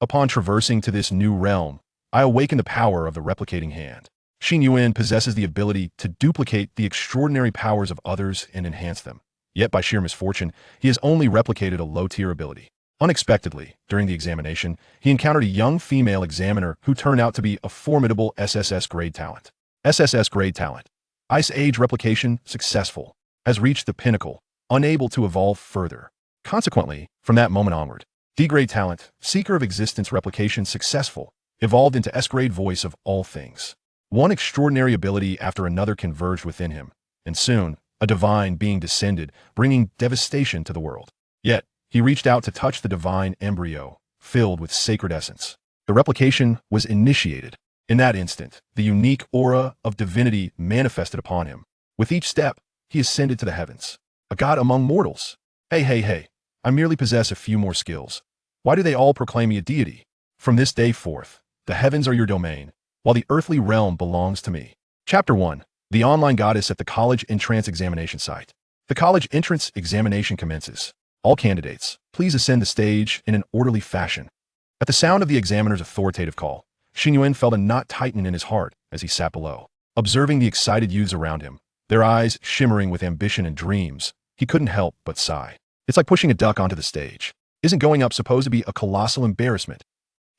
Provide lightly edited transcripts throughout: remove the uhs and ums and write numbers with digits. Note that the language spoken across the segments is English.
Upon traversing to this new realm, I awaken the power of the replicating hand. Xin Yuan possesses the ability to duplicate the extraordinary powers of others and enhance them. Yet by sheer misfortune, he has only replicated a low-tier ability. Unexpectedly, during the examination, he encountered a young female examiner who turned out to be a formidable SSS grade talent. SSS grade talent. Ice Age replication successful. Has reached the pinnacle, unable to evolve further. Consequently, from that moment onward, D-grade talent, seeker of existence replication successful, evolved into S-grade voice of all things. One extraordinary ability after another converged within him, and soon, a divine being descended, bringing devastation to the world. Yet, he reached out to touch the divine embryo, filled with sacred essence. The replication was initiated. In that instant, the unique aura of divinity manifested upon him. With each step, he ascended to the heavens. A god among mortals. Hey, I merely possess a few more skills. Why do they all proclaim me a deity? From this day forth, the heavens are your domain, while the earthly realm belongs to me. Chapter 1. The Online Goddess at the College Entrance Examination Site. The college entrance examination commences. All candidates, please ascend the stage in an orderly fashion. At the sound of the examiner's authoritative call, Xin Yuan felt a knot tighten in his heart as he sat below. Observing the excited youths around him, their eyes shimmering with ambition and dreams, he couldn't help but sigh. It's like pushing a duck onto the stage. Isn't going up supposed to be a colossal embarrassment?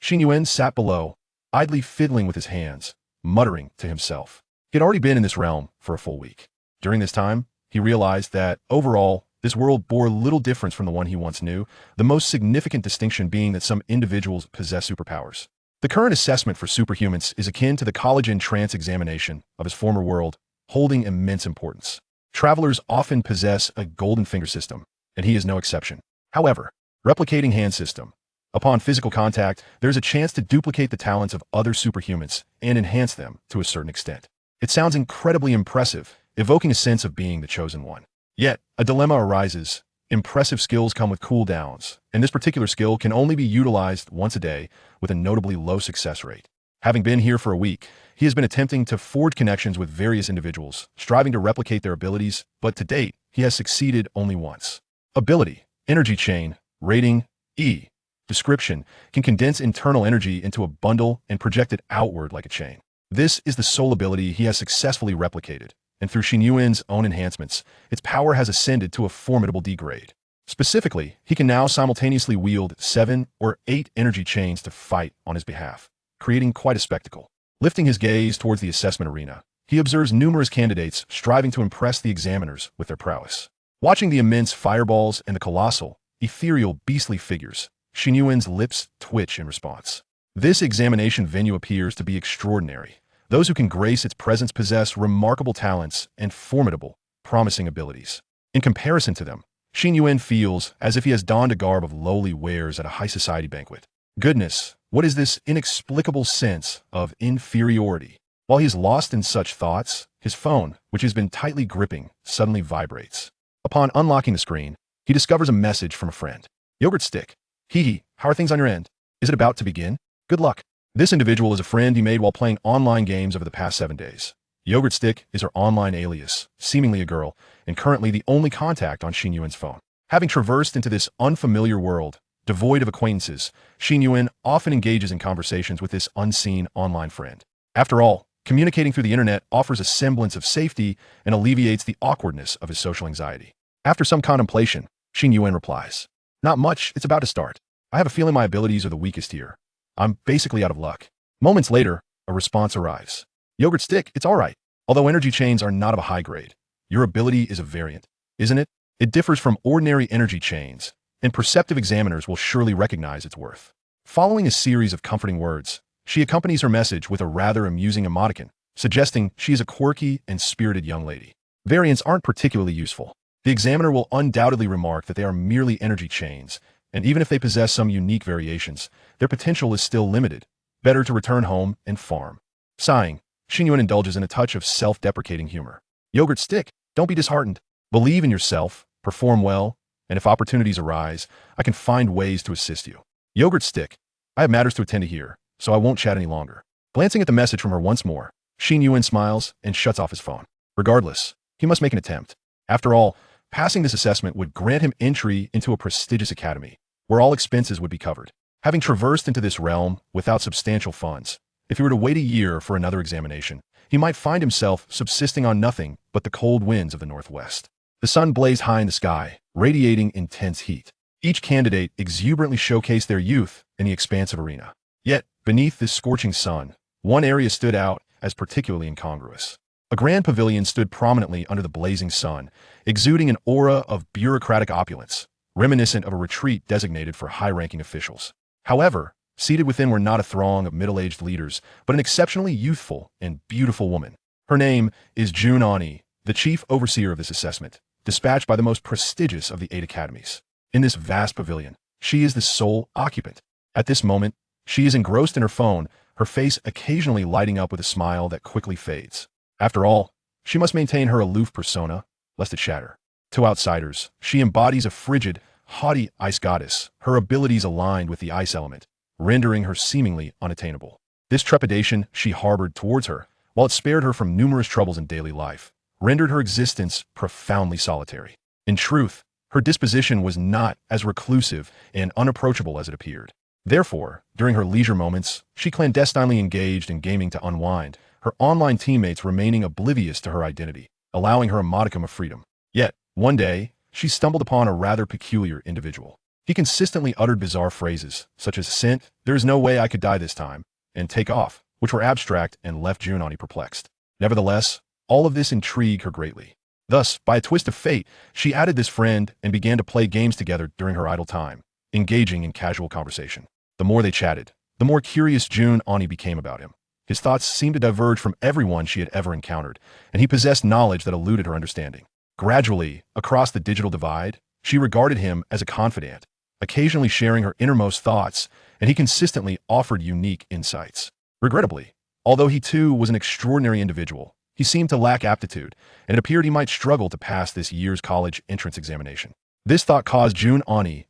Xin Yuan sat below, idly fiddling with his hands, muttering to himself. He had already been in this realm for a full week. During this time, he realized that, overall, this world bore little difference from the one he once knew, the most significant distinction being that some individuals possess superpowers. The current assessment for superhumans is akin to the college entrance examination of his former world, holding immense importance. Travelers often possess a golden finger system, and he is no exception. However, replicating hand system. Upon physical contact, there is a chance to duplicate the talents of other superhumans and enhance them to a certain extent. It sounds incredibly impressive, evoking a sense of being the chosen one. Yet, a dilemma arises. Impressive skills come with cooldowns, and this particular skill can only be utilized once a day with a notably low success rate. Having been here for a week, he has been attempting to forge connections with various individuals, striving to replicate their abilities, but to date, he has succeeded only once. Ability, energy chain, rating, E. Description, can condense internal energy into a bundle and project it outward like a chain. This is the sole ability he has successfully replicated, and through Xin Yuan's own enhancements, its power has ascended to a formidable D grade. Specifically, he can now simultaneously wield 7 or 8 energy chains to fight on his behalf, creating quite a spectacle. Lifting his gaze towards the assessment arena, he observes numerous candidates striving to impress the examiners with their prowess. Watching the immense fireballs and the colossal, ethereal, beastly figures, Xin Yuan's lips twitch in response. This examination venue appears to be extraordinary. Those who can grace its presence possess remarkable talents and formidable, promising abilities. In comparison to them, Xin Yuan feels as if he has donned a garb of lowly wares at a high society banquet. Goodness, what is this inexplicable sense of inferiority? While he is lost in such thoughts, his phone, which has been tightly gripping, suddenly vibrates. Upon unlocking the screen, he discovers a message from a friend. Yogurt Stick. Hee, how are things on your end? Is it about to begin? Good luck. This individual is a friend he made while playing online games over the past 7 days. Yogurt Stick is her online alias, seemingly a girl, and currently the only contact on Xin Yuan's phone. Having traversed into this unfamiliar world, devoid of acquaintances, Xin Yuan often engages in conversations with this unseen online friend. After all, communicating through the internet offers a semblance of safety and alleviates the awkwardness of his social anxiety. After some contemplation, Xin Yuan replies, "Not much, it's about to start. I have a feeling my abilities are the weakest here. I'm basically out of luck." Moments later, a response arrives. "Yogurt Stick, it's all right. Although energy chains are not of a high grade, your ability is a variant, isn't it? It differs from ordinary energy chains, and perceptive examiners will surely recognize its worth." Following a series of comforting words, she accompanies her message with a rather amusing emoticon, suggesting she is a quirky and spirited young lady. Variants aren't particularly useful. The examiner will undoubtedly remark that they are merely energy chains, and even if they possess some unique variations, their potential is still limited. Better to return home and farm. Sighing, Xin Yuan indulges in a touch of self-deprecating humor. "Yogurt Stick, don't be disheartened. Believe in yourself, perform well, and if opportunities arise, I can find ways to assist you. Yogurt Stick, I have matters to attend to here, so I won't chat any longer." Glancing at the message from her once more, Xin Yuan smiles and shuts off his phone. Regardless, he must make an attempt. After all, passing this assessment would grant him entry into a prestigious academy, where all expenses would be covered. Having traversed into this realm without substantial funds, if he were to wait a year for another examination, he might find himself subsisting on nothing but the cold winds of the northwest. The sun blazed high in the sky, radiating intense heat. Each candidate exuberantly showcased their youth in the expansive arena. Yet, beneath this scorching sun, one area stood out as particularly incongruous. A grand pavilion stood prominently under the blazing sun, exuding an aura of bureaucratic opulence, reminiscent of a retreat designated for high-ranking officials. However, seated within were not a throng of middle-aged leaders, but an exceptionally youthful and beautiful woman. Her name is Yuan, the chief overseer of this assessment, dispatched by the most prestigious of the 8 academies. In this vast pavilion, she is the sole occupant. At this moment, she is engrossed in her phone, her face occasionally lighting up with a smile that quickly fades. After all, she must maintain her aloof persona, lest it shatter. To outsiders, she embodies a frigid, haughty ice goddess, her abilities aligned with the ice element, rendering her seemingly unattainable. This trepidation she harbored towards her, while it spared her from numerous troubles in daily life, rendered her existence profoundly solitary. In truth, her disposition was not as reclusive and unapproachable as it appeared. Therefore, during her leisure moments, she clandestinely engaged in gaming to unwind, her online teammates remaining oblivious to her identity, allowing her a modicum of freedom. Yet, one day, she stumbled upon a rather peculiar individual. He consistently uttered bizarre phrases, such as "Sint, there is no way I could die this time," and "Take off," which were abstract and left Yuan perplexed. Nevertheless, all of this intrigued her greatly. Thus, by a twist of fate, she added this friend and began to play games together during her idle time, engaging in casual conversation. The more they chatted, the more curious Yuan became about him. His thoughts seemed to diverge from everyone she had ever encountered, and he possessed knowledge that eluded her understanding. Gradually, across the digital divide, she regarded him as a confidant, occasionally sharing her innermost thoughts, and he consistently offered unique insights. Regrettably, although he too was an extraordinary individual, he seemed to lack aptitude, and it appeared he might struggle to pass this year's college entrance examination. This thought caused Yuan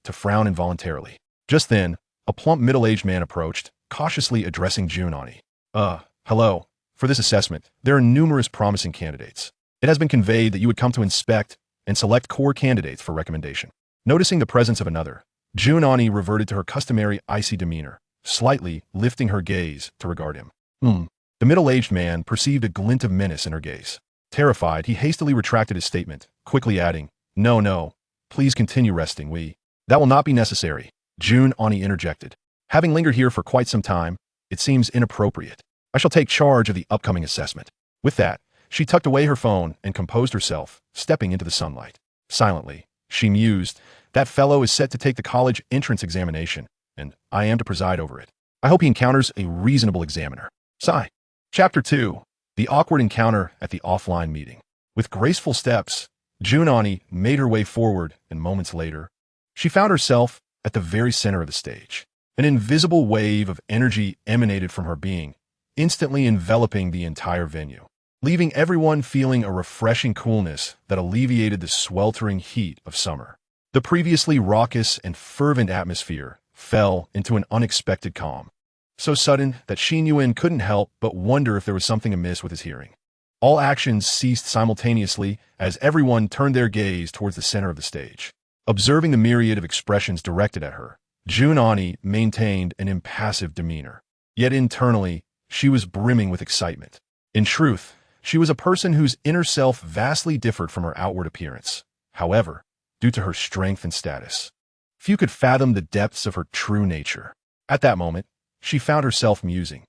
to frown involuntarily. Just then, a plump middle-aged man approached, cautiously addressing Yuan. Hello. For this assessment, there are numerous promising candidates. It has been conveyed that you would come to inspect and select core candidates for recommendation. Noticing the presence of another, Yuan reverted to her customary icy demeanor, slightly lifting her gaze to regard him. The middle-aged man perceived a glint of menace in her gaze. Terrified, he hastily retracted his statement, quickly adding, No, please continue resting, That will not be necessary, Yuan interjected. Having lingered here for quite some time, it seems inappropriate. I shall take charge of the upcoming assessment. With that, she tucked away her phone and composed herself, stepping into the sunlight. Silently, she mused, that fellow is set to take the college entrance examination, and I am to preside over it. I hope he encounters a reasonable examiner. Sigh. Chapter 2. The Awkward Encounter at the Offline Meeting. With graceful steps, Yuan made her way forward, and moments later, she found herself at the very center of the stage. An invisible wave of energy emanated from her being, instantly enveloping the entire venue, leaving everyone feeling a refreshing coolness that alleviated the sweltering heat of summer. The previously raucous and fervent atmosphere fell into an unexpected calm, so sudden that Xin Yuan couldn't help but wonder if there was something amiss with his hearing. All actions ceased simultaneously as everyone turned their gaze towards the center of the stage. Observing the myriad of expressions directed at her, Yuan maintained an impassive demeanor. Yet internally, she was brimming with excitement. In truth, she was a person whose inner self vastly differed from her outward appearance. However, due to her strength and status, few could fathom the depths of her true nature. At that moment, she found herself musing.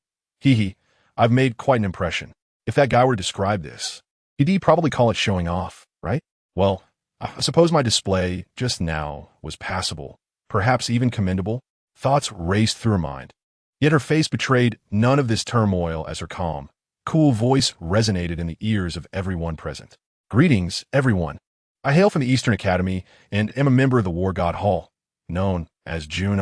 I've made quite an impression. If that guy were to describe this, he'd probably call it showing off, right? Well, I suppose my display just now was passable, perhaps even commendable. Thoughts raced through her mind. Yet her face betrayed none of this turmoil as her calm, cool voice resonated in the ears of everyone present. Greetings, everyone. I hail from the Eastern Academy and am a member of the War God Hall, known as Yuan.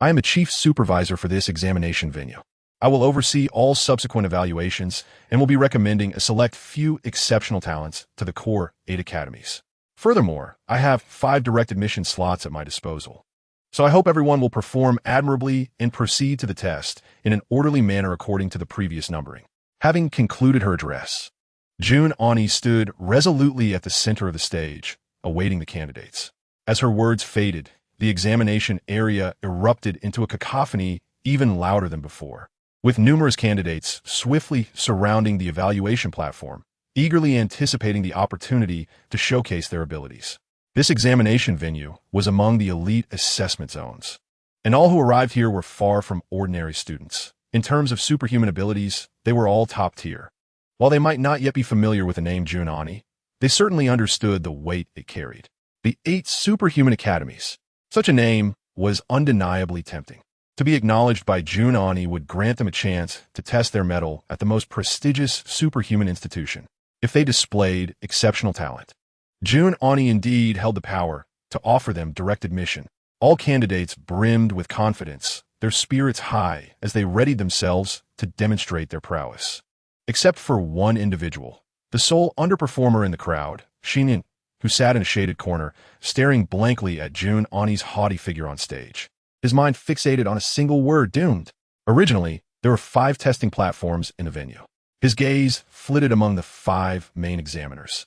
I am a chief supervisor for this examination venue. I will oversee all subsequent evaluations and will be recommending a select few exceptional talents to the core 8 academies. Furthermore, I have 5 direct admission slots at my disposal. So I hope everyone will perform admirably and proceed to the test in an orderly manner according to the previous numbering. Having concluded her address, Yuan stood resolutely at the center of the stage, awaiting the candidates. As her words faded the examination area erupted into a cacophony even louder than before, with numerous candidates swiftly surrounding the evaluation platform, eagerly anticipating the opportunity to showcase their abilities. This examination venue was among the elite assessment zones, and all who arrived here were far from ordinary students. In terms of superhuman abilities, they were all top tier. While they might not yet be familiar with the name Jun Ani, they certainly understood the weight it carried. The 8 Superhuman Academies. Such a name was undeniably tempting. To be acknowledged by Jun Ani would grant them a chance to test their mettle at the most prestigious superhuman institution, if they displayed exceptional talent. Jun Ani indeed held the power to offer them direct admission. All candidates brimmed with confidence, their spirits high as they readied themselves to demonstrate their prowess. Except for one individual, the sole underperformer in the crowd, Xin Yuan, who sat in a shaded corner, staring blankly at Jun Ani's haughty figure on stage. His mind fixated on a single word, doomed. Originally, there were 5 testing platforms in the venue. His gaze flitted among the 5 main examiners,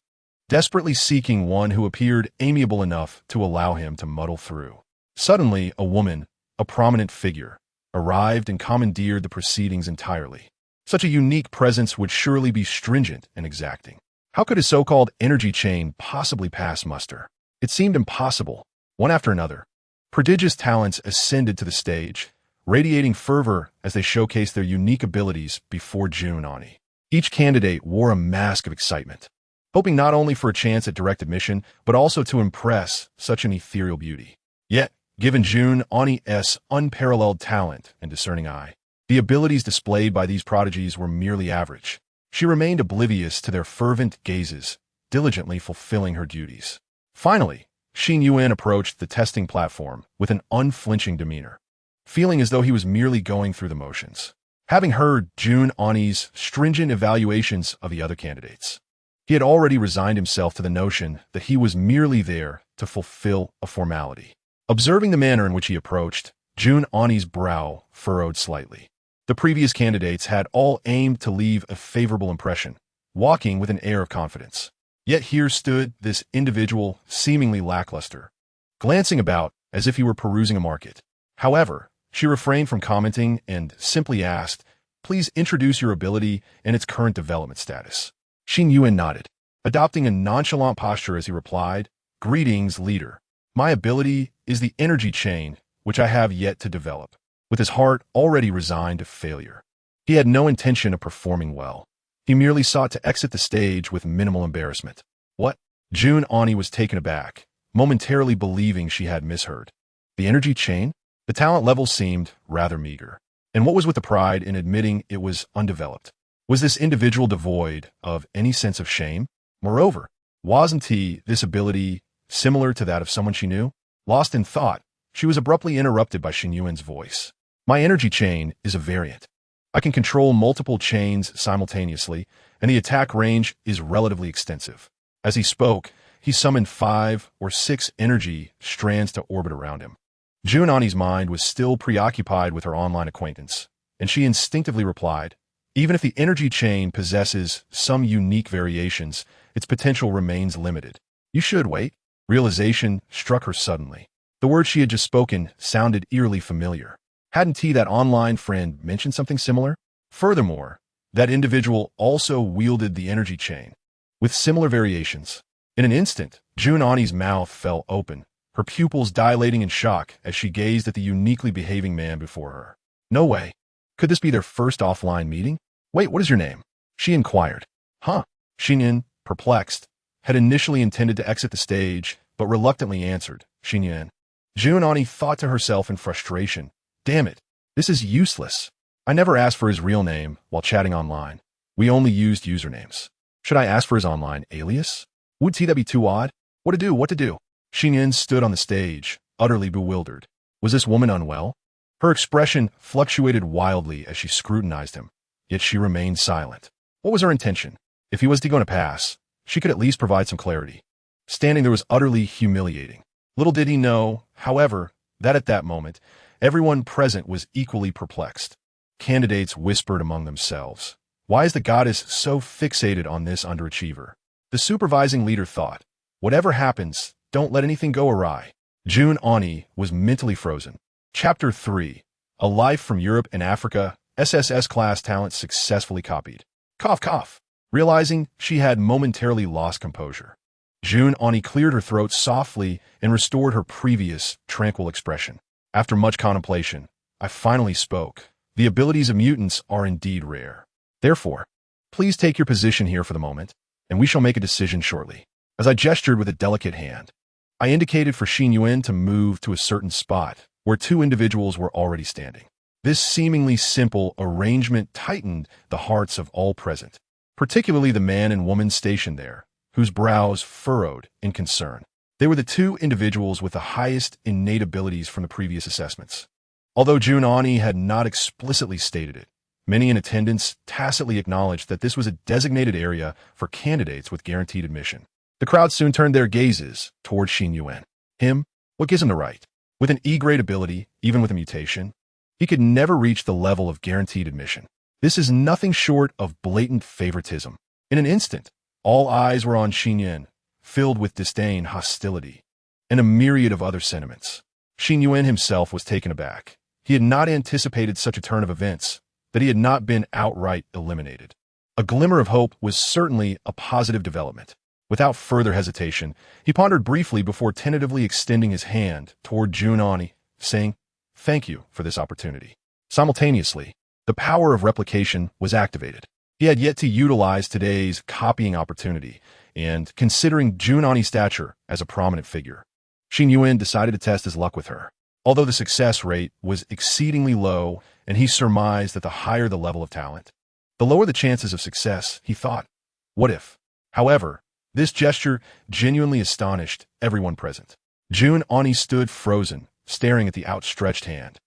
desperately seeking one who appeared amiable enough to allow him to muddle through. Suddenly, a woman, a prominent figure, arrived and commandeered the proceedings entirely. Such a unique presence would surely be stringent and exacting. How could his so-called energy chain possibly pass muster? It seemed impossible. One after another, prodigious talents ascended to the stage, radiating fervor as they showcased their unique abilities before Jun Ani. Each candidate wore a mask of excitement, hoping not only for a chance at direct admission, but also to impress such an ethereal beauty. Yet, given Jun Ani's unparalleled talent and discerning eye, the abilities displayed by these prodigies were merely average. She remained oblivious to their fervent gazes, diligently fulfilling her duties. Finally, Xin Yuan approached the testing platform with an unflinching demeanor, feeling as though he was merely going through the motions. Having heard Jun Ani's stringent evaluations of the other candidates, he had already resigned himself to the notion that he was merely there to fulfill a formality. Observing the manner in which he approached, Jun Ani's brow furrowed slightly. The previous candidates had all aimed to leave a favorable impression, walking with an air of confidence. Yet here stood this individual, seemingly lackluster, glancing about as if he were perusing a market. However, she refrained from commenting and simply asked, "Please introduce your ability and its current development status." Xin Yuan nodded, adopting a nonchalant posture as he replied, "Greetings, leader. My ability is the energy chain, which I have yet to develop." With his heart already resigned to failure, he had no intention of performing well. He merely sought to exit the stage with minimal embarrassment. What? Jun Ani was taken aback, momentarily believing she had misheard. The energy chain? The talent level seemed rather meager. And what was with the pride in admitting it was undeveloped? Was this individual devoid of any sense of shame? Moreover, wasn't this ability similar to that of someone she knew? Lost in thought, she was abruptly interrupted by Xin Yuan's voice. "My energy chain is a variant. I can control multiple chains simultaneously, and the attack range is relatively extensive." As he spoke, he summoned 5 or 6 energy strands to orbit around him. Jun Ani's mind was still preoccupied with her online acquaintance, and she instinctively replied, "Even if the energy chain possesses some unique variations, its potential remains limited." "You should wait." Realization struck her suddenly. The words she had just spoken sounded eerily familiar. Hadn't that online friend mentioned something similar? Furthermore, that individual also wielded the energy chain, with similar variations. In an instant, Jun Ani's mouth fell open, her pupils dilating in shock as she gazed at the uniquely behaving man before her. No way. Could this be their first offline meeting? "Wait, what is your name?" she inquired. "Huh?" Xin Yuan, perplexed, had initially intended to exit the stage, but reluctantly answered, "Xin Yuan." Jun Ani thought to herself in frustration, "Damn it, this is useless. I never asked for his real name while chatting online. We only used usernames. Should I ask for his online alias? Would that be too odd? What to do? Xin Yuan stood on the stage, utterly bewildered. Was this woman unwell? Her expression fluctuated wildly as she scrutinized him, yet she remained silent. What was her intention? If he was going to pass, she could at least provide some clarity. Standing there was utterly humiliating. Little did he know, however, that at that moment, everyone present was equally perplexed. Candidates whispered among themselves, "Why is the goddess so fixated on this underachiever?" The supervising leader thought, "Whatever happens, don't let anything go awry." June Ani was mentally frozen. Chapter 3. A Life from Europe and Africa, SSS Class Talent Successfully Copied. Cough cough. Realizing she had momentarily lost composure, June Ani cleared her throat softly and restored her previous tranquil expression. After much contemplation, I finally spoke. The abilities of mutants are indeed rare. Therefore, please take your position here for the moment, and we shall make a decision shortly. As I gestured with a delicate hand, I indicated for Xin Yuan to move to a certain spot where two individuals were already standing. This seemingly simple arrangement tightened the hearts of all present, particularly the man and woman stationed there, whose brows furrowed in concern. They were the two individuals with the highest innate abilities from the previous assessments. Although June Ani had not explicitly stated it, many in attendance tacitly acknowledged that this was a designated area for candidates with guaranteed admission. The crowd soon turned their gazes toward Xin Yuan. Him? What gives him the right? With an E-grade ability, even with a mutation, he could never reach the level of guaranteed admission. This is nothing short of blatant favoritism. In an instant, all eyes were on Xin Yuan, filled with disdain, hostility, and a myriad of other sentiments. Xin Yuan himself was taken aback. He had not anticipated such a turn of events, that he had not been outright eliminated. A glimmer of hope was certainly a positive development. Without further hesitation, he pondered briefly before tentatively extending his hand toward June Ani, saying, "Thank you for this opportunity." Simultaneously, the power of replication was activated. He had yet to utilize today's copying opportunity, and considering June Ani's stature as a prominent figure, Xin Yuan decided to test his luck with her. Although the success rate was exceedingly low, and he surmised that the higher the level of talent, the lower the chances of success, he thought, what if? However, this gesture genuinely astonished everyone present. June Ani stood frozen, staring at the outstretched hand,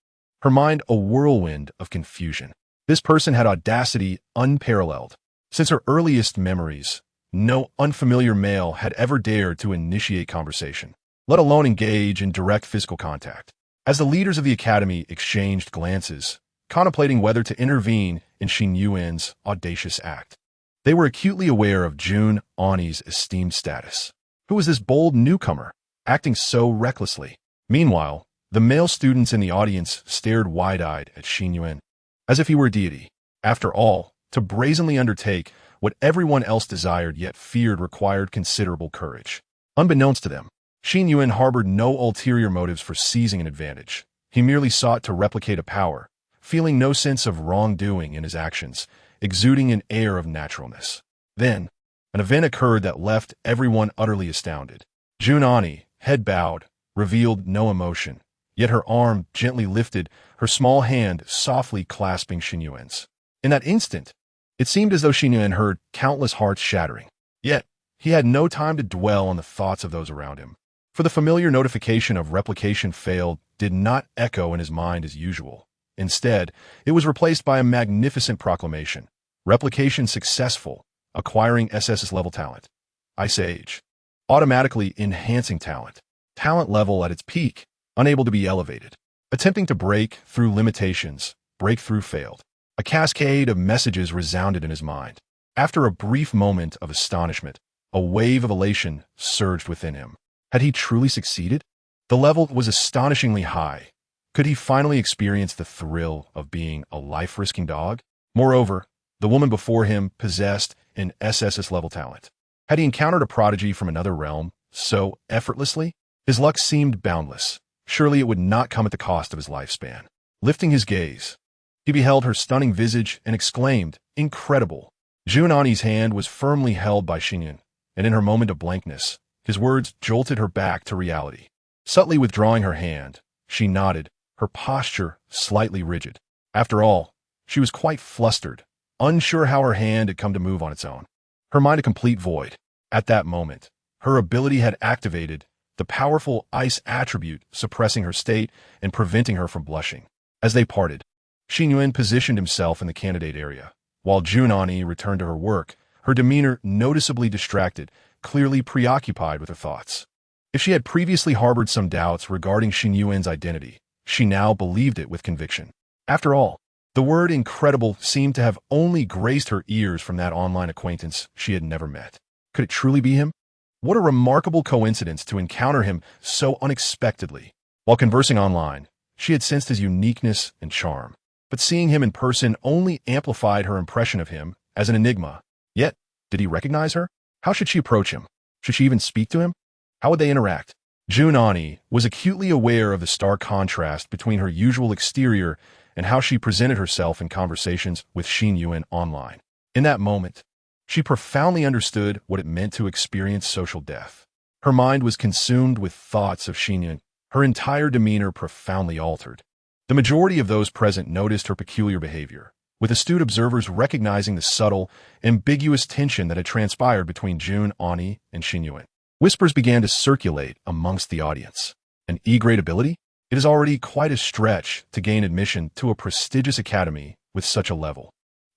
her mind a whirlwind of confusion. This person had audacity unparalleled. Since her earliest memories, no unfamiliar male had ever dared to initiate conversation, let alone engage in direct physical contact. As the leaders of the academy exchanged glances, contemplating whether to intervene in Xin Yuan's audacious act, they were acutely aware of June Ani's esteemed status. Who was this bold newcomer, acting so recklessly? Meanwhile, the male students in the audience stared wide-eyed at Xin Yuan, as if he were a deity. After all, to brazenly undertake what everyone else desired yet feared required considerable courage. Unbeknownst to them, Xin Yuan harbored no ulterior motives for seizing an advantage. He merely sought to replicate a power, feeling no sense of wrongdoing in his actions, exuding an air of naturalness. Then, an event occurred that left everyone utterly astounded. June Ani, head bowed, revealed no emotion, yet her arm gently lifted, her small hand softly clasping Xin Yuan's. In that instant, it seemed as though Xin Yuan heard countless hearts shattering. Yet, he had no time to dwell on the thoughts of those around him, for the familiar notification of replication failed did not echo in his mind as usual. Instead, it was replaced by a magnificent proclamation: replication successful, acquiring SSS-level talent. Ice Age. Automatically enhancing talent. Talent level at its peak, unable to be elevated. Attempting to break through limitations, breakthrough failed. A cascade of messages resounded in his mind. After a brief moment of astonishment, a wave of elation surged within him. Had he truly succeeded? The level was astonishingly high. Could he finally experience the thrill of being a life-risking dog? Moreover, the woman before him possessed an SSS-level talent. Had he encountered a prodigy from another realm so effortlessly? His luck seemed boundless. Surely it would not come at the cost of his lifespan. Lifting his gaze, he beheld her stunning visage and exclaimed, "Incredible!" June Ani's hand was firmly held by Xin Yuan, and in her moment of blankness, his words jolted her back to reality. Subtly withdrawing her hand, she nodded, her posture slightly rigid. After all, she was quite flustered, unsure how her hand had come to move on its own. Her mind a complete void. At that moment, her ability had activated, the powerful ice attribute suppressing her state and preventing her from blushing. As they parted, Xin Yuan positioned himself in the candidate area, while June Ani returned to her work, her demeanor noticeably distracted, clearly preoccupied with her thoughts. If she had previously harbored some doubts regarding Xin Yuan's identity, she now believed it with conviction. After all, the word incredible seemed to have only graced her ears from that online acquaintance she had never met. Could it truly be him? What a remarkable coincidence to encounter him so unexpectedly. While conversing online, she had sensed his uniqueness and charm, but seeing him in person only amplified her impression of him as an enigma. Yet, did he recognize her? How should she approach him? Should she even speak to him? How would they interact? June Ani was acutely aware of the stark contrast between her usual exterior and how she presented herself in conversations with Xin Yuan online. In that moment, she profoundly understood what it meant to experience social death. Her mind was consumed with thoughts of Xin Yuan, her entire demeanor profoundly altered. The majority of those present noticed her peculiar behavior, with astute observers recognizing the subtle, ambiguous tension that had transpired between June Ani and Xin Yuan. Whispers began to circulate amongst the audience. An E-grade ability? It is already quite a stretch to gain admission to a prestigious academy with such a level.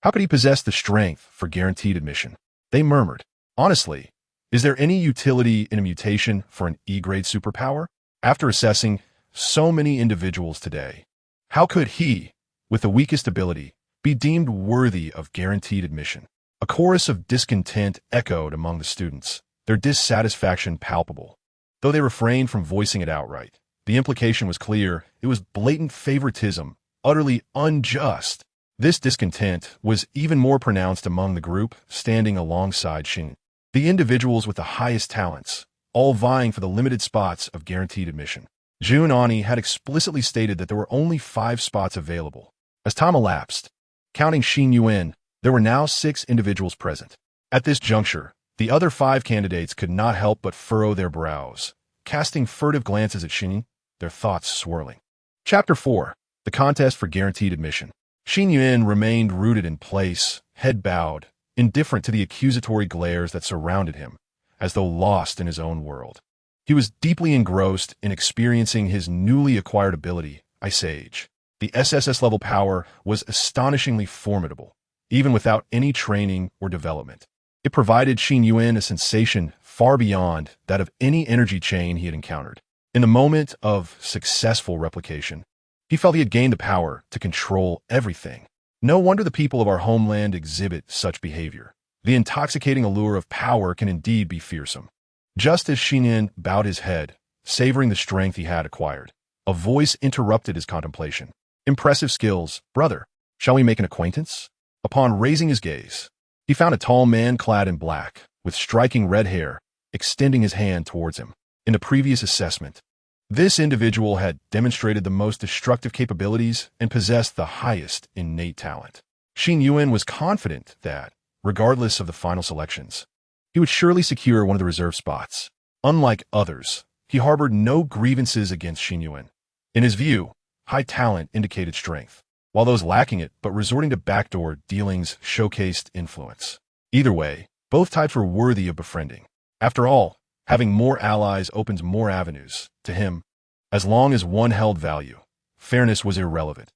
How could he possess the strength for guaranteed admission? They murmured. Honestly, is there any utility in a mutation for an E-grade superpower? After assessing so many individuals today, how could he, with the weakest ability, be deemed worthy of guaranteed admission? A chorus of discontent echoed among the students, their dissatisfaction palpable. Though they refrained from voicing it outright, the implication was clear. It was blatant favoritism, utterly unjust. This discontent was even more pronounced among the group standing alongside Xin. The individuals with the highest talents, all vying for the limited spots of guaranteed admission. June Ani had explicitly stated that there were only 5 spots available. As time elapsed, counting Xin Yuan, there were now 6 individuals present. At this juncture, the other 5 candidates could not help but furrow their brows, casting furtive glances at Xin, their thoughts swirling. Chapter 4. The Contest for Guaranteed Admission. Xin Yuan remained rooted in place, head bowed, indifferent to the accusatory glares that surrounded him, as though lost in his own world. He was deeply engrossed in experiencing his newly acquired ability, Ice Age. The SSS-level power was astonishingly formidable, even without any training or development. It provided Xin Yuan a sensation far beyond that of any energy chain he had encountered. In the moment of successful replication, he felt he had gained the power to control everything. No wonder the people of our homeland exhibit such behavior. The intoxicating allure of power can indeed be fearsome. Just as Xin Yuan bowed his head, savoring the strength he had acquired, a voice interrupted his contemplation. Impressive skills, brother. Shall we make an acquaintance? Upon raising his gaze, he found a tall man clad in black, with striking red hair, extending his hand towards him. In the previous assessment, this individual had demonstrated the most destructive capabilities and possessed the highest innate talent. Xin Yuan was confident that, regardless of the final selections, he would surely secure one of the reserved spots. Unlike others, he harbored no grievances against Xin Yuan. In his view, high talent indicated strength, while those lacking it but resorting to backdoor dealings showcased influence. Either way, both types were worthy of befriending. After all, having more allies opens more avenues. To him, as long as one held value, fairness was irrelevant.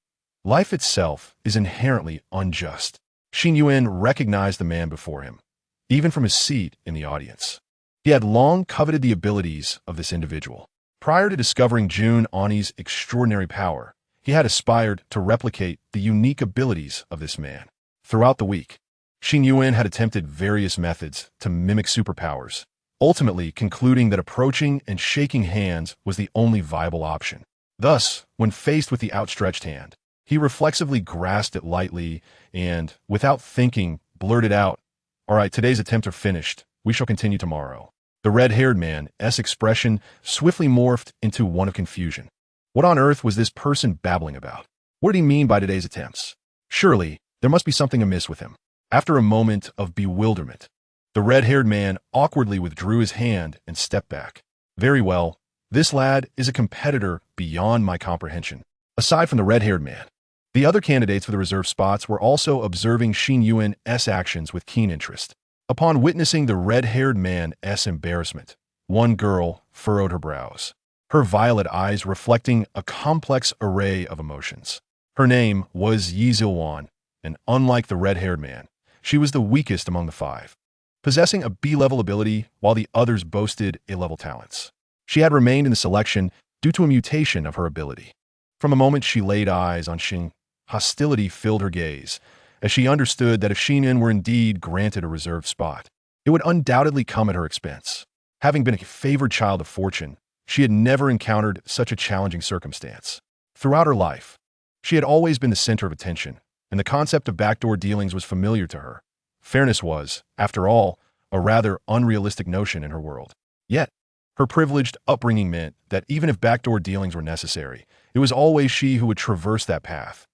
Life itself is inherently unjust. Xin Yuan recognized the man before him, even from his seat in the audience. He had long coveted the abilities of this individual. Prior to discovering June Ani's extraordinary power, he had aspired to replicate the unique abilities of this man. Throughout the week, Xin Yuan had attempted various methods to mimic superpowers, ultimately concluding that approaching and shaking hands was the only viable option. Thus, when faced with the outstretched hand, he reflexively grasped it lightly and, without thinking, blurted out, "All right, today's attempts are finished. We shall continue tomorrow." The red-haired man's expression swiftly morphed into one of confusion. What on earth was this person babbling about? What did he mean by today's attempts? Surely, there must be something amiss with him. After a moment of bewilderment, the red-haired man awkwardly withdrew his hand and stepped back. Very well, this lad is a competitor beyond my comprehension. Aside from the red-haired man, the other candidates for the reserved spots were also observing Xin Yuan's actions with keen interest. Upon witnessing the red-haired man's embarrassment, one girl furrowed her brows, her violet eyes reflecting a complex array of emotions. Her name was Xin Yuan, and unlike the red-haired man, she was the weakest among the 5, possessing a B-level ability while the others boasted A-level talents. She had remained in the selection due to a mutation of her ability. From the moment she laid eyes on Xin, hostility filled her gaze, as she understood that if Xin Yuan were indeed granted a reserved spot, it would undoubtedly come at her expense. Having been a favored child of fortune, she had never encountered such a challenging circumstance. Throughout her life, she had always been the center of attention, and the concept of backdoor dealings was familiar to her. Fairness was, after all, a rather unrealistic notion in her world. Yet, her privileged upbringing meant that even if backdoor dealings were necessary, it was always she who would traverse that path.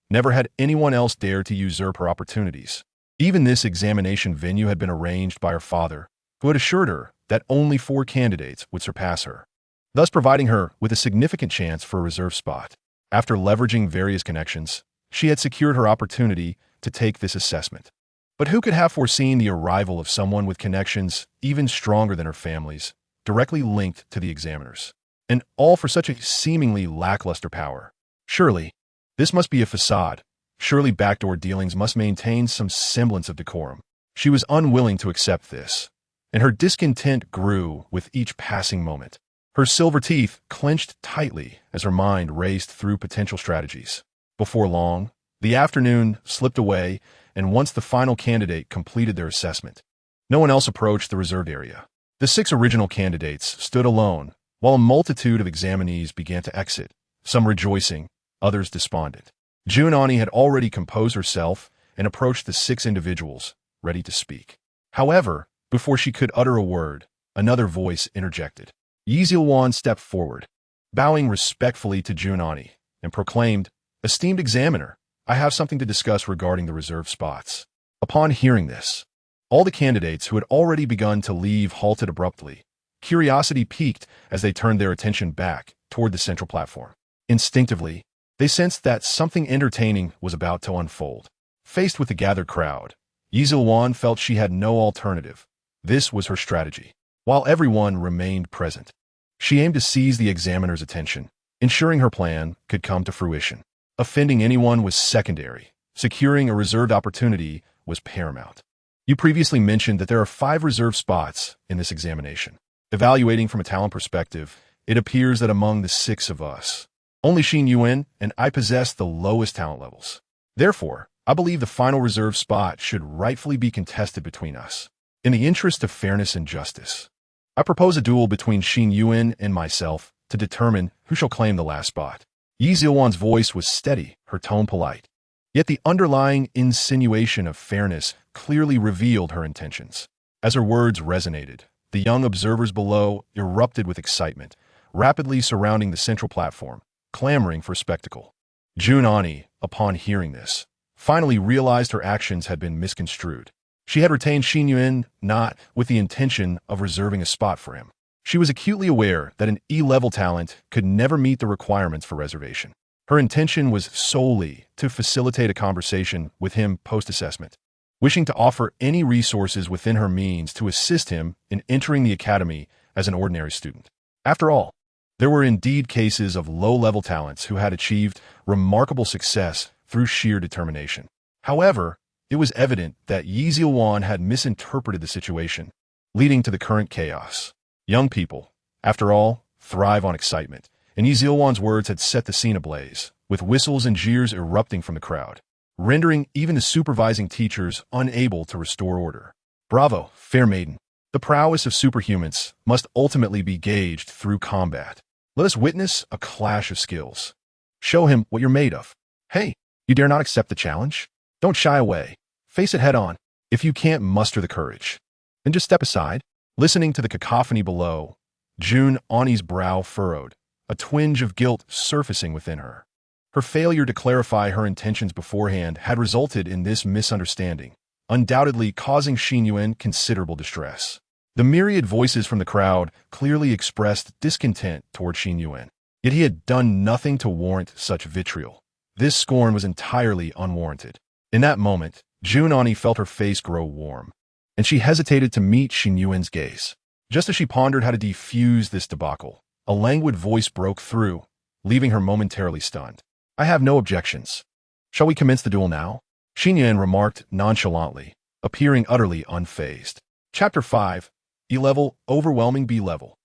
Never had anyone else dared to usurp her opportunities. Even this examination venue had been arranged by her father, who had assured her that only 4 candidates would surpass her, thus providing her with a significant chance for a reserve spot. After leveraging various connections, she had secured her opportunity to take this assessment. But who could have foreseen the arrival of someone with connections even stronger than her family's, directly linked to the examiners? And all for such a seemingly lackluster power. Surely, this must be a facade. Surely backdoor dealings must maintain some semblance of decorum. She was unwilling to accept this, and her discontent grew with each passing moment. Her silver teeth clenched tightly as her mind raced through potential strategies. Before long, the afternoon slipped away, and once the final candidate completed their assessment, no one else approached the reserved area. The 6 original candidates stood alone, while a multitude of examinees began to exit, some rejoicing, others despondent. Junani had already composed herself and approached the 6 individuals, ready to speak. However, before she could utter a word, another voice interjected. Xin Yuan stepped forward, bowing respectfully to Junani, and proclaimed, "Esteemed examiner, I have something to discuss regarding the reserved spots." Upon hearing this, all the candidates who had already begun to leave halted abruptly. Curiosity piqued as they turned their attention back toward the central platform. Instinctively, they sensed that something entertaining was about to unfold. Faced with the gathered crowd, Xin Yuan felt she had no alternative. This was her strategy. While everyone remained present, she aimed to seize the examiner's attention, ensuring her plan could come to fruition. Offending anyone was secondary. Securing a reserved opportunity was paramount. You previously mentioned that there are 5 reserved spots in this examination. Evaluating from a talent perspective, it appears that among the 6 of us, only Xin Yuan and I possess the lowest talent levels. Therefore, I believe the final reserved spot should rightfully be contested between us. In the interest of fairness and justice, I propose a duel between Xin Yuan and myself to determine who shall claim the last spot. Xin Yuan's voice was steady, her tone polite. Yet the underlying insinuation of fairness clearly revealed her intentions. As her words resonated, the young observers below erupted with excitement, rapidly surrounding the central platform, clamoring for spectacle. Junani, upon hearing this, finally realized her actions had been misconstrued. She had retained Xin Yuan not with the intention of reserving a spot for him. She was acutely aware that an E-level talent could never meet the requirements for reservation. Her intention was solely to facilitate a conversation with him post-assessment, wishing to offer any resources within her means to assist him in entering the academy as an ordinary student. After all, there were indeed cases of low-level talents who had achieved remarkable success through sheer determination. However, it was evident that Xin Yuan had misinterpreted the situation, leading to the current chaos. Young people, after all, thrive on excitement, and Xin Yuan's words had set the scene ablaze, with whistles and jeers erupting from the crowd, rendering even the supervising teachers unable to restore order. Bravo, fair maiden. The prowess of superhumans must ultimately be gauged through combat. Let us witness a clash of skills. Show him what you're made of. Hey, you dare not accept the challenge? Don't shy away. Face it head on. If you can't muster the courage, then just step aside. Listening to the cacophony below, Junani's brow furrowed, a twinge of guilt surfacing within her. Her failure to clarify her intentions beforehand had resulted in this misunderstanding, undoubtedly causing Xin Yuan considerable distress. The myriad voices from the crowd clearly expressed discontent toward Xin Yuan, yet he had done nothing to warrant such vitriol. This scorn was entirely unwarranted. In that moment, Junani felt her face grow warm, and she hesitated to meet Xin Yuan's gaze. Just as she pondered how to defuse this debacle, a languid voice broke through, leaving her momentarily stunned. I have no objections. Shall we commence the duel now? Xin Yuan remarked nonchalantly, appearing utterly unfazed. Chapter 5, E-level overwhelming B-level.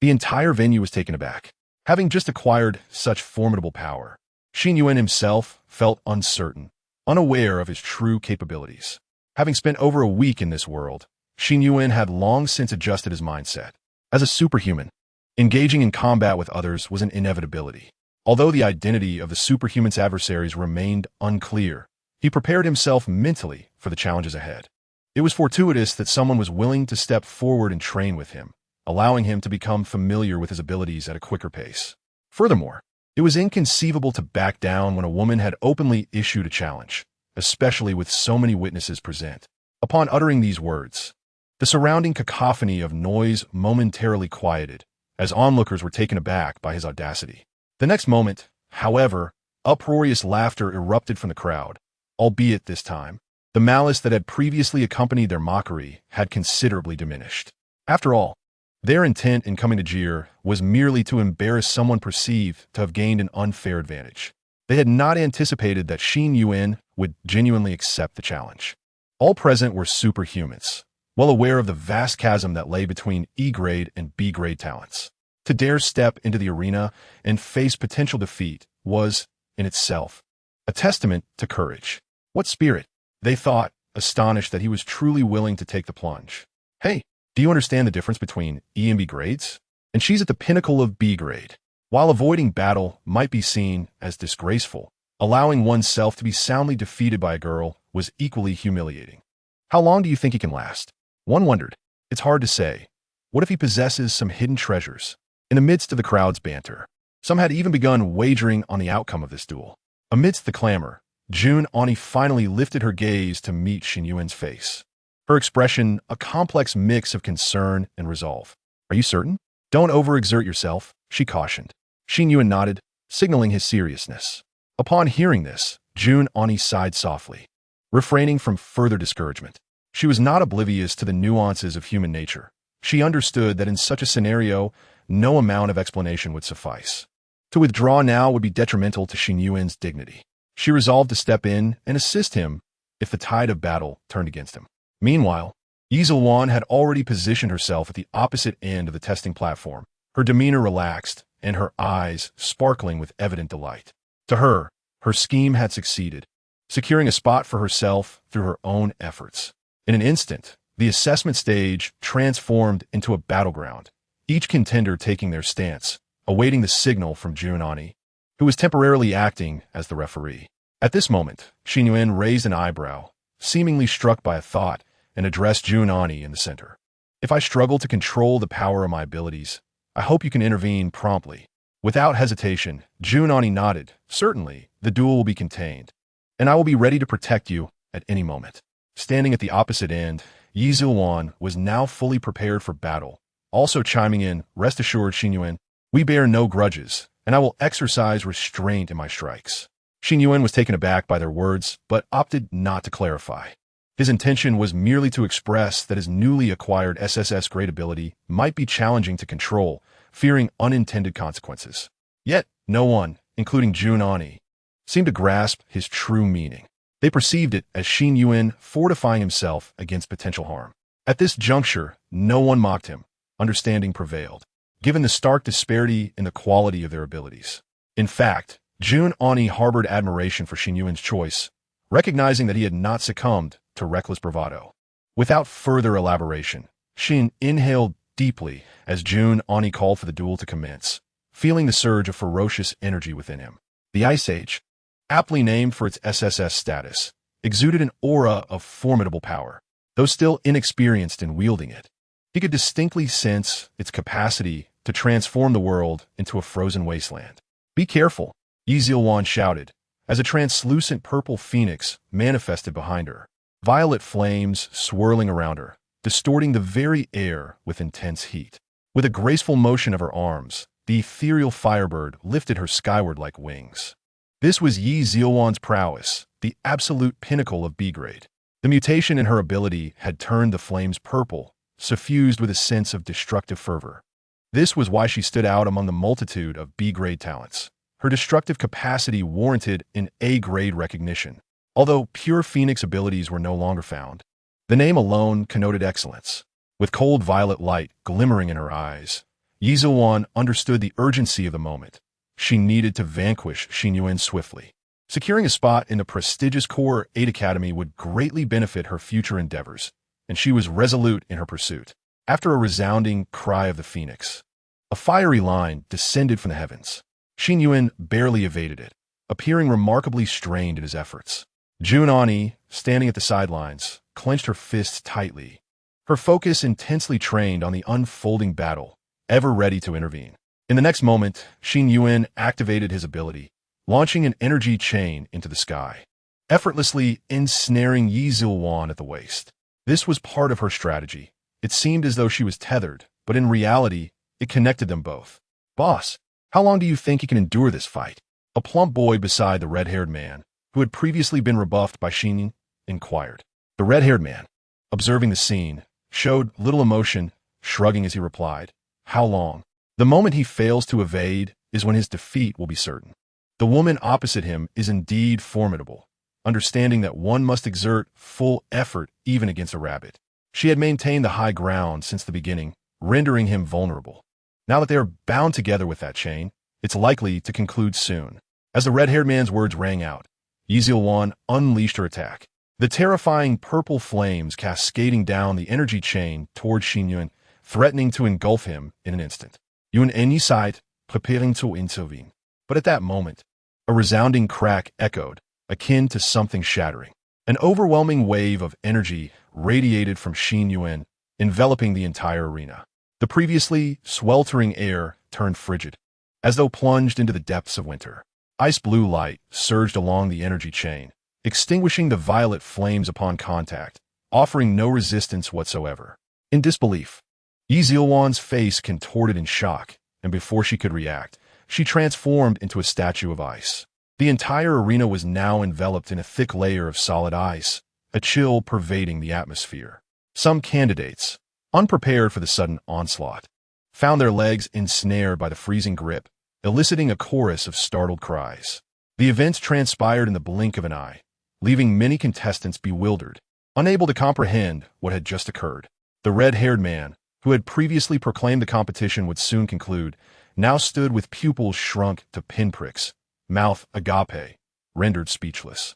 The entire venue was taken aback. Having just acquired such formidable power, Xin Yuan himself felt uncertain, unaware of his true capabilities. Having spent over a week in this world, Xin Yuan had long since adjusted his mindset. As a superhuman, engaging in combat with others was an inevitability. Although the identity of the superhuman's adversaries remained unclear, he prepared himself mentally for the challenges ahead. It was fortuitous that someone was willing to step forward and train with him, allowing him to become familiar with his abilities at a quicker pace. Furthermore, it was inconceivable to back down when a woman had openly issued a challenge, especially with so many witnesses present. Upon uttering these words, the surrounding cacophony of noise momentarily quieted, as onlookers were taken aback by his audacity. The next moment, however, uproarious laughter erupted from the crowd, albeit this time, the malice that had previously accompanied their mockery had considerably diminished. After all, their intent in coming to jeer was merely to embarrass someone perceived to have gained an unfair advantage. They had not anticipated that Xin Yuan would genuinely accept the challenge. All present were superhumans, well aware of the vast chasm that lay between E-grade and B-grade talents. To dare step into the arena and face potential defeat was, in itself, a testament to courage. What spirit, they thought, astonished that he was truly willing to take the plunge. Hey, do you understand the difference between E and B grades? And she's at the pinnacle of B grade. While avoiding battle might be seen as disgraceful, allowing oneself to be soundly defeated by a girl was equally humiliating. How long do you think he can last? One wondered. It's hard to say. What if he possesses some hidden treasures? In the midst of the crowd's banter, some had even begun wagering on the outcome of this duel. Amidst the clamor, June Ani finally lifted her gaze to meet Xin Yuan's face. Her expression, a complex mix of concern and resolve. Are you certain? Don't overexert yourself, she cautioned. Xin Yuan nodded, signaling his seriousness. Upon hearing this, June Ani sighed softly, refraining from further discouragement. She was not oblivious to the nuances of human nature. She understood that in such a scenario, no amount of explanation would suffice. To withdraw now would be detrimental to Xin Yuan's dignity. She resolved to step in and assist him if the tide of battle turned against him. Meanwhile, Xin Yuan had already positioned herself at the opposite end of the testing platform, her demeanor relaxed and her eyes sparkling with evident delight. To her, her scheme had succeeded, securing a spot for herself through her own efforts. In an instant, the assessment stage transformed into a battleground, each contender taking their stance, awaiting the signal from June Ani, who was temporarily acting as the referee. At this moment, Xin Yuan raised an eyebrow, seemingly struck by a thought, and addressed June Ani in the center. If I struggle to control the power of my abilities, I hope you can intervene promptly. Without hesitation, June Ani nodded. Certainly, the duel will be contained, and I will be ready to protect you at any moment. Standing at the opposite end, Xin Yuan was now fully prepared for battle, also chiming in, rest assured, Xin Yuan, we bear no grudges, and I will exercise restraint in my strikes. Xin Yuan was taken aback by their words, but opted not to clarify. His intention was merely to express that his newly acquired SSS grade ability might be challenging to control, fearing unintended consequences. Yet, no one, including June Ani, seemed to grasp his true meaning. They perceived it as Xin Yuan fortifying himself against potential harm. At this juncture, no one mocked him. Understanding prevailed, given the stark disparity in the quality of their abilities. In fact, June Ani harbored admiration for Xin Yuan's choice, recognizing that he had not succumbed to reckless bravado. Without further elaboration, Xin inhaled deeply as June Ani called for the duel to commence, feeling the surge of ferocious energy within him. The Ice Age, aptly named for its SSS status, exuded an aura of formidable power. Though still inexperienced in wielding it, he could distinctly sense its capacity to transform the world into a frozen wasteland. Be careful, Xin Yuan shouted, as a translucent purple phoenix manifested behind her, violet flames swirling around her, distorting the very air with intense heat. With a graceful motion of her arms, the ethereal firebird lifted her skyward like wings. This was Xin Yuan's prowess, the absolute pinnacle of B-grade. The mutation in her ability had turned the flames purple, suffused with a sense of destructive fervor. This was why she stood out among the multitude of B-grade talents. Her destructive capacity warranted an A-grade recognition. Although pure Phoenix abilities were no longer found, the name alone connoted excellence. With cold violet light glimmering in her eyes, Xin Yuan understood the urgency of the moment. She needed to vanquish Xin Yuan swiftly. Securing a spot in the prestigious Core 8 Academy would greatly benefit her future endeavors, and she was resolute in her pursuit. After a resounding cry of the phoenix, a fiery line descended from the heavens. Xin Yuan barely evaded it, appearing remarkably strained in his efforts. Jun Ani, standing at the sidelines, clenched her fists tightly, her focus intensely trained on the unfolding battle, ever ready to intervene. In the next moment, Xin Yuan activated his ability, launching an energy chain into the sky, effortlessly ensnaring Yuan at the waist. This was part of her strategy. It seemed as though she was tethered, but in reality, it connected them both. "Boss, how long do you think you can endure this fight?" A plump boy beside the red-haired man, who had previously been rebuffed by Xin, inquired. The red-haired man, observing the scene, showed little emotion, shrugging as he replied, "How long? The moment he fails to evade is when his defeat will be certain." The woman opposite him is indeed formidable, understanding that one must exert full effort even against a rabbit. She had maintained the high ground since the beginning, rendering him vulnerable. Now that they are bound together with that chain, it's likely to conclude soon. As the red-haired man's words rang out, Yuan unleashed her attack. The terrifying purple flames cascading down the energy chain toward Xin Yuan, threatening to engulf him in an instant. Yuan sighed, preparing to intervene. But at that moment, a resounding crack echoed, akin to something shattering. An overwhelming wave of energy radiated from Xin Yuan, enveloping the entire arena. The previously sweltering air turned frigid, as though plunged into the depths of winter. Ice blue light surged along the energy chain, extinguishing the violet flames upon contact, offering no resistance whatsoever. In disbelief, Yuan's face contorted in shock, and before she could react, she transformed into a statue of ice. The entire arena was now enveloped in a thick layer of solid ice, a chill pervading the atmosphere. Some candidates, unprepared for the sudden onslaught, found their legs ensnared by the freezing grip, eliciting a chorus of startled cries. The events transpired in the blink of an eye, leaving many contestants bewildered, unable to comprehend what had just occurred. The red-haired man, who had previously proclaimed the competition would soon conclude, now stood with pupils shrunk to pinpricks, mouth agape, rendered speechless.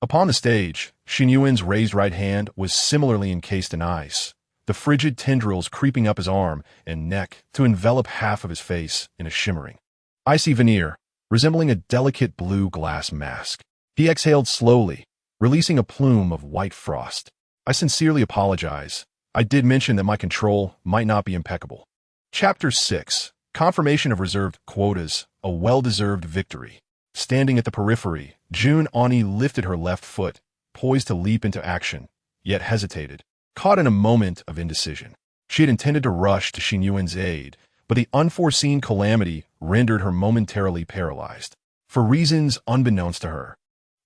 Upon the stage, Xin Yuan's raised right hand was similarly encased in ice, the frigid tendrils creeping up his arm and neck to envelop half of his face in a shimmering, icy veneer, resembling a delicate blue glass mask. He exhaled slowly, releasing a plume of white frost. "I sincerely apologize. I did mention that my control might not be impeccable." Chapter 6. Confirmation of reserved quotas, a well-deserved victory. Standing at the periphery, Jun Ani lifted her left foot, poised to leap into action, yet hesitated, caught in a moment of indecision. She had intended to rush to Xin Yuan's aid, but the unforeseen calamity rendered her momentarily paralyzed. For reasons unbeknownst to her,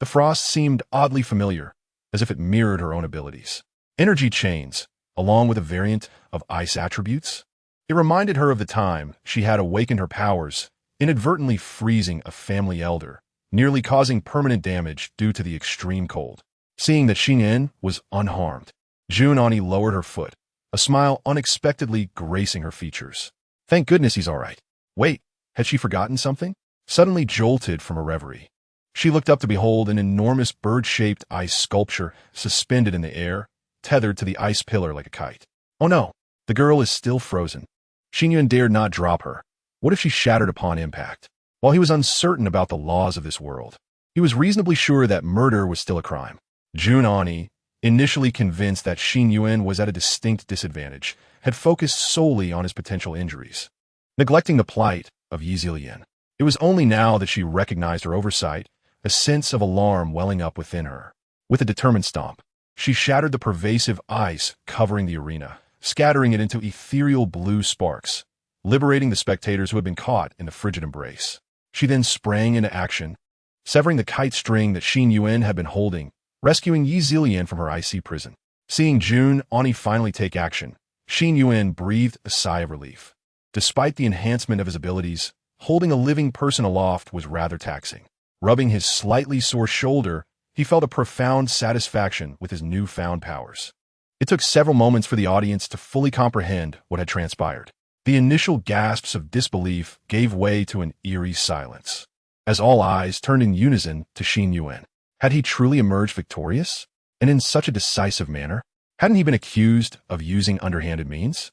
the frost seemed oddly familiar, as if it mirrored her own abilities. Energy chains, along with a variant of ice attributes. It reminded her of the time she had awakened her powers, inadvertently freezing a family elder, nearly causing permanent damage due to the extreme cold. Seeing that Xin Yuan was unharmed, Jun Ani lowered her foot, a smile unexpectedly gracing her features. "Thank goodness he's all right." Wait, had she forgotten something? Suddenly jolted from a reverie, she looked up to behold an enormous bird-shaped ice sculpture suspended in the air, tethered to the ice pillar like a kite. Oh no, the girl is still frozen. Xin Yuan dared not drop her. What if she shattered upon impact? While he was uncertain about the laws of this world, he was reasonably sure that murder was still a crime. Jun Ani, initially convinced that Xin Yuan was at a distinct disadvantage, had focused solely on his potential injuries, neglecting the plight of Yuan. It was only now that she recognized her oversight, a sense of alarm welling up within her. With a determined stomp, she shattered the pervasive ice covering the arena, scattering it into ethereal blue sparks, liberating the spectators who had been caught in the frigid embrace. She then sprang into action, severing the kite string that Xin Yuan had been holding, rescuing Yuan from her icy prison. Seeing Jun Ani finally take action, Xin Yuan breathed a sigh of relief. Despite the enhancement of his abilities, holding a living person aloft was rather taxing. Rubbing his slightly sore shoulder, he felt a profound satisfaction with his newfound powers. It took several moments for the audience to fully comprehend what had transpired. The initial gasps of disbelief gave way to an eerie silence, as all eyes turned in unison to Xin Yuan. Had he truly emerged victorious? And in such a decisive manner? Hadn't he been accused of using underhanded means?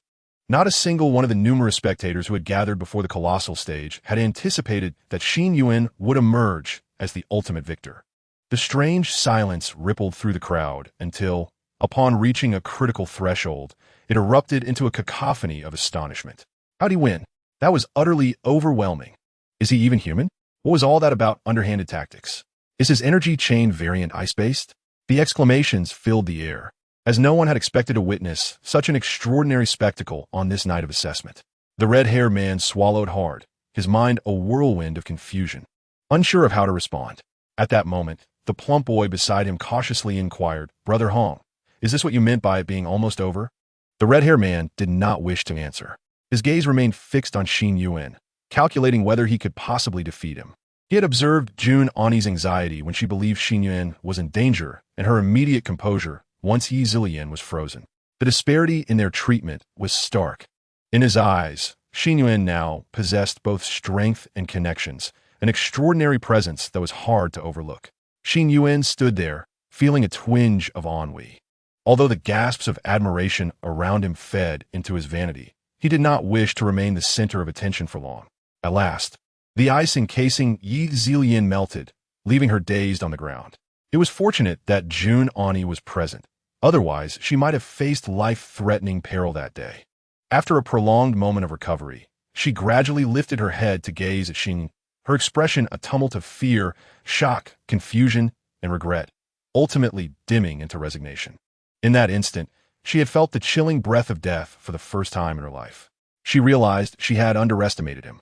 Not a single one of the numerous spectators who had gathered before the colossal stage had anticipated that Xin Yuan would emerge as the ultimate victor. The strange silence rippled through the crowd until, upon reaching a critical threshold, it erupted into a cacophony of astonishment. How'd he win? That was utterly overwhelming. Is he even human? What was all that about underhanded tactics? Is his energy chain variant ice-based? The exclamations filled the air, as no one had expected to witness such an extraordinary spectacle on this night of assessment. The red-haired man swallowed hard, his mind a whirlwind of confusion, unsure of how to respond. At that moment, the plump boy beside him cautiously inquired, "Brother Hong, is this what you meant by it being almost over?" The red-haired man did not wish to answer. His gaze remained fixed on Xin Yuan, calculating whether he could possibly defeat him. He had observed Jun Ani's anxiety when she believed Xin Yuan was in danger and her immediate composure once Yi Zilian was frozen. The disparity in their treatment was stark. In his eyes, Xin Yuan now possessed both strength and connections, an extraordinary presence that was hard to overlook. Xin Yuan stood there, feeling a twinge of ennui. Although the gasps of admiration around him fed into his vanity, he did not wish to remain the center of attention for long. At last, the ice encasing Yi Zilian melted, leaving her dazed on the ground. It was fortunate that Jun Ani was present. Otherwise, she might have faced life-threatening peril that day. After a prolonged moment of recovery, she gradually lifted her head to gaze at Xin, her expression a tumult of fear, shock, confusion, and regret, ultimately dimming into resignation. In that instant, she had felt the chilling breath of death for the first time in her life. She realized she had underestimated him.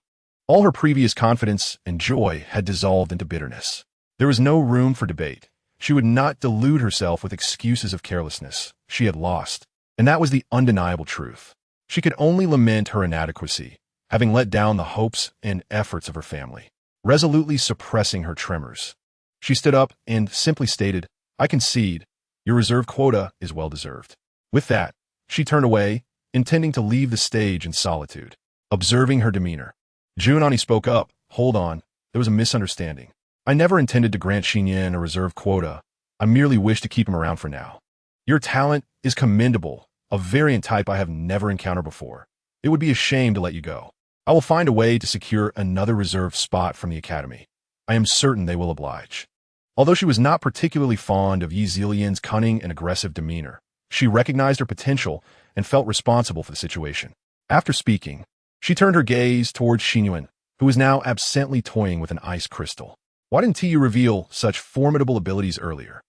All her previous confidence and joy had dissolved into bitterness. There was no room for debate. She would not delude herself with excuses of carelessness. She had lost, and that was the undeniable truth. She could only lament her inadequacy, having let down the hopes and efforts of her family, resolutely suppressing her tremors. She stood up and simply stated, "I concede, your reserve quota is well-deserved." With that, she turned away, intending to leave the stage in solitude. Observing her demeanor, Jun Ani spoke up, "Hold on, there was a misunderstanding. I never intended to grant Xin Yuan a reserve quota. I merely wish to keep him around for now. Your talent is commendable, a variant type I have never encountered before. It would be a shame to let you go. I will find a way to secure another reserve spot from the academy. I am certain they will oblige." Although she was not particularly fond of Yi Zilian's cunning and aggressive demeanor, she recognized her potential and felt responsible for the situation. After speaking, she turned her gaze towards Xin Yuan, who was now absently toying with an ice crystal. "Why didn't you reveal such formidable abilities earlier?"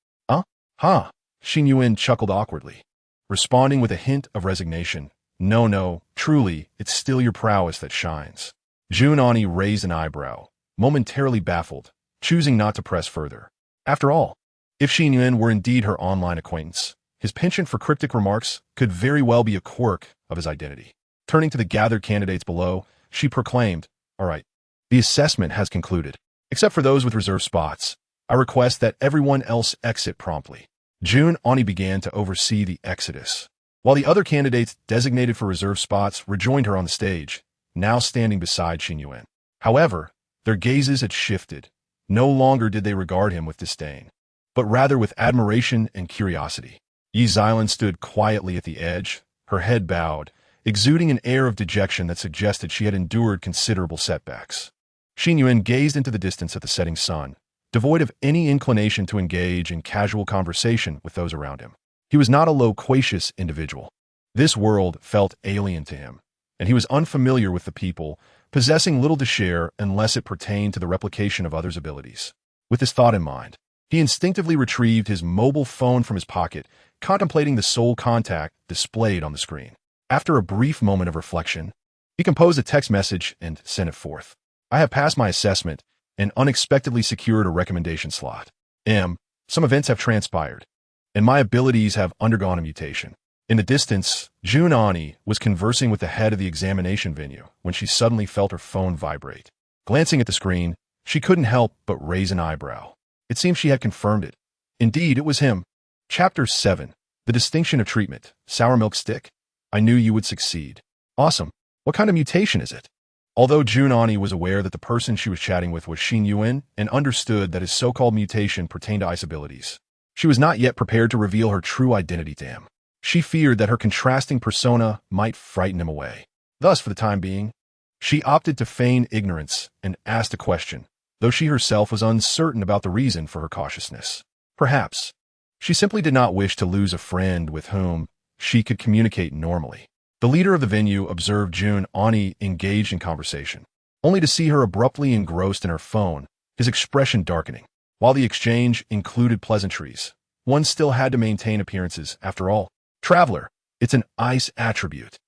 Huh? Xin Yuan chuckled awkwardly, responding with a hint of resignation. No, truly, it's still your prowess that shines." Jun Ani raised an eyebrow, momentarily baffled, choosing not to press further. After all, if Xin Yuan were indeed her online acquaintance, his penchant for cryptic remarks could very well be a quirk of his identity. Turning to the gathered candidates below, she proclaimed, "All right, the assessment has concluded. Except for those with reserved spots, I request that everyone else exit promptly." Jun Ani began to oversee the exodus, while the other candidates designated for reserved spots rejoined her on the stage, now standing beside Xin Yuan. However, their gazes had shifted. No longer did they regard him with disdain, but rather with admiration and curiosity. Yi Zilian stood quietly at the edge, her head bowed, exuding an air of dejection that suggested she had endured considerable setbacks. Xin Yuan gazed into the distance at the setting sun, devoid of any inclination to engage in casual conversation with those around him. He was not a loquacious individual. This world felt alien to him, and he was unfamiliar with the people, possessing little to share unless it pertained to the replication of others' abilities. With this thought in mind, he instinctively retrieved his mobile phone from his pocket, contemplating the sole contact displayed on the screen. After a brief moment of reflection, he composed a text message and sent it forth. "I have passed my assessment and unexpectedly secured a recommendation slot. Some events have transpired, and my abilities have undergone a mutation." In the distance, Jun Ani was conversing with the head of the examination venue when she suddenly felt her phone vibrate. Glancing at the screen, she couldn't help but raise an eyebrow. It seemed she had confirmed it. Indeed, it was him. Chapter 7. The Distinction of Treatment. Sour Milk Stick? I knew you would succeed. Awesome. What kind of mutation is it? Although Jun Ani was aware that the person she was chatting with was Xin Yuan and understood that his so-called mutation pertained to ice abilities, she was not yet prepared to reveal her true identity to him. She feared that her contrasting persona might frighten him away. Thus, for the time being, she opted to feign ignorance and asked a question, though she herself was uncertain about the reason for her cautiousness. Perhaps she simply did not wish to lose a friend with whom she could communicate normally. The leader of the venue observed Jun Ani engaged in conversation, only to see her abruptly engrossed in her phone, his expression darkening. While the exchange included pleasantries, one still had to maintain appearances. After all, traveler, it's an ice attribute,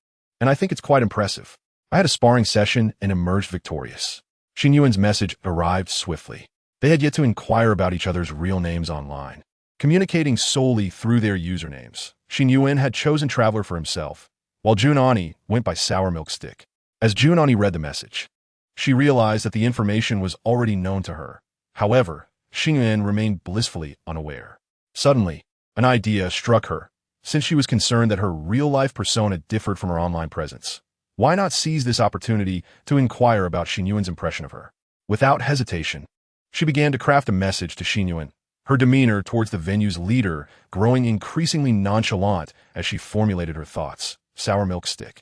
and I think it's quite impressive. I had a sparring session and emerged victorious. Xin Yuan's message arrived swiftly. They had yet to inquire about each other's real names online. Communicating solely through their usernames, Xin Yuan had chosen Traveler for himself, while Jun Ani went by Sour Milk Stick. As Jun Ani read the message, she realized that the information was already known to her. However, Xin Yuan remained blissfully unaware. Suddenly, an idea struck her, since she was concerned that her real-life persona differed from her online presence. Why not seize this opportunity to inquire about Xin Yuan's impression of her? Without hesitation, she began to craft a message to Xin Yuan, her demeanor towards the venue's leader growing increasingly nonchalant as she formulated her thoughts. Sour Milk Stick.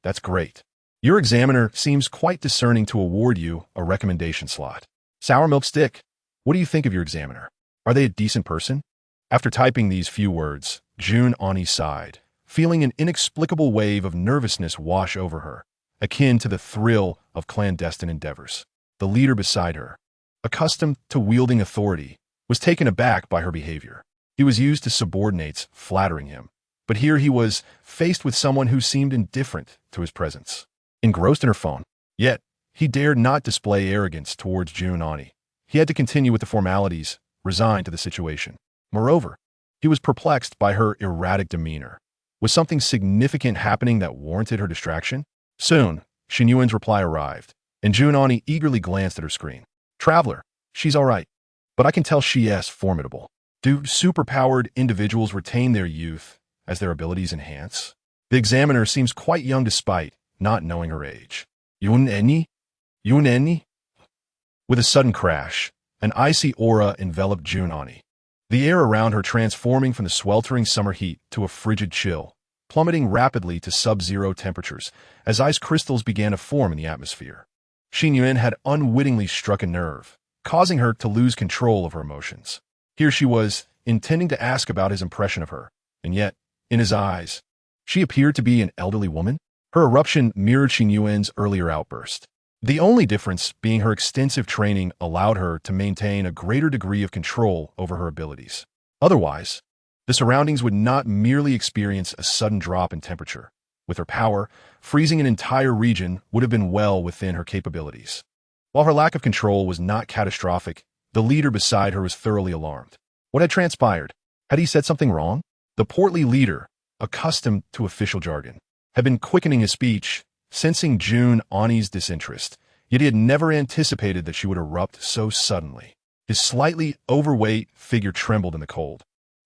That's great. Your examiner seems quite discerning to award you a recommendation slot. Sour Milk Stick. What do you think of your examiner? Are they a decent person? After typing these few words, Jun Ani sighed, feeling an inexplicable wave of nervousness wash over her, akin to the thrill of clandestine endeavors. The leader beside her, accustomed to wielding authority, was taken aback by her behavior. He was used to subordinates flattering him, but here he was faced with someone who seemed indifferent to his presence. Engrossed in her phone, yet he dared not display arrogance towards Jun Ani. He had to continue with the formalities, resigned to the situation. Moreover, he was perplexed by her erratic demeanor. Was something significant happening that warranted her distraction? Soon, Xin Yuan's reply arrived, and Jun Ani eagerly glanced at her screen. Traveler, she's all right, but I can tell she's formidable. Do superpowered individuals retain their youth as their abilities enhance? The examiner seems quite young despite not knowing her age. Yun Eni? With a sudden crash, an icy aura enveloped Jun Ani, the air around her transforming from the sweltering summer heat to a frigid chill, plummeting rapidly to sub-zero temperatures as ice crystals began to form in the atmosphere. Xin Yuan had unwittingly struck a nerve, causing her to lose control of her emotions. Here she was, intending to ask about his impression of her, and yet, in his eyes, she appeared to be an elderly woman. Her eruption mirrored Xin Yuan's earlier outburst. The only difference being her extensive training allowed her to maintain a greater degree of control over her abilities. Otherwise, the surroundings would not merely experience a sudden drop in temperature. With her power, freezing an entire region would have been well within her capabilities. While her lack of control was not catastrophic, the leader beside her was thoroughly alarmed. What had transpired? Had he said something wrong? The portly leader, accustomed to official jargon, had been quickening his speech, sensing Jun Ani's disinterest, yet he had never anticipated that she would erupt so suddenly. His slightly overweight figure trembled in the cold,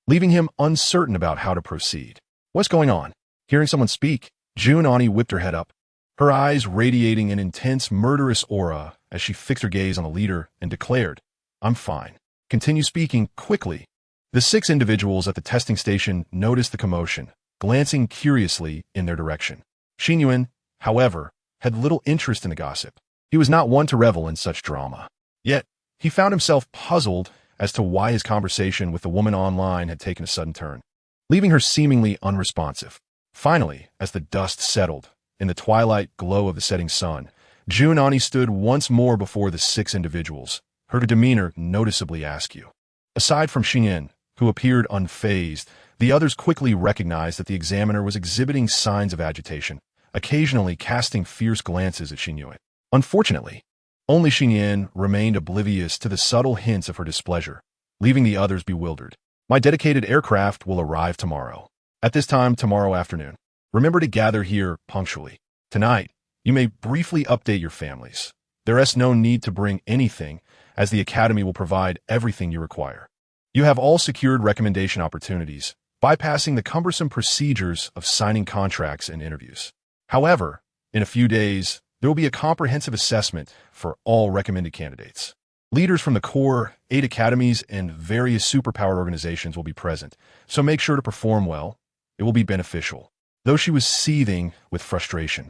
leaving him uncertain about how to proceed. What's going on? Hearing someone speak, Jun Ani whipped her head up, her eyes radiating an intense, murderous aura as she fixed her gaze on the leader and declared, I'm fine. Continue speaking quickly. The 6 individuals at the testing station noticed the commotion, glancing curiously in their direction. Xin Yuan, however, had little interest in the gossip. He was not one to revel in such drama. Yet, he found himself puzzled as to why his conversation with the woman online had taken a sudden turn, leaving her seemingly unresponsive. Finally, as the dust settled, in the twilight glow of the setting sun, Jun Ani stood once more before the 6 individuals, her demeanor noticeably askew. Aside from Xin Yuan, who appeared unfazed, the others quickly recognized that the examiner was exhibiting signs of agitation, occasionally casting fierce glances at Xin Yuan. Unfortunately, only Xin Yuan remained oblivious to the subtle hints of her displeasure, leaving the others bewildered. My dedicated aircraft will arrive tomorrow. At this time tomorrow afternoon. Remember to gather here punctually. Tonight, you may briefly update your families. There is no need to bring anything, as the Academy will provide everything you require. You have all secured recommendation opportunities, bypassing the cumbersome procedures of signing contracts and interviews. However, in a few days, there will be a comprehensive assessment for all recommended candidates. Leaders from the core, 8 academies, and various superpower organizations will be present, so make sure to perform well. It will be beneficial. Though she was seething with frustration,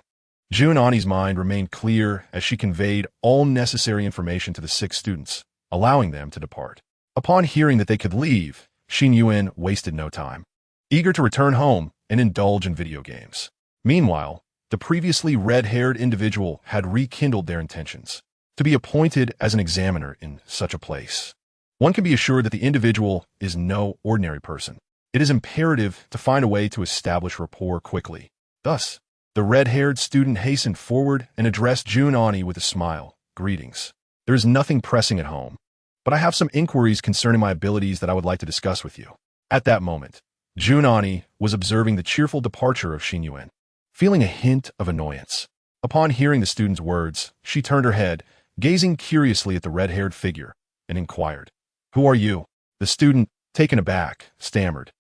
Juanani's mind remained clear as she conveyed all necessary information to the 6 students, allowing them to depart. Upon hearing that they could leave, Xin Yuan wasted no time, eager to return home and indulge in video games. Meanwhile, the previously red-haired individual had rekindled their intentions to be appointed as an examiner in such a place. One can be assured that the individual is no ordinary person. It is imperative to find a way to establish rapport quickly. Thus, the red-haired student hastened forward and addressed Juanani with a smile. "Greetings. There is nothing pressing at home, but I have some inquiries concerning my abilities that I would like to discuss with you." At that moment, Juanani was observing the cheerful departure of Xin Yuan, feeling a hint of annoyance. Upon hearing the student's words, she turned her head, gazing curiously at the red-haired figure, and inquired, "Who are you?" The student, taken aback, stammered,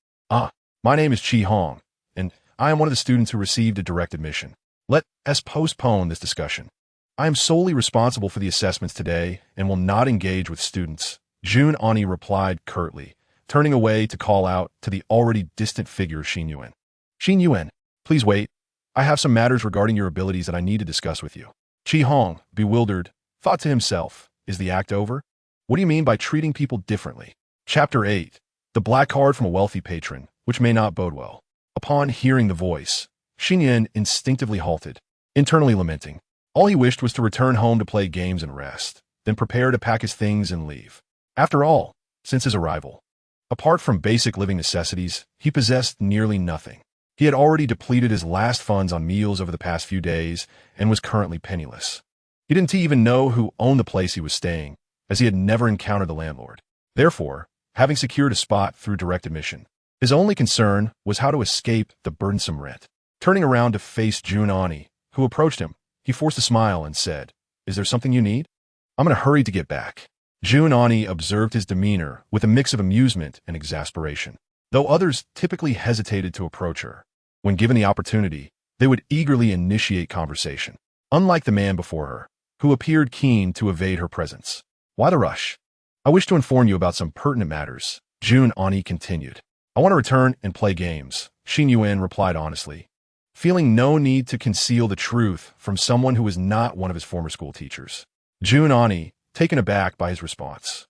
My name is Chi Hong, and I am one of the students who received a direct admission. Let us postpone this discussion. I am solely responsible for the assessments today and will not engage with students." Juanani replied curtly, turning away to call out to the already distant figure of Xin Yuan. "Xin Yuan, please wait. I have some matters regarding your abilities that I need to discuss with you." Chi Hong, bewildered, thought to himself, "Is the act over? What do you mean by treating people differently?" Chapter 8. The Black Card from a Wealthy Patron, which may not bode well. Upon hearing the voice, Xin Yuan instinctively halted, internally lamenting. All he wished was to return home to play games and rest, then prepare to pack his things and leave. After all, since his arrival, apart from basic living necessities, he possessed nearly nothing. He had already depleted his last funds on meals over the past few days and was currently penniless. He didn't even know who owned the place he was staying, as he had never encountered the landlord. Therefore, having secured a spot through direct admission, his only concern was how to escape the burdensome rent. Turning around to face Juanani, who approached him, he forced a smile and said, "Is there something you need? I'm in a hurry to get back." Juanani observed his demeanor with a mix of amusement and exasperation. Though others typically hesitated to approach her, when given the opportunity, they would eagerly initiate conversation. Unlike the man before her, who appeared keen to evade her presence. "Why the rush? I wish to inform you about some pertinent matters," Juanani continued. "I want to return and play games," Xin Yuan replied honestly, feeling no need to conceal the truth from someone who was not one of his former school teachers. Juanani, taken aback by his response,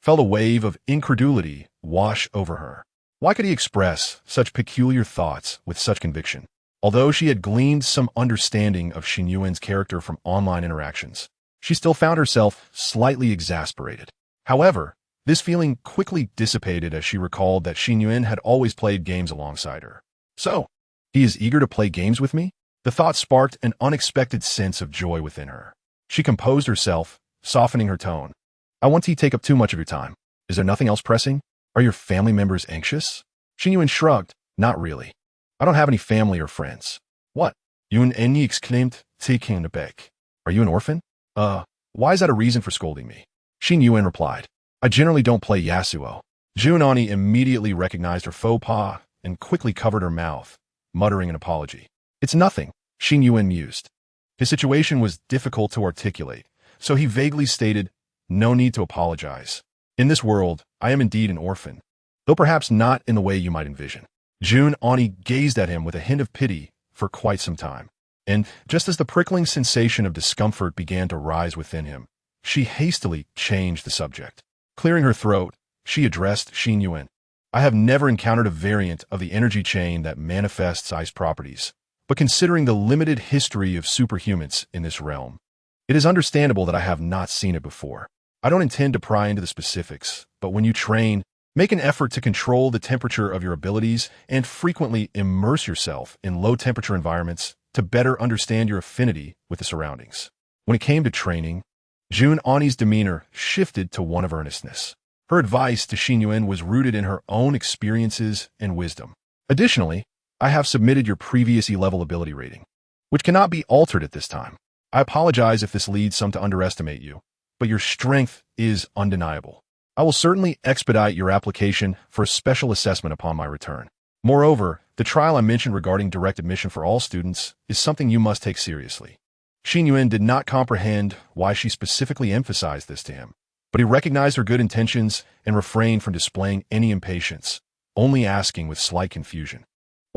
felt a wave of incredulity wash over her. Why could he express such peculiar thoughts with such conviction? Although she had gleaned some understanding of Xin Yuan's character from online interactions, she still found herself slightly exasperated. However, this feeling quickly dissipated as she recalled that Xin Yuan had always played games alongside her. "So, he is eager to play games with me?" The thought sparked an unexpected sense of joy within her. She composed herself, softening her tone. "I won't take up too much of your time. Is there nothing else pressing? Are your family members anxious?" Xin Yuan shrugged. "Not really. I don't have any family or friends." "What?" Yuan Enyi exclaimed, taking aback. "Are you an orphan?" Why is that a reason for scolding me?" Xin Yuan replied. "I generally don't play Yasuo." Juanani immediately recognized her faux pas and quickly covered her mouth, muttering an apology. "It's nothing," Xin Yuan mused. His situation was difficult to articulate, so he vaguely stated, "No need to apologize. In this world, I am indeed an orphan, though perhaps not in the way you might envision." Juanani gazed at him with a hint of pity for quite some time, and just as the prickling sensation of discomfort began to rise within him, she hastily changed the subject. Clearing her throat, she addressed Xin Yuan. "I have never encountered a variant of the energy chain that manifests ice properties, but considering the limited history of superhumans in this realm, it is understandable that I have not seen it before. I don't intend to pry into the specifics, but when you train, make an effort to control the temperature of your abilities and frequently immerse yourself in low-temperature environments to better understand your affinity with the surroundings." When it came to training, Juanani's demeanor shifted to one of earnestness. Her advice to Xin Yuan was rooted in her own experiences and wisdom. "Additionally, I have submitted your previous E-level ability rating, which cannot be altered at this time. I apologize if this leads some to underestimate you, but your strength is undeniable. I will certainly expedite your application for a special assessment upon my return. Moreover, the trial I mentioned regarding direct admission for all students is something you must take seriously." Xin Yuan did not comprehend why she specifically emphasized this to him, but he recognized her good intentions and refrained from displaying any impatience, only asking with slight confusion,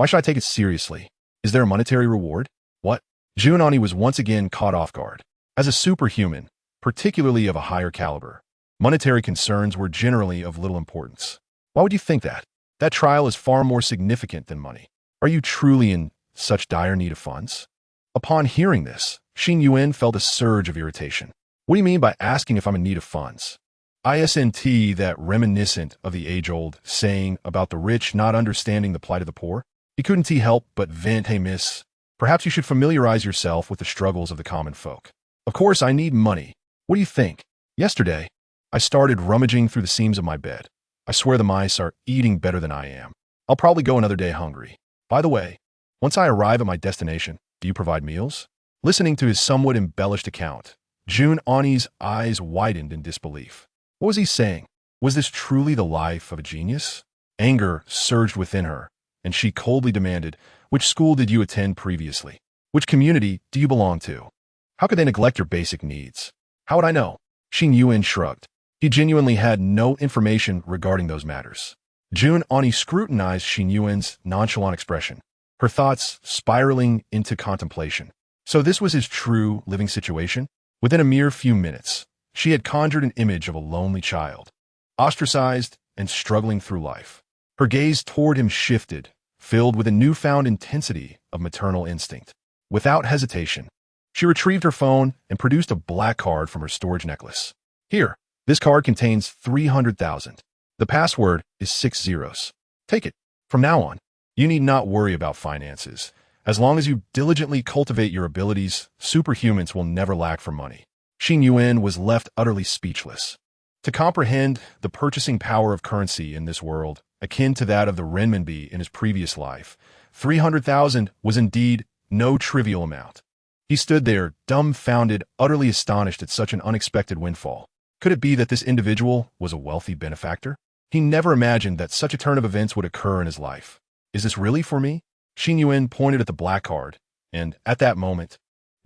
Why should I take it seriously? Is there a monetary reward? What? Junani was once again caught off guard. As a superhuman, particularly of a higher caliber, monetary concerns were generally of little importance. Why would you think that? That trial is far more significant than money. Are you truly in such dire need of funds? Upon hearing this, Xin Yuan felt a surge of irritation. What do you mean by asking if I'm in need of funds? Isn't that reminiscent of the age-old saying about the rich not understanding the plight of the poor? He couldn't help but vent, hey miss, perhaps you should familiarize yourself with the struggles of the common folk. Of course I need money. What do you think? Yesterday, I started rummaging through the seams of my bed. I swear the mice are eating better than I am. I'll probably go another day hungry. By the way, once I arrive at my destination, do you provide meals? Listening to his somewhat embellished account, Junani's eyes widened in disbelief. What was he saying? Was this truly the life of a genius? Anger surged within her, and she coldly demanded, which school did you attend previously? Which community do you belong to? How could they neglect your basic needs? How would I know? Xin Yuan shrugged. He genuinely had no information regarding those matters. Junani scrutinized Xin Yuan's nonchalant expression, her thoughts spiraling into contemplation. So this was his true living situation? Within a mere few minutes, she had conjured an image of a lonely child, ostracized and struggling through life. Her gaze toward him shifted, filled with a newfound intensity of maternal instinct. Without hesitation, she retrieved her phone and produced a black card from her storage necklace. Here, this card contains 300,000. The password is 6 zeros. Take it. From now on, you need not worry about finances. As long as you diligently cultivate your abilities, superhumans will never lack for money. Xin Yuan was left utterly speechless. To comprehend the purchasing power of currency in this world, akin to that of the renminbi in his previous life, 300,000 was indeed no trivial amount. He stood there, dumbfounded, utterly astonished at such an unexpected windfall. Could it be that this individual was a wealthy benefactor? He never imagined that such a turn of events would occur in his life. Is this really for me? Xin Yuan pointed at the black card, and at that moment,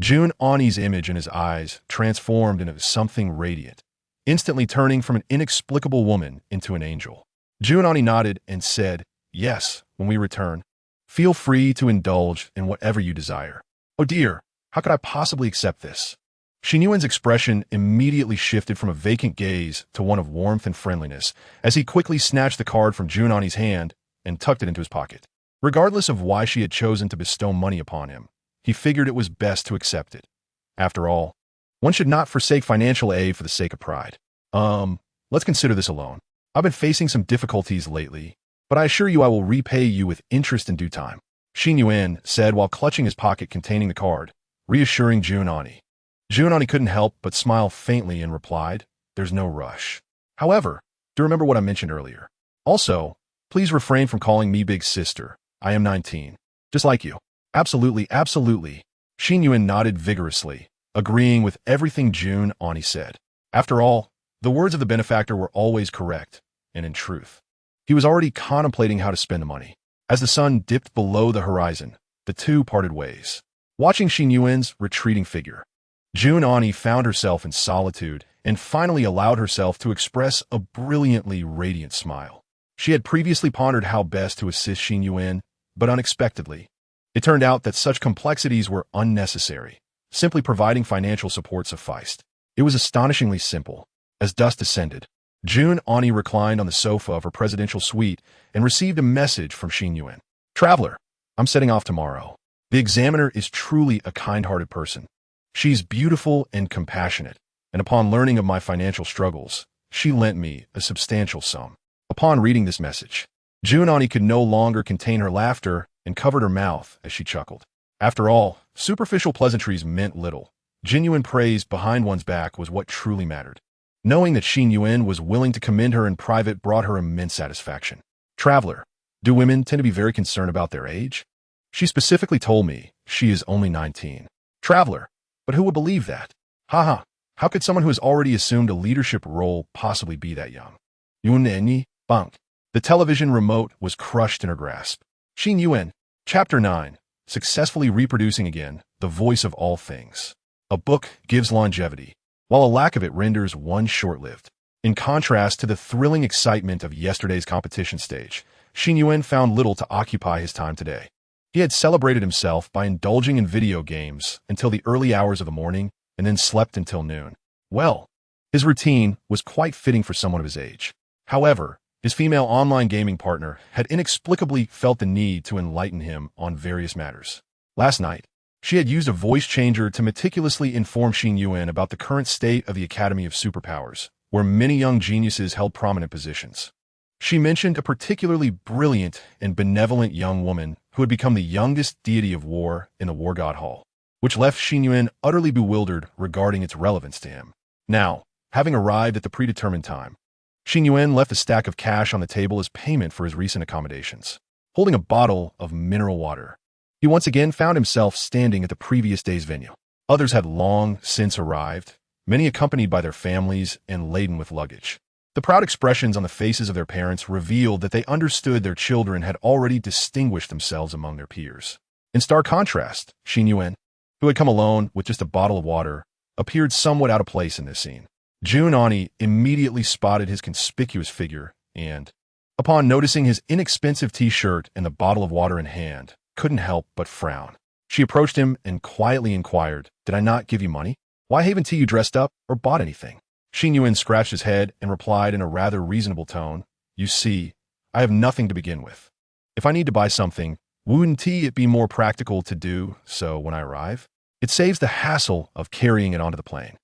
Junani's image in his eyes transformed into something radiant, instantly turning from an inexplicable woman into an angel. Junani nodded and said, yes, when we return, feel free to indulge in whatever you desire. Oh dear, how could I possibly accept this? Xin Yuan's expression immediately shifted from a vacant gaze to one of warmth and friendliness as he quickly snatched the card from Junani's hand and tucked it into his pocket. Regardless of why she had chosen to bestow money upon him, he figured it was best to accept it. After all, one should not forsake financial aid for the sake of pride. Let's consider this a loan. I've been facing some difficulties lately, but I assure you I will repay you with interest in due time, Xin Yuan said while clutching his pocket containing the card, reassuring Junani. Junani couldn't help but smile faintly and replied, there's no rush. However, do remember what I mentioned earlier. Also, please refrain from calling me big sister. I am 19. Just like you. Absolutely, absolutely. Xin Yuan nodded vigorously, agreeing with everything Junani said. After all, the words of the benefactor were always correct, and in truth, he was already contemplating how to spend the money. As the sun dipped below the horizon, the two parted ways. Watching Xin Yuan's retreating figure, Junani found herself in solitude and finally allowed herself to express a brilliantly radiant smile. She had previously pondered how best to assist Xin Yuan, but unexpectedly, it turned out that such complexities were unnecessary. Simply providing financial support sufficed. It was astonishingly simple. As dusk descended, Junani reclined on the sofa of her presidential suite and received a message from Xin Yuan. Traveler, I'm setting off tomorrow. The examiner is truly a kind-hearted person. She's beautiful and compassionate, and upon learning of my financial struggles, she lent me a substantial sum. Upon reading this message, Junani could no longer contain her laughter and covered her mouth as she chuckled. After all, superficial pleasantries meant little. Genuine praise behind one's back was what truly mattered. Knowing that Xin Yuan was willing to commend her in private brought her immense satisfaction. Traveler, do women tend to be very concerned about their age? She specifically told me she is only 19. Traveler, but who would believe that? Haha, how could someone who has already assumed a leadership role possibly be that young? Yuneni, bunk. The television remote was crushed in her grasp. Xin Yuan, Chapter 9, Successfully Reproducing Again, the Voice of All Things. A book gives longevity, while a lack of it renders one short-lived. In contrast to the thrilling excitement of yesterday's competition stage, Xin Yuan found little to occupy his time today. He had celebrated himself by indulging in video games until the early hours of the morning and then slept until noon. Well, his routine was quite fitting for someone of his age. However, his female online gaming partner had inexplicably felt the need to enlighten him on various matters. Last night, she had used a voice changer to meticulously inform Xin Yuan about the current state of the Academy of Superpowers, where many young geniuses held prominent positions. She mentioned a particularly brilliant and benevolent young woman who had become the youngest deity of war in the War God Hall, which left Xin Yuan utterly bewildered regarding its relevance to him. Now, having arrived at the predetermined time, Xin Yuan left a stack of cash on the table as payment for his recent accommodations. Holding a bottle of mineral water, he once again found himself standing at the previous day's venue. Others had long since arrived, many accompanied by their families and laden with luggage. The proud expressions on the faces of their parents revealed that they understood their children had already distinguished themselves among their peers. In stark contrast, Xin Yuan, who had come alone with just a bottle of water, appeared somewhat out of place in this scene. Ani immediately spotted his conspicuous figure and, upon noticing his inexpensive t-shirt and the bottle of water in hand, couldn't help but frown. She approached him and quietly inquired, "Did I not give you money? Why haven't you dressed up or bought anything?" Xin Yuan scratched his head and replied in a rather reasonable tone, "You see, I have nothing to begin with. If I need to buy something, wouldn't it be more practical to do so when I arrive? It saves the hassle of carrying it onto the plane."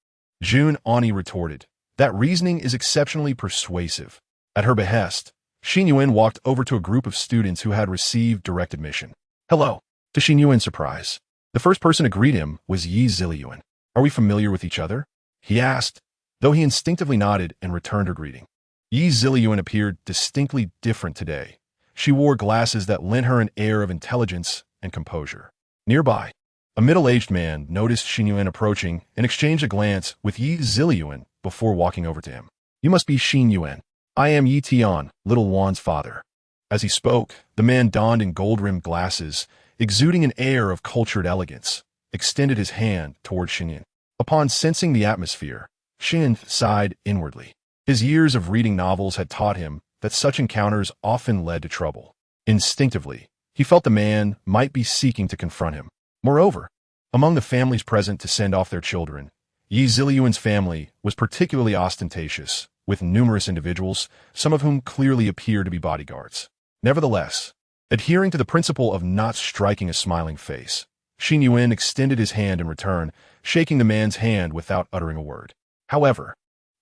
Ani retorted, "That reasoning is exceptionally persuasive." At her behest, Xin Yuan walked over to a group of students who had received direct admission. "Hello." To Xin Yuan's surprise, the first person to greet him was Yuan. "Are we familiar with each other?" he asked, though he instinctively nodded and returned her greeting. Yuan appeared distinctly different today. She wore glasses that lent her an air of intelligence and composure. Nearby, a middle-aged man noticed Xin Yuan approaching and exchanged a glance with Yuan before walking over to him. "You must be Xin Yuan. I am Tian, little Juan's father." As he spoke, the man donned in gold-rimmed glasses, exuding an air of cultured elegance, extended his hand toward Xin Yuan. Upon sensing the atmosphere, Xin sighed inwardly. His years of reading novels had taught him that such encounters often led to trouble. Instinctively, he felt the man might be seeking to confront him. Moreover, among the families present to send off their children, Yuan's family was particularly ostentatious, with numerous individuals, some of whom clearly appeared to be bodyguards. Nevertheless, adhering to the principle of not striking a smiling face, Xin Yuan extended his hand in return, shaking the man's hand without uttering a word. However,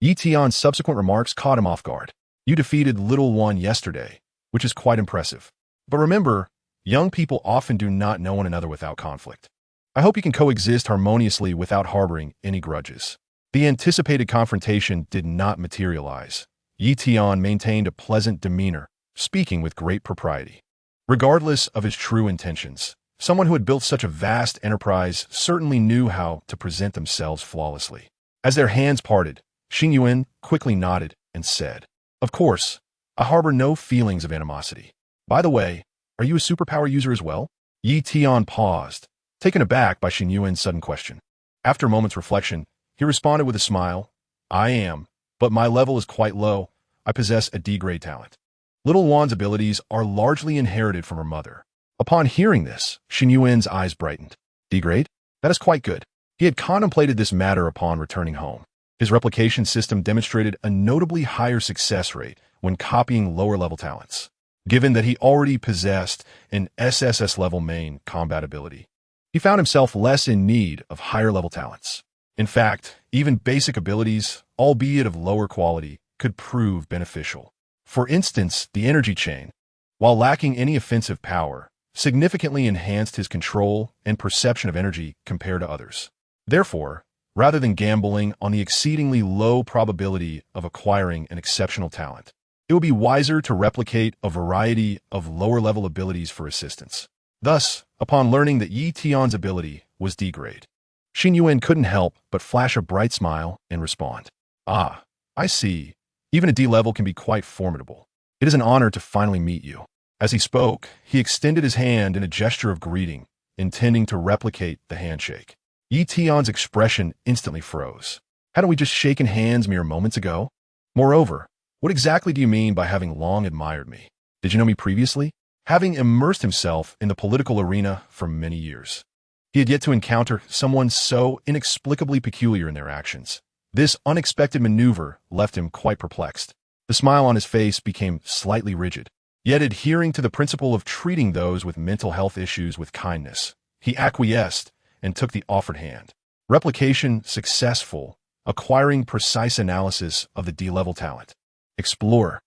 Tian's subsequent remarks caught him off guard. "You defeated little Juan yesterday, which is quite impressive. But remember, young people often do not know one another without conflict. I hope you can coexist harmoniously without harboring any grudges." The anticipated confrontation did not materialize. Tian maintained a pleasant demeanor, speaking with great propriety. Regardless of his true intentions, someone who had built such a vast enterprise certainly knew how to present themselves flawlessly. As their hands parted, Xin Yuan quickly nodded and said, "Of course, I harbor no feelings of animosity. By the way, are you a superpower user as well?" Tian paused, taken aback by Xin Yuan's sudden question. After a moment's reflection, he responded with a smile, "I am, but my level is quite low. I possess a D-grade talent. Little Juan's abilities are largely inherited from her mother." Upon hearing this, Xin Yuan's eyes brightened. D-grade? That is quite good. He had contemplated this matter upon returning home. His replication system demonstrated a notably higher success rate when copying lower-level talents, given that he already possessed an SSS-level main combat ability. He found himself less in need of higher-level talents. In fact, even basic abilities, albeit of lower quality, could prove beneficial. For instance, the energy chain, while lacking any offensive power, significantly enhanced his control and perception of energy compared to others. Therefore, rather than gambling on the exceedingly low probability of acquiring an exceptional talent, it would be wiser to replicate a variety of lower-level abilities for assistance. Thus, upon learning that Tian's ability was D-grade, Xin Yuan couldn't help but flash a bright smile and respond, "Ah, I see. Even a D-level can be quite formidable. It is an honor to finally meet you." As he spoke, he extended his hand in a gesture of greeting, intending to replicate the handshake. Tian's expression instantly froze. "Hadn't we just shaken hands mere moments ago? Moreover, what exactly do you mean by having long admired me?" Did you know me previously? Having immersed himself in the political arena for many years, he had yet to encounter someone so inexplicably peculiar in their actions. This unexpected maneuver left him quite perplexed. The smile on his face became slightly rigid. Yet adhering to the principle of treating those with mental health issues with kindness, he acquiesced and took the offered hand. Replication successful, acquiring precise analysis of the D-level talent. Explorer,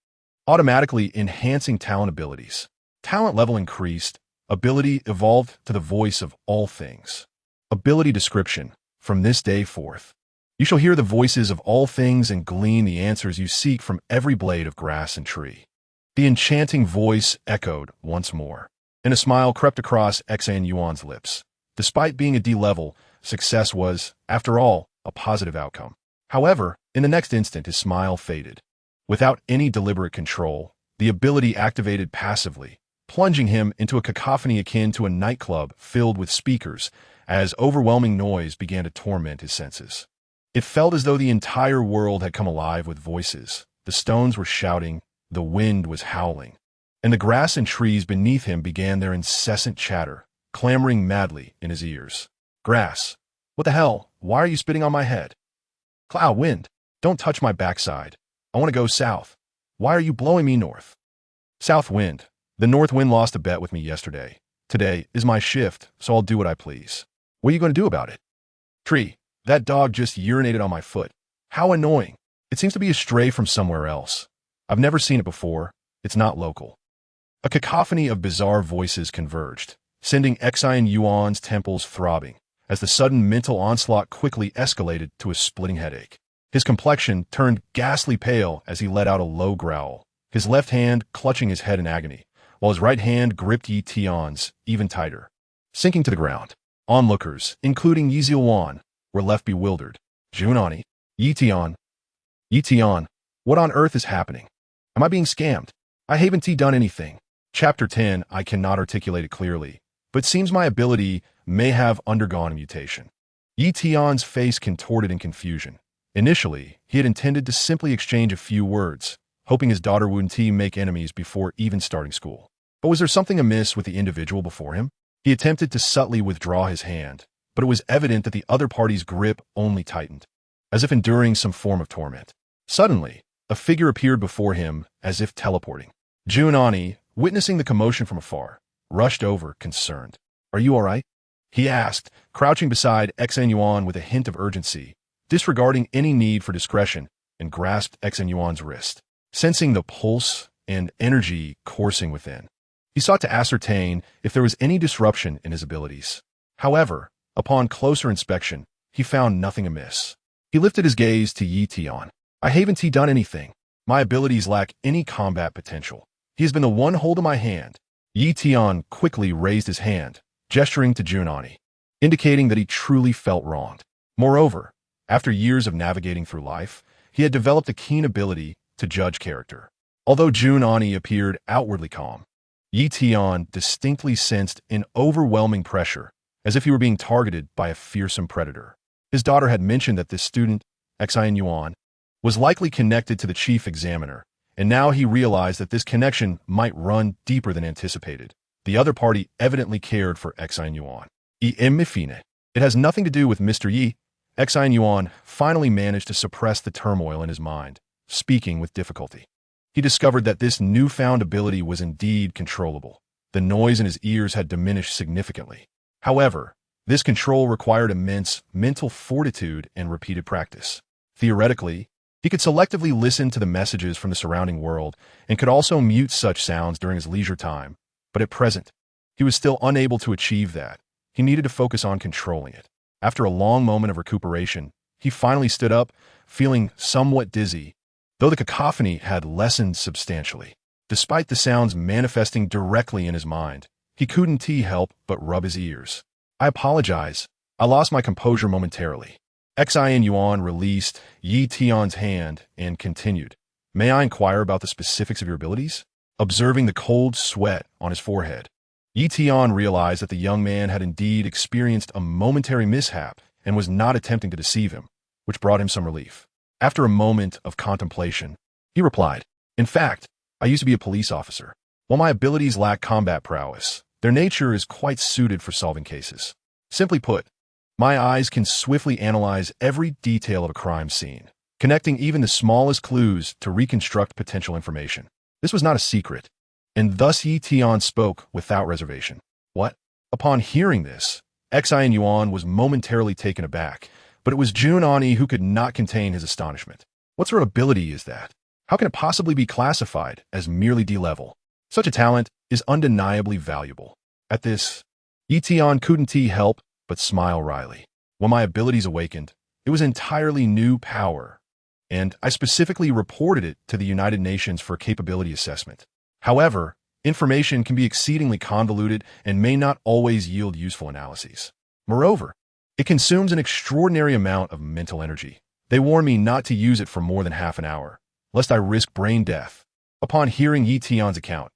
automatically enhancing talent abilities. Talent level increased, ability evolved to the voice of all things. Ability description, from this day forth, you shall hear the voices of all things and glean the answers you seek from every blade of grass and tree. The enchanting voice echoed once more, and a smile crept across Xin Yuan's lips. Despite being a D-level, success was, after all, a positive outcome. However, in the next instant his smile faded. Without any deliberate control, the ability activated passively, plunging him into a cacophony akin to a nightclub filled with speakers as overwhelming noise began to torment his senses. It felt as though the entire world had come alive with voices. The stones were shouting, the wind was howling, and the grass and trees beneath him began their incessant chatter, clamoring madly in his ears. Grass. What the hell? Why are you spitting on my head? Cloud, wind. Don't touch my backside. I want to go south. Why are you blowing me north? South wind. The north wind lost a bet with me yesterday. Today is my shift, so I'll do what I please. What are you going to do about it? Tree. That dog just urinated on my foot. How annoying. It seems to be a stray from somewhere else. I've never seen it before. It's not local. A cacophony of bizarre voices converged, sending Xin Yuan's temples throbbing, as the sudden mental onslaught quickly escalated to a splitting headache. His complexion turned ghastly pale as he let out a low growl, his left hand clutching his head in agony, while his right hand gripped Yi Tian's even tighter. Sinking to the ground, onlookers, including Yi Yuan, were left bewildered. Junani, Yi Tian, what on earth is happening? Am I being scammed? I haven't done anything. Chapter 10, I cannot articulate it clearly, but seems my ability may have undergone a mutation. Yi Tian's face contorted in confusion. Initially, he had intended to simply exchange a few words, hoping his daughter wouldn't make enemies before even starting school. But was there something amiss with the individual before him? He attempted to subtly withdraw his hand, but it was evident that the other party's grip only tightened, as if enduring some form of torment. Suddenly, a figure appeared before him, as if teleporting. Junani, witnessing the commotion from afar, rushed over, concerned. Are you all right? He asked, crouching beside Xin Yuan with a hint of urgency, disregarding any need for discretion, and grasped Xin Yuan's wrist. Sensing the pulse and energy coursing within, he sought to ascertain if there was any disruption in his abilities. However, upon closer inspection, he found nothing amiss. He lifted his gaze to Yi Tian. I haven't done anything. My abilities lack any combat potential. He has been the one holding my hand. Yi Tian quickly raised his hand, gesturing to Junani, indicating that he truly felt wronged. Moreover, after years of navigating through life, he had developed a keen ability to judge character. Although Junani appeared outwardly calm, Yi Tian distinctly sensed an overwhelming pressure, as if he were being targeted by a fearsome predator. His daughter had mentioned that this student, Xin Yuan, was likely connected to the chief examiner, and now he realized that this connection might run deeper than anticipated. The other party evidently cared for Xin Yuan. It has nothing to do with Mr. Yi. Xin Yuan finally managed to suppress the turmoil in his mind, speaking with difficulty. He discovered that this newfound ability was indeed controllable. The noise in his ears had diminished significantly. However, this control required immense mental fortitude and repeated practice. Theoretically, he could selectively listen to the messages from the surrounding world and could also mute such sounds during his leisure time, but at present, he was still unable to achieve that. He needed to focus on controlling it. After a long moment of recuperation, he finally stood up, feeling somewhat dizzy, though the cacophony had lessened substantially. Despite the sounds manifesting directly in his mind, he couldn't help but rub his ears. I apologize. I lost my composure momentarily. Xin Yuan released Yi Tian's hand and continued. May I inquire about the specifics of your abilities? Observing the cold sweat on his forehead, Yi Tian realized that the young man had indeed experienced a momentary mishap and was not attempting to deceive him, which brought him some relief. After a moment of contemplation, he replied, in fact, I used to be a police officer. While my abilities lack combat prowess, their nature is quite suited for solving cases. Simply put, my eyes can swiftly analyze every detail of a crime scene, connecting even the smallest clues to reconstruct potential information. This was not a secret, and thus Yi Tian spoke without reservation. What? Upon hearing this, Xin Yuan was momentarily taken aback, but it was Junani who could not contain his astonishment. What sort of ability is that? How can it possibly be classified as merely D-level? Such a talent is undeniably valuable. At this, Yi Tian couldn't help but smile wryly. When my abilities awakened, it was entirely new power, and I specifically reported it to the United Nations for capability assessment. However, information can be exceedingly convoluted and may not always yield useful analyses. Moreover, it consumes an extraordinary amount of mental energy. They warned me not to use it for more than half an hour, lest I risk brain death. Upon hearing Yi Tian's account,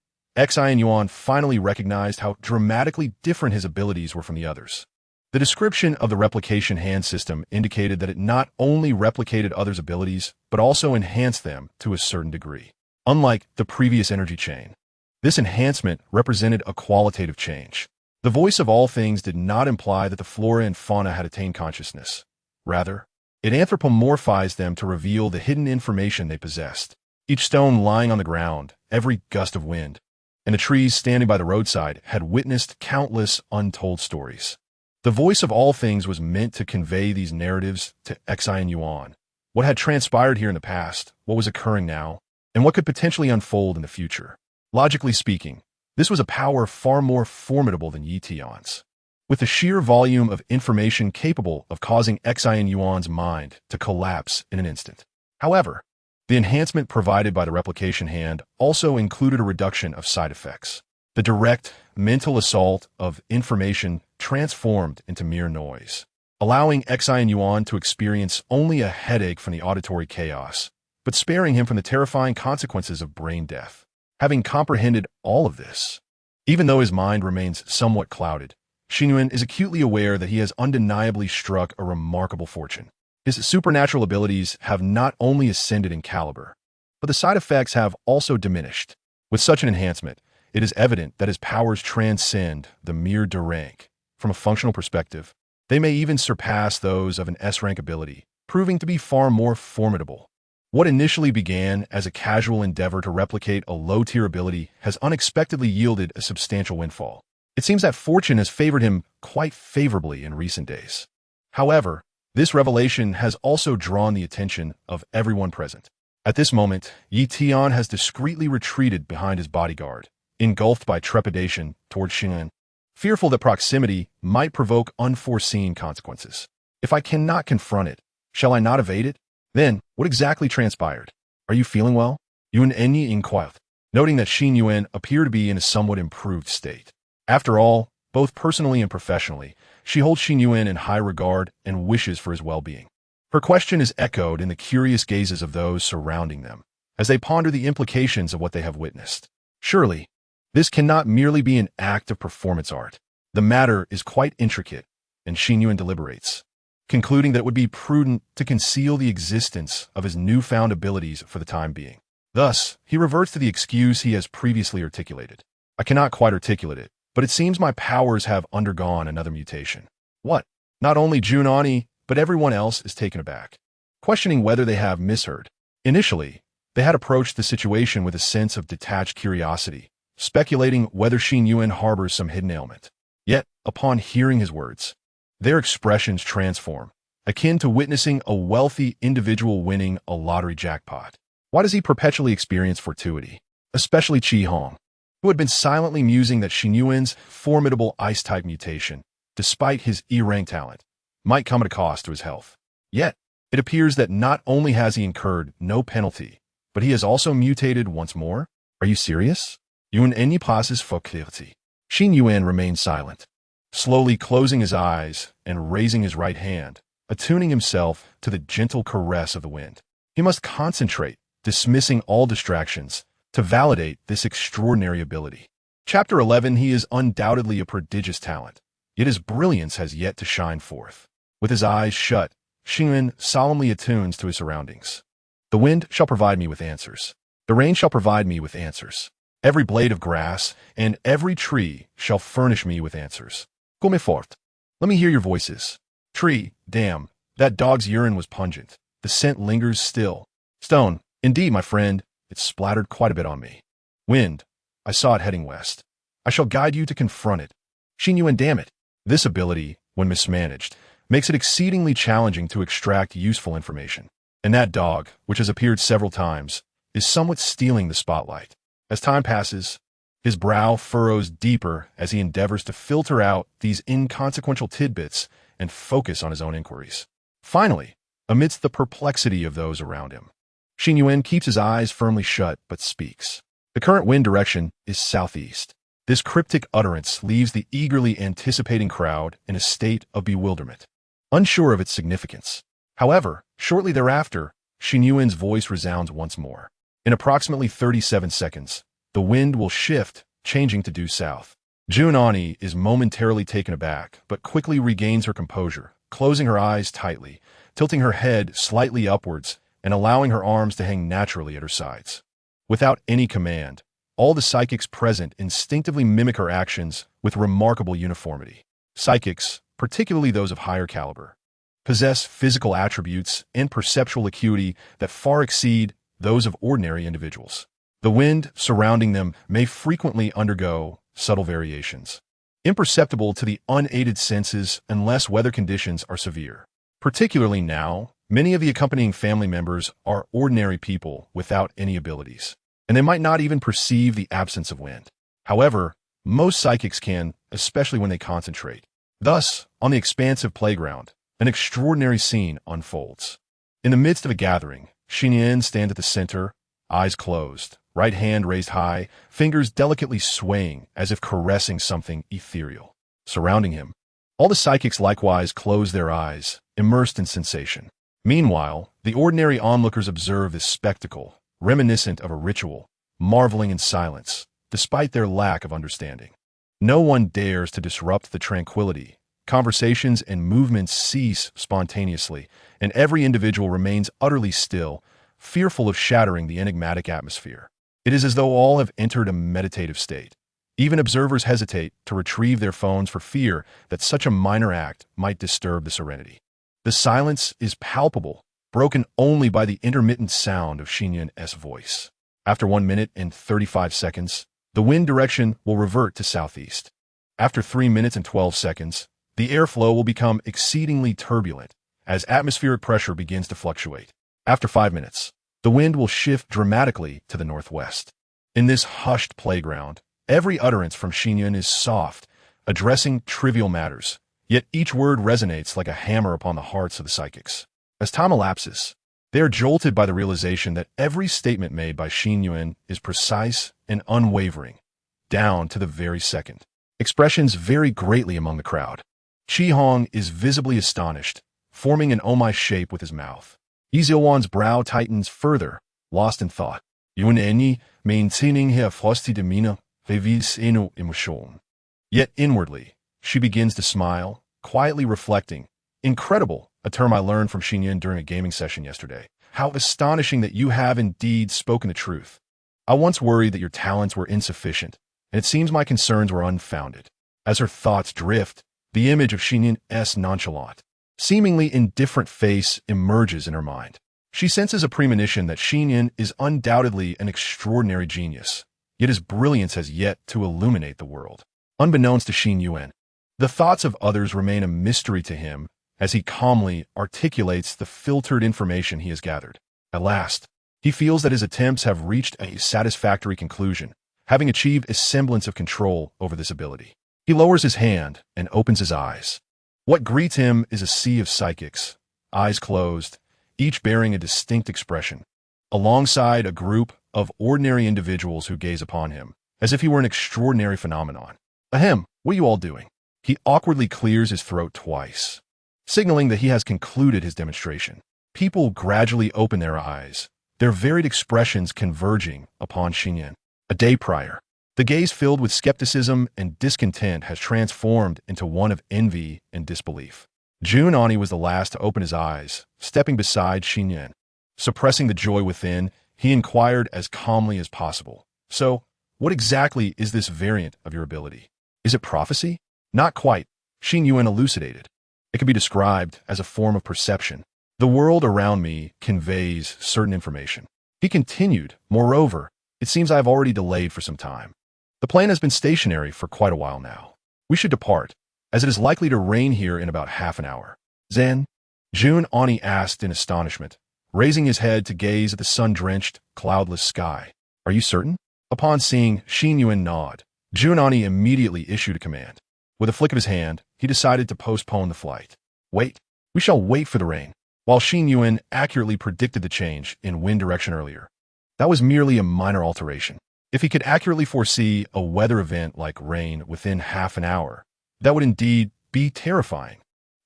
Xin Yuan finally recognized how dramatically different his abilities were from the others. The description of the replication hand system indicated that it not only replicated others' abilities, but also enhanced them to a certain degree. Unlike the previous energy chain, this enhancement represented a qualitative change. The voice of all things did not imply that the flora and fauna had attained consciousness. Rather, it anthropomorphized them to reveal the hidden information they possessed. Each stone lying on the ground, every gust of wind, and the trees standing by the roadside had witnessed countless untold stories. The voice of all things was meant to convey these narratives to Xin Yuan. What had transpired here in the past, what was occurring now, and what could potentially unfold in the future. Logically speaking, this was a power far more formidable than Yi Tian's. With the sheer volume of information capable of causing Xin Yuan's mind to collapse in an instant. However, the enhancement provided by the replication hand also included a reduction of side effects. The direct mental assault of information transformed into mere noise, allowing Xin Yuan to experience only a headache from the auditory chaos, but sparing him from the terrifying consequences of brain death. Having comprehended all of this, even though his mind remains somewhat clouded, Xin Yuan is acutely aware that he has undeniably struck a remarkable fortune. His supernatural abilities have not only ascended in caliber, but the side effects have also diminished. With such an enhancement, it is evident that his powers transcend the mere D rank. From a functional perspective, they may even surpass those of an S rank ability, proving to be far more formidable. What initially began as a casual endeavor to replicate a low-tier ability has unexpectedly yielded a substantial windfall. It seems that fortune has favored him quite favorably in recent days. However, this revelation has also drawn the attention of everyone present. At this moment, Yi Tian has discreetly retreated behind his bodyguard, engulfed by trepidation toward Xin Yuan, fearful that proximity might provoke unforeseen consequences. If I cannot confront it, shall I not evade it? Then, what exactly transpired? Are you feeling well? Yuan Enyi inquired, noting that Xin Yuan appeared to be in a somewhat improved state. After all, both personally and professionally, she holds Xin Yuan in high regard and wishes for his well-being. Her question is echoed in the curious gazes of those surrounding them, as they ponder the implications of what they have witnessed. Surely, this cannot merely be an act of performance art. The matter is quite intricate, and Xin Yuan deliberates, concluding that it would be prudent to conceal the existence of his newfound abilities for the time being. Thus, he reverts to the excuse he has previously articulated. I cannot quite articulate it, but it seems my powers have undergone another mutation. What? Not only Junani, but everyone else is taken aback, questioning whether they have misheard. Initially, they had approached the situation with a sense of detached curiosity, speculating whether Xin Yuan harbors some hidden ailment. Yet, upon hearing his words, their expressions transform, akin to witnessing a wealthy individual winning a lottery jackpot. Why does he perpetually experience fortuity? Especially Qi Hong, who had been silently musing that Xin Yuan's formidable ice-type mutation, despite his E-rank talent, might come at a cost to his health. Yet, it appears that not only has he incurred no penalty, but he has also mutated once more? Are you serious? Yuan Enyi passes for clarity. Xin Yuan remained silent, slowly closing his eyes and raising his right hand, attuning himself to the gentle caress of the wind. He must concentrate, dismissing all distractions, to validate this extraordinary ability. Chapter 11. He is undoubtedly a prodigious talent, yet his brilliance has yet to shine forth. With his eyes shut, Xin Yuan solemnly attunes to his surroundings. The wind shall provide me with answers. The rain shall provide me with answers. Every blade of grass and every tree shall furnish me with answers. Come fort. Let me hear your voices. Tree, damn, that dog's urine was pungent. The scent lingers still. Stone, indeed, my friend, it splattered quite a bit on me. Wind, I saw it heading west. I shall guide you to confront it. Xin Yuan, damn it. This ability, when mismanaged, makes it exceedingly challenging to extract useful information. And that dog, which has appeared several times, is somewhat stealing the spotlight. As time passes, his brow furrows deeper as he endeavors to filter out these inconsequential tidbits and focus on his own inquiries. Finally, amidst the perplexity of those around him, Xin Yuan keeps his eyes firmly shut but speaks. The current wind direction is southeast. This cryptic utterance leaves the eagerly anticipating crowd in a state of bewilderment, unsure of its significance. However, shortly thereafter, Xin Yuan's voice resounds once more. In approximately 37 seconds, the wind will shift, changing to due south. Junani is momentarily taken aback, but quickly regains her composure, closing her eyes tightly, tilting her head slightly upwards, and allowing her arms to hang naturally at her sides. Without any command, all the psychics present instinctively mimic her actions with remarkable uniformity. Psychics, particularly those of higher caliber, possess physical attributes and perceptual acuity that far exceed those of ordinary individuals. The wind surrounding them may frequently undergo subtle variations, imperceptible to the unaided senses unless weather conditions are severe. Particularly now, many of the accompanying family members are ordinary people without any abilities, and they might not even perceive the absence of wind. However, most psychics can, especially when they concentrate. Thus, on the expansive playground, an extraordinary scene unfolds. In the midst of a gathering, Xin Yuan stands at the center, eyes closed, right hand raised high, fingers delicately swaying as if caressing something ethereal. Surrounding him, all the psychics likewise close their eyes, immersed in sensation. Meanwhile, the ordinary onlookers observe this spectacle, reminiscent of a ritual, marveling in silence, despite their lack of understanding. No one dares to disrupt the tranquility. Conversations and movements cease spontaneously, and every individual remains utterly still, fearful of shattering the enigmatic atmosphere. It is as though all have entered a meditative state. Even observers hesitate to retrieve their phones for fear that such a minor act might disturb the serenity. The silence is palpable, broken only by the intermittent sound of Xin Yuan's voice. After 1 minute and 35 seconds, the wind direction will revert to southeast. After 3 minutes and 12 seconds, the airflow will become exceedingly turbulent as atmospheric pressure begins to fluctuate. After 5 minutes, the wind will shift dramatically to the northwest. In this hushed playground, every utterance from Xin Yuan is soft, addressing trivial matters, yet each word resonates like a hammer upon the hearts of the psychics. As time elapses, they are jolted by the realization that every statement made by Xin Yuan is precise and unwavering, down to the very second. Expressions vary greatly among the crowd. Qi Hong is visibly astonished, forming an omai shape with his mouth. Yuan's brow tightens further, lost in thought. Yuan maintaining her frosty demeanor, reveals no emotion. Yet inwardly, she begins to smile, quietly reflecting. Incredible, a term I learned from Xin Yuan during a gaming session yesterday. How astonishing that you have indeed spoken the truth. I once worried that your talents were insufficient, and it seems my concerns were unfounded. As her thoughts drift, the image of Xin Yuan's nonchalant, seemingly indifferent face emerges in her mind. She senses a premonition that Xin Yuan is undoubtedly an extraordinary genius, yet his brilliance has yet to illuminate the world. Unbeknownst to Xin Yuan, the thoughts of others remain a mystery to him as he calmly articulates the filtered information he has gathered. At last, he feels that his attempts have reached a satisfactory conclusion, having achieved a semblance of control over this ability. He lowers his hand and opens his eyes. What greets him is a sea of psychics, eyes closed, each bearing a distinct expression, alongside a group of ordinary individuals who gaze upon him, as if he were an extraordinary phenomenon. Ahem, what are you all doing? He awkwardly clears his throat twice, signaling that he has concluded his demonstration. People gradually open their eyes, their varied expressions converging upon Xin Yuan. A day prior, the gaze filled with skepticism and discontent has transformed into one of envy and disbelief. Junani was the last to open his eyes, stepping beside Xin Yuan. Suppressing the joy within, he inquired as calmly as possible. So, What exactly is this variant of your ability? Is it prophecy? Not quite, Xin Yuan elucidated. It can be described as a form of perception. The world around me conveys certain information. He continued, moreover, it seems I have already delayed for some time. The plane has been stationary for quite a while now. We should depart, as it is likely to rain here in about half an hour. Zen? Jun-Ani asked in astonishment, raising his head to gaze at the sun-drenched, cloudless sky. Are you certain? Upon seeing Xin Yuan nod, Jun-Ani immediately issued a command. With a flick of his hand, he decided to postpone the flight. Wait, we shall wait for the rain. While Xin Yuan accurately predicted the change in wind direction earlier, that was merely a minor alteration. If he could accurately foresee a weather event like rain within half an hour, that would indeed be terrifying,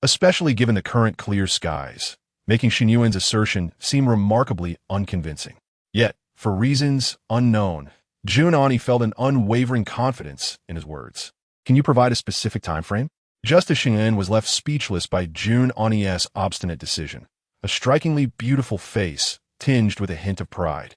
especially given the current clear skies, making Xin Yuan's assertion seem remarkably unconvincing. Yet, for reasons unknown, Jun-Ani felt an unwavering confidence in his words. Can you provide a specific time frame? Just as Xin Yuan was left speechless by Jun-Ani's obstinate decision, a strikingly beautiful face, tinged with a hint of pride,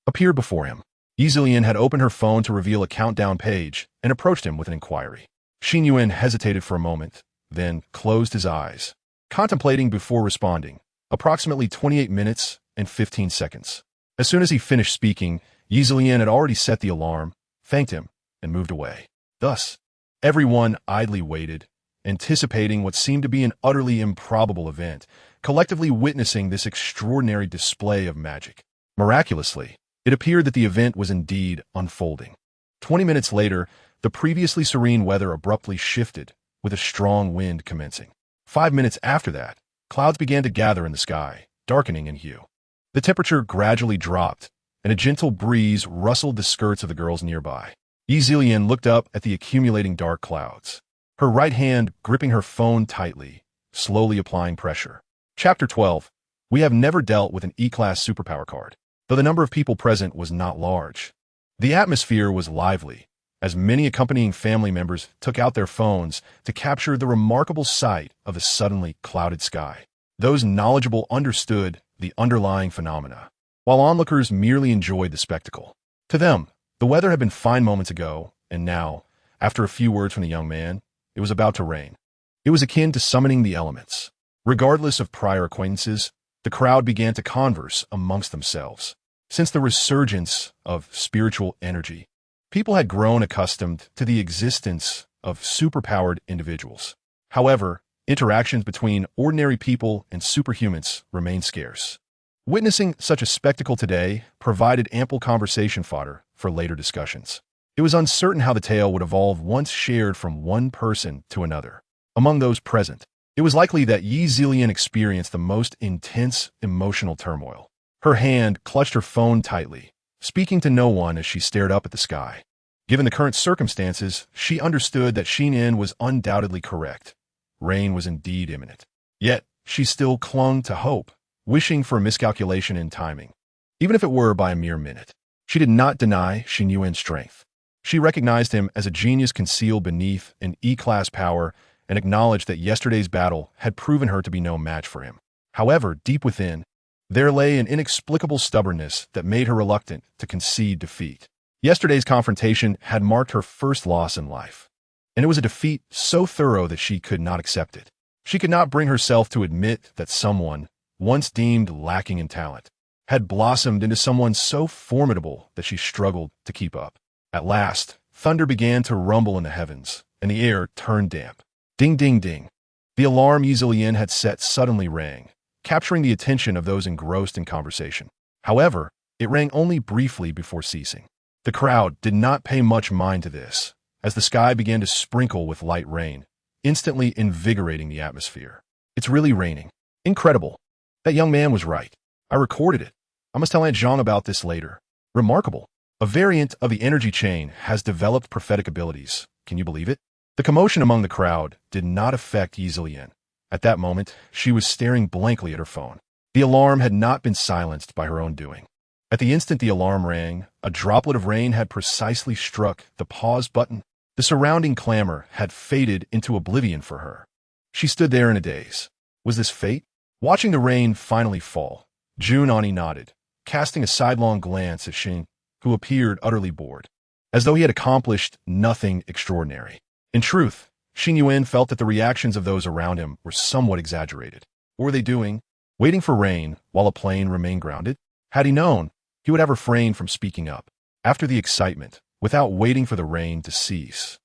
appeared before him. Yizilian had opened her phone to reveal a countdown page and approached him with an inquiry. Xin Yuan hesitated for a moment, then closed his eyes, contemplating before responding. Approximately 28 minutes and 15 seconds. As soon as he finished speaking, Yizilian had already set the alarm, thanked him, and moved away. Thus, everyone idly waited, anticipating what seemed to be an utterly improbable event, collectively witnessing this extraordinary display of magic. Miraculously, it appeared that the event was indeed unfolding. 20 minutes later, the previously serene weather abruptly shifted, with a strong wind commencing. 5 minutes after that, clouds began to gather in the sky, darkening in hue. The temperature gradually dropped, and a gentle breeze rustled the skirts of the girls nearby. Yizilian looked up at the accumulating dark clouds, her right hand gripping her phone tightly, slowly applying pressure. Chapter 12. We have never dealt with an E-class superpower card, though the number of people present was not large. The atmosphere was lively, as many accompanying family members took out their phones to capture the remarkable sight of a suddenly clouded sky. Those knowledgeable understood the underlying phenomena, while onlookers merely enjoyed the spectacle. To them, the weather had been fine moments ago, and now, after a few words from the young man, it was about to rain. It was akin to summoning the elements. Regardless of prior acquaintances, the crowd began to converse amongst themselves. Since the resurgence of spiritual energy, people had grown accustomed to the existence of superpowered individuals. However, interactions between ordinary people and superhumans remained scarce. Witnessing such a spectacle today provided ample conversation fodder for later discussions. It was uncertain how the tale would evolve once shared from one person to another. Among those present, it was likely that Yizilian experienced the most intense emotional turmoil. Her hand clutched her phone tightly, speaking to no one as she stared up at the sky. Given the current circumstances, she understood that Xin Yuan was undoubtedly correct. Rain was indeed imminent. Yet, she still clung to hope, wishing for a miscalculation in timing, even if it were by a mere minute. She did not deny Xin Yuan's strength. She recognized him as a genius concealed beneath an E-class power and acknowledged that yesterday's battle had proven her to be no match for him. However, deep within, there lay an inexplicable stubbornness that made her reluctant to concede defeat. Yesterday's confrontation had marked her first loss in life, and it was a defeat so thorough that she could not accept it. She could not bring herself to admit that someone, once deemed lacking in talent, had blossomed into someone so formidable that she struggled to keep up. At last, thunder began to rumble in the heavens, and the air turned damp. Ding, ding, ding. The alarm Yizilian had set suddenly rang, capturing the attention of those engrossed in conversation. However, it rang only briefly before ceasing. The crowd did not pay much mind to this, as the sky began to sprinkle with light rain, instantly invigorating the atmosphere. It's really raining. Incredible. That young man was right. I recorded it. I must tell Aunt Zhang about this later. Remarkable. A variant of the energy chain has developed prophetic abilities. Can you believe it? The commotion among the crowd did not affect Yizilian. At that moment, she was staring blankly at her phone. The alarm had not been silenced by her own doing. At the instant the alarm rang, a droplet of rain had precisely struck the pause button. The surrounding clamor had faded into oblivion for her. She stood there in a daze. Was this fate? Watching the rain finally fall, Jun-Ani nodded, casting a sidelong glance at Xin, who appeared utterly bored. as though he had accomplished nothing extraordinary. In truth, Xin Yuan felt that the reactions of those around him were somewhat exaggerated. What were they doing? Waiting for rain while a plane remained grounded? Had he known, he would have refrained from speaking up. After the excitement, without waiting for the rain to cease,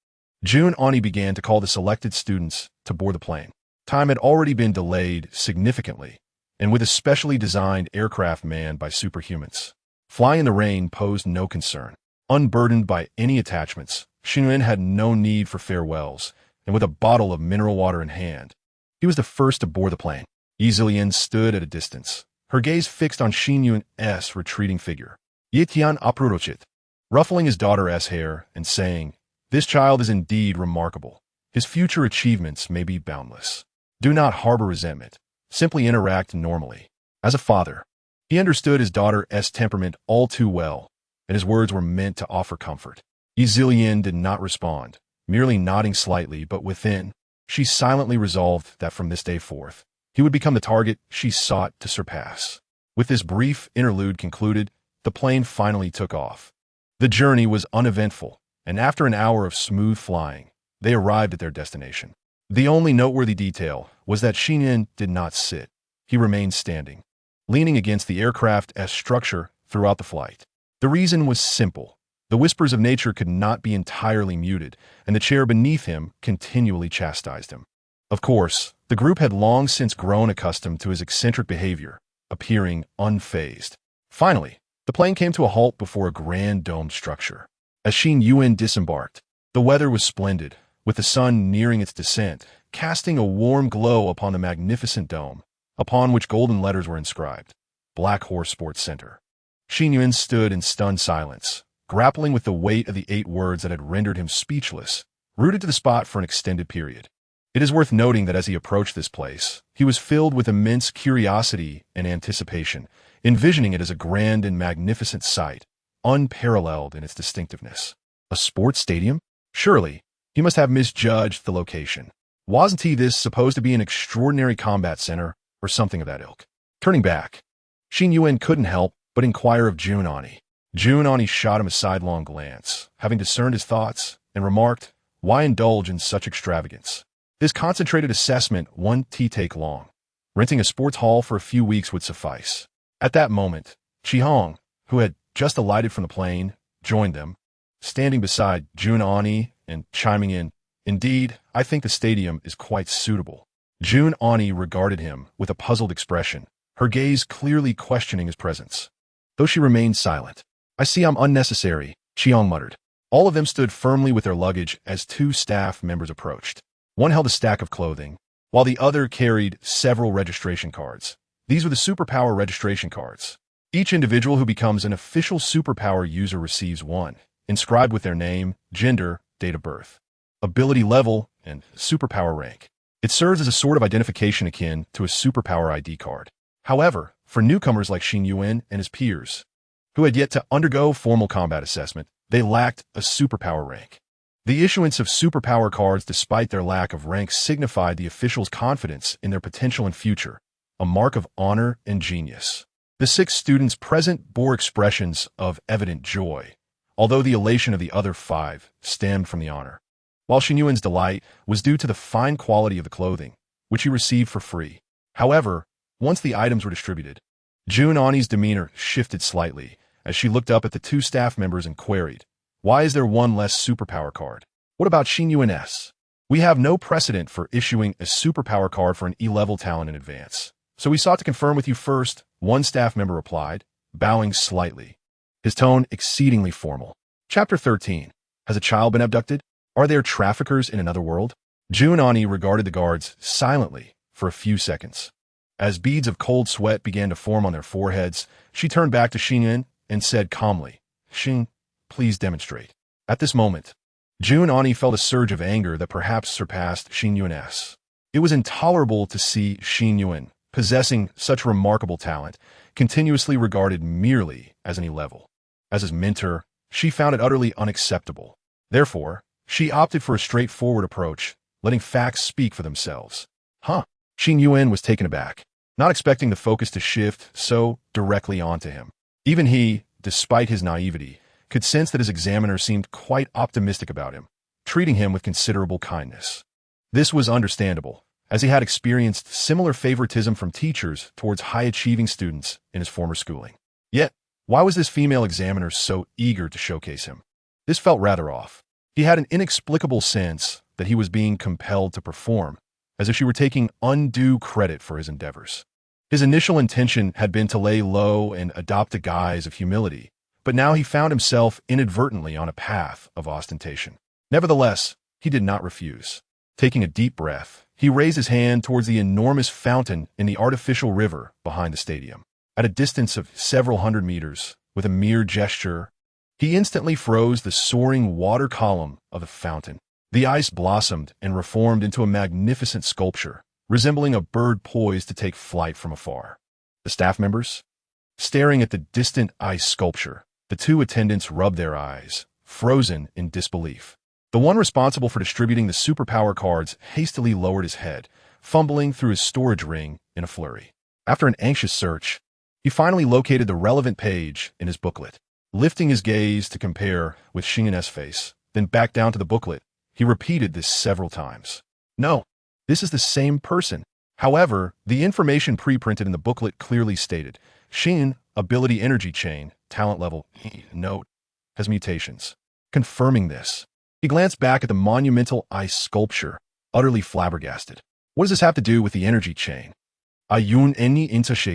Ani began to call the selected students to board the plane. Time had already been delayed significantly, and with a specially designed aircraft manned by superhumans, flying in the rain posed no concern. Unburdened by any attachments, Xin Yuan had no need for farewells, and with a bottle of mineral water in hand, he was the first to board the plane. Yizilian stood at a distance, her gaze fixed on Xin Yuan's retreating figure. Yitian aprurochit, ruffling his daughter's hair and saying, "This child is indeed remarkable. His future achievements may be boundless. Do not harbor resentment. Simply interact normally." As a father, he understood his daughter's temperament all too well, and his words were meant to offer comfort. Yizilian did not respond, merely nodding slightly, but within, she silently resolved that from this day forth, he would become the target she sought to surpass. With this brief interlude concluded, the plane finally took off. The journey was uneventful, and after an hour of smooth flying, they arrived at their destination. The only noteworthy detail was that Xin Yuan did not sit. He remained standing, leaning against the aircraft's structure throughout the flight. The reason was simple. The whispers of nature could not be entirely muted, and the chair beneath him continually chastised him. Of course, the group had long since grown accustomed to his eccentric behavior, appearing unfazed. Finally, the plane came to a halt before a grand domed structure. As Xin Yuan disembarked, the weather was splendid, with the sun nearing its descent, casting a warm glow upon the magnificent dome, upon which golden letters were inscribed, Black Horse Sports Center. Xin Yuan stood in stunned silence, grappling with the weight of the 8 words that had rendered him speechless, rooted to the spot for an extended period. It is worth noting that as he approached this place, he was filled with immense curiosity and anticipation, envisioning it as a grand and magnificent sight, unparalleled in its distinctiveness. A sports stadium? Surely, he must have misjudged the location. Wasn't this supposed to be an extraordinary combat center, or something of that ilk? Turning back, Xin Yuan couldn't help but inquire of Ani. Ani shot him a sidelong glance, having discerned his thoughts, and remarked, "Why indulge in such extravagance? This concentrated assessment won't take long. Renting a sports hall for a few weeks would suffice." At that moment, Chi-Hong, who had just alighted from the plane, joined them, standing beside Ani and chiming in, "Indeed, I think the stadium is quite suitable." Ani regarded him with a puzzled expression, her gaze clearly questioning his presence. Though she remained silent. "I see I'm unnecessary," Chi-Hong muttered. All of them stood firmly with their luggage as 2 staff members approached. One held a stack of clothing, while the other carried several registration cards. These were the superpower registration cards. Each individual who becomes an official superpower user receives one, inscribed with their name, gender, date of birth, ability level, and superpower rank. It serves as a sort of identification akin to a superpower ID card. However, for newcomers like Xin Yuan and his peers, who had yet to undergo formal combat assessment, they lacked a superpower rank. The issuance of superpower cards, despite their lack of rank, signified the officials' confidence in their potential and future, a mark of honor and genius. The 6 students present bore expressions of evident joy, although the elation of the other 5 stemmed from the honor, while Xin Yuan's delight was due to the fine quality of the clothing, which he received for free. However, once the items were distributed, Ani's demeanor shifted slightly as she looked up at the 2 staff members and queried, "Why is there one less superpower card? What about Xin Yuan's? We have no precedent for issuing a superpower card for an E-level talent in advance, so we sought to confirm with you first," one staff member replied, bowing slightly, his tone exceedingly formal. Chapter 13. Has a child been abducted? Are there traffickers in another world? Ani regarded the guards silently for a few seconds. As beads of cold sweat began to form on their foreheads, she turned back to Xin Yuan and said calmly, "Xin, please demonstrate." At this moment, Ani felt a surge of anger that perhaps surpassed Xin Yuan's. It was intolerable to see Xin Yuan, possessing such remarkable talent, continuously regarded merely as an E-level. As his mentor, she found it utterly unacceptable. Therefore, she opted for a straightforward approach, letting facts speak for themselves. Xin Yuan was taken aback, not expecting the focus to shift so directly onto him. Even he, despite his naivety, could sense that his examiner seemed quite optimistic about him, treating him with considerable kindness. This was understandable, as he had experienced similar favoritism from teachers towards high-achieving students in his former schooling. Yet, why was this female examiner so eager to showcase him? This felt rather off. He had an inexplicable sense that he was being compelled to perform, as if she were taking undue credit for his endeavors. His initial intention had been to lay low and adopt a guise of humility, but now he found himself inadvertently on a path of ostentation. Nevertheless, he did not refuse. Taking a deep breath, he raised his hand towards the enormous fountain in the artificial river behind the stadium. At a distance of several hundred meters, with a mere gesture, he instantly froze the soaring water column of the fountain. The ice blossomed and reformed into a magnificent sculpture, resembling a bird poised to take flight from afar. The staff members? Staring at the distant ice sculpture, the two attendants rubbed their eyes, frozen in disbelief. The one responsible for distributing the superpower cards hastily lowered his head, fumbling through his storage ring in a flurry. After an anxious search, he finally located the relevant page in his booklet. Lifting his gaze to compare with Xin Yuan's face, then back down to the booklet, he repeated this several times. No, this is the same person. However, the information pre-printed in the booklet clearly stated, Xin, ability energy chain, talent level, note, has mutations. Confirming this, he glanced back at the monumental ice sculpture, utterly flabbergasted. What does this have to do with the energy chain? Awakens.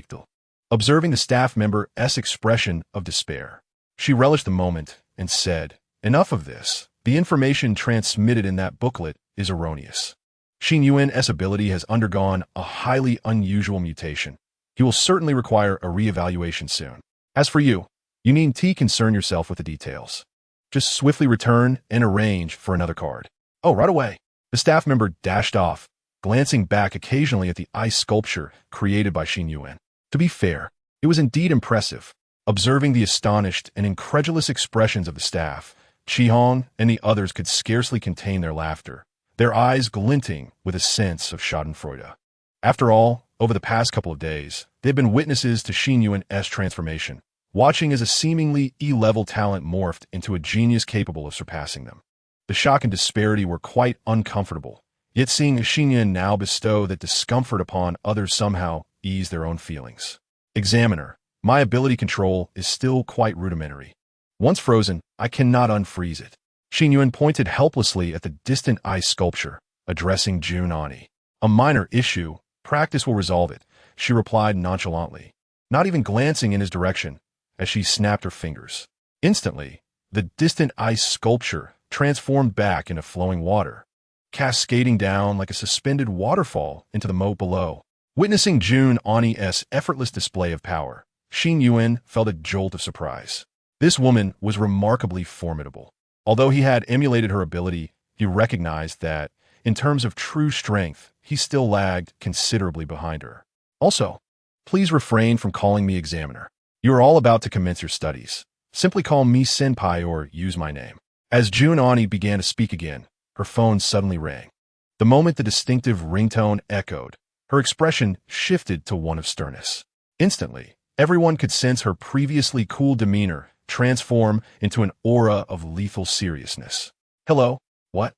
Observing the staff member's expression of despair, she relished the moment and said, enough of this. The information transmitted in that booklet is erroneous. Xin Yuan's ability has undergone a highly unusual mutation. He will certainly require a re-evaluation soon. As for you, you needn't concern yourself with the details. Just swiftly return and arrange for another card. Oh, right away. The staff member dashed off, glancing back occasionally at the ice sculpture created by Xin Yuan. To be fair, it was indeed impressive. Observing the astonished and incredulous expressions of the staff, Chi-Hong and the others could scarcely contain their laughter, their eyes glinting with a sense of schadenfreude. After all, over the past couple of days, they had been witnesses to Xin Yuan's transformation, watching as a seemingly E-level talent morphed into a genius capable of surpassing them. The shock and disparity were quite uncomfortable, yet seeing Xin Yuan now bestow that discomfort upon others somehow eased their own feelings. Examiner, my ability control is still quite rudimentary. Once frozen, I cannot unfreeze it. Xin Yuan pointed helplessly at the distant ice sculpture, addressing Jun Ani. A minor issue, practice will resolve it, she replied nonchalantly, not even glancing in his direction, as she snapped her fingers. Instantly, the distant ice sculpture transformed back into flowing water, cascading down like a suspended waterfall into the moat below. Witnessing Jun Ani's effortless display of power, Xin Yuan felt a jolt of surprise. This woman was remarkably formidable. Although he had emulated her ability, he recognized that, in terms of true strength, he still lagged considerably behind her. Also, please refrain from calling me examiner. You are all about to commence your studies. Simply call me senpai or use my name. As Jun Ani began to speak again, her phone suddenly rang. The moment the distinctive ringtone echoed, her expression shifted to one of sternness. Instantly, everyone could sense her previously cool demeanor transform into an aura of lethal seriousness. Hello? What?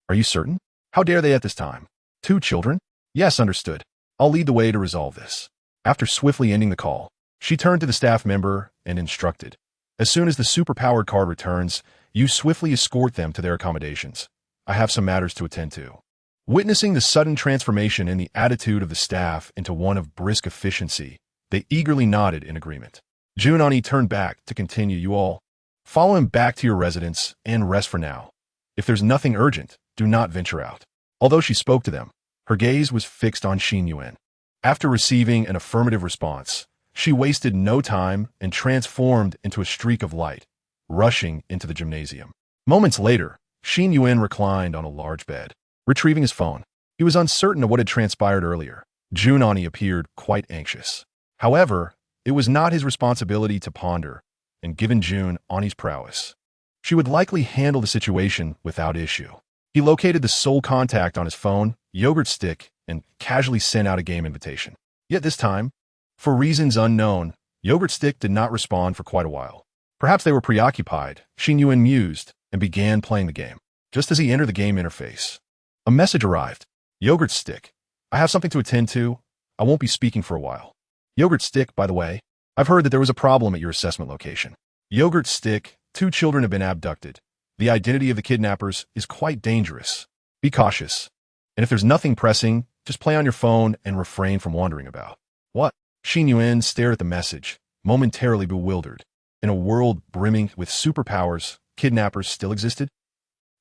Are you certain? How dare they at this time? 2 children? Yes, understood. I'll lead the way to resolve this. After swiftly ending the call, she turned to the staff member and instructed, as soon as the superpowered card returns, you swiftly escort them to their accommodations. I have some matters to attend to. Witnessing the sudden transformation in the attitude of the staff into one of brisk efficiency, they eagerly nodded in agreement. Jun Ani turned back to continue. You all follow him back to your residence and rest for now. If there's nothing urgent, do not venture out. Although she spoke to them, her gaze was fixed on Xin Yuan. After receiving an affirmative response, she wasted no time and transformed into a streak of light, rushing into the gymnasium. Moments later, Xin Yuan reclined on a large bed. Retrieving his phone, he was uncertain of what had transpired earlier. Jun Ani appeared quite anxious. However, it was not his responsibility to ponder, and given Jun Ani's prowess, she would likely handle the situation without issue. He located the sole contact on his phone, Yogurt Stick, and casually sent out a game invitation. Yet this time, for reasons unknown, Yogurt Stick did not respond for quite a while. Perhaps they were preoccupied, Xin Yuan mused, and began playing the game. Just as he entered the game interface, a message arrived. Yogurt Stick. I have something to attend to. I won't be speaking for a while. Yogurt Stick, by the way, I've heard that there was a problem at your assessment location. Yogurt Stick, 2 children have been abducted. The identity of the kidnappers is quite dangerous. Be cautious. And if there's nothing pressing, just play on your phone and refrain from wandering about. What? Xin Yuan stared at the message, momentarily bewildered. In a world brimming with superpowers, kidnappers still existed?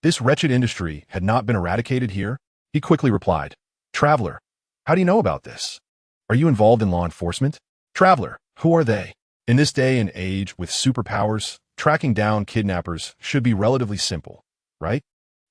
This wretched industry had not been eradicated here? He quickly replied, Traveler, how do you know about this? Are you involved in law enforcement? Traveler, who are they? In this day and age with superpowers, tracking down kidnappers should be relatively simple, right?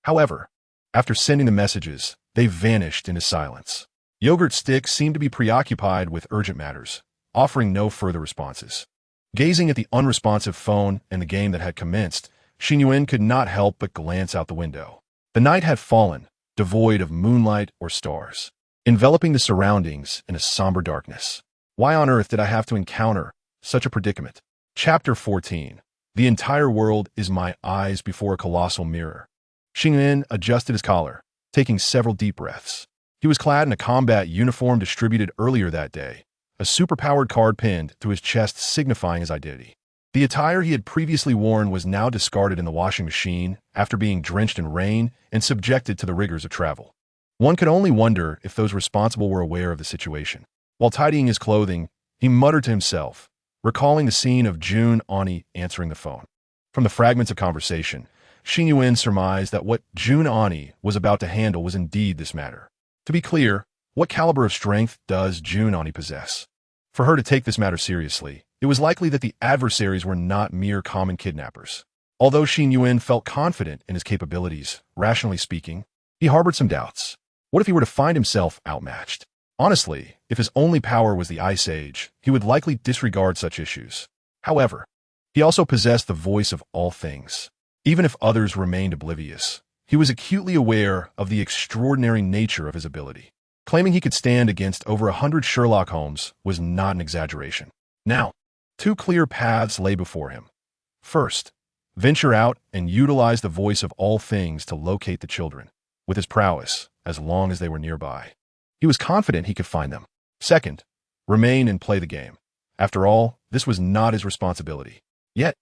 However, after sending the messages, they vanished into silence. Yogurt Stick seemed to be preoccupied with urgent matters, offering no further responses. Gazing at the unresponsive phone and the game that had commenced, Xin Yuan could not help but glance out the window. The night had fallen, devoid of moonlight or stars, enveloping the surroundings in a somber darkness. Why on earth did I have to encounter such a predicament? Chapter 14. The entire world is my eyes before a colossal mirror. Xin Yuan adjusted his collar, taking several deep breaths. He was clad in a combat uniform distributed earlier that day, a superpowered card pinned to his chest signifying his identity. The attire he had previously worn was now discarded in the washing machine after being drenched in rain and subjected to the rigors of travel. One could only wonder if those responsible were aware of the situation. While tidying his clothing, he muttered to himself, recalling the scene of Jun Ani answering the phone. From the fragments of conversation, Xin Yuan surmised that what Jun Ani was about to handle was indeed this matter. To be clear, what caliber of strength does Jun Ani possess? For her to take this matter seriously, it was likely that the adversaries were not mere common kidnappers. Although Xin Yuan felt confident in his capabilities, rationally speaking, he harbored some doubts. What if he were to find himself outmatched? Honestly, if his only power was the Ice Age, he would likely disregard such issues. However, he also possessed the voice of all things. Even if others remained oblivious, he was acutely aware of the extraordinary nature of his ability. Claiming he could stand against over 100 Sherlock Holmes was not an exaggeration. Now, 2 clear paths lay before him. First, venture out and utilize the voice of all things to locate the children, with his prowess, as long as they were nearby. He was confident he could find them. Second, remain and play the game. After all, this was not his responsibility. Yet,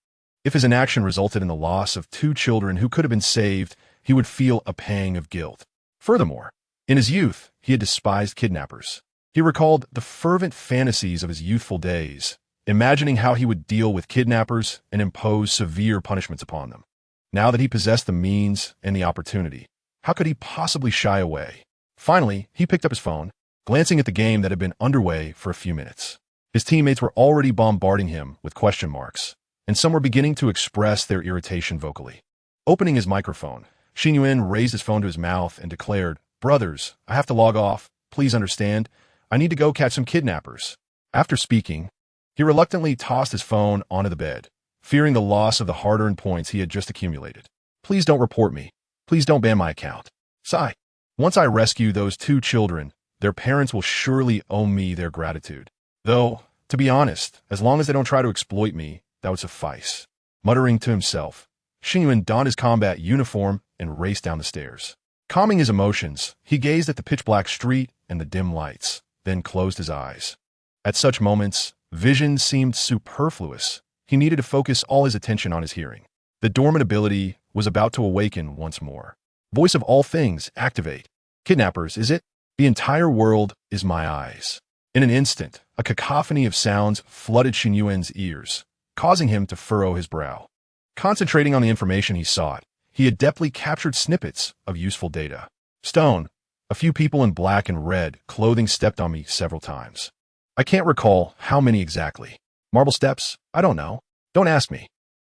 if his inaction resulted in the loss of 2 children who could have been saved, he would feel a pang of guilt. Furthermore, in his youth, he had despised kidnappers. He recalled the fervent fantasies of his youthful days, imagining how he would deal with kidnappers and impose severe punishments upon them. Now that he possessed the means and the opportunity, how could he possibly shy away? Finally, he picked up his phone, glancing at the game that had been underway for a few minutes. His teammates were already bombarding him with question marks, and some were beginning to express their irritation vocally. Opening his microphone, Xin Yuan raised his phone to his mouth and declared, "Brothers, I have to log off. Please understand. I need to go catch some kidnappers." After speaking, he reluctantly tossed his phone onto the bed, fearing the loss of the hard-earned points he had just accumulated. "Please don't report me. Please don't ban my account. Sigh. Once I rescue those 2 children, their parents will surely owe me their gratitude. Though, to be honest, as long as they don't try to exploit me, that would suffice." Muttering to himself, Xin Yuan donned his combat uniform and raced down the stairs. Calming his emotions, he gazed at the pitch-black street and the dim lights, then closed his eyes. At such moments, vision seemed superfluous. He needed to focus all his attention on his hearing. The dormant ability was about to awaken once more. Voice of all things, activate. Kidnappers, is it? The entire world is my eyes. In an instant, a cacophony of sounds flooded Xin Yuan's ears, causing him to furrow his brow. Concentrating on the information he sought, he adeptly captured snippets of useful data. Stone. A few people in black and red clothing stepped on me several times. I can't recall how many exactly. Marble steps? I don't know. Don't ask me.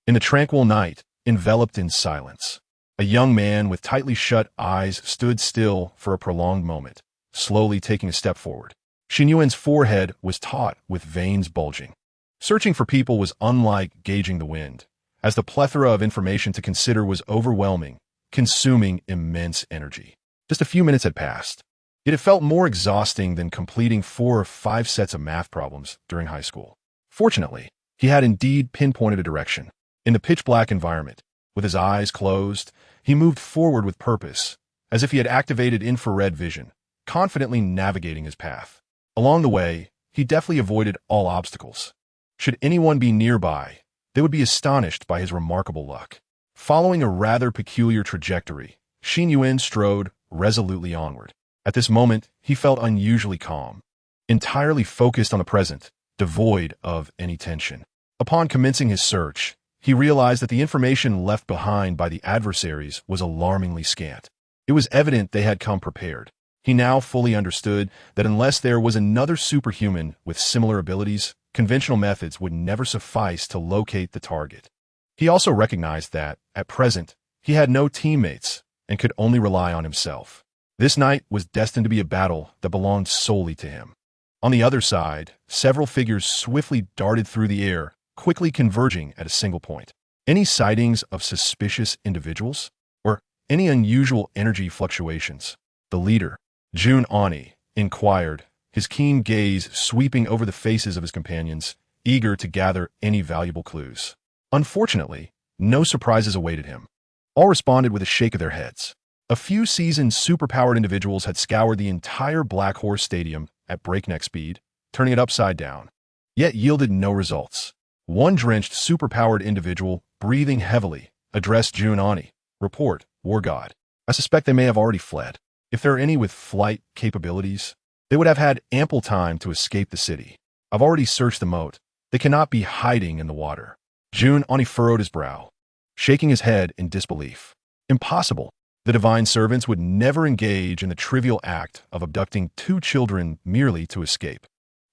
In the tranquil night, enveloped in silence, a young man with tightly shut eyes stood still for a prolonged moment, slowly taking a step forward. Xin Yuan's forehead was taut with veins bulging. Searching for people was unlike gauging the wind, as the plethora of information to consider was overwhelming, consuming immense energy. Just a few minutes had passed, yet it felt more exhausting than completing 4 or 5 sets of math problems during high school. Fortunately, he had indeed pinpointed a direction. In the pitch-black environment, with his eyes closed, he moved forward with purpose, as if he had activated infrared vision, confidently navigating his path. Along the way, he deftly avoided all obstacles. Should anyone be nearby, they would be astonished by his remarkable luck. Following a rather peculiar trajectory, Xin Yuan strode resolutely onward. At this moment, he felt unusually calm, entirely focused on the present, devoid of any tension. Upon commencing his search, he realized that the information left behind by the adversaries was alarmingly scant. It was evident they had come prepared. He now fully understood that unless there was another superhuman with similar abilities, conventional methods would never suffice to locate the target. He also recognized that, at present, he had no teammates and could only rely on himself. This night was destined to be a battle that belonged solely to him. On the other side, several figures swiftly darted through the air, quickly converging at a single point. Any sightings of suspicious individuals? Or any unusual energy fluctuations? The leader, Jun Ani, inquired, his keen gaze sweeping over the faces of his companions, eager to gather any valuable clues. Unfortunately, no surprises awaited him. All responded with a shake of their heads. A few seasoned superpowered individuals had scoured the entire Black Horse Stadium at breakneck speed, turning it upside down, yet yielded no results. One drenched superpowered individual, breathing heavily, addressed Jun Ani. Report, War God. I suspect they may have already fled. If there are any with flight capabilities, they would have had ample time to escape the city. I've already searched the moat. They cannot be hiding in the water. Jun Ani furrowed his brow, shaking his head in disbelief. Impossible. The divine servants would never engage in the trivial act of abducting two children merely to escape.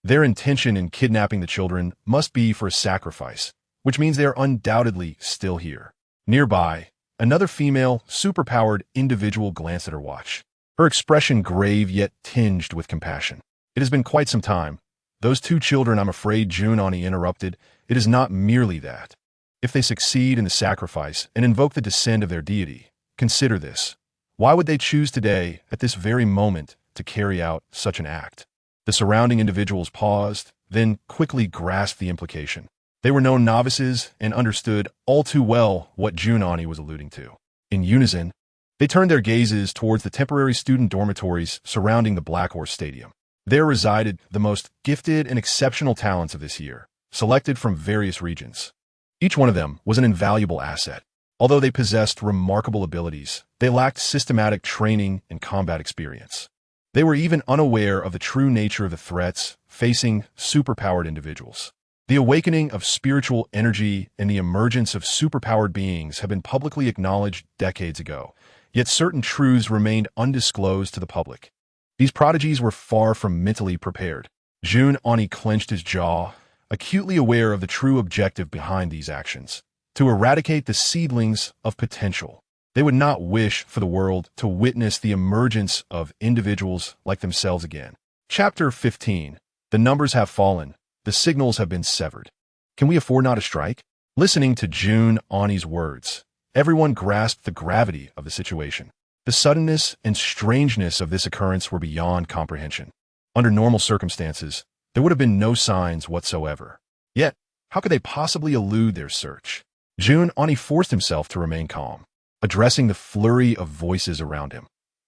Their intention in kidnapping the children must be for a sacrifice, which means they are undoubtedly still here. Nearby, another female, superpowered individual glanced at her watch, her expression grave yet tinged with compassion. It has been quite some time. Those two children, I'm afraid, Jun Ani interrupted. It is not merely that. If they succeed in the sacrifice and invoke the descent of their deity, consider this. Why would they choose today, at this very moment, to carry out such an act? The surrounding individuals paused, then quickly grasped the implication. They were no novices and understood all too well what Jun Ani was alluding to. In unison, they turned their gazes towards the temporary student dormitories surrounding the Black Horse Stadium. There resided the most gifted and exceptional talents of this year, selected from various regions. Each one of them was an invaluable asset. Although they possessed remarkable abilities, they lacked systematic training and combat experience. They were even unaware of the true nature of the threats facing superpowered individuals. The awakening of spiritual energy and the emergence of superpowered beings have been publicly acknowledged decades ago, yet certain truths remained undisclosed to the public. These prodigies were far from mentally prepared. Jun Ani clenched his jaw, acutely aware of the true objective behind these actions: to eradicate the seedlings of potential. They would not wish for the world to witness the emergence of individuals like themselves again. Chapter 15. The numbers have fallen. The signals have been severed. Can we afford not a strike? Listening to Jun Ani's words, everyone grasped the gravity of the situation. The suddenness and strangeness of this occurrence were beyond comprehension. Under normal circumstances, there would have been no signs whatsoever. Yet, how could they possibly elude their search? Jun Ani forced himself to remain calm, addressing the flurry of voices around him.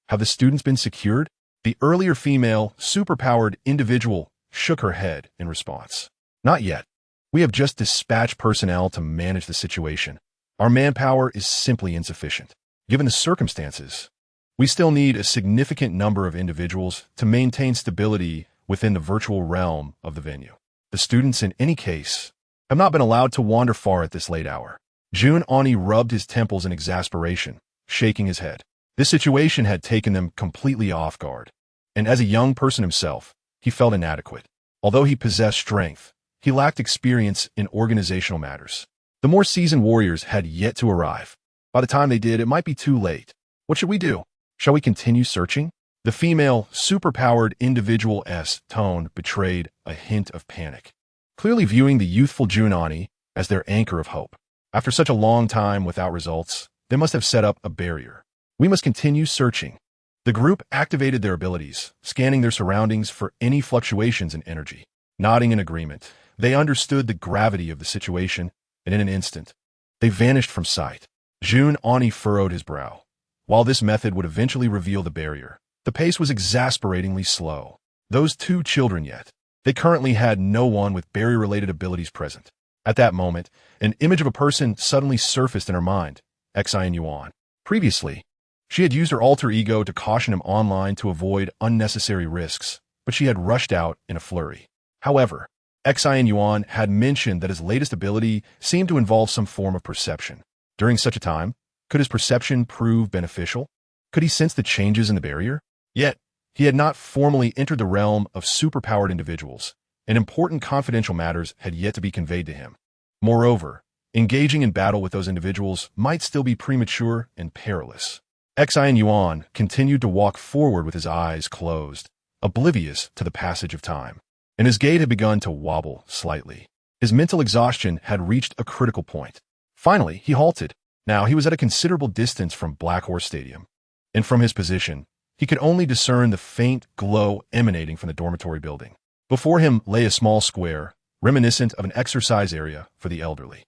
Have the students been secured? The earlier female, superpowered individual shook her head in response. Not yet. We have just dispatched personnel to manage the situation. Our manpower is simply insufficient. Given the circumstances, we still need a significant number of individuals to maintain stability within the virtual realm of the venue. The students, in any case, have not been allowed to wander far at this late hour. Jun Ani rubbed his temples in exasperation, shaking his head. This situation had taken them completely off guard, and as a young person himself, he felt inadequate. Although he possessed strength, he lacked experience in organizational matters. The more seasoned warriors had yet to arrive. By the time they did, it might be too late. What should we do? Shall we continue searching? The female, superpowered individual's tone betrayed a hint of panic, clearly viewing the youthful Jun Ani as their anchor of hope. After such a long time without results, they must have set up a barrier. We must continue searching. The group activated their abilities, scanning their surroundings for any fluctuations in energy. Nodding in agreement, they understood the gravity of the situation, and in an instant, They vanished from sight. Jun Ani furrowed his brow. While this method would eventually reveal the barrier, the pace was exasperatingly slow. Those two children yet. They currently had no one with barrier-related abilities present. At that moment, an image of a person suddenly surfaced in her mind, Xin Yuan. Previously, she had used her alter ego to caution him online to avoid unnecessary risks, but she had rushed out in a flurry. However, Xin Yuan had mentioned that his latest ability seemed to involve some form of perception. During such a time, could his perception prove beneficial? Could he sense the changes in the barrier? Yet, he had not formally entered the realm of superpowered individuals, and important confidential matters had yet to be conveyed to him. Moreover, engaging in battle with those individuals might still be premature and perilous. Xin Yuan continued to walk forward with his eyes closed, oblivious to the passage of time, and his gait had begun to wobble slightly. His mental exhaustion had reached a critical point. Finally, he halted. Now he was at a considerable distance from Black Horse Stadium, and from his position, he could only discern the faint glow emanating from the dormitory building. Before him lay a small square, reminiscent of an exercise area for the elderly.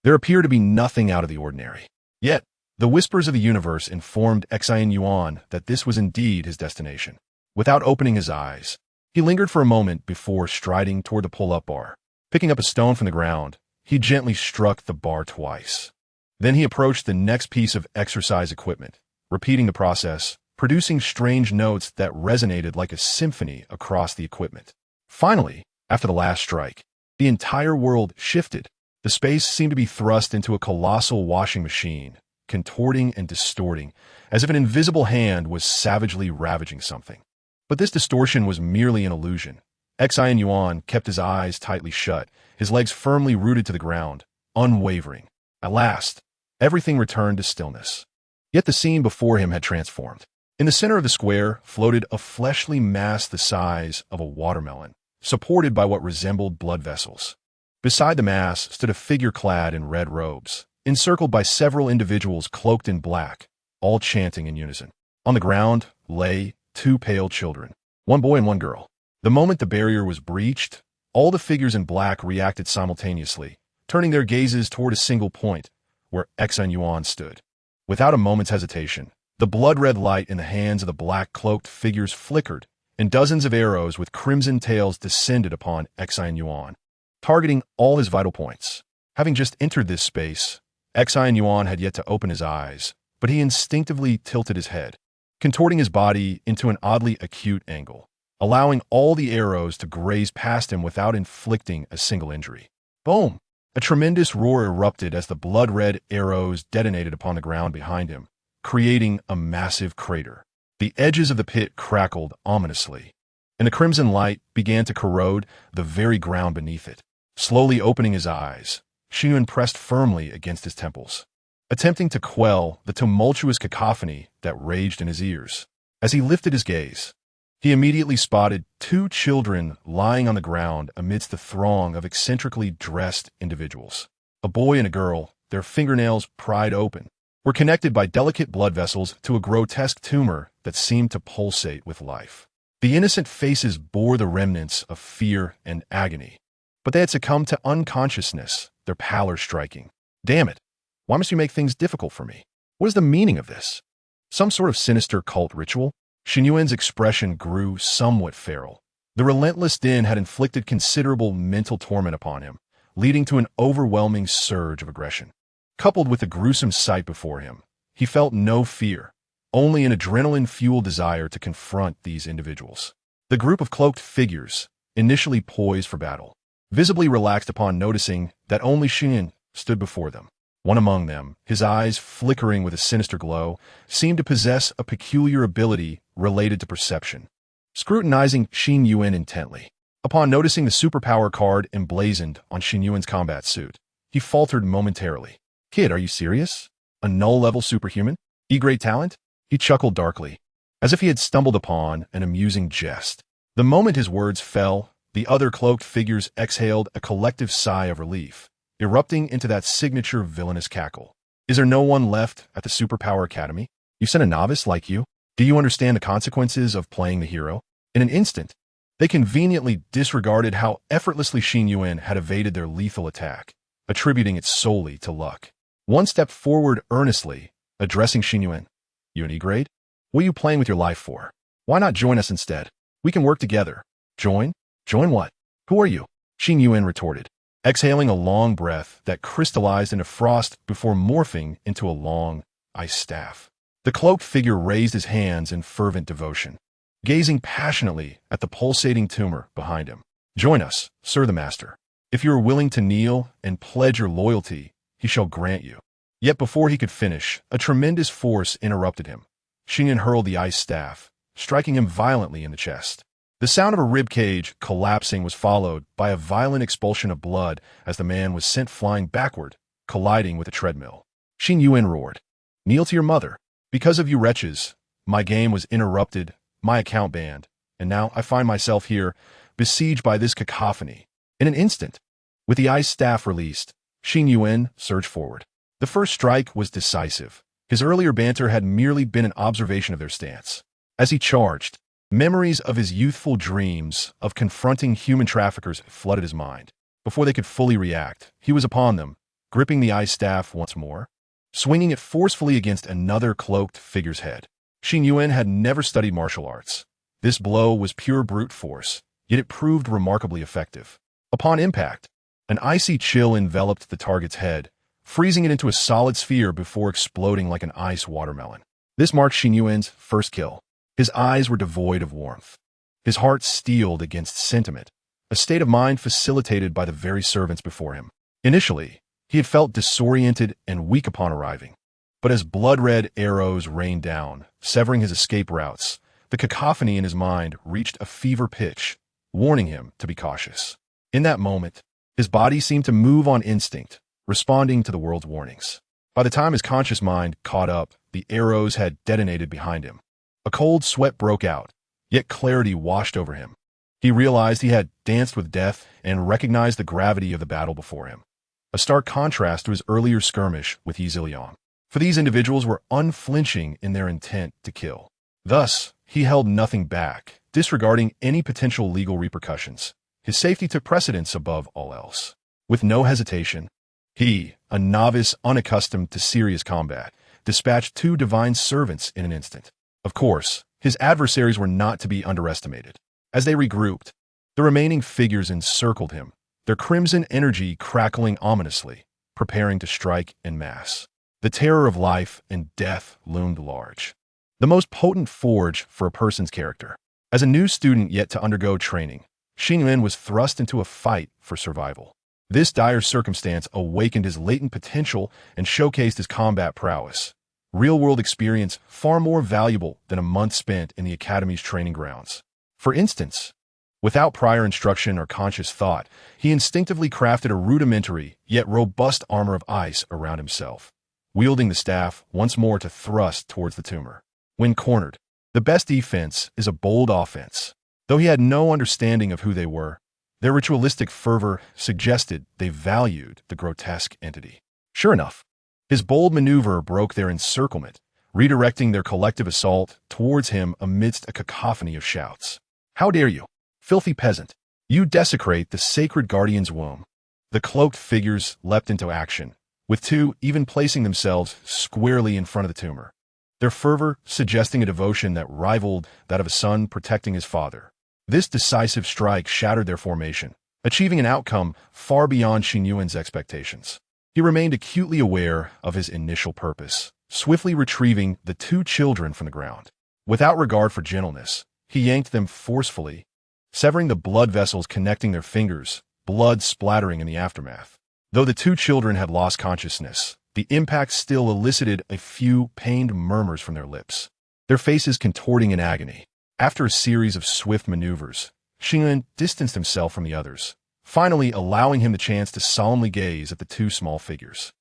There appeared to be nothing out of the ordinary. Yet, the whispers of the universe informed Xin Yuan that this was indeed his destination. Without opening his eyes, he lingered for a moment before striding toward the pull-up bar. Picking up a stone from the ground, he gently struck the bar twice. Then he approached the next piece of exercise equipment, repeating the process, producing strange notes that resonated like a symphony across the equipment. Finally, after the last strike, the entire world shifted. The space seemed to be thrust into a colossal washing machine, contorting and distorting, as if an invisible hand was savagely ravaging something. But this distortion was merely an illusion. Xin Yuan kept his eyes tightly shut, his legs firmly rooted to the ground, unwavering. At last, everything returned to stillness. Yet the scene before him had transformed. In the center of the square floated a fleshly mass the size of a watermelon, supported by what resembled blood vessels. Beside the mass stood a figure clad in red robes, encircled by several individuals cloaked in black, all chanting in unison. On the ground lay two pale children, one boy and one girl. The moment the barrier was breached, all the figures in black reacted simultaneously, turning their gazes toward a single point, where Xin Yuan stood. Without a moment's hesitation, the blood-red light in the hands of the black-cloaked figures flickered, and dozens of arrows with crimson tails descended upon Xin Yuan, targeting all his vital points. Having just entered this space, Xin Yuan had yet to open his eyes, but he instinctively tilted his head, contorting his body into an oddly acute angle, allowing all the arrows to graze past him without inflicting a single injury. Boom! A tremendous roar erupted as the blood-red arrows detonated upon the ground behind him, creating a massive crater. The edges of the pit crackled ominously, and the crimson light began to corrode the very ground beneath it. Slowly opening his eyes, Xin Yuan pressed firmly against his temples, attempting to quell the tumultuous cacophony that raged in his ears. As he lifted his gaze, he immediately spotted two children lying on the ground amidst the throng of eccentrically dressed individuals. A boy and a girl, their fingernails pried open, were connected by delicate blood vessels to a grotesque tumor that seemed to pulsate with life. The innocent faces bore the remnants of fear and agony, but they had succumbed to unconsciousness, their pallor striking. Damn it! Why must you make things difficult for me? What is the meaning of this? Some sort of sinister cult ritual? Xin Yuan's expression grew somewhat feral. The relentless din had inflicted considerable mental torment upon him, leading to an overwhelming surge of aggression. Coupled with the gruesome sight before him, he felt no fear, only an adrenaline-fueled desire to confront these individuals. The group of cloaked figures, initially poised for battle, visibly relaxed upon noticing that only Xin Yuan stood before them. One among them, his eyes flickering with a sinister glow, seemed to possess a peculiar ability related to perception. Scrutinizing Xin Yuan intently, upon noticing the superpower card emblazoned on Xin Yuan's combat suit, he faltered momentarily. "Kid, are you serious? A null-level superhuman? E-grade talent?" He chuckled darkly, as if he had stumbled upon an amusing jest. The moment his words fell, the other cloaked figures exhaled a collective sigh of relief, erupting into that signature villainous cackle. "Is there no one left at the Superpower Academy? You sent a novice like you? Do you understand the consequences of playing the hero?" In an instant, they conveniently disregarded how effortlessly Xin Yuan had evaded their lethal attack, attributing it solely to luck. One stepped forward earnestly, addressing Xin Yuan. Uni grade? What are you playing with your life for? Why not join us instead? We can work together. Join? Join what? Who are you? Xin Yuan retorted, exhaling a long breath that crystallized into frost before morphing into a long ice staff. The cloaked figure raised his hands in fervent devotion, gazing passionately at the pulsating tumor behind him. Join us, Sir the Master. If you are willing to kneel and pledge your loyalty, he shall grant you. Yet before he could finish, a tremendous force interrupted him. Xin Yuan hurled the ice staff, striking him violently in the chest. The sound of a rib cage collapsing was followed by a violent expulsion of blood as the man was sent flying backward, colliding with a treadmill. Xin Yuan roared, "Kneel to your mother. Because of you wretches, my game was interrupted, my account banned, and now I find myself here, besieged by this cacophony." In an instant, with the ice staff released, Xin Yuan surged forward. The first strike was decisive. His earlier banter had merely been an observation of their stance. As he charged, memories of his youthful dreams of confronting human traffickers flooded his mind. Before they could fully react, he was upon them, gripping the ice staff once more, swinging it forcefully against another cloaked figure's head. Xin Yuan had never studied martial arts. This blow was pure brute force, yet it proved remarkably effective. Upon impact, an icy chill enveloped the target's head, freezing it into a solid sphere before exploding like an ice watermelon. This marked Xin Yuan's first kill. His eyes were devoid of warmth. His heart steeled against sentiment, a state of mind facilitated by the very servants before him. Initially, he had felt disoriented and weak upon arriving. But as blood-red arrows rained down, severing his escape routes, the cacophony in his mind reached a fever pitch, warning him to be cautious. In that moment, his body seemed to move on instinct, responding to the world's warnings. By the time his conscious mind caught up, the arrows had detonated behind him. A cold sweat broke out, yet clarity washed over him. He realized he had danced with death and recognized the gravity of the battle before him, a stark contrast to his earlier skirmish with Yuan. For these individuals were unflinching in their intent to kill. Thus, he held nothing back, disregarding any potential legal repercussions. His safety took precedence above all else. With no hesitation, he, a novice unaccustomed to serious combat, dispatched 2 divine servants in an instant. Of course, his adversaries were not to be underestimated. As they regrouped, the remaining figures encircled him, their crimson energy crackling ominously, preparing to strike en masse. The terror of life and death loomed large. The most potent forge for a person's character. As a new student yet to undergo training, Xin Yuan was thrust into a fight for survival. This dire circumstance awakened his latent potential and showcased his combat prowess. Real-world experience far more valuable than a month spent in the academy's training grounds. For instance, without prior instruction or conscious thought, he instinctively crafted a rudimentary yet robust armor of ice around himself, wielding the staff once more to thrust towards the tumor. When cornered, the best defense is a bold offense. Though he had no understanding of who they were, their ritualistic fervor suggested they valued the grotesque entity. Sure enough, his bold maneuver broke their encirclement, redirecting their collective assault towards him amidst a cacophony of shouts. "How dare you, filthy peasant! You desecrate the sacred guardian's womb." The cloaked figures leapt into action, with 2 even placing themselves squarely in front of the tumor, their fervor suggesting a devotion that rivaled that of a son protecting his father. This decisive strike shattered their formation, achieving an outcome far beyond Xin Yuan's expectations. He remained acutely aware of his initial purpose, swiftly retrieving the 2 children from the ground. Without regard for gentleness, he yanked them forcefully, severing the blood vessels connecting their fingers, blood splattering in the aftermath. Though the 2 children had lost consciousness, the impact still elicited a few pained murmurs from their lips, their faces contorting in agony. After a series of swift maneuvers, Xin Yuan distanced himself from the others, finally allowing him the chance to solemnly gaze at the 2 small figures.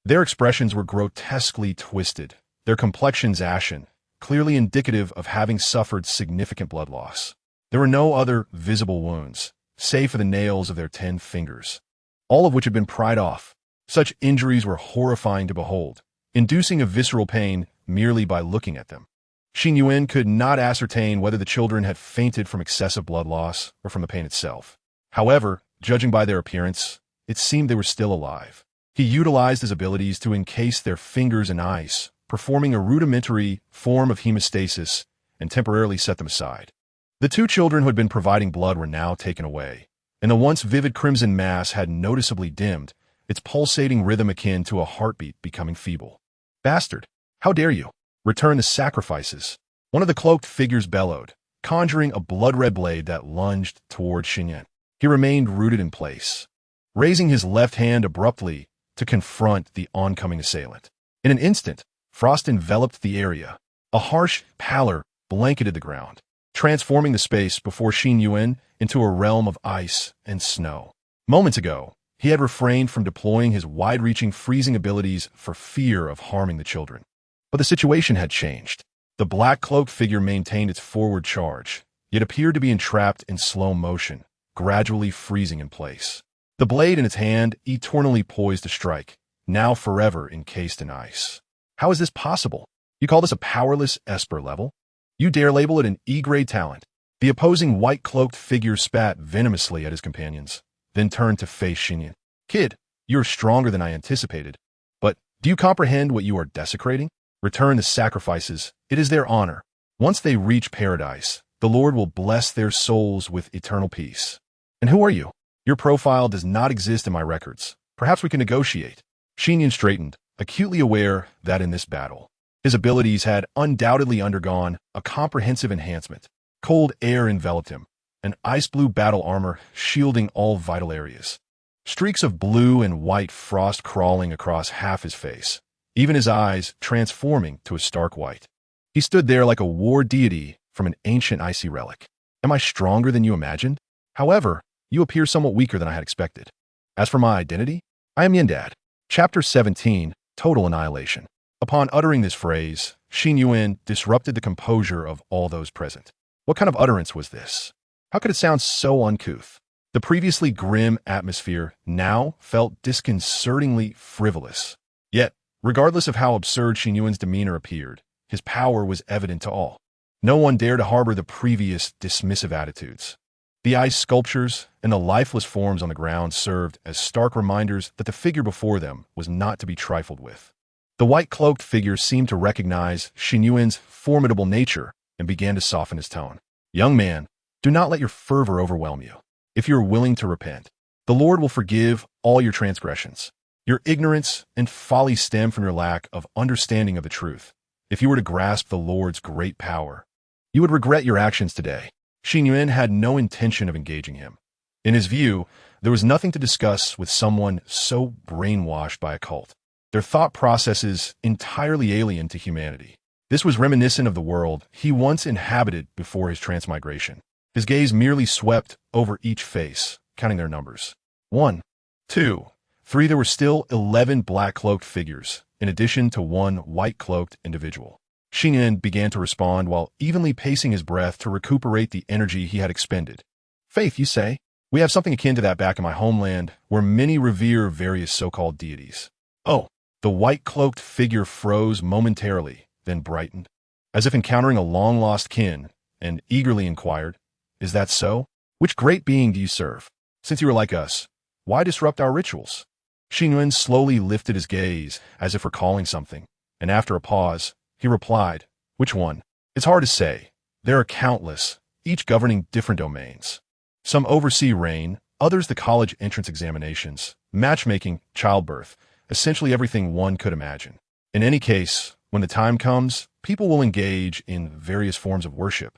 Their expressions were grotesquely twisted, their complexions ashen, clearly indicative of having suffered significant blood loss. There were no other visible wounds, save for the nails of their 10 fingers, all of which had been pried off. Such injuries were horrifying to behold, inducing a visceral pain merely by looking at them. Xin Yuan could not ascertain whether the children had fainted from excessive blood loss or from the pain itself. However, judging by their appearance, it seemed they were still alive. He utilized his abilities to encase their fingers in ice, performing a rudimentary form of hemostasis, and temporarily set them aside. The two children who had been providing blood were now taken away, and the once vivid crimson mass had noticeably dimmed, its pulsating rhythm akin to a heartbeat becoming feeble. "Bastard! How dare you? Return the sacrifices!" One of the cloaked figures bellowed, conjuring a blood-red blade that lunged toward Xin Yuan. He remained rooted in place, raising his left hand abruptly to confront the oncoming assailant. In an instant, frost enveloped the area. A harsh pallor blanketed the ground, transforming the space before Xin Yuan into a realm of ice and snow. Moments ago, he had refrained from deploying his wide-reaching freezing abilities for fear of harming the children. But the situation had changed. The black-cloaked figure maintained its forward charge, yet appeared to be entrapped in slow motion, gradually freezing in place. The blade in its hand eternally poised to strike, now forever encased in ice. How is this possible? You call this a powerless Esper level? You dare label it an E-grade talent? The opposing white-cloaked figure spat venomously at his companions, then turned to face Xin Yuan. "Kid, you're stronger than I anticipated. But do you comprehend what you are desecrating? Return the sacrifices. It is their honor. Once they reach paradise, the Lord will bless their souls with eternal peace. And who are you? Your profile does not exist in my records. Perhaps we can negotiate." Xin Yuan straightened, acutely aware that in this battle, his abilities had undoubtedly undergone a comprehensive enhancement. Cold air enveloped him, an ice-blue battle armor shielding all vital areas. Streaks of blue and white frost crawling across half his face, even his eyes transforming to a stark white. He stood there like a war deity from an ancient icy relic. "Am I stronger than you imagined? However, you appear somewhat weaker than I had expected. As for my identity, I am Yindad." Chapter 17, Total Annihilation. Upon uttering this phrase, Xin Yuan disrupted the composure of all those present. What kind of utterance was this? How could it sound so uncouth? The previously grim atmosphere now felt disconcertingly frivolous. Yet, regardless of how absurd Xin Yuan's demeanor appeared, his power was evident to all. No one dared to harbor the previous dismissive attitudes. The ice sculptures and the lifeless forms on the ground served as stark reminders that the figure before them was not to be trifled with. The white-cloaked figure seemed to recognize Xin Yuan's formidable nature and began to soften his tone. "Young man, do not let your fervor overwhelm you. If you are willing to repent, the Lord will forgive all your transgressions. Your ignorance and folly stem from your lack of understanding of the truth. If you were to grasp the Lord's great power, you would regret your actions today." Xin Yuan had no intention of engaging him. In his view, there was nothing to discuss with someone so brainwashed by a cult. Their thought processes entirely alien to humanity. This was reminiscent of the world he once inhabited before his transmigration. His gaze merely swept over each face, counting their numbers. 1, 2, 3. There were still 11 black-cloaked figures, in addition to one white-cloaked individual. Xin Yuan began to respond while evenly pacing his breath to recuperate the energy he had expended. "Faith, you say? We have something akin to that back in my homeland, where many revere various so-called deities." "Oh." The white-cloaked figure froze momentarily, then brightened, as if encountering a long-lost kin, and eagerly inquired, "Is that so? Which great being do you serve? Since you are like us, why disrupt our rituals?" Xin Yuan slowly lifted his gaze, as if recalling something, and after a pause, he replied, "Which one? It's hard to say. There are countless, each governing different domains. Some oversee rain, others the college entrance examinations, matchmaking, childbirth, essentially everything one could imagine. In any case, when the time comes, people will engage in various forms of worship,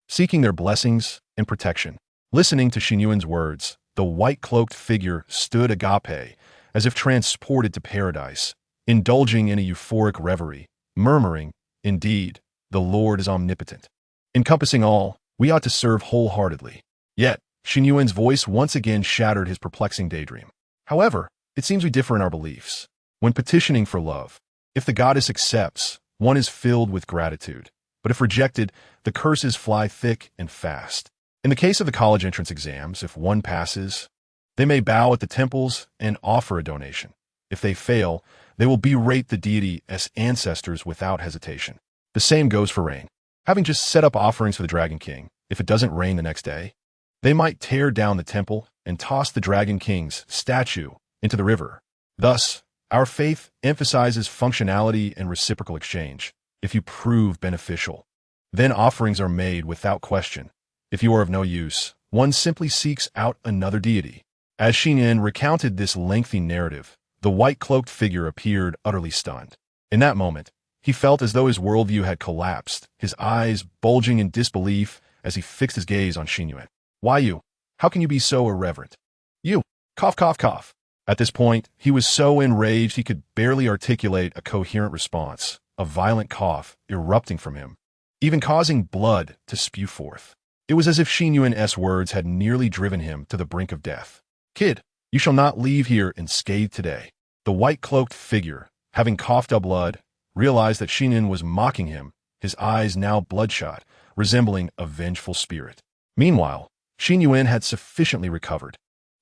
seeking their blessings and protection." Listening to Xin Yuan's words, the white-cloaked figure stood agape, as if transported to paradise, indulging in a euphoric reverie, murmuring, "Indeed, the Lord is omnipotent. Encompassing all, we ought to serve wholeheartedly." Yet, Xin Yuan's voice once again shattered his perplexing daydream. "However, it seems we differ in our beliefs. When petitioning for love, if the goddess accepts, one is filled with gratitude. But if rejected, the curses fly thick and fast. In the case of the college entrance exams, if one passes, they may bow at the temples and offer a donation. If they fail, they will berate the deity as ancestors without hesitation. The same goes for rain. Having just set up offerings for the Dragon King, if it doesn't rain the next day, they might tear down the temple and toss the Dragon King's statue into the river. Thus, Our faith emphasizes functionality and reciprocal exchange. If you prove beneficial, then offerings are made without question. If you are of no use, one simply seeks out another deity. As Xin Yuan recounted this lengthy narrative, the white-cloaked figure appeared utterly stunned. In that moment, he felt as though his worldview had collapsed, his eyes bulging in disbelief as he fixed his gaze on Xin Yuan. Why you? How can you be so irreverent? You! Cough, cough, cough. At this point, he was so enraged he could barely articulate a coherent response, a violent cough erupting from him, even causing blood to spew forth. It was as if Xin Yuan's words had nearly driven him to the brink of death. Kid, you shall not leave here unscathed today. The white-cloaked figure, having coughed up blood, realized that Xin Yuan was mocking him, his eyes now bloodshot, resembling a vengeful spirit. Meanwhile, Xin Yuan had sufficiently recovered.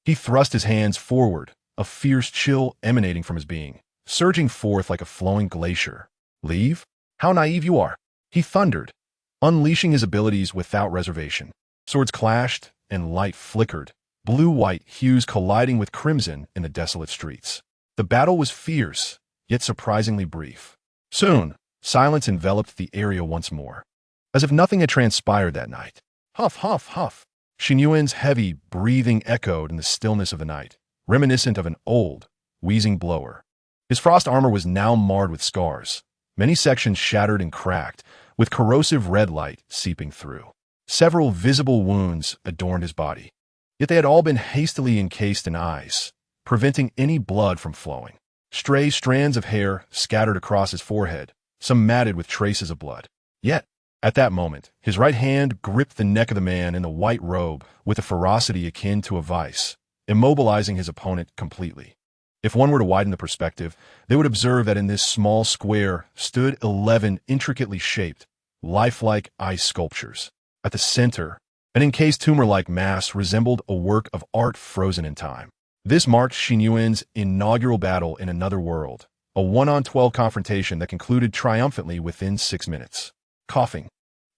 He thrust his hands forward, a fierce chill emanating from his being, surging forth like a flowing glacier. Leave? How naive you are! He thundered, unleashing his abilities without reservation. Swords clashed, and light flickered, blue-white hues colliding with crimson in the desolate streets. The battle was fierce, yet surprisingly brief. Soon, silence enveloped the area once more, as if nothing had transpired that night. Huff, huff, huff. Xin Yuan's heavy breathing echoed in the stillness of the night, reminiscent of an old, wheezing blower. His frost armor was now marred with scars, many sections shattered and cracked, with corrosive red light seeping through. Several visible wounds adorned his body, yet they had all been hastily encased in ice, preventing any blood from flowing. Stray strands of hair scattered across his forehead, some matted with traces of blood. Yet, at that moment, his right hand gripped the neck of the man in the white robe with a ferocity akin to a vice, immobilizing his opponent completely. If one were to widen the perspective, they would observe that in this small square stood 11 intricately shaped, lifelike ice sculptures. At the center, an encased tumor-like mass resembled a work of art frozen in time. This marked Xin Yuan's inaugural battle in another world, a 1-on-12 confrontation that concluded triumphantly within 6 minutes. Coughing,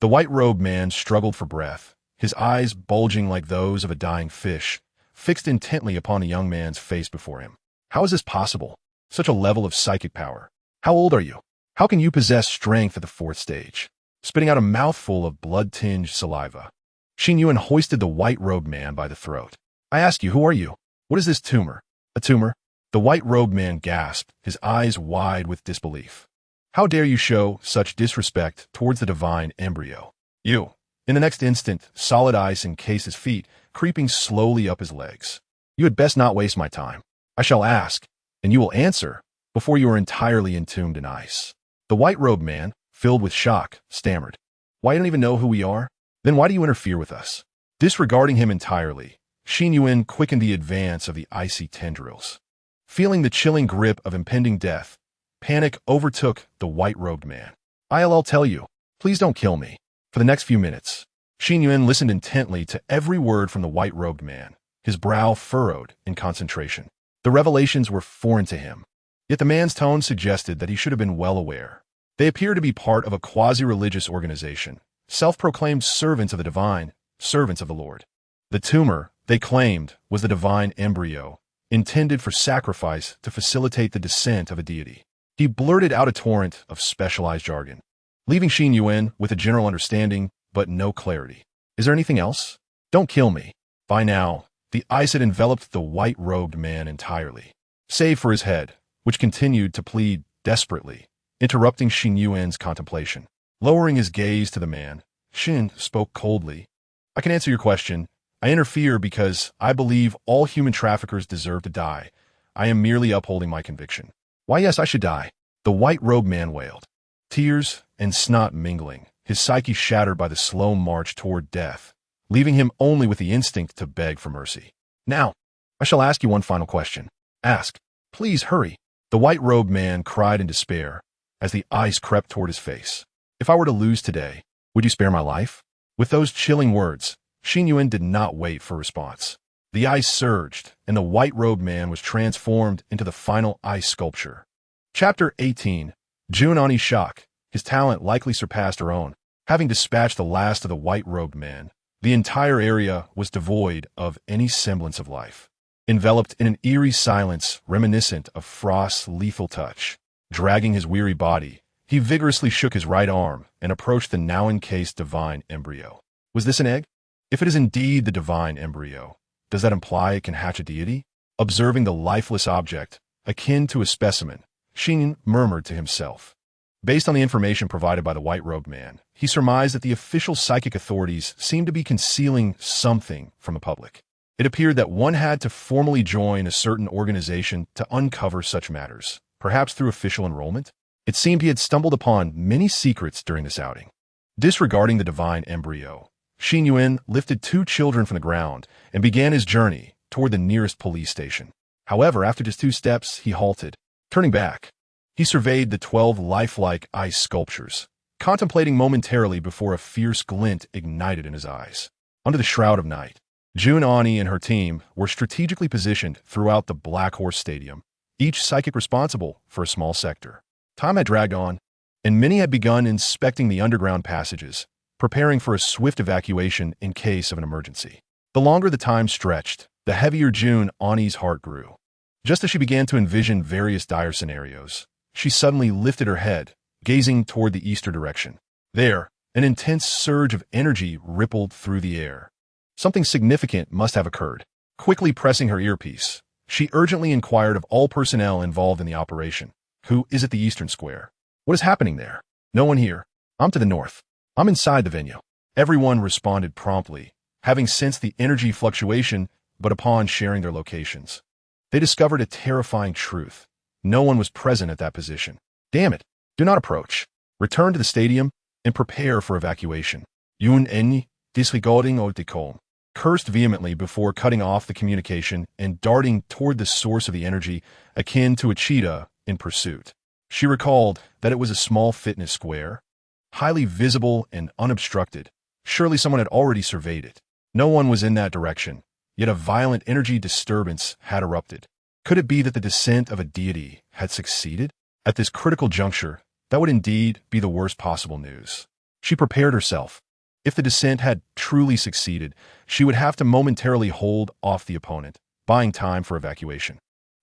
the white-robed man struggled for breath, his eyes bulging like those of a dying fish, fixed intently upon the young man's face before him. How is this possible? Such a level of psychic power. How old are you? How can you possess strength at the 4th stage? Spitting out a mouthful of blood-tinged saliva, Xin Yuan hoisted the white-robed man by the throat. I ask you, who are you? What is this tumor? A tumor? The white-robed man gasped, his eyes wide with disbelief. How dare you show such disrespect towards the divine embryo? You. In the next instant, solid ice encased his feet, creeping slowly up his legs. You had best not waste my time. I shall ask, and you will answer, before you are entirely entombed in ice. The white-robed man, filled with shock, stammered. Why, you don't even know who we are? Then why do you interfere with us? Disregarding him entirely, Xin Yuan quickened the advance of the icy tendrils. Feeling the chilling grip of impending death, panic overtook the white-robed man. I'll tell you, please don't kill me. For the next few minutes, Xin Yuan listened intently to every word from the white-robed man, his brow furrowed in concentration. The revelations were foreign to him, yet the man's tone suggested that he should have been well aware. They appeared to be part of a quasi-religious organization, self-proclaimed servants of the divine, servants of the Lord. The tumor, they claimed, was the divine embryo, intended for sacrifice to facilitate the descent of a deity. He blurted out a torrent of specialized jargon, leaving Xin Yuan with a general understanding but no clarity. Is there anything else? Don't kill me. By now, the ice had enveloped the white-robed man entirely, save for his head, which continued to plead desperately, interrupting Xin Yuan's contemplation. Lowering his gaze to the man, Xin spoke coldly. I can answer your question. I interfere because I believe all human traffickers deserve to die. I am merely upholding my conviction. Why, yes, I should die. The white-robed man wailed, tears and snot mingling, his psyche shattered by the slow march toward death, leaving him only with the instinct to beg for mercy. Now, I shall ask you one final question. Ask. Please hurry. The white-robed man cried in despair as the ice crept toward his face. If I were to lose today, would you spare my life? With those chilling words, Xin Yuan did not wait for response. The ice surged, and the white-robed man was transformed into the final ice sculpture. Chapter 18. Junani's shock. His talent likely surpassed her own. Having dispatched the last of the white-robed men, the entire area was devoid of any semblance of life. enveloped in an eerie silence reminiscent of Frost's lethal touch. Dragging his weary body, he vigorously shook his right arm and approached the now-encased divine embryo. Was this an egg? If it is indeed the divine embryo, does that imply it can hatch a deity? Observing the lifeless object, akin to a specimen, Xin murmured to himself. Based on the information provided by the white-robed man, he surmised that the official psychic authorities seemed to be concealing something from the public. It appeared that one had to formally join a certain organization to uncover such matters, perhaps through official enrollment. It seemed he had stumbled upon many secrets during this outing. Disregarding the divine embryo, Xin Yuan lifted 2 children from the ground and began his journey toward the nearest police station. However, after just 2 steps, he halted. Turning back, he surveyed the 12 lifelike ice sculptures, contemplating momentarily before a fierce glint ignited in his eyes. Under the shroud of night, June Ani and her team were strategically positioned throughout the Black Horse Stadium, each psychic responsible for a small sector. Time had dragged on, and many had begun inspecting the underground passages, preparing for a swift evacuation in case of an emergency. The longer the time stretched, the heavier June Ani's heart grew. Just as she began to envision various dire scenarios, she suddenly lifted her head, gazing toward the eastern direction. There, an intense surge of energy rippled through the air. Something significant must have occurred. Quickly pressing her earpiece, she urgently inquired of all personnel involved in the operation. Who is at the eastern square? What is happening there? No one here. I'm to the north. I'm inside the venue. Everyone responded promptly, having sensed the energy fluctuation, but upon sharing their locations, they discovered a terrifying truth. No one was present at that position. Damn it. Do not approach. Return to the stadium and prepare for evacuation. Newanimewithoverpoweredmaincharacter cursed vehemently before cutting off the communication and darting toward the source of the energy akin to a cheetah in pursuit. She recalled that it was a small fitness square, highly visible and unobstructed. Surely someone had already surveyed it. No one was in that direction, yet a violent energy disturbance had erupted. Could it be that the descent of a deity had succeeded? At this critical juncture, that would indeed be the worst possible news. She prepared herself. If the descent had truly succeeded, she would have to momentarily hold off the opponent, buying time for evacuation.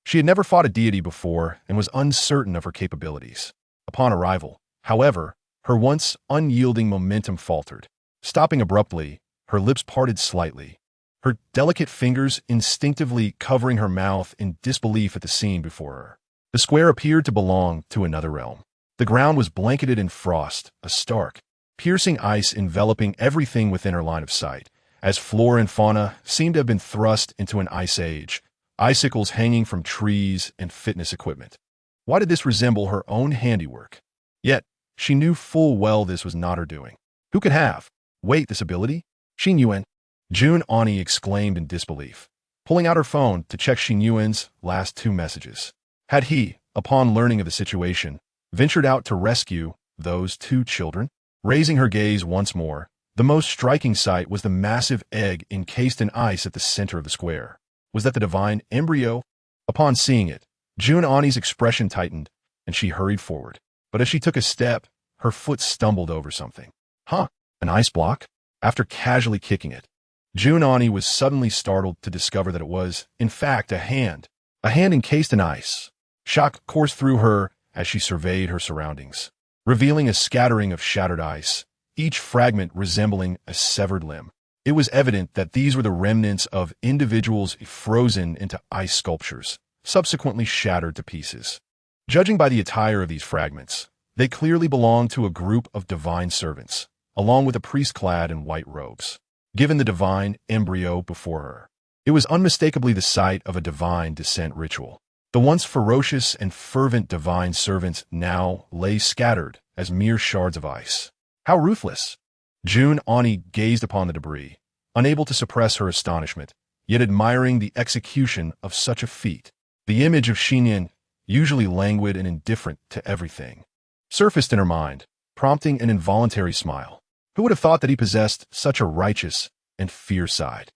She had never fought a deity before and was uncertain of her capabilities. Upon arrival, however, her once unyielding momentum faltered. Stopping abruptly, her lips parted slightly, her delicate fingers instinctively covering her mouth in disbelief at the scene before her. The square appeared to belong to another realm. The ground was blanketed in frost, a stark, piercing ice enveloping everything within her line of sight, as flora and fauna seemed to have been thrust into an ice age, icicles hanging from trees and fitness equipment. Why did this resemble her own handiwork? Yet, she knew full well this was not her doing. Who could have? Wait, this ability? Xin Yuan. June Ani exclaimed in disbelief, pulling out her phone to check Xin Yuan's last 2 messages. Had he, upon learning of the situation, ventured out to rescue those 2 children? Raising her gaze once more, the most striking sight was the massive egg encased in ice at the center of the square. Was that the divine embryo? Upon seeing it, June Ani's expression tightened, and she hurried forward. But as she took a step, her foot stumbled over something. Huh? An ice block? After casually kicking it, June Ani was suddenly startled to discover that it was, in fact, a hand encased in ice. Shock coursed through her as she surveyed her surroundings, revealing a scattering of shattered ice, each fragment resembling a severed limb. It was evident that these were the remnants of individuals frozen into ice sculptures, subsequently shattered to pieces. Judging by the attire of these fragments, they clearly belonged to a group of divine servants, along with a priest clad in white robes. Given the divine embryo before her, it was unmistakably the site of a divine descent ritual. The once ferocious and fervent divine servants now lay scattered as mere shards of ice. How ruthless! June Ani gazed upon the debris, unable to suppress her astonishment, yet admiring the execution of such a feat. The image of Xin Yuan, usually languid and indifferent to everything, surfaced in her mind, prompting an involuntary smile. Who would have thought that he possessed such a righteous and fierce side?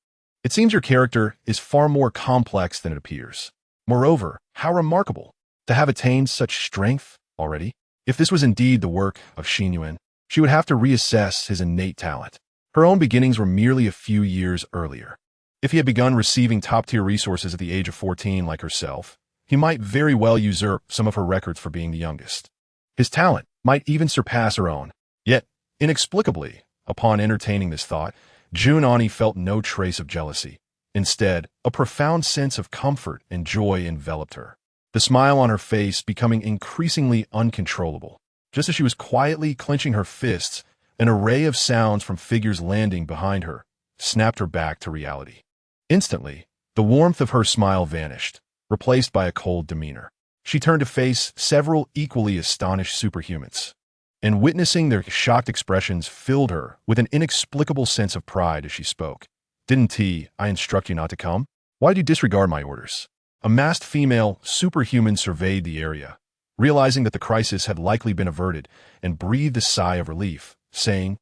It seems your character is far more complex than it appears. Moreover, how remarkable to have attained such strength already. If this was indeed the work of Xin Yuan, she would have to reassess his innate talent. Her own beginnings were merely a few years earlier. If he had begun receiving top-tier resources at the age of 14 like herself, he might very well usurp some of her records for being the youngest. His talent might even surpass her own. Yet, inexplicably, upon entertaining this thought, Junani felt no trace of jealousy. Instead, a profound sense of comfort and joy enveloped her, the smile on her face becoming increasingly uncontrollable. Just as she was quietly clenching her fists, an array of sounds from figures landing behind her snapped her back to reality. Instantly, the warmth of her smile vanished, replaced by a cold demeanor. She turned to face several equally astonished superhumans, and witnessing their shocked expressions filled her with an inexplicable sense of pride as she spoke. "Didn't I instruct you not to come? Why did you disregard my orders?" A masked female superhuman surveyed the area, realizing that the crisis had likely been averted, and breathed a sigh of relief, saying,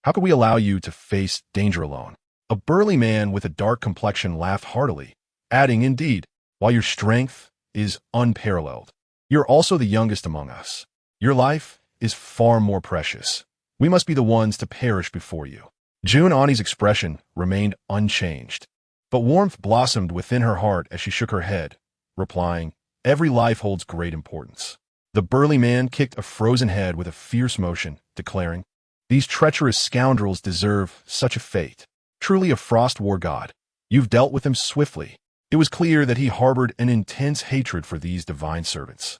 "How could we allow you to face danger alone?" A burly man with a dark complexion laughed heartily, adding, "Indeed, while your strength is unparalleled, you're also the youngest among us. Your life is far more precious. We must be the ones to perish before you." Junani's expression remained unchanged, but warmth blossomed within her heart as she shook her head, replying, "Every life holds great importance." The burly man kicked a frozen head with a fierce motion, declaring, "These treacherous scoundrels deserve such a fate. Truly a frost war god. You've dealt with him swiftly." It was clear that he harbored an intense hatred for these divine servants.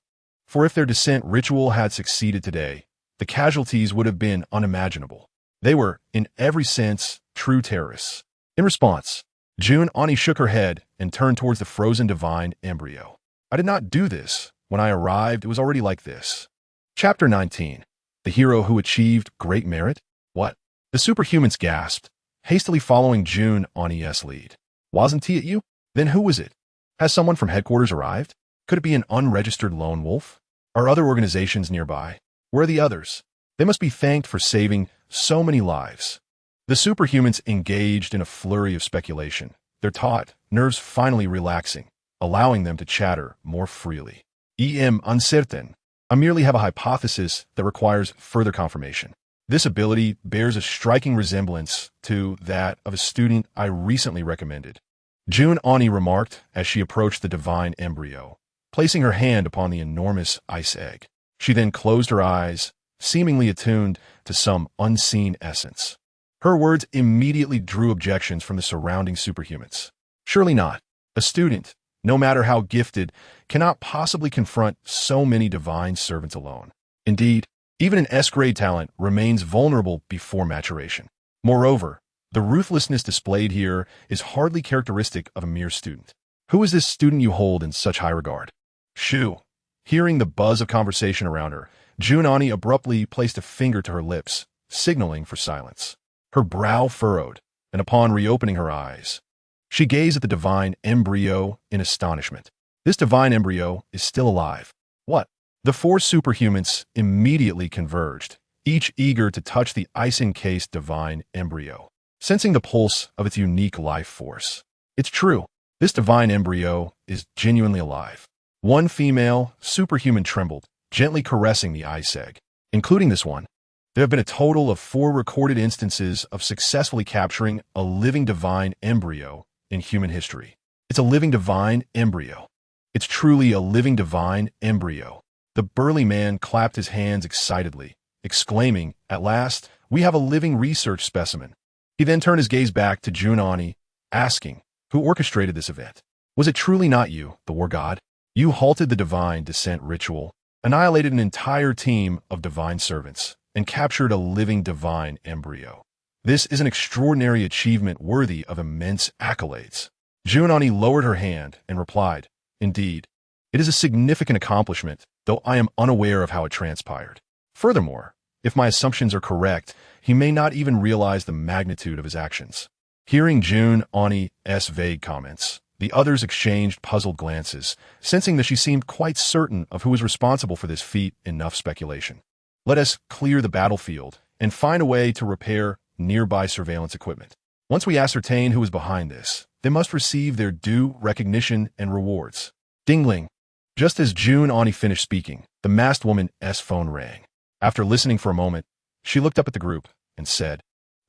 For if their descent ritual had succeeded today, the casualties would have been unimaginable. They were, in every sense, true terrorists. In response, Junani shook her head and turned towards the frozen divine embryo. "I did not do this. When I arrived, it was already like this." Chapter 19. The hero who achieved great merit? What? The superhumans gasped, hastily following Junani's lead. "Wasn't he at you? Then who was it? Has someone from headquarters arrived? Could it be an unregistered lone wolf? Are other organizations nearby? Where are the others? They must be thanked for saving so many lives." The superhumans engaged in a flurry of speculation, their taut nerves finally relaxing, allowing them to chatter more freely. Uncertain. I merely have a hypothesis that requires further confirmation. This ability bears a striking resemblance to that of a student I recently recommended, Junani remarked as she approached the divine embryo, placing her hand upon the enormous ice egg. She then closed her eyes, seemingly attuned to some unseen essence. Her words immediately drew objections from the surrounding superhumans. Surely not. A student, no matter how gifted, cannot possibly confront so many divine servants alone. Indeed, even an S-grade talent remains vulnerable before maturation. Moreover, the ruthlessness displayed here is hardly characteristic of a mere student. Who is this student you hold in such high regard? Shoo. Hearing the buzz of conversation around her, Junani abruptly placed a finger to her lips, signaling for silence. Her brow furrowed, and upon reopening her eyes, she gazed at the divine embryo in astonishment. This divine embryo is still alive. What? The four superhumans immediately converged, each eager to touch the ice-encased divine embryo, sensing the pulse of its unique life force. It's true. This divine embryo is genuinely alive. One female superhuman trembled, gently caressing the ice egg. Including this one, there have been a total of 4 recorded instances of successfully capturing a living divine embryo in human history. It's a living divine embryo. It's truly a living divine embryo. The burly man clapped his hands excitedly, exclaiming, "At last, we have a living research specimen." He then turned his gaze back to Junani, asking, "Who orchestrated this event? Was it truly not you, the war god? You halted the divine descent ritual, annihilated an entire team of divine servants, and captured a living divine embryo. This is an extraordinary achievement worthy of immense accolades." Junani lowered her hand and replied, "Indeed, it is a significant accomplishment, though I am unaware of how it transpired. Furthermore, if my assumptions are correct, he may not even realize the magnitude of his actions." Hearing Junani's vague comments, the others exchanged puzzled glances, sensing that she seemed quite certain of who was responsible for this feat. Enough speculation. Let us clear the battlefield and find a way to repair nearby surveillance equipment. Once we ascertain who is behind this, they must receive their due recognition and rewards. Dingling. Just as Junani finished speaking, the masked woman's phone rang. After listening for a moment, she looked up at the group and said,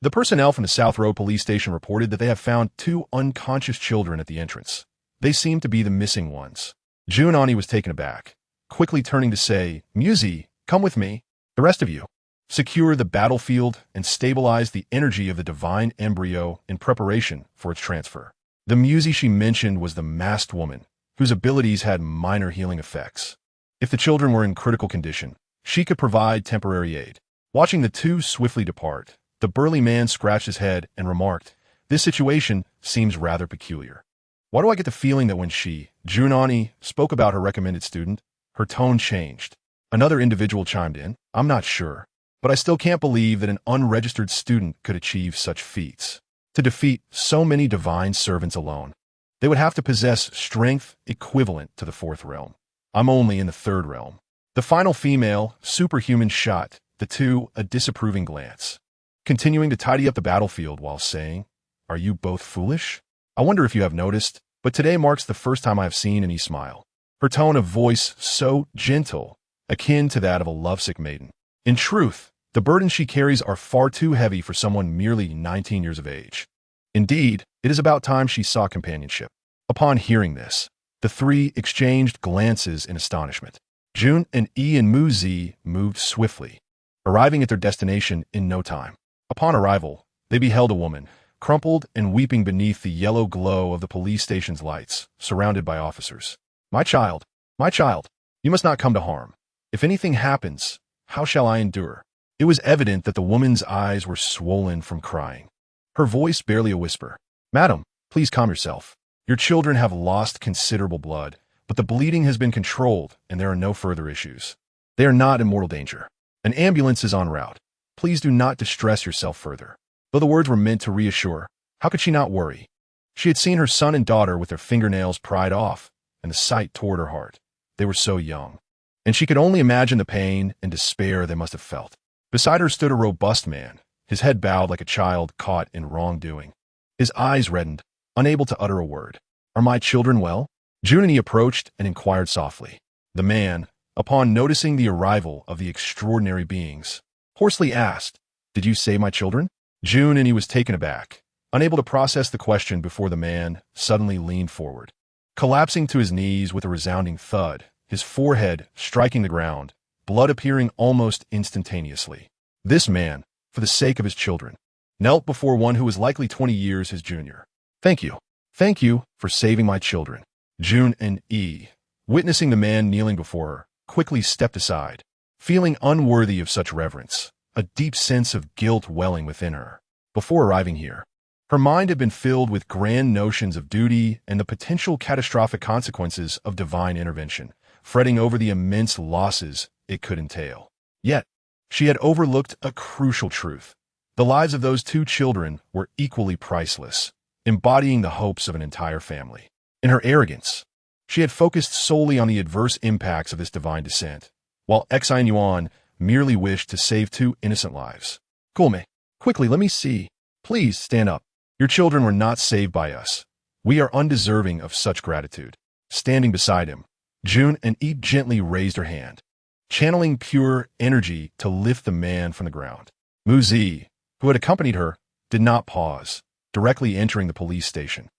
The personnel from the South Road police station reported that they have found 2 unconscious children at the entrance. They seem to be the missing ones. Junani was taken aback, quickly turning to say, Muzi, come with me. The rest of you, secure the battlefield and stabilize the energy of the divine embryo in preparation for its transfer. The Muzi she mentioned was the masked woman, whose abilities had minor healing effects. If the children were in critical condition, she could provide temporary aid. Watching the 2 swiftly depart, the burly man scratched his head and remarked, This situation seems rather peculiar. Why do I get the feeling that when she, Junani, spoke about her recommended student, her tone changed? Another individual chimed in, I'm not sure, but I still can't believe that an unregistered student could achieve such feats. To defeat so many divine servants alone, they would have to possess strength equivalent to the 4th realm. I'm only in the 3rd realm. The final female, superhuman, shot the 2 a disapproving glance, continuing to tidy up the battlefield while saying, Are you both foolish? I wonder if you have noticed, but today marks the first time I have seen Annie smile. Her tone of voice so gentle, akin to that of a lovesick maiden. In truth, the burdens she carries are far too heavy for someone merely 19 years of age. Indeed, it is about time she saw companionship. Upon hearing this, the 3 exchanged glances in astonishment. Jun and Muzi moved swiftly, arriving at their destination in no time. Upon arrival, they beheld a woman, crumpled and weeping beneath the yellow glow of the police station's lights, surrounded by officers. My child, you must not come to harm. If anything happens, how shall I endure? It was evident that the woman's eyes were swollen from crying. Her voice barely a whisper. Madam, please calm yourself. Your children have lost considerable blood, but the bleeding has been controlled and there are no further issues. They are not in mortal danger. An ambulance is en route. Please do not distress yourself further. Though the words were meant to reassure, how could she not worry? She had seen her son and daughter with their fingernails pried off, and the sight tore her heart. They were so young, and she could only imagine the pain and despair they must have felt. Beside her stood a robust man, his head bowed like a child caught in wrongdoing. His eyes reddened, unable to utter a word. Are my children well? Junani approached and inquired softly. The man, upon noticing the arrival of the extraordinary beings, hoarsely asked, Did you say my children? Junani was taken aback, unable to process the question before the man suddenly leaned forward. Collapsing to his knees with a resounding thud, his forehead striking the ground, blood appearing almost instantaneously. This man, for the sake of his children, knelt before one who was likely 20 years his junior. Thank you for saving my children. Junani, witnessing the man kneeling before her, quickly stepped aside, feeling unworthy of such reverence, a deep sense of guilt welling within her. Before arriving here, her mind had been filled with grand notions of duty and the potential catastrophic consequences of divine intervention, fretting over the immense losses it could entail. Yet, she had overlooked a crucial truth. The lives of those 2 children were equally priceless, embodying the hopes of an entire family. In her arrogance, she had focused solely on the adverse impacts of this divine descent, while Xin Yuan merely wished to save 2 innocent lives. Gulme, quickly, let me see. Please stand up. Your children were not saved by us. We are undeserving of such gratitude. Standing beside him, Junani gently raised her hand, channeling pure energy to lift the man from the ground. Muzi, who had accompanied her, did not pause, directly entering the police station.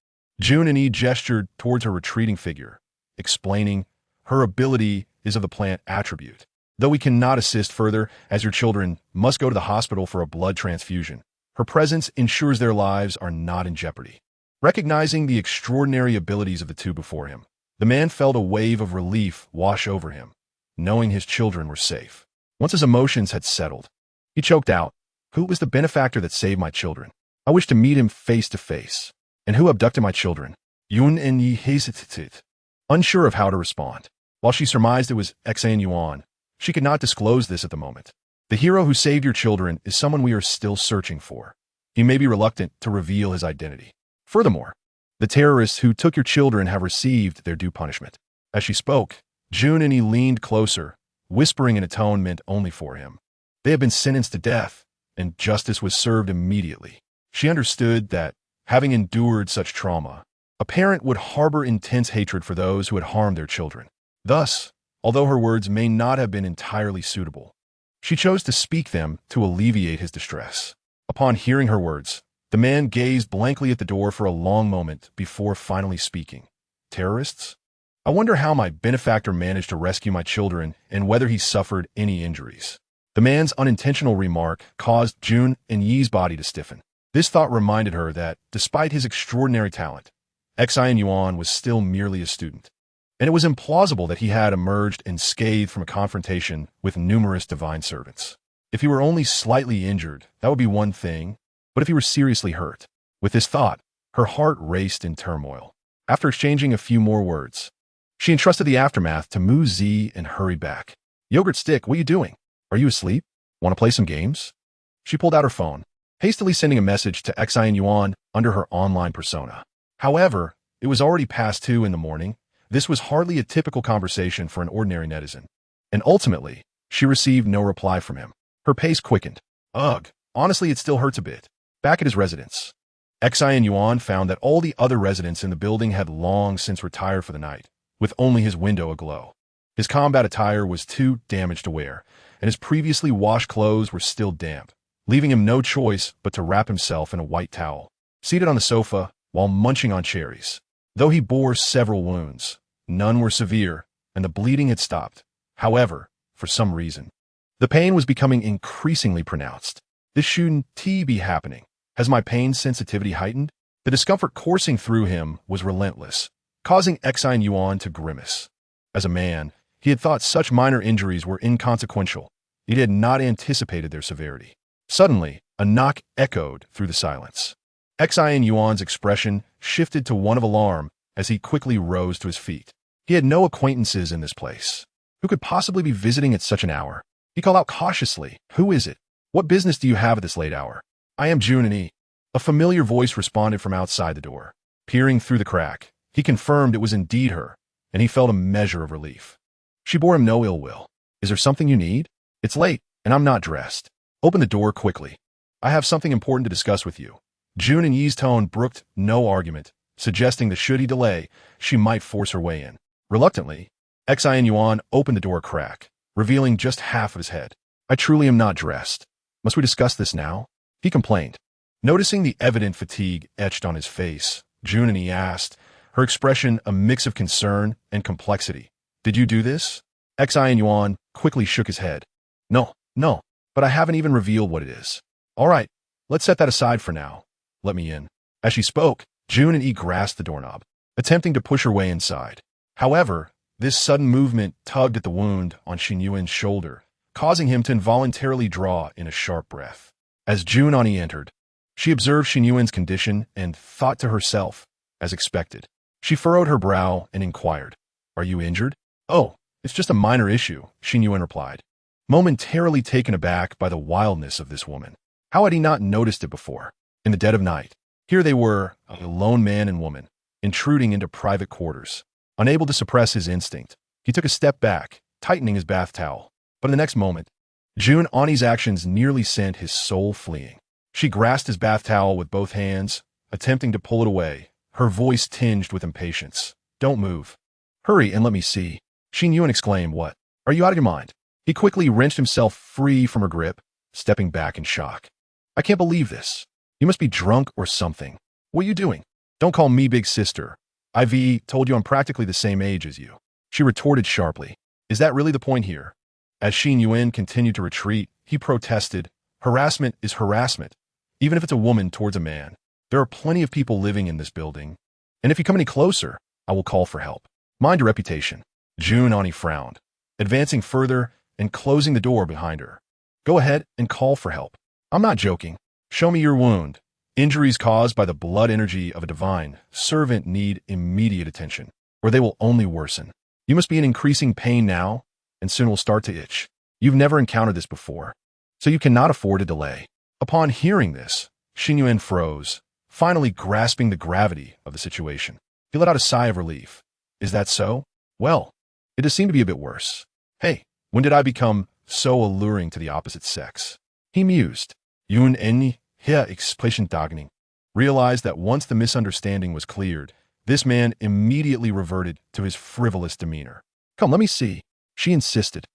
Junani gestured towards her retreating figure, explaining, Her ability is of the plant attribute. Though we cannot assist further, as your children must go to the hospital for a blood transfusion, her presence ensures their lives are not in jeopardy. Recognizing the extraordinary abilities of the 2 before him, the man felt a wave of relief wash over him, knowing his children were safe. Once his emotions had settled, he choked out, Who was the benefactor that saved my children? I wish to meet him face to face. And who abducted my children? Junani hesitated, unsure of how to respond. While she surmised it was Xin Yuan, she could not disclose this at the moment. The hero who saved your children is someone we are still searching for. He may be reluctant to reveal his identity. Furthermore, the terrorists who took your children have received their due punishment. As she spoke, Junani leaned closer, whispering in a tone meant only for him. They have been sentenced to death, and justice was served immediately. She understood that, having endured such trauma, a parent would harbor intense hatred for those who had harmed their children. Thus, although her words may not have been entirely suitable, she chose to speak them to alleviate his distress. Upon hearing her words, the man gazed blankly at the door for a long moment before finally speaking. Terrorists? I wonder how my benefactor managed to rescue my children and whether he suffered any injuries. The man's unintentional remark caused Jun and Yi's body to stiffen. This thought reminded her that, despite his extraordinary talent, Xin Yuan was still merely a student. And it was implausible that he had emerged unscathed from a confrontation with numerous divine servants. If he were only slightly injured, that would be one thing, but if he were seriously hurt? With this thought, her heart raced in turmoil. After exchanging a few more words, she entrusted the aftermath to Mu Zi and hurried back. Yogurt Stick, what are you doing? Are you asleep? Want to play some games? She pulled out her phone, hastily sending a message to Xin Yuan under her online persona. However, it was already past 2 in the morning. This was hardly a typical conversation for an ordinary netizen. And ultimately, she received no reply from him. Her pace quickened. Ugh, honestly it still hurts a bit. Back at his residence, Xin Yuan found that all the other residents in the building had long since retired for the night, with only his window aglow. His combat attire was too damaged to wear, and his previously washed clothes were still damp, leaving him no choice but to wrap himself in a white towel. Seated on the sofa, while munching on cherries. Though he bore several wounds, none were severe, and the bleeding had stopped. However, for some reason, the pain was becoming increasingly pronounced. This shouldn't be happening. Has my pain sensitivity heightened? The discomfort coursing through him was relentless, causing Xin Yuan to grimace. As a man, he had thought such minor injuries were inconsequential. He had not anticipated their severity. Suddenly, a knock echoed through the silence. Xin Yuan's expression shifted to one of alarm as he quickly rose to his feet. He had no acquaintances in this place. Who could possibly be visiting at such an hour? He called out cautiously, "Who is it? What business do you have at this late hour?" "I am Jun and E." A familiar voice responded from outside the door. Peering through the crack, he confirmed it was indeed her, and he felt a measure of relief. She bore him no ill will. "Is there something you need? It's late, and I'm not dressed. Open the door quickly. I have something important to discuss with you." Jun and Yi's tone brooked no argument, suggesting that should he delay, she might force her way in. Reluctantly, Xin Yuan opened the door a crack, revealing just half of his head. "I truly am not dressed. Must we discuss this now?" he complained. Noticing the evident fatigue etched on his face, Jun and Yi asked, her expression a mix of concern and complexity. "Did you do this?" Xin Yuan quickly shook his head. No, but I haven't even revealed what it is." "All right, let's set that aside for now. Let me in." As she spoke, Jun and Yi grasped the doorknob, attempting to push her way inside. However, this sudden movement tugged at the wound on Xin Yuan's shoulder, causing him to involuntarily draw in a sharp breath. As Jun and Yi entered, she observed Xin Yuan's condition and thought to herself, as expected. She furrowed her brow and inquired, "Are you injured?" "Oh, it's just a minor issue," Xin Yuan replied, momentarily taken aback by the wildness of this woman. How had he not noticed it before? In the dead of night, here they were, a lone man and woman, intruding into private quarters. Unable to suppress his instinct, he took a step back, tightening his bath towel. But in the next moment, Jun and Yi's actions nearly sent his soul fleeing. She grasped his bath towel with both hands, attempting to pull it away, her voice tinged with impatience. "Don't move. Hurry and let me see." Xin Yuan exclaimed, "What? Are you out of your mind?" He quickly wrenched himself free from her grip, stepping back in shock. "I can't believe this. You must be drunk or something. What are you doing?" "Don't call me big sister. I've told you I'm practically the same age as you," she retorted sharply. "Is that really the point here?" As Xin Yuan continued to retreat, he protested, "Harassment is harassment, even if it's a woman towards a man. There are plenty of people living in this building, and if you come any closer, I will call for help. Mind your reputation." Jun and Yi frowned, advancing further and closing the door behind her. "Go ahead and call for help. I'm not joking. Show me your wound. Injuries caused by the blood energy of a divine servant need immediate attention, or they will only worsen. You must be in increasing pain now, and soon will start to itch. You've never encountered this before, so you cannot afford to delay." Upon hearing this, Xin Yuan froze, finally grasping the gravity of the situation. He let out a sigh of relief. "Is that so? Well, it does seem to be a bit worse. Hey, when did I become so alluring to the opposite sex?" He mused. Yun and Yi realized that once the misunderstanding was cleared, this man immediately reverted to his frivolous demeanor. "Come, let me see," she insisted.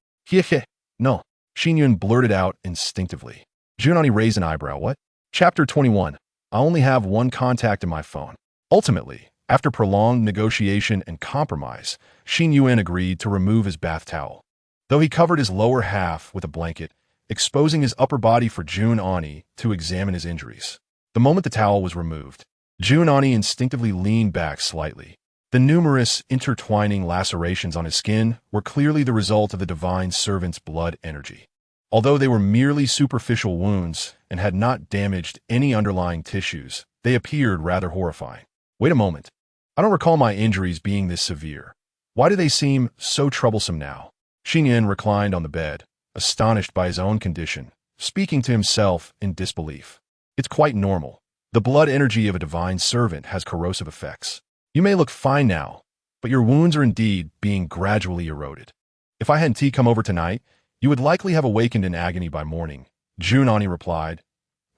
"No," Xin Yuan blurted out instinctively. Jun and Yi raised an eyebrow. "What? Chapter 21. I only have one contact in my phone. Ultimately, after prolonged negotiation and compromise, Xin Yuan agreed to remove his bath towel. Though he covered his lower half with a blanket, exposing his upper body for Jun Ani to examine his injuries. The moment the towel was removed, Jun Ani instinctively leaned back slightly. The numerous intertwining lacerations on his skin were clearly the result of the divine servant's blood energy. Although they were merely superficial wounds and had not damaged any underlying tissues, they appeared rather horrifying. Wait a moment. I don't recall my injuries being this severe. Why do they seem so troublesome now? Xin Yuan reclined on the bed, astonished by his own condition, speaking to himself in disbelief. It's quite normal. The blood energy of a divine servant has corrosive effects. You may look fine now, but your wounds are indeed being gradually eroded. If I had tea come over tonight, you would likely have awakened in agony by morning, Jun Ani replied,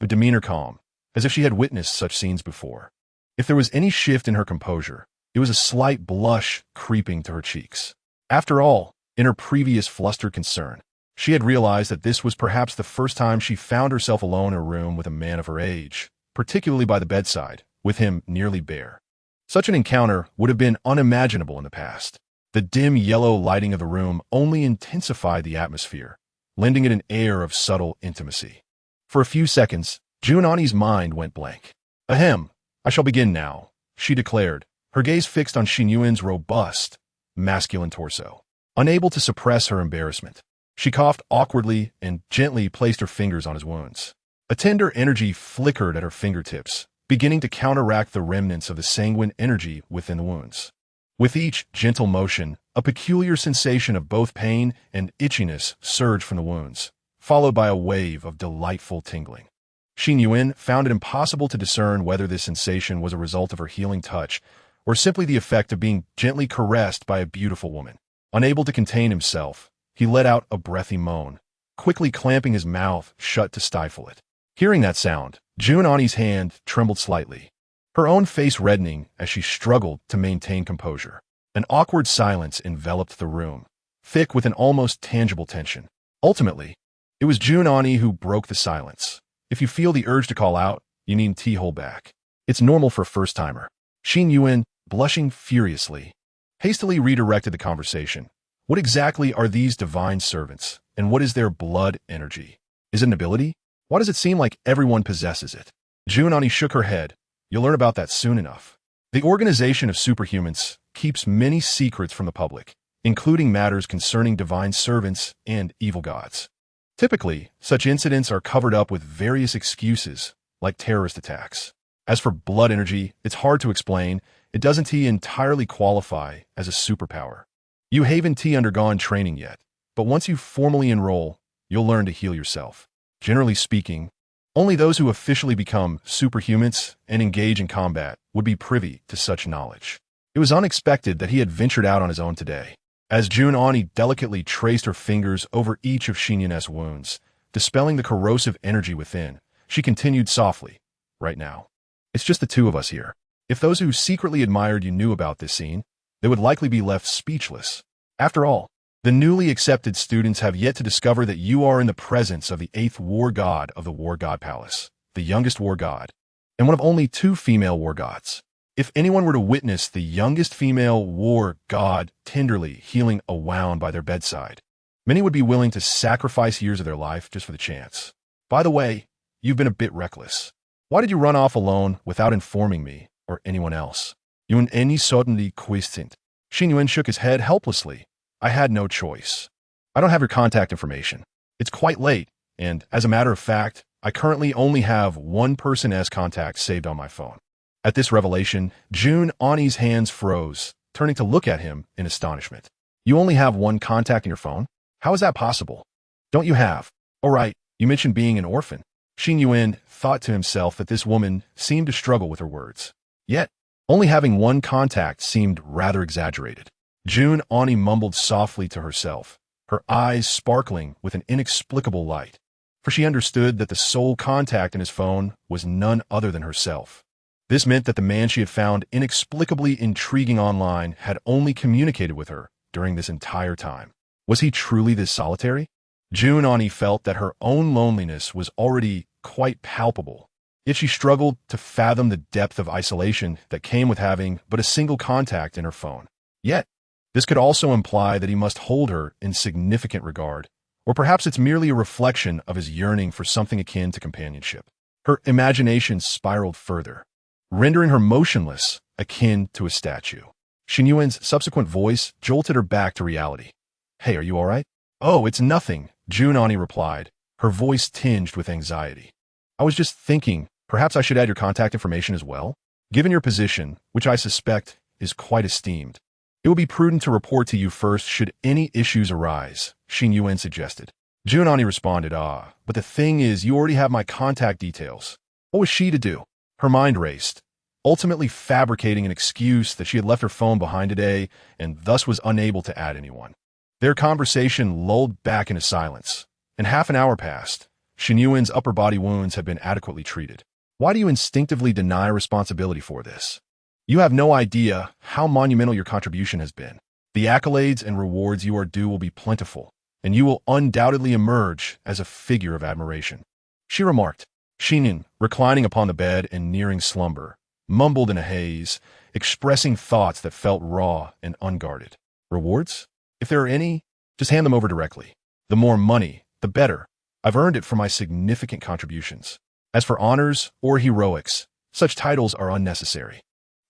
her demeanor calm, as if she had witnessed such scenes before. If there was any shift in her composure, it was a slight blush creeping to her cheeks. After all, in her previous flustered concern, she had realized that this was perhaps the first time she found herself alone in a room with a man of her age, particularly by the bedside, with him nearly bare. Such an encounter would have been unimaginable in the past. The dim yellow lighting of the room only intensified the atmosphere, lending it an air of subtle intimacy. For a few seconds, Jun Ani's mind went blank. Ahem, I shall begin now, she declared, her gaze fixed on Xin Yuan's robust, masculine torso. Unable to suppress her embarrassment, she coughed awkwardly and gently placed her fingers on his wounds. A tender energy flickered at her fingertips, beginning to counteract the remnants of the sanguine energy within the wounds. With each gentle motion, a peculiar sensation of both pain and itchiness surged from the wounds, followed by a wave of delightful tingling. Xin Yuan found it impossible to discern whether this sensation was a result of her healing touch or simply the effect of being gently caressed by a beautiful woman. Unable to contain himself, he let out a breathy moan, quickly clamping his mouth shut to stifle it. Hearing that sound, Jun Ani's hand trembled slightly, her own face reddening as she struggled to maintain composure. An awkward silence enveloped the room, thick with an almost tangible tension. Ultimately, it was Jun Ani who broke the silence. If you feel the urge to call out, you needn't hold back. It's normal for a first-timer. Xin Yuan, blushing furiously, hastily redirected the conversation. What exactly are these divine servants, and what is their blood energy? Is it an ability? Why does it seem like everyone possesses it? Jun Ani shook her head. You'll learn about that soon enough. The organization of superhumans keeps many secrets from the public, including matters concerning divine servants and evil gods. Typically, such incidents are covered up with various excuses, like terrorist attacks. As for blood energy, it's hard to explain. It doesn't entirely qualify as a superpower. You haven't undergone training yet, but once you formally enroll, you'll learn to heal yourself. Generally speaking, only those who officially become superhumans and engage in combat would be privy to such knowledge. It was unexpected that he had ventured out on his own today. As Jun Ani delicately traced her fingers over each of Xin Yuan's wounds, dispelling the corrosive energy within, she continued softly, right now, it's just the two of us here. If those who secretly admired you knew about this scene, they would likely be left speechless. After all, the newly accepted students have yet to discover that you are in the presence of the 8th war god of the War God Palace, the youngest war god, and one of only 2 female war gods. If anyone were to witness the youngest female war god tenderly healing a wound by their bedside, many would be willing to sacrifice years of their life just for the chance. By the way, you've been a bit reckless. Why did you run off alone without informing me or anyone else? Yun any certainly questioned. Xin Yuan shook his head helplessly. I had no choice. I don't have your contact information. It's quite late, and as a matter of fact, I currently only have one person's contact saved on my phone. At this revelation, Jun Ani's hands froze, turning to look at him in astonishment. You only have one contact in your phone? How is that possible? Don't you have? Oh right, you mentioned being an orphan. Xin Yuan thought to himself that this woman seemed to struggle with her words. Yet, only having one contact seemed rather exaggerated. Jun Ani mumbled softly to herself, her eyes sparkling with an inexplicable light, for she understood that the sole contact in his phone was none other than herself. This meant that the man she had found inexplicably intriguing online had only communicated with her during this entire time. Was he truly this solitary? Jun Ani felt that her own loneliness was already quite palpable, Yet she struggled to fathom the depth of isolation that came with having but a single contact in her phone. Yet, this could also imply that he must hold her in significant regard, or perhaps it's merely a reflection of his yearning for something akin to companionship. Her imagination spiraled further, rendering her motionless, akin to a statue. Xin Yuan's subsequent voice jolted her back to reality. "Hey, are you all right?" "Oh, it's nothing," Junani replied, her voice tinged with anxiety. "I was just thinking, perhaps I should add your contact information as well? Given your position, which I suspect is quite esteemed, it would be prudent to report to you first should any issues arise," Xin Yuan suggested. Junani responded, but the thing is, you already have my contact details." What was she to do? Her mind raced, ultimately fabricating an excuse that she had left her phone behind today and thus was unable to add anyone. Their conversation lulled back into silence, and half an hour passed. Xin Yuan's upper body wounds had been adequately treated. "Why do you instinctively deny responsibility for this? You have no idea how monumental your contribution has been. The accolades and rewards you are due will be plentiful, and you will undoubtedly emerge as a figure of admiration," she remarked. Xin, reclining upon the bed and nearing slumber, mumbled in a haze, expressing thoughts that felt raw and unguarded. "Rewards? If there are any, just hand them over directly. The more money, the better. I've earned it for my significant contributions. As for honors or heroics, such titles are unnecessary.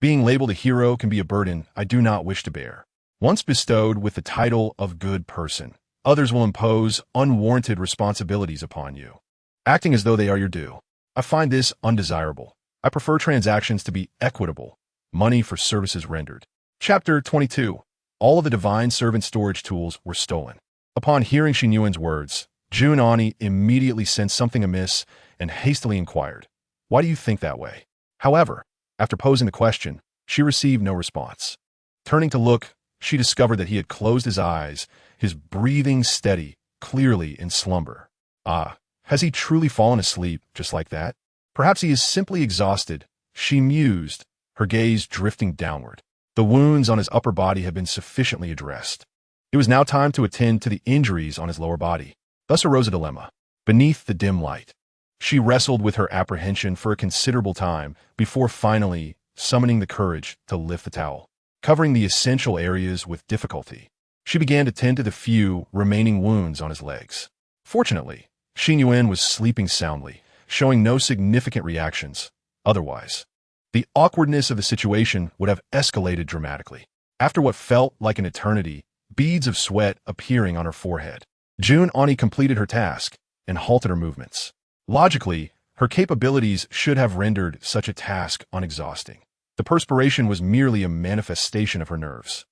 Being labeled a hero can be a burden I do not wish to bear. Once bestowed with the title of good person, others will impose unwarranted responsibilities upon you, acting as though they are your due. I find this undesirable. I prefer transactions to be equitable, money for services rendered." Chapter 22. All of the divine servant storage tools were stolen. Upon hearing Xin Yuan's words, Junani immediately sensed something amiss and hastily inquired, "Why do you think that way?" However, after posing the question, she received no response. Turning to look, she discovered that he had closed his eyes, his breathing steady, clearly in slumber. Has he truly fallen asleep just like that? Perhaps he is simply exhausted, she mused, her gaze drifting downward. The wounds on his upper body had been sufficiently addressed. It was now time to attend to the injuries on his lower body. Thus arose a dilemma. Beneath the dim light, she wrestled with her apprehension for a considerable time before finally summoning the courage to lift the towel. Covering the essential areas with difficulty, she began to tend to the few remaining wounds on his legs. Fortunately, Xin Yuan was sleeping soundly, showing no significant reactions. Otherwise, the awkwardness of the situation would have escalated dramatically. After what felt like an eternity, beads of sweat appearing on her forehead, Junani completed her task and halted her movements. Logically, her capabilities should have rendered such a task unexhausting. The perspiration was merely a manifestation of her nerves.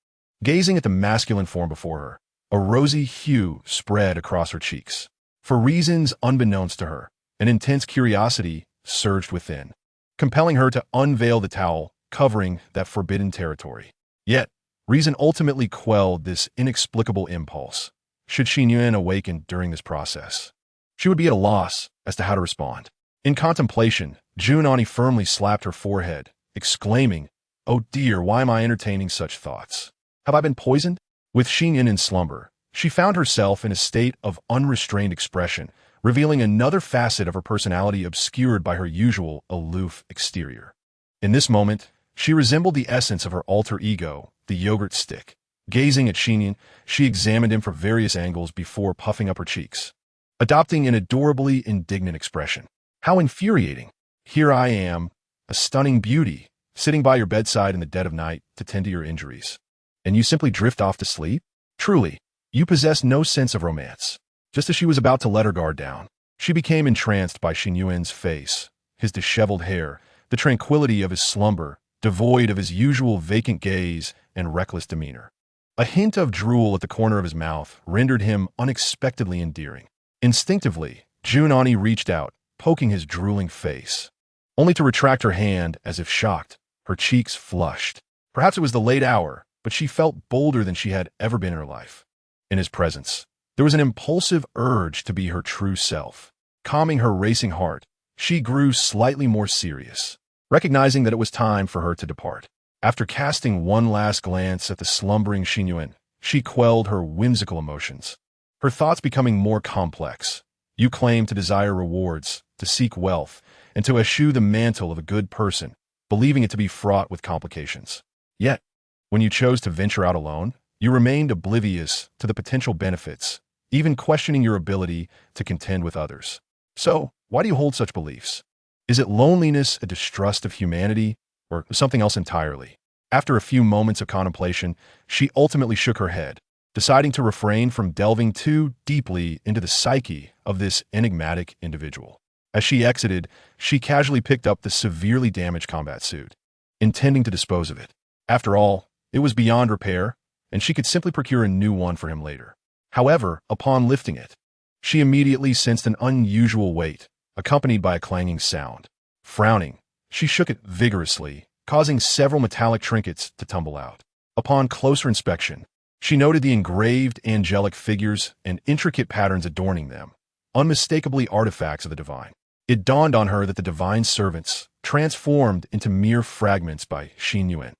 Gazing at the masculine form before her, a rosy hue spread across her cheeks. For reasons unbeknownst to her, an intense curiosity surged within, compelling her to unveil the towel covering that forbidden territory. Yet, reason ultimately quelled this inexplicable impulse. Should Xin Yuan awaken during this process, she would be at a loss as to how to respond. In contemplation, Junani firmly slapped her forehead, exclaiming, "Oh dear, why am I entertaining such thoughts? Have I been poisoned?" With Xin Yuan in slumber, she found herself in a state of unrestrained expression, revealing another facet of her personality obscured by her usual aloof exterior. In this moment, she resembled the essence of her alter ego, the yogurt stick. Gazing at Xin Yuan, she examined him from various angles before puffing up her cheeks, adopting an adorably indignant expression. "How infuriating! Here I am, a stunning beauty, sitting by your bedside in the dead of night to tend to your injuries, and you simply drift off to sleep? Truly, you possess no sense of romance." Just as she was about to let her guard down, she became entranced by Xin Yuan's face, his disheveled hair, the tranquility of his slumber, devoid of his usual vacant gaze and reckless demeanor. A hint of drool at the corner of his mouth rendered him unexpectedly endearing. Instinctively, Junani reached out, poking his drooling face, only to retract her hand as if shocked, her cheeks flushed. Perhaps it was the late hour, but she felt bolder than she had ever been in her life. In his presence, there was an impulsive urge to be her true self. Calming her racing heart, she grew slightly more serious, recognizing that it was time for her to depart. After casting one last glance at the slumbering Xin Yuan, she quelled her whimsical emotions, her thoughts becoming more complex. You claim to desire rewards, to seek wealth, and to eschew the mantle of a good person, believing it to be fraught with complications. Yet, when you chose to venture out alone, you remained oblivious to the potential benefits, even questioning your ability to contend with others. So, why do you hold such beliefs? Is it loneliness, a distrust of humanity, or something else entirely? After a few moments of contemplation, she ultimately shook her head, deciding to refrain from delving too deeply into the psyche of this enigmatic individual. As she exited, she casually picked up the severely damaged combat suit, intending to dispose of it. After all, it was beyond repair, and she could simply procure a new one for him later. However, upon lifting it, she immediately sensed an unusual weight, accompanied by a clanging sound. Frowning, she shook it vigorously, causing several metallic trinkets to tumble out. Upon closer inspection, she noted the engraved angelic figures and intricate patterns adorning them, unmistakably artifacts of the divine. It dawned on her that the divine servants, transformed into mere fragments by Xin Yuan,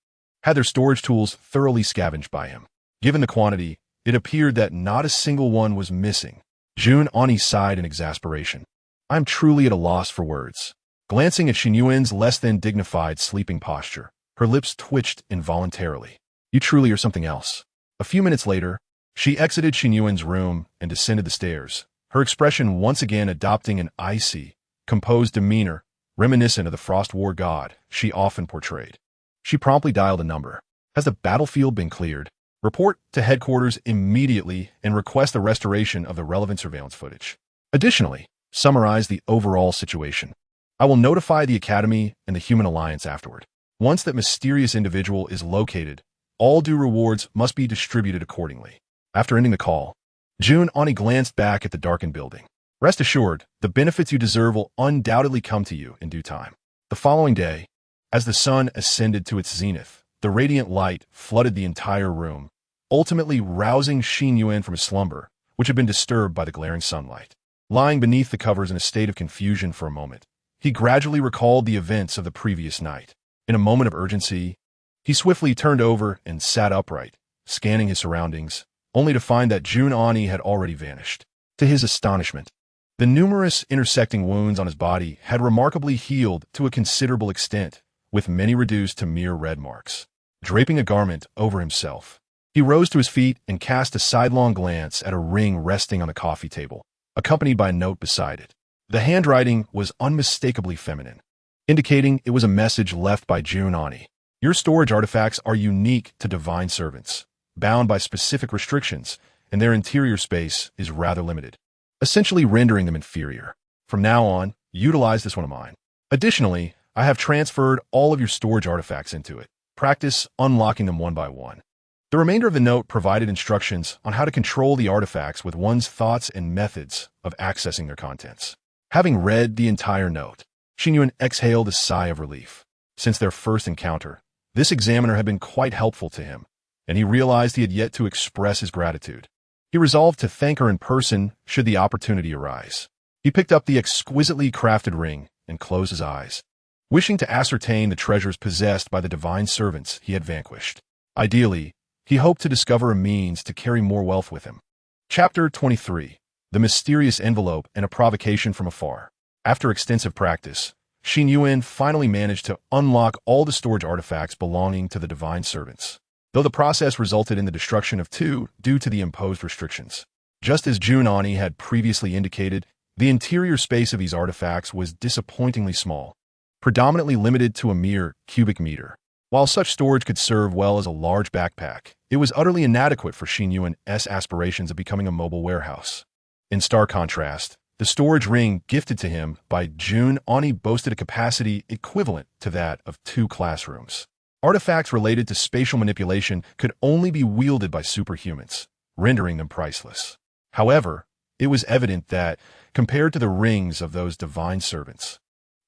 had their storage tools thoroughly scavenged by him. Given the quantity, it appeared that not a single one was missing. Yuan sighed in exasperation. "I am truly at a loss for words." Glancing at Xin Yuan's less than dignified sleeping posture, her lips twitched involuntarily. "You truly are something else." A few minutes later, she exited Xin Yuan's room and descended the stairs, her expression once again adopting an icy, composed demeanor reminiscent of the Frost War god she often portrayed. She promptly dialed a number. "Has the battlefield been cleared? Report to headquarters immediately and request the restoration of the relevant surveillance footage. Additionally, summarize the overall situation. I will notify the Academy and the Human Alliance afterward. Once that mysterious individual is located, all due rewards must be distributed accordingly." After ending the call, Yuan glanced back at the darkened building. "Rest assured, the benefits you deserve will undoubtedly come to you in due time." The following day, as the sun ascended to its zenith, the radiant light flooded the entire room, ultimately rousing Xin Yuan from his slumber, which had been disturbed by the glaring sunlight. Lying beneath the covers in a state of confusion for a moment, he gradually recalled the events of the previous night. In a moment of urgency, he swiftly turned over and sat upright, scanning his surroundings, only to find that Yuan had already vanished. To his astonishment, the numerous intersecting wounds on his body had remarkably healed to a considerable extent, with many reduced to mere red marks. Draping a garment over himself, he rose to his feet and cast a sidelong glance at a ring resting on the coffee table, accompanied by a note beside it. The handwriting was unmistakably feminine, indicating it was a message left by Yuan. "Your storage artifacts are unique to divine servants, bound by specific restrictions, and their interior space is rather limited, essentially rendering them inferior. From now on, utilize this one of mine. Additionally, I have transferred all of your storage artifacts into it. Practice unlocking them one by one." The remainder of the note provided instructions on how to control the artifacts with one's thoughts and methods of accessing their contents. Having read the entire note, Xin Yuan exhaled a sigh of relief. Since their first encounter, this examiner had been quite helpful to him, and he realized he had yet to express his gratitude. He resolved to thank her in person should the opportunity arise. He picked up the exquisitely crafted ring and closed his eyes, wishing to ascertain the treasures possessed by the divine servants he had vanquished. Ideally, he hoped to discover a means to carry more wealth with him. Chapter 23. The Mysterious Envelope and a Provocation from Afar. After extensive practice, Xin Yuan finally managed to unlock all the storage artifacts belonging to the divine servants, though the process resulted in the destruction of two due to the imposed restrictions. Just as Yuan had previously indicated, the interior space of these artifacts was disappointingly small, predominantly limited to a mere cubic meter. While such storage could serve well as a large backpack, it was utterly inadequate for Xin Yuan's aspirations of becoming a mobile warehouse. In stark contrast, the storage ring gifted to him by Yuan boasted a capacity equivalent to that of 2 classrooms. Artifacts related to spatial manipulation could only be wielded by superhumans, rendering them priceless. However, it was evident that, compared to the rings of those divine servants,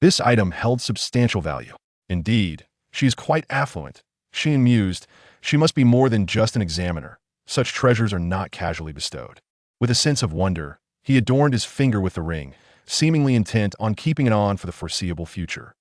this item held substantial value. Indeed, she is quite affluent. She mused, she must be more than just an examiner. Such treasures are not casually bestowed. With a sense of wonder, he adorned his finger with the ring, seemingly intent on keeping it on for the foreseeable future.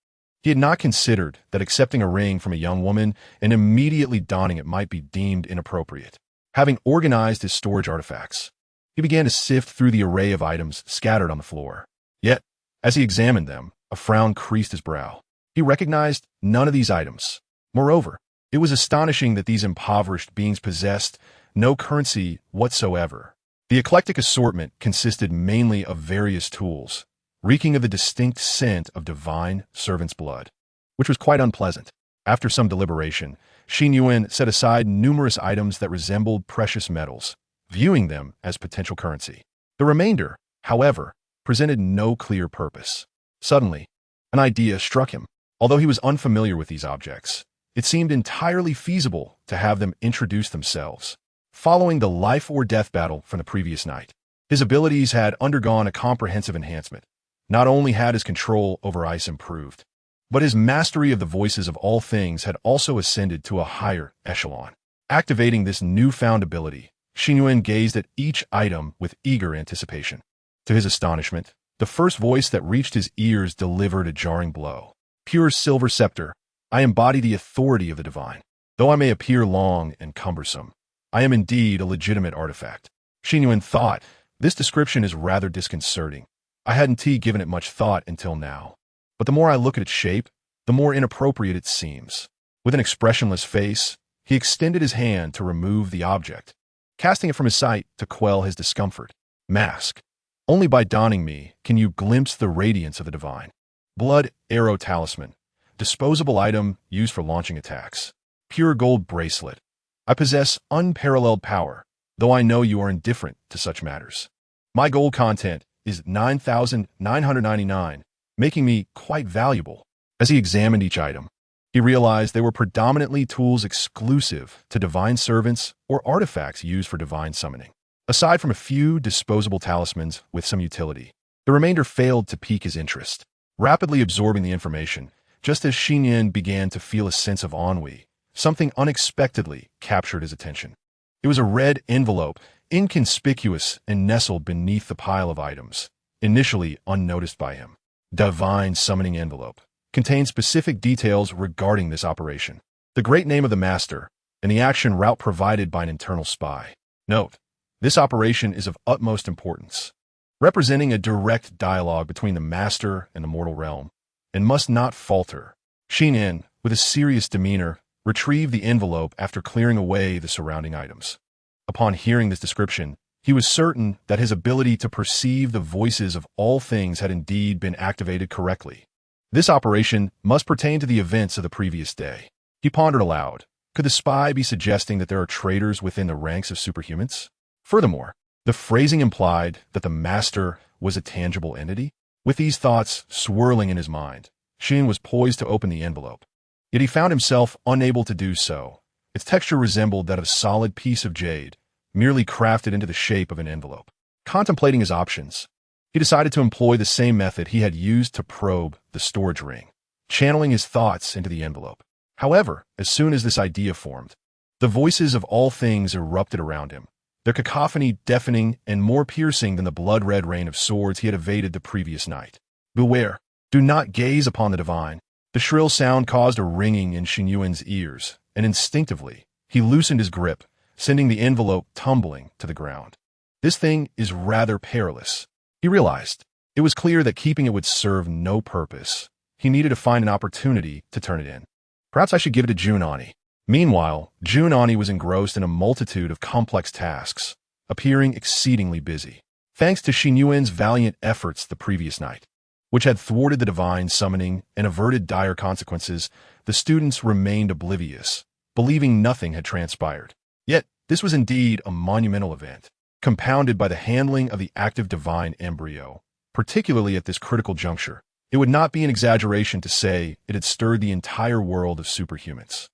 He had not considered that accepting a ring from a young woman and immediately donning it might be deemed inappropriate. Having organized his storage artifacts, he began to sift through the array of items scattered on the floor. Yet, as he examined them, A frown creased his brow. He recognized none of these items. Moreover, it was astonishing that these impoverished beings possessed no currency whatsoever. The eclectic assortment consisted mainly of various tools, reeking of the distinct scent of divine servant's blood, which was quite unpleasant. After some deliberation, Xin Yuan set aside numerous items that resembled precious metals, viewing them as potential currency. The remainder, however, presented no clear purpose. Suddenly, an idea struck him. Although he was unfamiliar with these objects, it seemed entirely feasible to have them introduce themselves. Following the life-or-death battle from the previous night, his abilities had undergone a comprehensive enhancement. Not only had his control over ice improved, but his mastery of the voices of all things had also ascended to a higher echelon. Activating this newfound ability, Xin Yuan gazed at each item with eager anticipation. To his astonishment, the first voice that reached his ears delivered a jarring blow. Pure silver scepter, I embody the authority of the divine. Though I may appear long and cumbersome, I am indeed a legitimate artifact. Xin Yuan thought, this description is rather disconcerting. I hadn't given it much thought until now. But the more I look at its shape, the more inappropriate it seems. With an expressionless face, he extended his hand to remove the object, casting it from his sight to quell his discomfort. Mask. Only by donning me can you glimpse the radiance of the divine. Blood arrow talisman. Disposable item used for launching attacks. Pure gold bracelet. I possess unparalleled power, though I know you are indifferent to such matters. My gold content is 9,999, making me quite valuable. As he examined each item, he realized they were predominantly tools exclusive to divine servants or artifacts used for divine summoning. Aside from a few disposable talismans with some utility, the remainder failed to pique his interest. Rapidly absorbing the information, just as Xin Yuan began to feel a sense of ennui, something unexpectedly captured his attention. It was a red envelope, inconspicuous and nestled beneath the pile of items, initially unnoticed by him. Divine Summoning Envelope contained specific details regarding this operation, the great name of the master, and the action route provided by an internal spy. Note, this operation is of utmost importance, representing a direct dialogue between the master and the mortal realm, and must not falter. Xin Yuan, with a serious demeanor, retrieved the envelope after clearing away the surrounding items. Upon hearing this description, he was certain that his ability to perceive the voices of all things had indeed been activated correctly. This operation must pertain to the events of the previous day. He pondered aloud. Could the spy be suggesting that there are traitors within the ranks of superhumans? Furthermore, the phrasing implied that the master was a tangible entity. With these thoughts swirling in his mind, Xin was poised to open the envelope. Yet he found himself unable to do so. Its texture resembled that of a solid piece of jade, merely crafted into the shape of an envelope. Contemplating his options, he decided to employ the same method he had used to probe the storage ring, channeling his thoughts into the envelope. However, as soon as this idea formed, the voices of all things erupted around him, their cacophony deafening and more piercing than the blood-red rain of swords he had evaded the previous night. Beware! Do not gaze upon the divine. The shrill sound caused a ringing in Xin Yuan's ears, and instinctively, he loosened his grip, sending the envelope tumbling to the ground. This thing is rather perilous, he realized. It was clear that keeping it would serve no purpose. He needed to find an opportunity to turn it in. Perhaps I should give it to Junani. Meanwhile, Junani was engrossed in a multitude of complex tasks, appearing exceedingly busy. Thanks to Xin Yuan's valiant efforts the previous night, which had thwarted the divine summoning and averted dire consequences, the students remained oblivious, believing nothing had transpired. Yet, this was indeed a monumental event, compounded by the handling of the active divine embryo, particularly at this critical juncture. It would not be an exaggeration to say it had stirred the entire world of superhumans.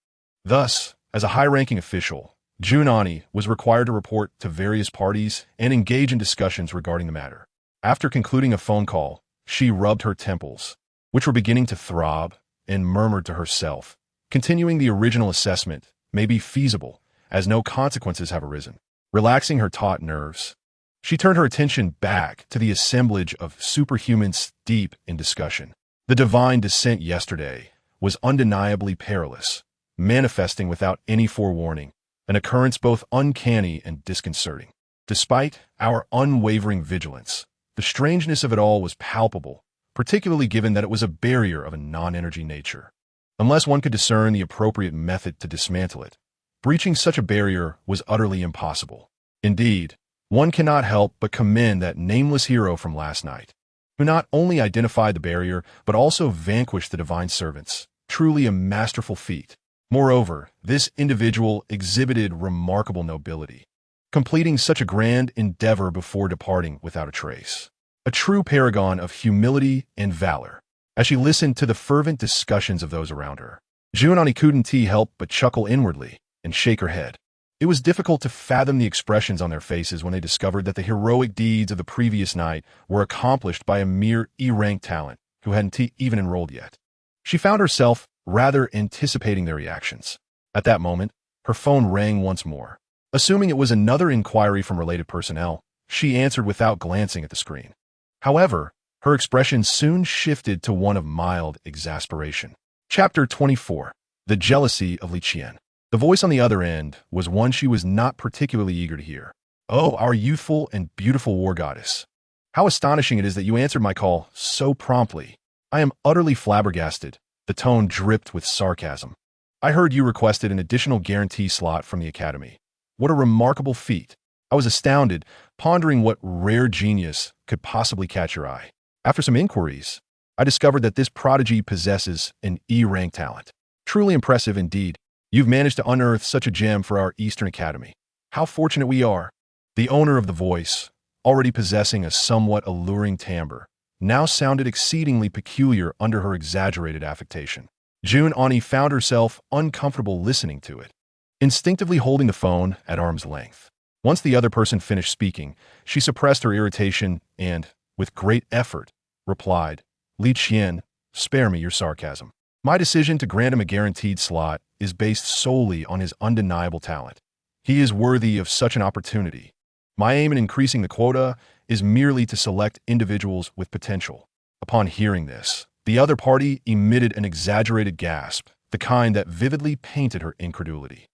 Thus, as a high-ranking official, Junani was required to report to various parties and engage in discussions regarding the matter. After concluding a phone call, she rubbed her temples, which were beginning to throb, and murmured to herself, continuing the original assessment may be feasible, as no consequences have arisen. Relaxing her taut nerves, she turned her attention back to the assemblage of superhumans steep in discussion. The divine descent yesterday was undeniably perilous, manifesting without any forewarning, an occurrence both uncanny and disconcerting. Despite our unwavering vigilance, the strangeness of it all was palpable, particularly given that it was a barrier of a non-energy nature. Unless one could discern the appropriate method to dismantle it, breaching such a barrier was utterly impossible. Indeed, one cannot help but commend that nameless hero from last night, who not only identified the barrier, but also vanquished the divine servants. Truly a masterful feat. Moreover, this individual exhibited remarkable nobility, completing such a grand endeavor before departing without a trace. A true paragon of humility and valor. As she listened to the fervent discussions of those around her, Junon couldn't help but chuckle inwardly and shake her head. It was difficult to fathom the expressions on their faces when they discovered that the heroic deeds of the previous night were accomplished by a mere E-rank talent who hadn't even enrolled yet. She found herself rather anticipating their reactions. At that moment, her phone rang once more. Assuming it was another inquiry from related personnel, she answered without glancing at the screen. However, her expression soon shifted to one of mild exasperation. Chapter 24. The Jealousy of Li Qian. The voice on the other end was one she was not particularly eager to hear. "Oh, our youthful and beautiful war goddess. How astonishing it is that you answered my call so promptly. I am utterly flabbergasted." The tone dripped with sarcasm. "I heard you requested an additional guarantee slot from the Academy. What a remarkable feat." I was astounded, pondering what rare genius could possibly catch your eye. After some inquiries, I discovered that this prodigy possesses an E-rank talent. Truly impressive indeed. You've managed to unearth such a gem for our Eastern Academy. How fortunate we are. The owner of the voice, already possessing a somewhat alluring timbre, now sounded exceedingly peculiar under her exaggerated affectation. Junon found herself uncomfortable listening to it, instinctively holding the phone at arm's length. Once the other person finished speaking, she suppressed her irritation and, with great effort, replied, "Li Qian, spare me your sarcasm. My decision to grant him a guaranteed slot is based solely on his undeniable talent. He is worthy of such an opportunity. My aim in increasing the quota is merely to select individuals with potential." Upon hearing this, the other party emitted an exaggerated gasp, the kind that vividly painted her incredulity.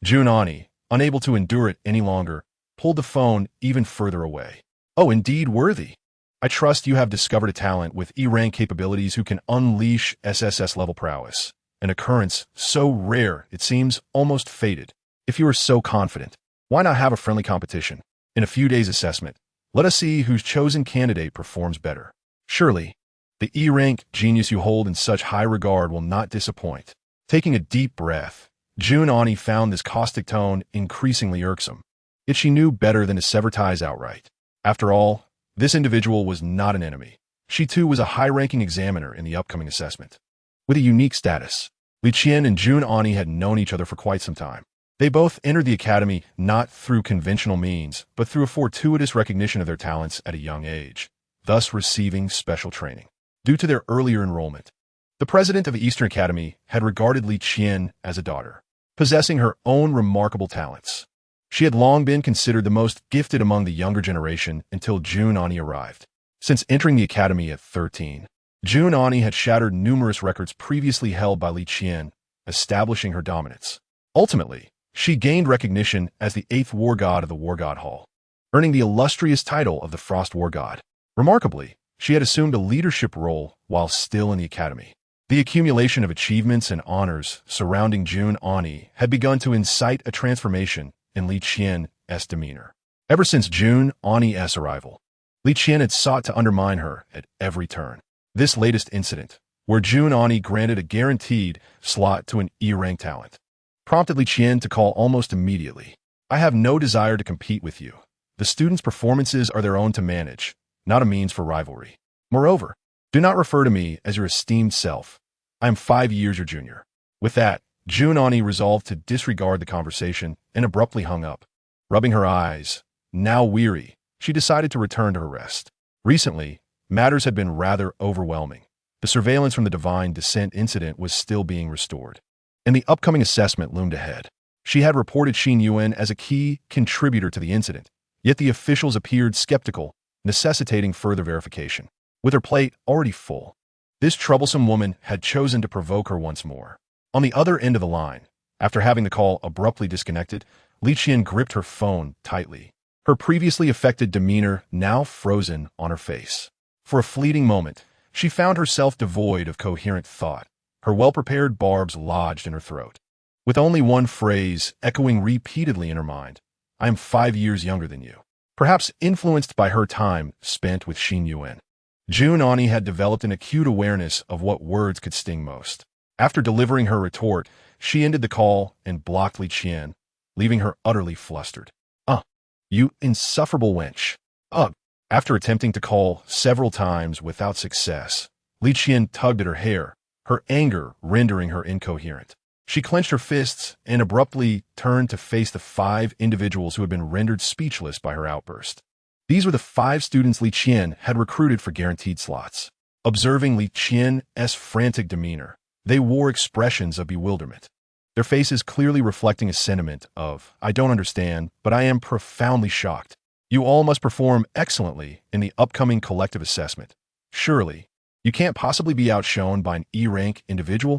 Junon, unable to endure it any longer, pulled the phone even further away. "Oh, indeed worthy. I trust you have discovered a talent with E-rank capabilities who can unleash SSS-level prowess, an occurrence so rare it seems almost fated. If you are so confident, why not have a friendly competition? In a few days' assessment, let us see whose chosen candidate performs better. Surely, the E-rank genius you hold in such high regard will not disappoint." Taking a deep breath, Junon found this caustic tone increasingly irksome. Yet she knew better than to sever ties outright. After all, this individual was not an enemy. She too was a high-ranking examiner in the upcoming assessment. With a unique status, Li Qian and Junon had known each other for quite some time. They both entered the academy not through conventional means, but through a fortuitous recognition of their talents at a young age, thus receiving special training. Due to their earlier enrollment, the president of the Eastern Academy had regarded Li Qian as a daughter, possessing her own remarkable talents. She had long been considered the most gifted among the younger generation until Junon arrived. Since entering the academy at 13, Junon had shattered numerous records previously held by Li Qian, establishing her dominance. Ultimately, she gained recognition as the 8th war god of the War God Hall, earning the illustrious title of the Frost War God. Remarkably, she had assumed a leadership role while still in the academy. The accumulation of achievements and honors surrounding Junon had begun to incite a transformation in Li Qian's demeanor. Ever since Junon's arrival, Li Qian had sought to undermine her at every turn. This latest incident, where Junon granted a guaranteed slot to an E-rank talent, prompted Li Qian to call almost immediately. "I have no desire to compete with you. The students' performances are their own to manage, not a means for rivalry. Moreover, do not refer to me as your esteemed self. I am 5 years your junior." With that, Junon resolved to disregard the conversation and abruptly hung up. Rubbing her eyes, now weary, she decided to return to her rest. Recently, matters had been rather overwhelming. The surveillance from the Divine Descent incident was still being restored, and the upcoming assessment loomed ahead. She had reported Xin Yuan as a key contributor to the incident, yet the officials appeared skeptical, necessitating further verification. With her plate already full, this troublesome woman had chosen to provoke her once more. On the other end of the line, after having the call abruptly disconnected, Li Qian gripped her phone tightly, her previously affected demeanor now frozen on her face. For a fleeting moment, She found herself devoid of coherent thought, her well-prepared barbs lodged in her throat. With only one phrase echoing repeatedly in her mind, "I am 5 years younger than you." Perhaps influenced by her time spent with Xin Yuan, Junani had developed an acute awareness of what words could sting most. After delivering her retort, she ended the call and blocked Li Qian, leaving her utterly flustered. You insufferable wench." Ugh. After attempting to call several times without success, Li Qian tugged at her hair, her anger rendering her incoherent. She clenched her fists and abruptly turned to face the 5 individuals who had been rendered speechless by her outburst. These were the 5 students Li Qian had recruited for guaranteed slots. Observing Li Qian's frantic demeanor, they wore expressions of bewilderment, their faces clearly reflecting a sentiment of, "I don't understand, but I am profoundly shocked. You all must perform excellently in the upcoming collective assessment. Surely, you can't possibly be outshone by an E-rank individual?"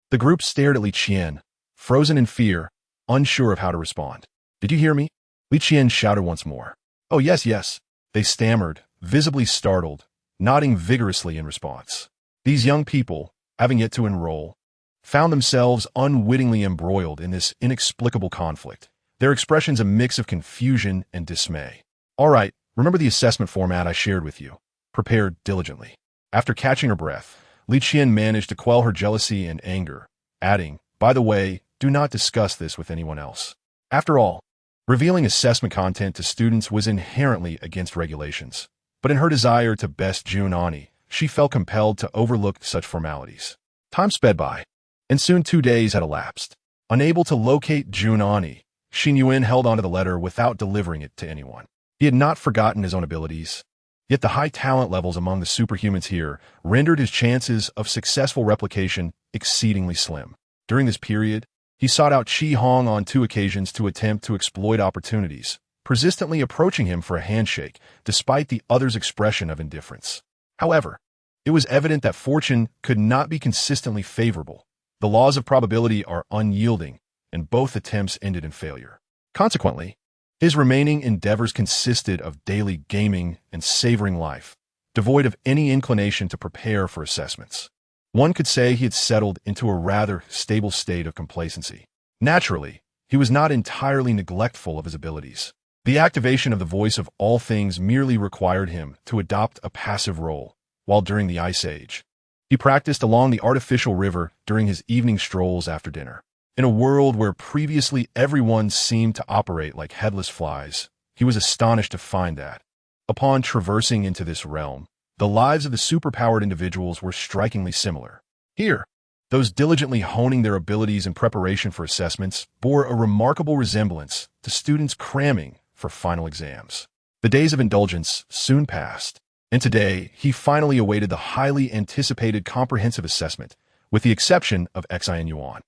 The group stared at Li Qian, frozen in fear, unsure of how to respond. "Did you hear me?" Li Qian shouted once more. "Oh, yes, yes," they stammered, visibly startled, nodding vigorously in response. These young people, having yet to enroll, found themselves unwittingly embroiled in this inexplicable conflict, their expressions a mix of confusion and dismay. "All right, remember the assessment format I shared with you. Prepare diligently." After catching her breath, Li Qian managed to quell her jealousy and anger, adding, "By the way, do not discuss this with anyone else." After all, revealing assessment content to students was inherently against regulations, but in her desire to best Junani, she felt compelled to overlook such formalities. Time sped by, and soon 2 days had elapsed. Unable to locate Junani, Xin Yuan held onto the letter without delivering it to anyone. He had not forgotten his own abilities, yet the high talent levels among the superhumans here rendered his chances of successful replication exceedingly slim. During this period, he sought out Qi Hong on 2 occasions to attempt to exploit opportunities, persistently approaching him for a handshake despite the other's expression of indifference. However, it was evident that fortune could not be consistently favorable. The laws of probability are unyielding, and both attempts ended in failure. Consequently, his remaining endeavors consisted of daily gaming and savoring life, devoid of any inclination to prepare for assessments. One could say he had settled into a rather stable state of complacency. Naturally, he was not entirely neglectful of his abilities. The activation of the voice of all things merely required him to adopt a passive role, while during the Ice Age, he practiced along the artificial river during his evening strolls after dinner. In a world where previously everyone seemed to operate like headless flies, he was astonished to find that, upon traversing into this realm, the lives of the superpowered individuals were strikingly similar. Here, those diligently honing their abilities in preparation for assessments bore a remarkable resemblance to students cramming for final exams. The days of indulgence soon passed, and today he finally awaited the highly anticipated comprehensive assessment, with the exception of Xin Yuan.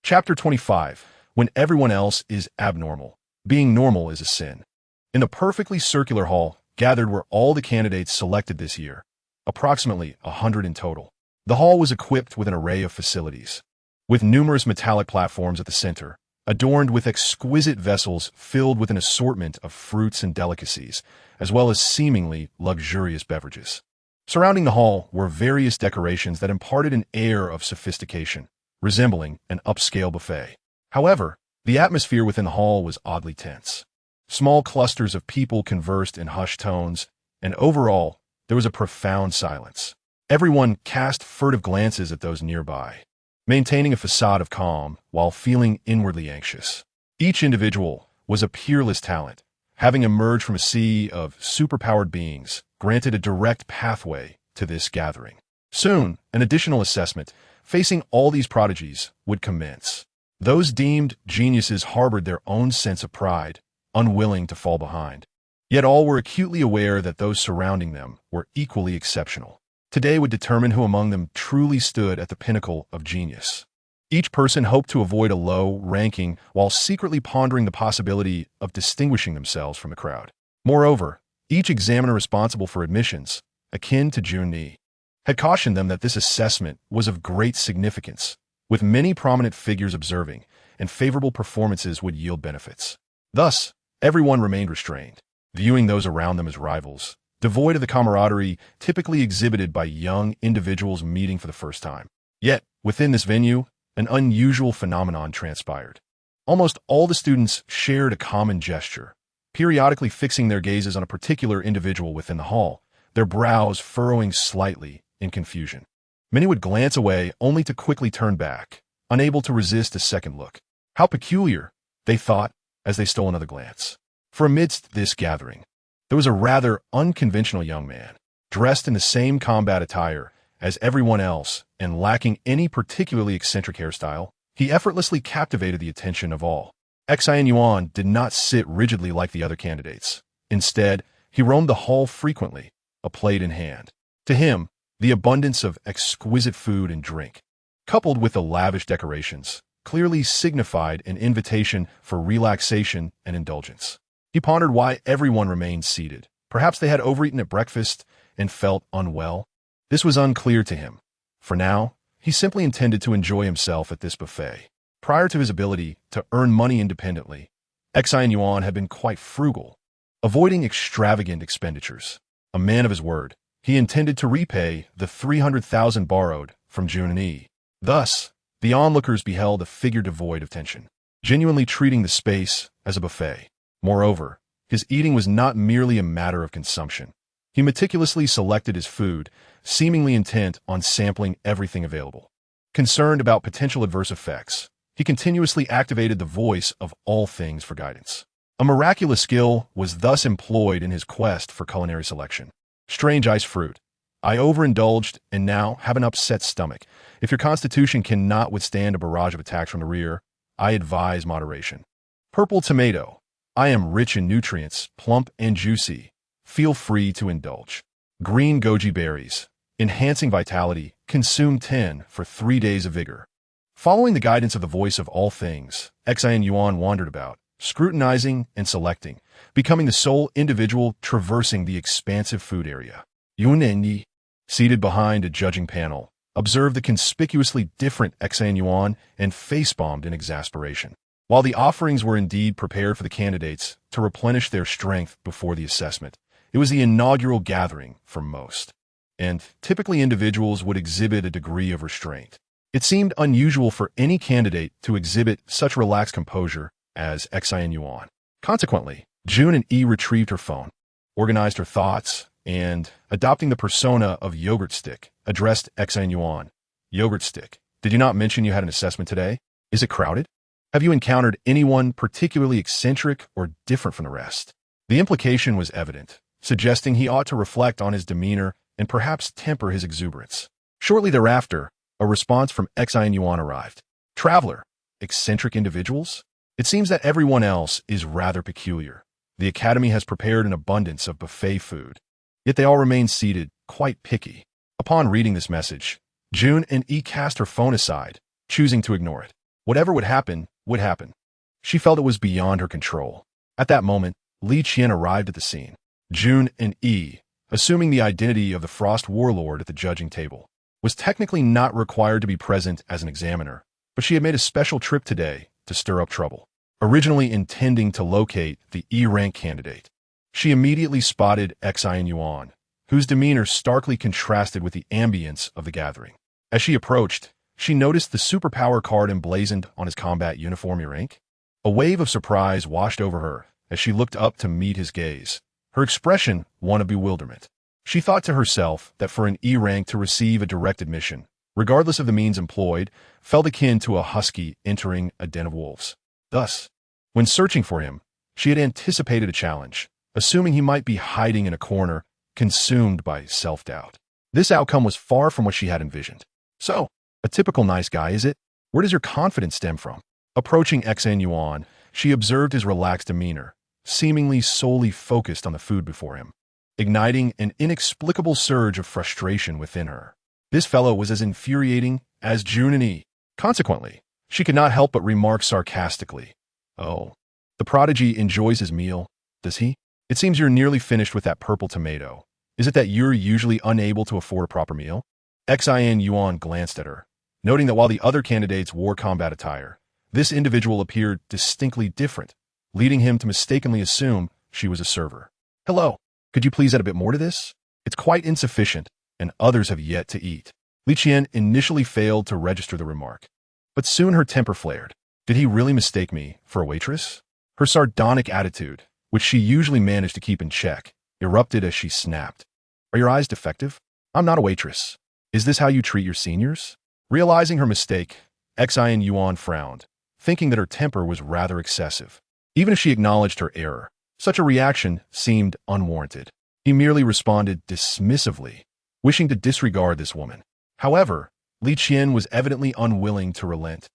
Chapter 25. When everyone else is abnormal. Being normal is a sin. In the perfectly circular hall gathered were all the candidates selected this year, approximately 100 in total. The hall was equipped with an array of facilities, with numerous metallic platforms at the center, adorned with exquisite vessels filled with an assortment of fruits and delicacies, as well as seemingly luxurious beverages. Surrounding the hall were various decorations that imparted an air of sophistication, resembling an upscale buffet. However, the atmosphere within the hall was oddly tense. Small clusters of people conversed in hushed tones, and overall, there was a profound silence. Everyone cast furtive glances at those nearby, maintaining a facade of calm while feeling inwardly anxious. Each individual was a peerless talent, having emerged from a sea of superpowered beings, granted a direct pathway to this gathering. Soon, an additional assessment facing all these prodigies would commence. Those deemed geniuses harbored their own sense of pride, unwilling to fall behind. Yet all were acutely aware that those surrounding them were equally exceptional. Today would determine who among them truly stood at the pinnacle of genius. Each person hoped to avoid a low ranking while secretly pondering the possibility of distinguishing themselves from the crowd. Moreover, each examiner responsible for admissions, akin to Junni, had cautioned them that this assessment was of great significance, with many prominent figures observing, and favorable performances would yield benefits. Thus, everyone remained restrained, viewing those around them as rivals, devoid of the camaraderie typically exhibited by young individuals meeting for the first time. Yet, within this venue, an unusual phenomenon transpired. Almost all the students shared a common gesture, periodically fixing their gazes on a particular individual within the hall, their brows furrowing slightly in confusion. Many would glance away only to quickly turn back, unable to resist a second look. How peculiar, they thought, as they stole another glance. For amidst this gathering, there was a rather unconventional young man, dressed in the same combat attire as everyone else and lacking any particularly eccentric hairstyle. He effortlessly captivated the attention of all. Xin Yuan did not sit rigidly like the other candidates. Instead, he roamed the hall frequently, a plate in hand. To him, the abundance of exquisite food and drink, coupled with the lavish decorations, clearly signified an invitation for relaxation and indulgence. He pondered why everyone remained seated. Perhaps they had overeaten at breakfast and felt unwell. This was unclear to him. For now, he simply intended to enjoy himself at this buffet. Prior to his ability to earn money independently, Xin Yuan had been quite frugal, avoiding extravagant expenditures. A man of his word, he intended to repay the 300,000 borrowed from Jun and E. Thus, the onlookers beheld a figure devoid of tension, genuinely treating the space as a buffet. Moreover, his eating was not merely a matter of consumption. He meticulously selected his food, seemingly intent on sampling everything available. Concerned about potential adverse effects, he continuously activated the voice of all things for guidance. A miraculous skill was thus employed in his quest for culinary selection. Strange ice fruit. I overindulged and now have an upset stomach. If your constitution cannot withstand a barrage of attacks from the rear, I advise moderation. Purple tomato. I am rich in nutrients, plump and juicy. Feel free to indulge. Green goji berries. Enhancing vitality. Consume 10 for 3 days of vigor. Following the guidance of the voice of all things, Xin Yuan wandered about, scrutinizing and selecting, becoming the sole individual traversing the expansive food area. Yun and Yi, seated behind a judging panel, observed the conspicuously different Xin Yuan and face-bombed in exasperation. While the offerings were indeed prepared for the candidates to replenish their strength before the assessment, it was the inaugural gathering for most, and typically individuals would exhibit a degree of restraint. It seemed unusual for any candidate to exhibit such relaxed composure as Xin Yuan. Consequently, Jun and E retrieved her phone, organized her thoughts, and, adopting the persona of Yogurt Stick, addressed Xin Yuan. Yogurt Stick, did you not mention you had an assessment today? Is it crowded? Have you encountered anyone particularly eccentric or different from the rest? The implication was evident, suggesting he ought to reflect on his demeanor and perhaps temper his exuberance. Shortly thereafter, a response from Xin Yuan arrived. Traveler, eccentric individuals? It seems that everyone else is rather peculiar. The Academy has prepared an abundance of buffet food, yet they all remain seated, quite picky. Upon reading this message, Jun and E cast her phone aside, choosing to ignore it. Whatever would happen, would happen. She felt it was beyond her control. At that moment, Li Qian arrived at the scene. Jun and E, assuming the identity of the Frost Warlord at the judging table, was technically not required to be present as an examiner, but she had made a special trip today to stir up trouble. Originally intending to locate the E-rank candidate, she immediately spotted Xin Yuan, whose demeanor starkly contrasted with the ambience of the gathering. As she approached, she noticed the superpower card emblazoned on his combat uniform E-rank. A wave of surprise washed over her as she looked up to meet his gaze, her expression one of bewilderment. She thought to herself that for an E-rank to receive a direct admission, regardless of the means employed, felt akin to a husky entering a den of wolves. Thus, when searching for him, she had anticipated a challenge, assuming he might be hiding in a corner, consumed by self-doubt. This outcome was far from what she had envisioned. So, a typical nice guy, is it? Where does your confidence stem from? Approaching Xin Yuan, she observed his relaxed demeanor, seemingly solely focused on the food before him, igniting an inexplicable surge of frustration within her. This fellow was as infuriating as Jun and E. Consequently, she could not help but remark sarcastically, "Oh, the prodigy enjoys his meal, does he? It seems you're nearly finished with that purple tomato. Is it that you're usually unable to afford a proper meal?" Xin Yuan glanced at her, noting that while the other candidates wore combat attire, this individual appeared distinctly different, leading him to mistakenly assume she was a server. "Hello. Could you please add a bit more to this? It's quite insufficient, and others have yet to eat. Li Qian initially failed to register the remark, but soon her temper flared. Did he really mistake me for a waitress? Her sardonic attitude, which she usually managed to keep in check, erupted as she snapped. Are your eyes defective? I'm not a waitress. Is this how you treat your seniors? Realizing her mistake, Xin Yuan frowned, thinking that her temper was rather excessive. Even if she acknowledged her error, such a reaction seemed unwarranted. He merely responded dismissively, wishing to disregard this woman. However, Li Qian was evidently unwilling to relent,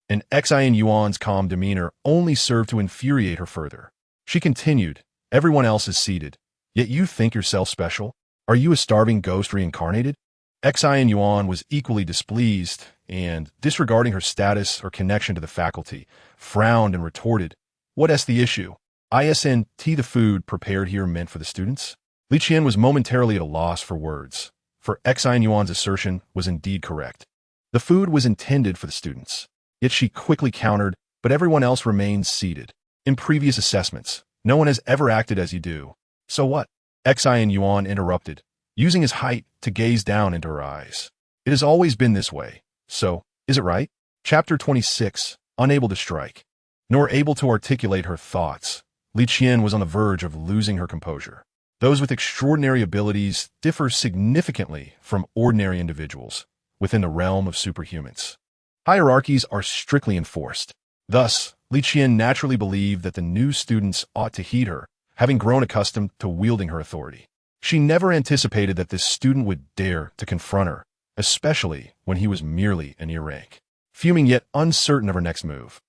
and Xin Yuan's calm demeanor only served to infuriate her further. She continued, everyone else is seated, yet you think yourself special? Are you a starving ghost reincarnated? Xin Yuan was equally displeased, and, disregarding her status or connection to the faculty, frowned and retorted, what is the issue? Isn't the food prepared here meant for the students? Li Qian was momentarily at a loss for words, for Xin Yuan's assertion was indeed correct. The food was intended for the students, yet she quickly countered, but everyone else remains seated. In previous assessments, no one has ever acted as you do. So what? Xin Yuan interrupted, using his height to gaze down into her eyes. It has always been this way. So, is it right? Chapter 26, Unable to strike. Nor able to articulate her thoughts, Li Qian was on the verge of losing her composure. Those with extraordinary abilities differ significantly from ordinary individuals within the realm of superhumans. Hierarchies are strictly enforced. Thus, Li Qian naturally believed that the new students ought to heed her, having grown accustomed to wielding her authority. She never anticipated that this student would dare to confront her, especially when he was merely an ear rank. Fuming yet uncertain of her next move,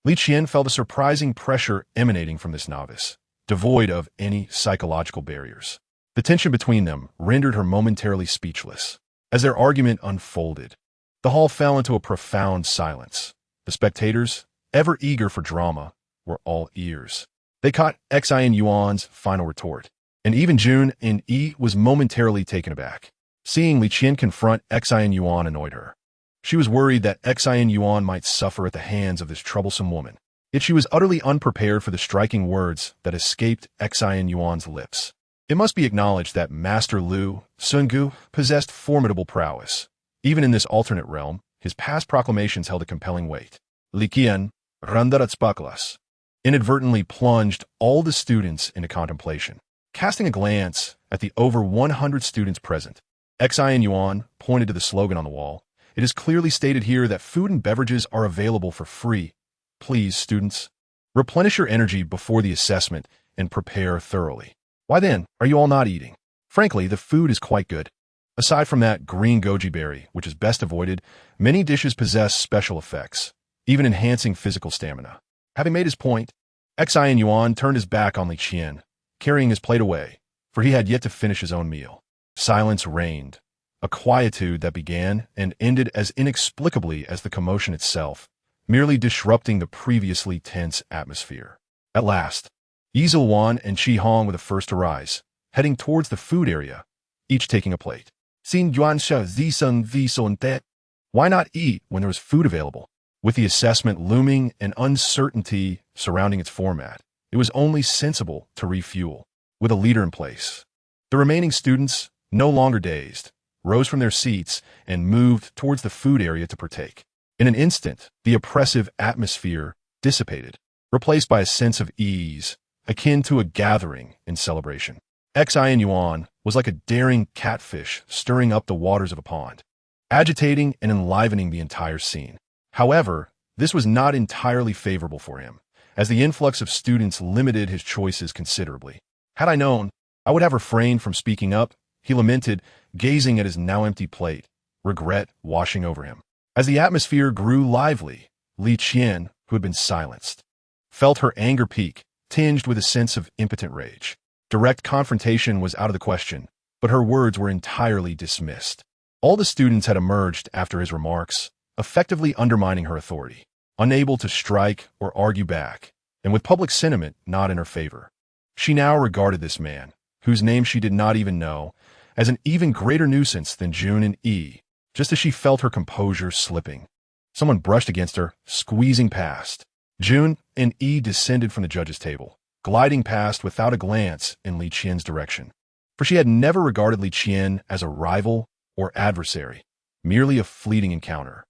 Li Qian felt a surprising pressure emanating from this novice, devoid of any psychological barriers. The tension between them rendered her momentarily speechless. As their argument unfolded, the hall fell into a profound silence. The spectators, ever eager for drama, were all ears. They caught Xin Yuan's final retort, and even Jun and Yi was momentarily taken aback. Seeing Li Qian confront Xin Yuan annoyed her. She was worried that Xin Yuan might suffer at the hands of this troublesome woman. Yet she was utterly unprepared for the striking words that escaped Xin Yuan's lips. It must be acknowledged that Master Lu Sungu possessed formidable prowess. Even in this alternate realm, his past proclamations held a compelling weight. Li Qian, Randaratspaklas, inadvertently plunged all the students into contemplation. Casting a glance at the over 100 students present, Xin Yuan pointed to the slogan on the wall. It is clearly stated here that food and beverages are available for free. Please, students, replenish your energy before the assessment and prepare thoroughly. Why then, are you all not eating? Frankly, the food is quite good. Aside from that green goji berry, which is best avoided, many dishes possess special effects, even enhancing physical stamina. Having made his point, Xin Yuan turned his back on Li Qian, carrying his plate away, for he had yet to finish his own meal. Silence reigned, a quietude that began and ended as inexplicably as the commotion itself, merely disrupting the previously tense atmosphere. At last, Yi Zilwan and Qi Hong were the first to rise, heading towards the food area, each taking a plate. Xin Yuan sha zisung vison that. Why not eat when there was food available? With the assessment looming and uncertainty surrounding its format, it was only sensible to refuel, with a leader in place. The remaining students, no longer dazed, rose from their seats and moved towards the food area to partake. In an instant, the oppressive atmosphere dissipated, replaced by a sense of ease, akin to a gathering in celebration. Xin Yuan was like a daring catfish stirring up the waters of a pond, agitating and enlivening the entire scene. However, this was not entirely favorable for him, as the influx of students limited his choices considerably. Had I known, I would have refrained from speaking up, he lamented, gazing at his now empty plate, regret washing over him. As the atmosphere grew lively, Li Qian, who had been silenced, felt her anger peak, tinged with a sense of impotent rage. Direct confrontation was out of the question, but her words were entirely dismissed. All the students had emerged after his remarks, effectively undermining her authority, unable to strike or argue back, and with public sentiment not in her favor. She now regarded this man, whose name she did not even know, as an even greater nuisance than Jun and Yi, just as she felt her composure slipping. Someone brushed against her, squeezing past. Jun and Yi descended from the judge's table, gliding past without a glance in Li Qian's direction. for she had never regarded Li Qian as a rival or adversary, merely a fleeting encounter.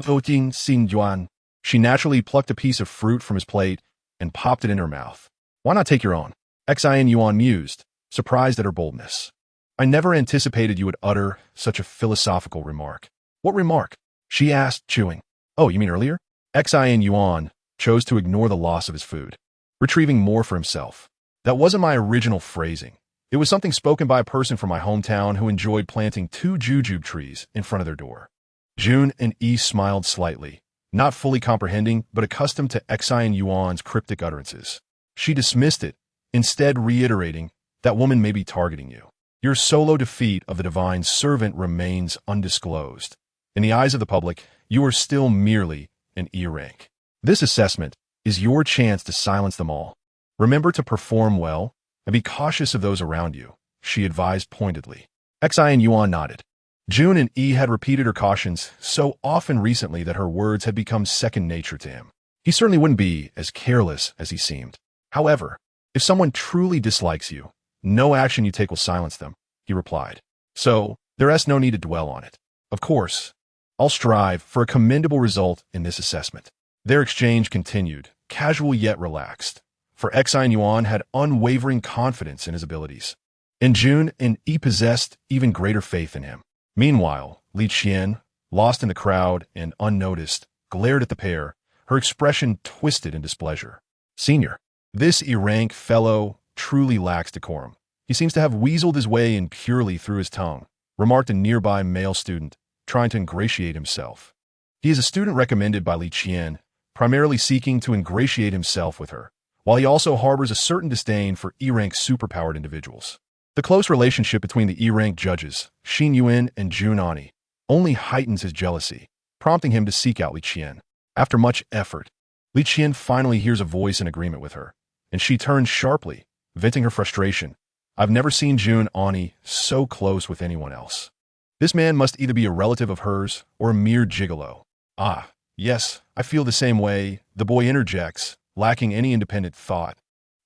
Voting Xin Yuan. She naturally plucked a piece of fruit from his plate and popped it in her mouth. Why not take your own? Xin Yuan mused, surprised at her boldness. I never anticipated you would utter such a philosophical remark. What remark? She asked, chewing. Oh, you mean earlier? Xin Yuan chose to ignore the loss of his food, retrieving more for himself. That wasn't my original phrasing. It was something spoken by a person from my hometown who enjoyed planting 2 jujube trees in front of their door. June and Yi smiled slightly, not fully comprehending but accustomed to Xin Yuan's cryptic utterances. She dismissed it, instead reiterating, that woman may be targeting you. Your solo defeat of the divine servant remains undisclosed. In the eyes of the public, you are still merely an E rank. This assessment is your chance to silence them all. Remember to perform well and be cautious of those around you, she advised pointedly. Xin Yuan nodded. June and E had repeated her cautions so often recently that her words had become second nature to him. He certainly wouldn't be as careless as he seemed. However, if someone truly dislikes you, no action you take will silence them, he replied. So, there is no need to dwell on it. Of course, I'll strive for a commendable result in this assessment. Their exchange continued, casual yet relaxed, for Xin Yuan had unwavering confidence in his abilities. In June, and E possessed even greater faith in him. Meanwhile, Li Qian, lost in the crowd and unnoticed, glared at the pair, her expression twisted in displeasure. Senior, this E-rank fellow truly lacks decorum. He seems to have weaseled his way in purely through his tongue, remarked a nearby male student, trying to ingratiate himself. He is a student recommended by Li Qian, primarily seeking to ingratiate himself with her, while he also harbors a certain disdain for E-rank superpowered individuals. The close relationship between the E-rank judges, Xin Yuan and Jun Ani, only heightens his jealousy, prompting him to seek out Li Qian. After much effort, Li Qian finally hears a voice in agreement with her, and she turns sharply, venting her frustration. I've never seen Jun Ani so close with anyone else. This man must either be a relative of hers or a mere gigolo. Ah, yes, I feel the same way, the boy interjects, lacking any independent thought.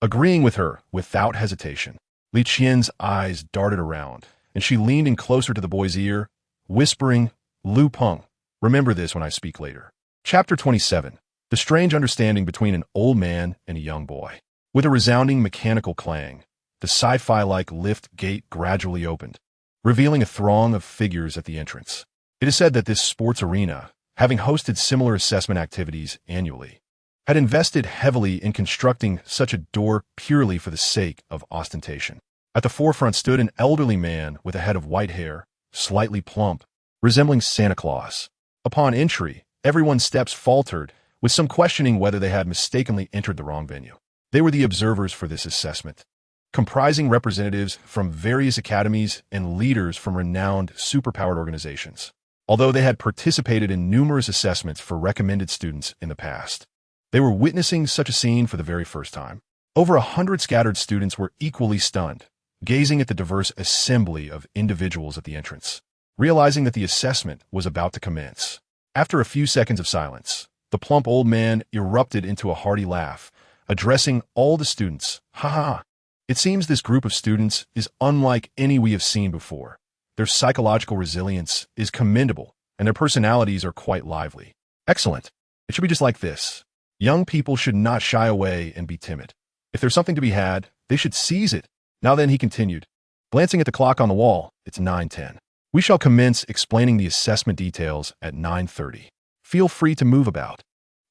Agreeing with her without hesitation, Li Qian's eyes darted around, and she leaned in closer to the boy's ear, whispering, Lu Peng, remember this when I speak later. Chapter 27. The strange understanding between an old man and a young boy. With a resounding mechanical clang, the sci-fi-like lift gate gradually opened, revealing a throng of figures at the entrance. It is said that this sports arena, having hosted similar assessment activities annually, had invested heavily in constructing such a door purely for the sake of ostentation. At the forefront stood an elderly man with a head of white hair, slightly plump, resembling Santa Claus. Upon entry, everyone's steps faltered, with some questioning whether they had mistakenly entered the wrong venue. They were the observers for this assessment, comprising representatives from various academies and leaders from renowned superpowered organizations. Although they had participated in numerous assessments for recommended students in the past, they were witnessing such a scene for the very first time. Over 100 scattered students were equally stunned, gazing at the diverse assembly of individuals at the entrance, realizing that the assessment was about to commence. After a few seconds of silence, the plump old man erupted into a hearty laugh, addressing all the students. Ha ha! It seems this group of students is unlike any we have seen before. Their psychological resilience is commendable, and their personalities are quite lively. Excellent. It should be just like this. Young people should not shy away and be timid. If there's something to be had, they should seize it. Now then, he continued, glancing at the clock on the wall, it's 9:10. We shall commence explaining the assessment details at 9:30. Feel free to move about.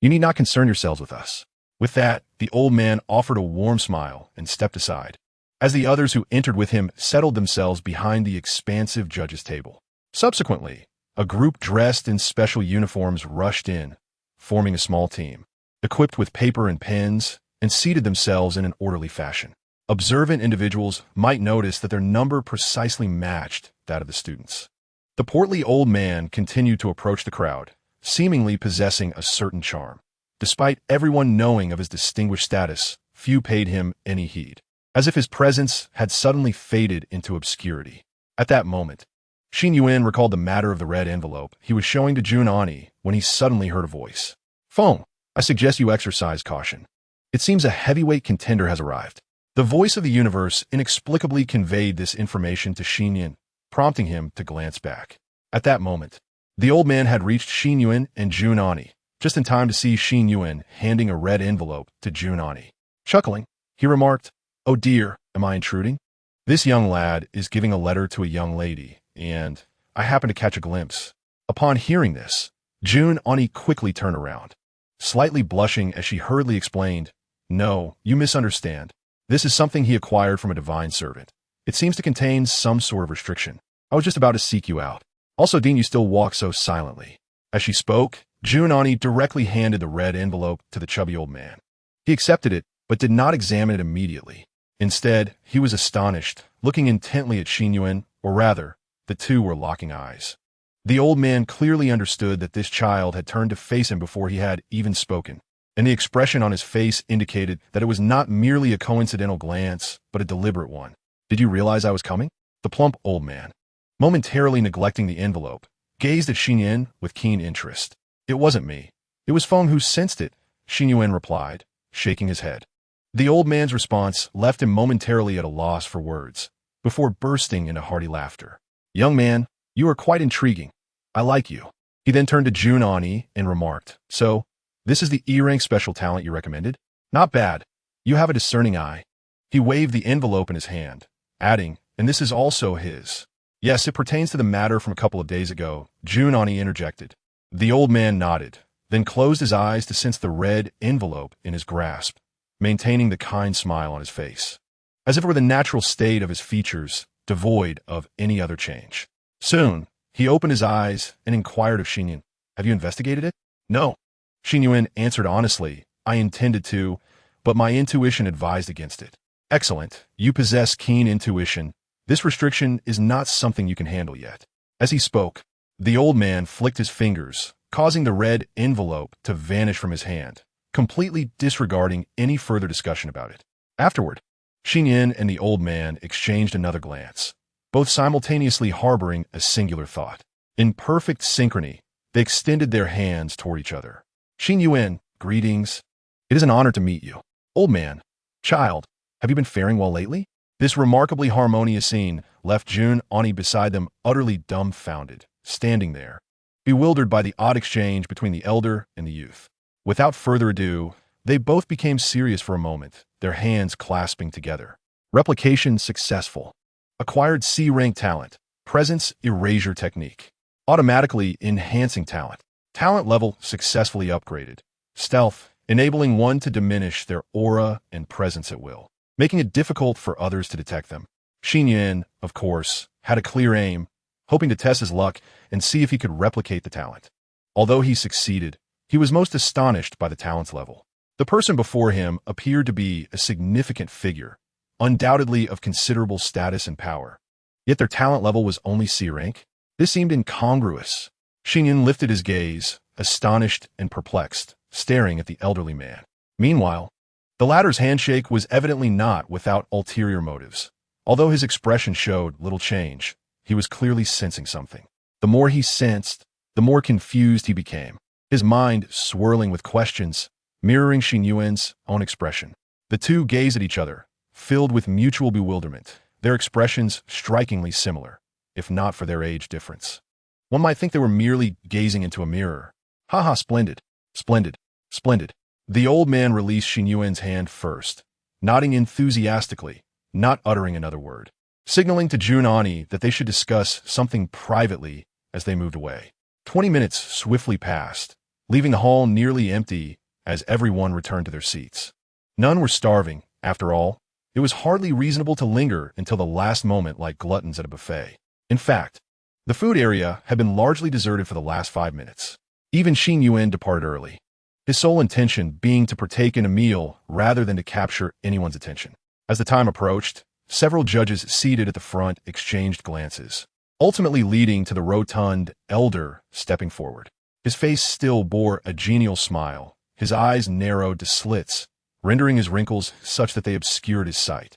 You need not concern yourselves with us. With that, the old man offered a warm smile and stepped aside, as the others who entered with him settled themselves behind the expansive judges' table. Subsequently, a group dressed in special uniforms rushed in, forming a small team, equipped with paper and pens, and seated themselves in an orderly fashion. Observant individuals might notice that their number precisely matched that of the students. The portly old man continued to approach the crowd, seemingly possessing a certain charm. Despite everyone knowing of his distinguished status, few paid him any heed, as if his presence had suddenly faded into obscurity. At that moment, Xin Yuan recalled the matter of the red envelope he was showing to Jun Ani when he suddenly heard a voice. Feng, I suggest you exercise caution. It seems a heavyweight contender has arrived. The voice of the universe inexplicably conveyed this information to Xin Yuan, prompting him to glance back. At that moment, the old man had reached Xin Yuan and Junani, just in time to see Xin Yuan handing a red envelope to Junani. Chuckling, he remarked, "Oh dear, am I intruding? This young lad is giving a letter to a young lady, and I happen to catch a glimpse." Upon hearing this, Junani quickly turned around, slightly blushing as she hurriedly explained, "No, you misunderstand. This is something he acquired from a divine servant. It seems to contain some sort of restriction. I was just about to seek you out. Also, Dean, you still walk so silently." As she spoke, Junani directly handed the red envelope to the chubby old man. He accepted it, but did not examine it immediately. Instead, he was astonished, looking intently at Xin Yuan, or rather, the two were locking eyes. The old man clearly understood that this child had turned to face him before he had even spoken, and the expression on his face indicated that it was not merely a coincidental glance, but a deliberate one. "Did you realize I was coming?" The plump old man, momentarily neglecting the envelope, gazed at Xin Yuan with keen interest. "It wasn't me. It was Feng who sensed it," Xin Yuan replied, shaking his head. The old man's response left him momentarily at a loss for words, before bursting into hearty laughter. "Young man, you are quite intriguing. I like you." He then turned to Junani and remarked, "So, this is the E-rank special talent you recommended? Not bad. You have a discerning eye." He waved the envelope in his hand, adding, "And this is also his." "Yes, it pertains to the matter from a couple of days ago," Junani interjected. The old man nodded, then closed his eyes to sense the red envelope in his grasp, maintaining the kind smile on his face, as if it were the natural state of his features, devoid of any other change. Soon, he opened his eyes and inquired of Xin Yuan, "Have you investigated it?" "No." Xin Yuan answered honestly, "I intended to, but my intuition advised against it." "Excellent. You possess keen intuition. This restriction is not something you can handle yet." As he spoke, the old man flicked his fingers, causing the red envelope to vanish from his hand, completely disregarding any further discussion about it. Afterward, Xin Yuan and the old man exchanged another glance, both simultaneously harboring a singular thought. In perfect synchrony, they extended their hands toward each other. "Xin Yuan, greetings. It is an honor to meet you." "Old man, child, have you been faring well lately?" This remarkably harmonious scene left Junani beside them utterly dumbfounded, standing there, bewildered by the odd exchange between the elder and the youth. Without further ado, they both became serious for a moment, their hands clasping together. Replication successful. Acquired C-rank talent. Presence erasure technique. Automatically enhancing talent. Talent level successfully upgraded. Stealth, enabling one to diminish their aura and presence at will, making it difficult for others to detect them. Xin Yuan, of course, had a clear aim, hoping to test his luck and see if he could replicate the talent. Although he succeeded, he was most astonished by the talent's level. The person before him appeared to be a significant figure, undoubtedly of considerable status and power. Yet their talent level was only C rank. This seemed incongruous. Xin Yuan lifted his gaze, astonished and perplexed, staring at the elderly man. Meanwhile, the latter's handshake was evidently not without ulterior motives. Although his expression showed little change, he was clearly sensing something. The more he sensed, the more confused he became, his mind swirling with questions, mirroring Xin Yuan's own expression. The two gazed at each other, filled with mutual bewilderment, their expressions strikingly similar, if not for their age difference. One might think they were merely gazing into a mirror. "Haha, splendid, splendid, splendid." The old man released Xin Yuan's hand first, nodding enthusiastically, not uttering another word, signaling to Junani that they should discuss something privately as they moved away. 20 minutes swiftly passed, leaving the hall nearly empty as everyone returned to their seats. None were starving, after all. It was hardly reasonable to linger until the last moment like gluttons at a buffet. In fact, the food area had been largely deserted for the last 5 minutes. Even Xin Yuan departed early, his sole intention being to partake in a meal rather than to capture anyone's attention. As the time approached, several judges seated at the front exchanged glances, ultimately leading to the rotund elder stepping forward. His face still bore a genial smile, his eyes narrowed to slits, rendering his wrinkles such that they obscured his sight.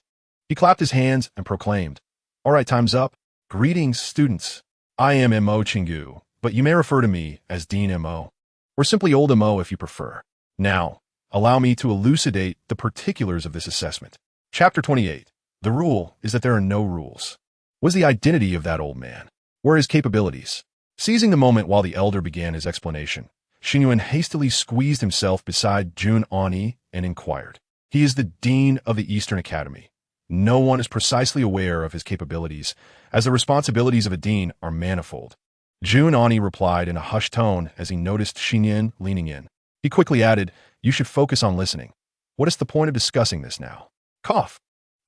He clapped his hands and proclaimed, "All right, time's up. Greetings, students. I am M.O. Chingu, but you may refer to me as Dean M.O., or simply Old M.O. if you prefer. Now, allow me to elucidate the particulars of this assessment. Chapter 28. The rule is that there are no rules. Was the identity of that old man? Were his capabilities? Seizing the moment while the elder began his explanation, Xin Yuan hastily squeezed himself beside Jun Ani and inquired. He is the dean of the Eastern Academy. No one is precisely aware of his capabilities, as the responsibilities of a dean are manifold. Jun Ani replied in a hushed tone as he noticed Xin Yuan leaning in. He quickly added, "You should focus on listening. What is the point of discussing this now?" Cough.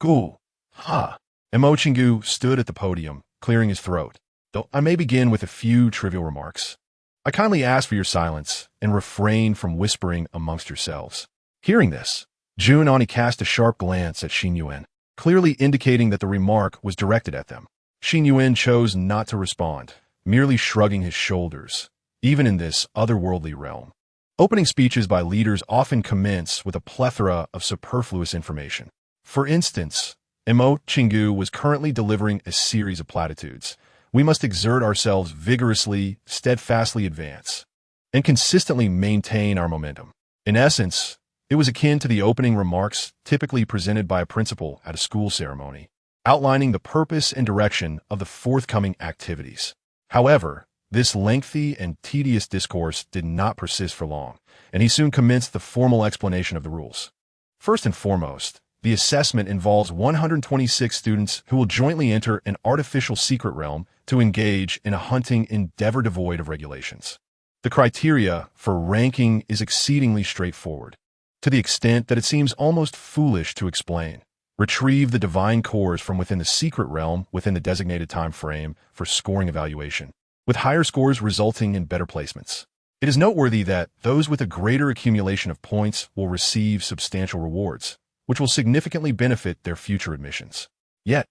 Ghoul. Ha. Mo Chingu stood at the podium, clearing his throat. Though I may begin with a few trivial remarks. I kindly ask for your silence and refrain from whispering amongst yourselves. Hearing this, Jun Ani cast a sharp glance at Xin Yuan, clearly indicating that the remark was directed at them. Xin Yuan chose not to respond, merely shrugging his shoulders, even in this otherworldly realm. Opening speeches by leaders often commence with a plethora of superfluous information. For instance, Mo Chingu was currently delivering a series of platitudes. We must exert ourselves vigorously, steadfastly advance, and consistently maintain our momentum. In essence, it was akin to the opening remarks typically presented by a principal at a school ceremony, outlining the purpose and direction of the forthcoming activities. However, this lengthy and tedious discourse did not persist for long, and he soon commenced the formal explanation of the rules. First and foremost, the assessment involves 126 students who will jointly enter an artificial secret realm to engage in a hunting endeavor devoid of regulations. The criteria for ranking is exceedingly straightforward, to the extent that it seems almost foolish to explain. Retrieve the divine cores from within the secret realm within the designated time frame for scoring evaluation, with higher scores resulting in better placements. It is noteworthy that those with a greater accumulation of points will receive substantial rewards, which will significantly benefit their future admissions. Yet,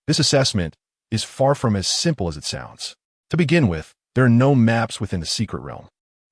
this assessment is far from as simple as it sounds. To begin with, there are no maps within the secret realm.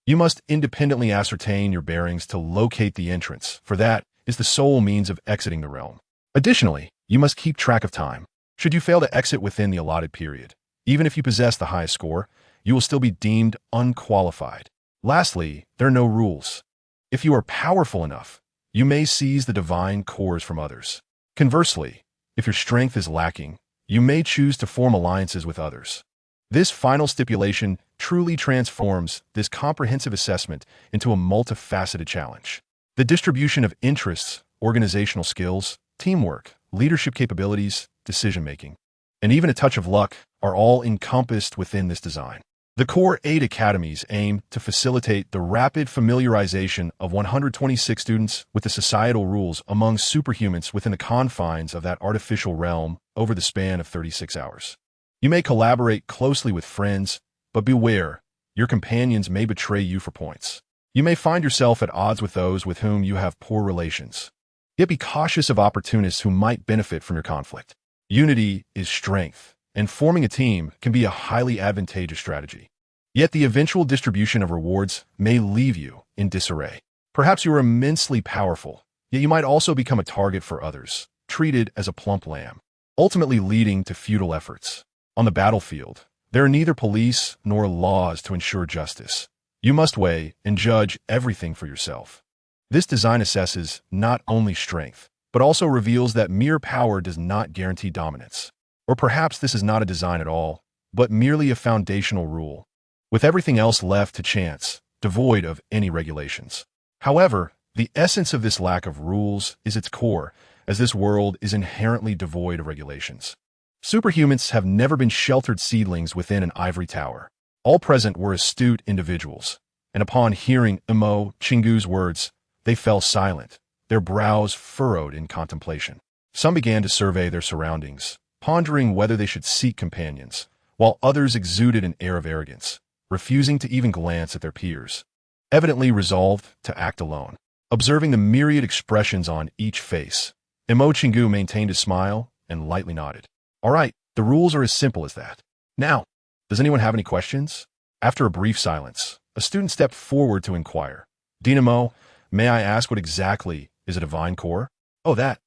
You must independently ascertain your bearings to locate the entrance, for that is the sole means of exiting the realm. Additionally, you must keep track of time. Should you fail to exit within the allotted period, even if you possess the highest score, you will still be deemed unqualified. Lastly, there are no rules. If you are powerful enough, you may seize the divine cores from others. Conversely, if your strength is lacking, you may choose to form alliances with others. This final stipulation truly transforms this comprehensive assessment into a multifaceted challenge. The distribution of interests, organizational skills, teamwork, leadership capabilities, decision-making, and even a touch of luck are all encompassed within this design. The Core 8 academies aim to facilitate the rapid familiarization of 126 students with the societal rules among superhumans within the confines of that artificial realm over the span of 36 hours. You may collaborate closely with friends, but beware, your companions may betray you for points. You may find yourself at odds with those with whom you have poor relations. Yet be cautious of opportunists who might benefit from your conflict. Unity is strength, and forming a team can be a highly advantageous strategy. Yet the eventual distribution of rewards may leave you in disarray. Perhaps you are immensely powerful, yet you might also become a target for others, treated as a plump lamb, ultimately leading to futile efforts. On the battlefield, there are neither police nor laws to ensure justice. You must weigh and judge everything for yourself. This design assesses not only strength, but also reveals that mere power does not guarantee dominance. Or perhaps this is not a design at all, but merely a foundational rule, with everything else left to chance, devoid of any regulations. However, the essence of this lack of rules is its core, as this world is inherently devoid of regulations. Superhumans have never been sheltered seedlings within an ivory tower. All present were astute individuals, and upon hearing Mo Chingu's words, they fell silent, their brows furrowed in contemplation. Some began to survey their surroundings, pondering whether they should seek companions, while others exuded an air of arrogance, refusing to even glance at their peers, evidently resolved to act alone. Observing the myriad expressions on each face, Mo Chingu maintained a smile and lightly nodded. All right, the rules are as simple as that. Now, does anyone have any questions? After a brief silence, a student stepped forward to inquire. Dynamo, may I ask what exactly is a divine core? Oh, that.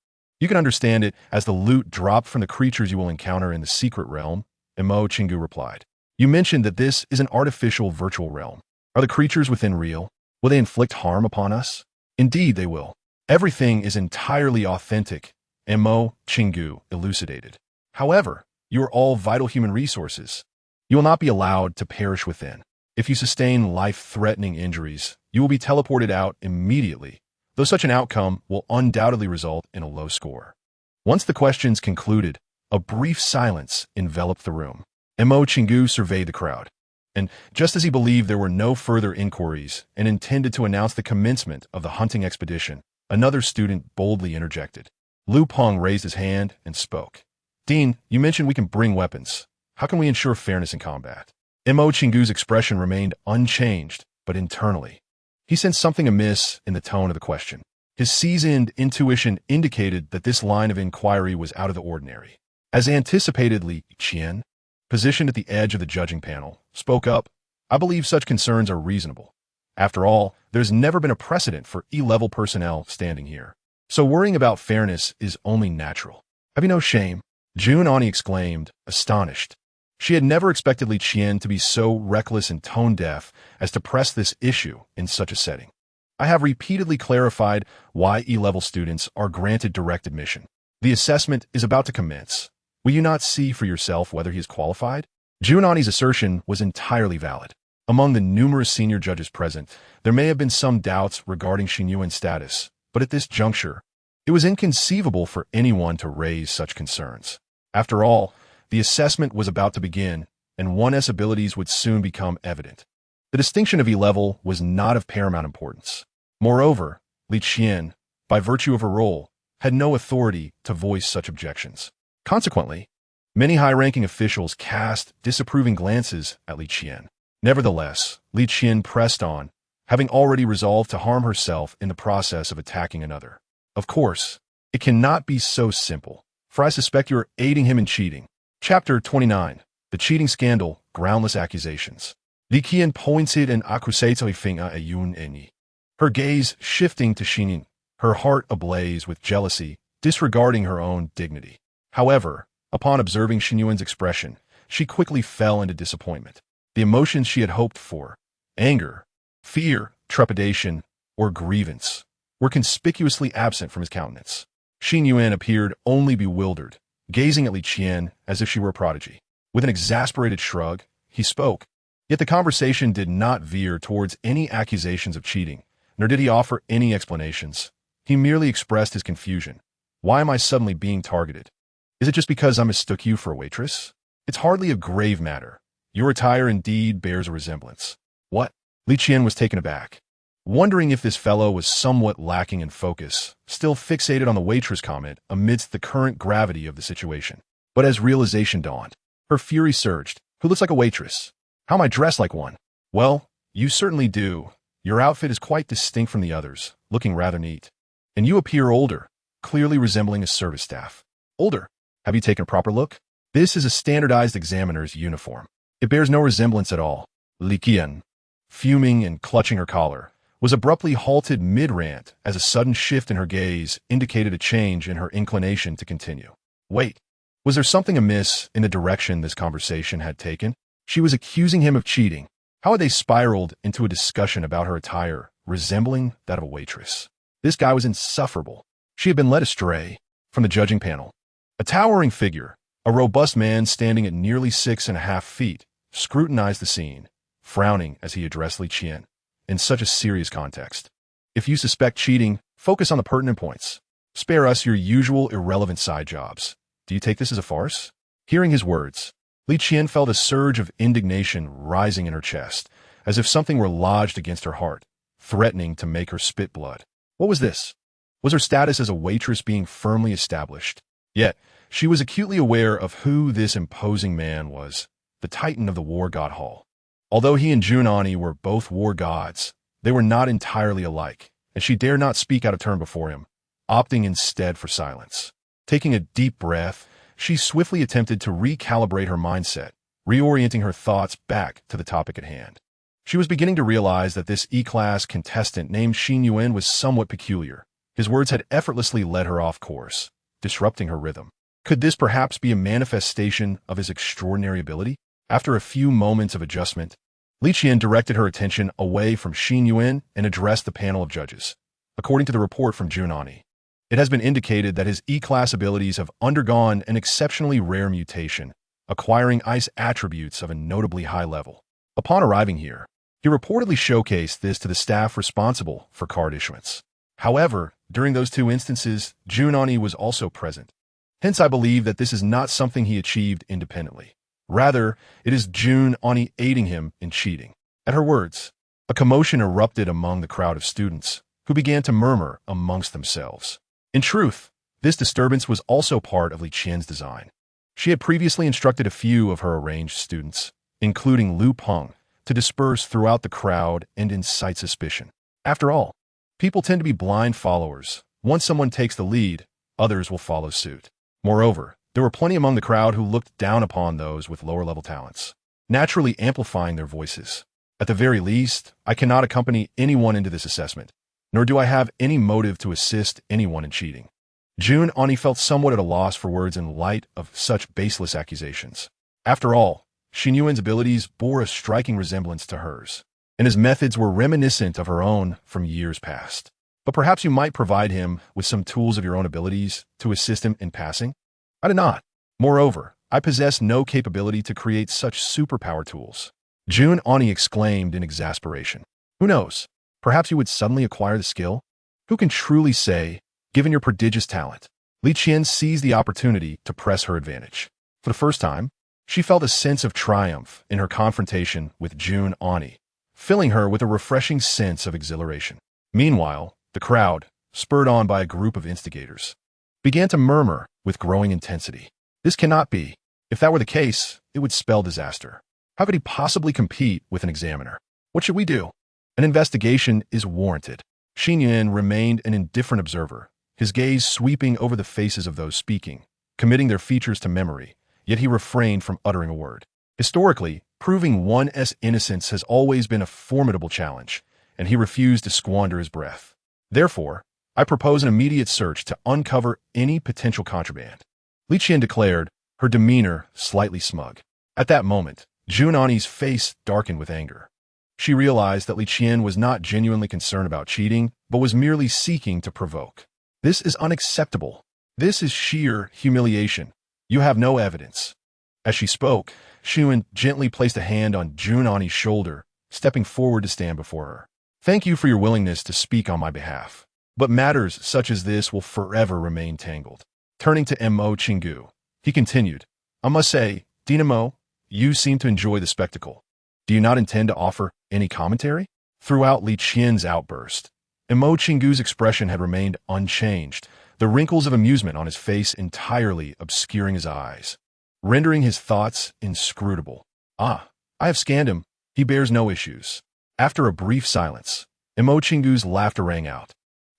You can understand it as the loot dropped from the creatures you will encounter in the secret realm, Mo Chingu replied. You mentioned that this is an artificial virtual realm. Are the creatures within real? Will they inflict harm upon us? Indeed they will. Everything is entirely authentic, Mo Chingu elucidated. However, you are all vital human resources. You will not be allowed to perish within. If you sustain life-threatening injuries, you will be teleported out immediately, though such an outcome will undoubtedly result in a low score. Once the questions concluded, a brief silence enveloped the room. Mo Chingu surveyed the crowd, and just as he believed there were no further inquiries and intended to announce the commencement of the hunting expedition, another student boldly interjected. Lu Peng raised his hand and spoke. Dean, you mentioned we can bring weapons. How can we ensure fairness in combat? Mo Chingu's expression remained unchanged, but internally. He sensed something amiss in the tone of the question. His seasoned intuition indicated that this line of inquiry was out of the ordinary. As anticipated, Li Qian, positioned at the edge of the judging panel, spoke up. I believe such concerns are reasonable. After all, there's never been a precedent for E-level personnel standing here. So worrying about fairness is only natural. Have you no shame? Junan exclaimed, astonished. She had never expected Li Qian to be so reckless and tone-deaf as to press this issue in such a setting. I have repeatedly clarified why E-level students are granted direct admission. The assessment is about to commence. Will you not see for yourself whether he is qualified? Junani's assertion was entirely valid. Among the numerous senior judges present, there may have been some doubts regarding Xin Yuan's status, but at this juncture, it was inconceivable for anyone to raise such concerns. After all, the assessment was about to begin, and one's abilities would soon become evident. The distinction of E-level was not of paramount importance. Moreover, Li Qian, by virtue of her role, had no authority to voice such objections. Consequently, many high-ranking officials cast disapproving glances at Li Qian. Nevertheless, Li Qian pressed on, having already resolved to harm herself in the process of attacking another. Of course, it cannot be so simple, for I suspect you are aiding him in cheating. Chapter 29. The Cheating Scandal, Groundless Accusations. Li Qian pointed an accusatory finger at Yun. Her gaze shifting to Xinin, her heart ablaze with jealousy, disregarding her own dignity. However, upon observing Xin Yuan's expression, she quickly fell into disappointment. The emotions she had hoped for, anger, fear, trepidation, or grievance, were conspicuously absent from his countenance. Xin Yuan appeared only bewildered, gazing at Li Qian as if she were a prodigy. With an exasperated shrug, he spoke. Yet the conversation did not veer towards any accusations of cheating, nor did he offer any explanations. He merely expressed his confusion. Why am I suddenly being targeted? Is it just because I mistook you for a waitress? It's hardly a grave matter. Your attire indeed bears a resemblance. What? Li Qian was taken aback, wondering if this fellow was somewhat lacking in focus, still fixated on the waitress comment amidst the current gravity of the situation. But as realization dawned, her fury surged. Who looks like a waitress? How am I dressed like one? Well, you certainly do. Your outfit is quite distinct from the others, looking rather neat. And you appear older, clearly resembling a service staff. Older? Have you taken a proper look? This is a standardized examiner's uniform. It bears no resemblance at all. Li Qian, fuming and clutching her collar, was abruptly halted mid-rant as a sudden shift in her gaze indicated a change in her inclination to continue. Wait, was there something amiss in the direction this conversation had taken? She was accusing him of cheating. How had they spiraled into a discussion about her attire, resembling that of a waitress? This guy was insufferable. She had been led astray. From the judging panel, a towering figure, a robust man standing at nearly 6.5 feet, scrutinized the scene, frowning as he addressed Li Qian. In such a serious context, if you suspect cheating, focus on the pertinent points. Spare us your usual irrelevant side jobs. Do you take this as a farce? Hearing his words, Li Qian felt a surge of indignation rising in her chest, as if something were lodged against her heart, threatening to make her spit blood. What was this? Was her status as a waitress being firmly established? Yet, she was acutely aware of who this imposing man was, the titan of the war god hall. Although he and Junani were both war gods, they were not entirely alike, and she dared not speak out of turn before him, opting instead for silence. Taking a deep breath, she swiftly attempted to recalibrate her mindset, reorienting her thoughts back to the topic at hand. She was beginning to realize that this E-class contestant named Xin Yuan was somewhat peculiar. His words had effortlessly led her off course, disrupting her rhythm. Could this perhaps be a manifestation of his extraordinary ability? After a few moments of adjustment, Li Qian directed her attention away from Xin Yuan and addressed the panel of judges. According to the report from Junani, It has been indicated that his E-class abilities have undergone an exceptionally rare mutation, acquiring ice attributes of a notably high level. Upon arriving here, he reportedly showcased this to the staff responsible for card issuance. However, during those two instances, Junani was also present. Hence, I believe that this is not something he achieved independently. Rather, it is Junani aiding him in cheating. At her words, a commotion erupted among the crowd of students, who began to murmur amongst themselves. In truth, this disturbance was also part of Li Qian's design. She had previously instructed a few of her arranged students, including Lu Peng, to disperse throughout the crowd and incite suspicion. After all, people tend to be blind followers. Once someone takes the lead, others will follow suit. Moreover, there were plenty among the crowd who looked down upon those with lower-level talents, naturally amplifying their voices. At the very least, I cannot accompany anyone into this assessment, nor do I have any motive to assist anyone in cheating. Junani felt somewhat at a loss for words in light of such baseless accusations. After all, Xin Yuan's abilities bore a striking resemblance to hers, and his methods were reminiscent of her own from years past. But perhaps you might provide him with some tools of your own abilities to assist him in passing? I did not. Moreover, I possess no capability to create such superpower tools. Junani exclaimed in exasperation. Who knows? Perhaps you would suddenly acquire the skill? Who can truly say, given your prodigious talent? Li Qian seized the opportunity to press her advantage. For the first time, she felt a sense of triumph in her confrontation with Junani, filling her with a refreshing sense of exhilaration. Meanwhile, the crowd, spurred on by a group of instigators, began to murmur with growing intensity. This cannot be. If that were the case, it would spell disaster. How could he possibly compete with an examiner? What should we do? An investigation is warranted. Xin Yuan remained an indifferent observer, his gaze sweeping over the faces of those speaking, committing their features to memory, yet he refrained from uttering a word. Historically, proving one's innocence has always been a formidable challenge, and he refused to squander his breath. Therefore, I propose an immediate search to uncover any potential contraband. Li Qian declared, her demeanor slightly smug. At that moment, Junani's face darkened with anger. She realized that Li Qian was not genuinely concerned about cheating, but was merely seeking to provoke. This is unacceptable. This is sheer humiliation. You have no evidence. As she spoke, Xin Yuan gently placed a hand on Junani's shoulder, stepping forward to stand before her. Thank you for your willingness to speak on my behalf. But matters such as this will forever remain tangled. Turning to Mo Chingu, he continued, I must say, Dinamo, you seem to enjoy the spectacle. Do you not intend to offer any commentary? Throughout Li Qian's outburst, Mo Chingu's expression had remained unchanged, the wrinkles of amusement on his face entirely obscuring his eyes, rendering his thoughts inscrutable. I have scanned him. He bears no issues. After a brief silence, Mo Chingu's laughter rang out.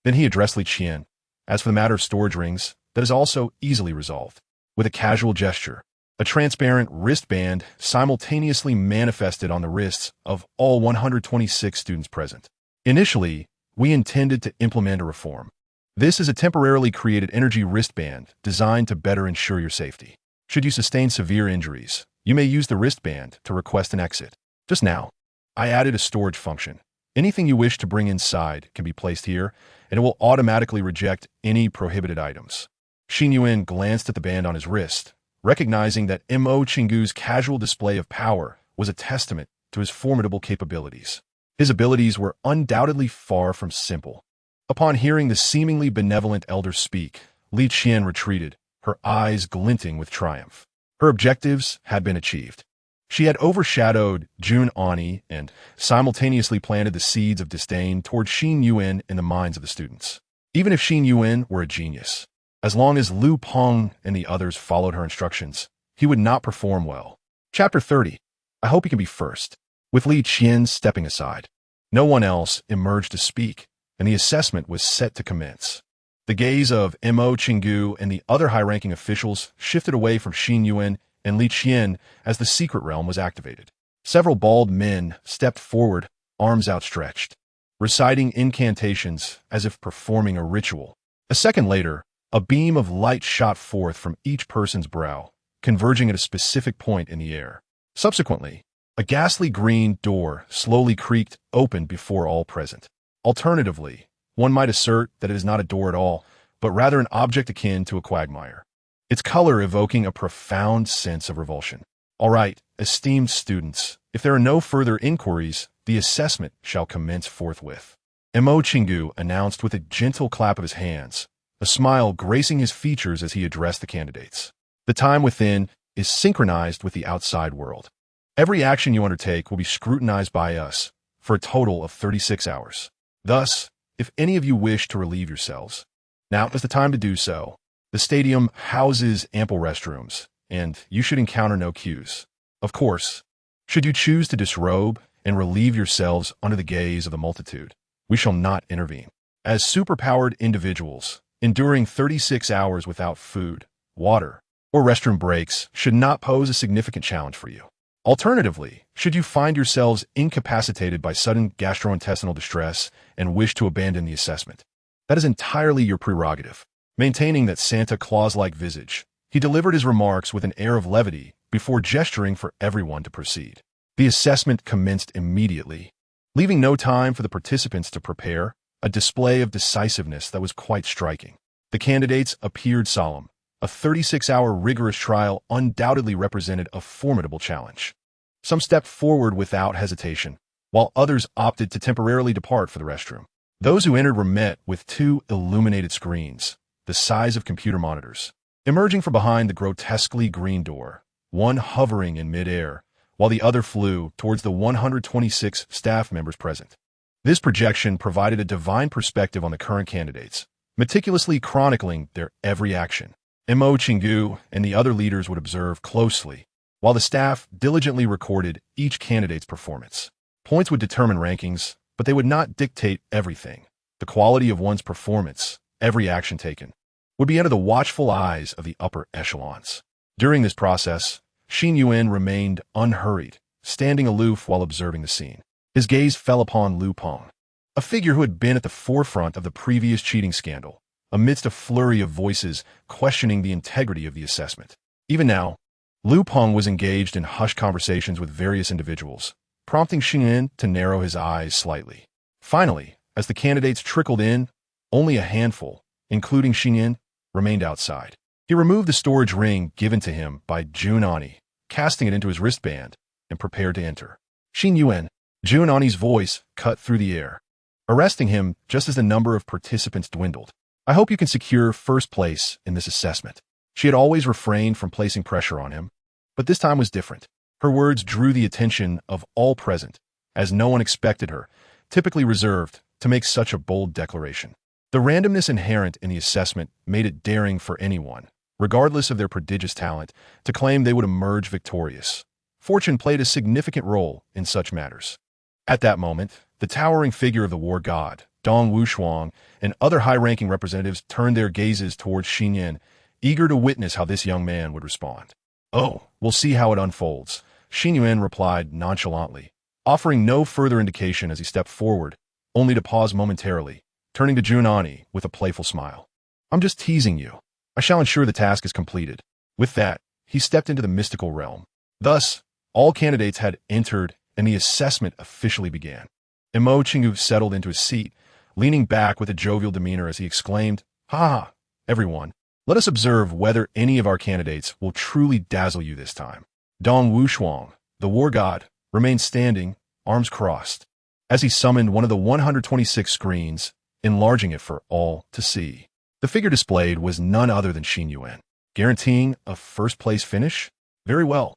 Then he addressed Li Qian. As for the matter of storage rings, that is also easily resolved. With a casual gesture, a transparent wristband simultaneously manifested on the wrists of all 126 students present. Initially, we intended to implement a reform. This is a temporarily created energy wristband designed to better ensure your safety. Should you sustain severe injuries, you may use the wristband to request an exit. Just now, I added a storage function. Anything you wish to bring inside can be placed here, and it will automatically reject any prohibited items. Xin Yuan glanced at the band on his wrist, recognizing that Mo Chingu's casual display of power was a testament to his formidable capabilities. His abilities were undoubtedly far from simple. Upon hearing the seemingly benevolent elder speak, Li Qian retreated, her eyes glinting with triumph. Her objectives had been achieved. She had overshadowed Junani and simultaneously planted the seeds of disdain toward Xin Yuan in the minds of the students. Even if Xin Yuan were a genius, as long as Lu Peng and the others followed her instructions, he would not perform well. Chapter 30. I hope he can be first. With Li Qian stepping aside, no one else emerged to speak, and the assessment was set to commence. The gaze of Mo Chingu and the other high-ranking officials shifted away from Xin Yuan and Li Qian as the secret realm was activated. Several bald men stepped forward, arms outstretched, reciting incantations as if performing a ritual. A second later, a beam of light shot forth from each person's brow, converging at a specific point in the air. Subsequently, a ghastly green door slowly creaked open before all present. Alternatively, one might assert that it is not a door at all, but rather an object akin to a quagmire, its color evoking a profound sense of revulsion. All right, esteemed students, if there are no further inquiries, the assessment shall commence forthwith. Mo Chingu announced with a gentle clap of his hands, a smile gracing his features as he addressed the candidates. The time within is synchronized with the outside world. Every action you undertake will be scrutinized by us for a total of 36 hours. Thus, if any of you wish to relieve yourselves, now is the time to do so. The stadium houses ample restrooms, and you should encounter no queues. Of course, should you choose to disrobe and relieve yourselves under the gaze of the multitude, we shall not intervene. As superpowered individuals, enduring 36 hours without food, water, or restroom breaks should not pose a significant challenge for you. Alternatively, should you find yourselves incapacitated by sudden gastrointestinal distress and wish to abandon the assessment, that is entirely your prerogative. Maintaining that Santa Claus-like visage, he delivered his remarks with an air of levity before gesturing for everyone to proceed. The assessment commenced immediately, leaving no time for the participants to prepare, a display of decisiveness that was quite striking. The candidates appeared solemn. A 36-hour rigorous trial undoubtedly represented a formidable challenge. Some stepped forward without hesitation, while others opted to temporarily depart for the restroom. Those who entered were met with two illuminated screens, the size of computer monitors, emerging from behind the grotesquely green door, one hovering in midair, while the other flew towards the 126 staff members present. This projection provided a divine perspective on the current candidates, meticulously chronicling their every action. Mo Chingu and the other leaders would observe closely, while the staff diligently recorded each candidate's performance. Points would determine rankings, but they would not dictate everything. The quality of one's performance, every action taken, would be under the watchful eyes of the upper echelons. During this process, Xin Yuan remained unhurried, standing aloof while observing the scene. His gaze fell upon Lu Peng, a figure who had been at the forefront of the previous cheating scandal, amidst a flurry of voices questioning the integrity of the assessment. Even now, Lu Peng was engaged in hushed conversations with various individuals, prompting Xin Yuan to narrow his eyes slightly. Finally, as the candidates trickled in, only a handful, including Xin Yuan, remained outside. He removed the storage ring given to him by Junani, casting it into his wristband, and prepared to enter. Xin Yuan, Junani's voice cut through the air, arresting him just as the number of participants dwindled. I hope you can secure first place in this assessment. She had always refrained from placing pressure on him, but this time was different. Her words drew the attention of all present, as no one expected her, typically reserved, to make such a bold declaration. The randomness inherent in the assessment made it daring for anyone, regardless of their prodigious talent, to claim they would emerge victorious. Fortune played a significant role in such matters. At that moment, the towering figure of the war god, Dong Wuxiang, and other high-ranking representatives turned their gazes towards Xin Yuan, eager to witness how this young man would respond. "Oh, we'll see how it unfolds," Xin Yuan replied nonchalantly, offering no further indication as he stepped forward, only to pause momentarily, turning to Junani with a playful smile. "I'm just teasing you. I shall ensure the task is completed." With that, he stepped into the mystical realm. Thus, all candidates had entered and the assessment officially began. Mo Chingu settled into his seat, leaning back with a jovial demeanor as he exclaimed, "Ha! Everyone, let us observe whether any of our candidates will truly dazzle you this time." Dong Wuxiang, the war god, remained standing, arms crossed, as he summoned one of the 126 screens, enlarging it for all to see. The figure displayed was none other than Xin Yuan, guaranteeing a first-place finish? Very well.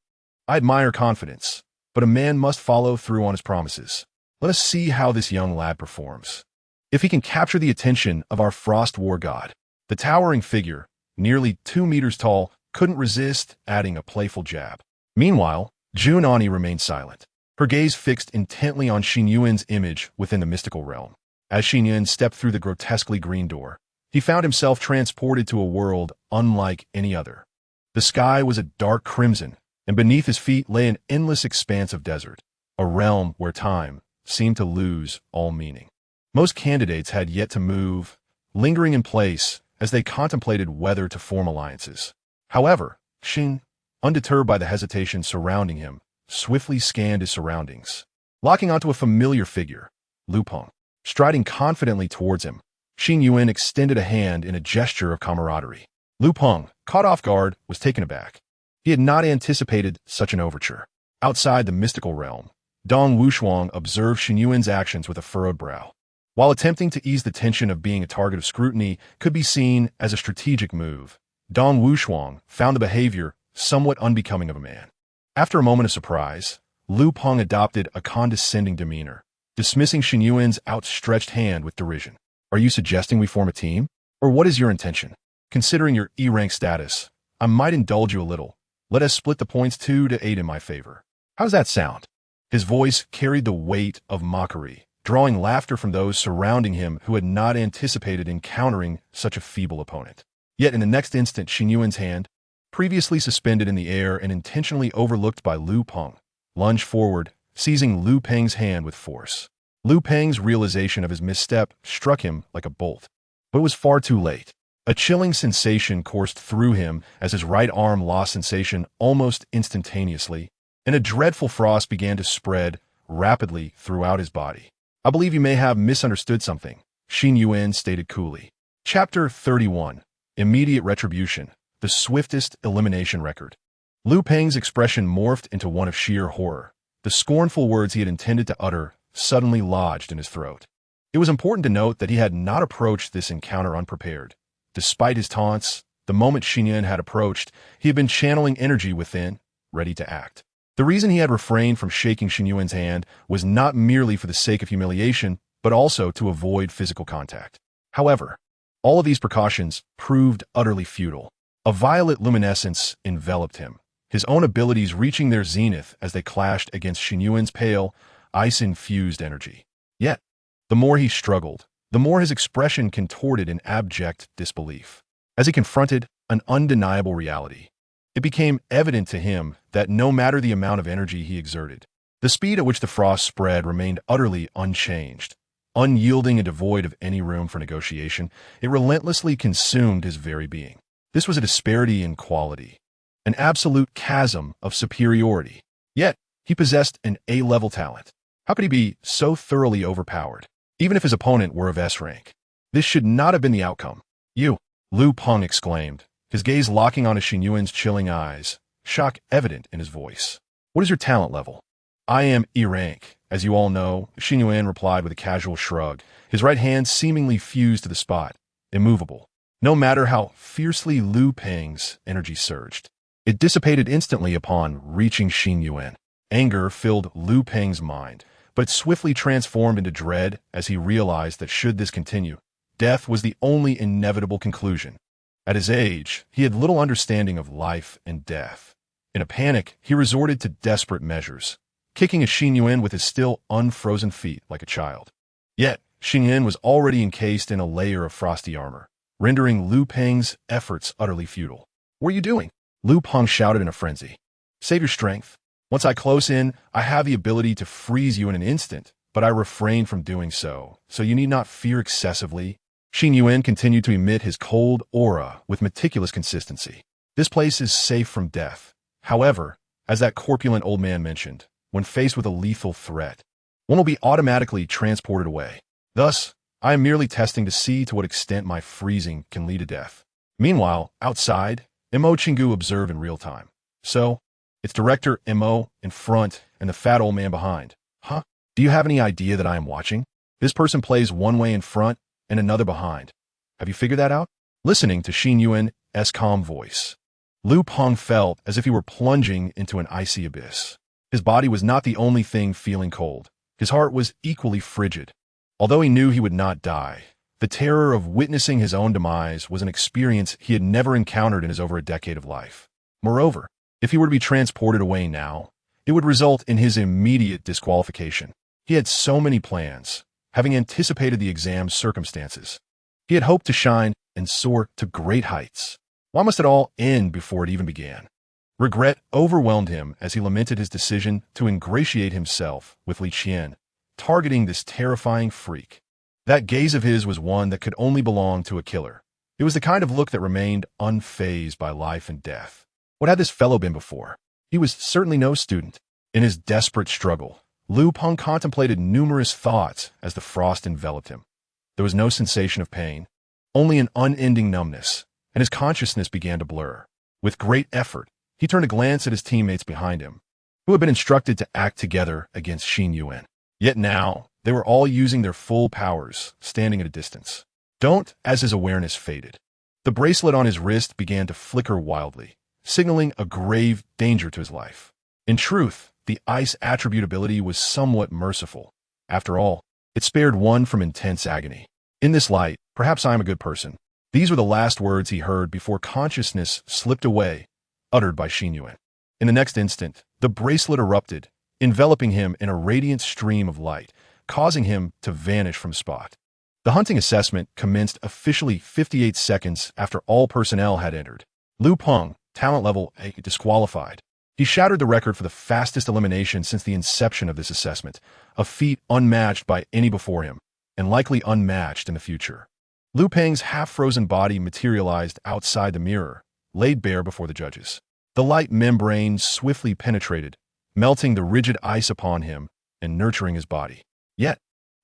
I admire confidence, but a man must follow through on his promises. Let us see how this young lad performs. If he can capture the attention of our Frost War God, the towering figure, nearly 2 meters tall, couldn't resist adding a playful jab. Meanwhile, Junani remained silent, her gaze fixed intently on Xin Yuan's image within the mystical realm. As Xin Yuan stepped through the grotesquely green door, he found himself transported to a world unlike any other. The sky was a dark crimson, and beneath his feet lay an endless expanse of desert, a realm where time seemed to lose all meaning. Most candidates had yet to move, lingering in place as they contemplated whether to form alliances. However, Xin, undeterred by the hesitation surrounding him, swiftly scanned his surroundings. Locking onto a familiar figure, Lu Peng, striding confidently towards him, Xin Yuan extended a hand in a gesture of camaraderie. Lu Peng, caught off guard, was taken aback. He had not anticipated such an overture. Outside the mystical realm, Dong Wushuang observed Xin Yuan's actions with a furrowed brow. While attempting to ease the tension of being a target of scrutiny could be seen as a strategic move, Dong Wushuang found the behavior somewhat unbecoming of a man. After a moment of surprise, Lu Peng adopted a condescending demeanor, dismissing Xin Yuan's outstretched hand with derision. Are you suggesting we form a team? Or what is your intention? Considering your E-rank status, I might indulge you a little. Let us split the points 2-8 in my favor. How does that sound? His voice carried the weight of mockery, drawing laughter from those surrounding him who had not anticipated encountering such a feeble opponent. Yet in the next instant, Xin Yuan's hand, previously suspended in the air and intentionally overlooked by Lu Peng, lunged forward, seizing Lu Peng's hand with force. Lu Peng's realization of his misstep struck him like a bolt, but it was far too late. A chilling sensation coursed through him as his right arm lost sensation almost instantaneously, and a dreadful frost began to spread rapidly throughout his body. I believe you may have misunderstood something, Xin Yuan stated coolly. Chapter 31. Immediate Retribution, the Swiftest Elimination Record. Lu Peng's expression morphed into one of sheer horror. The scornful words he had intended to utter suddenly lodged in his throat. It was important to note that he had not approached this encounter unprepared. Despite his taunts, the moment Xin Yuan had approached, he had been channeling energy within, ready to act. The reason he had refrained from shaking Xin Yuan's hand was not merely for the sake of humiliation, but also to avoid physical contact. However, all of these precautions proved utterly futile. A violet luminescence enveloped him, his own abilities reaching their zenith as they clashed against Xin Yuan's pale, ice-infused energy. Yet, the more he struggled, the more his expression contorted in abject disbelief. As he confronted an undeniable reality, it became evident to him that no matter the amount of energy he exerted, the speed at which the frost spread remained utterly unchanged. Unyielding and devoid of any room for negotiation, it relentlessly consumed his very being. This was a disparity in quality, an absolute chasm of superiority. Yet, he possessed an A-level talent. How could he be so thoroughly overpowered, even if his opponent were of S rank? This should not have been the outcome. You, Lu Peng exclaimed, his gaze locking onto Xin Yuan's chilling eyes, shock evident in his voice. What is your talent level? I am E rank, as you all know, Xin Yuan replied with a casual shrug, his right hand seemingly fused to the spot, immovable. No matter how fiercely Lu Peng's energy surged, it dissipated instantly upon reaching Xin Yuan. Anger filled Lu Peng's mind, but it swiftly transformed into dread as he realized that should this continue, death was the only inevitable conclusion. At his age, he had little understanding of life and death. In a panic, he resorted to desperate measures, kicking at Xin Yuan with his still unfrozen feet like a child. Yet, Xin Yuan was already encased in a layer of frosty armor, rendering Lu Peng's efforts utterly futile. What are you doing? Lu Peng shouted in a frenzy. Save your strength. Once I close in, I have the ability to freeze you in an instant, but I refrain from doing so you need not fear excessively. Xin Yuan continued to emit his cold aura with meticulous consistency. This place is safe from death. However, as that corpulent old man mentioned, when faced with a lethal threat, one will be automatically transported away. Thus, I am merely testing to see to what extent my freezing can lead to death. Meanwhile, outside, Mo Chingu observed in real time. So, it's Director Mo in front and the fat old man behind. Huh? Do you have any idea that I am watching? This person plays one way in front and another behind. Have you figured that out? Listening to Xin Yuan's calm voice, Lu Peng felt as if he were plunging into an icy abyss. His body was not the only thing feeling cold. His heart was equally frigid. Although he knew he would not die, the terror of witnessing his own demise was an experience he had never encountered in his over a decade of life. Moreover, if he were to be transported away now, it would result in his immediate disqualification. He had so many plans, having anticipated the exam's circumstances. He had hoped to shine and soar to great heights. Why must it all end before it even began? Regret overwhelmed him as he lamented his decision to ingratiate himself with Li Qian, targeting this terrifying freak. That gaze of his was one that could only belong to a killer. It was the kind of look that remained unfazed by life and death. What had this fellow been before? He was certainly no student. In his desperate struggle, Lu Peng contemplated numerous thoughts as the frost enveloped him. There was no sensation of pain, only an unending numbness, and his consciousness began to blur. With great effort, he turned a glance at his teammates behind him, who had been instructed to act together against Xin Yuan. Yet now, they were all using their full powers, standing at a distance. Don't, as his awareness faded. The bracelet on his wrist began to flicker wildly, signaling a grave danger to his life. In truth, the ice attribute ability was somewhat merciful. After all, it spared one from intense agony. In this light, perhaps I am a good person. These were the last words he heard before consciousness slipped away, uttered by Xin Yuan. In the next instant, the bracelet erupted, enveloping him in a radiant stream of light, causing him to vanish from spot. The hunting assessment commenced officially 58 seconds after all personnel had entered. Lu Peng, talent level A, disqualified. He shattered the record for the fastest elimination since the inception of this assessment, a feat unmatched by any before him, and likely unmatched in the future. Lu Peng's half-frozen body materialized outside the mirror, laid bare before the judges. The light membrane swiftly penetrated, melting the rigid ice upon him and nurturing his body. Yet,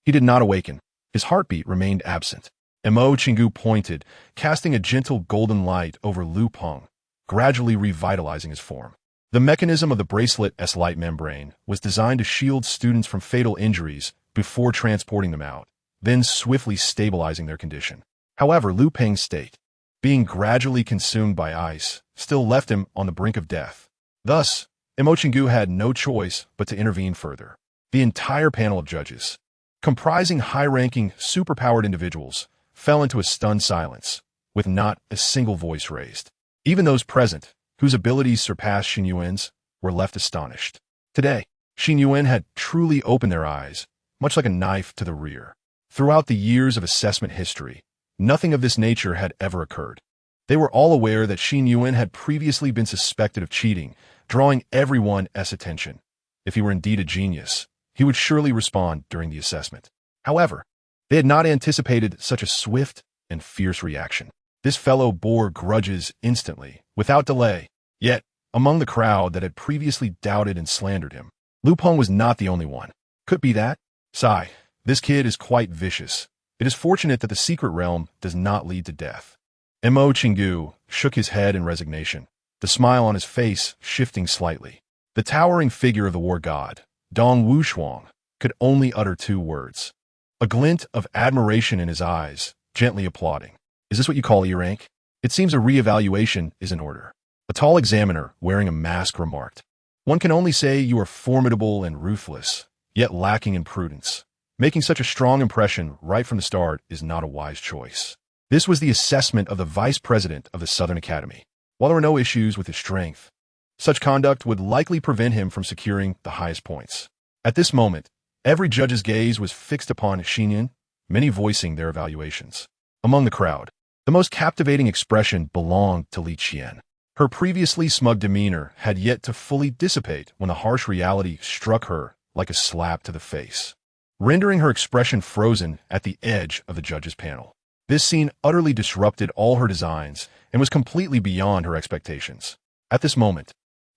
he did not awaken. His heartbeat remained absent. Mo Chingu pointed, casting a gentle golden light over Lu Peng, gradually revitalizing his form. The mechanism of the bracelet's light membrane was designed to shield students from fatal injuries before transporting them out, then swiftly stabilizing their condition. However, Lu Peng's state, being gradually consumed by ice, still left him on the brink of death. Thus, Mo Chingu had no choice but to intervene further. The entire panel of judges, comprising high-ranking, superpowered individuals, fell into a stunned silence, with not a single voice raised. Even those present, whose abilities surpassed Xin Yuan's, were left astonished. Today, Xin Yuan had truly opened their eyes, much like a knife to the rear. Throughout the years of assessment history, nothing of this nature had ever occurred. They were all aware that Xin Yuan had previously been suspected of cheating, drawing everyone's attention. If he were indeed a genius, he would surely respond during the assessment. However, they had not anticipated such a swift and fierce reaction. This fellow bore grudges instantly, without delay. Yet, among the crowd that had previously doubted and slandered him, Lu Peng was not the only one. Could be that? Sigh, this kid is quite vicious. It is fortunate that the secret realm does not lead to death. Mo Chingu shook his head in resignation, the smile on his face shifting slightly. The towering figure of the war god, Dong Wuxian, could only utter two words. A glint of admiration in his eyes, gently applauding. Is this what you call E-rank? It seems a re-evaluation is in order. A tall examiner wearing a mask remarked. One can only say you are formidable and ruthless, yet lacking in prudence. Making such a strong impression right from the start is not a wise choice. This was the assessment of the vice president of the Southern Academy. While there were no issues with his strength, such conduct would likely prevent him from securing the highest points. At this moment, every judge's gaze was fixed upon Xin Yuan, many voicing their evaluations. Among the crowd, the most captivating expression belonged to Li Qian. Her previously smug demeanor had yet to fully dissipate when the harsh reality struck her like a slap to the face, rendering her expression frozen at the edge of the judges' panel. This scene utterly disrupted all her designs and was completely beyond her expectations. At this moment,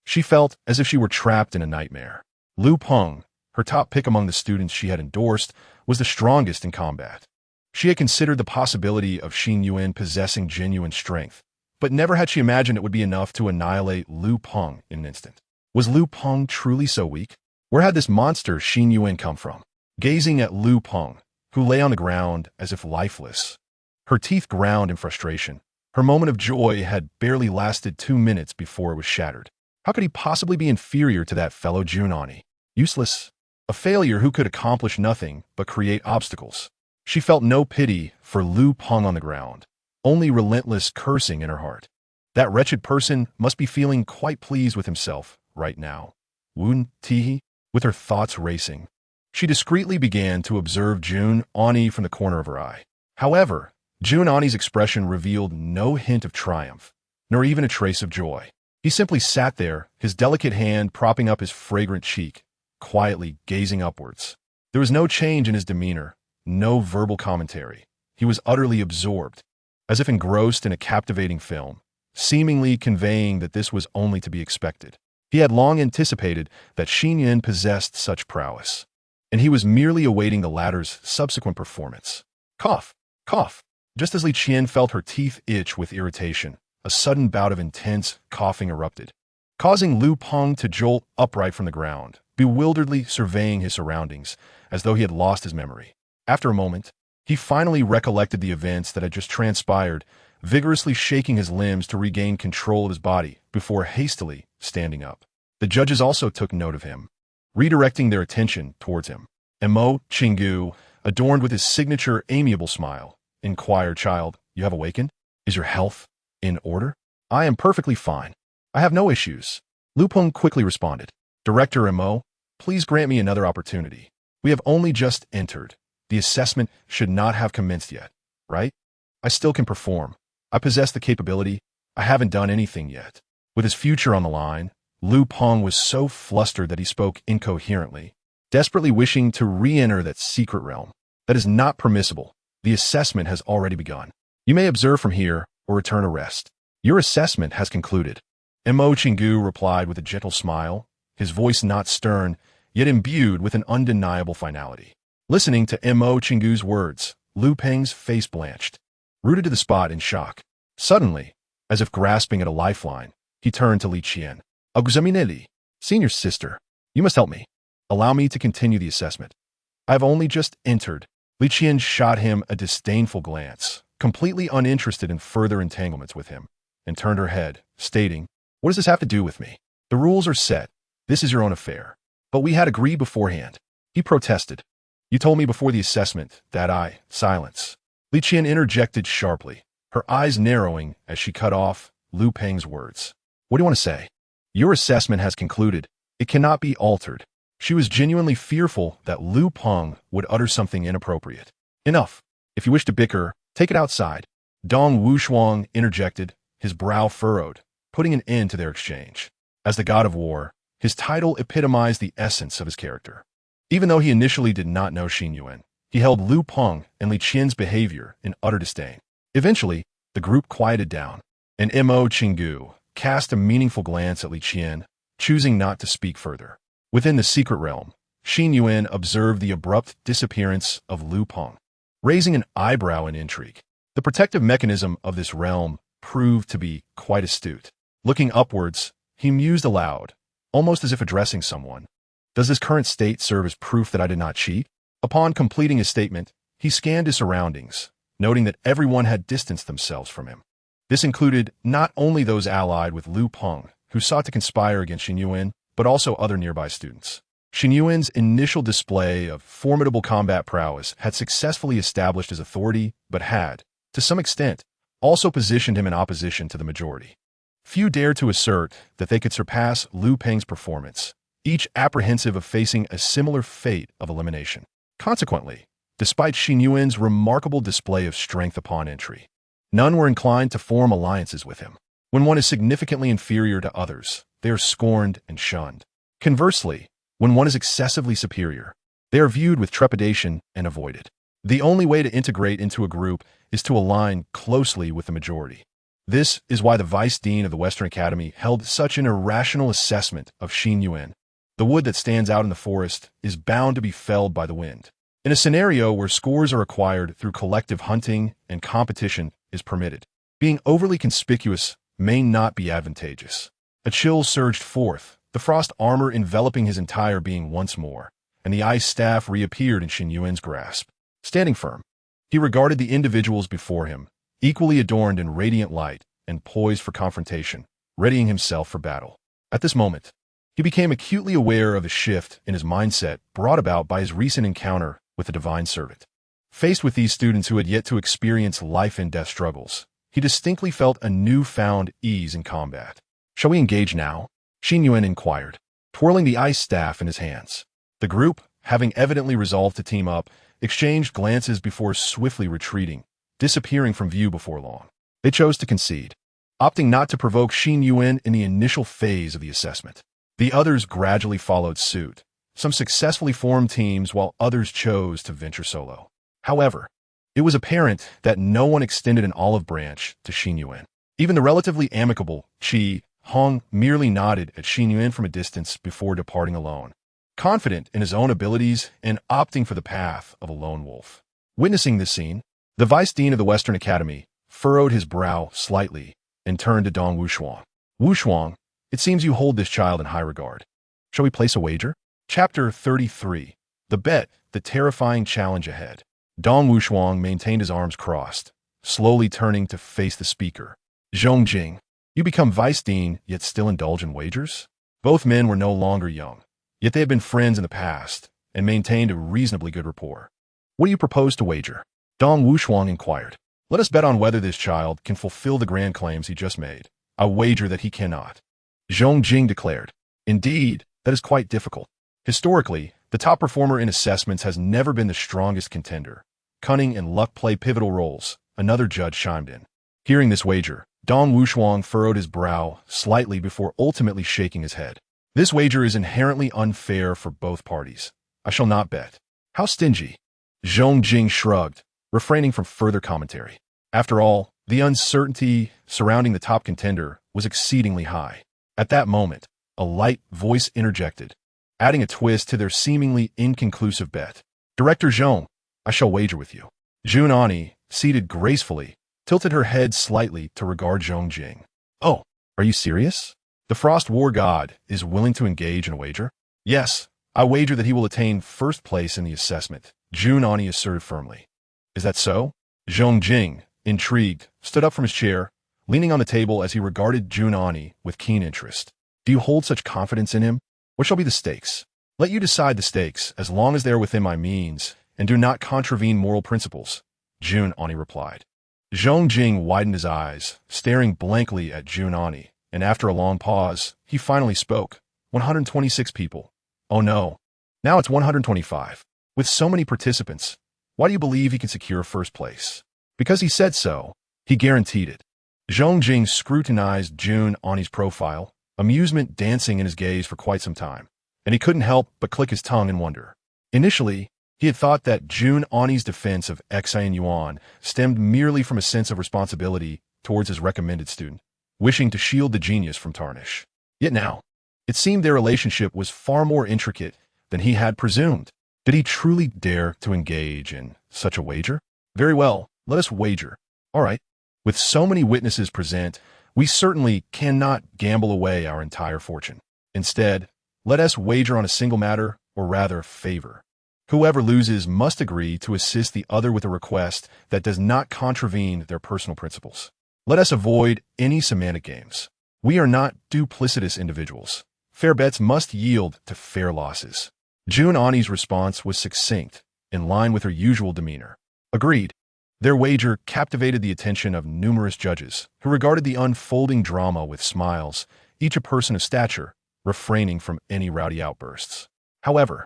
she felt as if she were trapped in a nightmare. Lu Peng, her top pick among the students she had endorsed, was the strongest in combat. She had considered the possibility of Xin Yuan possessing genuine strength, but never had she imagined it would be enough to annihilate Lu Peng in an instant. Was Lu Peng truly so weak? Where had this monster Xin Yuan come from? Gazing at Lu Peng, who lay on the ground as if lifeless, her teeth ground in frustration, her moment of joy had barely lasted 2 minutes before it was shattered. How could he possibly be inferior to that fellow Junani? Useless. A failure who could accomplish nothing but create obstacles. She felt no pity for Lu Peng on the ground, only relentless cursing in her heart. That wretched person must be feeling quite pleased with himself right now. Woon Tihi, with her thoughts racing, she discreetly began to observe Jun Ani from the corner of her eye. However, Jun Ani's expression revealed no hint of triumph, nor even a trace of joy. He simply sat there, his delicate hand propping up his fragrant cheek, quietly gazing upwards. There was no change in his demeanor, no verbal commentary. He was utterly absorbed, as if engrossed in a captivating film, seemingly conveying that this was only to be expected. He had long anticipated that Xin Yuan possessed such prowess, and he was merely awaiting the latter's subsequent performance. Cough, cough. Just as Li Qian felt her teeth itch with irritation, a sudden bout of intense coughing erupted, causing Lu Peng to jolt upright from the ground, bewilderedly surveying his surroundings, as though he had lost his memory. After a moment, he finally recollected the events that had just transpired, vigorously shaking his limbs to regain control of his body before hastily standing up. The judges also took note of him, redirecting their attention towards him. Mo Chingu, adorned with his signature amiable smile, inquired, "Child, you have awakened? Is your health in order?" "I am perfectly fine. I have no issues," Lu Peng quickly responded. "Director Mo, please grant me another opportunity. We have only just entered. The assessment should not have commenced yet, right? I still can perform. I possess the capability. I haven't done anything yet." With his future on the line, Lu Peng was so flustered that he spoke incoherently, desperately wishing to re-enter that secret realm. "That is not permissible. The assessment has already begun. You may observe from here or return to rest. Your assessment has concluded." Mo Chingu replied with a gentle smile, his voice not stern, yet imbued with an undeniable finality. Listening to Mo Chingu's words, Lu Peng's face blanched, rooted to the spot in shock. Suddenly, as if grasping at a lifeline, he turned to Li Qian. "Aguzamineli, senior sister, you must help me. Allow me to continue the assessment. I have only just entered." Li Qian shot him a disdainful glance, completely uninterested in further entanglements with him, and turned her head, stating, "What does this have to do with me? The rules are set. This is your own affair." "But we had agreed beforehand," he protested. "You told me before the assessment that Silence. Li Qian interjected sharply, her eyes narrowing as she cut off Lu Peng's words. "What do you want to say?" "Your assessment has concluded. It cannot be altered." She was genuinely fearful that Lu Peng would utter something inappropriate. "Enough. If you wish to bicker, take it outside." Dong Wushuang interjected, his brow furrowed, putting an end to their exchange. As the god of war, his title epitomized the essence of his character. Even though he initially did not know Xin Yuan, he held Lu Peng and Li Qian's behavior in utter disdain. Eventually, the group quieted down, and Mo Chingu cast a meaningful glance at Li Qian, choosing not to speak further. Within the secret realm, Xin Yuan observed the abrupt disappearance of Lu Peng, raising an eyebrow in intrigue. The protective mechanism of this realm proved to be quite astute. Looking upwards, he mused aloud, almost as if addressing someone. "Does this current state serve as proof that I did not cheat?" Upon completing his statement, he scanned his surroundings, noting that everyone had distanced themselves from him. This included not only those allied with Lu Peng, who sought to conspire against Xin Yuan, but also other nearby students. Xin Yuan's initial display of formidable combat prowess had successfully established his authority, but had, to some extent, also positioned him in opposition to the majority. Few dared to assert that they could surpass Lu Peng's performance, each apprehensive of facing a similar fate of elimination. Consequently, despite Xin Yuan's remarkable display of strength upon entry, none were inclined to form alliances with him. When one is significantly inferior to others, they are scorned and shunned. Conversely, when one is excessively superior, they are viewed with trepidation and avoided. The only way to integrate into a group is to align closely with the majority. This is why the Vice Dean of the Western Academy held such an irrational assessment of Xin Yuan. The wood that stands out in the forest is bound to be felled by the wind. In a scenario where scores are acquired through collective hunting and competition is permitted, being overly conspicuous may not be advantageous. A chill surged forth, the frost armor enveloping his entire being once more, and the ice staff reappeared in Xin Yuan's grasp. Standing firm, he regarded the individuals before him, equally adorned in radiant light and poised for confrontation, readying himself for battle. At this moment, he became acutely aware of the shift in his mindset brought about by his recent encounter with the divine servant. Faced with these students who had yet to experience life and death struggles, he distinctly felt a newfound ease in combat. "Shall we engage now?" Xin Yuan inquired, twirling the ice staff in his hands. The group, having evidently resolved to team up, exchanged glances before swiftly retreating, disappearing from view before long. They chose to concede, opting not to provoke Xin Yuan in the initial phase of the assessment. The others gradually followed suit. Some successfully formed teams while others chose to venture solo. However, it was apparent that no one extended an olive branch to Xin Yuan. Even the relatively amicable Qi Hong merely nodded at Xin Yuan from a distance before departing alone, confident in his own abilities and opting for the path of a lone wolf. Witnessing this scene, The vice dean of the Western Academy furrowed his brow slightly and turned to Dong Wuxuang. Wuxuang, it seems you hold this child in high regard. Shall we place a wager? Chapter 33. The Bet, the Terrifying Challenge Ahead. Dong Wuxuang maintained his arms crossed, slowly turning to face the speaker. Zhongjing, you become vice dean, yet still indulge in wagers? Both men were no longer young, yet they had been friends in the past and maintained a reasonably good rapport. What do you propose to wager? Dong Wuxuang inquired. Let us bet on whether this child can fulfill the grand claims he just made. I wager that he cannot. Zhongjing declared. Indeed, that is quite difficult. Historically, the top performer in assessments has never been the strongest contender. Cunning and luck play pivotal roles, another judge chimed in. Hearing this wager, Dong Wuxuang furrowed his brow slightly before ultimately shaking his head. This wager is inherently unfair for both parties. I shall not bet. How stingy. Zhongjing shrugged, refraining from further commentary. After all, the uncertainty surrounding the top contender was exceedingly high. At that moment, a light voice interjected, adding a twist to their seemingly inconclusive bet. Director Zhong, I shall wager with you. Junani, seated gracefully, tilted her head slightly to regard Zhongjing. Oh, are you serious? The Frost War God is willing to engage in a wager? Yes, I wager that he will attain first place in the assessment, Junani asserted firmly. Is that so? Zhongjing, intrigued, stood up from his chair, leaning on the table as he regarded Junani with keen interest. Do you hold such confidence in him? What shall be the stakes? Let you decide the stakes, as long as they are within my means, and do not contravene moral principles, Junani replied. Zhongjing widened his eyes, staring blankly at Junani, and after a long pause, he finally spoke. 126 people. Oh no. Now it's 125. With so many participants, why do you believe he can secure first place? Because he said so. He guaranteed it. Zhongjing scrutinized Junani's profile, amusement dancing in his gaze for quite some time, and he couldn't help but click his tongue in wonder. Initially, he had thought that Junani's defense of Xin Yuan stemmed merely from a sense of responsibility towards his recommended student, wishing to shield the genius from tarnish. Yet now, it seemed their relationship was far more intricate than he had presumed. Did he truly dare to engage in such a wager? Very well, let us wager. All right. With so many witnesses present, we certainly cannot gamble away our entire fortune. Instead, let us wager on a single matter, or rather favor. Whoever loses must agree to assist the other with a request that does not contravene their personal principles. Let us avoid any semantic games. We are not duplicitous individuals. Fair bets must yield to fair losses. Junani's response was succinct, in line with her usual demeanor. Agreed. Their wager captivated the attention of numerous judges, who regarded the unfolding drama with smiles, each a person of stature, refraining from any rowdy outbursts. However,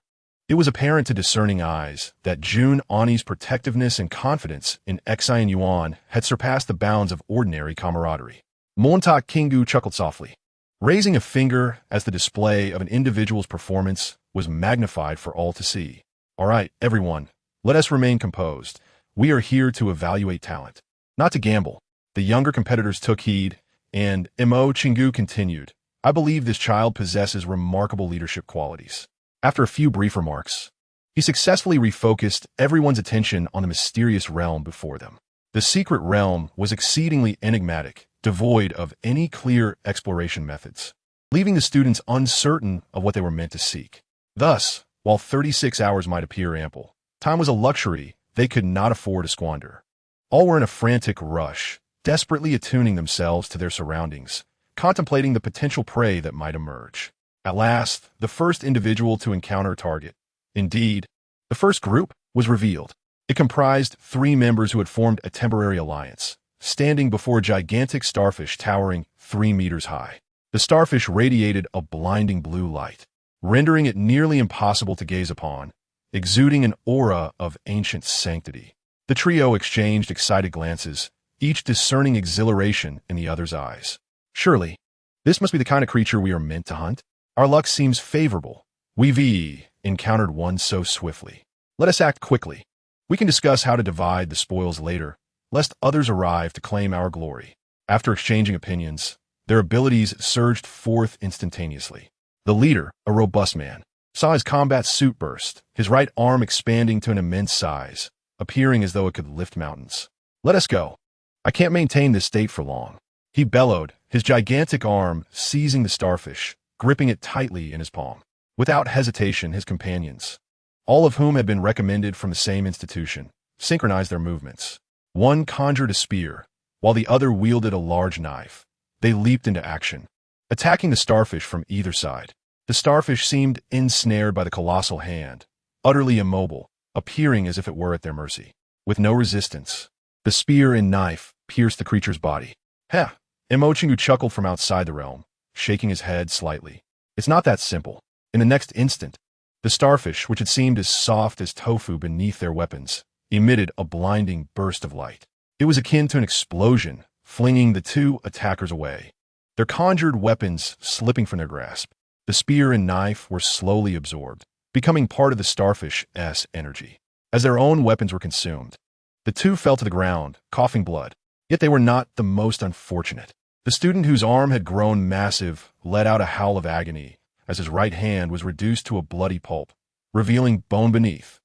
it was apparent to discerning eyes that Junani's protectiveness and confidence in Xin Yuan had surpassed the bounds of ordinary camaraderie. Montauk Kingu chuckled softly, raising a finger as the display of an individual's performance was magnified for all to see. All right, everyone, let us remain composed. We are here to evaluate talent, not to gamble. The younger competitors took heed, and Mo Chingu continued. I believe this child possesses remarkable leadership qualities. After a few brief remarks, he successfully refocused everyone's attention on the mysterious realm before them. The secret realm was exceedingly enigmatic, devoid of any clear exploration methods, leaving the students uncertain of what they were meant to seek. Thus, while 36 hours might appear ample, time was a luxury they could not afford to squander. All were in a frantic rush, desperately attuning themselves to their surroundings, contemplating the potential prey that might emerge. At last, the first individual to encounter a target, indeed, the first group, was revealed. It comprised 3 members who had formed a temporary alliance, standing before a gigantic starfish towering 3 meters high. The starfish radiated a blinding blue light, rendering it nearly impossible to gaze upon, exuding an aura of ancient sanctity. The trio exchanged excited glances, each discerning exhilaration in the other's eyes. Surely, this must be the kind of creature we are meant to hunt. Our luck seems favorable. We've encountered one so swiftly. Let us act quickly. We can discuss how to divide the spoils later, lest others arrive to claim our glory. After exchanging opinions, their abilities surged forth instantaneously. The leader, a robust man, saw his combat suit burst, his right arm expanding to an immense size, appearing as though it could lift mountains. "Let us go. I can't maintain this state for long," he bellowed, his gigantic arm seizing the starfish, gripping it tightly in his palm. Without hesitation, his companions, all of whom had been recommended from the same institution, synchronized their movements. One conjured a spear, while the other wielded a large knife. They leaped into action, attacking the starfish from either side. The starfish seemed ensnared by the colossal hand, utterly immobile, appearing as if it were at their mercy. With no resistance, the spear and knife pierced the creature's body. "Heh!" Chingu chuckled from outside the realm, shaking his head slightly. "It's not that simple." In the next instant, the starfish, which had seemed as soft as tofu beneath their weapons, emitted a blinding burst of light. It was akin to an explosion, flinging the two attackers away, their conjured weapons slipping from their grasp. The spear and knife were slowly absorbed, becoming part of the starfish's energy. As their own weapons were consumed, the two fell to the ground, coughing blood. Yet they were not the most unfortunate. The student whose arm had grown massive let out a howl of agony as his right hand was reduced to a bloody pulp, revealing bone beneath.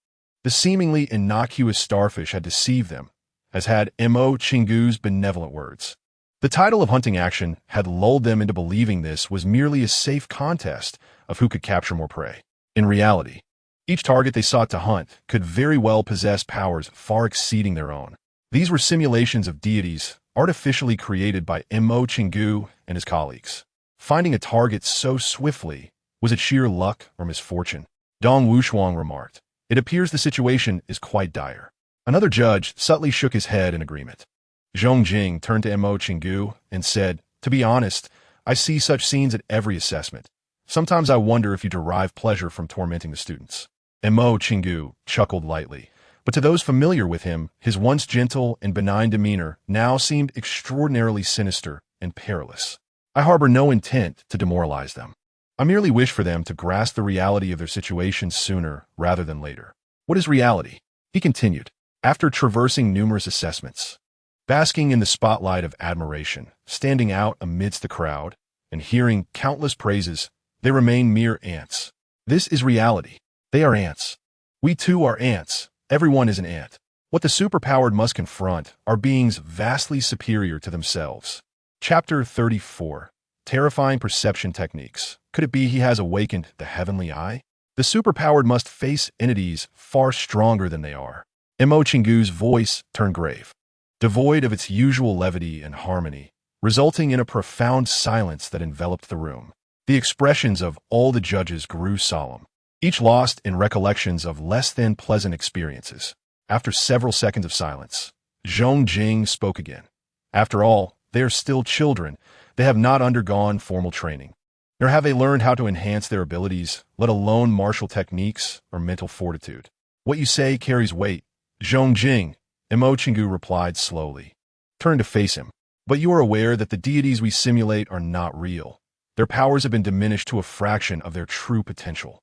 The seemingly innocuous starfish had deceived them, as had Chingu's benevolent words. The title of hunting action had lulled them into believing this was merely a safe contest of who could capture more prey. In reality, each target they sought to hunt could very well possess powers far exceeding their own. These were simulations of deities artificially created by Chingu and his colleagues. Finding a target so swiftly, was it sheer luck or misfortune? Dong Wuxian remarked, "It appears the situation is quite dire." Another judge subtly shook his head in agreement. Zhong Jing turned to Chingu and said, "To be honest, I see such scenes at every assessment. Sometimes I wonder if you derive pleasure from tormenting the students." Chingu chuckled lightly, but to those familiar with him, his once gentle and benign demeanor now seemed extraordinarily sinister and perilous. "I harbor no intent to demoralize them. I merely wish for them to grasp the reality of their situation sooner rather than later." "What is reality?" he continued. After traversing numerous assessments, basking in the spotlight of admiration, standing out amidst the crowd, and hearing countless praises, they remain mere ants. This is reality. They are ants. We too are ants. Everyone is an ant. What the superpowered must confront are beings vastly superior to themselves. Chapter 34. Terrifying Perception Techniques. Could it be he has awakened the heavenly eye? The superpowered must face entities far stronger than they are. Chingu's voice turned grave, devoid of its usual levity and harmony, resulting in a profound silence that enveloped the room. The expressions of all the judges grew solemn, each lost in recollections of less than pleasant experiences. After several seconds of silence, Zhong Jing spoke again. "After all, they are still children. They have not undergone formal training, nor have they learned how to enhance their abilities, let alone martial techniques or mental fortitude." "What you say carries weight, Zhong Jing," Chingu replied slowly. "Turn to face him. But you are aware that the deities we simulate are not real. Their powers have been diminished to a fraction of their true potential.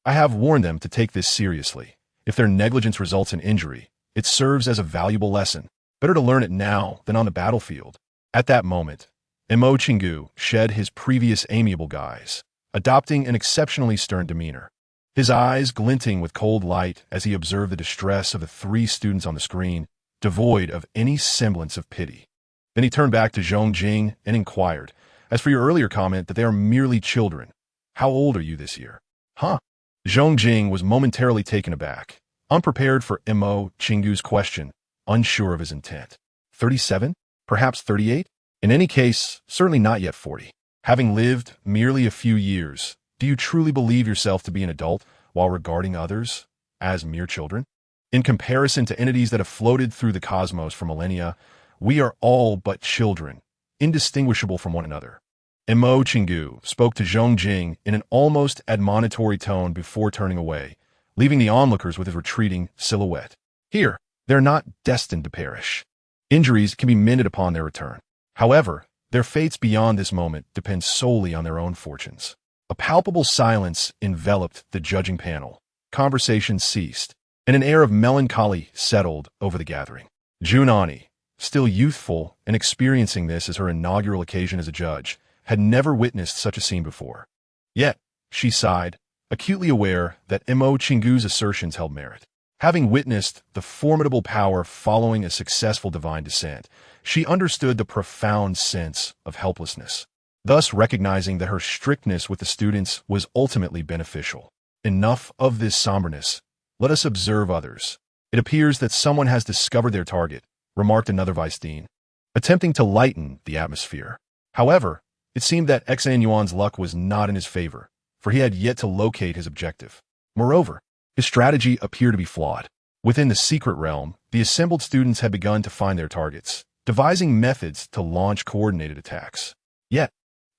I have warned them to take this seriously. If their negligence results in injury, it serves as a valuable lesson. Better to learn it now than on the battlefield." At that moment, Chingu shed his previous amiable guise, adopting an exceptionally stern demeanor, his eyes glinting with cold light as he observed the distress of the three students on the screen, devoid of any semblance of pity. Then he turned back to Zhong Jing and inquired, "As for your earlier comment that they are merely children, how old are you this year?" "Huh?" Zhong Jing was momentarily taken aback, unprepared for Chingu's question, unsure of his intent. 37? Perhaps 38? In any case, certainly not yet 40. Having lived merely a few years, do you truly believe yourself to be an adult while regarding others as mere children? In comparison to entities that have floated through the cosmos for millennia, we are all but children, indistinguishable from one another. Chingu spoke to Zhong Jing in an almost admonitory tone before turning away, leaving the onlookers with his retreating silhouette. Here, they're not destined to perish. Injuries can be mended upon their return. However, their fates beyond this moment depend solely on their own fortunes. A palpable silence enveloped the judging panel. Conversation ceased, and an air of melancholy settled over the gathering. Junani, still youthful and experiencing this as her inaugural occasion as a judge, had never witnessed such a scene before. Yet, she sighed, acutely aware that Chingu's assertions held merit. Having witnessed the formidable power following a successful divine descent, she understood the profound sense of helplessness, thus recognizing that her strictness with the students was ultimately beneficial. Enough of this somberness. Let us observe others. It appears that someone has discovered their target, remarked another Weisstein, attempting to lighten the atmosphere. However, it seemed that Xin Yuan's luck was not in his favor, for he had yet to locate his objective. Moreover, his strategy appeared to be flawed. Within the secret realm, the assembled students had begun to find their targets, devising methods to launch coordinated attacks. Yet,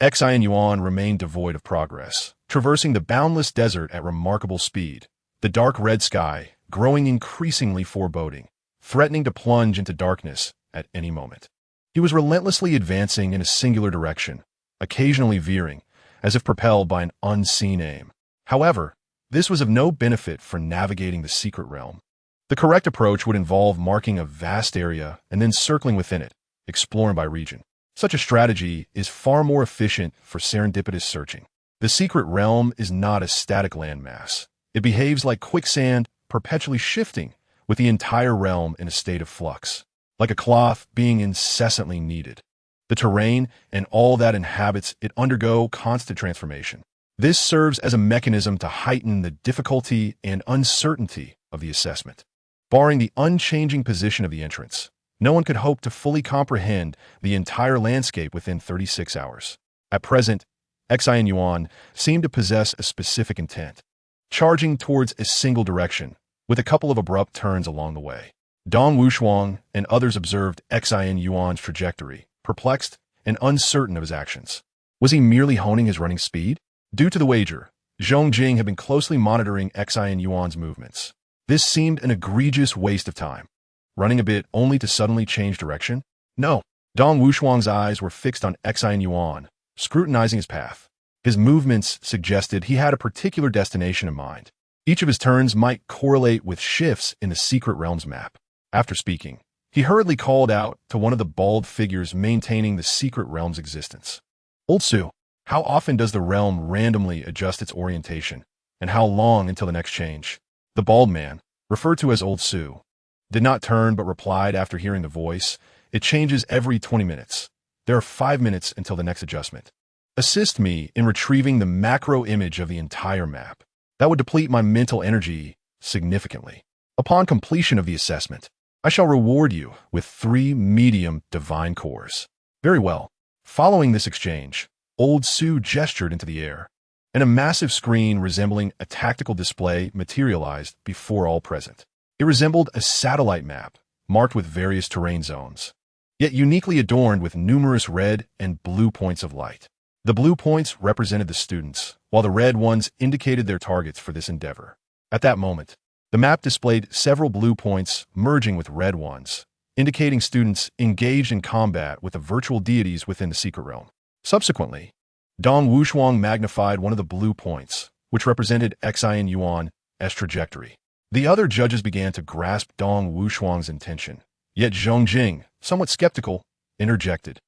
Xin Yuan remained devoid of progress, traversing the boundless desert at remarkable speed, the dark red sky growing increasingly foreboding, threatening to plunge into darkness at any moment. He was relentlessly advancing in a singular direction, occasionally veering, as if propelled by an unseen aim. However, this was of no benefit for navigating the secret realm. The correct approach would involve marking a vast area and then circling within it, exploring by region. Such a strategy is far more efficient for serendipitous searching. The secret realm is not a static landmass. It behaves like quicksand, perpetually shifting, with the entire realm in a state of flux, like a cloth being incessantly kneaded. The terrain and all that inhabits it undergo constant transformation. This serves as a mechanism to heighten the difficulty and uncertainty of the assessment. Barring the unchanging position of the entrance, no one could hope to fully comprehend the entire landscape within 36 hours. At present, Xin Yuan seemed to possess a specific intent, charging towards a single direction, with a couple of abrupt turns along the way. Dong Wuxiang and others observed Xin Yuan's trajectory, perplexed and uncertain of his actions. Was he merely honing his running speed? Due to the wager, Zhong Jing had been closely monitoring Xin Yuan's movements. This seemed an egregious waste of time. Running a bit only to suddenly change direction? No. Dong Wuxiang's eyes were fixed on Xin Yuan, scrutinizing his path. His movements suggested he had a particular destination in mind. Each of his turns might correlate with shifts in the secret realm's map. After speaking, he hurriedly called out to one of the bald figures maintaining the secret realm's existence. Old Su, how often does the realm randomly adjust its orientation, and how long until the next change? The bald man, referred to as Old Su, did not turn but replied after hearing the voice, "It changes every 20 minutes. There are 5 minutes until the next adjustment. Assist me in retrieving the macro image of the entire map. That would deplete my mental energy significantly. Upon completion of the assessment, I shall reward you with 3 medium divine cores." Very well. Following this exchange, Old Su gestured into the air, and a massive screen resembling a tactical display materialized before all present. It resembled a satellite map, marked with various terrain zones, yet uniquely adorned with numerous red and blue points of light. The blue points represented the students, while the red ones indicated their targets for this endeavor. At that moment, the map displayed several blue points merging with red ones, indicating students engaged in combat with the virtual deities within the secret realm. Subsequently, Dong Wuxiang magnified one of the blue points, which represented Xin Yuan's trajectory. The other judges began to grasp Dong Wuxiang's intention, yet Zhong Jing, somewhat skeptical, interjected.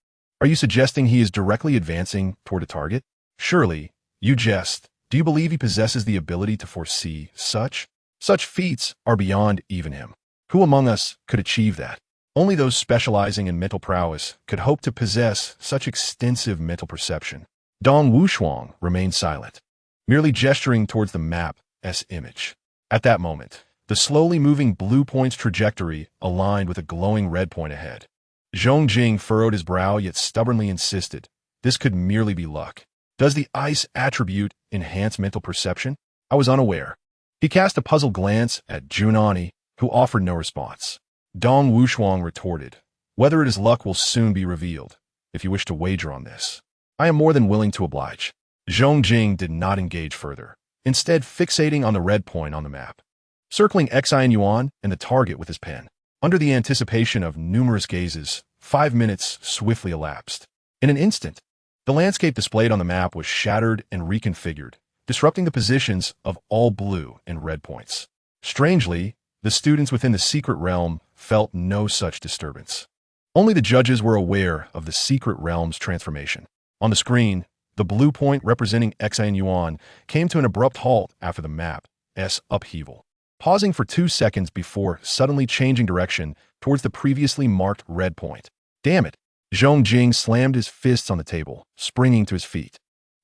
"Are you suggesting he is directly advancing toward a target? Surely, you jest. Do you believe he possesses the ability to foresee such? Such feats are beyond even him. Who among us could achieve that? Only those specializing in mental prowess could hope to possess such extensive mental perception." Dong Wuxiang remained silent, merely gesturing towards the map's image. At that moment, the slowly moving blue point's trajectory aligned with a glowing red point ahead. Zhong Jing furrowed his brow yet stubbornly insisted, this could merely be luck. Does the ice attribute enhance mental perception? I was unaware. He cast a puzzled glance at Junani, who offered no response. Dong Wuxiang retorted, "Whether it is luck will soon be revealed. If you wish to wager on this, I am more than willing to oblige." Zhong Jing did not engage further, instead fixating on the red point on the map, circling Xin Yuan and the target with his pen. Under the anticipation of numerous gazes, 5 minutes swiftly elapsed. In an instant, the landscape displayed on the map was shattered and reconfigured, disrupting the positions of all blue and red points. Strangely, the students within the secret realm felt no such disturbance. Only the judges were aware of the secret realm's transformation. On the screen, the blue point representing Xin Yuan came to an abrupt halt after the map's upheaval. pausing for 2 seconds before suddenly changing direction towards the previously marked red point. Damn it! Zhong Jing slammed his fists on the table, springing to his feet.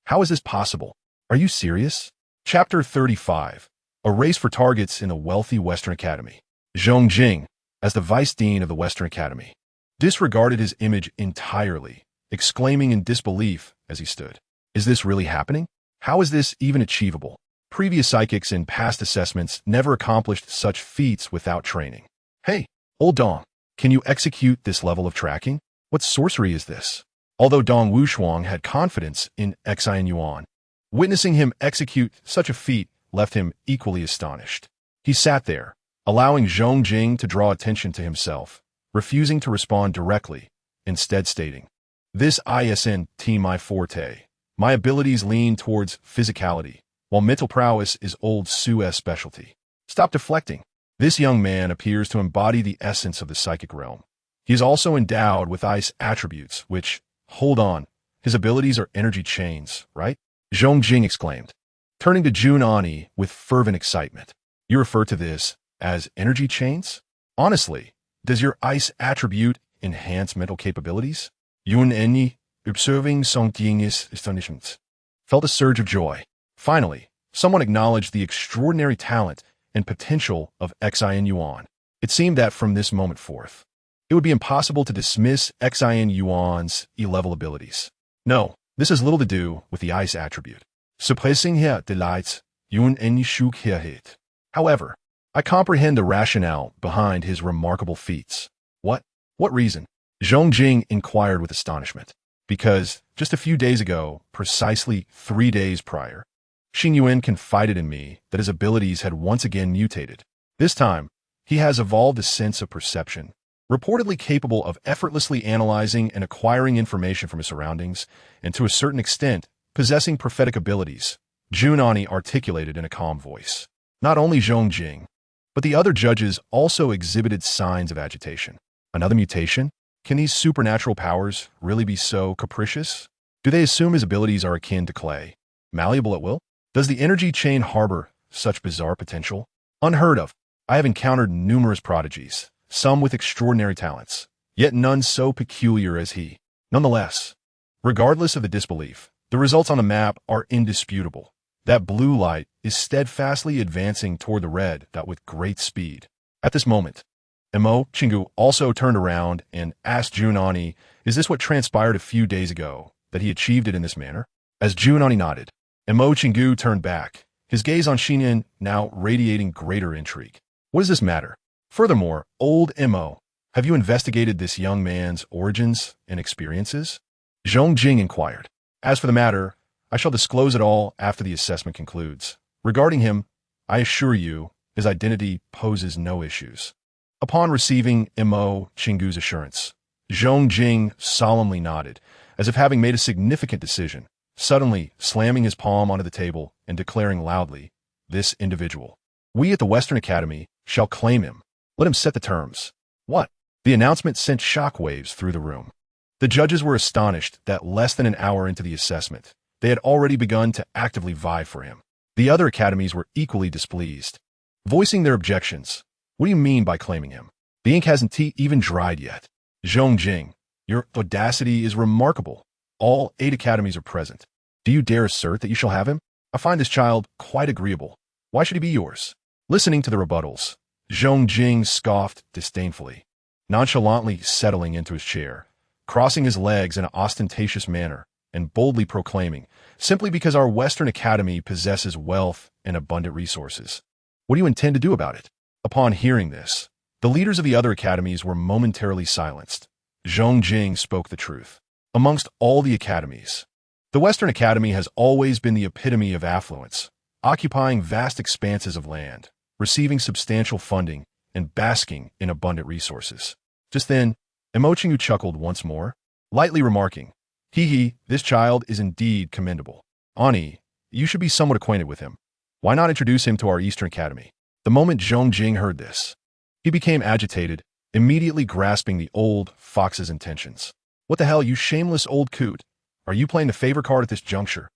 How is this possible? Are you serious? Chapter 35. A race for targets in a wealthy Western Academy. Zhong Jing, as the Vice Dean of the Western Academy, disregarded his image entirely, exclaiming in disbelief as he stood. Is this really happening? How is this even achievable? Previous psychics in past assessments never accomplished such feats without training. Hey, old Dong, can you execute this level of tracking? What sorcery is this? Although Dong Wuxian had confidence in Xin Yuan, witnessing him execute such a feat left him equally astonished. He sat there, allowing Zhong Jing to draw attention to himself, refusing to respond directly, instead stating, "This isn't my forte. My abilities lean towards physicality, while mental prowess is old Sue's specialty. Stop deflecting." This young man appears to embody the essence of the psychic realm. He is also endowed with ice attributes, which, hold on, his abilities are energy chains, right? Zhong Jing exclaimed, turning to Junani with fervent excitement. You refer to this as energy chains? Honestly, does your ice attribute enhance mental capabilities? Yun Enyi, observing Song Ting's astonishment, felt a surge of joy. Finally, someone acknowledged the extraordinary talent and potential of Xin Yuan. It seemed that from this moment forth, it would be impossible to dismiss Xin Yuan's E-level abilities. No, this has little to do with the ice attribute. Suppressing her delights, Yun Enyi shook her head. However, I comprehend the rationale behind his remarkable feats. What reason? Zhong Jing inquired with astonishment. Because, just a few days ago, precisely 3 days prior, Xin Yuan confided in me that his abilities had once again mutated. This time, he has evolved a sense of perception, reportedly capable of effortlessly analyzing and acquiring information from his surroundings, and to a certain extent, possessing prophetic abilities, Junani articulated in a calm voice. Not only Zhong Jing, but the other judges also exhibited signs of agitation. Another mutation? Can these supernatural powers really be so capricious? Do they assume his abilities are akin to clay, malleable at will? Does the energy chain harbor such bizarre potential? Unheard of. I have encountered numerous prodigies, some with extraordinary talents, yet none so peculiar as he. Nonetheless, regardless of the disbelief, the results on the map are indisputable. That blue light is steadfastly advancing toward the red dot with great speed. At this moment, Mo Chingu also turned around and asked Junani, is this what transpired a few days ago, that he achieved it in this manner? As Junani nodded, Mo Chingu turned back, his gaze on Xinyan now radiating greater intrigue. What does this matter? Furthermore, old Mo, have you investigated this young man's origins and experiences? Zhong Jing inquired. As for the matter, I shall disclose it all after the assessment concludes. Regarding him, I assure you, his identity poses no issues. Upon receiving Mo Chingu's assurance, Zhong Jing solemnly nodded, as if having made a significant decision, suddenly slamming his palm onto the table and declaring loudly, this individual. We at the Western Academy shall claim him. Let him set the terms. What? The announcement sent shockwaves through the room. The judges were astonished that less than an hour into the assessment, they had already begun to actively vie for him. The other academies were equally displeased, voicing their objections. What do you mean by claiming him? The ink hasn't even dried yet. Zhong Jing, your audacity is remarkable. All 8 academies are present. Do you dare assert that you shall have him? I find this child quite agreeable. Why should he be yours? Listening to the rebuttals, Zhong Jing scoffed disdainfully, nonchalantly settling into his chair, crossing his legs in an ostentatious manner, and boldly proclaiming, simply because our Western Academy possesses wealth and abundant resources. What do you intend to do about it? Upon hearing this, the leaders of the other academies were momentarily silenced. Zhong Jing spoke the truth. Amongst all the academies, the Western Academy has always been the epitome of affluence, occupying vast expanses of land, receiving substantial funding, and basking in abundant resources. Just then, Mo Chingu chuckled once more, lightly remarking, Hee, this child is indeed commendable. Ani, you should be somewhat acquainted with him. Why not introduce him to our Eastern Academy? The moment Zhong Jing heard this, he became agitated, immediately grasping the old fox's intentions. What the hell, you shameless old coot? Are you playing the favor card at this juncture?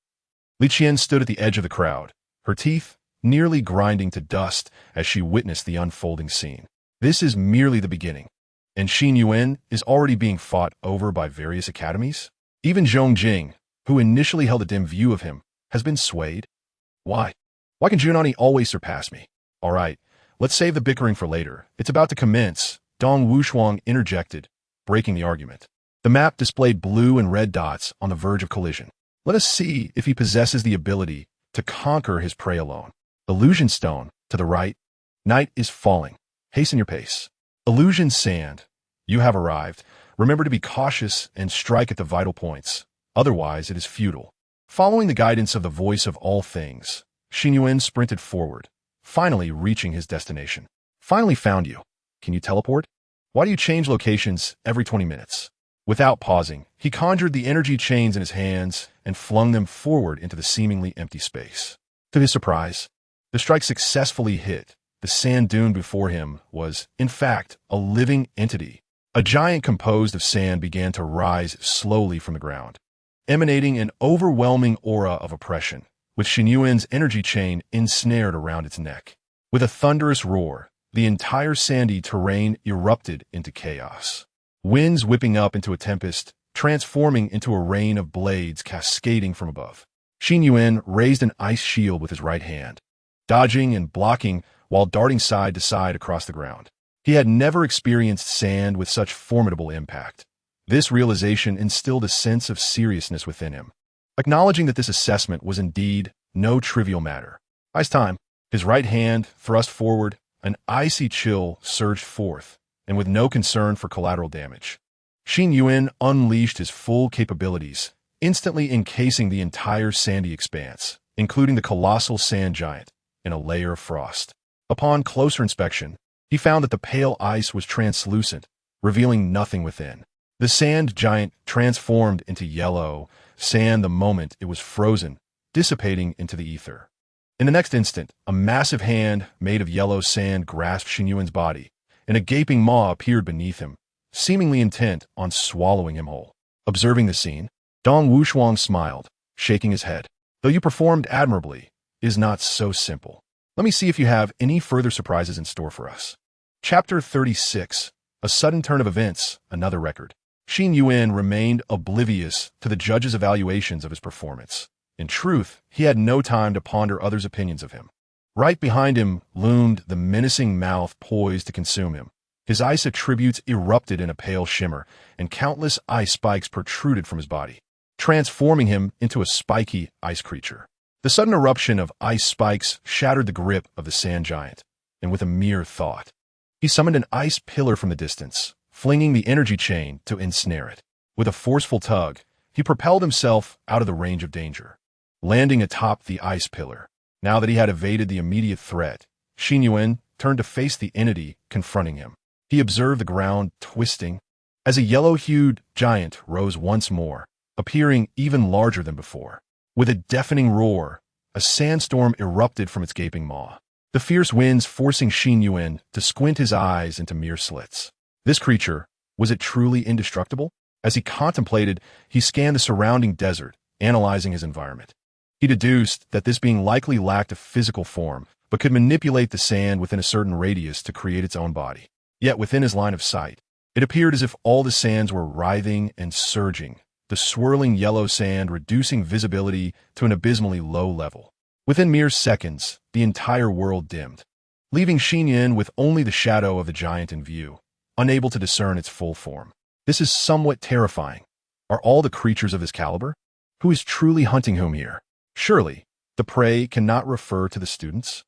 Li Qian stood at the edge of the crowd, her teeth nearly grinding to dust as she witnessed the unfolding scene. This is merely the beginning, and Xin Yuan is already being fought over by various academies. Even Zhongjing, who initially held a dim view of him, has been swayed. Why? Why can Junani always surpass me? All right, let's save the bickering for later. It's about to commence, Dong Wushuang interjected, breaking the argument. The map displayed blue and red dots on the verge of collision. Let us see if he possesses the ability to conquer his prey alone. Illusion Stone, to the right. Night is falling. Hasten your pace. Illusion Sand, you have arrived. Remember to be cautious and strike at the vital points. Otherwise, it is futile. Following the guidance of the voice of all things, Xin Yuan sprinted forward, finally reaching his destination. Finally found you. Can you teleport? Why do you change locations every 20 minutes? Without pausing, he conjured the energy chains in his hands and flung them forward into the seemingly empty space. To his surprise, the strike successfully hit. The sand dune before him was, in fact, a living entity. A giant composed of sand began to rise slowly from the ground, emanating an overwhelming aura of oppression, with Xin Yuan's energy chain ensnared around its neck. With a thunderous roar, the entire sandy terrain erupted into chaos. Winds whipping up into a tempest, transforming into a rain of blades cascading from above. Xin Yuan raised an ice shield with his right hand, dodging and blocking while darting side to side across the ground. He had never experienced sand with such formidable impact. This realization instilled a sense of seriousness within him, acknowledging that this assessment was indeed no trivial matter. Ice time. His right hand thrust forward, an icy chill surged forth, and with no concern for collateral damage, Xin Yuan unleashed his full capabilities, instantly encasing the entire sandy expanse, including the colossal sand giant, in a layer of frost. Upon closer inspection, he found that the pale ice was translucent, revealing nothing within. The sand giant transformed into yellow sand the moment it was frozen, dissipating into the ether. In the next instant, a massive hand made of yellow sand grasped Xin Yuan's body, and a gaping maw appeared beneath him, seemingly intent on swallowing him whole. Observing the scene, Dong Wushuang smiled, shaking his head. Though you performed admirably, it is not so simple. Let me see if you have any further surprises in store for us. Chapter 36. A sudden turn of events, another record. Xin Yuan remained oblivious to the judge's evaluations of his performance. In truth, he had no time to ponder others' opinions of him. Right behind him loomed the menacing mouth poised to consume him. His ice attributes erupted in a pale shimmer, and countless ice spikes protruded from his body, transforming him into a spiky ice creature. The sudden eruption of ice spikes shattered the grip of the sand giant, and with a mere thought, he summoned an ice pillar from the distance, flinging the energy chain to ensnare it. With a forceful tug, he propelled himself out of the range of danger, landing atop the ice pillar. Now that he had evaded the immediate threat, Xin Yuan turned to face the entity confronting him. He observed the ground twisting as a yellow-hued giant rose once more, appearing even larger than before. With a deafening roar, a sandstorm erupted from its gaping maw, the fierce winds forcing Xin Yuan to squint his eyes into mere slits. This creature, was it truly indestructible? As he contemplated, he scanned the surrounding desert, analyzing his environment. He deduced that this being likely lacked a physical form, but could manipulate the sand within a certain radius to create its own body. Yet within his line of sight, it appeared as if all the sands were writhing and surging, the swirling yellow sand reducing visibility to an abysmally low level. Within mere seconds, the entire world dimmed, leaving Xin Yuan with only the shadow of the giant in view, unable to discern its full form. This is somewhat terrifying. Are all the creatures of this caliber? Who is truly hunting whom here? Surely, the prey cannot refer to the students?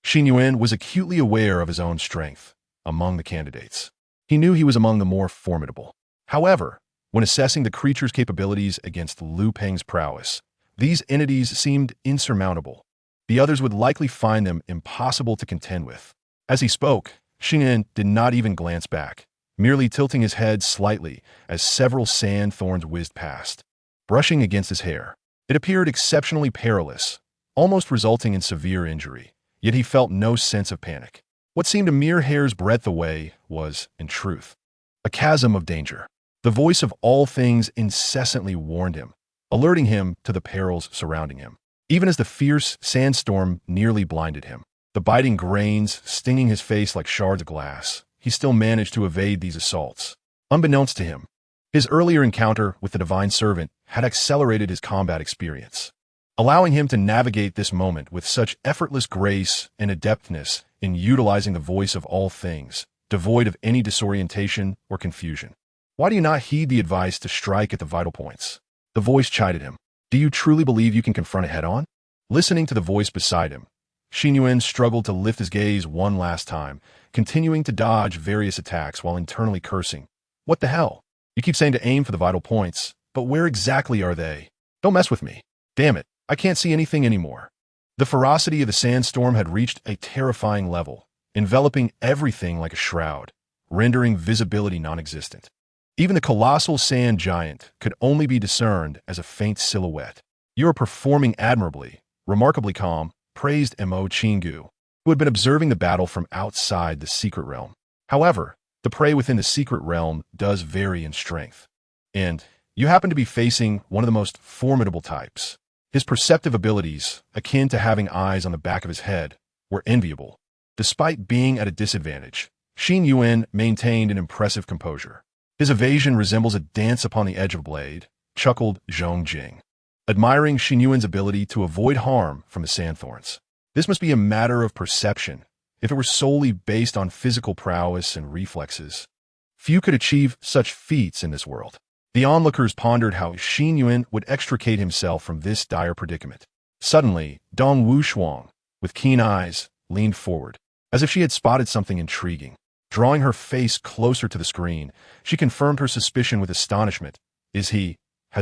Xin Yuan was acutely aware of his own strength among the candidates. He knew he was among the more formidable. However, when assessing the creature's capabilities against Liu Peng's prowess, these entities seemed insurmountable. The others would likely find them impossible to contend with. As he spoke, Xin Yuan did not even glance back, merely tilting his head slightly as several sand thorns whizzed past, brushing against his hair. It appeared exceptionally perilous, almost resulting in severe injury, yet he felt no sense of panic. What seemed a mere hair's breadth away was, in truth, a chasm of danger. The voice of all things incessantly warned him, alerting him to the perils surrounding him. even as the fierce sandstorm nearly blinded him. The biting grains stinging his face like shards of glass, he still managed to evade these assaults. Unbeknownst to him, his earlier encounter with the divine servant had accelerated his combat experience, allowing him to navigate this moment with such effortless grace and adeptness in utilizing the voice of all things, devoid of any disorientation or confusion. Why do you not heed the advice to strike at the vital points? The voice chided him. Do you truly believe you can confront it head-on? Listening to the voice beside him, Xin Yuan struggled to lift his gaze one last time, continuing to dodge various attacks while internally cursing. What the hell? You keep saying to aim for the vital points, but where exactly are they? Don't mess with me. Damn it, I can't see anything anymore. The ferocity of the sandstorm had reached a terrifying level, enveloping everything like a shroud, rendering visibility non-existent. Even the colossal sand giant could only be discerned as a faint silhouette. You are performing admirably, remarkably calm, praised Mo Chingu, who had been observing the battle from outside the secret realm. However, the prey within the secret realm does vary in strength, and you happen to be facing one of the most formidable types. His perceptive abilities, akin to having eyes on the back of his head, were enviable. Despite being at a disadvantage, Xin Yuan maintained an impressive composure. His evasion resembles a dance upon the edge of a blade, chuckled Zhong Jing, admiring Xin Yuan's ability to avoid harm from the sandthorns. This must be a matter of perception. If it were solely based on physical prowess and reflexes, few could achieve such feats in this world. The onlookers pondered how Xin Yuan would extricate himself from this dire predicament. Suddenly, Dong Wuxian, with keen eyes, leaned forward, as if she had spotted something intriguing. Drawing her face closer to the screen, she confirmed her suspicion with astonishment. Has he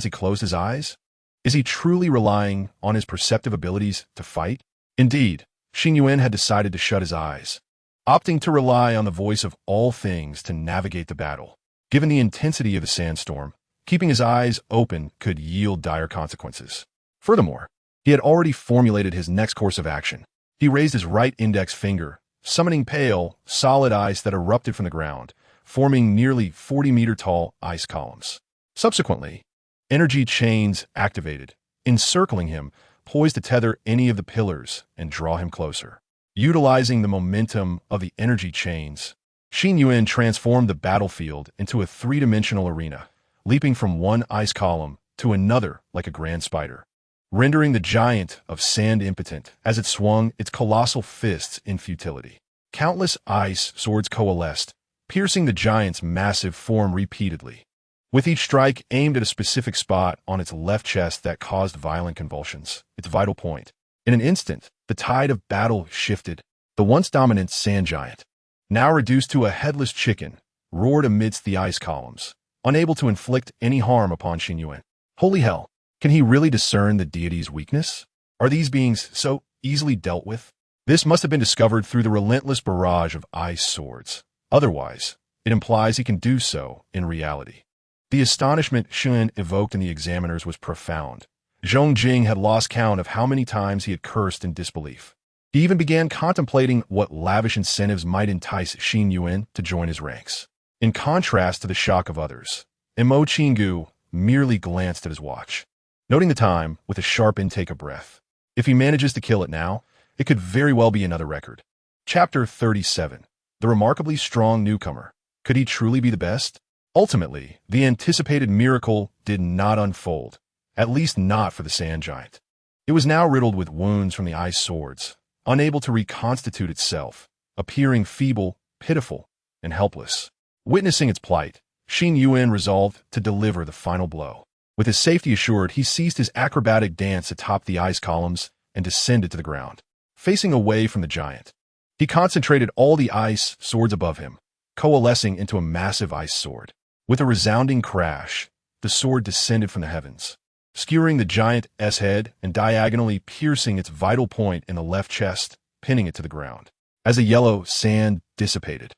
closed his eyes? Is he truly relying on his perceptive abilities to fight? Indeed, Xin Yuan had decided to shut his eyes, opting to rely on the voice of all things to navigate the battle. Given the intensity of the sandstorm, keeping his eyes open could yield dire consequences. Furthermore, he had already formulated his next course of action. He raised his right index finger, summoning pale, solid ice that erupted from the ground, forming nearly 40-meter-tall ice columns. Subsequently, energy chains activated, encircling him, poised to tether any of the pillars and draw him closer. Utilizing the momentum of the energy chains, Xin Yuan transformed the battlefield into a three-dimensional arena, leaping from one ice column to another like a grand spider, rendering the giant of sand impotent as it swung its colossal fists in futility. Countless ice swords coalesced, piercing the giant's massive form repeatedly, with each strike aimed at a specific spot on its left chest that caused violent convulsions, its vital point. In an instant, the tide of battle shifted. The once dominant sand giant, now reduced to a headless chicken, roared amidst the ice columns, unable to inflict any harm upon Xin Yuan. Holy hell! Can he really discern the deity's weakness? Are these beings so easily dealt with? This must have been discovered through the relentless barrage of ice swords. Otherwise, it implies he can do so in reality. The astonishment Xin evoked in the examiners was profound. Zhong Jing had lost count of how many times he had cursed in disbelief. He even began contemplating what lavish incentives might entice Xin Yuan to join his ranks. In contrast to the shock of others, Mo Chingu merely glanced at his watch, noting the time with a sharp intake of breath. If he manages to kill it now, it could very well be another record. Chapter 37. The remarkably strong newcomer. Could he truly be the best? Ultimately, the anticipated miracle did not unfold, at least not for the sand giant. It was now riddled with wounds from the ice swords, unable to reconstitute itself, appearing feeble, pitiful, and helpless. Witnessing its plight, Xin Yuan resolved to deliver the final blow. With his safety assured, he ceased his acrobatic dance atop the ice columns and descended to the ground. Facing away from the giant, he concentrated all the ice swords above him, coalescing into a massive ice sword. With a resounding crash, the sword descended from the heavens, skewering the giant's head and diagonally piercing its vital point in the left chest, pinning it to the ground. As the yellow sand dissipated,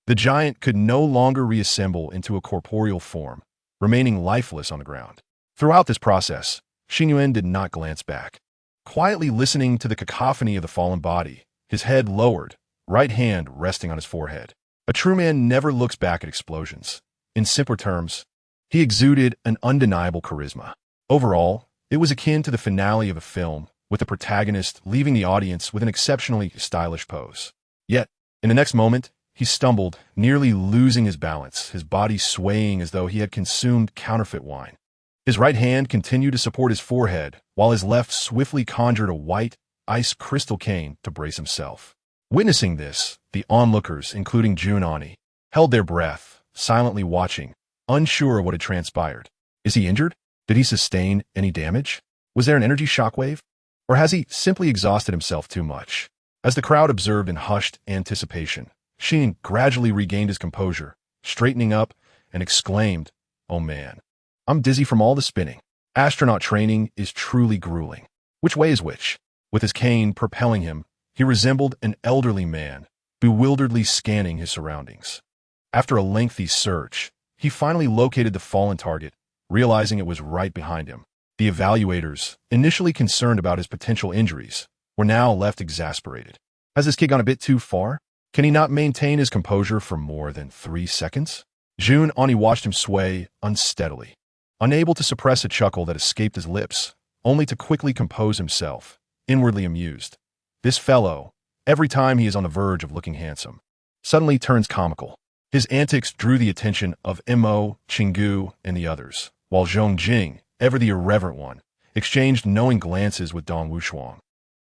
the giant could no longer reassemble into a corporeal form, remaining lifeless on the ground. Throughout this process, Xin Yuan did not glance back. Quietly listening to the cacophony of the fallen body, his head lowered, right hand resting on his forehead. A true man never looks back at explosions. In simpler terms, he exuded an undeniable charisma. Overall, it was akin to the finale of a film with the protagonist leaving the audience with an exceptionally stylish pose. Yet, in the next moment, he stumbled, nearly losing his balance, his body swaying as though he had consumed counterfeit wine. His right hand continued to support his forehead, while his left swiftly conjured a white, ice crystal cane to brace himself. Witnessing this, the onlookers, including Junani, held their breath, silently watching, unsure of what had transpired. Is he injured? Did he sustain any damage? Was there an energy shockwave? Or has he simply exhausted himself too much? As the crowd observed in hushed anticipation, Xin gradually regained his composure, straightening up, and exclaimed, "Oh man, I'm dizzy from all the spinning. Astronaut training is truly grueling. Which way is which?" With his cane propelling him, he resembled an elderly man, bewilderedly scanning his surroundings. After a lengthy search, he finally located the fallen target, realizing it was right behind him. The evaluators, initially concerned about his potential injuries, were now left exasperated. Has this kid gone a bit too far? Can he not maintain his composure for more than 3 seconds? Junani watched him sway unsteadily, unable to suppress a chuckle that escaped his lips, only to quickly compose himself, inwardly amused. This fellow, every time he is on the verge of looking handsome, suddenly turns comical. His antics drew the attention of Mo, Chingu, and the others, while Zhong Jing, ever the irreverent one, exchanged knowing glances with Dong Wuxian,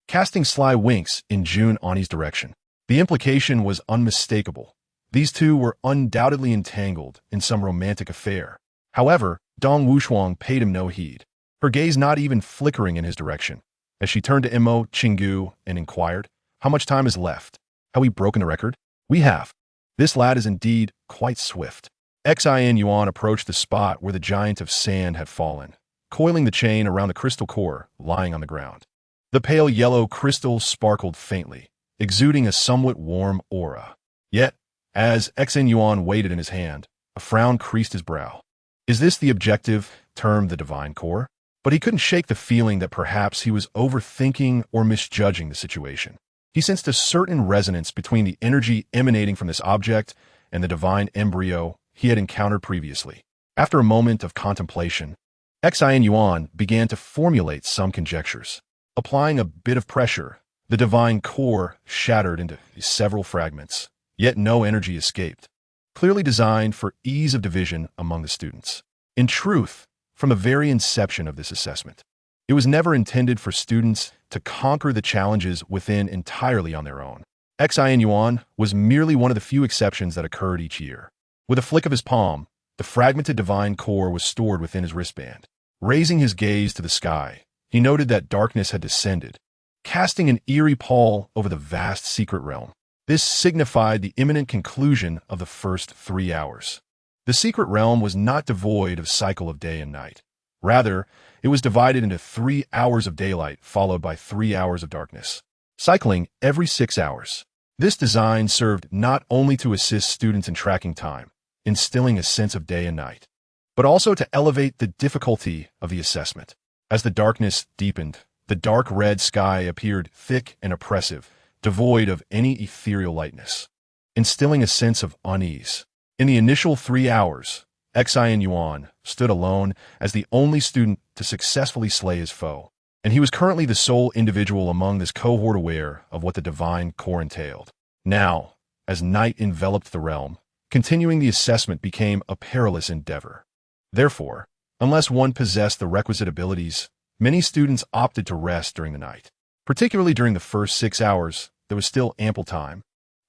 casting sly winks in Junani's direction. The implication was unmistakable. These two were undoubtedly entangled in some romantic affair. However, Dong Wuxian paid him no heed, her gaze not even flickering in his direction, as she turned to Mo, Chingu, and inquired, "How much time is left? Have we broken the record?" "We have. This lad is indeed quite swift." Xin Yuan approached the spot where the giant of sand had fallen, coiling the chain around the crystal core lying on the ground. The pale yellow crystal sparkled faintly, exuding a somewhat warm aura. Yet, as Xin Yuan weighed it in his hand, a frown creased his brow. Is this the objective termed the divine core? But he couldn't shake the feeling that perhaps he was overthinking or misjudging the situation. He sensed a certain resonance between the energy emanating from this object and the divine embryo he had encountered previously. After a moment of contemplation, Xin Yuan began to formulate some conjectures. Applying a bit of pressure, the divine core shattered into several fragments, yet no energy escaped, clearly designed for ease of division among the students. In truth, from the very inception of this assessment, it was never intended for students to conquer the challenges within entirely on their own. Xin Yuan was merely one of the few exceptions that occurred each year. With a flick of his palm, the fragmented divine core was stored within his wristband. Raising his gaze to the sky, he noted that darkness had descended, casting an eerie pall over the vast secret realm. This signified the imminent conclusion of the first 3 hours. The secret realm was not devoid of cycle of day and night. Rather, it was divided into 3 hours of daylight followed by 3 hours of darkness, cycling every 6 hours. This design served not only to assist students in tracking time, instilling a sense of day and night, but also to elevate the difficulty of the assessment. As the darkness deepened, the dark red sky appeared thick and oppressive, devoid of any ethereal lightness, instilling a sense of unease. In the initial 3 hours, Xin Yuan stood alone as the only student to successfully slay his foe, and he was currently the sole individual among this cohort aware of what the divine core entailed. Now, as night enveloped the realm, continuing the assessment became a perilous endeavor. Therefore, unless one possessed the requisite abilities, many students opted to rest during the night. Particularly during the first 6 hours, there was still ample time,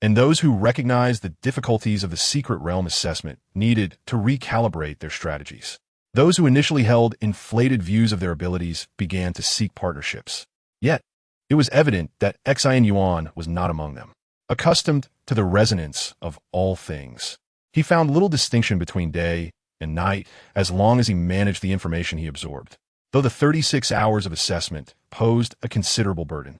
and those who recognized the difficulties of the secret realm assessment needed to recalibrate their strategies. Those who initially held inflated views of their abilities began to seek partnerships. Yet, it was evident that Xin Yuan was not among them. Accustomed to the resonance of all things, he found little distinction between day and night as long as he managed the information he absorbed. Though the 36 hours of assessment posed a considerable burden,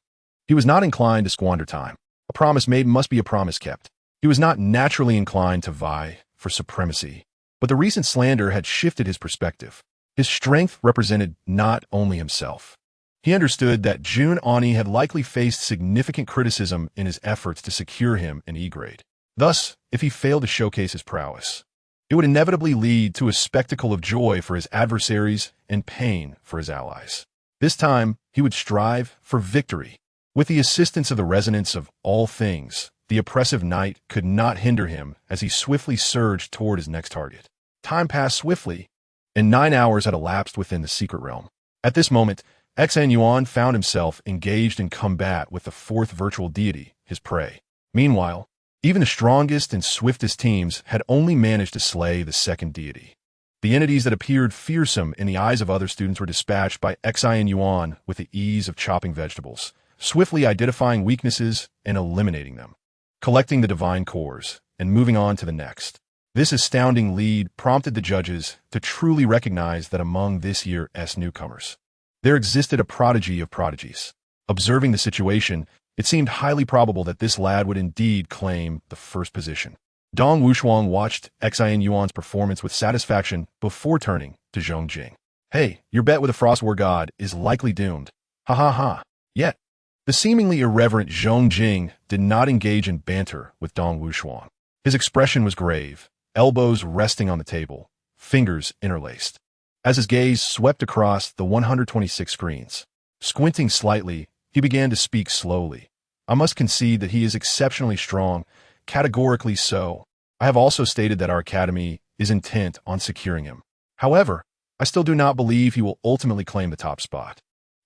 he was not inclined to squander time. A promise made must be a promise kept. He was not naturally inclined to vie for supremacy, but the recent slander had shifted his perspective. His strength represented not only himself. He understood that Junani had likely faced significant criticism in his efforts to secure him an E grade. Thus, if he failed to showcase his prowess, it would inevitably lead to a spectacle of joy for his adversaries and pain for his allies. This time, he would strive for victory. With the assistance of the resonance of all things, the oppressive night could not hinder him as he swiftly surged toward his next target. Time passed swiftly, and 9 hours had elapsed within the secret realm. At this moment, Xin Yuan found himself engaged in combat with the fourth virtual deity, his prey. Meanwhile, even the strongest and swiftest teams had only managed to slay the second deity. The entities that appeared fearsome in the eyes of other students were dispatched by Xin Yuan with the ease of chopping vegetables, swiftly identifying weaknesses and eliminating them, collecting the divine cores, and moving on to the next. This astounding lead prompted the judges to truly recognize that among this year's newcomers, there existed a prodigy of prodigies. Observing the situation, it seemed highly probable that this lad would indeed claim the first position. Dong Wuxian watched Xin Yuan's performance with satisfaction before turning to Zhong Jing. Hey, your bet with the Frost War God is likely doomed. Ha ha ha. Yet, the seemingly irreverent Zhong Jing did not engage in banter with Dong Wuxian. His expression was grave, elbows resting on the table, fingers interlaced. As his gaze swept across the 126 screens, squinting slightly, he began to speak slowly. I must concede that he is exceptionally strong, categorically so. I have also stated that our academy is intent on securing him. However, I still do not believe he will ultimately claim the top spot.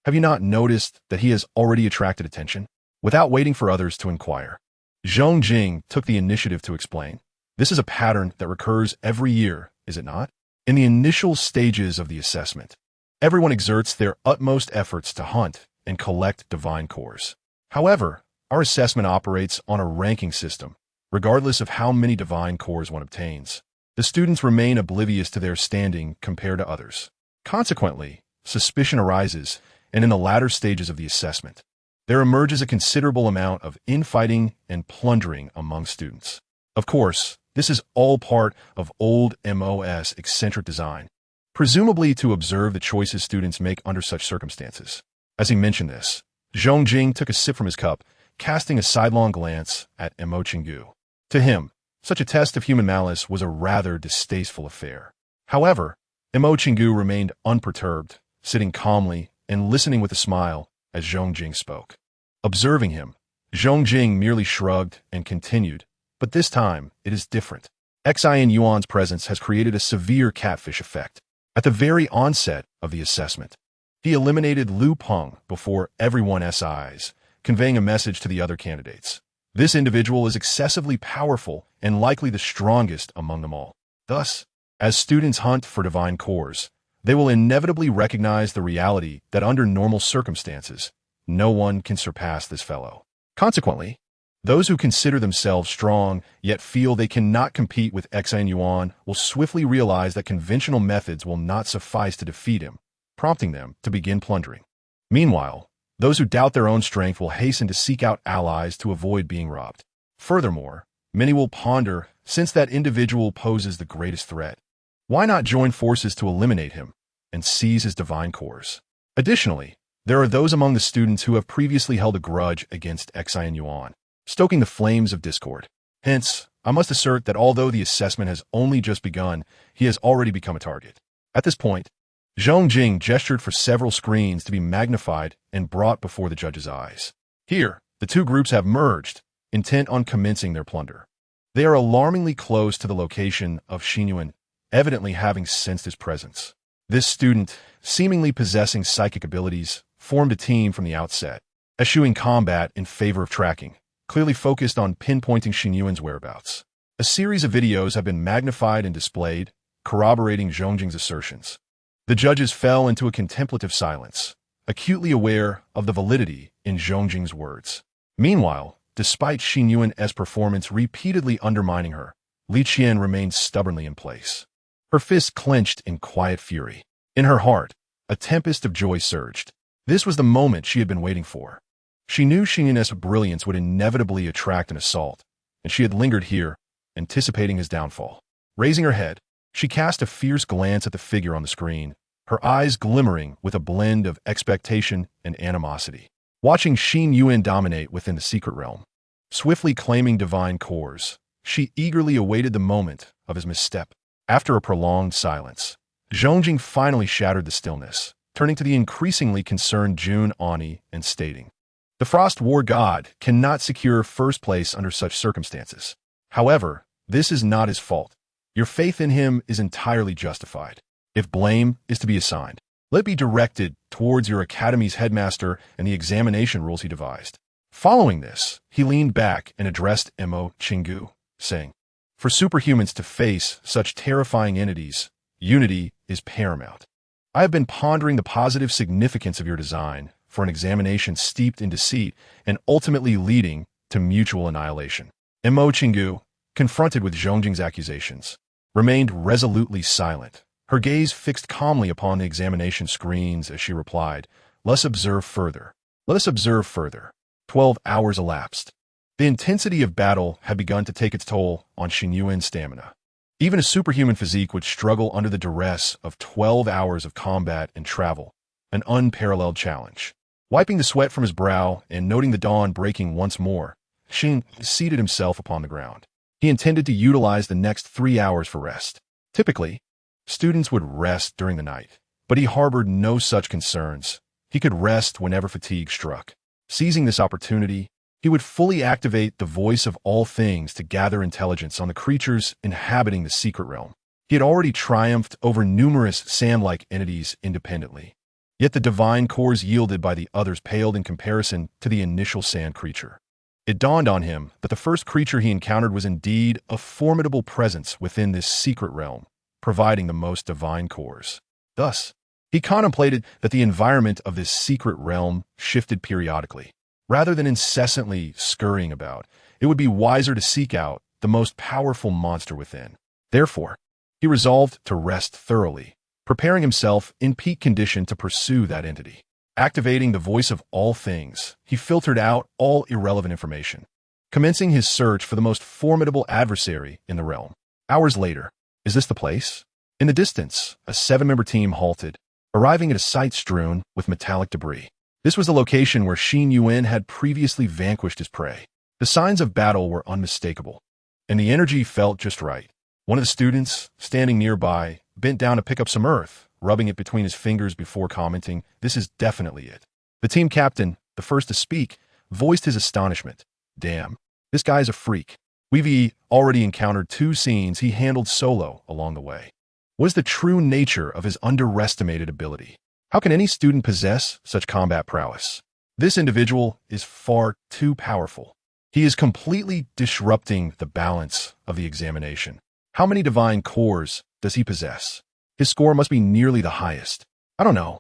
Have you not noticed that he has already attracted attention? Without waiting for others to inquire, Zhong Jing took the initiative to explain. This is a pattern that recurs every year, is it not? In the initial stages of the assessment, everyone exerts their utmost efforts to hunt and collect divine cores. However, our assessment operates on a ranking system. Regardless of how many divine cores one obtains, the students remain oblivious to their standing compared to others. Consequently, suspicion arises, and in the latter stages of the assessment, there emerges a considerable amount of infighting and plundering among students. Of course, this is all part of old MOS eccentric design, presumably to observe the choices students make under such circumstances. As he mentioned this, Zhong Jing took a sip from his cup, casting a sidelong glance at Mo Chingu. To him, such a test of human malice was a rather distasteful affair. However, Mo Chingu remained unperturbed, sitting calmly and listening with a smile as Zhong Jing spoke. Observing him, Zhong Jing merely shrugged and continued, but this time it is different. Xin Yuan's presence has created a severe catfish effect. At the very onset of the assessment, he eliminated Liu Peng before everyone's eyes, conveying a message to the other candidates. This individual is excessively powerful and likely the strongest among them all. Thus, as students hunt for divine cores, they will inevitably recognize the reality that under normal circumstances, no one can surpass this fellow. Consequently, those who consider themselves strong yet feel they cannot compete with Xin Yuan will swiftly realize that conventional methods will not suffice to defeat him, prompting them to begin plundering. Meanwhile, those who doubt their own strength will hasten to seek out allies to avoid being robbed. Furthermore, many will ponder, since that individual poses the greatest threat, why not join forces to eliminate him and seize his divine cores? Additionally, there are those among the students who have previously held a grudge against Xin Yuan, stoking the flames of discord. Hence, I must assert that although the assessment has only just begun, he has already become a target. At this point, Zhong Jing gestured for several screens to be magnified and brought before the judge's eyes. Here, the two groups have merged, intent on commencing their plunder. They are alarmingly close to the location of Xin Yuan, evidently having sensed his presence. This student, seemingly possessing psychic abilities, formed a team from the outset, eschewing combat in favor of tracking, clearly focused on pinpointing Xin Yuan's whereabouts. A series of videos have been magnified and displayed, corroborating Zhong Jing's assertions. The judges fell into a contemplative silence, acutely aware of the validity in Zhong Jing's words. Meanwhile, despite Xin Yuan's performance repeatedly undermining her, Li Qian remained stubbornly in place. Her fists clenched in quiet fury. In her heart, a tempest of joy surged. This was the moment she had been waiting for. She knew Xin Yuan's brilliance would inevitably attract an assault, and she had lingered here, anticipating his downfall. Raising her head, she cast a fierce glance at the figure on the screen, her eyes glimmering with a blend of expectation and animosity. Watching Xin Yuan dominate within the secret realm, swiftly claiming divine cores, she eagerly awaited the moment of his misstep. After a prolonged silence, Zhong Jing finally shattered the stillness, turning to the increasingly concerned Jun Ani and stating, "The Frost War God cannot secure first place under such circumstances. However, this is not his fault. Your faith in him is entirely justified. If blame is to be assigned, let it be directed towards your academy's headmaster and the examination rules he devised." Following this, he leaned back and addressed Mo Chingu, saying, "For superhumans to face such terrifying entities, unity is paramount. I have been pondering the positive significance of your design for an examination steeped in deceit and ultimately leading to mutual annihilation." Mo Chingu, confronted with Zhongjing's accusations, remained resolutely silent, her gaze fixed calmly upon the examination screens as she replied, "Let us observe further. Let us observe further." 12 hours elapsed. The intensity of battle had begun to take its toll on Xin Yuan's stamina. Even a superhuman physique would struggle under the duress of 12 hours of combat and travel, an unparalleled challenge. Wiping the sweat from his brow and noting the dawn breaking once more, Xin seated himself upon the ground. He intended to utilize the next 3 hours for rest. Typically, students would rest during the night, but he harbored no such concerns. He could rest whenever fatigue struck. Seizing this opportunity, he would fully activate the voice of all things to gather intelligence on the creatures inhabiting the secret realm. He had already triumphed over numerous sand-like entities independently. Yet the divine cores yielded by the others paled in comparison to the initial sand creature. It dawned on him that the first creature he encountered was indeed a formidable presence within this secret realm, providing the most divine cores. Thus, he contemplated that the environment of this secret realm shifted periodically. Rather than incessantly scurrying about, it would be wiser to seek out the most powerful monster within. Therefore, he resolved to rest thoroughly, preparing himself in peak condition to pursue that entity. Activating the voice of all things, he filtered out all irrelevant information, commencing his search for the most formidable adversary in the realm. Hours later, is this the place? In the distance, a 7-member team halted, arriving at a site strewn with metallic debris. This was the location where Xin Yuan had previously vanquished his prey. The signs of battle were unmistakable, and the energy felt just right. One of the students, standing nearby, bent down to pick up some earth, rubbing it between his fingers before commenting, "This is definitely it." The team captain, the first to speak, voiced his astonishment. "Damn, this guy's a freak. We've already encountered 2 scenes he handled solo along the way. What is the true nature of his underestimated ability? How can any student possess such combat prowess? This individual is far too powerful. He is completely disrupting the balance of the examination. How many divine cores does he possess? His score must be nearly the highest. I don't know.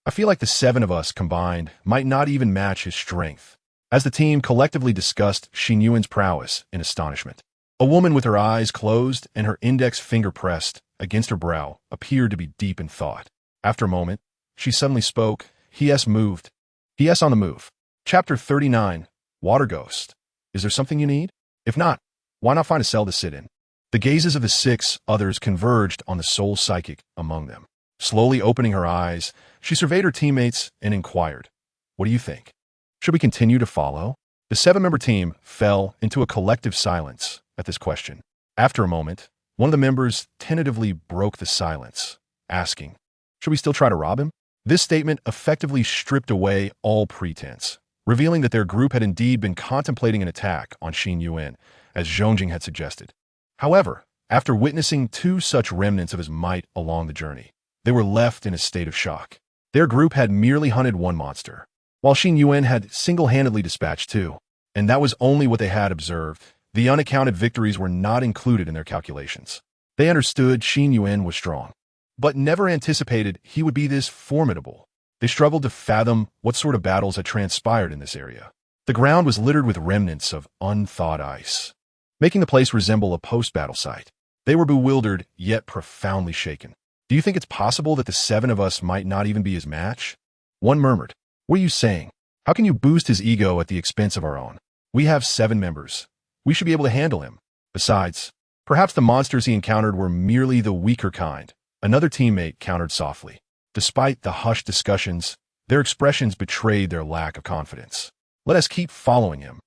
I feel like the 7 of us combined might not even match his strength." As the team collectively discussed Xin Yuan's prowess in astonishment, a woman with her eyes closed and her index finger pressed against her brow appeared to be deep in thought. After a moment, she suddenly spoke. "He-S moved. He-S on the move." Chapter 39, Water Ghost. Is there something you need? If not, why not find a cell to sit in? The gazes of the 6 others converged on the sole psychic among them. Slowly opening her eyes, she surveyed her teammates and inquired, "What do you think? Should we continue to follow?" The 7-member team fell into a collective silence at this question. After a moment, one of the members tentatively broke the silence, asking, "Should we still try to rob him?" This statement effectively stripped away all pretense, revealing that their group had indeed been contemplating an attack on Xin Yuan, as Zhongjing had suggested. However, after witnessing 2 such remnants of his might along the journey, they were left in a state of shock. Their group had merely hunted 1 monster, while Xin Yuan had single-handedly dispatched 2, and that was only what they had observed. The unaccounted victories were not included in their calculations. They understood Xin Yuan was strong, but never anticipated he would be this formidable. They struggled to fathom what sort of battles had transpired in this area. The ground was littered with remnants of unthawed ice, making the place resemble a post-battle site. They were bewildered, yet profoundly shaken. "Do you think it's possible that the 7 of us might not even be his match?" One murmured, "What are you saying? How can you boost his ego at the expense of our own? We have 7 members. We should be able to handle him. Besides, perhaps the monsters he encountered were merely the weaker kind." Another teammate countered softly. Despite the hushed discussions, their expressions betrayed their lack of confidence. "Let us keep following him."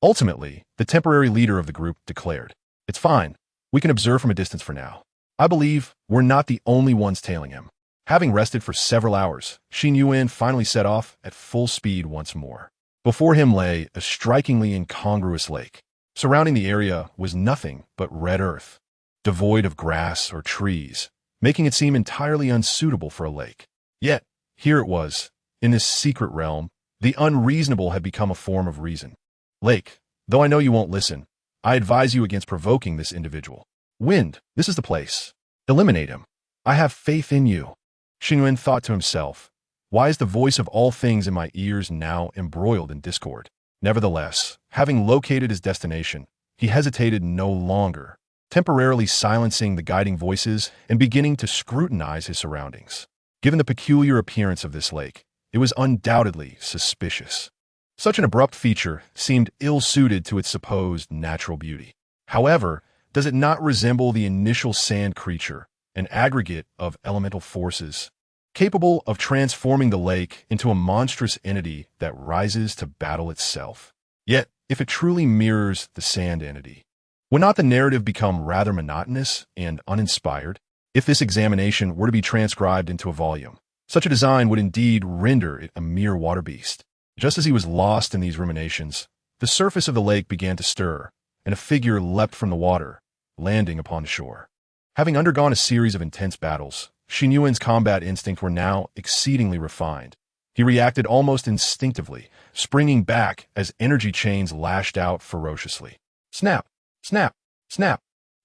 Ultimately, the temporary leader of the group declared, "It's fine. We can observe from a distance for now. I believe we're not the only ones tailing him." Having rested for several hours, Xin Yuan finally set off at full speed once more. Before him lay a strikingly incongruous lake. Surrounding the area was nothing but red earth, devoid of grass or trees, making it seem entirely unsuitable for a lake. Yet, here it was, in this secret realm, the unreasonable had become a form of reason. Lake, though I know you won't listen, I advise you against provoking this individual. Wind, this is the place. Eliminate him. I have faith in you. Xin Yuan thought to himself, why is the voice of all things in my ears now embroiled in discord? Nevertheless, having located his destination, he hesitated no longer, temporarily silencing the guiding voices and beginning to scrutinize his surroundings. Given the peculiar appearance of this lake, it was undoubtedly suspicious. Such an abrupt feature seemed ill-suited to its supposed natural beauty. However, does it not resemble the initial sand creature, an aggregate of elemental forces, capable of transforming the lake into a monstrous entity that rises to battle itself? Yet, if it truly mirrors the sand entity, would not the narrative become rather monotonous and uninspired? If this examination were to be transcribed into a volume, such a design would indeed render it a mere water beast. Just as he was lost in these ruminations, the surface of the lake began to stir, and a figure leapt from the water, landing upon the shore. Having undergone a series of intense battles, Xin Yuan's combat instincts were now exceedingly refined. He reacted almost instinctively, springing back as energy chains lashed out ferociously. Snap! Snap! Snap!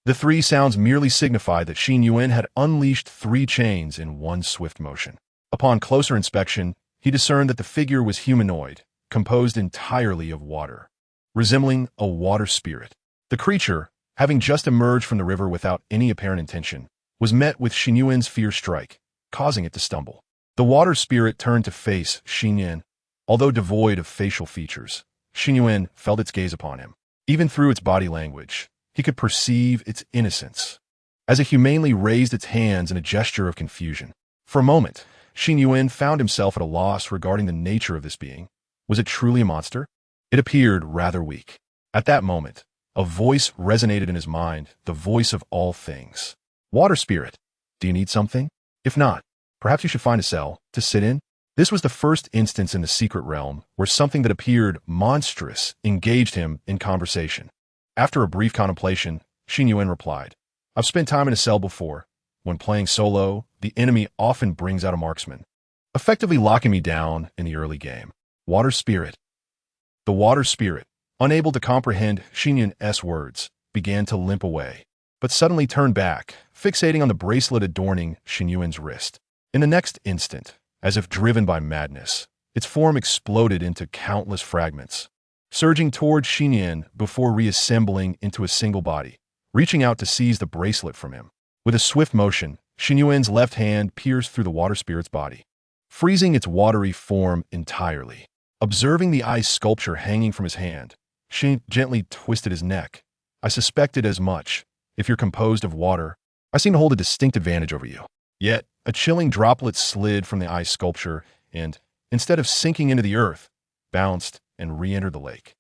The three sounds merely signified that Xin Yuan had unleashed 3 chains in one swift motion. Upon closer inspection, he discerned that the figure was humanoid, composed entirely of water, resembling a water spirit. The creature, having just emerged from the river without any apparent intention, was met with Xin Yuan's fierce strike, causing it to stumble. The water spirit turned to face Xin Yuan. Although devoid of facial features, Xin Yuan felt its gaze upon him. Even through its body language, he could perceive its innocence, as it humanely raised its hands in a gesture of confusion. For a moment, Xin Yuan found himself at a loss regarding the nature of this being. Was it truly a monster? It appeared rather weak. At that moment, a voice resonated in his mind, the voice of all things. Water spirit, do you need something? If not, perhaps you should find a cell to sit in. This was the first instance in the secret realm where something that appeared monstrous engaged him in conversation. After a brief contemplation, Xin Yuan replied, I've spent time in a cell before. When playing solo, the enemy often brings out a marksman, effectively locking me down in the early game. Water spirit. The water spirit, unable to comprehend Xin Yuan's words, began to limp away, but suddenly turned back, fixating on the bracelet adorning Xin Yuan's wrist. In the next instant, as if driven by madness, its form exploded into countless fragments, surging toward Xin Yuan before reassembling into a single body, reaching out to seize the bracelet from him. With a swift motion, Xin Yuan's left hand pierced through the water spirit's body, freezing its watery form entirely. Observing the ice sculpture hanging from his hand, Xin gently twisted his neck. I suspected as much. If you're composed of water, I seem to hold a distinct advantage over you. Yet, a chilling droplet slid from the ice sculpture and, instead of sinking into the earth, bounced and re-entered the lake.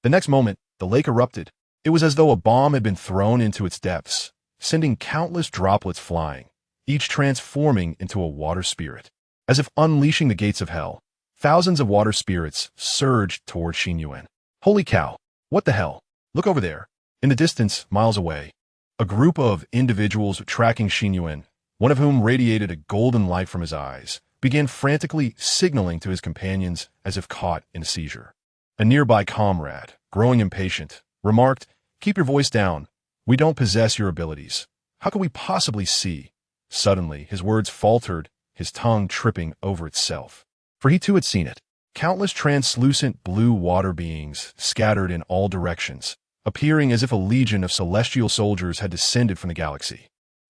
The next moment, the lake erupted. It was as though a bomb had been thrown into its depths, sending countless droplets flying, each transforming into a water spirit. As if unleashing the gates of hell, thousands of water spirits surged toward Xin Yuan. Holy cow! What the hell? Look over there. In the distance, miles away, a group of individuals tracking Xin Yuan, one of whom radiated a golden light from his eyes, began frantically signaling to his companions as if caught in a seizure. A nearby comrade, growing impatient, remarked, Keep your voice down. We don't possess your abilities. How could we possibly see? Suddenly, his words faltered, his tongue tripping over itself. For he too had seen it. Countless translucent blue water beings scattered in all directions, appearing as if a legion of celestial soldiers had descended from the galaxy,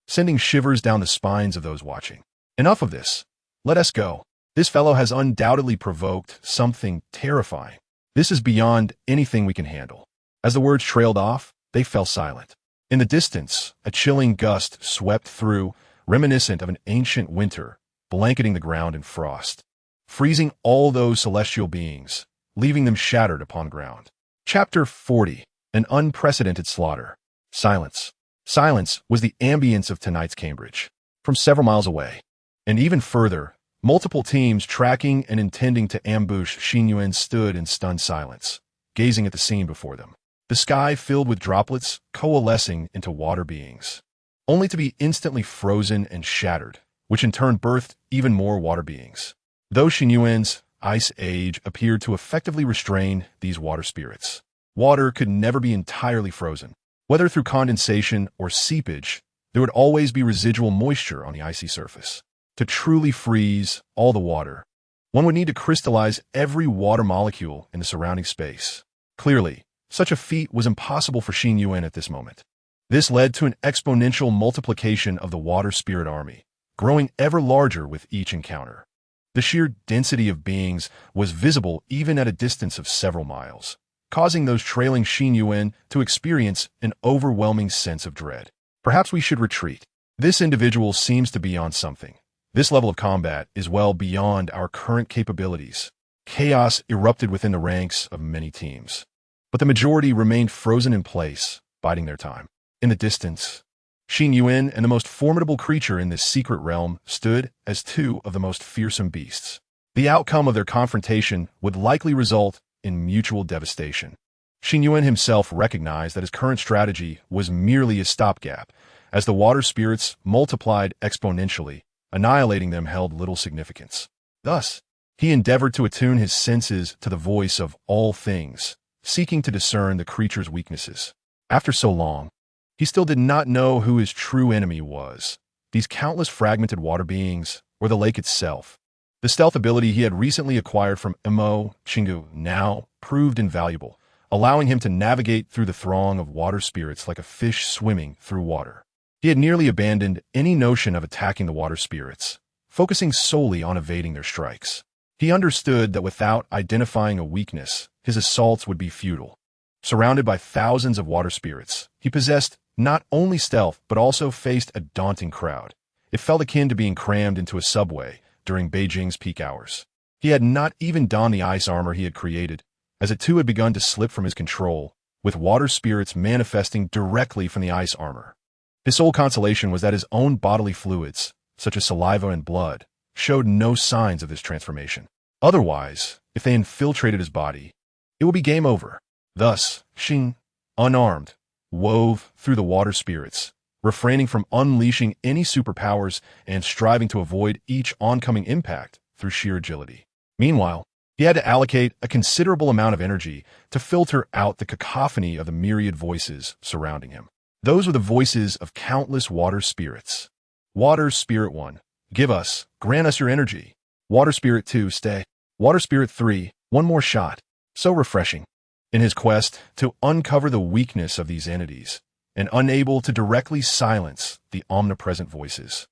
sending shivers down the spines of those watching. Enough of this. Let us go. This fellow has undoubtedly provoked something terrifying. This is beyond anything we can handle. As the words trailed off, they fell silent. In the distance, a chilling gust swept through, reminiscent of an ancient winter, blanketing the ground in frost, freezing all those celestial beings, leaving them shattered upon ground. Chapter 40. An Unprecedented Slaughter. Silence. Silence was the ambience of tonight's Cambridge. From several miles away, And even further, multiple teams tracking and intending to ambush Xin Yuan stood in stunned silence, gazing at the scene before them. The sky filled with droplets coalescing into water beings, only to be instantly frozen and shattered, which in turn birthed even more water beings. Though Xin Yuan's ice age appeared to effectively restrain these water spirits, water could never be entirely frozen. Whether through condensation or seepage, there would always be residual moisture on the icy surface. To truly freeze all the water, one would need to crystallize every water molecule in the surrounding space. Clearly, such a feat was impossible for Xin Yuan at this moment. This led to an exponential multiplication of the water spirit army, growing ever larger with each encounter. The sheer density of beings was visible even at a distance of several miles, causing those trailing Xin Yuan to experience an overwhelming sense of dread. Perhaps we should retreat. This individual seems to be on something. This level of combat is well beyond our current capabilities. Chaos erupted within the ranks of many teams, but the majority remained frozen in place, biding their time. In the distance, Xin Yuan and the most formidable creature in this secret realm stood as two of the most fearsome beasts. The outcome of their confrontation would likely result in mutual devastation. Xin Yuan himself recognized that his current strategy was merely a stopgap, as the water spirits multiplied exponentially. Annihilating them held little significance. Thus, he endeavored to attune his senses to the voice of all things, seeking to discern the creature's weaknesses. After so long, he still did not know who his true enemy was, these countless fragmented water beings, or the lake itself. The stealth ability he had recently acquired from Imo Chingu now proved invaluable, allowing him to navigate through the throng of water spirits like a fish swimming through water. He had nearly abandoned any notion of attacking the water spirits, focusing solely on evading their strikes. He understood that without identifying a weakness, his assaults would be futile. Surrounded by thousands of water spirits, he possessed not only stealth but also faced a daunting crowd. It felt akin to being crammed into a subway during Beijing's peak hours. He had not even donned the ice armor he had created, as it too had begun to slip from his control, with water spirits manifesting directly from the ice armor. His sole consolation was that his own bodily fluids, such as saliva and blood, showed no signs of this transformation. Otherwise, if they infiltrated his body, it would be game over. Thus, Xin, unarmed, wove through the water spirits, refraining from unleashing any superpowers and striving to avoid each oncoming impact through sheer agility. Meanwhile, he had to allocate a considerable amount of energy to filter out the cacophony of the myriad voices surrounding him. Those were the voices of countless water spirits. Water Spirit 1, grant us your energy. Water Spirit 2, stay. Water Spirit 3, one more shot. So refreshing. In his quest to uncover the weakness of these entities, and unable to directly silence the omnipresent voices,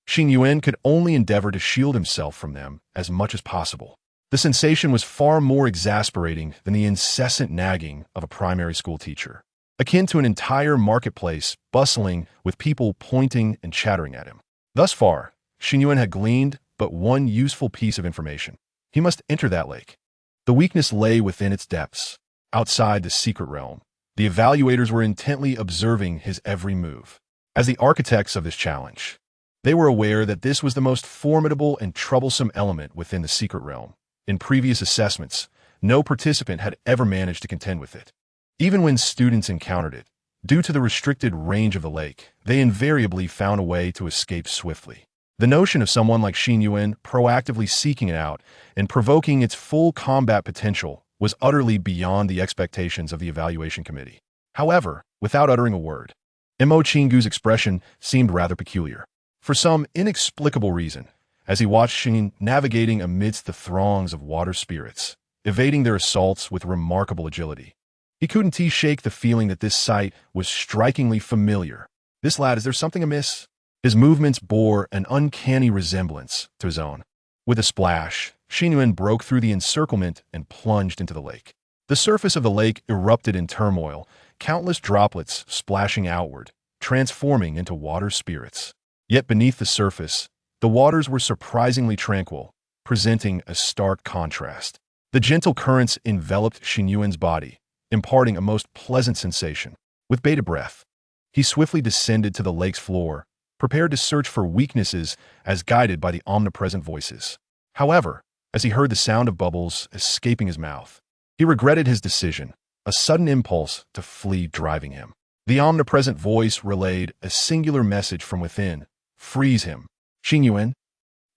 Xin Yuan could only endeavor to shield himself from them as much as possible. The sensation was far more exasperating than the incessant nagging of a primary school teacher, akin to an entire marketplace bustling with people pointing and chattering at him. Thus far, Xin Yuan had gleaned but one useful piece of information. He must enter that lake. The weakness lay within its depths, outside the secret realm. The evaluators were intently observing his every move. As the architects of this challenge, they were aware that this was the most formidable and troublesome element within the secret realm. In previous assessments, no participant had ever managed to contend with it. Even when students encountered it, due to the restricted range of the lake, they invariably found a way to escape swiftly. The notion of someone like Xin Yuan proactively seeking it out and provoking its full combat potential was utterly beyond the expectations of the evaluation committee. However, without uttering a word, Imo Chingu's expression seemed rather peculiar. For some inexplicable reason, as he watched Xin navigating amidst the throngs of water spirits, evading their assaults with remarkable agility, he couldn't shake the feeling that this sight was strikingly familiar. This lad, is there something amiss? His movements bore an uncanny resemblance to his own. With a splash, Xin Yuan broke through the encirclement and plunged into the lake. The surface of the lake erupted in turmoil, countless droplets splashing outward, transforming into water spirits. Yet beneath the surface, the waters were surprisingly tranquil, presenting a stark contrast. The gentle currents enveloped Xin Yuan's body, imparting a most pleasant sensation. With bated breath, he swiftly descended to the lake's floor, prepared to search for weaknesses as guided by the omnipresent voices. However, as he heard the sound of bubbles escaping his mouth, he regretted his decision, a sudden impulse to flee driving him. The omnipresent voice relayed a singular message from within. Freeze him. Xin Yuan,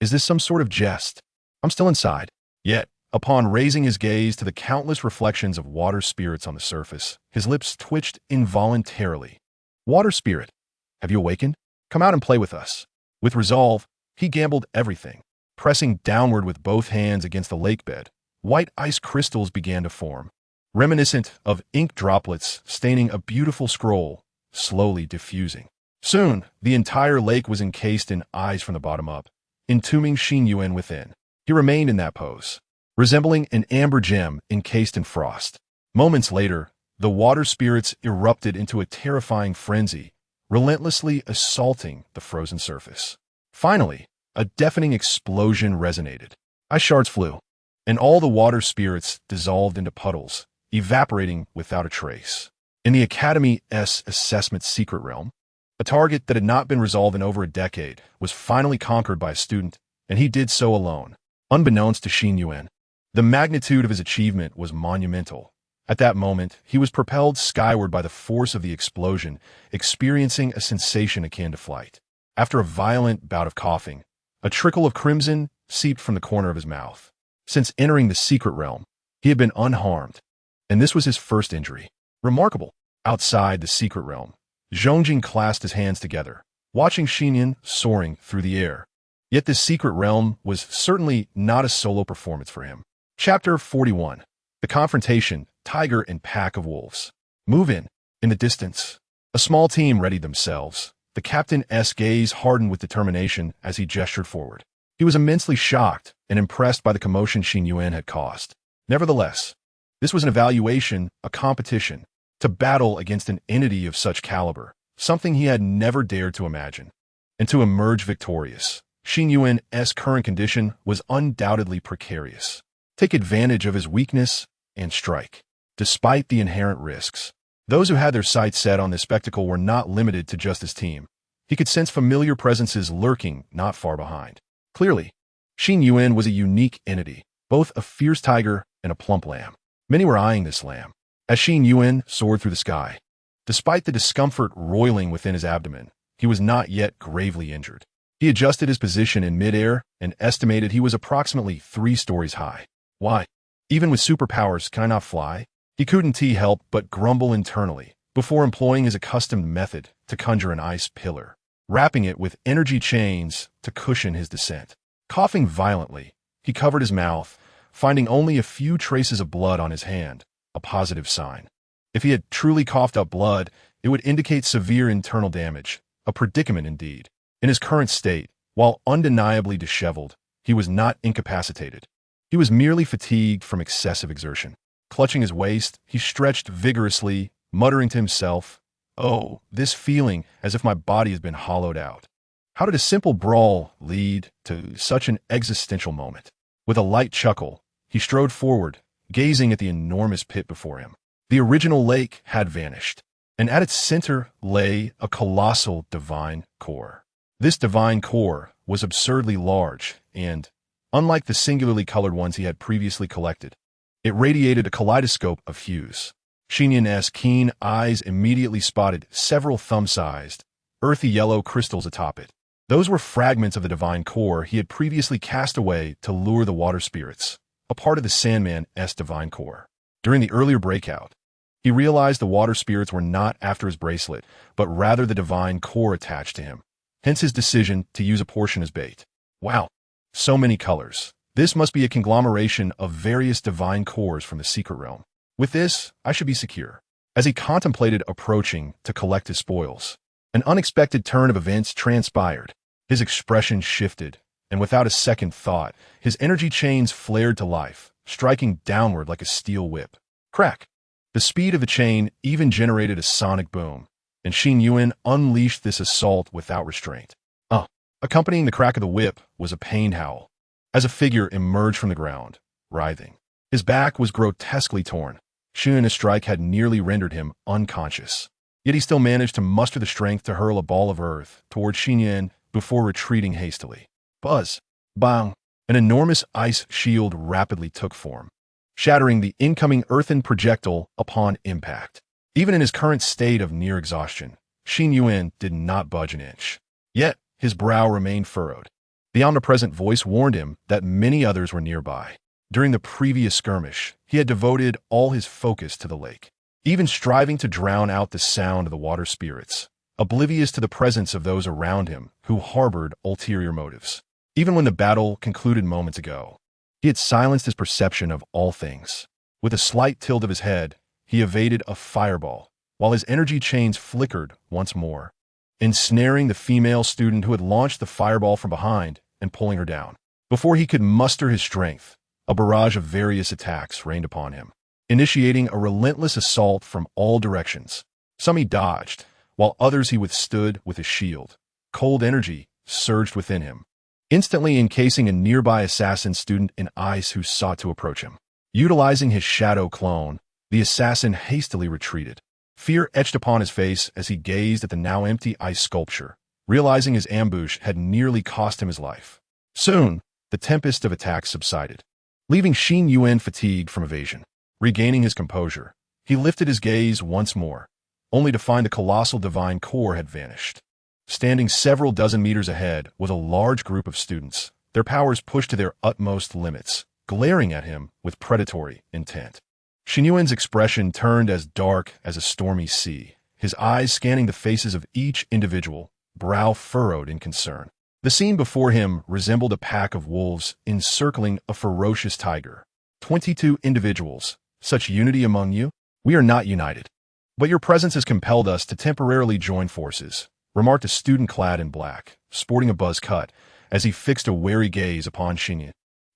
is this some sort of jest? I'm still inside. Yet, upon raising his gaze to the countless reflections of water spirits on the surface, his lips twitched involuntarily. Water spirit, have you awakened? Come out and play with us. With resolve, he gambled everything. Pressing downward with both hands against the lake bed, white ice crystals began to form, reminiscent of ink droplets staining a beautiful scroll, slowly diffusing. Soon, the entire lake was encased in eyes from the bottom up, entombing Xin Yuan within. He remained in that pose, resembling an amber gem encased in frost. Moments later, the water spirits erupted into a terrifying frenzy, relentlessly assaulting the frozen surface. Finally, a deafening explosion resonated. Ice shards flew, and all the water spirits dissolved into puddles, evaporating without a trace. In the Academy's assessment secret realm, a target that had not been resolved in over a decade was finally conquered by a student, and he did so alone. Unbeknownst to Xin Yuan, the magnitude of his achievement was monumental. At that moment, he was propelled skyward by the force of the explosion, experiencing a sensation akin to flight. After a violent bout of coughing, a trickle of crimson seeped from the corner of his mouth. Since entering the secret realm, he had been unharmed, and this was his first injury. Remarkable. Outside the secret realm, Zhongjing clasped his hands together, watching Xin Yuan soaring through the air. Yet this secret realm was certainly not a solo performance for him. Chapter 41. The Confrontation, Tiger and Pack of Wolves. Move in. In the distance, a small team readied themselves. The captain's gaze hardened with determination as he gestured forward. He was immensely shocked and impressed by the commotion Xin Yuan had caused. Nevertheless, this was an evaluation, a competition, to battle against an entity of such caliber, something he had never dared to imagine. And to emerge victorious, Xin Yuan's current condition was undoubtedly precarious. Take advantage of his weakness and strike. Despite the inherent risks, those who had their sights set on this spectacle were not limited to just his team. He could sense familiar presences lurking not far behind. Clearly, Xin Yuan was a unique entity, both a fierce tiger and a plump lamb. Many were eyeing this lamb, as Xin Yuan soared through the sky. Despite the discomfort roiling within his abdomen, he was not yet gravely injured. He adjusted his position in midair and estimated he was approximately 3 stories high. Why? Even with superpowers, can I not fly? He couldn't help but grumble internally before employing his accustomed method to conjure an ice pillar, wrapping it with energy chains to cushion his descent. Coughing violently, he covered his mouth, finding only a few traces of blood on his hand, a positive sign. If he had truly coughed up blood, it would indicate severe internal damage, a predicament indeed. In his current state, while undeniably disheveled, he was not incapacitated. He was merely fatigued from excessive exertion. Clutching his waist, he stretched vigorously, muttering to himself, "Oh, this feeling as if my body has been hollowed out." How did a simple brawl lead to such an existential moment? With a light chuckle, he strode forward, gazing at the enormous pit before him. The original lake had vanished, and at its center lay a colossal divine core. This divine core was absurdly large and, unlike the singularly colored ones he had previously collected, it radiated a kaleidoscope of hues. Xin Yuan's keen eyes immediately spotted several thumb-sized, earthy yellow crystals atop it. Those were fragments of the divine core he had previously cast away to lure the water spirits, a part of the Sandman's divine core. During the earlier breakout, he realized the water spirits were not after his bracelet, but rather the divine core attached to him. Hence his decision to use a portion as bait. Wow, so many colors. This must be a conglomeration of various divine cores from the secret realm. With this, I should be secure. As he contemplated approaching to collect his spoils, an unexpected turn of events transpired. His expression shifted, and without a second thought, his energy chains flared to life, striking downward like a steel whip. Crack! The speed of the chain even generated a sonic boom, and Xin Yuan unleashed this assault without restraint. Accompanying the crack of the whip was a pained howl, as a figure emerged from the ground, writhing. His back was grotesquely torn. Xin Yuan's strike had nearly rendered him unconscious. Yet he still managed to muster the strength to hurl a ball of earth toward Xin Yuan before retreating hastily. Buzz! Bang! An enormous ice shield rapidly took form, shattering the incoming earthen projectile upon impact. Even in his current state of near exhaustion, Xin Yuan did not budge an inch. Yet, his brow remained furrowed. The omnipresent voice warned him that many others were nearby. During the previous skirmish, he had devoted all his focus to the lake, even striving to drown out the sound of the water spirits, oblivious to the presence of those around him who harbored ulterior motives. Even when the battle concluded moments ago, he had silenced his perception of all things. With a slight tilt of his head, he evaded a fireball, while his energy chains flickered once more, ensnaring the female student who had launched the fireball from behind and pulling her down. Before he could muster his strength, a barrage of various attacks rained upon him, initiating a relentless assault from all directions. Some he dodged, while others he withstood with his shield. Cold energy surged within him, instantly encasing a nearby assassin student in ice who sought to approach him. Utilizing his shadow clone, the assassin hastily retreated. Fear etched upon his face as he gazed at the now empty ice sculpture, realizing his ambush had nearly cost him his life. Soon, the tempest of attacks subsided, leaving Xin Yuan fatigued from evasion. Regaining his composure, he lifted his gaze once more, only to find the colossal divine core had vanished. Standing several dozen meters ahead was a large group of students, their powers pushed to their utmost limits, glaring at him with predatory intent. Xin Yuan's expression turned as dark as a stormy sea, his eyes scanning the faces of each individual, brow furrowed in concern. The scene before him resembled a pack of wolves encircling a ferocious tiger. 22 individuals. Such unity among you? We are not united. But your presence has compelled us to temporarily join forces, remarked a student clad in black, sporting a buzz cut, as he fixed a wary gaze upon Xin Yuan.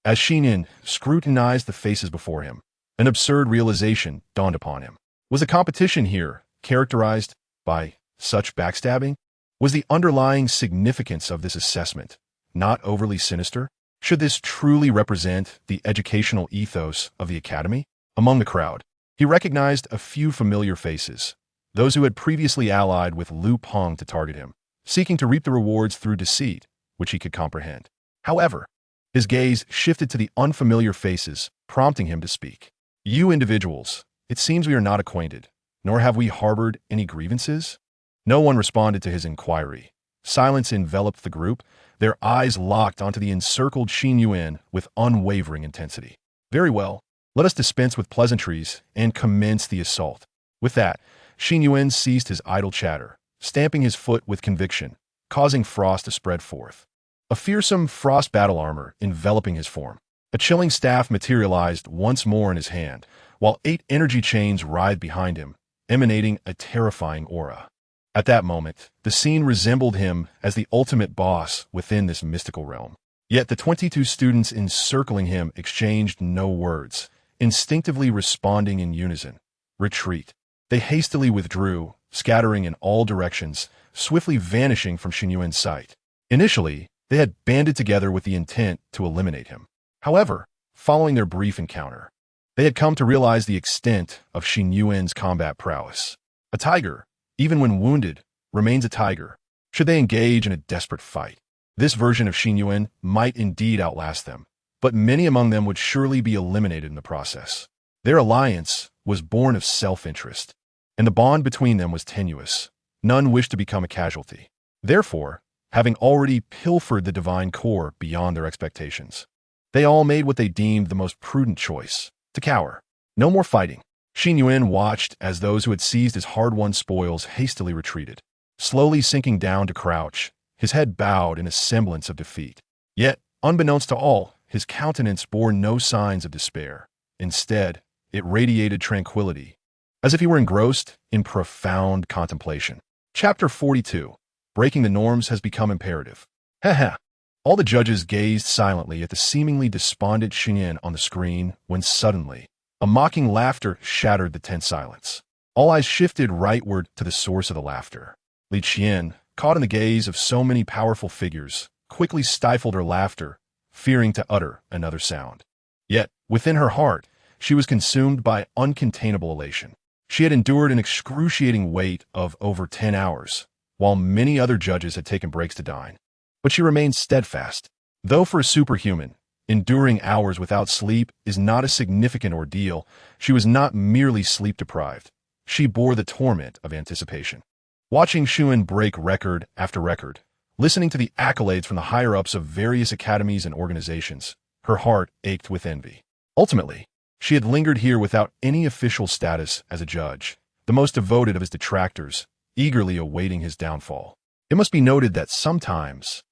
As Xin Yuan scrutinized the faces before him, an absurd realization dawned upon him. Was the competition here characterized by such backstabbing? Was the underlying significance of this assessment not overly sinister? Should this truly represent the educational ethos of the academy? Among the crowd, he recognized a few familiar faces, those who had previously allied with Lu Peng to target him, seeking to reap the rewards through deceit, which he could comprehend. However, his gaze shifted to the unfamiliar faces, prompting him to speak. You individuals, it seems we are not acquainted, nor have we harbored any grievances? No one responded to his inquiry. Silence enveloped the group, their eyes locked onto the encircled Xin Yuan with unwavering intensity. Very well, let us dispense with pleasantries and commence the assault. With that, Xin Yuan ceased his idle chatter, stamping his foot with conviction, causing frost to spread forth. A fearsome frost battle armor enveloping his form. A chilling staff materialized once more in his hand, while 8 energy chains writhed behind him, emanating a terrifying aura. At that moment, the scene resembled him as the ultimate boss within this mystical realm. Yet the 22 students encircling him exchanged no words, instinctively responding in unison. Retreat. They hastily withdrew, scattering in all directions, swiftly vanishing from Xin Yuan's sight. Initially, they had banded together with the intent to eliminate him. However, following their brief encounter, they had come to realize the extent of Xin Yuan's combat prowess. A tiger, even when wounded, remains a tiger, should they engage in a desperate fight. This version of Xin Yuan might indeed outlast them, but many among them would surely be eliminated in the process. Their alliance was born of self-interest, and the bond between them was tenuous. None wished to become a casualty. Therefore, having already pilfered the divine core beyond their expectations, they all made what they deemed the most prudent choice: to cower. No more fighting. Xin Yuan watched as those who had seized his hard-won spoils hastily retreated, slowly sinking down to crouch, his head bowed in a semblance of defeat. Yet, unbeknownst to all, his countenance bore no signs of despair. Instead, it radiated tranquility, as if he were engrossed in profound contemplation. Chapter 42. Breaking the norms has become imperative. Haha. All the judges gazed silently at the seemingly despondent Xin Yuan on the screen when suddenly, a mocking laughter shattered the tense silence. All eyes shifted rightward to the source of the laughter. Li Qian, caught in the gaze of so many powerful figures, quickly stifled her laughter, fearing to utter another sound. Yet, within her heart, she was consumed by uncontainable elation. She had endured an excruciating wait of over 10 hours, while many other judges had taken breaks to dine. But she remained steadfast. Though for a superhuman, enduring hours without sleep is not a significant ordeal, she was not merely sleep-deprived. She bore the torment of anticipation. Watching Yuan break record after record, listening to the accolades from the higher-ups of various academies and organizations, her heart ached with envy. Ultimately, she had lingered here without any official status as a judge, the most devoted of his detractors, eagerly awaiting his downfall. It must be noted that sometimes,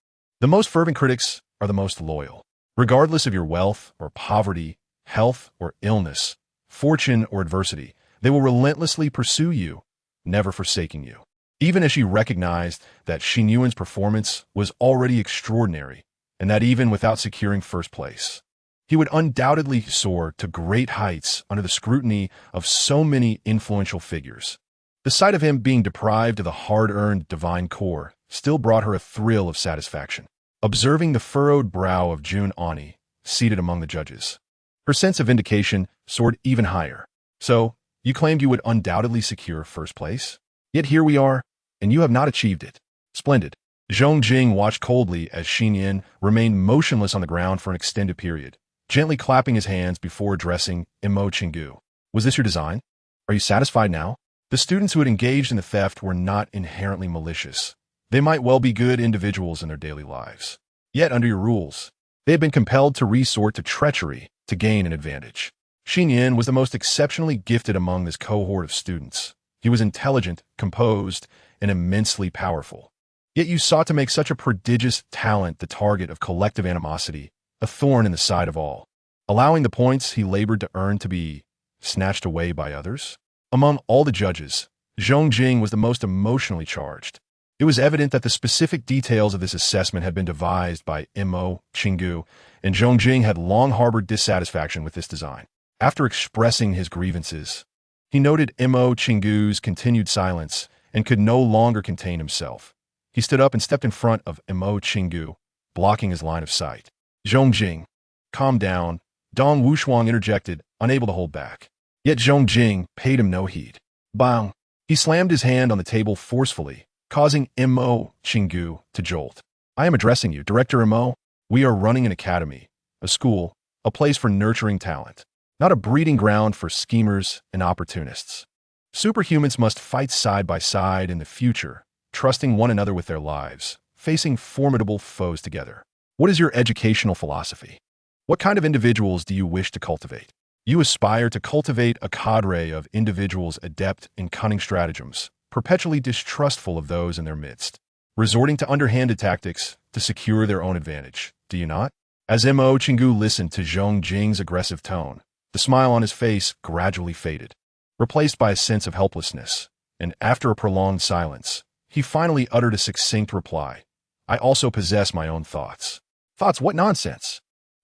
the most fervent critics are the most loyal. Regardless of your wealth or poverty, health or illness, fortune or adversity, they will relentlessly pursue you, never forsaking you. Even as she recognized that Xin Yuan's performance was already extraordinary, and that even without securing first place, he would undoubtedly soar to great heights under the scrutiny of so many influential figures. The sight of him being deprived of the hard-earned divine core still brought her a thrill of satisfaction. Observing the furrowed brow of Jun Ani, seated among the judges, her sense of vindication soared even higher. So, you claimed you would undoubtedly secure first place? Yet here we are, and you have not achieved it. Splendid. Zhong Jing watched coldly as Xin Yuan remained motionless on the ground for an extended period, gently clapping his hands before addressing Imo Chingu. Was this your design? Are you satisfied now? The students who had engaged in the theft were not inherently malicious. They might well be good individuals in their daily lives. Yet, under your rules, they had been compelled to resort to treachery to gain an advantage. Xin Yuan was the most exceptionally gifted among this cohort of students. He was intelligent, composed, and immensely powerful. Yet you sought to make such a prodigious talent the target of collective animosity, a thorn in the side of all, allowing the points he labored to earn to be snatched away by others. Among all the judges, Zhong Jing was the most emotionally charged. It was evident that the specific details of this assessment had been devised by Imo Chingu, and Zhong Jing had long harbored dissatisfaction with this design. After expressing his grievances, he noted Imo Chingu's continued silence and could no longer contain himself. He stood up and stepped in front of Imo Chingu, blocking his line of sight. Zhong Jing, calm down, Dong Wuxiang interjected, unable to hold back. Yet Zhong Jing paid him no heed. Bang! He slammed his hand on the table forcefully, causing Imo Chingu to jolt. I am addressing you, Director Imo. We are running an academy, a school, a place for nurturing talent, not a breeding ground for schemers and opportunists. Superhumans must fight side by side in the future, trusting one another with their lives, facing formidable foes together. What is your educational philosophy? What kind of individuals do you wish to cultivate? You aspire to cultivate a cadre of individuals adept in cunning stratagems, perpetually distrustful of those in their midst, resorting to underhanded tactics to secure their own advantage, do you not? As Imo Chingu listened to Zhong Jing's aggressive tone, the smile on his face gradually faded, replaced by a sense of helplessness, and after a prolonged silence, he finally uttered a succinct reply. I also possess my own thoughts. Thoughts? What nonsense!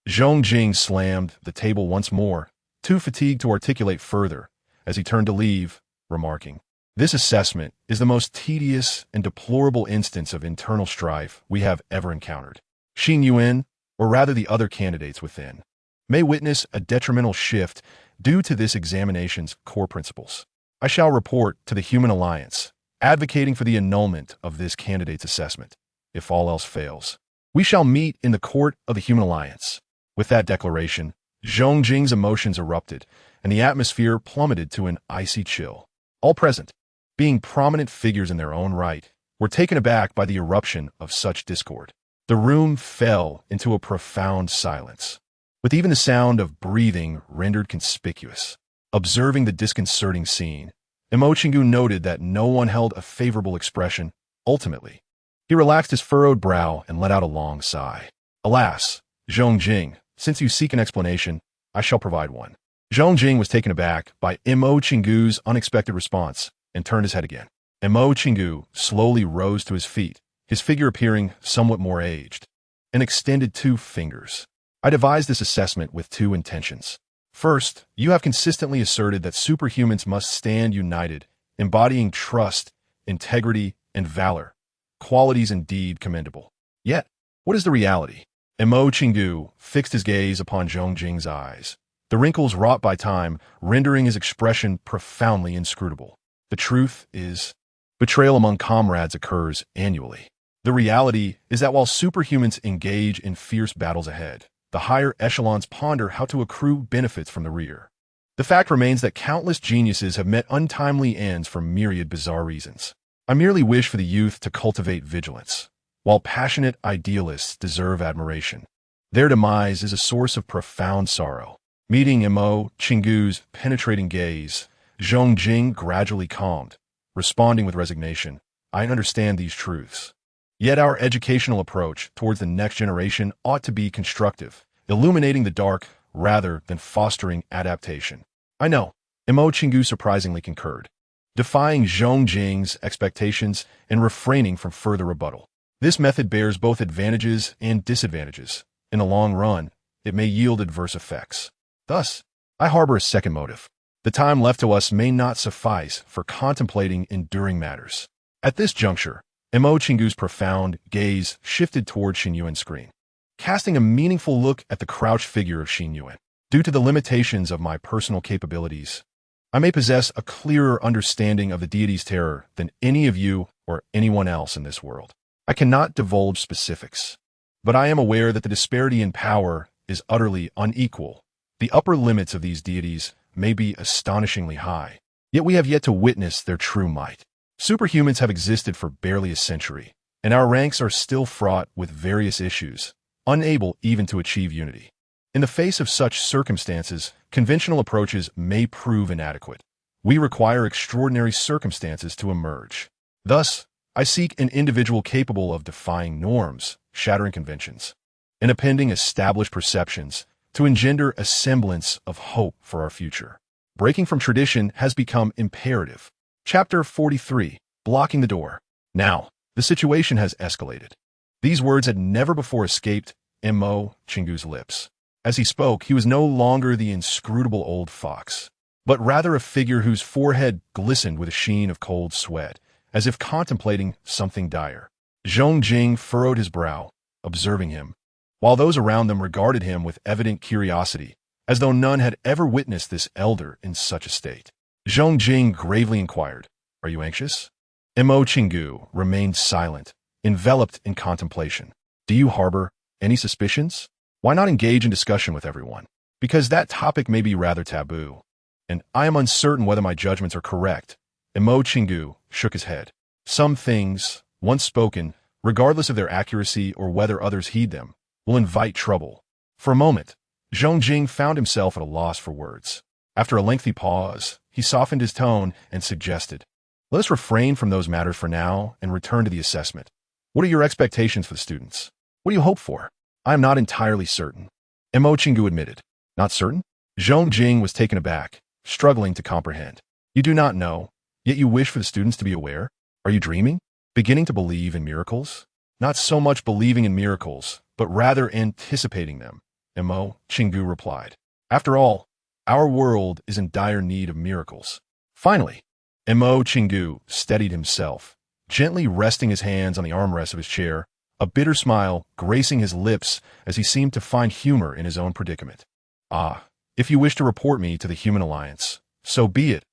Zhong Jing slammed the table once more, too fatigued to articulate further, as he turned to leave, remarking, This assessment is the most tedious and deplorable instance of internal strife we have ever encountered. Xin Yuan, or rather the other candidates within, may witness a detrimental shift due to this examination's core principles. I shall report to the Human Alliance, advocating for the annulment of this candidate's assessment. If all else fails, we shall meet in the court of the Human Alliance. With that declaration, Zhong Jing's emotions erupted, and the atmosphere plummeted to an icy chill. All present, being prominent figures in their own right, were taken aback by the eruption of such discord. The room fell into a profound silence, with even the sound of breathing rendered conspicuous. Observing the disconcerting scene, Imo Chingu noted that no one held a favorable expression. Ultimately, he relaxed his furrowed brow and let out a long sigh. Alas, Zhong Jing, since you seek an explanation, I shall provide one. Zhong Jing was taken aback by Imo Chingu's unexpected response and turned his head again. Imo Chingu slowly rose to his feet, his figure appearing somewhat more aged, and extended 2 fingers. I devised this assessment with 2 intentions. First, you have consistently asserted that superhumans must stand united, embodying trust, integrity, and valor, qualities indeed commendable. Yet, what is the reality? Imo Chingu fixed his gaze upon Zhong Jing's eyes, the wrinkles wrought by time rendering his expression profoundly inscrutable. The truth is, betrayal among comrades occurs annually. The reality is that while superhumans engage in fierce battles ahead, the higher echelons ponder how to accrue benefits from the rear. The fact remains that countless geniuses have met untimely ends for myriad bizarre reasons. I merely wish for the youth to cultivate vigilance, while passionate idealists deserve admiration. Their demise is a source of profound sorrow. Meeting Mo Chingu's penetrating gaze, Zhong Jing gradually calmed, responding with resignation. I understand these truths. Yet our educational approach towards the next generation ought to be constructive, illuminating the dark rather than fostering adaptation. I know, Mo Chingu surprisingly concurred, defying Zhong Jing's expectations and refraining from further rebuttal. This method bears both advantages and disadvantages. In the long run, it may yield adverse effects. Thus, I harbor a second motive. The time left to us may not suffice for contemplating enduring matters. At this juncture, Mo Chingu's profound gaze shifted toward Xin Yuan's screen, casting a meaningful look at the crouched figure of Xin Yuan. Due to the limitations of my personal capabilities, I may possess a clearer understanding of the deity's terror than any of you or anyone else in this world. I cannot divulge specifics, but I am aware that the disparity in power is utterly unequal. The upper limits of these deities may be astonishingly high, yet we have yet to witness their true might. Superhumans have existed for barely a century, and our ranks are still fraught with various issues, unable even to achieve unity. In the face of such circumstances, conventional approaches may prove inadequate. We require extraordinary circumstances to emerge. Thus, I seek an individual capable of defying norms, shattering conventions, and appending established perceptions to engender a semblance of hope for our future. Breaking from tradition has become imperative. Chapter 43, Blocking the Door. Now, the situation has escalated. These words had never before escaped Mo Chingu's lips. As he spoke, he was no longer the inscrutable old fox, but rather a figure whose forehead glistened with a sheen of cold sweat, as if contemplating something dire. Zhong Jing furrowed his brow, observing him, while those around them regarded him with evident curiosity, as though none had ever witnessed this elder in such a state. Zhong Jing gravely inquired, "Are you anxious?" Mo Chingu remained silent, enveloped in contemplation. "Do you harbor any suspicions? Why not engage in discussion with everyone? Because that topic may be rather taboo, and I am uncertain whether my judgments are correct." Mo Chingu shook his head. Some things, once spoken, regardless of their accuracy or whether others heed them, will invite trouble. For a moment, Zhong Jing found himself at a loss for words. After a lengthy pause, he softened his tone and suggested, "Let us refrain from those matters for now and return to the assessment. What are your expectations for the students? What do you hope for?" "I am not entirely certain," Mo Chingu admitted. "Not certain?" Zhong Jing was taken aback, struggling to comprehend. "You do not know, yet you wish for the students to be aware? Are you dreaming? Beginning to believe in miracles?" "Not so much believing in miracles, but rather anticipating them," Mo Chingu replied. "After all, our world is in dire need of miracles." Finally, Mo Chingu steadied himself, gently resting his hands on the armrest of his chair, a bitter smile gracing his lips as he seemed to find humor in his own predicament. "Ah, if you wish to report me to the Human Alliance, so be it.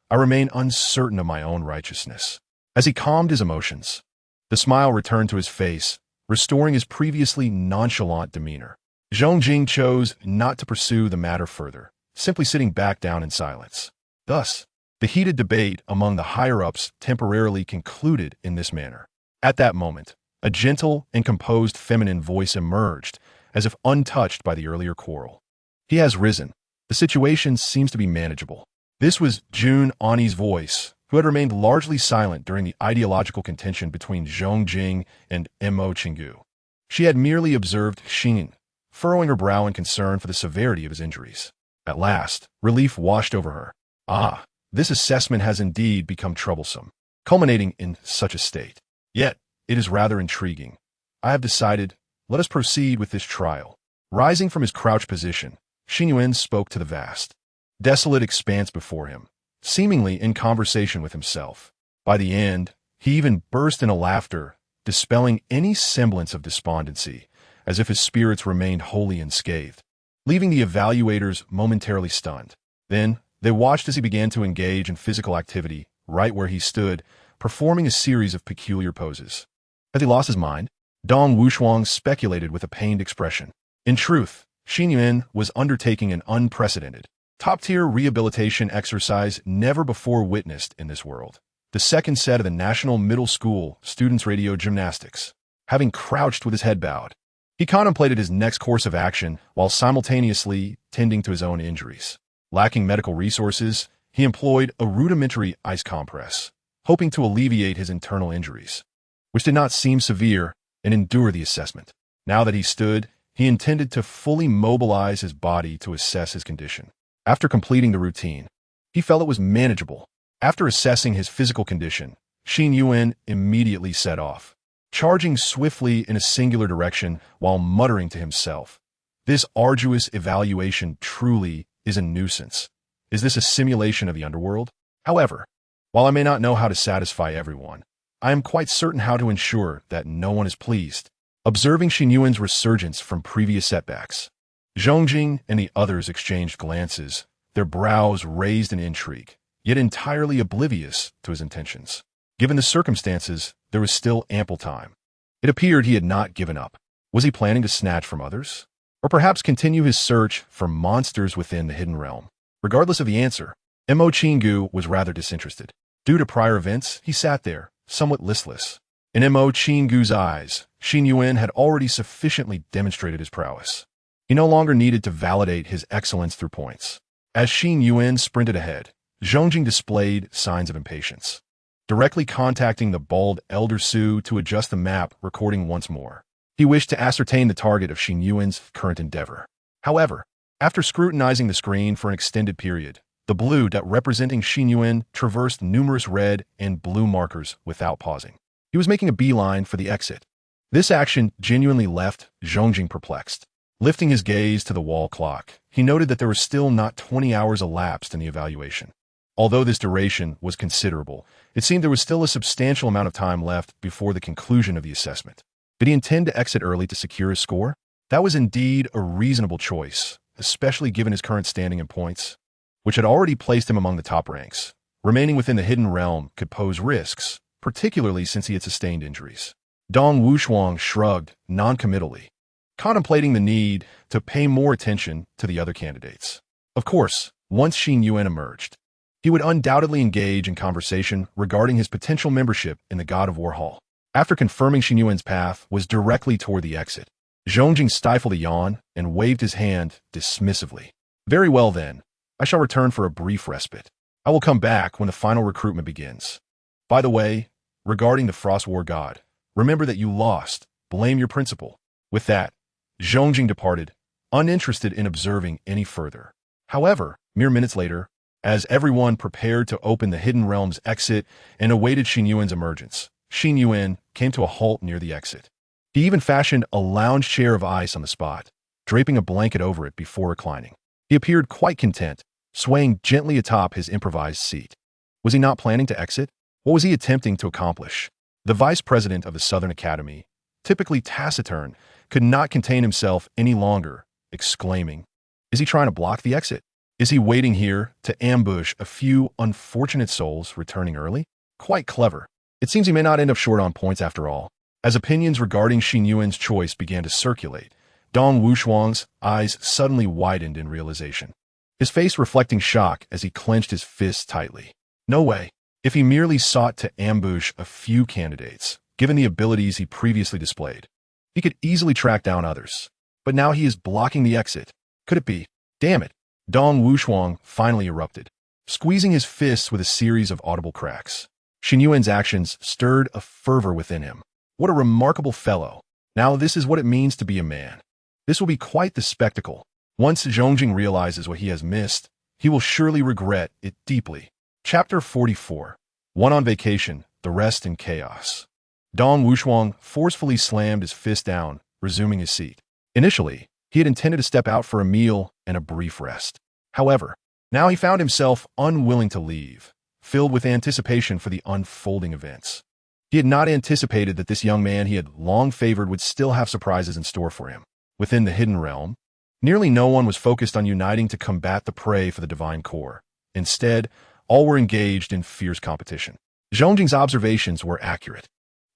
I remain uncertain of my own righteousness." As he calmed his emotions, the smile returned to his face, restoring his previously nonchalant demeanor. Zhong Jing chose not to pursue the matter further, simply sitting back down in silence. Thus, the heated debate among the higher-ups temporarily concluded in this manner. At that moment, a gentle and composed feminine voice emerged, as if untouched by the earlier quarrel. "He has risen. The situation seems to be manageable." This was Jun Ani's voice, who had remained largely silent during the ideological contention between Zhong Jing and Mo Chingu. She had merely observed Xin, furrowing her brow in concern for the severity of his injuries. At last, relief washed over her. "Ah, this assessment has indeed become troublesome, culminating in such a state. Yet, it is rather intriguing. I have decided, let us proceed with this trial." Rising from his crouched position, Xin Yuan spoke to the vast, desolate expanse before him, seemingly in conversation with himself. By the end, he even burst into laughter, dispelling any semblance of despondency, as if his spirits remained wholly unscathed. leaving the evaluators momentarily stunned. Then, they watched as he began to engage in physical activity right where he stood, performing a series of peculiar poses. Had he lost his mind? Dong Wuxiang speculated with a pained expression. In truth, Xin Yuan was undertaking an unprecedented, top-tier rehabilitation exercise never before witnessed in this world. The second set of the National Middle School Students' Radio Gymnastics. Having crouched with his head bowed, he contemplated his next course of action while simultaneously tending to his own injuries. Lacking medical resources, he employed a rudimentary ice compress, hoping to alleviate his internal injuries, which did not seem severe, and endure the assessment. Now that he stood, he intended to fully mobilize his body to assess his condition. After completing the routine, he felt it was manageable. After assessing his physical condition, Xin Yuan immediately set off, charging swiftly in a singular direction while muttering to himself, "This arduous evaluation truly is a nuisance. Is this a simulation of the underworld?" However, while I may not know how to satisfy everyone, I am quite certain how to ensure that no one is pleased. Observing Xin Yuan's resurgence from previous setbacks, Zhongjing and the others exchanged glances, their brows raised in intrigue, yet entirely oblivious to his intentions. Given the circumstances, there was still ample time. It appeared he had not given up. Was he planning to snatch from others? Or perhaps continue his search for monsters within the hidden realm? Regardless of the answer, Mo Chingu was rather disinterested. Due to prior events, he sat there, somewhat listless. In Mo Chingu's eyes, Xin Yuan had already sufficiently demonstrated his prowess. He no longer needed to validate his excellence through points. As Xin Yuan sprinted ahead, Zhongjing displayed signs of impatience, directly contacting the bald Elder Su to adjust the map recording once more. He wished to ascertain the target of Xin Yuan's current endeavor. However, after scrutinizing the screen for an extended period, the blue dot representing Xin Yuan traversed numerous red and blue markers without pausing. He was making a beeline for the exit. This action genuinely left Zhongjing perplexed. Lifting his gaze to the wall clock, he noted that there were still not 20 hours elapsed in the evaluation. Although this duration was considerable, it seemed there was still a substantial amount of time left before the conclusion of the assessment. Did he intend to exit early to secure his score? That was indeed a reasonable choice, especially given his current standing in points, which had already placed him among the top ranks. Remaining within the hidden realm could pose risks, particularly since he had sustained injuries. Dong Wuxiang shrugged noncommittally, contemplating the need to pay more attention to the other candidates. Of course, once Xin Yuan emerged, he would undoubtedly engage in conversation regarding his potential membership in the God of War Hall. After confirming Xin Yuan's path was directly toward the exit, Zhongjing stifled a yawn and waved his hand dismissively. "Very well then, I shall return for a brief respite. I will come back when the final recruitment begins. By the way, regarding the Frost War God, remember that you lost. Blame your principal." With that, Zhongjing departed, uninterested in observing any further. However, mere minutes later, as everyone prepared to open the Hidden Realm's exit and awaited Xin Yuan's emergence, Xin Yuan came to a halt near the exit. He even fashioned a lounge chair of ice on the spot, draping a blanket over it before reclining. He appeared quite content, swaying gently atop his improvised seat. Was he not planning to exit? What was he attempting to accomplish? The vice president of the Southern Academy, typically taciturn, could not contain himself any longer, exclaiming, "Is he trying to block the exit? Is he waiting here to ambush a few unfortunate souls returning early? Quite clever. It seems he may not end up short on points after all." As opinions regarding Xin Yuan's choice began to circulate, Dong Wuxiang's eyes suddenly widened in realization, his face reflecting shock as he clenched his fists tightly. No way. If he merely sought to ambush a few candidates, given the abilities he previously displayed, he could easily track down others. But now he is blocking the exit. Could it be? Damn it. Dong Wuxiang finally erupted, squeezing his fists with a series of audible cracks. Xin Yuan's actions stirred a fervor within him. What a remarkable fellow. Now this is what it means to be a man. This will be quite the spectacle. Once Zhongjing realizes what he has missed, he will surely regret it deeply. Chapter 44. One on vacation, the rest in chaos. Dong Wuxiang forcefully slammed his fist down, resuming his seat. Initially, he had intended to step out for a meal and a brief rest. However, now he found himself unwilling to leave, filled with anticipation for the unfolding events. He had not anticipated that this young man he had long favored would still have surprises in store for him. Within the hidden realm, Nearly no one was focused on uniting to combat the prey for the divine core. Instead, all were engaged in fierce competition. Zhongjing's observations were accurate.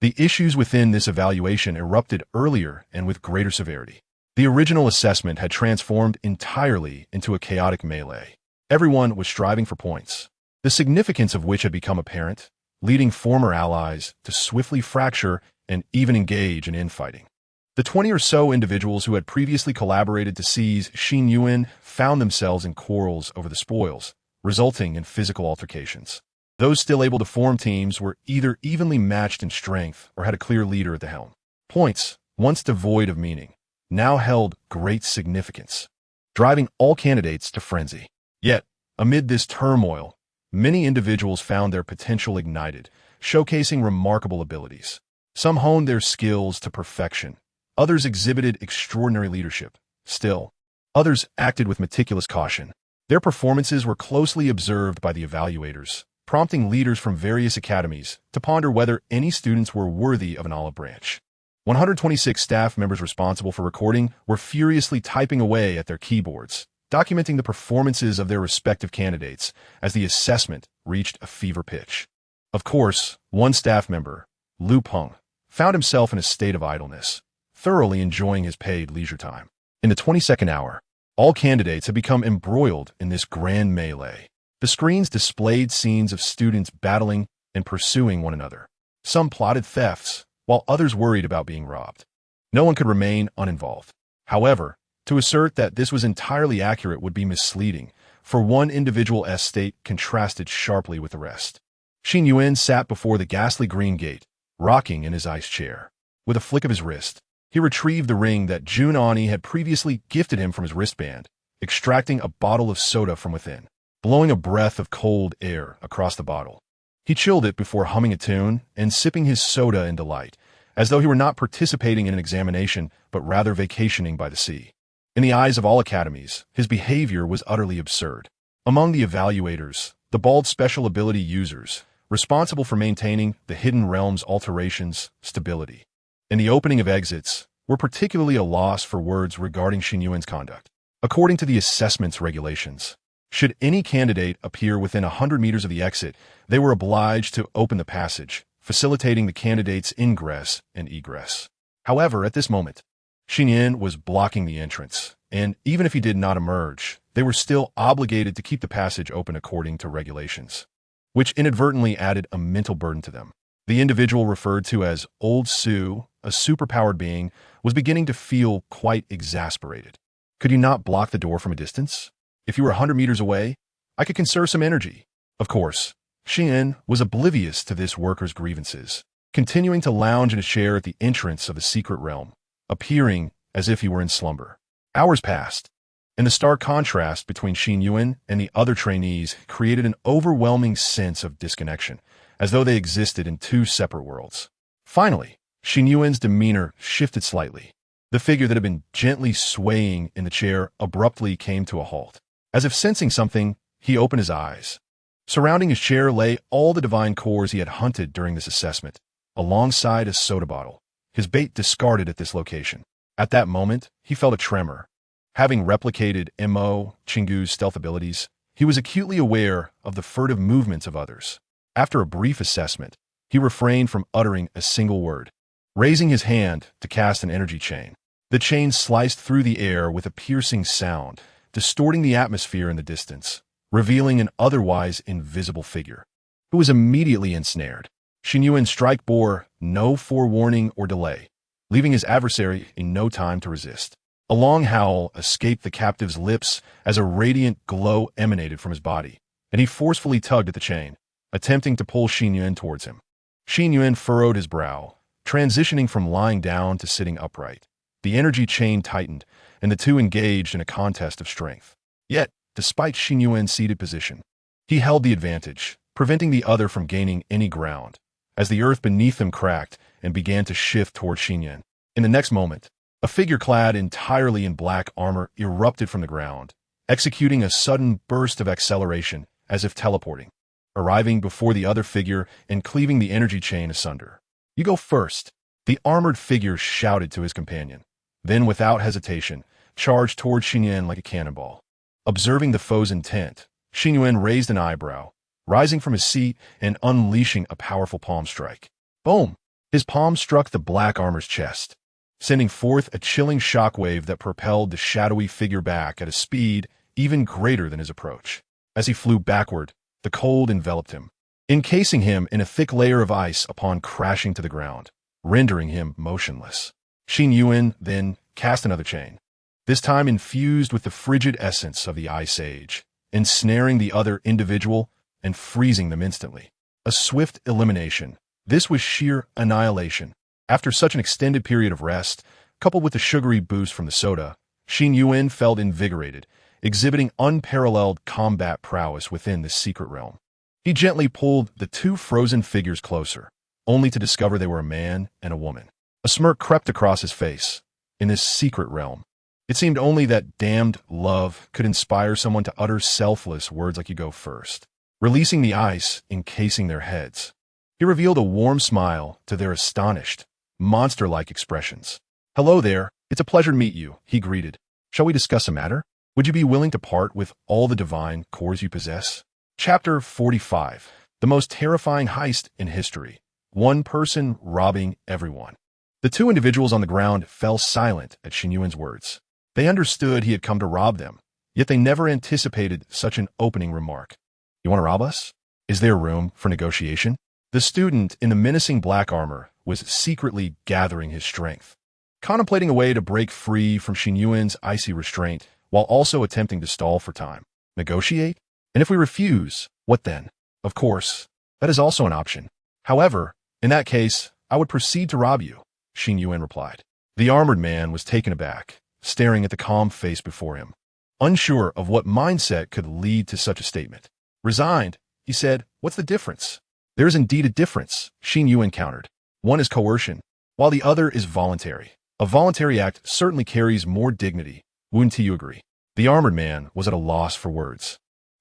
The issues within this evaluation erupted earlier and with greater severity. The original assessment had transformed entirely into a chaotic melee. Everyone was striving for points, the significance of which had become apparent, leading former allies to swiftly fracture and even engage in infighting. The 20 or so individuals who had previously collaborated to seize Xin Yuan found themselves in quarrels over the spoils, resulting in physical altercations. Those still able to form teams were either evenly matched in strength or had a clear leader at the helm. Points, once devoid of meaning, now held great significance, driving all candidates to frenzy. Yet, amid this turmoil, many individuals found their potential ignited, showcasing remarkable abilities. Some honed their skills to perfection. Others exhibited extraordinary leadership. Still, others acted with meticulous caution. Their performances were closely observed by the evaluators, prompting leaders from various academies to ponder whether any students were worthy of an olive branch. 126 staff members responsible for recording were furiously typing away at their keyboards, documenting the performances of their respective candidates as the assessment reached a fever pitch. Of course, one staff member, Lu Peng, found himself in a state of idleness, thoroughly enjoying his paid leisure time. In the 22nd hour, all candidates had become embroiled in this grand melee. The screens displayed scenes of students battling and pursuing one another. Some plotted thefts, while others worried about being robbed. No one could remain uninvolved. However, to assert that this was entirely accurate would be misleading, for one individual's state contrasted sharply with the rest. Xin Yuan sat before the ghastly green gate, rocking in his ice chair. With a flick of his wrist, he retrieved the ring that Jun Ani had previously gifted him from his wristband, extracting a bottle of soda from within, blowing a breath of cold air across the bottle. He chilled it before humming a tune and sipping his soda in delight, as though he were not participating in an examination, but rather vacationing by the sea. In the eyes of all academies, his behavior was utterly absurd. Among the evaluators, the bald special ability users, responsible for maintaining the hidden realm's alterations, stability, and the opening of exits, were particularly a loss for words regarding Xin Yuan's conduct. According to the assessment's regulations, should any candidate appear within 100 meters of the exit, they were obliged to open the passage, facilitating the candidate's ingress and egress. However, at this moment, Xin Yuan was blocking the entrance, and even if he did not emerge, they were still obligated to keep the passage open according to regulations, which inadvertently added a mental burden to them. The individual referred to as Old Su, a superpowered being, was beginning to feel quite exasperated. Could you not block the door from a distance? If you were 100 meters away, I could conserve some energy. Of course, Xin Yuan was oblivious to this worker's grievances, continuing to lounge in a chair at the entrance of the secret realm, appearing as if he were in slumber. Hours passed, and the stark contrast between Xin Yuan and the other trainees created an overwhelming sense of disconnection, as though they existed in two separate worlds. Finally, Xin Yuan's demeanor shifted slightly. The figure that had been gently swaying in the chair abruptly came to a halt. As if sensing something, he opened his eyes. Surrounding his chair lay all the divine cores he had hunted during this assessment, alongside a soda bottle, his bait discarded at this location. At that moment, he felt a tremor. Having replicated Mo. Chingu's stealth abilities, he was acutely aware of the furtive movements of others. After a brief assessment, he refrained from uttering a single word, raising his hand to cast an energy chain. The chain sliced through the air with a piercing sound, distorting the atmosphere in the distance, revealing an otherwise invisible figure, who was immediately ensnared. Xin Yuan's strike bore no forewarning or delay, leaving his adversary in no time to resist. A long howl escaped the captive's lips as a radiant glow emanated from his body, and he forcefully tugged at the chain, attempting to pull Xin Yuan towards him. Xin Yuan furrowed his brow, transitioning from lying down to sitting upright. The energy chain tightened, and the two engaged in a contest of strength. Yet, despite Xin Yuan's seated position, he held the advantage, preventing the other from gaining any ground, as the earth beneath them cracked and began to shift toward Xin Yuan. In the next moment, a figure clad entirely in black armor erupted from the ground, executing a sudden burst of acceleration as if teleporting, arriving before the other figure and cleaving the energy chain asunder. "You go first," the armored figure shouted to his companion. Then, without hesitation, charged toward Xin Yuan like a cannonball. Observing the foe's intent, Xin Yuan raised an eyebrow, rising from his seat and unleashing a powerful palm strike. Boom! His palm struck the black armor's chest, sending forth a chilling shockwave that propelled the shadowy figure back at a speed even greater than his approach. As he flew backward, the cold enveloped him, encasing him in a thick layer of ice upon crashing to the ground, rendering him motionless. Xin Yuan then cast another chain, this time infused with the frigid essence of the Ice Age, ensnaring the other individual and freezing them instantly. A swift elimination. This was sheer annihilation. After such an extended period of rest, coupled with the sugary boost from the soda, Xin Yuan felt invigorated, exhibiting unparalleled combat prowess within this secret realm. He gently pulled the two frozen figures closer, only to discover they were a man and a woman. A smirk crept across his face. In this secret realm, it seemed only that damned love could inspire someone to utter selfless words like "you go first." Releasing the ice, encasing their heads, he revealed a warm smile to their astonished, monster-like expressions. "Hello there, it's a pleasure to meet you," he greeted. "Shall we discuss a matter? Would you be willing to part with all the divine cores you possess?" Chapter 45. The most terrifying heist in history. One person robbing everyone. The two individuals on the ground fell silent at Xin Yuan's words. They understood he had come to rob them, yet they never anticipated such an opening remark. "You want to rob us? Is there room for negotiation?" The student in the menacing black armor was secretly gathering his strength, contemplating a way to break free from Xin Yuan's icy restraint while also attempting to stall for time. Negotiate? And if we refuse, what then? Of course, that is also an option. However, in that case, I would proceed to rob you, Xin Yuan replied. The armored man was taken aback, staring at the calm face before him, unsure of what mindset could lead to such a statement. Resigned, he said, "What's the difference?" "There is indeed a difference," Xin Yuan countered. "One is coercion, while the other is voluntary. A voluntary act certainly carries more dignity. Wouldn't you agree?" The armored man was at a loss for words,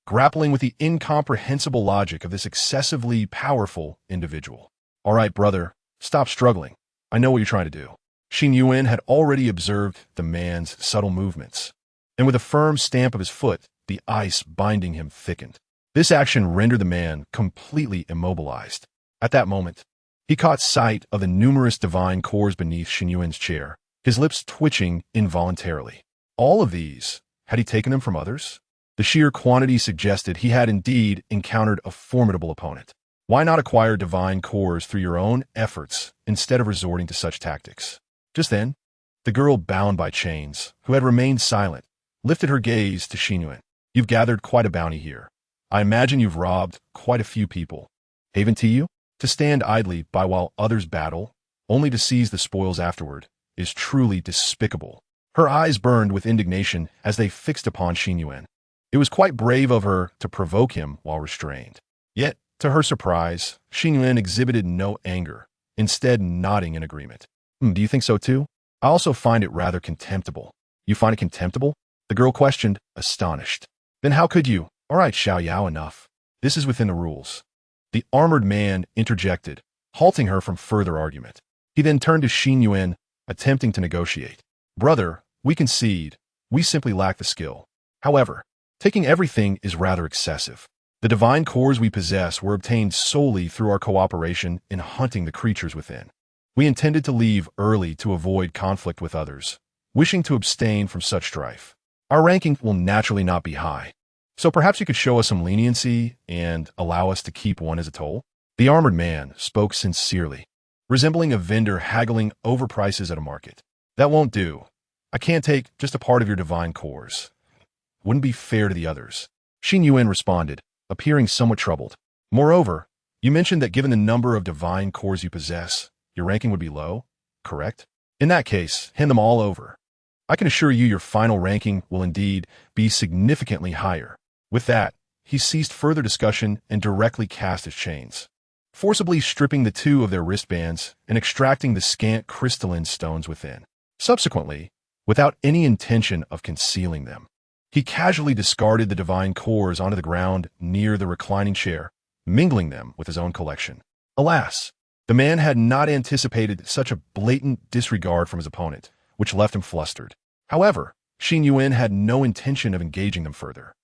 grappling with the incomprehensible logic of this excessively powerful individual. "All right, brother, stop struggling. I know what you're trying to do." Xin Yuan had already observed the man's subtle movements, and with a firm stamp of his foot, the ice binding him thickened. This action rendered the man completely immobilized. At that moment, he caught sight of the numerous divine cores beneath Xin Yuan's chair, his lips twitching involuntarily. All of these, had he taken them from others? The sheer quantity suggested he had indeed encountered a formidable opponent. Why not acquire divine cores through your own efforts instead of resorting to such tactics? Just then, the girl bound by chains, who had remained silent, lifted her gaze to Xin Yuan. "You've gathered quite a bounty here. I imagine you've robbed quite a few people. Haven't you? To stand idly by while others battle, only to seize the spoils afterward, is truly despicable." Her eyes burned with indignation as they fixed upon Xin Yuan. It was quite brave of her to provoke him while restrained. Yet, to her surprise, Xin Yuan exhibited no anger, instead nodding in agreement. Do you think so too? I also find it rather contemptible." "You find it contemptible?" the girl questioned, astonished. "Then how could you?" "All right, Xiao Yao, enough. This is within the rules." The armored man interjected, halting her from further argument. He then turned to Xin Yuan, attempting to negotiate. "Brother, we concede. We simply lack the skill. However, taking everything is rather excessive. The divine cores we possess were obtained solely through our cooperation in hunting the creatures within. We intended to leave early to avoid conflict with others, wishing to abstain from such strife. Our ranking will naturally not be high, so perhaps you could show us some leniency and allow us to keep one as a toll." The armored man spoke sincerely, resembling a vendor haggling over prices at a market. "That won't do. I can't take just a part of your divine cores. Wouldn't be fair to the others." Xin Yuan responded, appearing somewhat troubled. "Moreover, you mentioned that given the number of divine cores you possess, your ranking would be low, correct? In that case, hand them all over. I can assure you your final ranking will indeed be significantly higher." With that, he ceased further discussion and directly cast his chains, forcibly stripping the two of their wristbands and extracting the scant crystalline stones within. Subsequently, without any intention of concealing them, he casually discarded the divine cores onto the ground near the reclining chair, mingling them with his own collection. Alas, the man had not anticipated such a blatant disregard from his opponent, which left him flustered. However, Xin Yuan had no intention of engaging them further.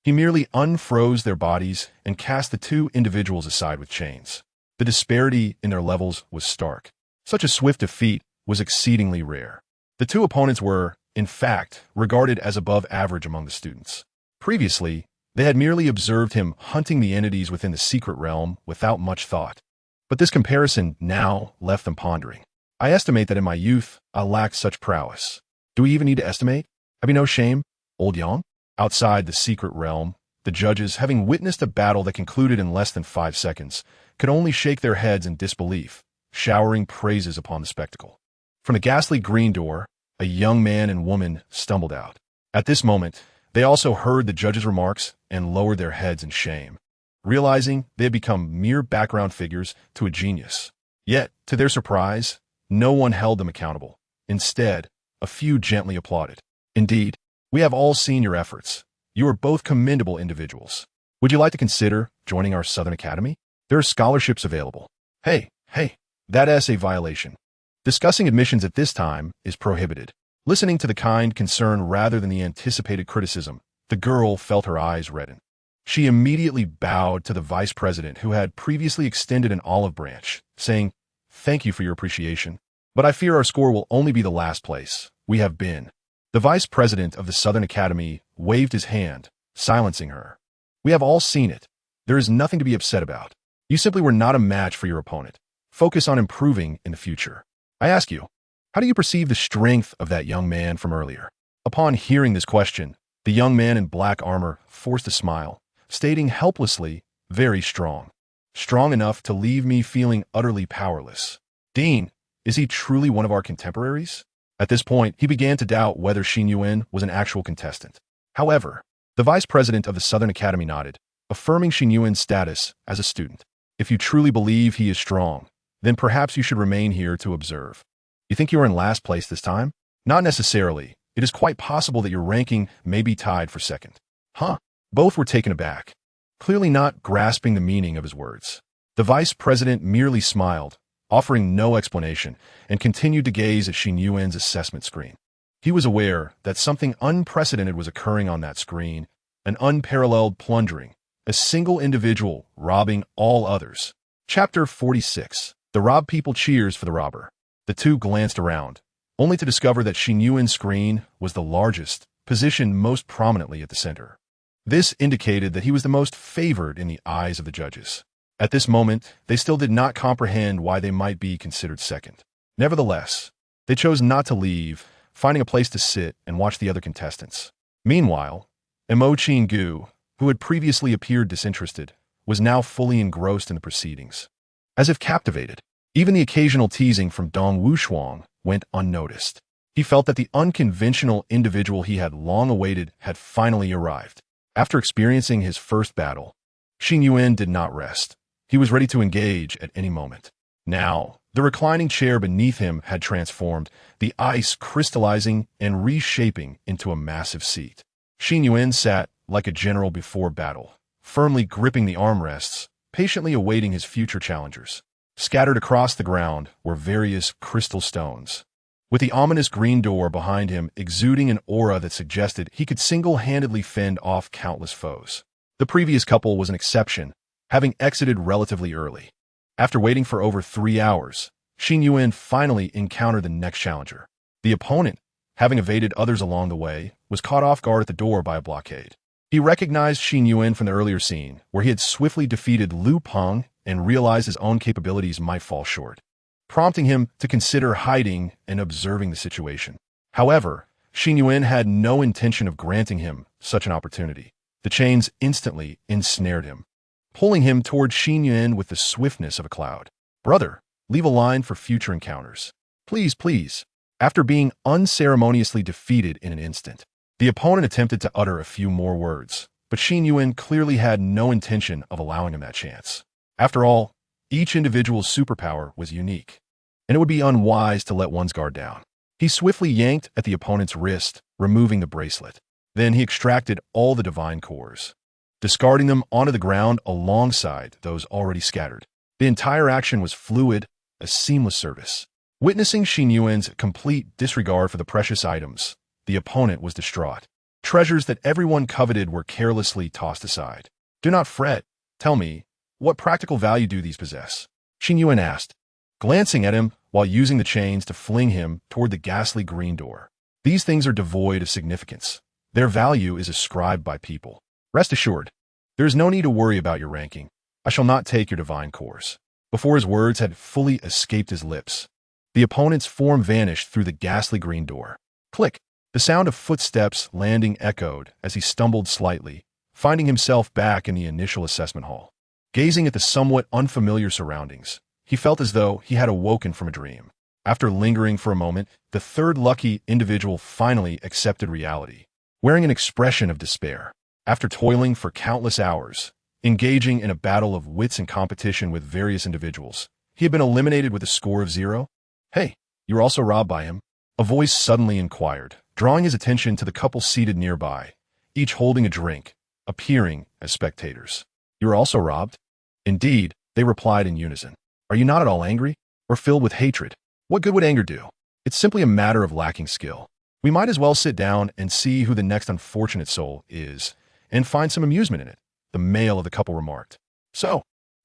He merely unfroze their bodies and cast the two individuals aside with chains. The disparity in their levels was stark. Such a swift defeat was exceedingly rare. The two opponents were, in fact, regarded as above average among the students. Previously, they had merely observed him hunting the entities within the secret realm without much thought. But this comparison now left them pondering. I estimate that in my youth, I lacked such prowess. Do we even need to estimate? Have you no shame, old Yang? Outside the secret realm, the judges, having witnessed a battle that concluded in less than 5 seconds, could only shake their heads in disbelief, showering praises upon the spectacle. From the ghastly green door, a young man and woman stumbled out. At this moment, they also heard the judges' remarks and lowered their heads in shame, realizing they had become mere background figures to a genius. Yet, to their surprise, no one held them accountable. Instead, a few gently applauded. Indeed, we have all seen your efforts. You are both commendable individuals. Would you like to consider joining our Southern Academy? There are scholarships available. Hey, that's a violation. Discussing admissions at this time is prohibited. Listening to the kind concern rather than the anticipated criticism, the girl felt her eyes redden. She immediately bowed to the vice president who had previously extended an olive branch, saying, "Thank you for your appreciation, but I fear our score will only be the last place we have been." The vice president of the Southern Academy waved his hand, silencing her. "We have all seen it. There is nothing to be upset about. You simply were not a match for your opponent. Focus on improving in the future. I ask you, how do you perceive the strength of that young man from earlier?" Upon hearing this question, the young man in black armor forced a smile, stating helplessly, "Very strong. Strong enough to leave me feeling utterly powerless." "Dean, is he truly one of our contemporaries?" At this point, he began to doubt whether Xin Yuan was an actual contestant. However, the vice president of the Southern Academy nodded, affirming Xin Yuan's status as a student. "If you truly believe he is strong, then perhaps you should remain here to observe." "You think you are in last place this time?" "Not necessarily. It is quite possible that your ranking may be tied for second." "Huh?" Both were taken aback, clearly not grasping the meaning of his words. The vice president merely smiled, offering no explanation, and continued to gaze at Xin Yuan's assessment screen. He was aware that something unprecedented was occurring on that screen, an unparalleled plundering, a single individual robbing all others. Chapter 46. The robbed people cheers for the robber. The two glanced around, only to discover that Xin Yuan's screen was the largest, positioned most prominently at the center. This indicated that he was the most favored in the eyes of the judges. At this moment, they still did not comprehend why they might be considered second. Nevertheless, they chose not to leave, finding a place to sit and watch the other contestants. Meanwhile, Imo Gu, who had previously appeared disinterested, was now fully engrossed in the proceedings. As if captivated, even the occasional teasing from Dong Wushuang went unnoticed. He felt that the unconventional individual he had long awaited had finally arrived. After experiencing his first battle, Xin Yuan did not rest. He was ready to engage at any moment. Now, the reclining chair beneath him had transformed, the ice crystallizing and reshaping into a massive seat. Xin Yuan sat like a general before battle, firmly gripping the armrests, patiently awaiting his future challengers. Scattered across the ground were various crystal stones, with the ominous green door behind him exuding an aura that suggested he could single-handedly fend off countless foes. The previous couple was an exception, having exited relatively early. After waiting for over 3 hours, Xin Yuan finally encountered the next challenger. The opponent, having evaded others along the way, was caught off guard at the door by a blockade. He recognized Xin Yuan from the earlier scene, where he had swiftly defeated Lu Peng and realized his own capabilities might fall short, prompting him to consider hiding and observing the situation. However, Xin Yuan had no intention of granting him such an opportunity. The chains instantly ensnared him, pulling him toward Xin Yuan with the swiftness of a cloud. "Brother, leave a line for future encounters. Please, please." After being unceremoniously defeated in an instant, the opponent attempted to utter a few more words, but Xin Yuan clearly had no intention of allowing him that chance. After all, each individual's superpower was unique, and it would be unwise to let one's guard down. He swiftly yanked at the opponent's wrist, removing the bracelet. Then he extracted all the divine cores, discarding them onto the ground alongside those already scattered. The entire action was fluid, a seamless service. Witnessing Xin Yuan's complete disregard for the precious items, the opponent was distraught. Treasures that everyone coveted were carelessly tossed aside. Do not fret. Tell me, what practical value do these possess? Xin Yuan asked, glancing at him while using the chains to fling him toward the ghastly green door. These things are devoid of significance. Their value is ascribed by people. Rest assured, there is no need to worry about your ranking. I shall not take your divine course. Before his words had fully escaped his lips, the opponent's form vanished through the ghastly green door. Click! The sound of footsteps landing echoed as he stumbled slightly, finding himself back in the initial assessment hall. Gazing at the somewhat unfamiliar surroundings, he felt as though he had awoken from a dream. After lingering for a moment, the third lucky individual finally accepted reality, wearing an expression of despair. After toiling for countless hours, engaging in a battle of wits and competition with various individuals, he had been eliminated with a score of 0. Hey, you were also robbed by him? A voice suddenly inquired, drawing his attention to the couple seated nearby, each holding a drink, appearing as spectators. You were also robbed? Indeed, they replied in unison. Are you not at all angry, or filled with hatred? What good would anger do? It's simply a matter of lacking skill. We might as well sit down and see who the next unfortunate soul is, and find some amusement in it, the male of the couple remarked. So,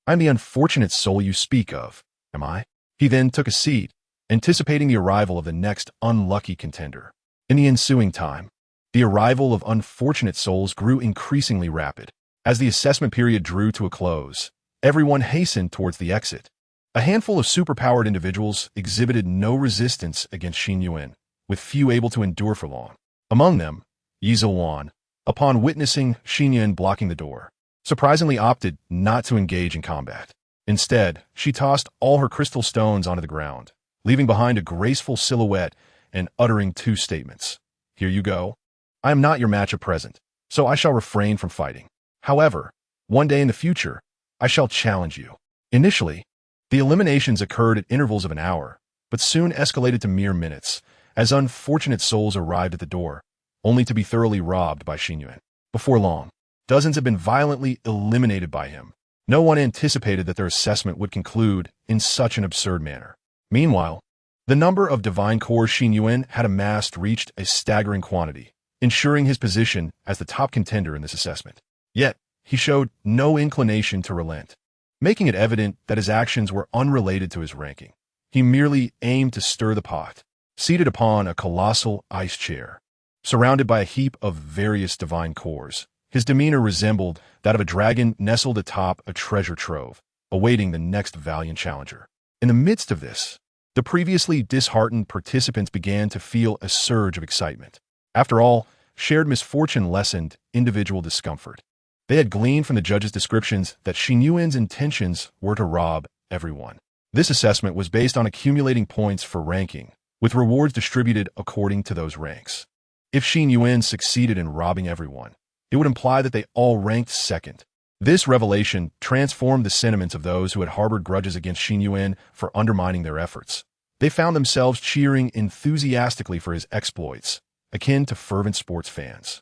I'm the unfortunate soul you speak of, am I? He then took a seat, anticipating the arrival of the next unlucky contender. In the ensuing time, the arrival of unfortunate souls grew increasingly rapid. As the assessment period drew to a close, everyone hastened towards the exit. A handful of superpowered individuals exhibited no resistance against Xin Yuan, with few able to endure for long. Among them, Xin Yuan, upon witnessing Xin Yuan blocking the door, surprisingly opted not to engage in combat. Instead, she tossed all her crystal stones onto the ground, leaving behind a graceful silhouette and uttering 2 statements. Here you go. I am not your match at present, so I shall refrain from fighting. However, one day in the future, I shall challenge you. Initially, the eliminations occurred at intervals of an hour, but soon escalated to mere minutes, as unfortunate souls arrived at the door, only to be thoroughly robbed by Xin Yuan. Before long, dozens had been violently eliminated by him. No one anticipated that their assessment would conclude in such an absurd manner. Meanwhile, the number of divine cores Xin Yuan had amassed reached a staggering quantity, ensuring his position as the top contender in this assessment. Yet, he showed no inclination to relent, making it evident that his actions were unrelated to his ranking. He merely aimed to stir the pot. Seated upon a colossal ice chair, surrounded by a heap of various divine cores, his demeanor resembled that of a dragon nestled atop a treasure trove, awaiting the next valiant challenger. In the midst of this, the previously disheartened participants began to feel a surge of excitement. After all, shared misfortune lessened individual discomfort. They had gleaned from the judges' descriptions that Xin Yuan's intentions were to rob everyone. This assessment was based on accumulating points for ranking, with rewards distributed according to those ranks. If Xin Yuan succeeded in robbing everyone, it would imply that they all ranked second. This revelation transformed the sentiments of those who had harbored grudges against Xin Yuan for undermining their efforts. They found themselves cheering enthusiastically for his exploits, akin to fervent sports fans.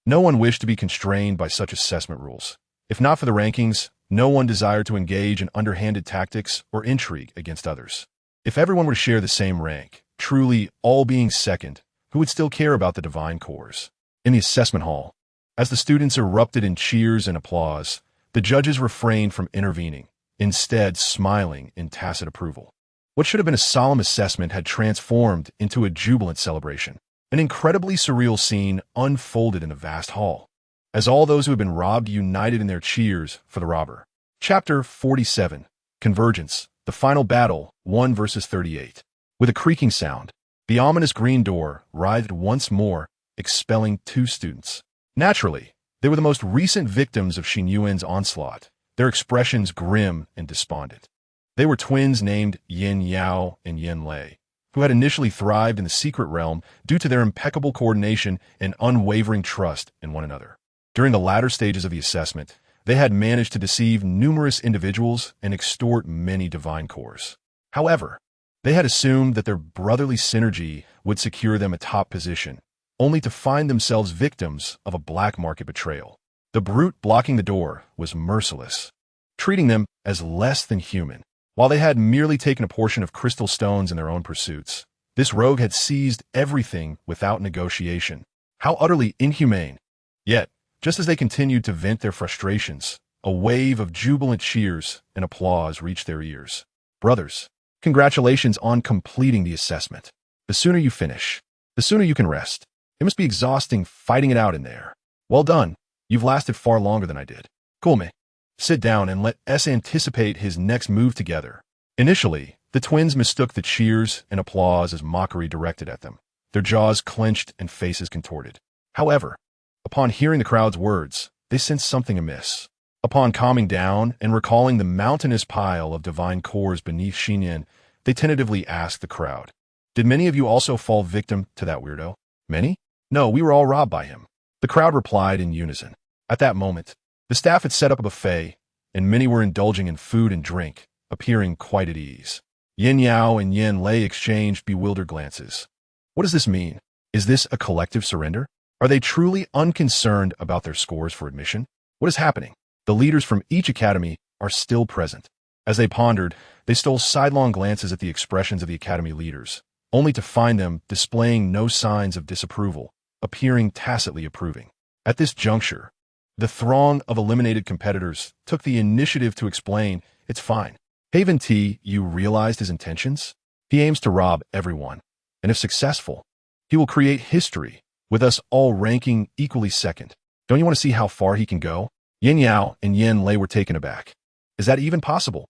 No one wished to be constrained by such assessment rules. If not for the rankings, no one desired to engage in underhanded tactics or intrigue against others. If everyone were to share the same rank, truly all being second, who would still care about the divine cores? In the assessment hall, as the students erupted in cheers and applause, the judges refrained from intervening, instead smiling in tacit approval. What should have been a solemn assessment had transformed into a jubilant celebration. An incredibly surreal scene unfolded in the vast hall, as all those who had been robbed united in their cheers for the robber. Chapter 47, Convergence, the final battle, 1 versus 38. With a creaking sound, the ominous green door writhed once more, expelling 2 students. Naturally, they were the most recent victims of Xin Yuan's onslaught, their expressions grim and despondent. They were twins named Yin Yao and Yin Lei, who had initially thrived in the secret realm due to their impeccable coordination and unwavering trust in one another. During the latter stages of the assessment, they had managed to deceive numerous individuals and extort many divine cores. However, they had assumed that their brotherly synergy would secure them a top position, only to find themselves victims of a black market betrayal. The brute blocking the door was merciless, treating them as less than human. While they had merely taken a portion of crystal stones in their own pursuits, This rogue had seized everything without negotiation. How utterly inhumane! Yet, just as they continued to vent their frustrations, a wave of jubilant cheers and applause reached their ears. Brothers, congratulations on completing the assessment. The sooner you finish, the sooner you can rest. It must be exhausting fighting it out in there. Well done. You've lasted far longer than I did. Cool, me. Sit down and let us anticipate his next move together. Initially, the twins mistook the cheers and applause as mockery directed at them, their jaws clenched and faces contorted. However, upon hearing the crowd's words, they sensed something amiss. Upon calming down and recalling the mountainous pile of divine cores beneath Xin Yuan, they tentatively asked the crowd, "Did many of you also fall victim to that weirdo?" Many? No, we were all robbed by him. The crowd replied in unison. At that moment, the staff had set up a buffet, and many were indulging in food and drink, appearing quite at ease. Yin Yao and Yin Lei exchanged bewildered glances. What does this mean? Is this a collective surrender? Are they truly unconcerned about their scores for admission? What is happening? The leaders from each academy are still present. As they pondered, they stole sidelong glances at the expressions of the academy leaders, only to find them displaying no signs of disapproval, appearing tacitly approving. At this juncture, the throng of eliminated competitors took the initiative to explain, "It's fine. Haven T, you realized his intentions? He aims to rob everyone, and if successful, he will create history, with us all ranking equally second. Don't you want to see how far he can go?" Yin Yao and Yin Lei were taken aback. Is that even possible?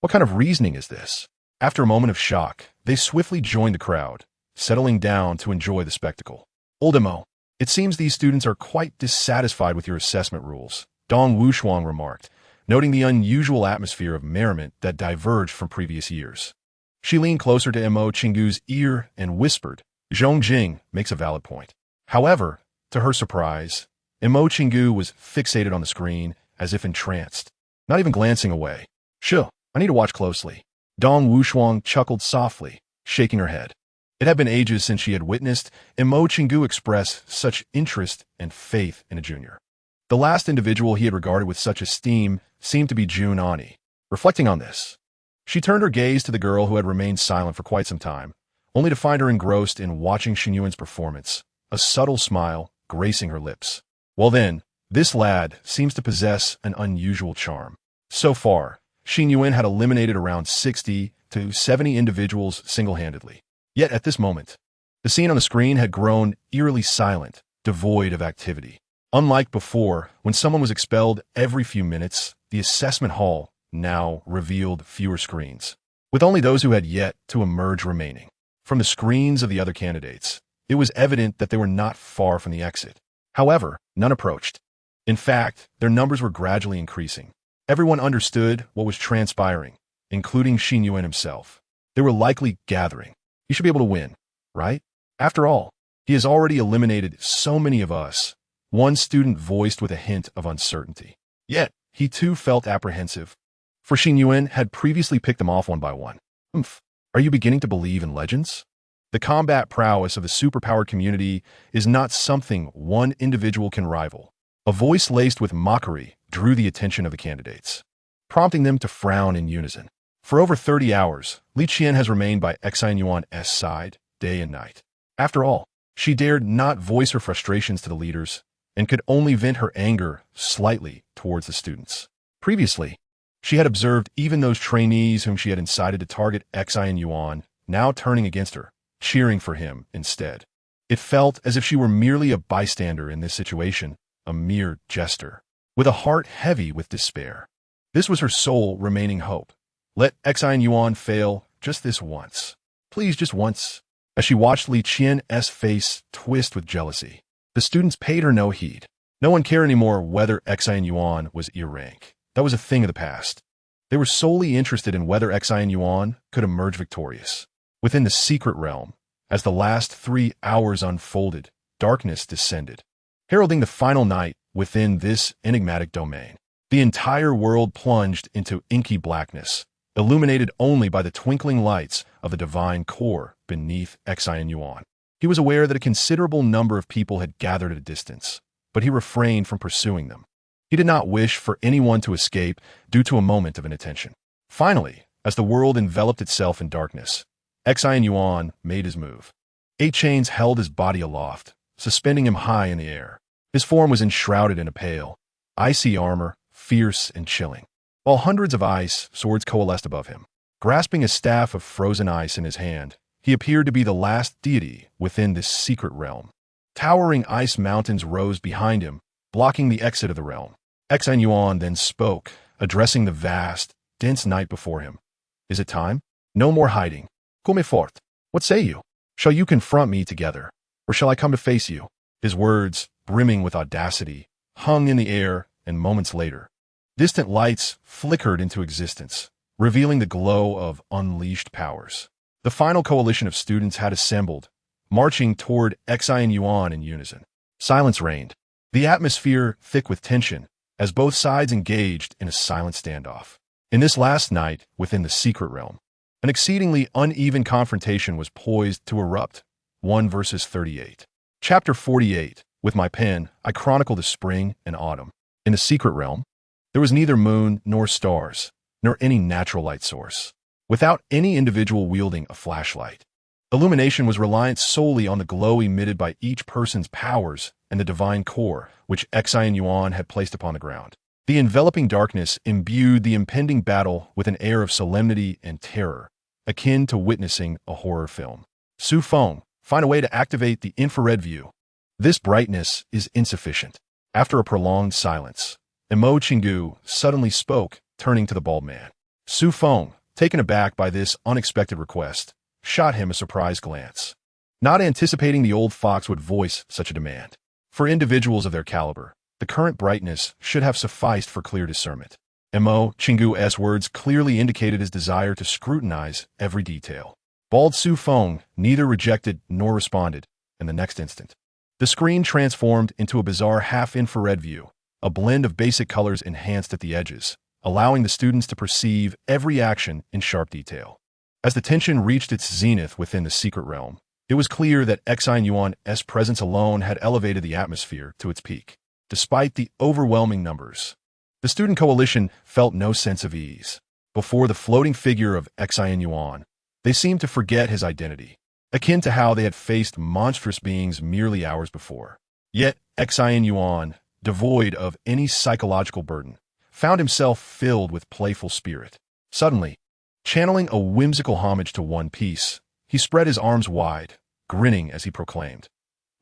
What kind of reasoning is this? After a moment of shock, they swiftly joined the crowd, settling down to enjoy the spectacle. Oldemo, it seems these students are quite dissatisfied with your assessment rules, Dong Wuxianovel remarked, noting the unusual atmosphere of merriment that diverged from previous years. She leaned closer to Mo Chingu's ear and whispered, "Zhongjing makes a valid point." However, to her surprise, Mo Chingu was fixated on the screen as if entranced, not even glancing away. "Sure, I need to watch closely." Dong Wuxianovel chuckled softly, shaking her head. It had been ages since she had witnessed Mo Chingu express such interest and faith in a junior. The last individual he had regarded with such esteem seemed to be Jun Ani. Reflecting on this, she turned her gaze to the girl who had remained silent for quite some time, only to find her engrossed in watching Xin Yuan's performance, a subtle smile gracing her lips. Well then, this lad seems to possess an unusual charm. So far, Xin Yuan had eliminated around 60 to 70 individuals single-handedly. Yet at this moment, the scene on the screen had grown eerily silent, devoid of activity. Unlike before, when someone was expelled every few minutes, the assessment hall now revealed fewer screens, with only those who had yet to emerge remaining. From the screens of the other candidates, it was evident that they were not far from the exit. However, none approached. In fact, their numbers were gradually increasing. Everyone understood what was transpiring, including Xin Yuan himself. They were likely gathering. He should be able to win, right? After all, he has already eliminated so many of us, one student voiced with a hint of uncertainty. Yet, he too felt apprehensive, for Xin Yuan had previously picked them off one by one. Are you beginning to believe in legends? The combat prowess of the superpowered community is not something one individual can rival. A voice laced with mockery drew the attention of the candidates, prompting them to frown in unison. For over 30 hours, Li Qian has remained by Xin Yuan's side, day and night. After all, she dared not voice her frustrations to the leaders, and could only vent her anger slightly towards the students. Previously, she had observed even those trainees whom she had incited to target Xin Yuan, now turning against her, cheering for him instead. It felt as if she were merely a bystander in this situation, a mere jester, with a heart heavy with despair. This was her sole remaining hope. Let Xin Yuan fail just this once. Please, just once. As she watched Li Qian's face twist with jealousy, the students paid her no heed. No one cared anymore whether Xin Yuan was E-rank. That was a thing of the past. They were solely interested in whether Xin Yuan could emerge victorious. Within the secret realm, as the last 3 hours unfolded, darkness descended, heralding the final night within this enigmatic domain. The entire world plunged into inky blackness, illuminated only by the twinkling lights of the divine core beneath Xin Yuan. He was aware that a considerable number of people had gathered at a distance, but he refrained from pursuing them. He did not wish for anyone to escape due to a moment of inattention. Finally, as the world enveloped itself in darkness, Xin Yuan made his move. 8 chains held his body aloft, suspending him high in the air. His form was enshrouded in a pale, icy armor, fierce and chilling, while hundreds of ice swords coalesced above him. Grasping a staff of frozen ice in his hand, he appeared to be the last deity within this secret realm. Towering ice mountains rose behind him, blocking the exit of the realm. Xin Yuan then spoke, addressing the vast, dense night before him. Is it time? No more hiding. Come forth. What say you? Shall you confront me together, or shall I come to face you? His words, brimming with audacity, hung in the air, and moments later, distant lights flickered into existence, revealing the glow of unleashed powers. The final coalition of students had assembled, marching toward Xin Yuan in unison. Silence reigned, the atmosphere thick with tension, as both sides engaged in a silent standoff. In this last night, within the secret realm, an exceedingly uneven confrontation was poised to erupt. 1 verses 38. Chapter 48. With my pen, I chronicle the spring and autumn. In the secret realm, there was neither moon nor stars, nor any natural light source, without any individual wielding a flashlight. Illumination was reliant solely on the glow emitted by each person's powers and the divine core, which Xin Yuan had placed upon the ground. The enveloping darkness imbued the impending battle with an air of solemnity and terror, akin to witnessing a horror film. Su Feng, find a way to activate the infrared view. This brightness is insufficient. After a prolonged silence, Emo Chingu suddenly spoke, turning to the bald man. Su Feng, taken aback by this unexpected request, shot him a surprised glance, not anticipating the old fox would voice such a demand. For individuals of their caliber, the current brightness should have sufficed for clear discernment. Emo Chingu's words clearly indicated his desire to scrutinize every detail. Bald Su Feng neither rejected nor responded. In the next instant, the screen transformed into a bizarre half-infrared view, a blend of basic colors enhanced at the edges, allowing the students to perceive every action in sharp detail. As the tension reached its zenith within the secret realm, it was clear that Xin Yuan's presence alone had elevated the atmosphere to its peak. Despite the overwhelming numbers, the student coalition felt no sense of ease. Before the floating figure of Xin Yuan, they seemed to forget his identity, akin to how they had faced monstrous beings merely hours before. Yet Xin Yuan, devoid of any psychological burden, found himself filled with playful spirit. Suddenly, channeling a whimsical homage to One Piece, he spread his arms wide, grinning as he proclaimed,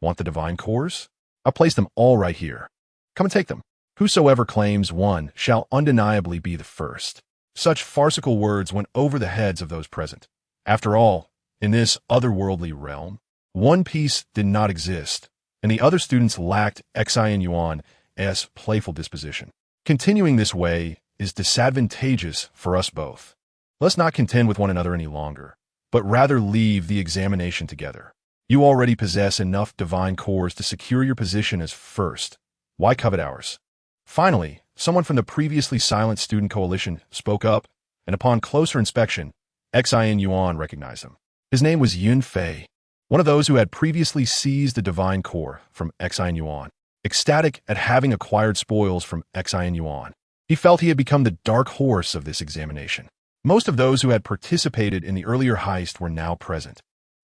"Want the divine cores? I'll place them all right here. Come and take them. Whosoever claims one shall undeniably be the first." Such farcical words went over the heads of those present. After all, in this otherworldly realm, One Piece did not exist, and the other students lacked Xin Yuan's playful disposition. Continuing this way is disadvantageous for us both. Let's not contend with one another any longer, but rather leave the examination together. You already possess enough divine cores to secure your position as first. Why covet ours? Finally, someone from the previously silent student coalition spoke up, and upon closer inspection, Xin Yuan recognized him. His name was Yun Fei, one of those who had previously seized the divine core from Xin Yuan. Ecstatic at having acquired spoils from Xin Yuan, he felt he had become the dark horse of this examination. Most of those who had participated in the earlier heist were now present,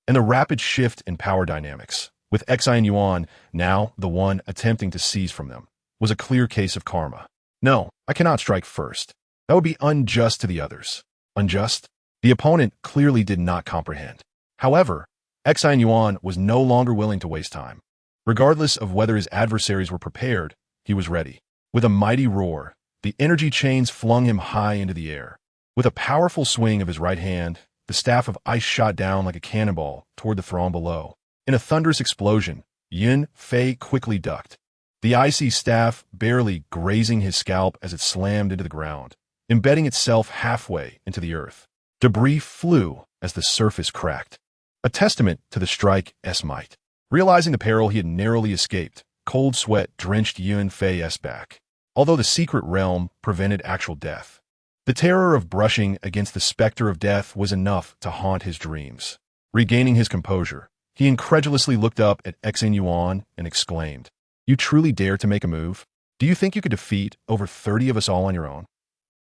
and the rapid shift in power dynamics, with Xin Yuan now the one attempting to seize from them, was a clear case of karma. No, I cannot strike first. That would be unjust to the others. Unjust? The opponent clearly did not comprehend. However, Xin Yuan was no longer willing to waste time. Regardless of whether his adversaries were prepared, he was ready. With a mighty roar, the energy chains flung him high into the air. With a powerful swing of his right hand, the staff of ice shot down like a cannonball toward the throng below. In a thunderous explosion, Yun Fei quickly ducked, the icy staff barely grazing his scalp as it slammed into the ground, embedding itself halfway into the earth. Debris flew as the surface cracked, a testament to the strike's might. Realizing the peril he had narrowly escaped, cold sweat drenched Yun Fei's back. Although the secret realm prevented actual death, the terror of brushing against the specter of death was enough to haunt his dreams. Regaining his composure, he incredulously looked up at Xin Yuan and exclaimed, "You truly dare to make a move? Do you think you could defeat over 30 of us all on your own?"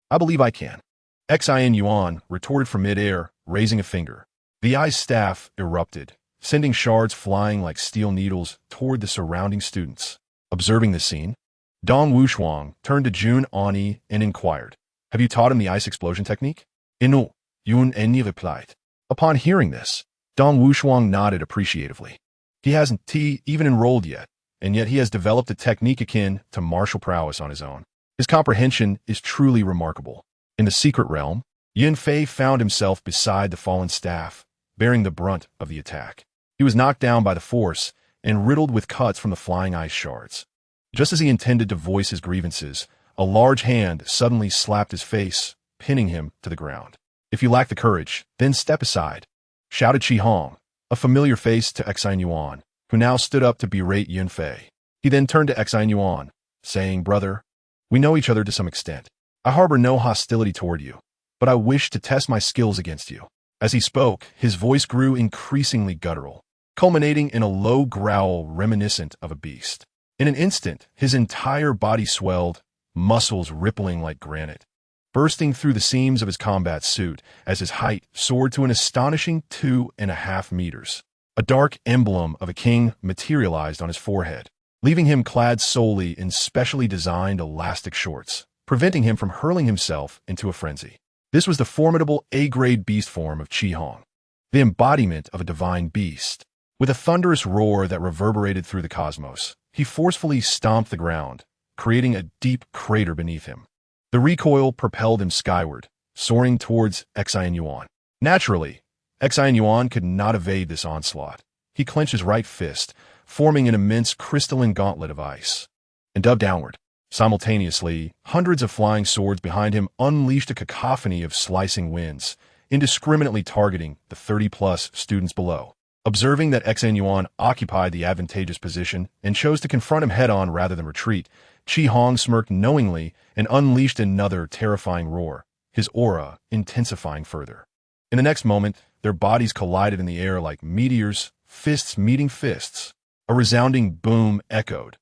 "I believe I can," Xin Yuan retorted from midair, raising a finger. The ice staff erupted, sending shards flying like steel needles toward the surrounding students. Observing the scene, Dong Wuxiang turned to Jun Ani and inquired, "Have you taught him the ice explosion technique?" "No," Yun Ani replied. Upon hearing this, Dong Wuxiang nodded appreciatively. He hasn't even enrolled yet, and yet he has developed a technique akin to martial prowess on his own. His comprehension is truly remarkable. In the secret realm, Yin Fei found himself beside the fallen staff, bearing the brunt of the attack. He was knocked down by the force and riddled with cuts from the flying ice shards. Just as he intended to voice his grievances, a large hand suddenly slapped his face, pinning him to the ground. "If you lack the courage, then step aside," shouted Qi Hong, a familiar face to Xin Yuan, who now stood up to berate Yin Fei. He then turned to Xin Yuan, saying, "Brother, we know each other to some extent. I harbor no hostility toward you, but I wish to test my skills against you." As he spoke, his voice grew increasingly guttural, culminating in a low growl reminiscent of a beast. In an instant, his entire body swelled, muscles rippling like granite, bursting through the seams of his combat suit as his height soared to an astonishing 2.5 meters. A dark emblem of a king materialized on his forehead, leaving him clad solely in specially designed elastic shorts, preventing him from hurling himself into a frenzy. This was the formidable A-grade beast form of Qi Hong, the embodiment of a divine beast. With a thunderous roar that reverberated through the cosmos, he forcefully stomped the ground, creating a deep crater beneath him. The recoil propelled him skyward, soaring towards Xin Yuan. Naturally, Xin Yuan could not evade this onslaught. He clenched his right fist, forming an immense crystalline gauntlet of ice, and dove downward. Simultaneously, hundreds of flying swords behind him unleashed a cacophony of slicing winds, indiscriminately targeting the 30-plus students below. Observing that Xin Yuan occupied the advantageous position and chose to confront him head-on rather than retreat, Qi Hong smirked knowingly and unleashed another terrifying roar, his aura intensifying further. In the next moment, their bodies collided in the air like meteors, fists meeting fists. A resounding boom echoed,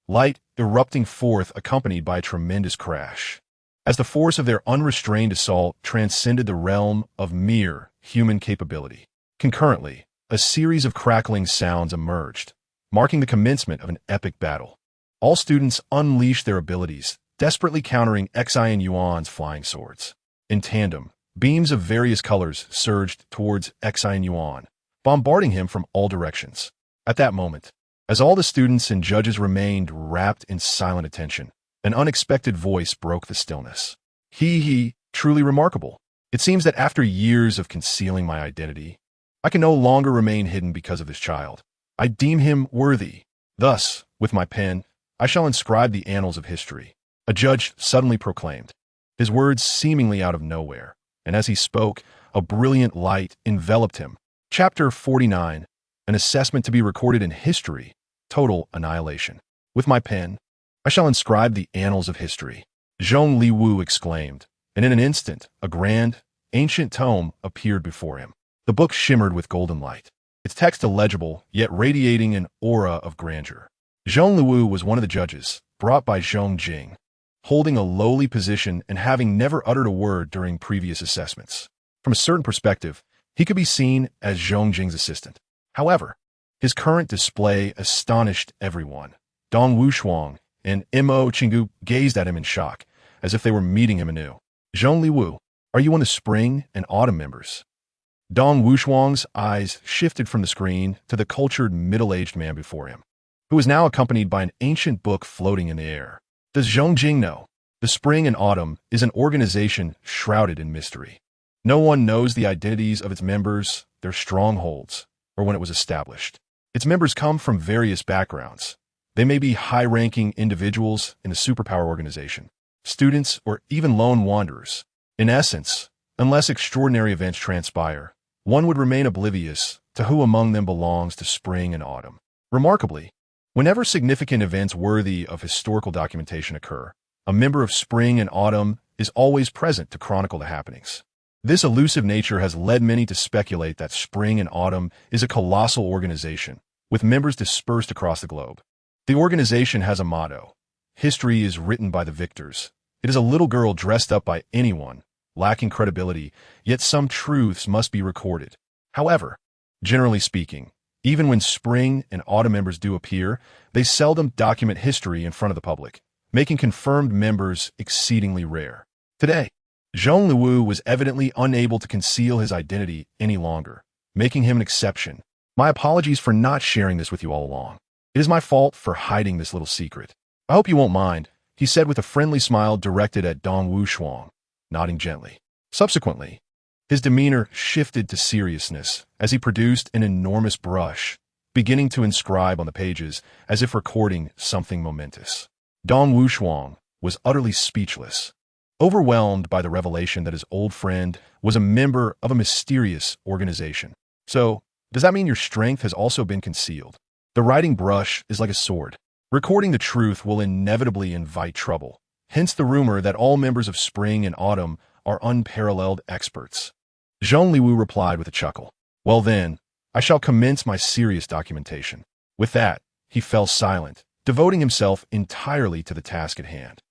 light erupting forth accompanied by a tremendous crash, as the force of their unrestrained assault transcended the realm of mere human capability. Concurrently, a series of crackling sounds emerged, marking the commencement of an epic battle. All students unleashed their abilities, desperately countering Xin Yuan's flying swords. In tandem, beams of various colors surged towards Xin Yuan, bombarding him from all directions. At that moment, as all the students and judges remained wrapped in silent attention, an unexpected voice broke the stillness. He, truly remarkable. It seems that after years of concealing my identity, I can no longer remain hidden because of this child. I deem him worthy. Thus, with my pen, I shall inscribe the annals of history. A judge suddenly proclaimed, his words seemingly out of nowhere, and as he spoke, a brilliant light enveloped him. Chapter 49, an assessment to be recorded in history, total annihilation. With my pen, I shall inscribe the annals of history. Zhong Liwu exclaimed, and in an instant, a grand, ancient tome appeared before him. The book shimmered with golden light, its text illegible, yet radiating an aura of grandeur. Zhong Liwu was one of the judges, brought by Zhong Jing, holding a lowly position and having never uttered a word during previous assessments. From a certain perspective, he could be seen as Zhong Jing's assistant. However, his current display astonished everyone. Dong Wuxiang and Mo Qinggu gazed at him in shock, as if they were meeting him anew. Zhong Liwu, are you one of the spring and autumn members? Dong Wuxiang's eyes shifted from the screen to the cultured middle-aged man before him, who was now accompanied by an ancient book floating in the air. Does Zhong Jing know? The Spring and Autumn is an organization shrouded in mystery. No one knows the identities of its members, their strongholds, or when it was established. Its members come from various backgrounds. They may be high-ranking individuals in the superpower organization, students, or even lone wanderers. In essence, unless extraordinary events transpire, one would remain oblivious to who among them belongs to Spring and Autumn. Remarkably, whenever significant events worthy of historical documentation occur, a member of Spring and Autumn is always present to chronicle the happenings. This elusive nature has led many to speculate that Spring and Autumn is a colossal organization, with members dispersed across the globe. The organization has a motto: history is written by the victors. It is a little girl dressed up by anyone, lacking credibility, yet some truths must be recorded. However, generally speaking, even when spring and autumn members do appear, they seldom document history in front of the public, making confirmed members exceedingly rare. Today, Zhong Liwu was evidently unable to conceal his identity any longer, making him an exception. My apologies for not sharing this with you all along. It is my fault for hiding this little secret. I hope you won't mind, he said with a friendly smile directed at Dong Wuxiang, nodding gently. Subsequently, his demeanor shifted to seriousness as he produced an enormous brush, beginning to inscribe on the pages as if recording something momentous. Dong Wuxiang was utterly speechless, overwhelmed by the revelation that his old friend was a member of a mysterious organization. So, does that mean your strength has also been concealed? The writing brush is like a sword. Recording the truth will inevitably invite trouble. Hence the rumor that all members of spring and autumn are unparalleled experts. Zhong Liwu replied with a chuckle. Well then, I shall commence my serious documentation. With that, he fell silent, devoting himself entirely to the task at hand.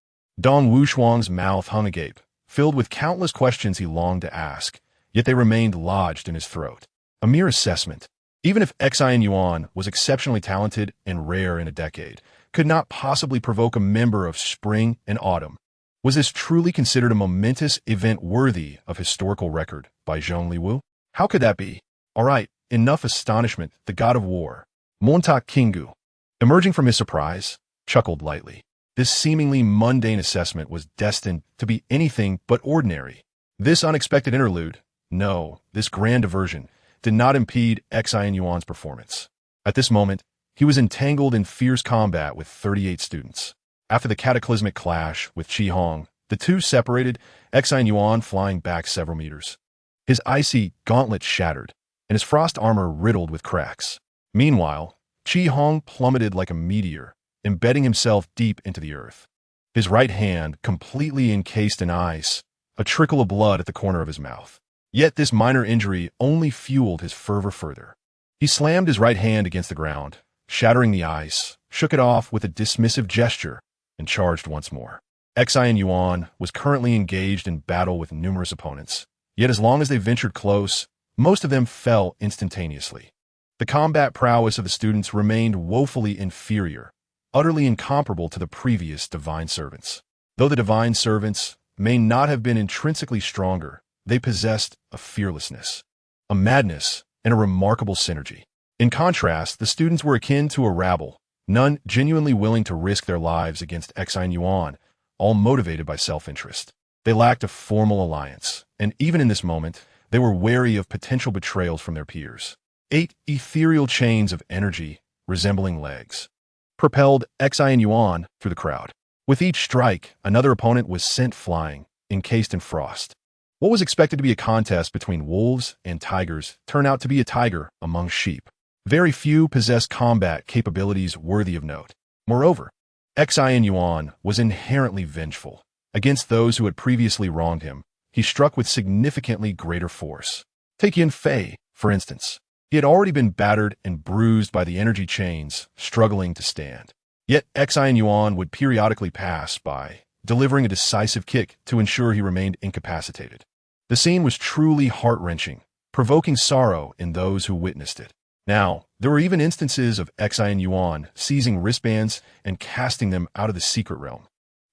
Dong Wuxiang's mouth hung agape, filled with countless questions he longed to ask, yet they remained lodged in his throat. A mere assessment, even if Xin Yuan was exceptionally talented and rare in a decade, could not possibly provoke a member of spring and autumn. Was this truly considered a momentous event worthy of historical record by Zhong Liwu? How could that be? All right, enough astonishment, the god of war, Montauk Kingu, emerging from his surprise, chuckled lightly. This seemingly mundane assessment was destined to be anything but ordinary. This unexpected interlude, no, this grand diversion, did not impede Xin Yuan's performance. At this moment, he was entangled in fierce combat with 38 students. After the cataclysmic clash with Qi Hong, the two separated, Xin Yuan flying back several meters. His icy gauntlet shattered, and his frost armor riddled with cracks. Meanwhile, Qi Hong plummeted like a meteor, embedding himself deep into the earth. His right hand completely encased in ice, a trickle of blood at the corner of his mouth. Yet this minor injury only fueled his fervor further. He slammed his right hand against the ground, shattering the ice, shook it off with a dismissive gesture, and charged once more. Xin Yuan was currently engaged in battle with numerous opponents, yet as long as they ventured close, most of them fell instantaneously. The combat prowess of the students remained woefully inferior, utterly incomparable to the previous divine servants. Though the divine servants may not have been intrinsically stronger, they possessed a fearlessness, a madness, and a remarkable synergy. In contrast, the students were akin to a rabble, none genuinely willing to risk their lives against Xin Yuan, all motivated by self-interest. They lacked a formal alliance, and even in this moment, they were wary of potential betrayals from their peers. 8 ethereal chains of energy, resembling legs, propelled Xin Yuan through the crowd. With each strike, another opponent was sent flying, encased in frost. What was expected to be a contest between wolves and tigers turned out to be a tiger among sheep. Very few possessed combat capabilities worthy of note. Moreover, Xin Yuan was inherently vengeful. Against those who had previously wronged him, he struck with significantly greater force. Take Yin Fei, for instance. He had already been battered and bruised by the energy chains, struggling to stand. Yet Xin Yuan would periodically pass by, delivering a decisive kick to ensure he remained incapacitated. The scene was truly heart-wrenching, provoking sorrow in those who witnessed it. Now, there were even instances of Xin Yuan seizing wristbands and casting them out of the secret realm.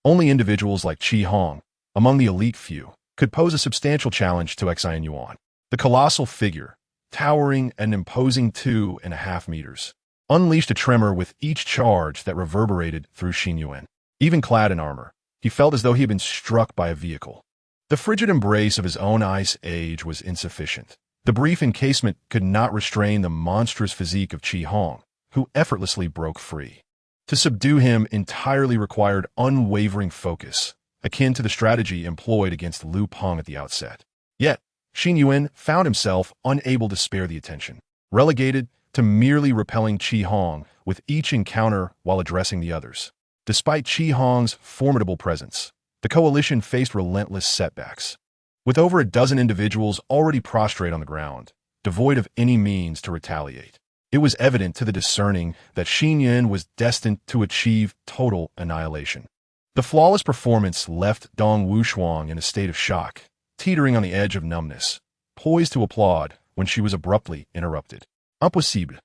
Only individuals like Qi Hong, among the elite few, could pose a substantial challenge to Xin Yuan. The colossal figure, towering an imposing 2.5 meters, unleashed a tremor with each charge that reverberated through Xin Yuan. Even clad in armor, he felt as though he had been struck by a vehicle. The frigid embrace of his own ice age was insufficient. The brief encasement could not restrain the monstrous physique of Qi Hong, who effortlessly broke free. To subdue him entirely required unwavering focus, akin to the strategy employed against Liu Peng at the outset. Yet, Xin Yuan found himself unable to spare the attention, relegated to merely repelling Qi Hong with each encounter while addressing the others. Despite Qi Hong's formidable presence, the coalition faced relentless setbacks. With over a dozen individuals already prostrate on the ground, devoid of any means to retaliate, it was evident to the discerning that Xin Yuan was destined to achieve total annihilation. The flawless performance left Dong Wuxiang in a state of shock, teetering on the edge of numbness, poised to applaud when she was abruptly interrupted. Impossible.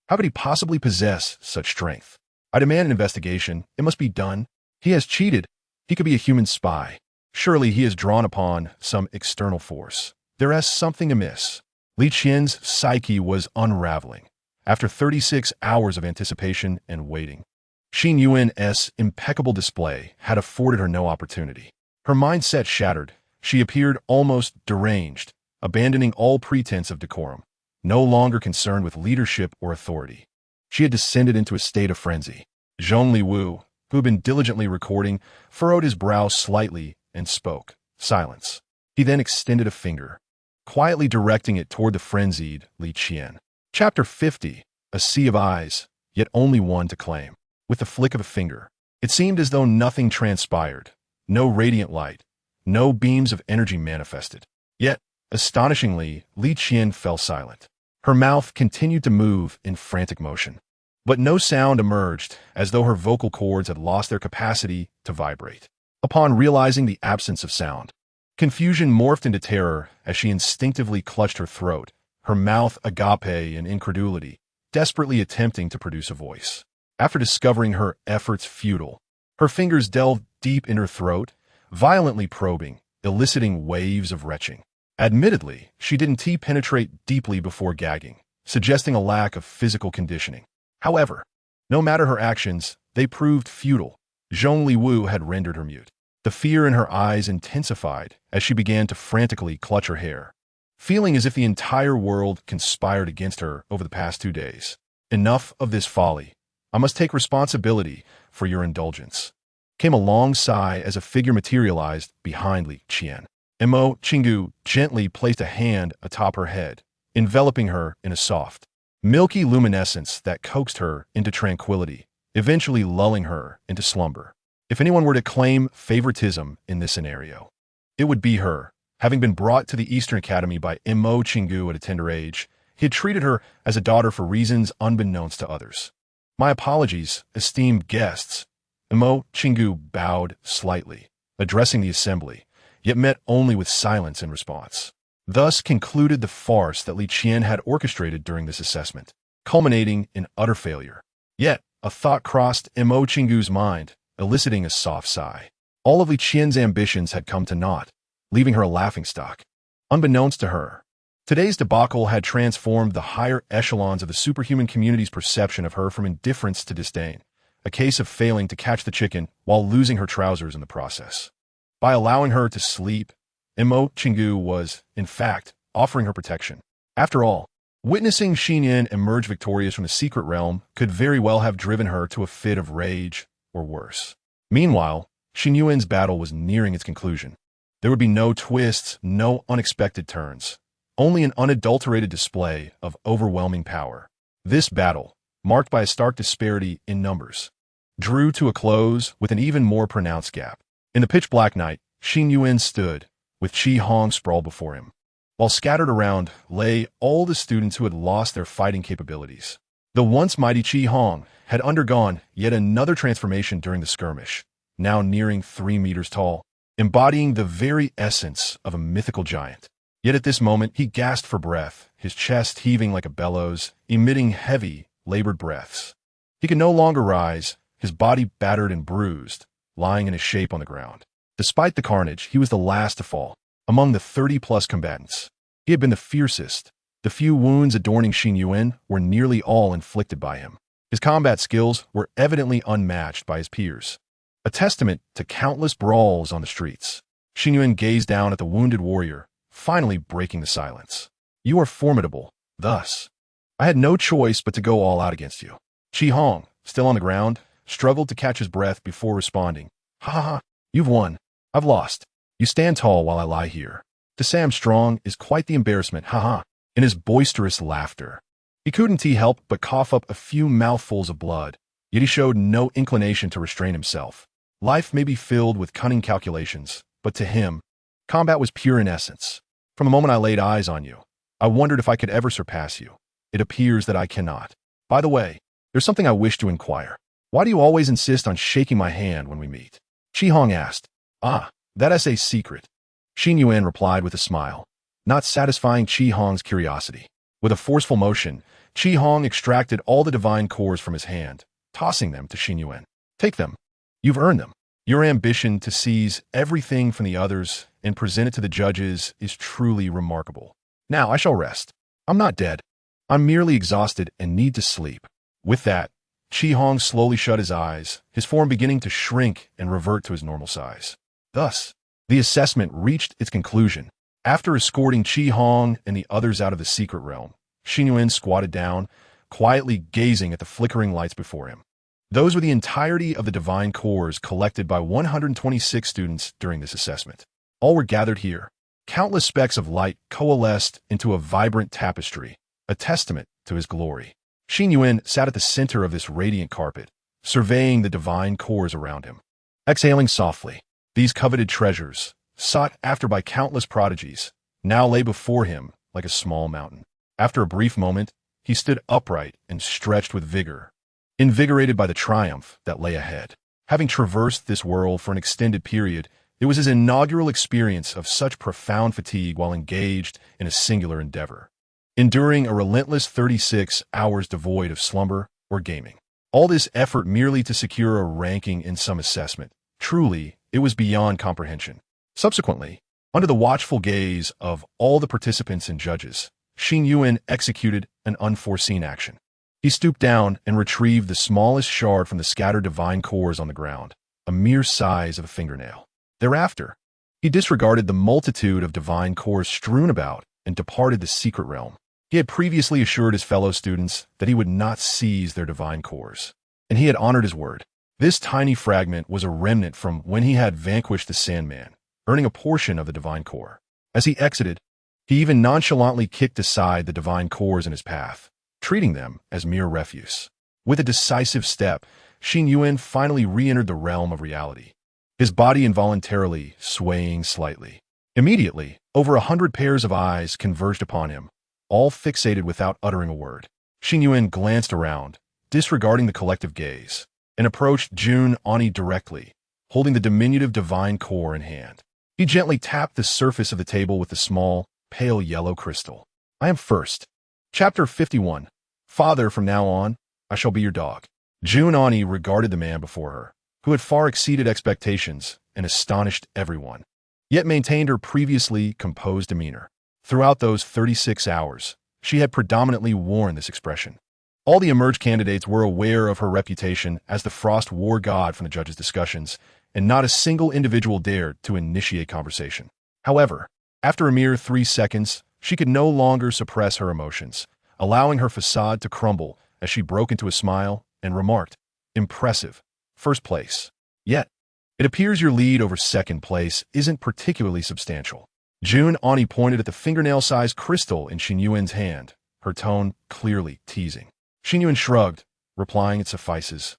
How could he possibly possess such strength? I demand an investigation. It must be done. He has cheated. He could be a human spy. Surely he has drawn upon some external force. There is something amiss. Li Qian's psyche was unraveling. After 36 hours of anticipation and waiting, Xin Yuan's impeccable display had afforded her no opportunity. Her mindset shattered. She appeared almost deranged, abandoning all pretense of decorum, no longer concerned with leadership or authority. She had descended into a state of frenzy. Zhongli Wu, who had been diligently recording, furrowed his brow slightly and spoke. Silence. He then extended a finger, quietly directing it toward the frenzied Li Qian. Chapter 50. A sea of eyes, yet only one to claim. With the flick of a finger, it seemed as though nothing transpired. No radiant light, no beams of energy manifested. Yet, astonishingly, Li Qian fell silent. Her mouth continued to move in frantic motion. But no sound emerged, as though her vocal cords had lost their capacity to vibrate. Upon realizing the absence of sound, confusion morphed into terror as she instinctively clutched her throat, her mouth agape in incredulity, desperately attempting to produce a voice. After discovering her efforts futile, her fingers delved deep in her throat, violently probing, eliciting waves of retching. Admittedly, she didn't penetrate deeply before gagging, suggesting a lack of physical conditioning. However, no matter her actions, they proved futile. Zhongli Wu had rendered her mute. The fear in her eyes intensified as she began to frantically clutch her hair, feeling as if the entire world conspired against her over the past 2 days. Enough of this folly. I must take responsibility for your indulgence. Came a long sigh as a figure materialized behind Li Qian. Mo Qinggu gently placed a hand atop her head, enveloping her in a soft, milky luminescence that coaxed her into tranquility, eventually lulling her into slumber. If anyone were to claim favoritism in this scenario, it would be her. Having been brought to the Eastern Academy by Mo Qinggu at a tender age, he had treated her as a daughter for reasons unbeknownst to others. My apologies, esteemed guests. Mo Qinggu bowed slightly, addressing the assembly, yet met only with silence in response. Thus concluded the farce that Li Qian had orchestrated during this assessment, culminating in utter failure. Yet, a thought crossed Mo Qinggu's mind, eliciting a soft sigh. All of Li Qian's ambitions had come to naught, leaving her a laughingstock. Unbeknownst to her, today's debacle had transformed the higher echelons of the superhuman community's perception of her from indifference to disdain, a case of failing to catch the chicken while losing her trousers in the process. By allowing her to sleep, Mo Qinggu was, in fact, offering her protection. After all, witnessing Xin Yuan emerge victorious from the secret realm could very well have driven her to a fit of rage, or worse. Meanwhile, Xin Yuan's battle was nearing its conclusion. There would be no twists, no unexpected turns, only an unadulterated display of overwhelming power. This battle, marked by a stark disparity in numbers, drew to a close with an even more pronounced gap. In the pitch-black night, Xin Yuan stood, with Qi Hong sprawled before him. While scattered around lay all the students who had lost their fighting capabilities. The once mighty Qi Hong had undergone yet another transformation during the skirmish, now nearing 3 meters tall, embodying the very essence of a mythical giant. Yet at this moment he gasped for breath, his chest heaving like a bellows, emitting heavy, labored breaths. He could no longer rise, his body battered and bruised, lying in a shape on the ground. Despite the carnage, he was the last to fall. Among the 30-plus combatants, he had been the fiercest. The few wounds adorning Xin Yuan were nearly all inflicted by him. His combat skills were evidently unmatched by his peers, a testament to countless brawls on the streets. Xin Yuan gazed down at the wounded warrior, finally breaking the silence. You are formidable. Thus, I had no choice but to go all out against you. Qi Hong, still on the ground, struggled to catch his breath before responding. Ha ha ha, you've won. I've lost. You stand tall while I lie here. To say I'm strong is quite the embarrassment, ha ha, in his boisterous laughter. He couldn't help but cough up a few mouthfuls of blood, yet he showed no inclination to restrain himself. Life may be filled with cunning calculations, but to him, combat was pure in essence. From the moment I laid eyes on you, I wondered if I could ever surpass you. It appears that I cannot. By the way, there's something I wish to inquire. Why do you always insist on shaking my hand when we meet? Qi Hong asked. Ah, that is a secret. Xin Yuan replied with a smile. not satisfying Qi Hong's curiosity. With a forceful motion, Qi Hong extracted all the divine cores from his hand, tossing them to Xin Yuan. Take them. You've earned them. Your ambition to seize everything from the others and present it to the judges is truly remarkable. Now I shall rest. I'm not dead. I'm merely exhausted and need to sleep. With that, Qi Hong slowly shut his eyes, his form beginning to shrink and revert to his normal size. Thus, the assessment reached its conclusion. After escorting Qi Hong and the others out of the secret realm, Xin Yuan squatted down, quietly gazing at the flickering lights before him. Those were the entirety of the divine cores collected by 126 students during this assessment. All were gathered here. Countless specks of light coalesced into a vibrant tapestry, a testament to his glory. Xin Yuan sat at the center of this radiant carpet, surveying the divine cores around him. Exhaling softly, these coveted treasures, sought after by countless prodigies, now lay before him like a small mountain. After a brief moment, he stood upright and stretched with vigor, invigorated by the triumph that lay ahead. Having traversed this world for an extended period, it was his inaugural experience of such profound fatigue while engaged in a singular endeavor, enduring a relentless 36 hours devoid of slumber or gaming. All this effort merely to secure a ranking in some assessment. Truly, it was beyond comprehension. Subsequently, under the watchful gaze of all the participants and judges, Xin Yuan executed an unforeseen action. He stooped down and retrieved the smallest shard from the scattered divine cores on the ground, a mere size of a fingernail. Thereafter, he disregarded the multitude of divine cores strewn about and departed the secret realm. He had previously assured his fellow students that he would not seize their divine cores, and he had honored his word. This tiny fragment was a remnant from when he had vanquished the Sandman, earning a portion of the divine core. As he exited, he even nonchalantly kicked aside the divine cores in his path, treating them as mere refuse. With a decisive step, Xin Yuan finally re-entered the realm of reality, his body involuntarily swaying slightly. Immediately, over 100 pairs of eyes converged upon him, all fixated without uttering a word. Xin Yuan glanced around, disregarding the collective gaze, and approached Jun Ani directly, holding the diminutive divine core in hand. He gently tapped the surface of the table with the small, pale yellow crystal. I am first. Chapter 51. Father, from now on, I shall be your dog. Jun Ani regarded the man before her, who had far exceeded expectations and astonished everyone, yet maintained her previously composed demeanor. Throughout those 36 hours, she had predominantly worn this expression. All the emerged candidates were aware of her reputation as the Frost War God from the judges' discussions, and not a single individual dared to initiate conversation. However, after a mere 3 seconds, she could no longer suppress her emotions, allowing her facade to crumble as she broke into a smile and remarked, "Impressive. First place. Yet, it appears your lead over second place isn't particularly substantial." Jun Ani pointed at the fingernail-sized crystal in Xin Yuan's hand, her tone clearly teasing. Xin Yuan shrugged, replying it suffices.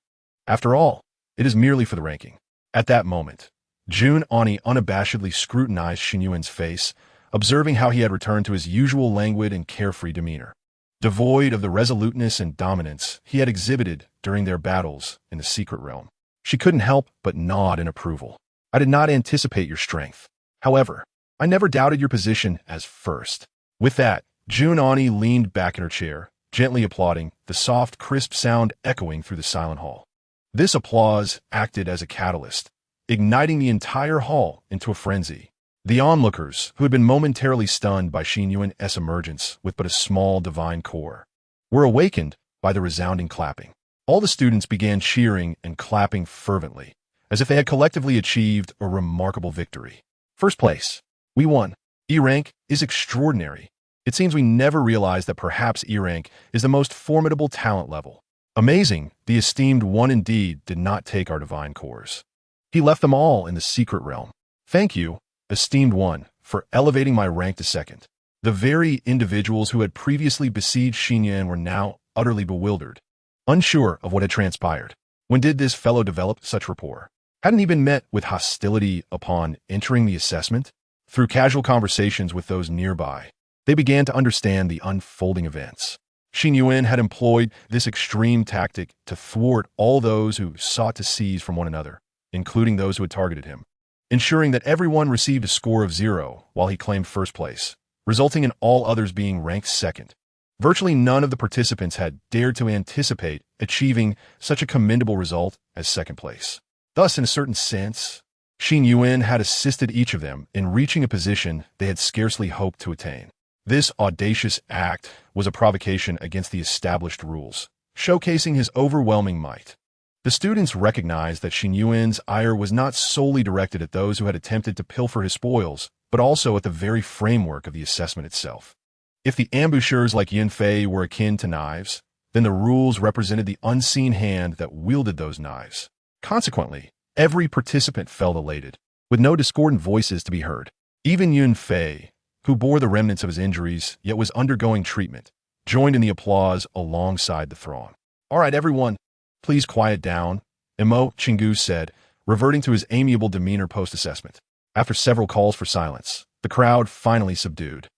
After all, it is merely for the ranking. At that moment, Jun Ani unabashedly scrutinized Xin Yuan's face, observing how he had returned to his usual languid and carefree demeanor, devoid of the resoluteness and dominance he had exhibited during their battles in the secret realm. She couldn't help but nod in approval. I did not anticipate your strength. However, I never doubted your position as first. With that, Jun Ani leaned back in her chair, gently applauding, the soft, crisp sound echoing through the silent hall. This applause acted as a catalyst, igniting the entire hall into a frenzy. The onlookers, who had been momentarily stunned by Xin Yuan's emergence with but a small divine core, were awakened by the resounding clapping. All the students began cheering and clapping fervently, as if they had collectively achieved a remarkable victory. First place. We won. E-rank is extraordinary. It seems we never realized that perhaps E-rank is the most formidable talent level. Amazing, the esteemed one indeed did not take our divine cores. He left them all in the secret realm. Thank you, esteemed one, for elevating my rank to second. The very individuals who had previously besieged Xin Yuan were now utterly bewildered, unsure of what had transpired. When did this fellow develop such rapport? Hadn't he been met with hostility upon entering the assessment? Through casual conversations with those nearby, they began to understand the unfolding events. Xin Yuan had employed this extreme tactic to thwart all those who sought to seize from one another, including those who had targeted him, ensuring that everyone received a score of 0 while he claimed first place, resulting in all others being ranked second. Virtually none of the participants had dared to anticipate achieving such a commendable result as second place. Thus, in a certain sense, Xin Yuan had assisted each of them in reaching a position they had scarcely hoped to attain. This audacious act was a provocation against the established rules, showcasing his overwhelming might. The students recognized that Xin Yuan's ire was not solely directed at those who had attempted to pilfer his spoils, but also at the very framework of the assessment itself. If the ambushers like Yin Fei were akin to knives, then the rules represented the unseen hand that wielded those knives. Consequently, every participant felt elated, with no discordant voices to be heard. Even Yin Fei, who bore the remnants of his injuries yet was undergoing treatment, joined in the applause alongside the throng. "All right, everyone, please quiet down," Imo Chingu said, reverting to his amiable demeanor post-assessment. After several calls for silence, the crowd finally subdued.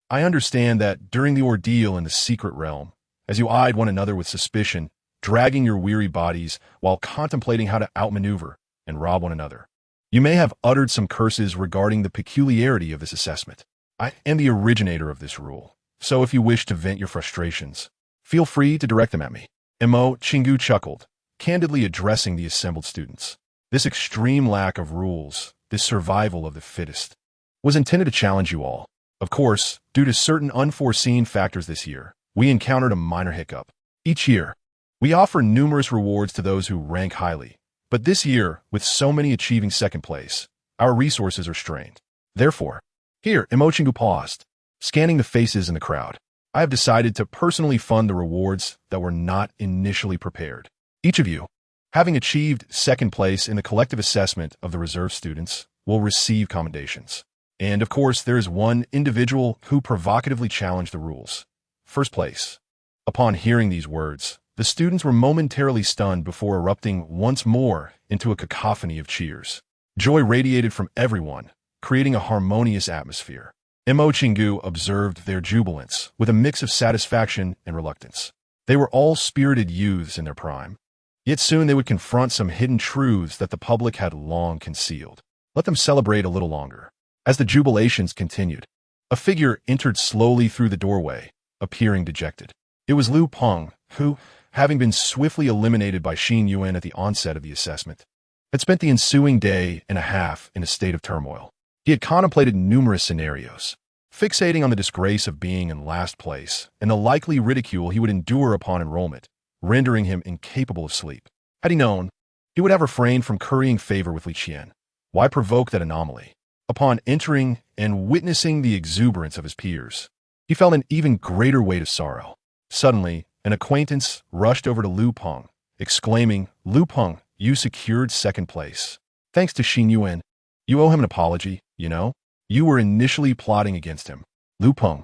"I understand that during the ordeal in the secret realm, as you eyed one another with suspicion, dragging your weary bodies while contemplating how to outmaneuver and rob one another, you may have uttered some curses regarding the peculiarity of this assessment. I am the originator of this rule, so if you wish to vent your frustrations, feel free to direct them at me." Imo Chingu chuckled, candidly addressing the assembled students. This extreme lack of rules, this survival of the fittest, was intended to challenge you all. Of course, due to certain unforeseen factors this year, we encountered a minor hiccup. Each year, we offer numerous rewards to those who rank highly, but this year, with so many achieving second place, our resources are strained. Therefore, here, Imo Chingu paused, scanning the faces in the crowd. "I have decided to personally fund the rewards that were not initially prepared. Each of you, having achieved second place in the collective assessment of the reserve students, will receive commendations. And of course, there is one individual who provocatively challenged the rules. First place." Upon hearing these words, the students were momentarily stunned before erupting once more into a cacophony of cheers. Joy radiated from everyone, creating a harmonious atmosphere. Imo Chingu observed their jubilance with a mix of satisfaction and reluctance. They were all spirited youths in their prime. Yet soon they would confront some hidden truths that the public had long concealed. Let them celebrate a little longer. As the jubilations continued, a figure entered slowly through the doorway, appearing dejected. It was Liu Peng, who, having been swiftly eliminated by Xin Yuan at the onset of the assessment, had spent the ensuing day and a half in a state of turmoil. He had contemplated numerous scenarios, fixating on the disgrace of being in last place and the likely ridicule he would endure upon enrollment, rendering him incapable of sleep. Had he known, he would have refrained from currying favor with Li Qian. Why provoke that anomaly? Upon entering and witnessing the exuberance of his peers, he felt an even greater weight of sorrow. Suddenly, an acquaintance rushed over to Liu Peng, exclaiming, "Liu Peng, you secured second place. Thanks to Xin Yuan. You owe him an apology, you know? You were initially plotting against him." Liu Peng.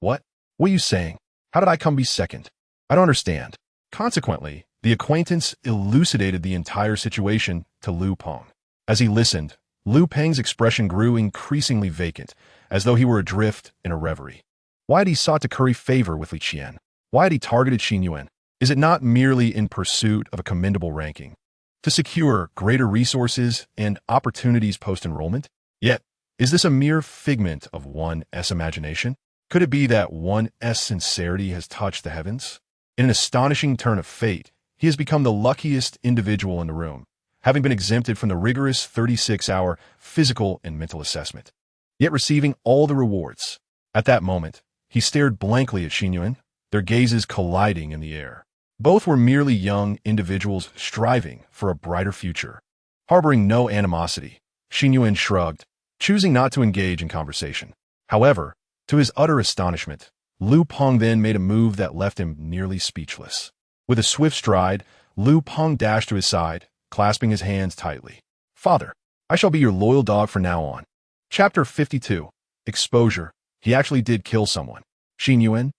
What are you saying? How did I come be second? I don't understand." Consequently, the acquaintance elucidated the entire situation to Liu Peng. As he listened, Liu Peng's expression grew increasingly vacant, as though he were adrift in a reverie. Why had he sought to curry favor with Li Qian? Why had he targeted Xin Yuan? Is it not merely in pursuit of a commendable ranking, to secure greater resources and opportunities post-enrollment? Yet, is this a mere figment of one's imagination? Could it be that one's sincerity has touched the heavens? In an astonishing turn of fate, he has become the luckiest individual in the room, having been exempted from the rigorous 36-hour physical and mental assessment, yet receiving all the rewards. At that moment, he stared blankly at Xin Yuan, their gazes colliding in the air. Both were merely young individuals striving for a brighter future. Harboring no animosity, Xin Yuan shrugged, choosing not to engage in conversation. However, to his utter astonishment, Liu Peng then made a move that left him nearly speechless. With a swift stride, Liu Peng dashed to his side, clasping his hands tightly. "Father, I shall be your loyal dog from now on." Chapter 52. Exposure. He actually did kill someone. Xin Yuan?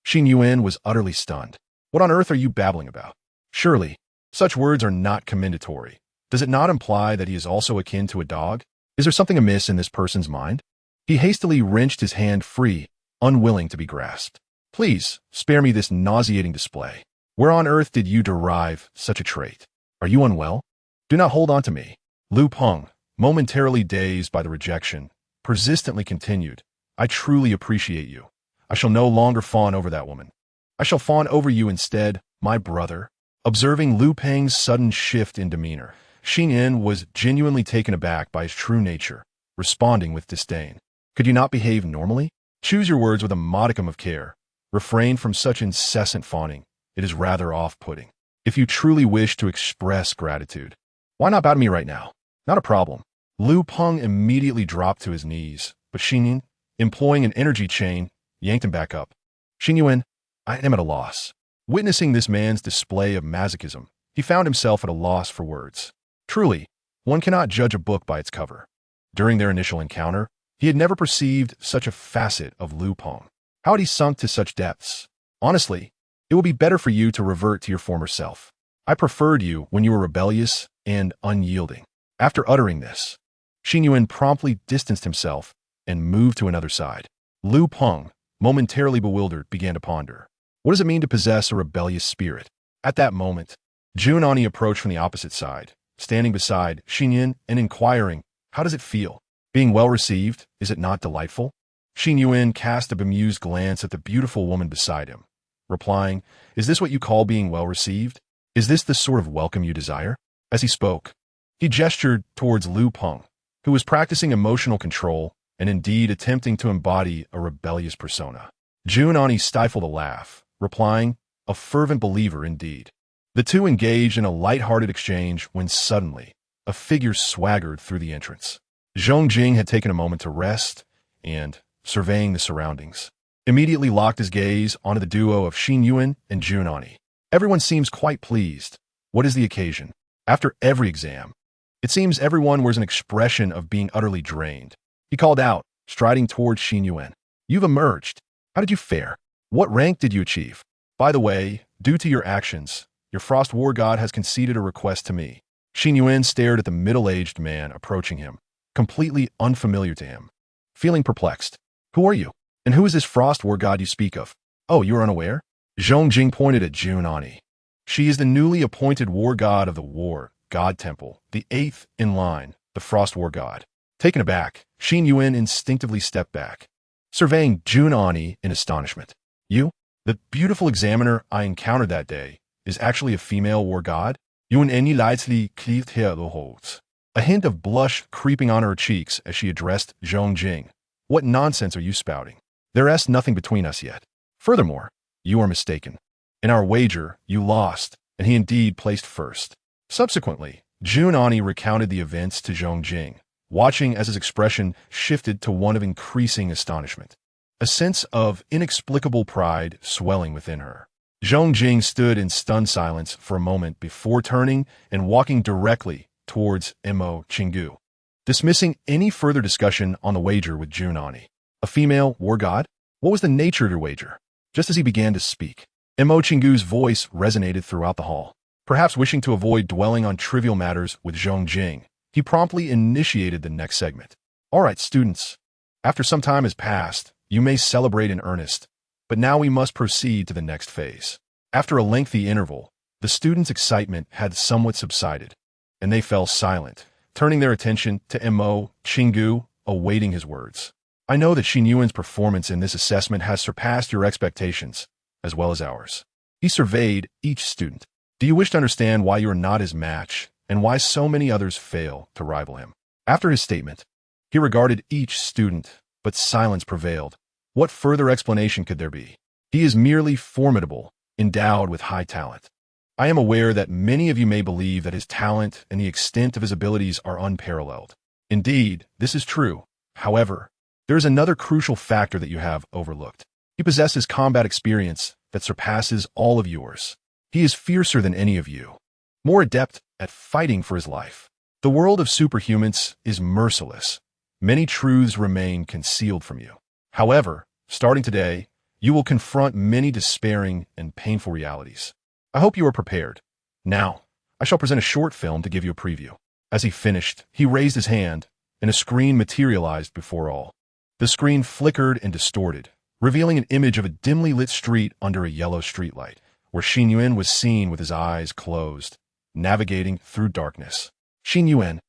Xin Yuan was utterly stunned. What on earth are you babbling about? Surely, such words are not commendatory. Does it not imply that he is also akin to a dog? Is there something amiss in this person's mind? He hastily wrenched his hand free, unwilling to be grasped. "Please, spare me this nauseating display. Where on earth did you derive such a trait? Are you unwell? Do not hold on to me." Liu Peng, momentarily dazed by the rejection, persistently continued, I truly appreciate you. I shall no longer fawn over that woman. I shall fawn over you instead, my brother." Observing Liu Peng's sudden shift in demeanor, Xin Yuan was genuinely taken aback by his true nature, responding with disdain. "Could you not behave normally? Choose your words with a modicum of care. Refrain from such incessant fawning. It is rather off-putting. If you truly wish to express gratitude, why not bow to me right now? Not a problem." Liu Peng immediately dropped to his knees, but Xin Yuan, employing an energy chain, yanked him back up. "Xin Yuan, I am at a loss." Witnessing this man's display of masochism, he found himself at a loss for words. Truly, one cannot judge a book by its cover. During their initial encounter, he had never perceived such a facet of Liu Peng. How had he sunk to such depths? Honestly, it will be better for you to revert to your former self. I preferred you when you were rebellious and unyielding. After uttering this, Xin Yuan promptly distanced himself and moved to another side. Liu Peng, momentarily bewildered, began to ponder. What does it mean to possess a rebellious spirit? At that moment, Junani approached from the opposite side, standing beside Xin Yuan and inquiring, "How does it feel? Being well received, is it not delightful?" Xin Yuan cast a bemused glance at the beautiful woman beside him, replying, "Is this what you call being well received? Is this the sort of welcome you desire?" As he spoke, he gestured towards Liu Peng, who was practicing emotional control and indeed attempting to embody a rebellious persona. Junani stifled a laugh, replying, "A fervent believer indeed." The two engaged in a light-hearted exchange when suddenly a figure swaggered through the entrance. Zhong Jing had taken a moment to rest and, surveying the surroundings, immediately locked his gaze onto the duo of Xin Yuan and Junani. "Everyone seems quite pleased. What is the occasion?" After every exam, it seems everyone wears an expression of being utterly drained. He called out, striding towards Xin Yuan. "You've emerged. How did you fare? What rank did you achieve? By the way, due to your actions, your Frost War God has conceded a request to me." Xin Yuan stared at the middle-aged man approaching him, completely unfamiliar to him. Feeling perplexed. "Who are you? And who is this Frost War God you speak of?" "Oh, you are unaware?" Zhong Jing pointed at Junani. "She is the newly appointed War God of the War God Temple, the 8th in line, the Frost War God." Taken aback, Xin Yuan instinctively stepped back, surveying Junani in astonishment. "You? The beautiful examiner I encountered that day is actually a female war god?" A hint of blush creeping on her cheeks as she addressed Zhong Jing. "What nonsense are you spouting? There's nothing between us yet. Furthermore, you are mistaken. In our wager, you lost, and he indeed placed first." Subsequently, Junani recounted the events to Zhong Jing, watching as his expression shifted to one of increasing astonishment, a sense of inexplicable pride swelling within her. Zhong Jing stood in stunned silence for a moment before turning and walking directly towards Mo Chingu, dismissing any further discussion on the wager with Junani. "A female war god? What was the nature of your wager?" Just as he began to speak, Mo Chingu's voice resonated throughout the hall. Perhaps wishing to avoid dwelling on trivial matters with Zhong Jing, he promptly initiated the next segment. "All right, students. After some time has passed, you may celebrate in earnest, but now we must proceed to the next phase." After a lengthy interval, the students' excitement had somewhat subsided, and they fell silent, turning their attention to Mo Chingu, awaiting his words. "I know that Xin Yuan's performance in this assessment has surpassed your expectations, as well as ours." He surveyed each student. "Do you wish to understand why you are not his match, and why so many others fail to rival him?" After his statement, he regarded each student, but silence prevailed. What further explanation could there be? He is merely formidable, endowed with high talent. I am aware that many of you may believe that his talent and the extent of his abilities are unparalleled. Indeed, this is true. However, there is another crucial factor that you have overlooked. He possesses combat experience that surpasses all of yours. He is fiercer than any of you, more adept at fighting for his life. The world of superhumans is merciless. Many truths remain concealed from you. However, starting today, you will confront many despairing and painful realities. I hope you are prepared. Now, I shall present a short film to give you a preview. As he finished, he raised his hand, and a screen materialized before all. The screen flickered and distorted, revealing an image of a dimly lit street under a yellow streetlight, where Xin Yuan was seen with his eyes closed, navigating through darkness. Xin Yuan.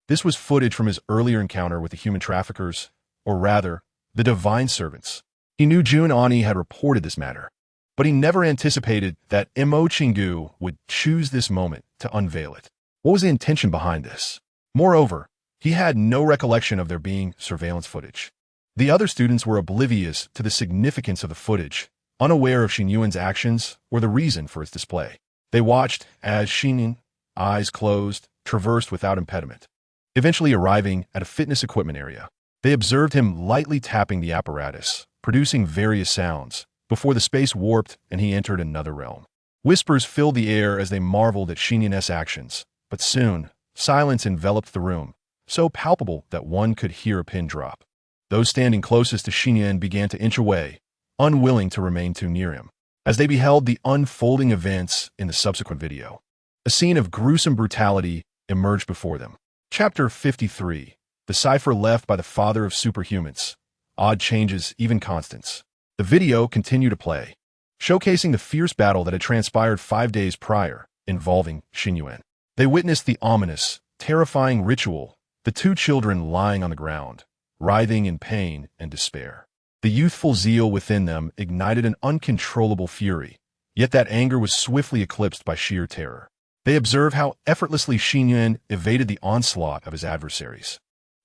This was footage from his earlier encounter with the human traffickers, or rather, the divine servants. He knew Juan had reported this matter, but he never anticipated that Mo Chingu would choose this moment to unveil it. What was the intention behind this? Moreover, he had no recollection of there being surveillance footage. The other students were oblivious to the significance of the footage, unaware of Xin Yuan's actions or the reason for its display. They watched as Xin Yuan, eyes closed, traversed without impediment. Eventually arriving at a fitness equipment area, they observed him lightly tapping the apparatus, producing various sounds, before the space warped and he entered another realm. Whispers filled the air as they marveled at Xin Yuan's actions, but soon, silence enveloped the room, so palpable that one could hear a pin drop. Those standing closest to Xin Yuan began to inch away, unwilling to remain too near him, as they beheld the unfolding events in the subsequent video. A scene of gruesome brutality emerged before them. Chapter 53. The cipher left by the father of superhumans. Odd changes, even constants. The video continued to play, showcasing the fierce battle that had transpired 5 days prior, involving Xin Yuan. They witnessed the ominous, terrifying ritual, the two children lying on the ground, writhing in pain and despair. The youthful zeal within them ignited an uncontrollable fury, yet that anger was swiftly eclipsed by sheer terror. They observed how effortlessly Xin Yuan evaded the onslaught of his adversaries,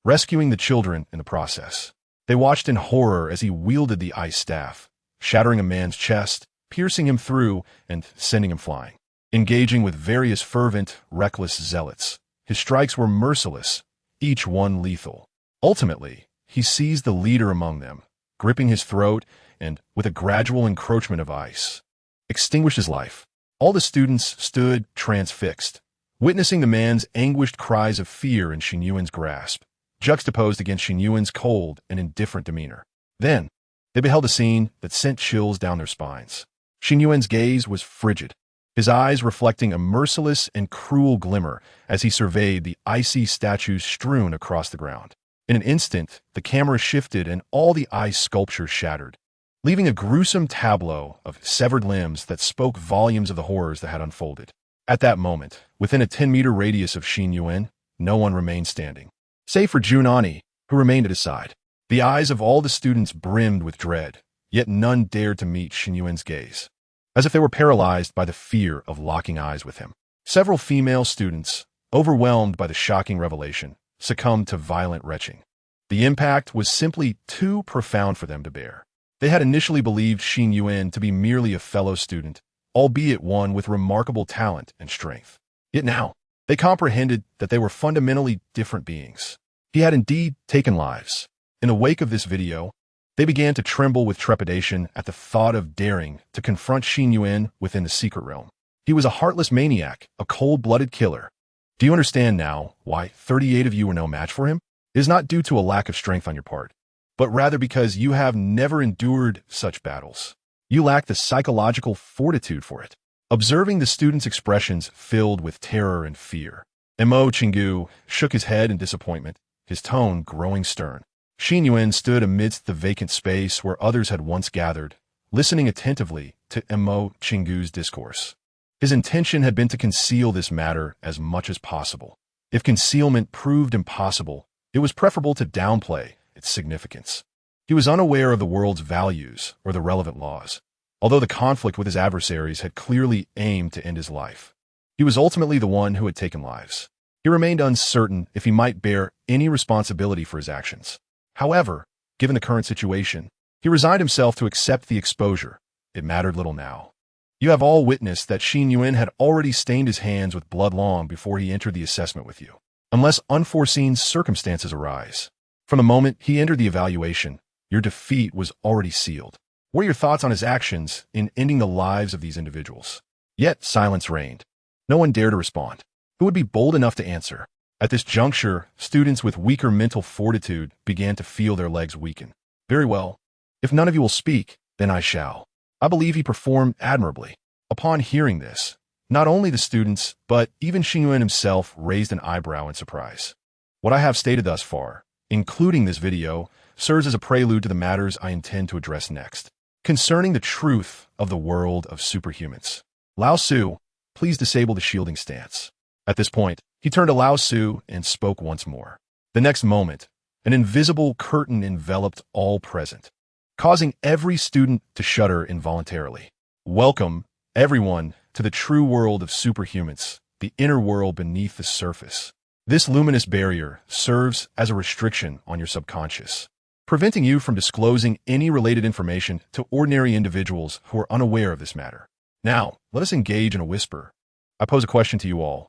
rescuing the children in the process. They watched in horror as he wielded the ice staff, shattering a man's chest, piercing him through, and sending him flying. Engaging with various fervent, reckless zealots, his strikes were merciless, each one lethal. Ultimately, he seized the leader among them, gripping his throat and, with a gradual encroachment of ice, extinguished his life. All the students stood transfixed, witnessing the man's anguished cries of fear in Xin Yuan's grasp, juxtaposed against Xin Yuan's cold and indifferent demeanor. Then, they beheld a scene that sent chills down their spines. Xin Yuan's gaze was frigid, his eyes reflecting a merciless and cruel glimmer as he surveyed the icy statues strewn across the ground. In an instant, the camera shifted and all the ice sculptures shattered, leaving a gruesome tableau of severed limbs that spoke volumes of the horrors that had unfolded. At that moment, within a 10-meter radius of Xin Yuan, no one remained standing, save for Juan, who remained at his side. The eyes of all the students brimmed with dread, yet none dared to meet Xin Yuan's gaze, as if they were paralyzed by the fear of locking eyes with him. Several female students, overwhelmed by the shocking revelation, succumbed to violent retching. The impact was simply too profound for them to bear. They had initially believed Xin Yuan to be merely a fellow student, albeit one with remarkable talent and strength. Yet now, they comprehended that they were fundamentally different beings. He had indeed taken lives. In the wake of this video, they began to tremble with trepidation at the thought of daring to confront Xin Yuan within the secret realm. He was a heartless maniac, a cold-blooded killer. Do you understand now why 38 of you were no match for him? It is not due to a lack of strength on your part, but rather because you have never endured such battles. You lack the psychological fortitude for it. Observing the students' expressions filled with terror and fear, Mo Chingu shook his head in disappointment, his tone growing stern. Xin Yuan stood amidst the vacant space where others had once gathered, listening attentively to Mo Chingu's discourse. His intention had been to conceal this matter as much as possible. If concealment proved impossible, it was preferable to downplay its significance. He was unaware of the world's values or the relevant laws, although the conflict with his adversaries had clearly aimed to end his life. He was ultimately the one who had taken lives. He remained uncertain if he might bear any responsibility for his actions. However, given the current situation, he resigned himself to accept the exposure. It mattered little now. You have all witnessed that Xin Yuan had already stained his hands with blood long before he entered the assessment with you, unless unforeseen circumstances arise. From the moment he entered the evaluation, your defeat was already sealed. What are your thoughts on his actions in ending the lives of these individuals? Yet silence reigned. No one dared to respond. Who would be bold enough to answer? At this juncture, students with weaker mental fortitude began to feel their legs weaken. Very well. If none of you will speak, then I shall. I believe he performed admirably. Upon hearing this, not only the students, but even Xin Yuan himself raised an eyebrow in surprise. What I have stated thus far, including this video, serves as a prelude to the matters I intend to address next. Concerning the truth of the world of superhumans. Lao Su, please disable the shielding stance. At this point, he turned to Lao Su and spoke once more. The next moment, An invisible curtain enveloped all present, causing every student to shudder involuntarily. Welcome, everyone, to the true world of superhumans, the inner world beneath the surface. This luminous barrier serves as a restriction on your subconscious, preventing you from disclosing any related information to ordinary individuals who are unaware of this matter. Now, let us engage in a whisper. I pose a question to you all.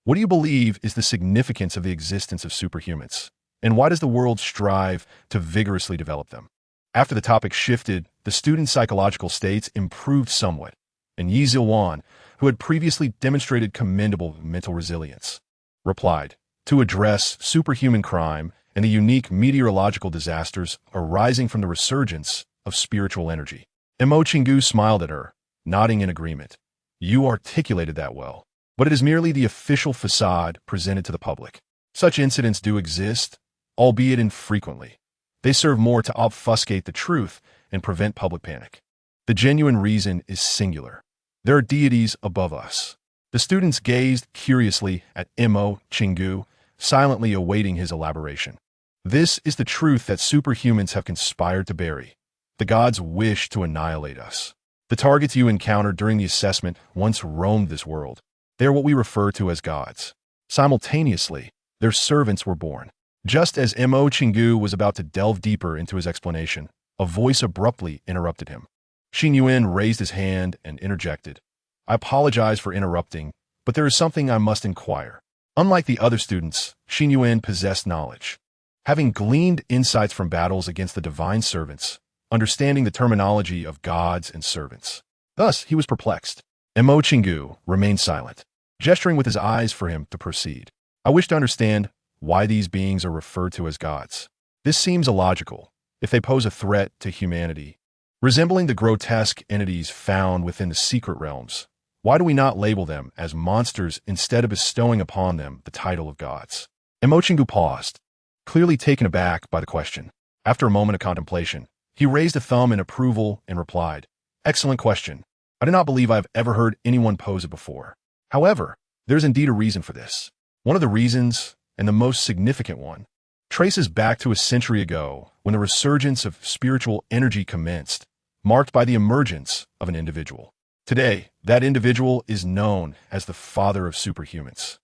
What do you believe is the significance of the existence of superhumans? And why does the world strive to vigorously develop them? After the topic shifted, the students' psychological states improved somewhat, and Xin Yuan, who had previously demonstrated commendable mental resilience, replied, to address superhuman crime and the unique meteorological disasters arising from the resurgence of spiritual energy. Mo Chingu smiled at her, nodding in agreement. You articulated that well, but it is merely the official facade presented to the public. Such incidents do exist, albeit infrequently. They serve more to obfuscate the truth and prevent public panic. The genuine reason is singular. There are deities above us. The students gazed curiously at Mo Chingu, silently awaiting his elaboration. This is the truth that superhumans have conspired to bury. The gods wish to annihilate us. The targets you encountered during the assessment once roamed this world. They are what we refer to as gods. Simultaneously, their servants were born. Just as Mo Chingu was about to delve deeper into his explanation, a voice abruptly interrupted him. Xin Yuan raised his hand and interjected. I apologize for interrupting, but there is something I must inquire. Unlike the other students, Xin Yuan possessed knowledge. Having gleaned insights from battles against the divine servants, understanding the terminology of gods and servants. Thus, he was perplexed. Mo Chingu remained silent, gesturing with his eyes for him to proceed. I wish to understand why these beings are referred to as gods. This seems illogical, if they pose a threat to humanity. Resembling the grotesque entities found within the secret realms, why do we not label them as monsters instead of bestowing upon them the title of gods? Mo Chingu paused, clearly taken aback by the question. After a moment of contemplation, he raised a thumb in approval and replied, Excellent question. I do not believe I have ever heard anyone pose it before. However, there is indeed a reason for this. One of the reasons, and the most significant one, traces back to a century ago when the resurgence of spiritual energy commenced, marked by the emergence of an individual. Today, that individual is known as the father of superhumans.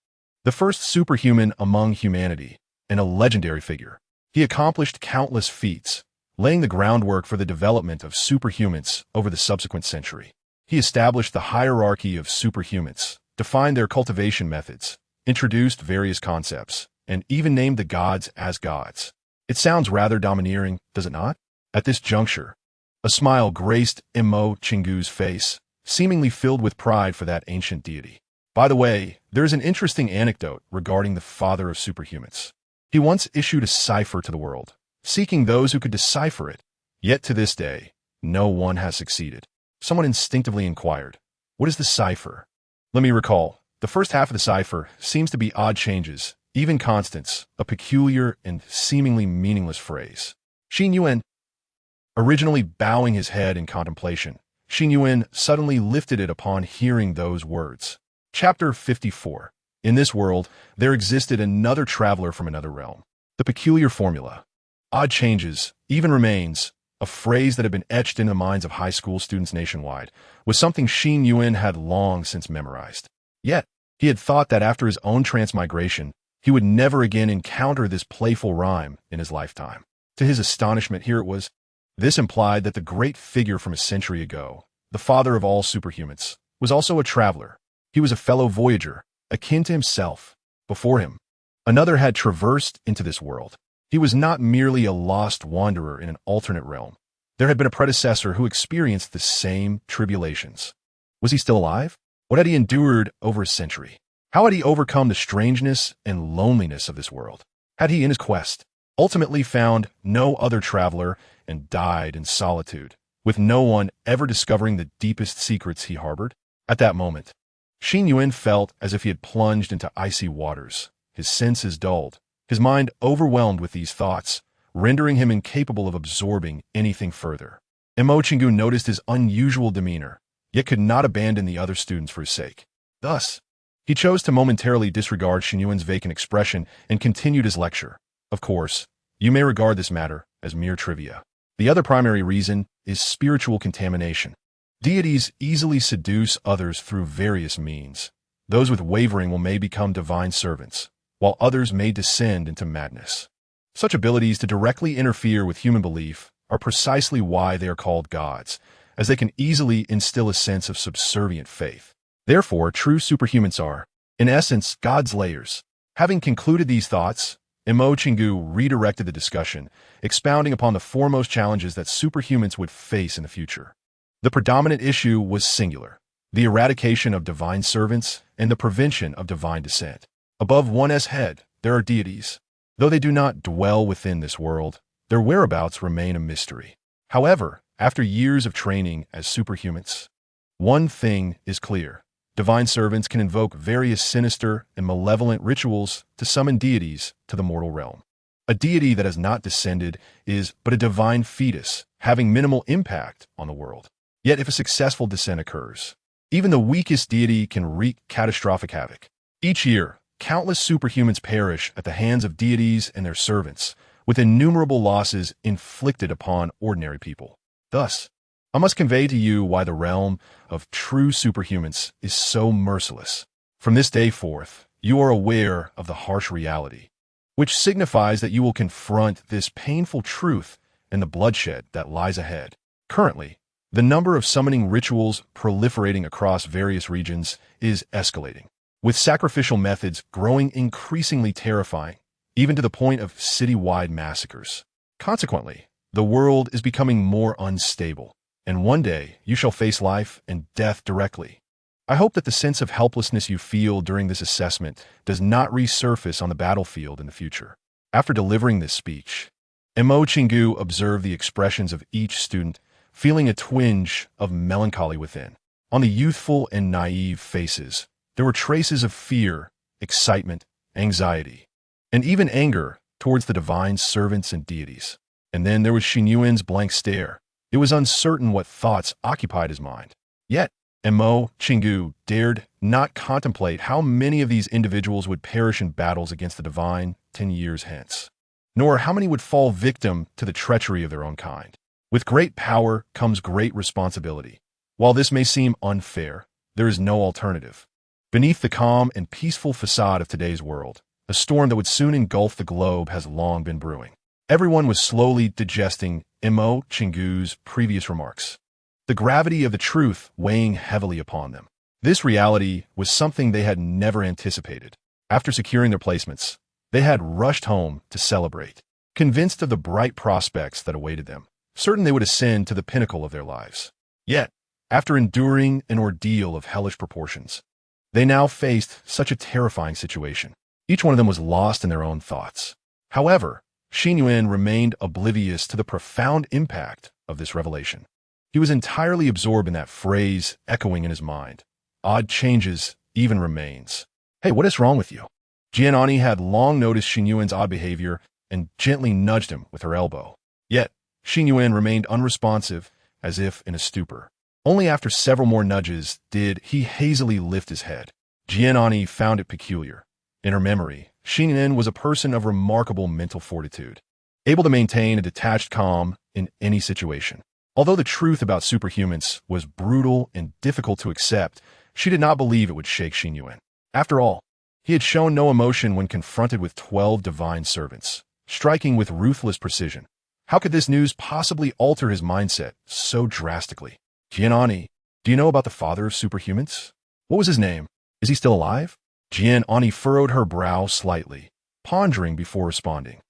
The first superhuman among humanity, and a legendary figure. He accomplished countless feats, laying the groundwork for the development of superhumans over the subsequent century. He established the hierarchy of superhumans, defined their cultivation methods, introduced various concepts, and even named the gods as gods. It sounds rather domineering, does it not? At this juncture, a smile graced Mo Chingu's face, seemingly filled with pride for that ancient deity. By the way, there is an interesting anecdote regarding the father of superhumans. He once issued a cipher to the world, seeking those who could decipher it. Yet to this day, no one has succeeded. Someone instinctively inquired, what is the cipher? Let me recall. The first half of the cipher seems to be odd changes, even constants, a peculiar and seemingly meaningless phrase. Xin Yuan, originally bowing his head in contemplation, Xin Yuan suddenly lifted it upon hearing those words. Chapter 54. In this world, there existed another traveler from another realm. The peculiar formula, odd changes, even remains, a phrase that had been etched into the minds of high school students nationwide, was something Xin Yuan had long since memorized. Yet, he had thought that after his own transmigration, he would never again encounter this playful rhyme in his lifetime. To his astonishment, here it was. This implied that the great figure from a century ago, the father of all superhumans, was also a traveler. He was a fellow voyager, akin to himself. Before him, another had traversed into this world. He was not merely a lost wanderer in an alternate realm. There had been a predecessor who experienced the same tribulations. Was he still alive? What had he endured over a century? How had he overcome the strangeness and loneliness of this world? Had he, in his quest, ultimately found no other traveler and died in solitude, with no one ever discovering the deepest secrets he harbored? At that moment, Xin Yuan felt as if he had plunged into icy waters. His senses dulled, his mind overwhelmed with these thoughts, rendering him incapable of absorbing anything further. Mo Chingu noticed his unusual demeanor, yet could not abandon the other students for his sake. Thus, he chose to momentarily disregard Xin Yuan's vacant expression and continued his lecture. Of course, you may regard this matter as mere trivia. The other primary reason is spiritual contamination. Deities easily seduce others through various means. Those with wavering may become divine servants, while others may descend into madness. Such abilities to directly interfere with human belief are precisely why they are called gods, as they can easily instill a sense of subservient faith. Therefore, true superhumans are, in essence, God's layers. Having concluded these thoughts, Mo Chingu redirected the discussion, expounding upon the foremost challenges that superhumans would face in the future. The predominant issue was singular: the eradication of divine servants and the prevention of divine descent. Above one's head, there are deities. Though they do not dwell within this world, their whereabouts remain a mystery. However, after years of training as superhumans, one thing is clear: divine servants can invoke various sinister and malevolent rituals to summon deities to the mortal realm. A deity that has not descended is but a divine fetus, having minimal impact on the world. Yet if a successful descent occurs, even the weakest deity can wreak catastrophic havoc. Each year, countless superhumans perish at the hands of deities and their servants, with innumerable losses inflicted upon ordinary people. Thus, I must convey to you why the realm of true superhumans is so merciless. From this day forth, you are aware of the harsh reality, which signifies that you will confront this painful truth and the bloodshed that lies ahead. Currently, the number of summoning rituals proliferating across various regions is escalating, with sacrificial methods growing increasingly terrifying, even to the point of city-wide massacres. Consequently, the world is becoming more unstable, and one day you shall face life and death directly. I hope that the sense of helplessness you feel during this assessment does not resurface on the battlefield in the future. After delivering this speech, Mo Chingu observed the expressions of each student, feeling a twinge of melancholy within. On the youthful and naive faces, there were traces of fear, excitement, anxiety, and even anger towards the divine servants and deities. And then there was Xin Yuan's blank stare. It was uncertain what thoughts occupied his mind. Yet, Mo Chingu dared not contemplate how many of these individuals would perish in battles against the divine 10 years hence, nor how many would fall victim to the treachery of their own kind. With great power comes great responsibility. While this may seem unfair, there is no alternative. Beneath the calm and peaceful facade of today's world, a storm that would soon engulf the globe has long been brewing. Everyone was slowly digesting Mo Chingu's previous remarks, the gravity of the truth weighing heavily upon them. This reality was something they had never anticipated. After securing their placements, they had rushed home to celebrate, convinced of the bright prospects that awaited them, certain they would ascend to the pinnacle of their lives. Yet, after enduring an ordeal of hellish proportions, they now faced such a terrifying situation. Each one of them was lost in their own thoughts. However, Xin Yuan remained oblivious to the profound impact of this revelation. He was entirely absorbed in that phrase echoing in his mind. Odd changes even remains. Hey, what is wrong with you? Jianani had long noticed Xin Yuan's odd behavior and gently nudged him with her elbow. Yet, Xin Yuan remained unresponsive, as if in a stupor. Only after several more nudges did he hazily lift his head. Jianani found it peculiar. In her memory, Xin Yuan was a person of remarkable mental fortitude, able to maintain a detached calm in any situation. Although the truth about superhumans was brutal and difficult to accept, she did not believe it would shake Xin Yuan. After all, he had shown no emotion when confronted with 12 divine servants, striking with ruthless precision. How could this news possibly alter his mindset so drastically? Jianani, do you know about the father of superhumans? What was his name? Is he still alive? Jianani furrowed her brow slightly, pondering before responding.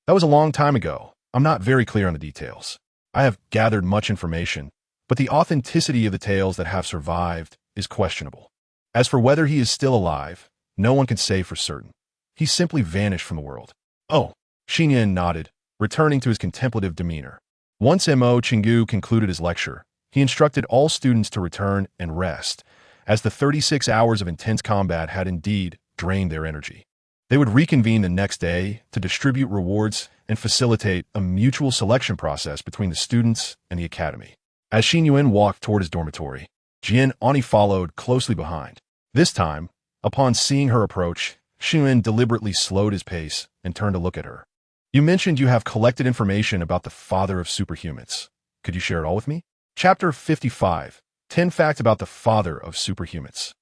That was a long time ago. I'm not very clear on the details. I have gathered much information, but the authenticity of the tales that have survived is questionable. As for whether he is still alive, no one can say for certain. He simply vanished from the world. Oh, Xin Yuan nodded, returning to his contemplative demeanor. Once Mo Chingu concluded his lecture, he instructed all students to return and rest, as the 36 hours of intense combat had indeed drained their energy. They would reconvene the next day to distribute rewards and facilitate a mutual selection process between the students and the academy. As Xin Yuan walked toward his dormitory, Jianani followed closely behind. This time, upon seeing her approach, Xin Yuan deliberately slowed his pace and turned to look at her. You mentioned you have collected information about the father of superhumans. Could you share it all with me? Chapter 55. 10 Facts about the Father of Superhumans.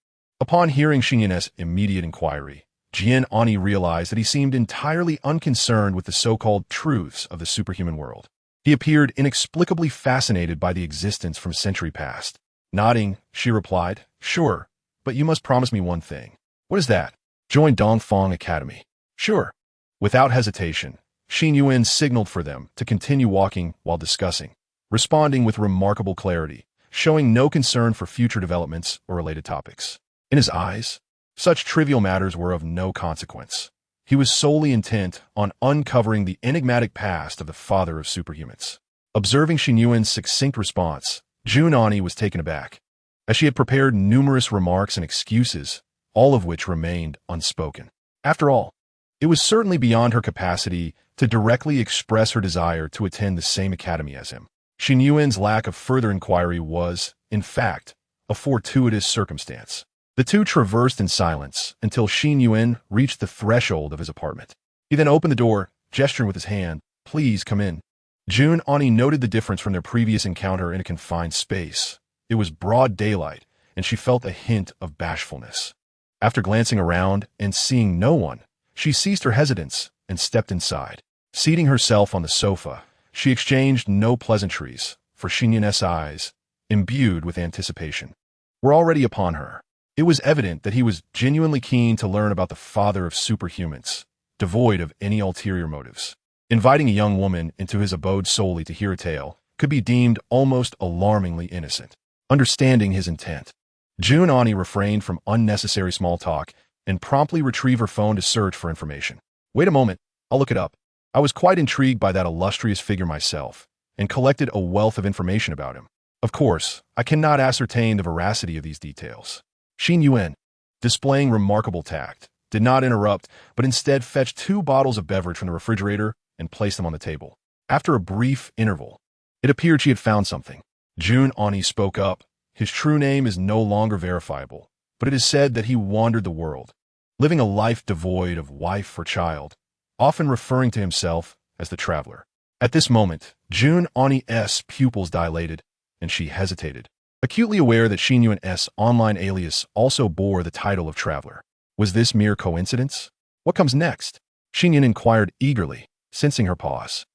Upon hearing Xin Yuan's immediate inquiry, Jian Ani realized that he seemed entirely unconcerned with the so-called truths of the superhuman world. He appeared inexplicably fascinated by the existence from a century past. Nodding, she replied, "Sure, but you must promise me one thing." "What is that?" "Join Dongfang Academy." "Sure." Without hesitation, Xin Yuan signaled for them to continue walking while discussing, responding with remarkable clarity, showing no concern for future developments or related topics. In his eyes, such trivial matters were of no consequence. He was solely intent on uncovering the enigmatic past of the father of superhumans. Observing Xin Yuan's succinct response, Jun Ani was taken aback, as she had prepared numerous remarks and excuses, all of which remained unspoken. After all, it was certainly beyond her capacity to directly express her desire to attend the same academy as him. Xin Yuan's lack of further inquiry was, in fact, a fortuitous circumstance. The two traversed in silence until Xin Yuan reached the threshold of his apartment. He then opened the door, gesturing with his hand, "Please come in." Jun Ani noted the difference from their previous encounter in a confined space. It was broad daylight, and she felt a hint of bashfulness. After glancing around and seeing no one, she ceased her hesitance and stepped inside. Seating herself on the sofa, she exchanged no pleasantries, for Xin Yuan's eyes, imbued with anticipation, were already upon her. It was evident that he was genuinely keen to learn about the father of superhumans, devoid of any ulterior motives. Inviting a young woman into his abode solely to hear a tale could be deemed almost alarmingly innocent. Understanding his intent, Jun Ani refrained from unnecessary small talk and promptly retrieved her phone to search for information. "Wait a moment, I'll look it up." I was quite intrigued by that illustrious figure myself, and collected a wealth of information about him. Of course, I cannot ascertain the veracity of these details. Xin Yuan, displaying remarkable tact, did not interrupt, but instead fetched 2 bottles of beverage from the refrigerator and placed them on the table. After a brief interval, it appeared she had found something. Jun Ani spoke up. His true name is no longer verifiable, but it is said that he wandered the world, living a life devoid of wife or child, often referring to himself as the traveler. At this moment, Jun Ani's pupils dilated, and she hesitated, acutely aware that Xin Yuan's online alias also bore the title of traveler. Was this mere coincidence? What comes next? Xin Yuan inquired eagerly, sensing her pause.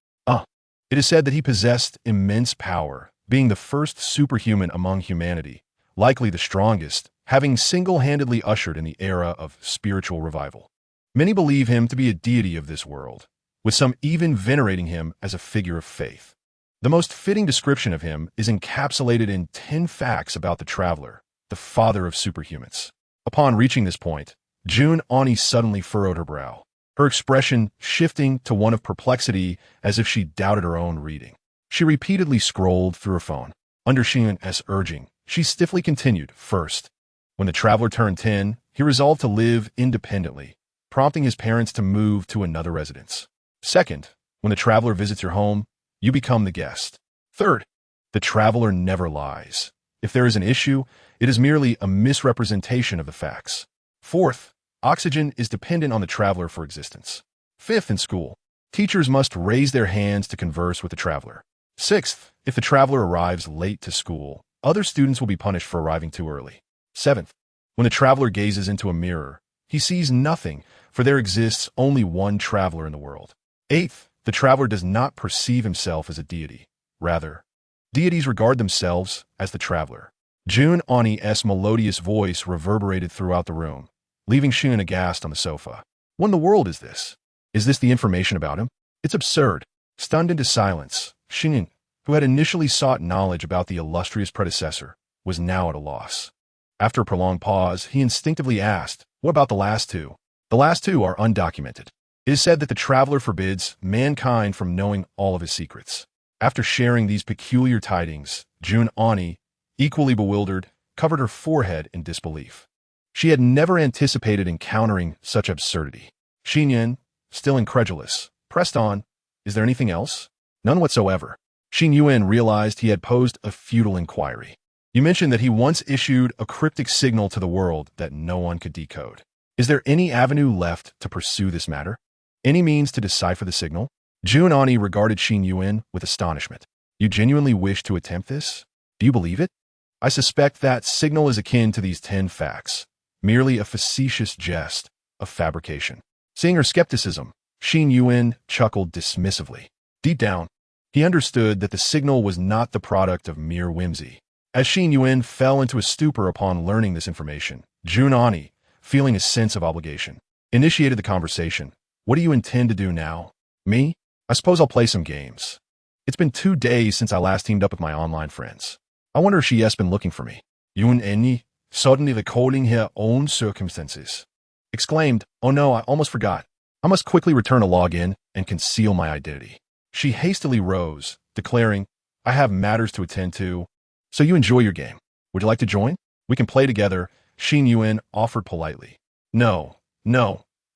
It is said that he possessed immense power, being the first superhuman among humanity, likely the strongest, having single-handedly ushered in the era of spiritual revival. Many believe him to be a deity of this world, with some even venerating him as a figure of faith. The most fitting description of him is encapsulated in 10 facts about the traveler, the father of superhumans. Upon reaching this point, Jun Ani suddenly furrowed her brow, her expression shifting to one of perplexity as if she doubted her own reading. She repeatedly scrolled through her phone. Under Xin Yuan's urging, she stiffly continued. First, when the traveler turned 10, he resolved to live independently, prompting his parents to move to another residence. Second, when the traveler visits your home, you become the guest. Third, the traveler never lies. If there is an issue, it is merely a misrepresentation of the facts. Fourth, oxygen is dependent on the traveler for existence. Fifth, in school, teachers must raise their hands to converse with the traveler. Sixth, if the traveler arrives late to school, other students will be punished for arriving too early. Seventh, when the traveler gazes into a mirror, he sees nothing, for there exists only one traveler in the world. Eighth, the traveler does not perceive himself as a deity. Rather, deities regard themselves as the traveler. Jun Ani's melodious voice reverberated throughout the room, leaving Xin Yuan aghast on the sofa. What in the world is this? Is this the information about him? It's absurd. Stunned into silence, Xin Yuan, who had initially sought knowledge about the illustrious predecessor, was now at a loss. After a prolonged pause, he instinctively asked, "What about the last 2? The last 2 are undocumented. It is said that the traveler forbids mankind from knowing all of his secrets." After sharing these peculiar tidings, Jun Ani, equally bewildered, covered her forehead in disbelief. She had never anticipated encountering such absurdity. Xin Yuan, still incredulous, pressed on, "Is there anything else?" "None whatsoever." Xin Yuan realized he had posed a futile inquiry. "You mentioned that he once issued a cryptic signal to the world that no one could decode. Is there any avenue left to pursue this matter? Any means to decipher the signal?" Juan regarded Xin Yuan with astonishment. You genuinely wish to attempt this? Do you believe it? I suspect that signal is akin to these 10 facts, merely a facetious jest of fabrication. Seeing her skepticism, Xin Yuan chuckled dismissively. Deep down, he understood that the signal was not the product of mere whimsy. As Xin Yuan fell into a stupor upon learning this information, Juan, feeling a sense of obligation, initiated the conversation. What do you intend to do now? Me? I suppose I'll play some games. It's been 2 days since I last teamed up with my online friends. I wonder if she has been looking for me. Yuan, suddenly recalling her own circumstances, exclaimed, oh no, I almost forgot. I must quickly return to log in and conceal my identity. She hastily rose, declaring, I have matters to attend to. So you enjoy your game. Would you like to join? We can play together, Xin Yuan offered politely. No.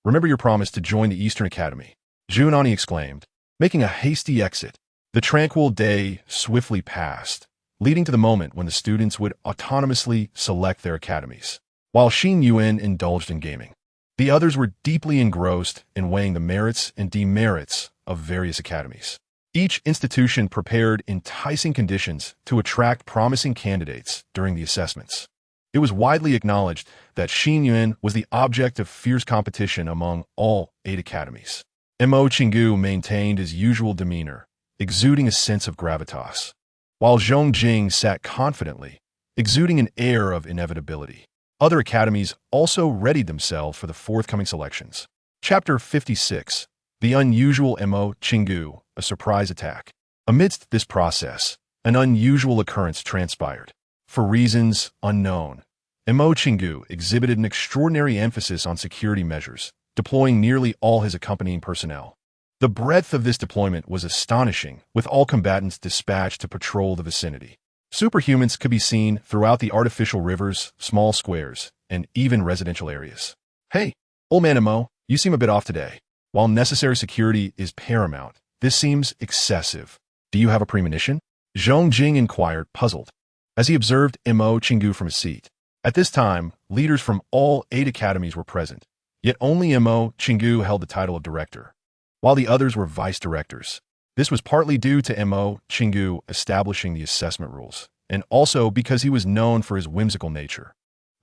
Remember your promise to join the Eastern Academy, Juan exclaimed, making a hasty exit. The tranquil day swiftly passed, leading to the moment when the students would autonomously select their academies. While Xin Yuan indulged in gaming, the others were deeply engrossed in weighing the merits and demerits of various academies. Each institution prepared enticing conditions to attract promising candidates during the assessments. It was widely acknowledged that Xin Yuan was the object of fierce competition among all 8 academies. Mo Qinggu maintained his usual demeanor, exuding a sense of gravitas, while Zhong Jing sat confidently, exuding an air of inevitability. Other academies also readied themselves for the forthcoming selections. Chapter 56. The Unusual Mo Qinggu, a Surprise Attack. Amidst this process, an unusual occurrence transpired. For reasons unknown, Mo Qinggu exhibited an extraordinary emphasis on security measures, deploying nearly all his accompanying personnel. The breadth of this deployment was astonishing, with all combatants dispatched to patrol the vicinity. Superhumans could be seen throughout the artificial rivers, small squares, and even residential areas. Hey, old man Mo, you seem a bit off today. While necessary security is paramount, this seems excessive. Do you have a premonition? Zhong Jing inquired, puzzled, as he observed Mo Qinggu from his seat. At this time, leaders from all 8 academies were present, yet only Mo Qinggu held the title of director, while the others were vice directors. This was partly due to Mo Qinggu establishing the assessment rules, and also because he was known for his whimsical nature.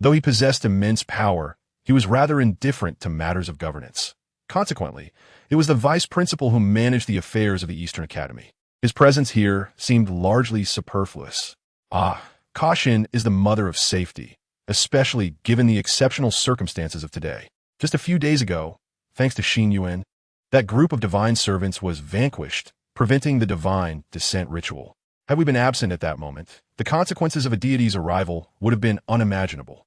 Though he possessed immense power, he was rather indifferent to matters of governance. Consequently, it was the vice principal who managed the affairs of the Eastern Academy. His presence here seemed largely superfluous. Caution is the mother of safety, especially given the exceptional circumstances of today. Just a few days ago, thanks to Xin Yuan, that group of divine servants was vanquished, preventing the divine descent ritual. Had we been absent at that moment, the consequences of a deity's arrival would have been unimaginable.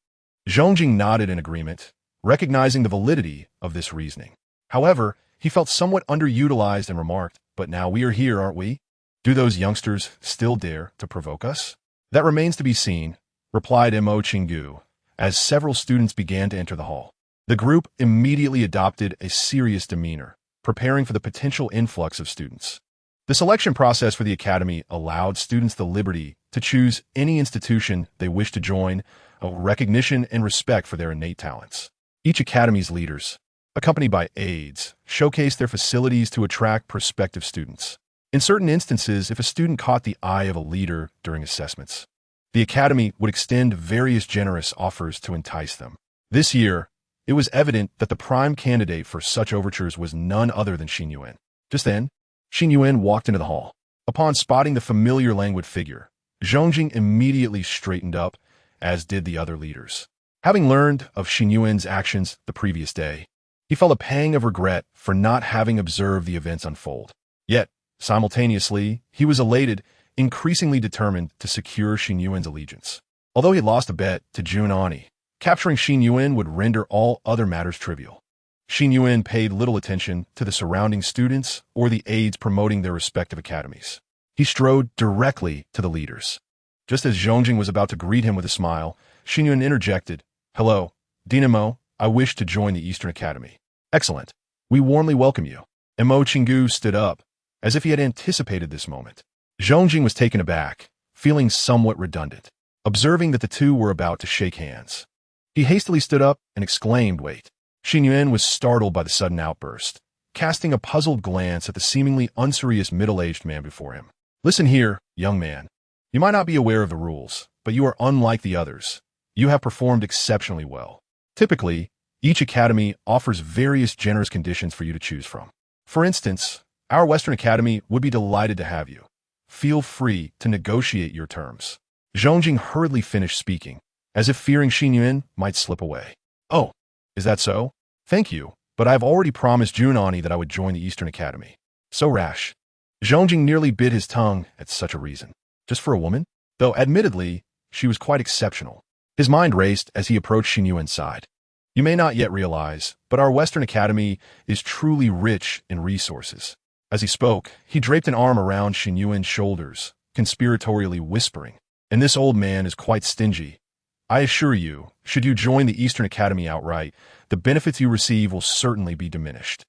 Zhongjing nodded in agreement, recognizing the validity of this reasoning. However, he felt somewhat underutilized and remarked, but now we are here, aren't we? Do those youngsters still dare to provoke us? That remains to be seen, replied Mo Qinggu, as several students began to enter the hall. The group immediately adopted a serious demeanor, preparing for the potential influx of students. The selection process for the academy allowed students the liberty to choose any institution they wished to join, a recognition and respect for their innate talents. Each academy's leaders, accompanied by aides, showcased their facilities to attract prospective students. In certain instances, if a student caught the eye of a leader during assessments, the academy would extend various generous offers to entice them. This year, it was evident that the prime candidate for such overtures was none other than Xin Yuan. Just then, Xin Yuan walked into the hall. Upon spotting the familiar languid figure, Zhongjing immediately straightened up, as did the other leaders. Having learned of Xin Yuan's actions the previous day, he felt a pang of regret for not having observed the events unfold. Yet, simultaneously, he was elated, increasingly determined to secure Xin Yuan's allegiance. Although he had lost a bet to Juan, capturing Xin Yuan would render all other matters trivial. Xin Yuan paid little attention to the surrounding students or the aides promoting their respective academies. He strode directly to the leaders. Just as Zhongjing was about to greet him with a smile, Xin Yuan interjected, Hello, Dinamo, I wish to join the Eastern Academy. Excellent. We warmly welcome you. Mo Qinggu stood up, as if he had anticipated this moment. Zhongjing was taken aback, feeling somewhat redundant, observing that the two were about to shake hands. He hastily stood up and exclaimed, Wait. Xin Yuan was startled by the sudden outburst, casting a puzzled glance at the seemingly unserious middle-aged man before him. Listen here, young man. You might not be aware of the rules, but you are unlike the others. You have performed exceptionally well. Typically, each academy offers various generous conditions for you to choose from. For instance, our Western Academy would be delighted to have you. Feel free to negotiate your terms. Zhongjing hurriedly finished speaking, as if fearing Xin Yuan might slip away. Oh, is that so? Thank you, but I have already promised Junani that I would join the Eastern Academy. So rash. Zhongjing nearly bit his tongue at such a reason. Just for a woman? Though, admittedly, she was quite exceptional. His mind raced as he approached Xin Yuan's side. You may not yet realize, but our Western Academy is truly rich in resources. As he spoke, he draped an arm around Xin Yuan's shoulders, conspiratorially whispering, and this old man is quite stingy. I assure you, should you join the Eastern Academy outright, the benefits you receive will certainly be diminished.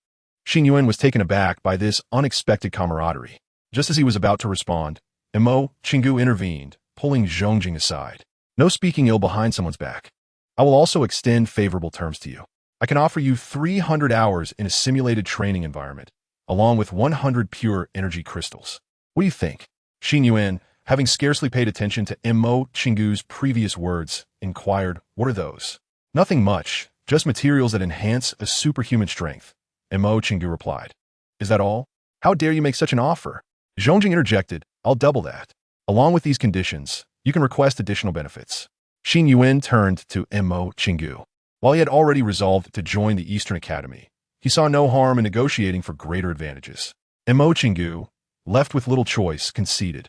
Xin Yuan was taken aback by this unexpected camaraderie. Just as he was about to respond, Emo Chingu intervened, pulling Zhongjing aside. No speaking ill behind someone's back. I will also extend favorable terms to you. I can offer you 300 hours in a simulated training environment, along with 100 pure energy crystals. What do you think? Xin Yuan, having scarcely paid attention to Emo Chingu's previous words, inquired, what are those? Nothing much, just materials that enhance a superhuman strength. Emo Chingu replied. Is that all? How dare you make such an offer? Zhongjing interjected, I'll double that. Along with these conditions, you can request additional benefits. Xin Yuan turned to Emo Chingu. While he had already resolved to join the Eastern Academy, he saw no harm in negotiating for greater advantages. Emo Chingu, left with little choice, conceded.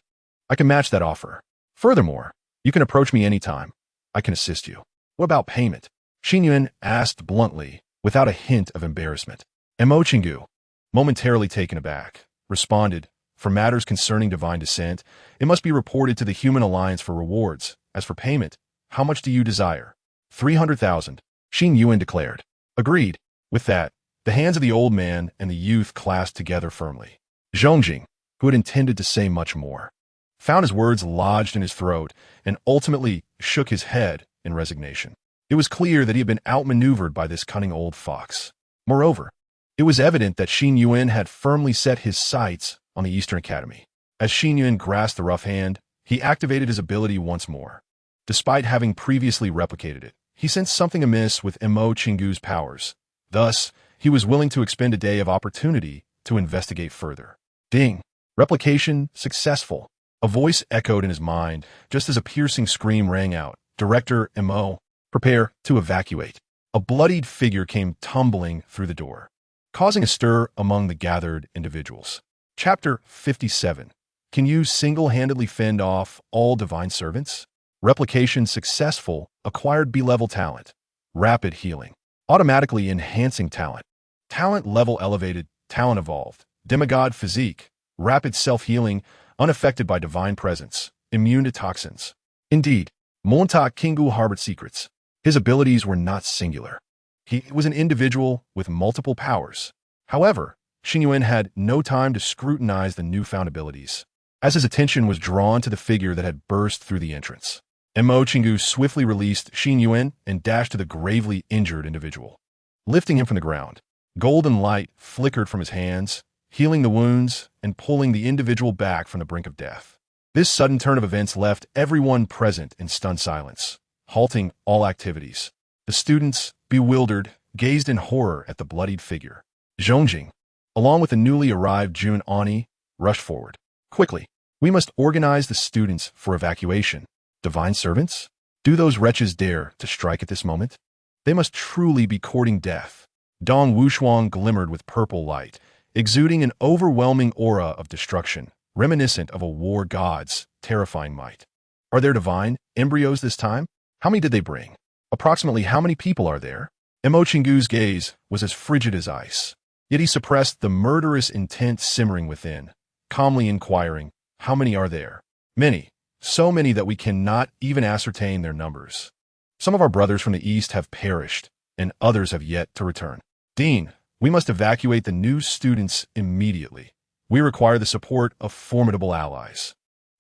I can match that offer. Furthermore, you can approach me anytime. I can assist you. What about payment? Xin Yuan asked bluntly, without a hint of embarrassment. Emo Chingu, momentarily taken aback, responded, for matters concerning divine descent, it must be reported to the Human Alliance for rewards. As for payment, how much do you desire? 300,000, Xin Yuan declared. Agreed. With that, the hands of the old man and the youth clasped together firmly. Zhongjing, who had intended to say much more, found his words lodged in his throat and ultimately shook his head in resignation. It was clear that he had been outmaneuvered by this cunning old fox. Moreover, it was evident that Xin Yuan had firmly set his sights on the Eastern Academy. As Xin Yuan grasped the rough hand, he activated his ability once more. Despite having previously replicated it, he sensed something amiss with Emo Chingu's powers. Thus, he was willing to expend a day of opportunity to investigate further. Ding! Replication successful. A voice echoed in his mind, just as a piercing scream rang out. Director Emo, prepare to evacuate. A bloodied figure came tumbling through the door, causing a stir among the gathered individuals. Chapter 57. Can you single-handedly fend off all divine servants? Replication successful, acquired B-level talent. Rapid healing. Automatically enhancing talent. Talent level elevated, talent evolved. Demigod physique. Rapid self-healing, unaffected by divine presence. Immune to toxins. Indeed, Montauk Kingu harbored secrets. His abilities were not singular. He was an individual with multiple powers. However, Xin Yuan had no time to scrutinize the newfound abilities, as his attention was drawn to the figure that had burst through the entrance. Emo Chingu swiftly released Xin Yuan and dashed to the gravely injured individual, lifting him from the ground. Golden light flickered from his hands, healing the wounds and pulling the individual back from the brink of death. This sudden turn of events left everyone present in stunned silence, halting all activities. The students, bewildered, gazed in horror at the bloodied figure. Zhongjing, along with the newly arrived Junani, rushed forward. Quickly, we must organize the students for evacuation. Divine servants? Do those wretches dare to strike at this moment? They must truly be courting death. Dong Wuxian glimmered with purple light, exuding an overwhelming aura of destruction, reminiscent of a war god's terrifying might. Are there divine embryos this time? How many did they bring? Approximately how many people are there? Emo Chingu's gaze was as frigid as ice, yet he suppressed the murderous intent simmering within, calmly inquiring, how many are there? Many, so many that we cannot even ascertain their numbers. Some of our brothers from the east have perished, and others have yet to return. Dean, we must evacuate the new students immediately. We require the support of formidable allies.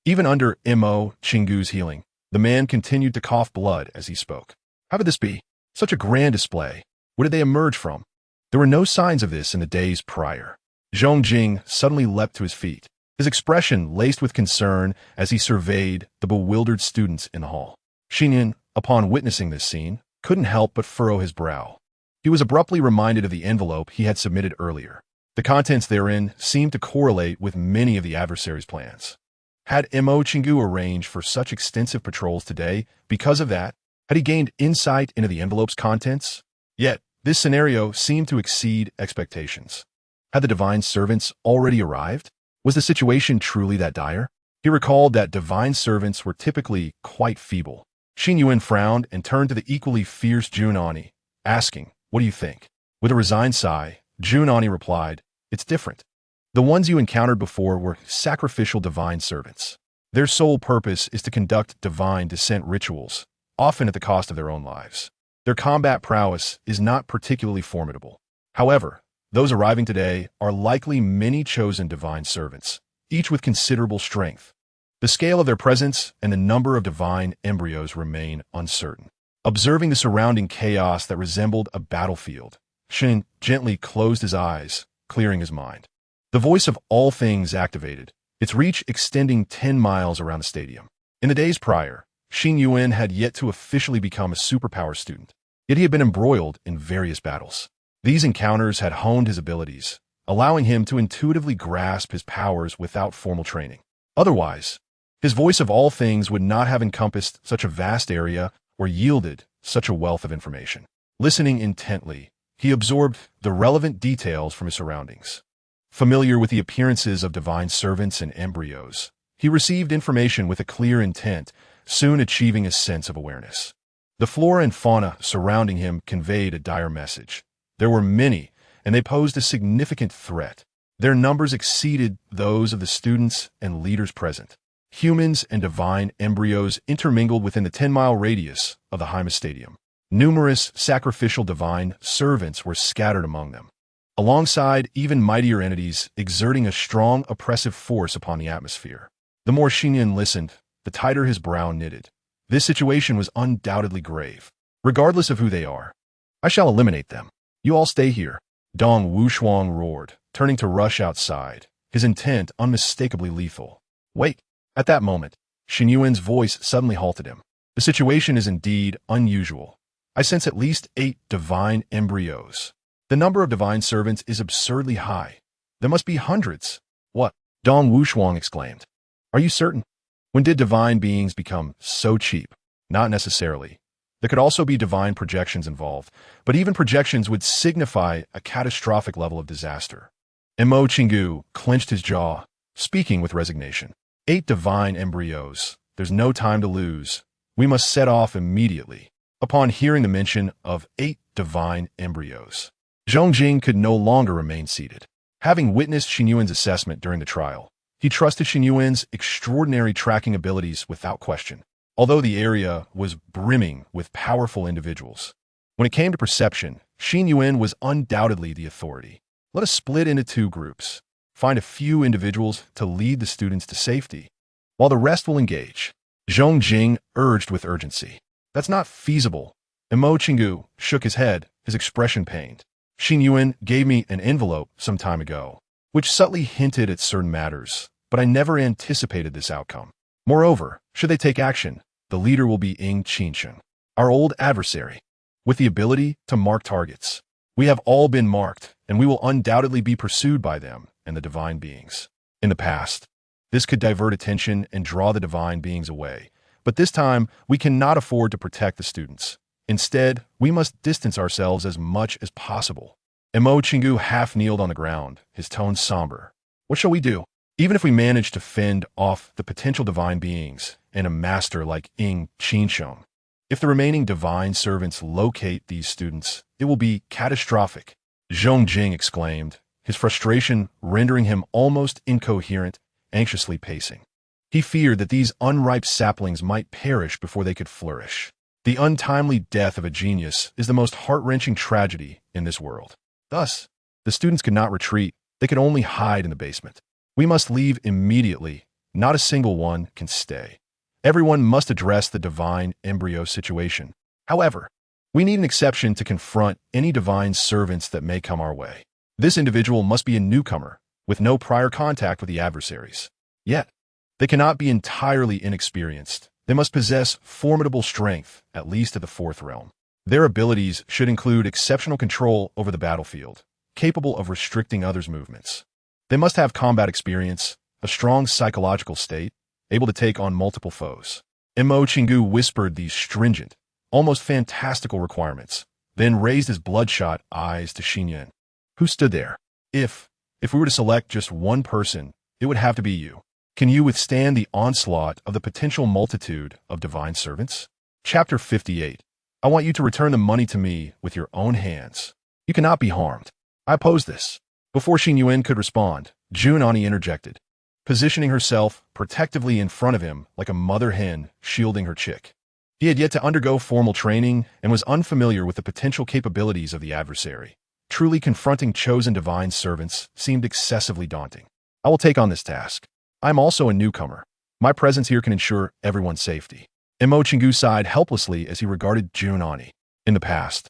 Even under Emo Chingu's healing, the man continued to cough blood as he spoke. How could this be? Such a grand display. Where did they emerge from? There were no signs of this in the days prior. Zhongjing suddenly leapt to his feet, his expression laced with concern as he surveyed the bewildered students in the hall. Xin Yuan, upon witnessing this scene, couldn't help but furrow his brow. He was abruptly reminded of the envelope he had submitted earlier. The contents therein seemed to correlate with many of the adversary's plans. Had Mo Chingu arranged for such extensive patrols today because of that? Had he gained insight into the envelope's contents? Yet, this scenario seemed to exceed expectations. Had the divine servants already arrived? Was the situation truly that dire? He recalled that divine servants were typically quite feeble. Xin Yuan frowned and turned to the equally fierce Junani, asking, "What do you think?" With a resigned sigh, Junani replied, "It's different. The ones you encountered before were sacrificial divine servants. Their sole purpose is to conduct divine descent rituals, often at the cost of their own lives. Their combat prowess is not particularly formidable. However, those arriving today are likely many chosen divine servants, each with considerable strength. The scale of their presence and the number of divine embryos remain uncertain." Observing the surrounding chaos that resembled a battlefield, Xin gently closed his eyes, clearing his mind. The voice of all things activated, its reach extending 10 miles around the stadium. In the days prior, Xin Yuan had yet to officially become a superpower student, yet he had been embroiled in various battles. These encounters had honed his abilities, allowing him to intuitively grasp his powers without formal training. Otherwise, his voice of all things would not have encompassed such a vast area or yielded such a wealth of information. Listening intently, he absorbed the relevant details from his surroundings. Familiar with the appearances of divine servants and embryos, he received information with a clear intent, soon achieving a sense of awareness. The flora and fauna surrounding him conveyed a dire message. There were many, and they posed a significant threat. Their numbers exceeded those of the students and leaders present. Humans and divine embryos intermingled within the 10-mile radius of the Hymus Stadium. Numerous sacrificial divine servants were scattered among them, alongside even mightier entities exerting a strong oppressive force upon the atmosphere. The more Xin Yuan listened, the tighter his brow knitted. This situation was undoubtedly grave. Regardless of who they are, I shall eliminate them. You all stay here. Dong Wuxianovel roared, turning to rush outside, his intent unmistakably lethal. Wait. At that moment, Xin Yuan's voice suddenly halted him. The situation is indeed unusual. I sense at least 8 divine embryos. The number of divine servants is absurdly high. There must be hundreds. What? Dong Wuxianovel exclaimed. Are you certain? When did divine beings become so cheap? Not necessarily. There could also be divine projections involved, but even projections would signify a catastrophic level of disaster. Mo Chingu clenched his jaw, speaking with resignation. 8 divine embryos. There's no time to lose. We must set off immediately. Upon hearing the mention of 8 divine embryos, Zhongjing could no longer remain seated. Having witnessed Xin Yuan's assessment during the trial, he trusted Xin Yuan's extraordinary tracking abilities without question, although the area was brimming with powerful individuals. When it came to perception, Xin Yuan was undoubtedly the authority. Let us split into 2 groups. Find a few individuals to lead the students to safety, while the rest will engage. Zhongjing urged with urgency. That's not feasible. Mo Chingu shook his head, his expression pained. Xin Yuan gave me an envelope some time ago, which subtly hinted at certain matters, but I never anticipated this outcome. Moreover, should they take action, the leader will be Ying Qinsheng, our old adversary, with the ability to mark targets. We have all been marked, and we will undoubtedly be pursued by them and the divine beings. In the past, this could divert attention and draw the divine beings away, but this time we cannot afford to protect the students. Instead, we must distance ourselves as much as possible. Mo Chingu half kneeled on the ground, his tone somber. What shall we do? Even if we manage to fend off the potential divine beings and a master like Ying Qinsheng, if the remaining divine servants locate these students, it will be catastrophic. Zhongjing exclaimed, his frustration rendering him almost incoherent, anxiously pacing. He feared that these unripe saplings might perish before they could flourish. The untimely death of a genius is the most heart-wrenching tragedy in this world. Thus, the students could not retreat, they could only hide in the basement. We must leave immediately. Not a single one can stay. Everyone must address the divine embryo situation. However, We need an exception to confront any divine servants that may come our way. This individual must be a newcomer, with no prior contact with the adversaries. Yet, they cannot be entirely inexperienced. They must possess formidable strength, at least at the fourth realm. Their abilities should include exceptional control over the battlefield, capable of restricting others' movements. They must have combat experience, a strong psychological state, able to take on multiple foes. Mo Chingu whispered these stringent, almost fantastical requirements, then raised his bloodshot eyes to Xin Yuan, who stood there. If we were to select just one person, it would have to be you. Can you withstand the onslaught of the potential multitude of divine servants? Chapter 58. I want you to return the money to me with your own hands. You cannot be harmed. I oppose this. Before Xin Yuan could respond, Junani interjected, positioning herself protectively in front of him like a mother hen shielding her chick. He had yet to undergo formal training and was unfamiliar with the potential capabilities of the adversary. Truly confronting chosen divine servants seemed excessively daunting. I will take on this task. I am also a newcomer. My presence here can ensure everyone's safety. Mo Chingu sighed helplessly as he regarded Junani. In the past,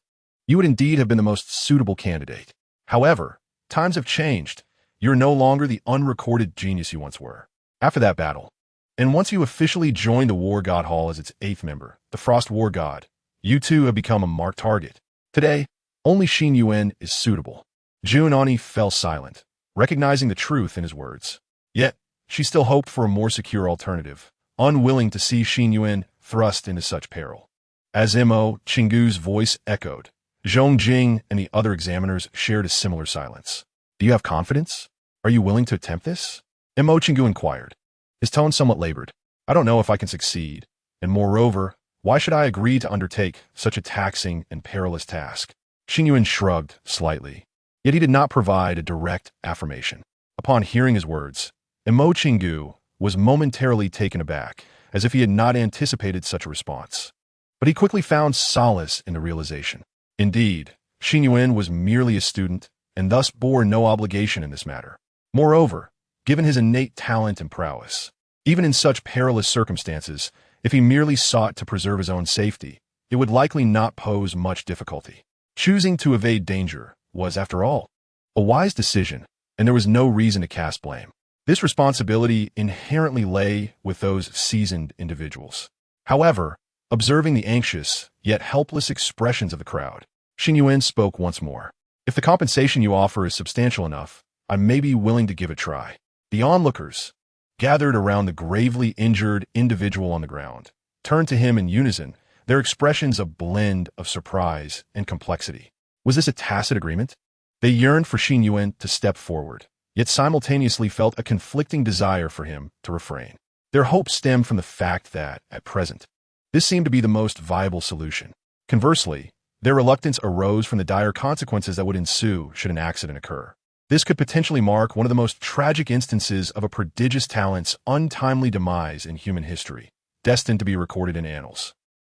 you would indeed have been the most suitable candidate. However, times have changed. You're no longer the unrecorded genius you once were. After that battle, and once you officially joined the War God Hall as its 8th member, the Frost War God, you too have become a marked target. Today, only Xin Yuan is suitable. Junani fell silent, recognizing the truth in his words. Yet, she still hoped for a more secure alternative, unwilling to see Xin Yuan thrust into such peril. As Mo Chingu's voice echoed, Zhong Jing and the other examiners shared a similar silence. Do you have confidence? Are you willing to attempt this? Mo Chingu inquired, his tone somewhat labored. I don't know if I can succeed, and moreover, why should I agree to undertake such a taxing and perilous task? Xin Yuan shrugged slightly, yet he did not provide a direct affirmation. Upon hearing his words, Mo Chingu was momentarily taken aback, as if he had not anticipated such a response. But he quickly found solace in the realization. Indeed, Xin Yuan was merely a student, and thus bore no obligation in this matter. Moreover, given his innate talent and prowess, even in such perilous circumstances, if he merely sought to preserve his own safety, it would likely not pose much difficulty. Choosing to evade danger was, after all, a wise decision, and there was no reason to cast blame. This responsibility inherently lay with those seasoned individuals. However, observing the anxious, yet helpless expressions of the crowd, Xin Yuan spoke once more. If the compensation you offer is substantial enough, I may be willing to give it a try. The onlookers, gathered around the gravely injured individual on the ground, turned to him in unison, their expressions a blend of surprise and complexity. Was this a tacit agreement? They yearned for Xin Yuan to step forward, yet simultaneously felt a conflicting desire for him to refrain. Their hope stemmed from the fact that, at present, this seemed to be the most viable solution. Conversely, their reluctance arose from the dire consequences that would ensue should an accident occur. This could potentially mark one of the most tragic instances of a prodigious talent's untimely demise in human history, destined to be recorded in annals.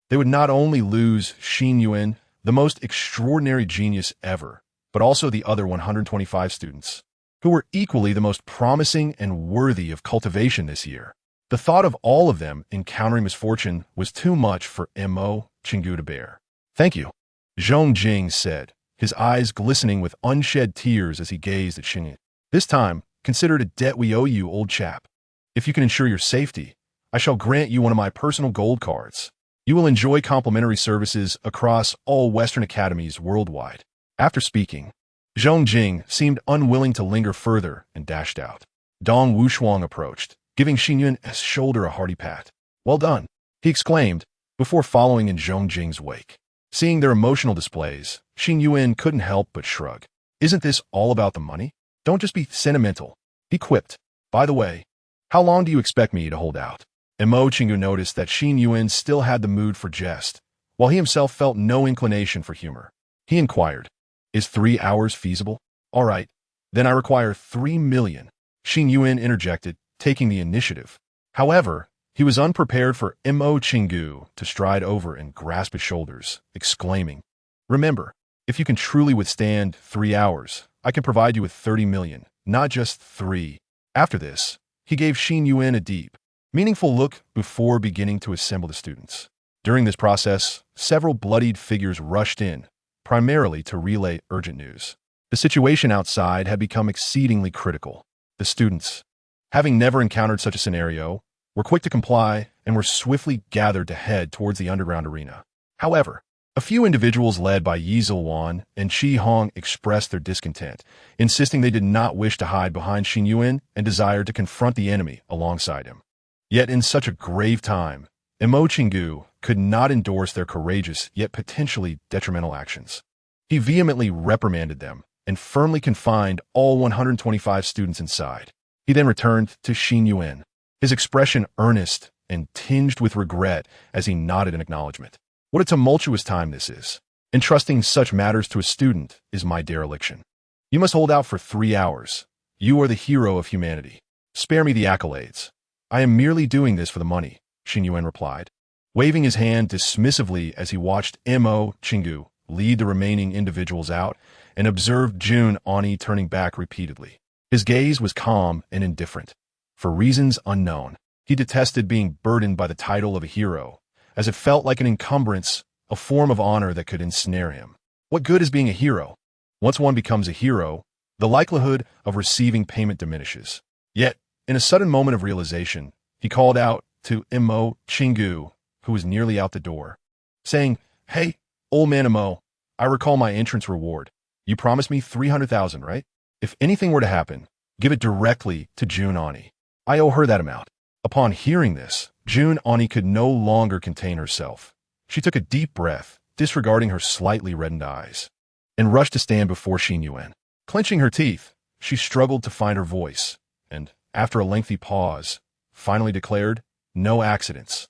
They would not only lose Xin Yuan, the most extraordinary genius ever, but also the other 125 students, who were equally the most promising and worthy of cultivation this year. The thought of all of them encountering misfortune was too much for Mo Chingu to bear. Thank you, Zhong Jing said, his eyes glistening with unshed tears as he gazed at Xin Yuan. This time, consider it a debt we owe you, old chap. If you can ensure your safety, I shall grant you one of my personal gold cards. You will enjoy complimentary services across all Western academies worldwide. After speaking, Zhong Jing seemed unwilling to linger further and dashed out. Dong Wushuang approached, giving Xin Yuan's shoulder a hearty pat. Well done, he exclaimed, before following in Zhong Jing's wake. Seeing their emotional displays, Xin Yuan couldn't help but shrug. Isn't this all about the money? Don't just be sentimental, he quipped. By the way, how long do you expect me to hold out? Mo Chingu noticed that Xin Yuan still had the mood for jest, while he himself felt no inclination for humor. He inquired, is 3 hours feasible? All right, then I require 3 million. Xin Yuan interjected, taking the initiative. However, he was unprepared for Mo Chingu to stride over and grasp his shoulders, exclaiming, remember, if you can truly withstand 3 hours, I can provide you with 30 million, not just 3. After this, he gave Xin Yuan a deep, meaningful look before beginning to assemble the students. During this process, several bloodied figures rushed in, primarily to relay urgent news. The situation outside had become exceedingly critical. The students, having never encountered such a scenario, were quick to comply and were swiftly gathered to head towards the underground arena. However, a few individuals led by Xin Yuan and Qi Hong expressed their discontent, insisting they did not wish to hide behind Xin Yuan and desired to confront the enemy alongside him. Yet in such a grave time, Emo Chingu could not endorse their courageous yet potentially detrimental actions. He vehemently reprimanded them and firmly confined all 125 students inside. He then returned to Xin Yuan, his expression earnest and tinged with regret as he nodded in acknowledgement. What a tumultuous time this is. Entrusting such matters to a student is my dereliction. You must hold out for 3 hours. You are the hero of humanity. Spare me the accolades. I am merely doing this for the money, Xin Yuan replied, waving his hand dismissively as he watched Mo Chingu lead the remaining individuals out and observed Jun Ani turning back repeatedly. His gaze was calm and indifferent. For reasons unknown, he detested being burdened by the title of a hero, as it felt like an encumbrance, a form of honor that could ensnare him. What good is being a hero? Once one becomes a hero, the likelihood of receiving payment diminishes. Yet, in a sudden moment of realization, he called out to Mo Chingu, who was nearly out the door, saying, "Hey, old man Mo, I recall my entrance reward. You promised me 300,000, right? If anything were to happen, give it directly to Jun Ani. I owe her that amount." Upon hearing this, Jun Ani could no longer contain herself. She took a deep breath, disregarding her slightly reddened eyes, and rushed to stand before Xin Yuan. Clenching her teeth, she struggled to find her voice, and, after a lengthy pause, finally declared, "No accidents.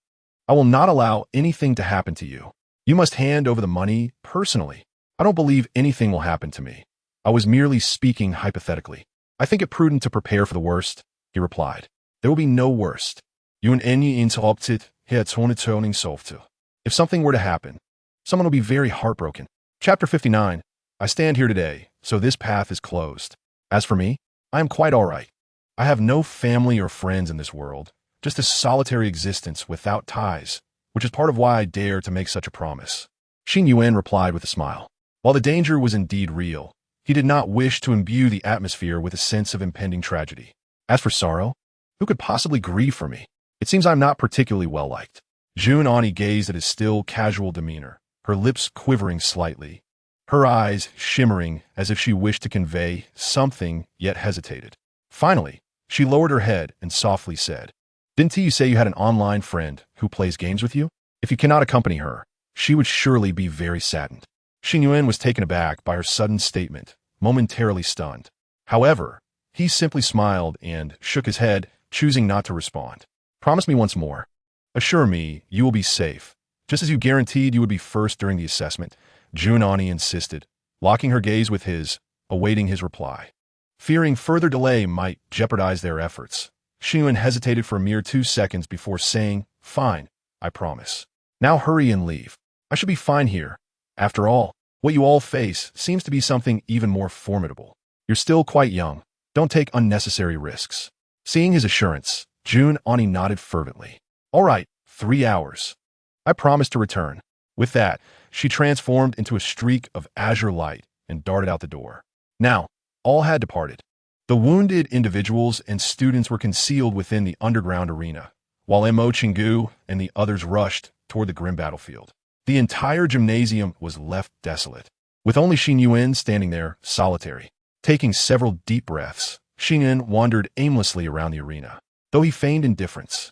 I will not allow anything to happen to you. You must hand over the money personally. I don't believe anything will happen to me. I was merely speaking hypothetically. I think it prudent to prepare for the worst," he replied. "There will be no worst. If something were to happen, someone will be very heartbroken." Chapter 59. I stand here today, so this path is closed. As for me, I am quite all right. I have no family or friends in this world, just a solitary existence without ties, which is part of why I dare to make such a promise. Xin Yuan replied with a smile. While the danger was indeed real, he did not wish to imbue the atmosphere with a sense of impending tragedy. As for sorrow, who could possibly grieve for me? It seems I'm not particularly well-liked. Jun Ani gazed at his still, casual demeanor, her lips quivering slightly, her eyes shimmering as if she wished to convey something yet hesitated. Finally, she lowered her head and softly said, "Didn't you say you had an online friend who plays games with you? If you cannot accompany her, she would surely be very saddened." Xin Yuan was taken aback by her sudden statement, momentarily stunned. However, he simply smiled and shook his head, choosing not to respond. "Promise me once more. Assure me you will be safe, just as you guaranteed you would be first during the assessment," Jun Ani insisted, locking her gaze with his, awaiting his reply. Fearing further delay might jeopardize their efforts, Xin Yuan hesitated for a mere 2 seconds before saying, "Fine, I promise. Now hurry and leave. I should be fine here. After all, what you all face seems to be something even more formidable. You're still quite young. Don't take unnecessary risks." Seeing his assurance, Jun Ani nodded fervently. "All right, 3 hours. I promise to return." With that, she transformed into a streak of azure light and darted out the door. Now, all had departed. The wounded individuals and students were concealed within the underground arena, while Mo Chingu and the others rushed toward the grim battlefield. The entire gymnasium was left desolate, with only Xin Yuan standing there, solitary. Taking several deep breaths, Xin Yuan wandered aimlessly around the arena. Though he feigned indifference,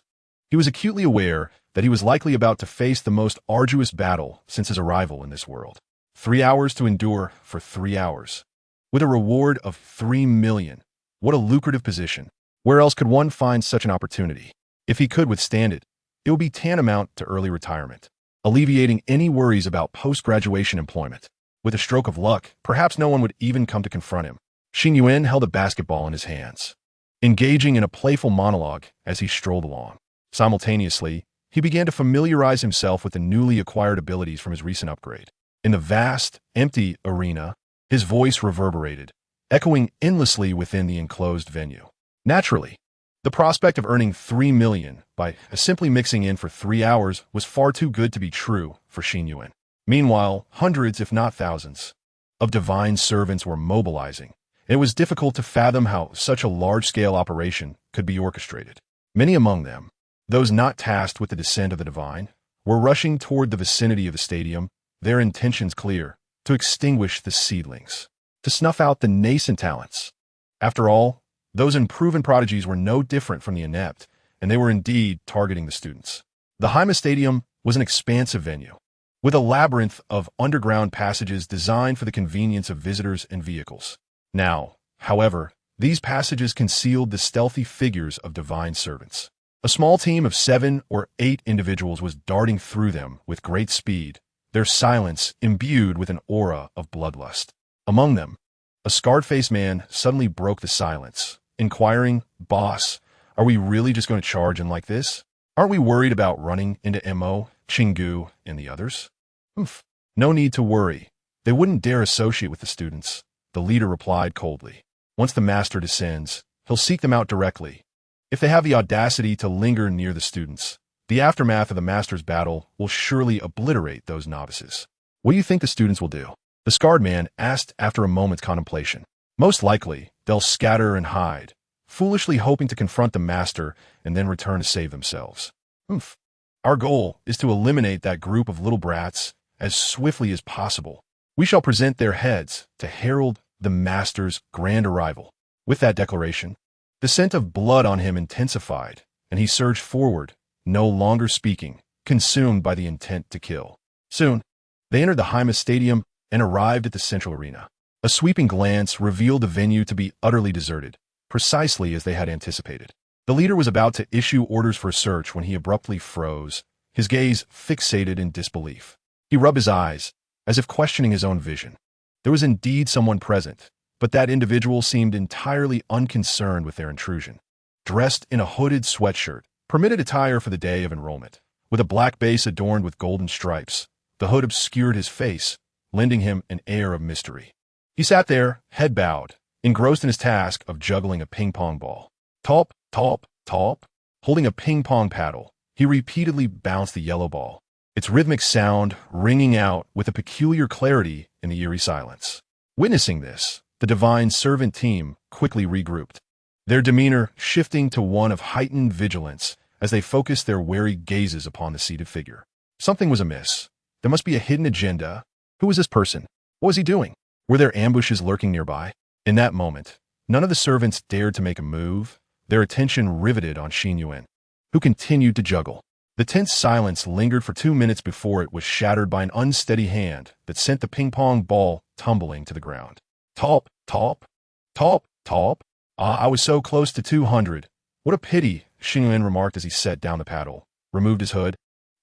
he was acutely aware that he was likely about to face the most arduous battle since his arrival in this world. 3 hours to endure for 3 hours, with a reward of 3 million. What a lucrative position. Where else could one find such an opportunity? If he could withstand it, it would be tantamount to early retirement, alleviating any worries about post-graduation employment. With a stroke of luck, perhaps no one would even come to confront him. Xin Yuan held a basketball in his hands, engaging in a playful monologue as he strolled along. Simultaneously, he began to familiarize himself with the newly acquired abilities from his recent upgrade. In the vast, empty arena, his voice reverberated, echoing endlessly within the enclosed venue. Naturally, The prospect of earning 3 million by simply mixing in for 3 hours was far too good to be true for Xin Yuan. Meanwhile, hundreds, if not thousands, of divine servants were mobilizing. It was difficult to fathom how such a large-scale operation could be orchestrated. Many among them, those not tasked with the descent of the divine, were rushing toward the vicinity of the stadium, their intentions clear: to extinguish the seedlings, to snuff out the nascent talents. After all, those unproven prodigies were no different from the inept, and they were indeed targeting the students. The Haima Stadium was an expansive venue, with a labyrinth of underground passages designed for the convenience of visitors and vehicles. Now, however, these passages concealed the stealthy figures of divine servants. A small team of 7 or 8 individuals was darting through them with great speed, their silence imbued with an aura of bloodlust. Among them, a scarred-faced man suddenly broke the silence, inquiring, "Boss, are we really just going to charge in like this? Aren't we worried about running into Mo, Chingu, and the others?" "No need to worry. They wouldn't dare associate with the students," the leader replied coldly. "Once the master descends, he'll seek them out directly. If they have the audacity to linger near the students, the aftermath of the master's battle will surely obliterate those novices." "What do you think the students will do?" the scarred man asked after a moment's contemplation. "Most likely, they'll scatter and hide, foolishly hoping to confront the master and then return to save themselves. Our goal is to eliminate that group of little brats as swiftly as possible. We shall present their heads to herald the master's grand arrival." With that declaration, the scent of blood on him intensified, and he surged forward, no longer speaking, consumed by the intent to kill. Soon, they entered the Haima Stadium and arrived at the central arena. A sweeping glance revealed the venue to be utterly deserted, precisely as they had anticipated. The leader was about to issue orders for a search when he abruptly froze, his gaze fixated in disbelief. He rubbed his eyes, as if questioning his own vision. There was indeed someone present, but that individual seemed entirely unconcerned with their intrusion. Dressed in a hooded sweatshirt, permitted attire for the day of enrollment, with a black base adorned with golden stripes, the hood obscured his face, lending him an air of mystery. He sat there, head bowed, engrossed in his task of juggling a ping-pong ball. Top, top, top. Holding a ping-pong paddle, he repeatedly bounced the yellow ball, its rhythmic sound ringing out with a peculiar clarity in the eerie silence. Witnessing this, the divine servant team quickly regrouped, their demeanor shifting to one of heightened vigilance as they focused their wary gazes upon the seated figure. Something was amiss. There must be a hidden agenda. Who was this person? What was he doing? Were there ambushes lurking nearby? In that moment, none of the servants dared to make a move, their attention riveted on Xin Yuan, who continued to juggle. The tense silence lingered for 2 minutes before it was shattered by an unsteady hand that sent the ping-pong ball tumbling to the ground. Top, top, top, top. I was so close to 200. What a pity, Xin Yuan remarked as he set down the paddle, removed his hood,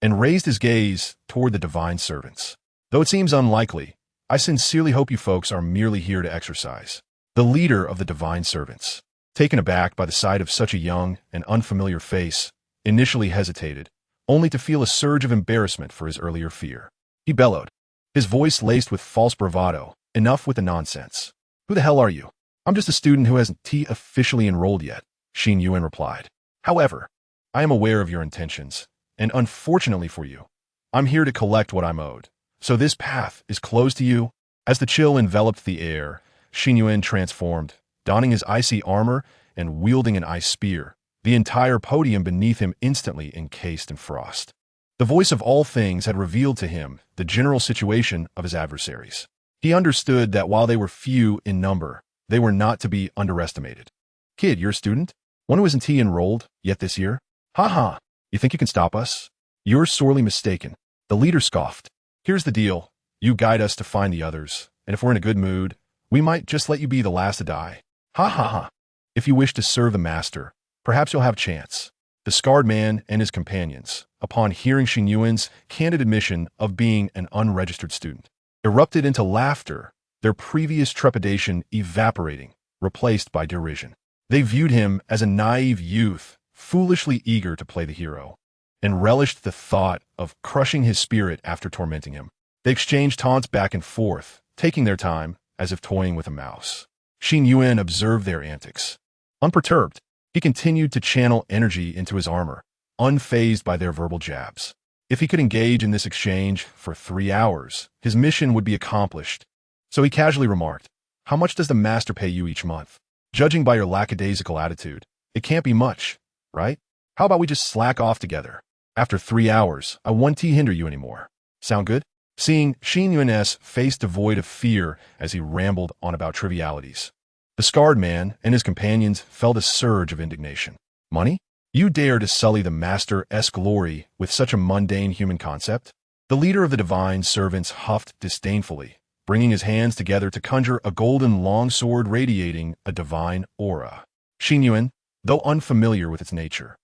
and raised his gaze toward the divine servants. "Though it seems unlikely, I sincerely hope you folks are merely here to exercise." The leader of the divine servants, taken aback by the sight of such a young and unfamiliar face, initially hesitated, only to feel a surge of embarrassment for his earlier fear. He bellowed, his voice laced with false bravado. "Enough with the nonsense. Who the hell are you?" "I'm just a student who hasn't officially enrolled yet," Xin Yuan replied. "However, I am aware of your intentions, and unfortunately for you, I'm here to collect what I'm owed. So this path is closed to you." As the chill enveloped the air, Xin Yuan transformed, donning his icy armor and wielding an ice spear, the entire podium beneath him instantly encased in frost. The voice of all things had revealed to him the general situation of his adversaries. He understood that while they were few in number, they were not to be underestimated. "Kid, you're a student? One who isn't enrolled yet this year? Ha ha! You think you can stop us? You're sorely mistaken." The leader scoffed. "Here's the deal. You guide us to find the others, and if we're in a good mood, we might just let you be the last to die. Ha ha ha. If you wish to serve the master, perhaps you'll have a chance." The scarred man and his companions, upon hearing Xin Yuan's candid admission of being an unregistered student, erupted into laughter, their previous trepidation evaporating, replaced by derision. They viewed him as a naive youth, foolishly eager to play the hero, and relished the thought of crushing his spirit after tormenting him. They exchanged taunts back and forth, taking their time, as if toying with a mouse. Xin Yuan observed their antics, unperturbed. He continued to channel energy into his armor, unfazed by their verbal jabs. If he could engage in this exchange for 3 hours, his mission would be accomplished. So he casually remarked, "How much does the master pay you each month? Judging by your lackadaisical attitude, it can't be much, right? How about we just slack off together? After 3 hours, I won't hinder you anymore. Sound good?" Seeing Xin Yuan's face devoid of fear as he rambled on about trivialities, the scarred man and his companions felt a surge of indignation. Money? You dare to sully the master's glory with such a mundane human concept? The leader of the divine servants huffed disdainfully, bringing his hands together to conjure a golden longsword radiating a divine aura. Xin Yuan, though unfamiliar with its nature,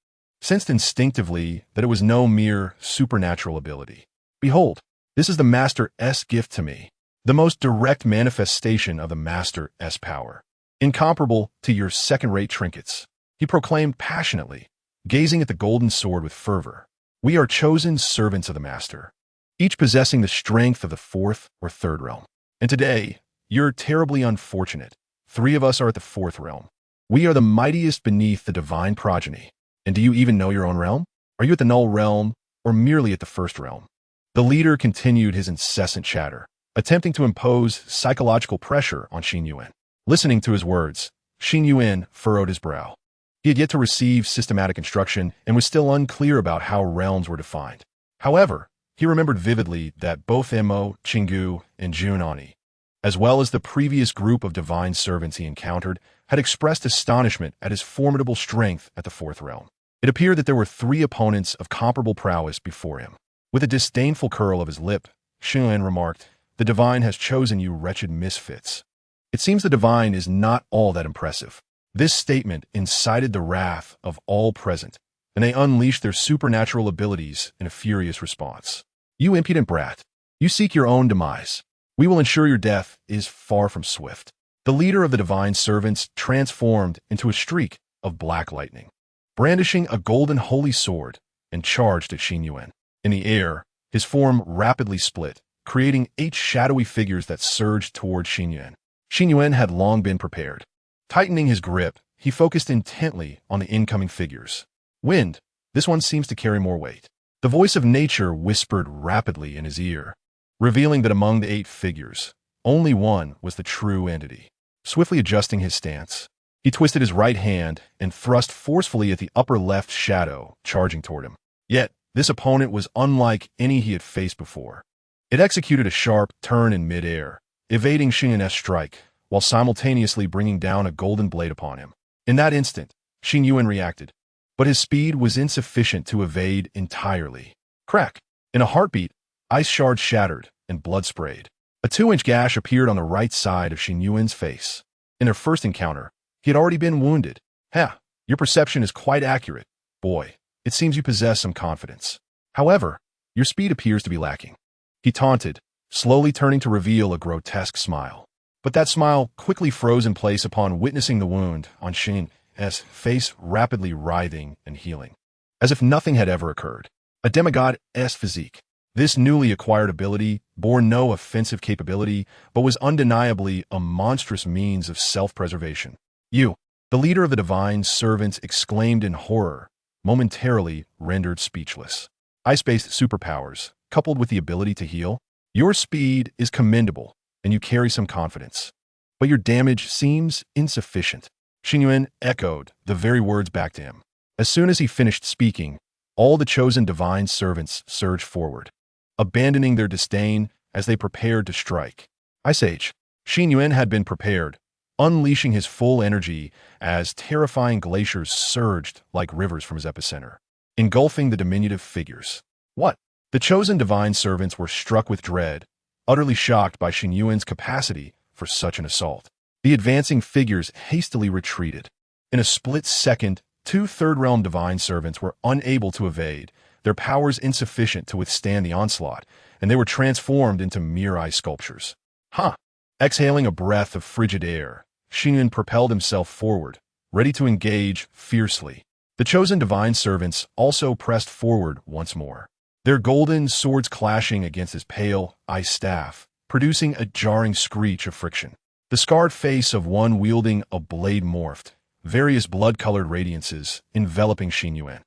sensed instinctively that it was no mere supernatural ability. "Behold, this is the master's gift to me, the most direct manifestation of the master's power, incomparable to your second-rate trinkets," he proclaimed passionately, gazing at the golden sword with fervor. "We are chosen servants of the master, each possessing the strength of the fourth or third realm. And today, you're terribly unfortunate. 3 of us are at the fourth realm. We are the mightiest beneath the divine progeny. And do you even know your own realm? Are you at the null realm, or merely at the first realm?" The leader continued his incessant chatter, attempting to impose psychological pressure on Xin Yuan. Listening to his words, Xin Yuan furrowed his brow. He had yet to receive systematic instruction and was still unclear about how realms were defined. However, he remembered vividly that both Mo, Qinggu, and Junani, as well as the previous group of divine servants he encountered, had expressed astonishment at his formidable strength at the fourth realm. It appeared that there were 3 opponents of comparable prowess before him. With a disdainful curl of his lip, Xin Yuan remarked, "The divine has chosen you wretched misfits. It seems the divine is not all that impressive." This statement incited the wrath of all present, and they unleashed their supernatural abilities in a furious response. "You impudent brat! You seek your own demise. We will ensure your death is far from swift." The leader of the divine servants transformed into a streak of black lightning, brandishing a golden holy sword, and charged at Xin Yuan. In the air, his form rapidly split, creating 8 shadowy figures that surged toward Xin Yuan. Xin Yuan had long been prepared. Tightening his grip, he focused intently on the incoming figures. "Wind, this one seems to carry more weight." The voice of nature whispered rapidly in his ear, revealing that among the 8 figures, only one was the true entity. Swiftly adjusting his stance, he twisted his right hand and thrust forcefully at the upper left shadow, charging toward him. Yet, this opponent was unlike any he had faced before. It executed a sharp turn in midair, evading Xin Yuan's strike, while simultaneously bringing down a golden blade upon him. In that instant, Xin Yuan reacted, but his speed was insufficient to evade entirely. Crack! In a heartbeat, ice shards shattered and blood sprayed. A 2-inch gash appeared on the right side of Xin Yuan's face. In their first encounter, he had already been wounded. "Ha! Your perception is quite accurate. Boy, it seems you possess some confidence. However, your speed appears to be lacking," he taunted, slowly turning to reveal a grotesque smile. But that smile quickly froze in place upon witnessing the wound on Xin's face rapidly writhing and healing, as if nothing had ever occurred. A demigod-esque physique, this newly acquired ability bore no offensive capability, but was undeniably a monstrous means of self-preservation. "You," the leader of the divine servants exclaimed in horror, momentarily rendered speechless. "Ice-based superpowers, coupled with the ability to heal? Your speed is commendable, and you carry some confidence. But your damage seems insufficient." Xin Yuan echoed the very words back to him. As soon as he finished speaking, all the chosen divine servants surged forward, abandoning their disdain as they prepared to strike. Ice Age. Xin Yuan had been prepared, unleashing his full energy as terrifying glaciers surged like rivers from his epicenter, engulfing the diminutive figures. What? The chosen divine servants were struck with dread, utterly shocked by Xin Yuan's capacity for such an assault. The advancing figures hastily retreated. In a split second, 2 third-realm divine servants were unable to evade, their powers insufficient to withstand the onslaught, and they were transformed into mere ice sculptures. "Huh!" Exhaling a breath of frigid air, Xin Yuan propelled himself forward, ready to engage fiercely. The chosen divine servants also pressed forward once more, their golden swords clashing against his pale ice staff, producing a jarring screech of friction. The scarred face of one wielding a blade morphed, various blood-colored radiances enveloping Xin Yuan.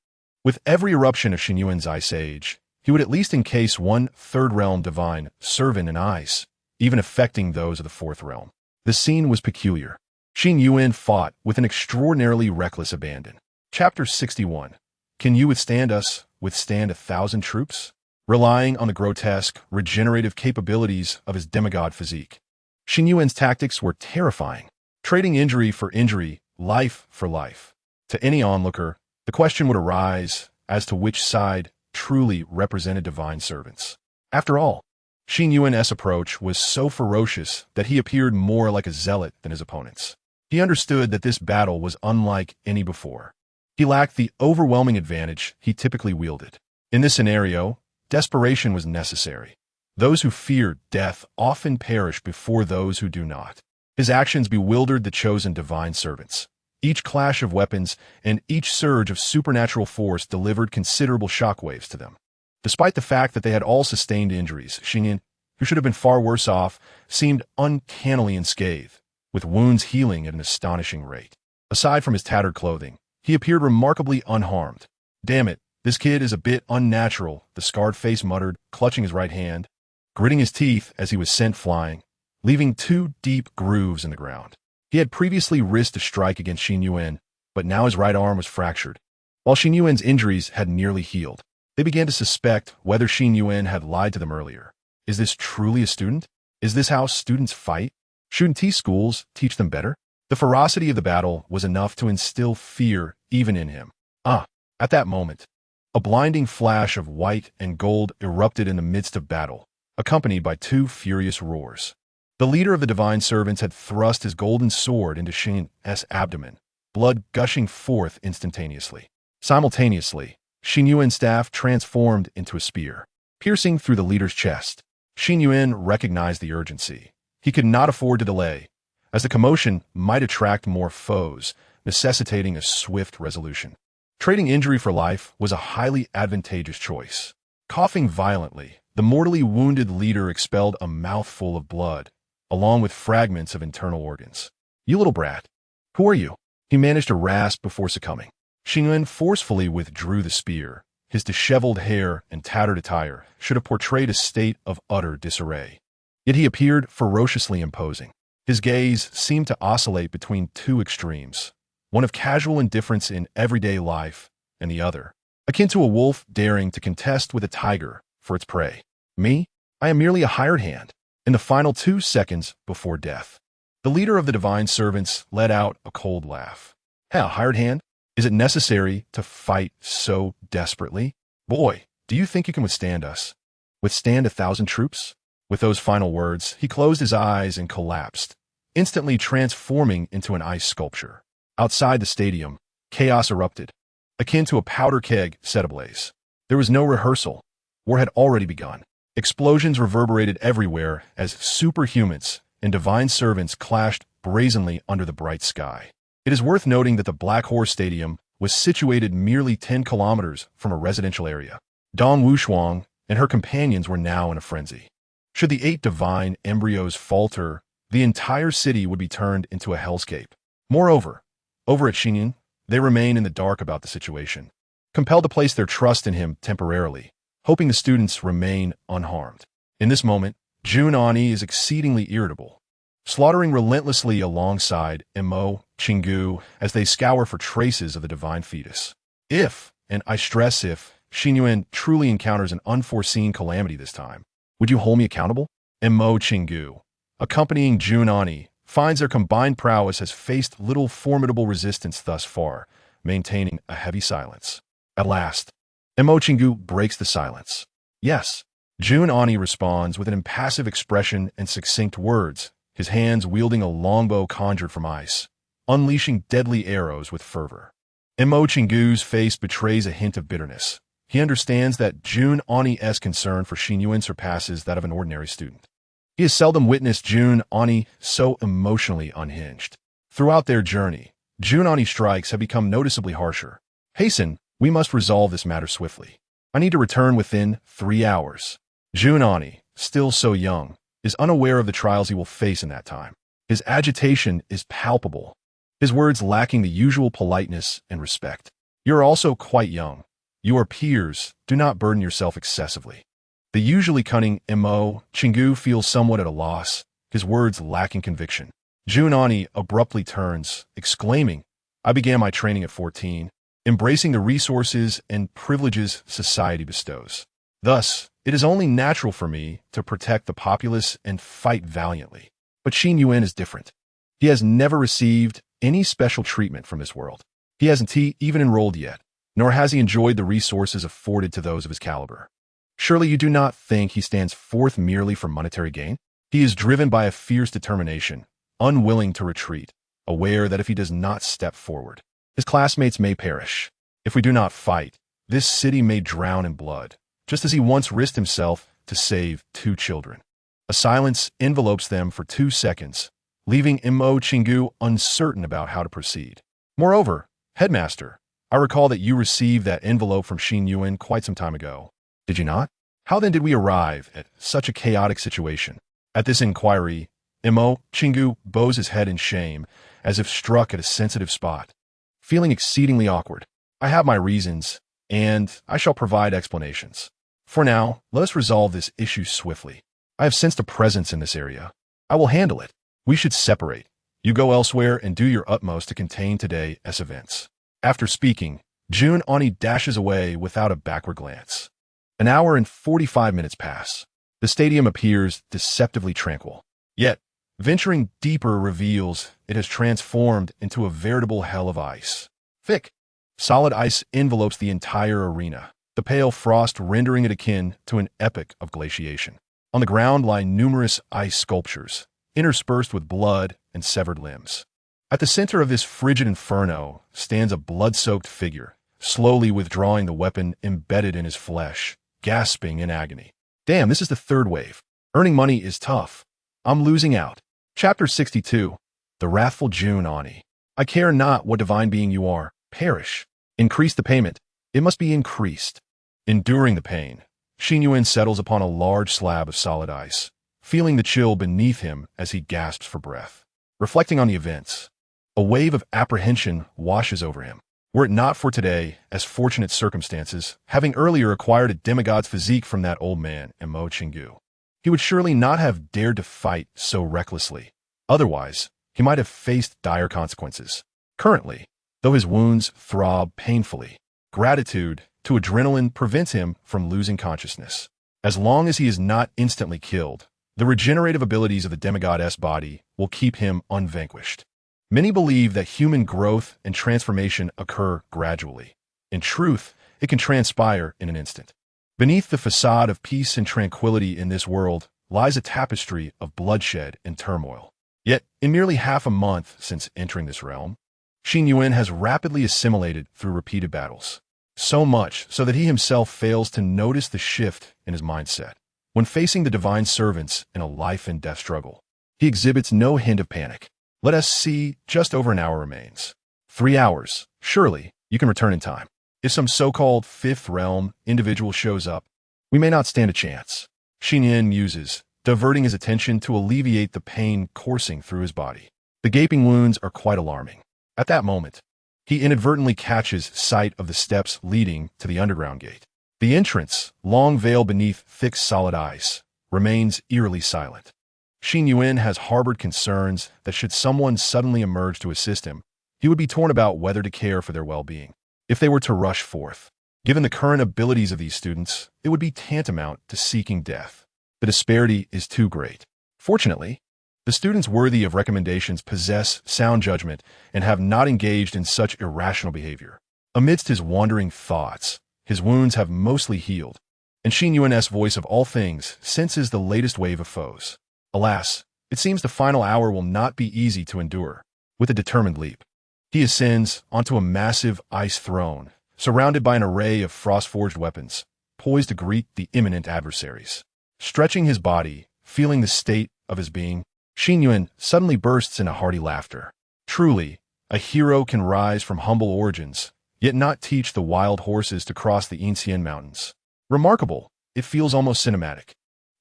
With every eruption of Xin Yuan's ice age, he would at least encase one third-realm divine servant in ice, even affecting those of the fourth realm. The scene was peculiar. Xin Yuan fought with an extraordinarily reckless abandon. Chapter 61. Can you withstand 1,000 troops? Relying on the grotesque, regenerative capabilities of his demigod physique, Xin Yuan's tactics were terrifying, trading injury for injury, life for life. To any onlooker, the question would arise as to which side truly represented divine servants. After all, Xin Yuan's approach was so ferocious that he appeared more like a zealot than his opponents. He understood that this battle was unlike any before. He lacked the overwhelming advantage he typically wielded. In this scenario, desperation was necessary. Those who fear death often perish before those who do not. His actions bewildered the chosen divine servants. Each clash of weapons and each surge of supernatural force delivered considerable shockwaves to them. Despite the fact that they had all sustained injuries, Xin Yuan, who should have been far worse off, seemed uncannily unscathed, with wounds healing at an astonishing rate. Aside from his tattered clothing, he appeared remarkably unharmed. "Damn it, this kid is a bit unnatural," the scarred face muttered, clutching his right hand, gritting his teeth as he was sent flying, leaving 2 deep grooves in the ground. He had previously risked a strike against Xin Yuan, but now his right arm was fractured. While Xin Yuan's injuries had nearly healed, they began to suspect whether Xin Yuan had lied to them earlier. Is this truly a student? Is this how students fight? Shouldn't schools teach them better? The ferocity of the battle was enough to instill fear even in him. At that moment, a blinding flash of white and gold erupted in the midst of battle, accompanied by 2 furious roars. The leader of the divine servants had thrust his golden sword into Xin's abdomen, blood gushing forth instantaneously. Simultaneously, Xin Yuan's staff transformed into a spear, piercing through the leader's chest. Xin Yuan recognized the urgency. He could not afford to delay, as the commotion might attract more foes, necessitating a swift resolution. Trading injury for life was a highly advantageous choice. Coughing violently, the mortally wounded leader expelled a mouthful of blood, along with fragments of internal organs. "You little brat, who are you?" he managed to rasp before succumbing. Xin Yuan forcefully withdrew the spear. His disheveled hair and tattered attire should have portrayed a state of utter disarray. Yet he appeared ferociously imposing. His gaze seemed to oscillate between 2 extremes, one of casual indifference in everyday life, and the other, akin to a wolf daring to contest with a tiger for its prey. "Me? I am merely a hired hand." In the final 2 seconds before death, the leader of the divine servants let out a cold laugh. "A hired hand? Is it necessary to fight so desperately? Boy, do you think you can withstand us? Withstand 1,000 troops?" With those final words, he closed his eyes and collapsed, instantly transforming into an ice sculpture. Outside the stadium, chaos erupted, akin to a powder keg set ablaze. There was no rehearsal. War had already begun. Explosions reverberated everywhere as superhumans and divine servants clashed brazenly under the bright sky. It is worth noting that the Black Horse Stadium was situated merely 10 kilometers from a residential area. Dong Wuxiang and her companions were now in a frenzy. Should the 8 divine embryos falter, the entire city would be turned into a hellscape. Moreover, over at Xin Yuan, they remain in the dark about the situation, compelled to place their trust in him temporarily, hoping the students remain unharmed. In this moment, Jun Ani is exceedingly irritable, slaughtering relentlessly alongside Mo Chingu as they scour for traces of the divine fetus. If, and I stress if, Xin Yuan truly encounters an unforeseen calamity this time, would you hold me accountable? Mo Chingu, accompanying Jun Ani, finds their combined prowess has faced little formidable resistance thus far, maintaining a heavy silence. At last, Mo Chingu breaks the silence. "Yes." Jun Ani responds with an impassive expression and succinct words, his hands wielding a longbow conjured from ice, unleashing deadly arrows with fervor. Mo Chingu's face betrays a hint of bitterness. He understands that Jun Ani's concern for Xin Yuan surpasses that of an ordinary student. He has seldom witnessed Jun Ani so emotionally unhinged. Throughout their journey, Jun Ani's strikes have become noticeably harsher. "Hasten, we must resolve this matter swiftly. I need to return within 3 hours." Jun Ani, still so young, is unaware of the trials he will face in that time. His agitation is palpable. his words lacking the usual politeness and respect. You are also quite young. You are peers. Do not burden yourself excessively. The usually cunning Mo Chingu feels somewhat at a loss, his words lacking conviction. Jun Ani abruptly turns, exclaiming, I began my training at 14, embracing the resources and privileges society bestows. Thus, it is only natural for me to protect the populace and fight valiantly. But Xin Yuan is different. He has never received any special treatment from this world. He hasn't even enrolled yet, nor has he enjoyed the resources afforded to those of his caliber. Surely you do not think he stands forth merely for monetary gain? He is driven by a fierce determination, unwilling to retreat, aware that if he does not step forward, his classmates may perish. If we do not fight, this city may drown in blood, just as he once risked himself to save 2 children. A silence envelopes them for 2 seconds, leaving Mo Chingu uncertain about how to proceed. Moreover, Headmaster, I recall that you received that envelope from Xin Yuan quite some time ago. Did you not? How then did we arrive at such a chaotic situation? At this inquiry, Mo Chingu bows his head in shame, as if struck at a sensitive spot. Feeling exceedingly awkward, I have my reasons, and I shall provide explanations. For now, let us resolve this issue swiftly. I have sensed a presence in this area. I will handle it. We should separate. You go elsewhere and do your utmost to contain today's events. After speaking, Jun Ani dashes away without a backward glance. An hour and 45 minutes pass. The stadium appears deceptively tranquil. Yet, venturing deeper reveals it has transformed into a veritable hell of ice. Thick, solid ice envelopes the entire arena, the pale frost rendering it akin to an epoch of glaciation. On the ground lie numerous ice sculptures, interspersed with blood and severed limbs. At the center of this frigid inferno stands a blood-soaked figure, slowly withdrawing the weapon embedded in his flesh, gasping in agony. Damn, this is the 3rd wave. Earning money is tough. I'm losing out. Chapter 62. The Wrathful Jun Ani. I care not what divine being you are. Perish. Increase the payment. It must be increased. Enduring the pain, Xin Yuan settles upon a large slab of solid ice, feeling the chill beneath him as he gasps for breath. Reflecting on the events, a wave of apprehension washes over him. Were it not for today, as fortunate circumstances, having earlier acquired a demigod's physique from that old man, Mo Chingu, he would surely not have dared to fight so recklessly. Otherwise, he might have faced dire consequences. Currently, though his wounds throb painfully, gratitude to adrenaline prevents him from losing consciousness. As long as he is not instantly killed, the regenerative abilities of the demigod's body will keep him unvanquished. Many believe that human growth and transformation occur gradually. In truth, it can transpire in an instant. Beneath the facade of peace and tranquility in this world lies a tapestry of bloodshed and turmoil. Yet, in merely half a month since entering this realm, Xin Yuan has rapidly assimilated through repeated battles. So much so that he himself fails to notice the shift in his mindset. When facing the divine servants in a life and death struggle, he exhibits no hint of panic. Let us see, just over an hour remains. 3 hours. Surely, you can return in time. If some so-called 5th realm individual shows up, we may not stand a chance. Xin Yuan muses, diverting his attention to alleviate the pain coursing through his body. The gaping wounds are quite alarming. At that moment, he inadvertently catches sight of the steps leading to the underground gate. The entrance, long veiled beneath thick solid ice, remains eerily silent. Xin Yuan has harbored concerns that should someone suddenly emerge to assist him, he would be torn about whether to care for their well-being. If they were to rush forth, given the current abilities of these students, it would be tantamount to seeking death. The disparity is too great. Fortunately, the students worthy of recommendations possess sound judgment and have not engaged in such irrational behavior. Amidst his wandering thoughts, his wounds have mostly healed, and Xin Yuan's voice of all things senses the latest wave of foes. Alas, it seems the final hour will not be easy to endure. With a determined leap, he ascends onto a massive ice throne, surrounded by an array of frost-forged weapons, poised to greet the imminent adversaries. Stretching his body, feeling the state of his being, Xin Yuan suddenly bursts into hearty laughter. Truly, a hero can rise from humble origins, yet not teach the wild horses to cross the Ancien Mountains. Remarkable, it feels almost cinematic.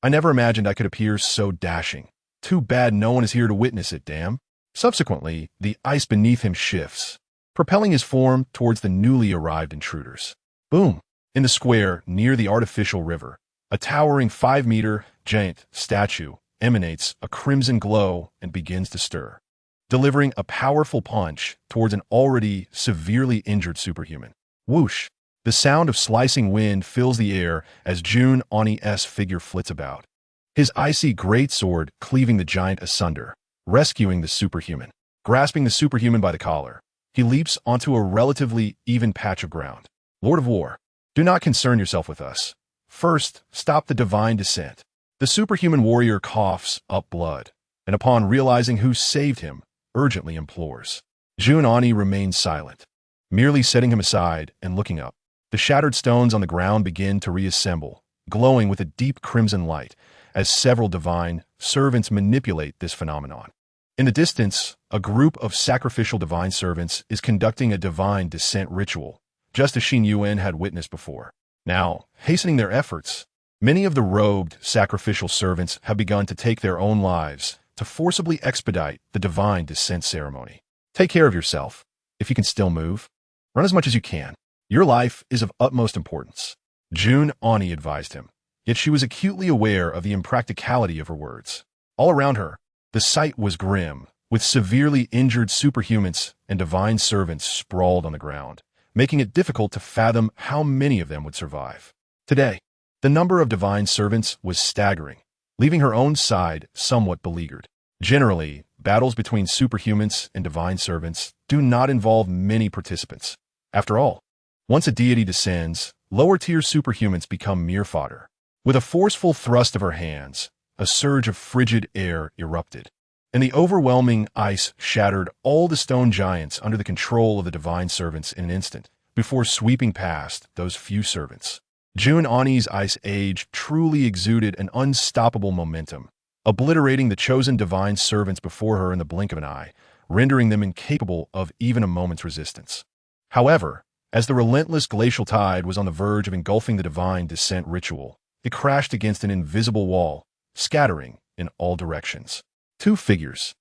I never imagined I could appear so dashing. Too bad no one is here to witness it, damn. Subsequently, the ice beneath him shifts, propelling his form towards the newly arrived intruders. Boom! In the square near the artificial river, a towering 5-meter giant statue emanates a crimson glow and begins to stir, delivering a powerful punch towards an already severely injured superhuman. Whoosh! The sound of slicing wind fills the air as Jun Oni's figure flits about, his icy greatsword cleaving the giant asunder, rescuing the superhuman. Grasping the superhuman by the collar, he leaps onto a relatively even patch of ground. Lord of War, do not concern yourself with us. First, stop the divine descent. The superhuman warrior coughs up blood, and upon realizing who saved him, urgently implores. Jun Oni remains silent, merely setting him aside and looking up. The shattered stones on the ground begin to reassemble, glowing with a deep crimson light, as several divine servants manipulate this phenomenon. In the distance, a group of sacrificial divine servants is conducting a divine descent ritual, just as Xin Yuan had witnessed before. Now, hastening their efforts, many of the robed sacrificial servants have begun to take their own lives to forcibly expedite the divine descent ceremony. Take care of yourself. If you can still move, run as much as you can. Your life is of utmost importance, Jun Oni advised him, yet she was acutely aware of the impracticality of her words. All around her, the sight was grim, with severely injured superhumans and divine servants sprawled on the ground, making it difficult to fathom how many of them would survive. Today, the number of divine servants was staggering, leaving her own side somewhat beleaguered. Generally, battles between superhumans and divine servants do not involve many participants. After all, once a deity descends, lower-tier superhumans become mere fodder. With a forceful thrust of her hands, a surge of frigid air erupted, and the overwhelming ice shattered all the stone giants under the control of the divine servants in an instant, before sweeping past those few servants. Jun Oni's ice age truly exuded an unstoppable momentum, obliterating the chosen divine servants before her in the blink of an eye, rendering them incapable of even a moment's resistance. However, as the relentless glacial tide was on the verge of engulfing the divine descent ritual, it crashed against an invisible wall, scattering in all directions. Two figures,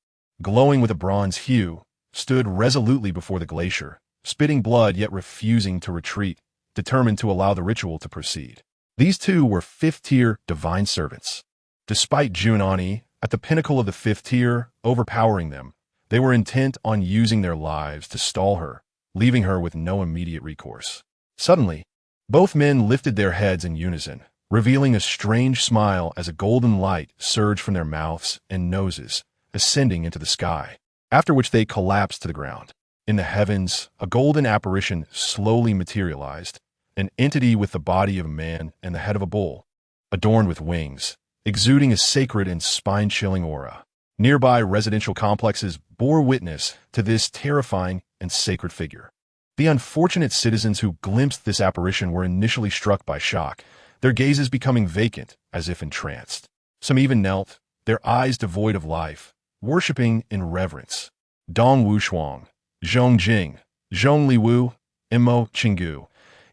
glowing with a bronze hue, stood resolutely before the glacier, spitting blood yet refusing to retreat, determined to allow the ritual to proceed. These two were 5th-tier divine servants. Despite Jun Oni, at the pinnacle of the 5th tier, overpowering them, they were intent on using their lives to stall her, leaving her with no immediate recourse. Suddenly, both men lifted their heads in unison, revealing a strange smile as a golden light surged from their mouths and noses, ascending into the sky, after which they collapsed to the ground. In the heavens, a golden apparition slowly materialized, an entity with the body of a man and the head of a bull, adorned with wings, exuding a sacred and spine-chilling aura. Nearby residential complexes bore witness to this terrifying and sacred figure. The unfortunate citizens who glimpsed this apparition were initially struck by shock, their gazes becoming vacant as if entranced. Some even knelt, their eyes devoid of life, worshipping in reverence. Dong Wushuang, Zhong Jing, Zhong Liwu, Imo Qinggu.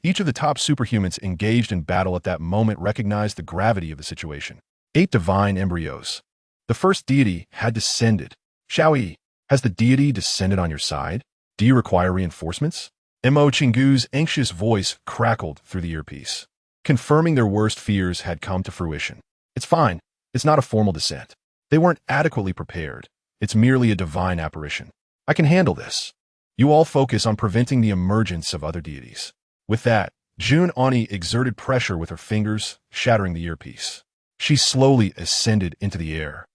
Each of the top superhumans engaged in battle at that moment recognized the gravity of the situation. 8 divine embryos. The first deity had descended. Xiaoyi, has the deity descended on your side? Do you require reinforcements? Mo Qinggu's anxious voice crackled through the earpiece, confirming their worst fears had come to fruition. It's fine. It's not a formal descent. They weren't adequately prepared. It's merely a divine apparition. I can handle this. You all focus on preventing the emergence of other deities. With that, Jun Oni exerted pressure with her fingers, shattering the earpiece. She slowly ascended into the air,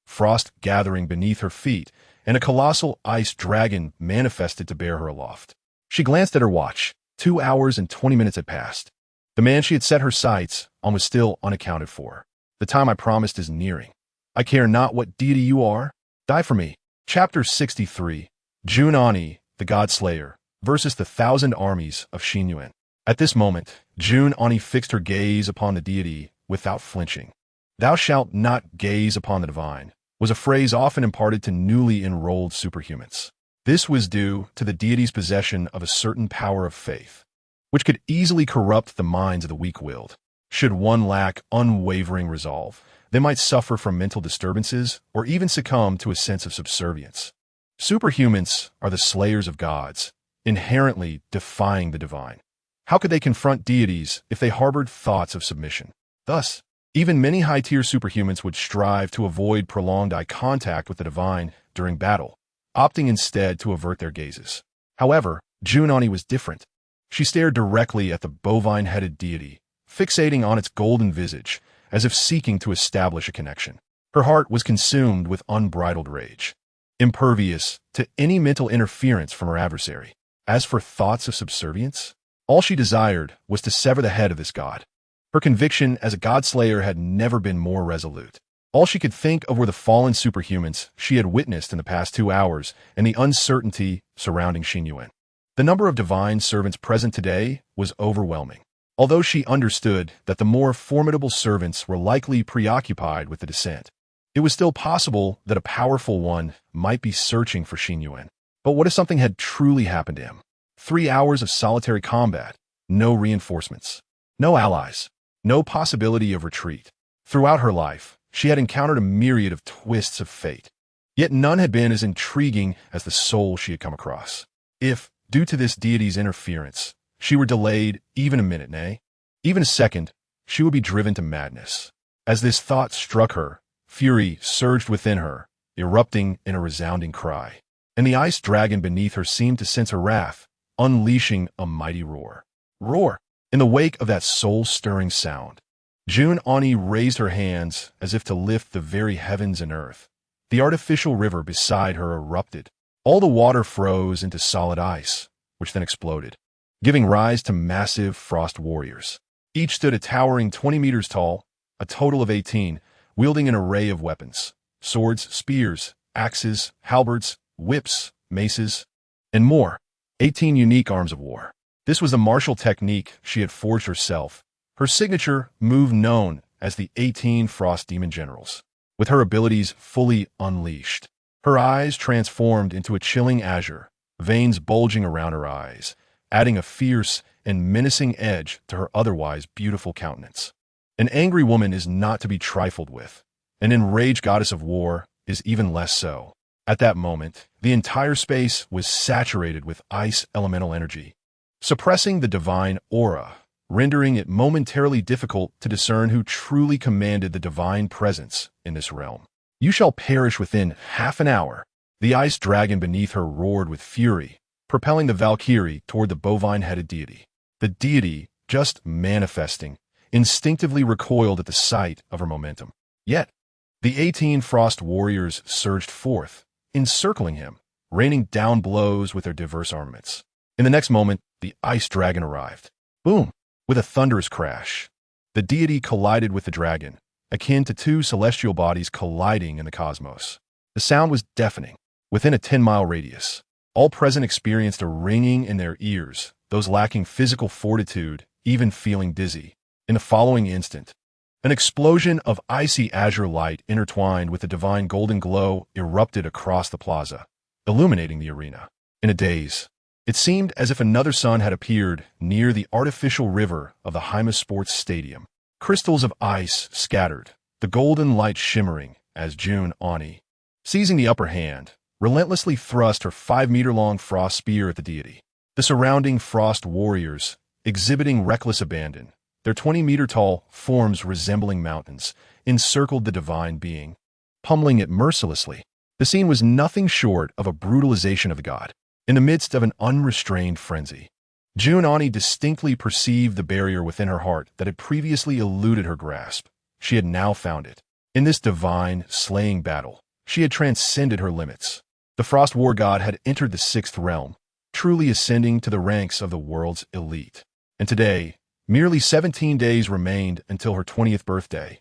frost gathering beneath her feet, and a colossal ice dragon manifested to bear her aloft. She glanced at her watch. 2 hours and 20 minutes had passed. The man she had set her sights on was still unaccounted for. The time I promised is nearing. I care not what deity you are. Die for me. Chapter 63. Jun Oni, the God Slayer, versus the 1,000 armies of Xin Yuan. At this moment, Jun Oni fixed her gaze upon the deity without flinching. "Thou shalt not gaze upon the divine," was a phrase often imparted to newly enrolled superhumans. This was due to the deity's possession of a certain power of faith, which could easily corrupt the minds of the weak-willed. Should one lack unwavering resolve, they might suffer from mental disturbances or even succumb to a sense of subservience. Superhumans are the slayers of gods, inherently defying the divine. How could they confront deities if they harbored thoughts of submission? Thus, even many high-tier superhumans would strive to avoid prolonged eye contact with the divine during battle, opting instead to avert their gazes. However, Junani was different. She stared directly at the bovine-headed deity, fixating on its golden visage, as if seeking to establish a connection. Her heart was consumed with unbridled rage, impervious to any mental interference from her adversary. As for thoughts of subservience, all she desired was to sever the head of this god. Her conviction as a god-slayer had never been more resolute. All she could think of were the fallen superhumans she had witnessed in the past 2 hours and the uncertainty surrounding Xin Yuan. The number of divine servants present today was overwhelming. Although she understood that the more formidable servants were likely preoccupied with the descent, it was still possible that a powerful one might be searching for Xin Yuan. But what if something had truly happened to him? 3 hours of solitary combat, no reinforcements, no allies, no possibility of retreat. Throughout her life, she had encountered a myriad of twists of fate, yet none had been as intriguing as the soul she had come across. If, due to this deity's interference, she were delayed even a minute, nay, even a second, she would be driven to madness. As this thought struck her, fury surged within her, erupting in a resounding cry. And the ice dragon beneath her seemed to sense her wrath, unleashing a mighty roar. Roar! In the wake of that soul-stirring sound, Junani raised her hands as if to lift the very heavens and earth. The artificial river beside her erupted. All the water froze into solid ice, which then exploded, giving rise to massive frost warriors. Each stood a towering 20 meters tall, a total of 18, wielding an array of weapons: swords, spears, axes, halberds, whips, maces, and more. 18 unique arms of war. This was the martial technique she had forged herself, her signature move known as the 18 Frost Demon Generals. With her abilities fully unleashed, her eyes transformed into a chilling azure, veins bulging around her eyes, adding a fierce and menacing edge to her otherwise beautiful countenance. An angry woman is not to be trifled with. An enraged goddess of war is even less so. At that moment, the entire space was saturated with ice elemental energy, suppressing the divine aura, rendering it momentarily difficult to discern who truly commanded the divine presence in this realm. You shall perish within half an hour. The ice dragon beneath her roared with fury, propelling the Valkyrie toward the bovine-headed deity. The deity, just manifesting, instinctively recoiled at the sight of her momentum. Yet, the 18 Frost warriors surged forth, encircling him, raining down blows with their diverse armaments. In the next moment, the ice dragon arrived. Boom! With a thunderous crash, the deity collided with the dragon, akin to two celestial bodies colliding in the cosmos. The sound was deafening. Within a 10-mile radius, all present experienced a ringing in their ears, those lacking physical fortitude even feeling dizzy. In the following instant, an explosion of icy azure light intertwined with a divine golden glow erupted across the plaza, illuminating the arena. In a daze, it seemed as if another sun had appeared near the artificial river of the Hyma Sports Stadium. Crystals of ice scattered, the golden light shimmering as Junani, seizing the upper hand, relentlessly thrust her 5-meter-long frost spear at the deity. The surrounding frost warriors, exhibiting reckless abandon, their 20-meter-tall forms resembling mountains, encircled the divine being, pummeling it mercilessly. The scene was nothing short of a brutalization of the god. In the midst of an unrestrained frenzy, Junani distinctly perceived the barrier within her heart that had previously eluded her grasp. She had now found it. In this divine, slaying battle, she had transcended her limits. The Frost War God had entered the 6th realm, truly ascending to the ranks of the world's elite. And today, merely 17 days remained until her 20th birthday.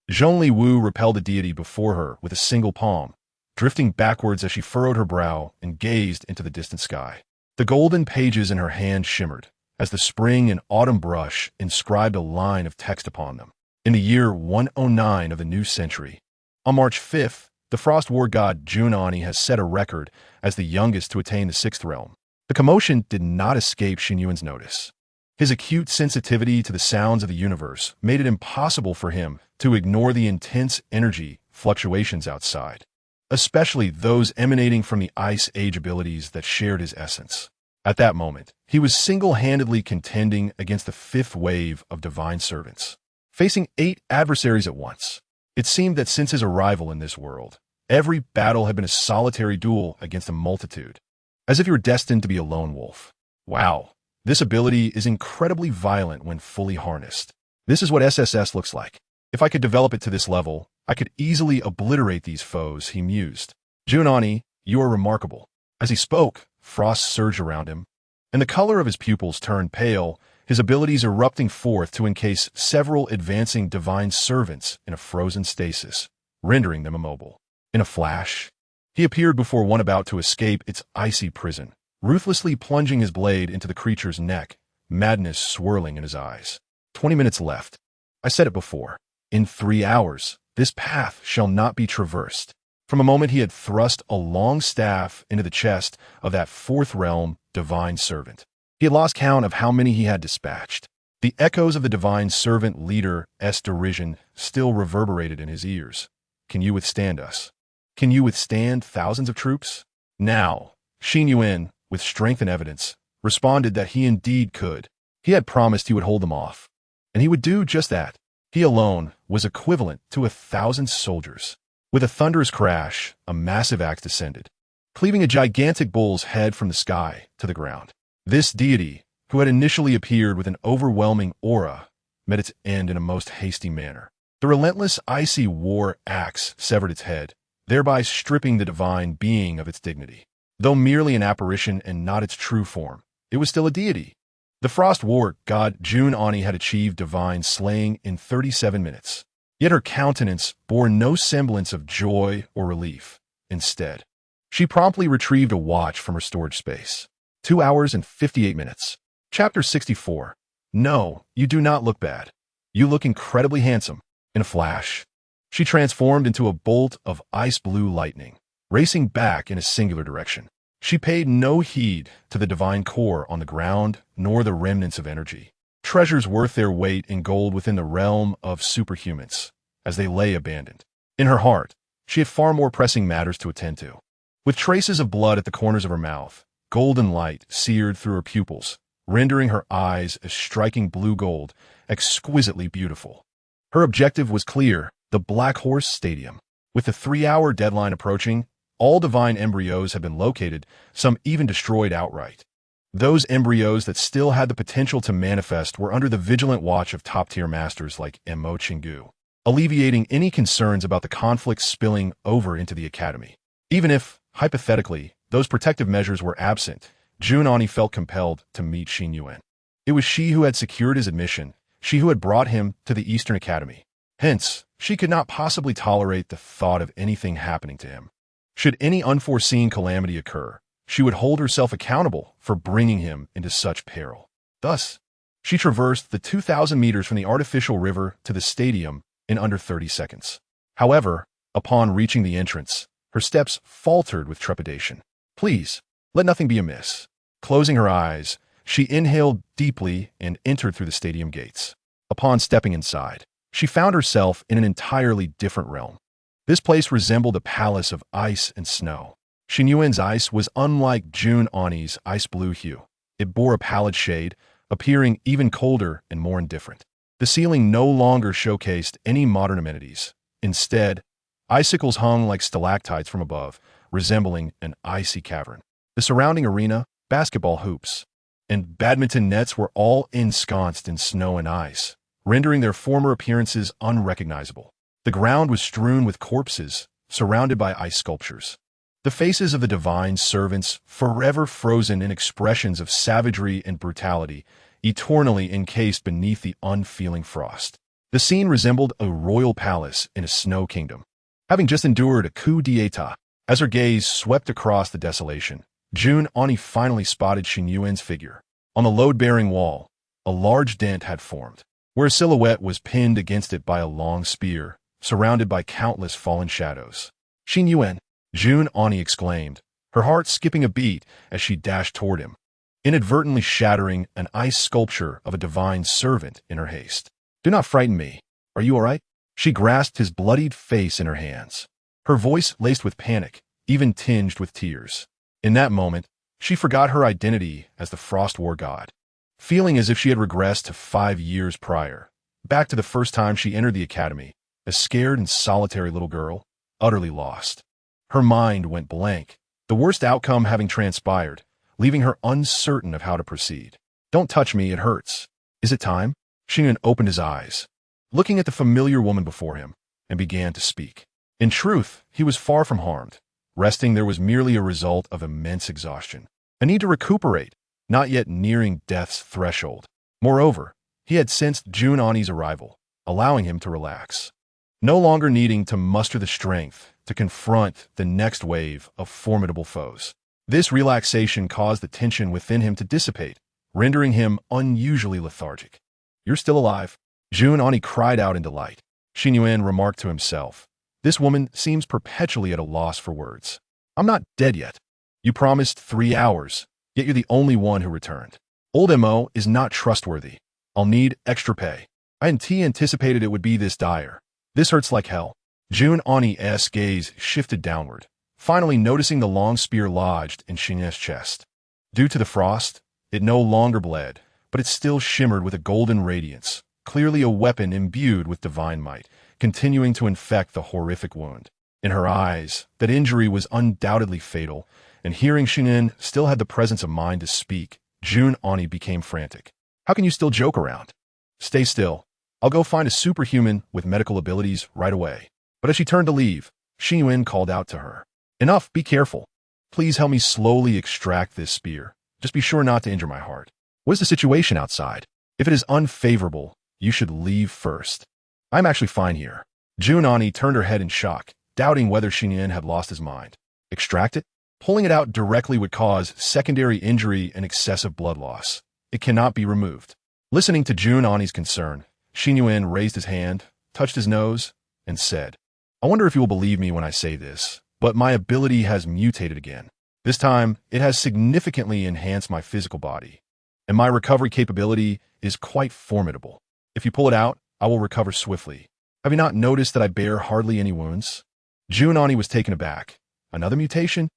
Zhongli Wu repelled the deity before her with a single palm, drifting backwards as she furrowed her brow and gazed into the distant sky. The golden pages in her hand shimmered, as the spring and autumn brush inscribed a line of text upon them. In the year 109 of the new century, on March 5th, the Frost War God Junani has set a record as the youngest to attain the 6th realm. The commotion did not escape Xin Yuan's notice. His acute sensitivity to the sounds of the universe made it impossible for him to ignore the intense energy fluctuations outside. especially those emanating from the Ice Age abilities that shared his essence. At that moment, he was single-handedly contending against the fifth wave of divine servants, facing 8 adversaries at once. It seemed that since his arrival in this world, every battle had been a solitary duel against a multitude, as if you were destined to be a lone wolf. Wow, this ability is incredibly violent when fully harnessed. This is what SSS looks like. If I could develop it to this level, I could easily obliterate these foes, he mused. Jun Oni, you are remarkable. As he spoke, frost surged around him, and the color of his pupils turned pale, his abilities erupting forth to encase several advancing divine servants in a frozen stasis, rendering them immobile. In a flash, he appeared before one about to escape its icy prison, ruthlessly plunging his blade into the creature's neck, madness swirling in his eyes. 20 minutes left. I said it before. In 3 hours, this path shall not be traversed. From a moment he had thrust a long staff into the chest of that fourth realm divine servant. He had lost count of how many he had dispatched. The echoes of the divine servant leader's derision still reverberated in his ears. Can you withstand us? Can you withstand thousands of troops? Now, Xin Yuan, with strength and evidence, responded that he indeed could. He had promised he would hold them off, and he would do just that. He alone was equivalent to 1,000 soldiers. With a thunderous crash, a massive axe descended, cleaving a gigantic bull's head from the sky to the ground. This deity, who had initially appeared with an overwhelming aura, met its end in a most hasty manner. The relentless icy war axe severed its head, thereby stripping the divine being of its dignity. Though merely an apparition and not its true form, it was still a deity. The Frost War god Jun Oni had achieved divine slaying in 37 minutes. Yet her countenance bore no semblance of joy or relief. Instead, she promptly retrieved a watch from her storage space. 2 hours and 58 minutes. Chapter 64. No, you do not look bad. You look incredibly handsome. In a flash, she transformed into a bolt of ice blue lightning, racing back in a singular direction. She paid no heed to the divine core on the ground, nor the remnants of energy, treasures worth their weight in gold within the realm of superhumans, as they lay abandoned. In her heart, she had far more pressing matters to attend to. With traces of blood at the corners of her mouth, golden light seared through her pupils, rendering her eyes a striking blue gold, exquisitely beautiful. Her objective was clear, the Black Horse Stadium. With the 3-hour deadline approaching, all divine embryos had been located, some even destroyed outright. Those embryos that still had the potential to manifest were under the vigilant watch of top-tier masters like Mo Chingu, alleviating any concerns about the conflict spilling over into the academy. Even if, hypothetically, those protective measures were absent, Jun Oni felt compelled to meet Xin Yuan. It was she who had secured his admission, she who had brought him to the Eastern Academy. Hence, she could not possibly tolerate the thought of anything happening to him. Should any unforeseen calamity occur, she would hold herself accountable for bringing him into such peril. Thus, she traversed the 2,000 meters from the artificial river to the stadium in under 30 seconds. However, upon reaching the entrance, her steps faltered with trepidation. Please, let nothing be amiss. Closing her eyes, she inhaled deeply and entered through the stadium gates. Upon stepping inside, she found herself in an entirely different realm. This place resembled a palace of ice and snow. Xin Yuan's ice was unlike Jun Oni's ice blue hue. It bore a pallid shade, appearing even colder and more indifferent. The ceiling no longer showcased any modern amenities. Instead, icicles hung like stalactites from above, resembling an icy cavern. The surrounding arena, basketball hoops, and badminton nets were all ensconced in snow and ice, rendering their former appearances unrecognizable. The ground was strewn with corpses, surrounded by ice sculptures. The faces of the divine servants, forever frozen in expressions of savagery and brutality, eternally encased beneath the unfeeling frost. The scene resembled a royal palace in a snow kingdom, having just endured a coup d'etat. As her gaze swept across the desolation, Jun Oni finally spotted Xin Yuan's figure. On the load-bearing wall, a large dent had formed, where a silhouette was pinned against it by a long spear, surrounded by countless fallen shadows. Xin Yuan, Jun Oni exclaimed, her heart skipping a beat as she dashed toward him, inadvertently shattering an ice sculpture of a divine servant in her haste. Do not frighten me. Are you all right? She grasped his bloodied face in her hands. her voice laced with panic, even tinged with tears. In that moment, she forgot her identity as the Frost War god, feeling as if she had regressed to 5 years prior, back to the first time she entered the academy, a scared and solitary little girl, utterly lost. Her mind went blank, the worst outcome having transpired, leaving her uncertain of how to proceed. "Don't touch me, it hurts. Is it time?" Xin Yuan opened his eyes, looking at the familiar woman before him, and began to speak. In truth, he was far from harmed. Resting there was merely a result of immense exhaustion, a need to recuperate, not yet nearing death's threshold. Moreover, he had sensed Jun Ani's arrival, allowing him to relax, no longer needing to muster the strength to confront the next wave of formidable foes. This relaxation caused the tension within him to dissipate, rendering him unusually lethargic. "You're still alive," Jun Ani cried out in delight. Xin Yuan remarked to himself, "This woman seems perpetually at a loss for words. I'm not dead yet. You promised 3 hours, yet you're the only one who returned. Old MO is not trustworthy. I'll need extra pay. I hadn't anticipated it would be this dire. This hurts like hell." Jun Ani's gaze shifted downward, finally noticing the long spear lodged in Xin Yuan's chest. Due to the frost, it no longer bled, but it still shimmered with a golden radiance, clearly a weapon imbued with divine might, continuing to infect the horrific wound. In her eyes, that injury was undoubtedly fatal, and hearing Xin Yuan still had the presence of mind to speak, Jun Ani became frantic. "How can you still joke around? Stay still. I'll go find a superhuman with medical abilities right away." But as she turned to leave, Xin Yuan called out to her. "Enough, be careful. Please help me slowly extract this spear. Just be sure not to injure my heart. What is the situation outside? If it is unfavorable, you should leave first." "I'm actually fine here." Jun Ani turned her head in shock, doubting whether Xin Yuan had lost his mind. "Extract it? Pulling it out directly would cause secondary injury and excessive blood loss. It cannot be removed." Listening to Jun Ani's concern, Xin Yuan raised his hand, touched his nose, and said, "I wonder if you will believe me when I say this, but my ability has mutated again. This time, it has significantly enhanced my physical body, and my recovery capability is quite formidable. If you pull it out, I will recover swiftly. Have you not noticed that I bear hardly any wounds?" Jun Ani was taken aback. "Another mutation?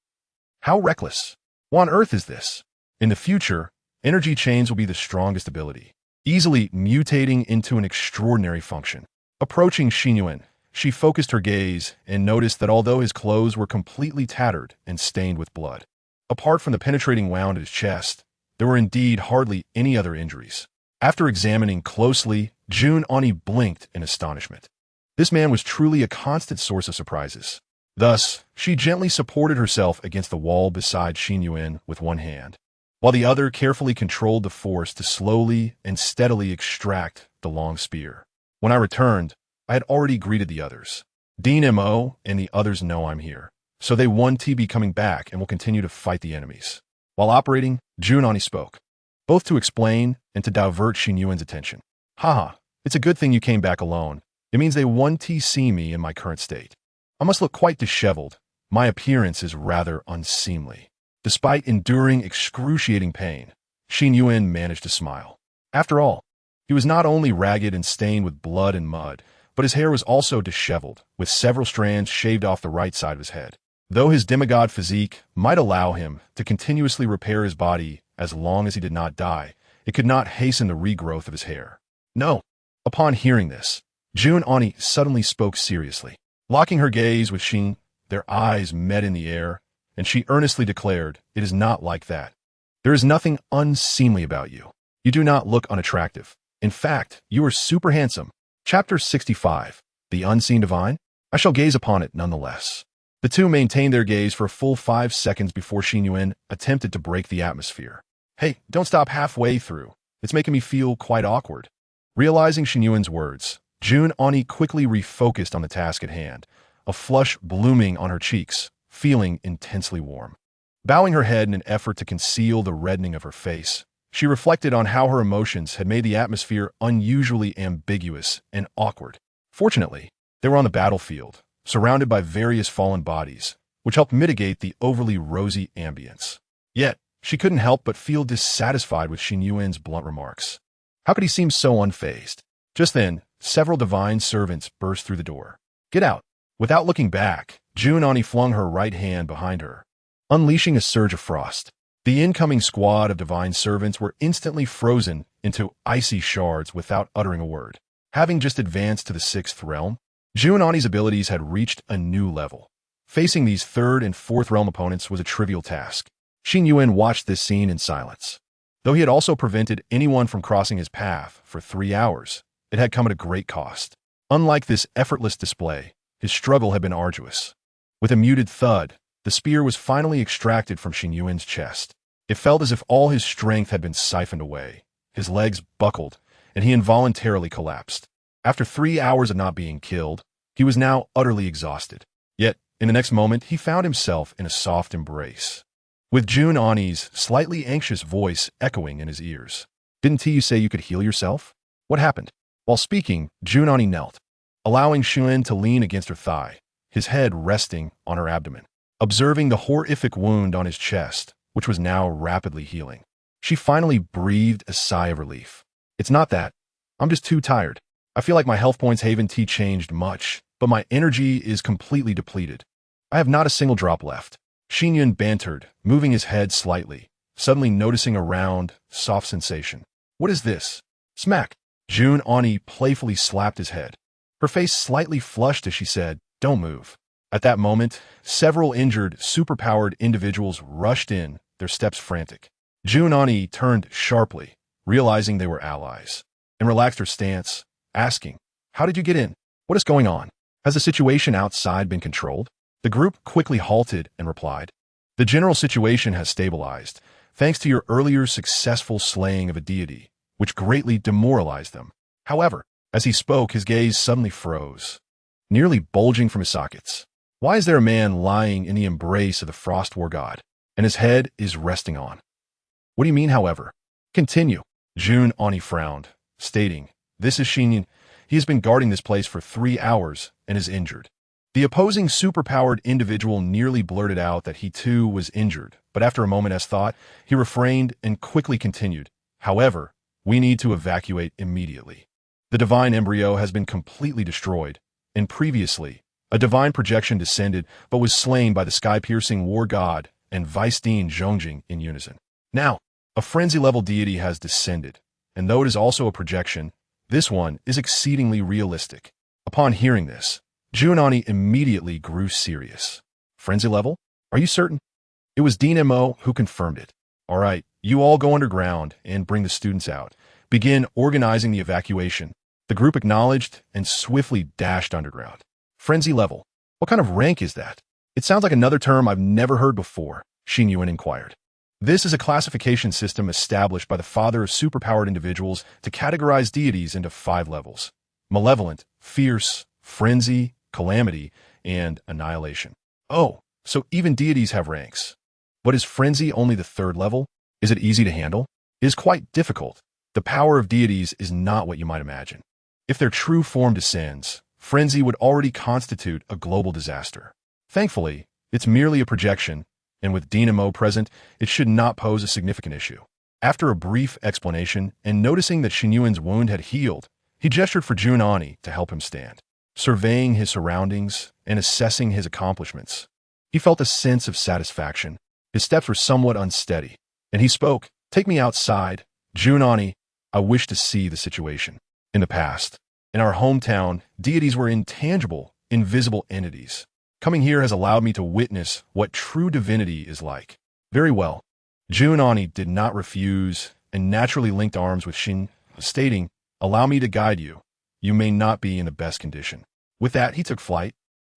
How reckless! What on earth is this? In the future, energy chains will be the strongest ability, easily mutating into an extraordinary function." Approaching Xin Yuan, she focused her gaze and noticed that although his clothes were completely tattered and stained with blood, apart from the penetrating wound at his chest, there were indeed hardly any other injuries. After examining closely, Jun Ani blinked in astonishment. This man was truly a constant source of surprises. Thus, she gently supported herself against the wall beside Xin Yuan with one hand, while the other carefully controlled the force to slowly and steadily extract the long spear. When I returned, I had already greeted the others. Dean MO and the others know I'm here, so they want to be coming back and will continue to fight the enemies. While operating, Jun Ani spoke, both to explain and to divert Xin Yuan's attention. "Haha, it's a good thing you came back alone. It means they want to see me in my current state. I must look quite disheveled. My appearance is rather unseemly." Despite enduring excruciating pain, Xin Yuan managed to smile. After all, he was not only ragged and stained with blood and mud, but his hair was also disheveled, with several strands shaved off the right side of his head. Though his demigod physique might allow him to continuously repair his body as long as he did not die, it could not hasten the regrowth of his hair. "No." Upon hearing this, Jun Ani suddenly spoke seriously. Locking her gaze with Xin, their eyes met in the air, and she earnestly declared, "It is not like that. There is nothing unseemly about you. You do not look unattractive. In fact, you are super handsome." Chapter 65, The Unseen Divine? I shall gaze upon it nonetheless. The two maintained their gaze for a full 5 seconds before Xin Yuan attempted to break the atmosphere. "Hey, don't stop halfway through. It's making me feel quite awkward." Realizing Xin Yuan's words, Jun Ani quickly refocused on the task at hand, a flush blooming on her cheeks, feeling intensely warm. Bowing her head in an effort to conceal the reddening of her face, she reflected on how her emotions had made the atmosphere unusually ambiguous and awkward. Fortunately, they were on the battlefield, surrounded by various fallen bodies, which helped mitigate the overly rosy ambience. Yet, she couldn't help but feel dissatisfied with Xin Yuan's blunt remarks. How could he seem so unfazed? Just then, several divine servants burst through the door. "Get out!" Without looking back, Junon flung her right hand behind her, unleashing a surge of frost. The incoming squad of divine servants were instantly frozen into icy shards without uttering a word. Having just advanced to the 6th realm, Junoni's abilities had reached a new level. Facing these 3rd and 4th realm opponents was a trivial task. Xin Yuan watched this scene in silence. Though he had also prevented anyone from crossing his path for 3 hours, it had come at a great cost. Unlike this effortless display, his struggle had been arduous. With a muted thud, the spear was finally extracted from Xin Yuan's chest. It felt as if all his strength had been siphoned away. His legs buckled, and he involuntarily collapsed. After 3 hours of not being killed, he was now utterly exhausted. Yet, in the next moment, he found himself in a soft embrace, with Junoni's slightly anxious voice echoing in his ears. "Didn't you say you could heal yourself? What happened?" While speaking, Junoni knelt, allowing Xuan to lean against her thigh, his head resting on her abdomen. Observing the horrific wound on his chest, which was now rapidly healing, she finally breathed a sigh of relief. "It's not that. I'm just too tired. I feel like my health points haven't changed much, but my energy is completely depleted. I have not a single drop left." Xin Yuan bantered, moving his head slightly, suddenly noticing a round, soft sensation. "What is this?" Smack! Junoni playfully slapped his head. Her face slightly flushed as she said, "Don't move." At that moment, several injured, superpowered individuals rushed in, their steps frantic. Junoni turned sharply, realizing they were allies, and relaxed her stance, asking, "How did you get in? What is going on? Has the situation outside been controlled?" The group quickly halted and replied, "The general situation has stabilized, thanks to your earlier successful slaying of a deity, which greatly demoralized them." However, as he spoke, his gaze suddenly froze, nearly bulging from his sockets. "Why is there a man lying in the embrace of the Frost War God, and his head is resting on?" "What do you mean, however?" "Continue." Junoni frowned, stating, "This is Xin Yuan. He has been guarding this place for 3 hours and is injured." The opposing superpowered individual nearly blurted out that he too was injured, but after a moment's thought, he refrained and quickly continued, "However, we need to evacuate immediately. The divine embryo has been completely destroyed, and previously, a divine projection descended but was slain by the sky-piercing war god and Vice Dean Zhongjing in unison. Now, a frenzy-level deity has descended, and though it is also a projection, this one is exceedingly realistic." Upon hearing this, Junoni immediately grew serious. "Frenzy level? Are you certain?" It was Dean Mo who confirmed it. "All right, you all go underground and bring the students out. Begin organizing the evacuation." The group acknowledged and swiftly dashed underground. "Frenzy level? What kind of rank is that? It sounds like another term I've never heard before," Xin Yuan inquired. "This is a classification system established by the father of superpowered individuals to categorize deities into 5 levels: malevolent, fierce, frenzy, calamity, and annihilation." "Oh, so even deities have ranks. But is frenzy only the 3rd level? Is it easy to handle?" "It is quite difficult. The power of deities is not what you might imagine. If their true form descends, frenzy would already constitute a global disaster. Thankfully, it's merely a projection, and with Dynamo present, it should not pose a significant issue." After a brief explanation, and noticing that Xin Yuan's wound had healed, he gestured for Junoni to help him stand. Surveying his surroundings and assessing his accomplishments, he felt a sense of satisfaction. His steps were somewhat unsteady, and he spoke, "Take me outside. Junoni, I wish to see the situation." In the past, in our hometown, deities were intangible, invisible entities. Coming here has allowed me to witness what true divinity is like. "Very well." Junoni did not refuse and naturally linked arms with Xin, stating, "Allow me to guide you. You may not be in the best condition." With that, he took flight,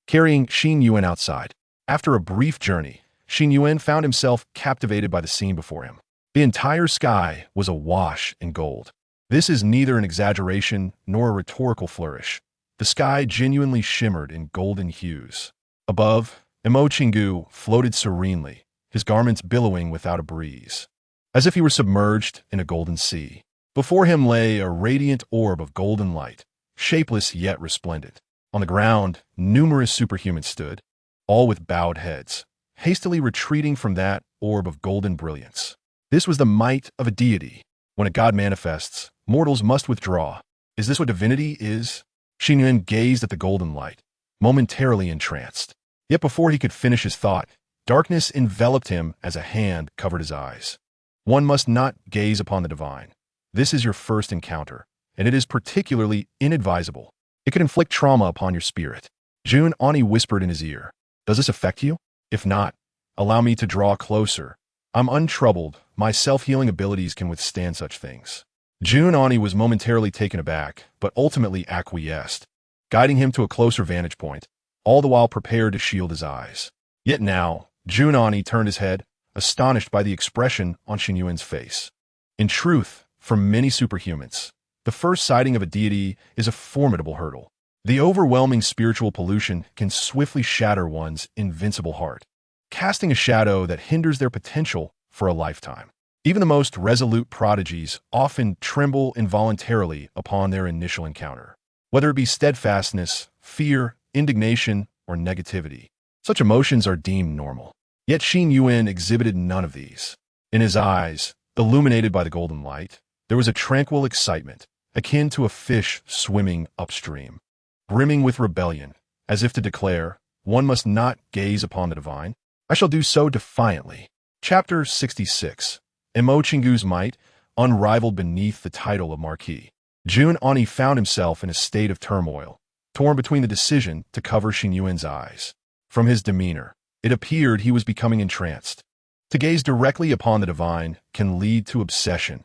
carrying Xin Yuan outside. After a brief journey, Xin Yuan found himself captivated by the scene before him. The entire sky was awash in gold. This is neither an exaggeration nor a rhetorical flourish. The sky genuinely shimmered in golden hues. Above, Imo Chingu floated serenely, his garments billowing without a breeze, as if he were submerged in a golden sea. Before him lay a radiant orb of golden light, shapeless yet resplendent. On the ground, numerous superhumans stood, all with bowed heads, hastily retreating from that orb of golden brilliance. This was the might of a deity. When a god manifests, mortals must withdraw. Is this what divinity is? Xin Yuan gazed at the golden light, momentarily entranced. Yet before he could finish his thought, darkness enveloped him as a hand covered his eyes. One must not gaze upon the divine. This is your first encounter, and it is particularly inadvisable. It could inflict trauma upon your spirit. Jun Ani whispered in his ear. Does this affect you? If not, allow me to draw closer. I'm untroubled. My self-healing abilities can withstand such things. Jun Ani was momentarily taken aback, but ultimately acquiesced, guiding him to a closer vantage point, all the while prepared to shield his eyes. Yet now, Jun Ani turned his head, astonished by the expression on Xin Yuan's face. In truth, for many superhumans, the first sighting of a deity is a formidable hurdle. The overwhelming spiritual pollution can swiftly shatter one's invincible heart, casting a shadow that hinders their potential for a lifetime. Even the most resolute prodigies often tremble involuntarily upon their initial encounter, whether it be steadfastness, fear, indignation, or negativity. Such emotions are deemed normal. Yet Xin Yuan exhibited none of these. In his eyes, illuminated by the golden light, there was a tranquil excitement, akin to a fish swimming upstream, brimming with rebellion, as if to declare, one must not gaze upon the divine. I shall do so defiantly. Chapter 66. Mo Chingu's Might, unrivaled beneath the title of Marquis. Jun Ani found himself in a state of turmoil, torn between the decision to cover Xin Yuan's eyes. From his demeanor, it appeared he was becoming entranced. To gaze directly upon the divine can lead to obsession,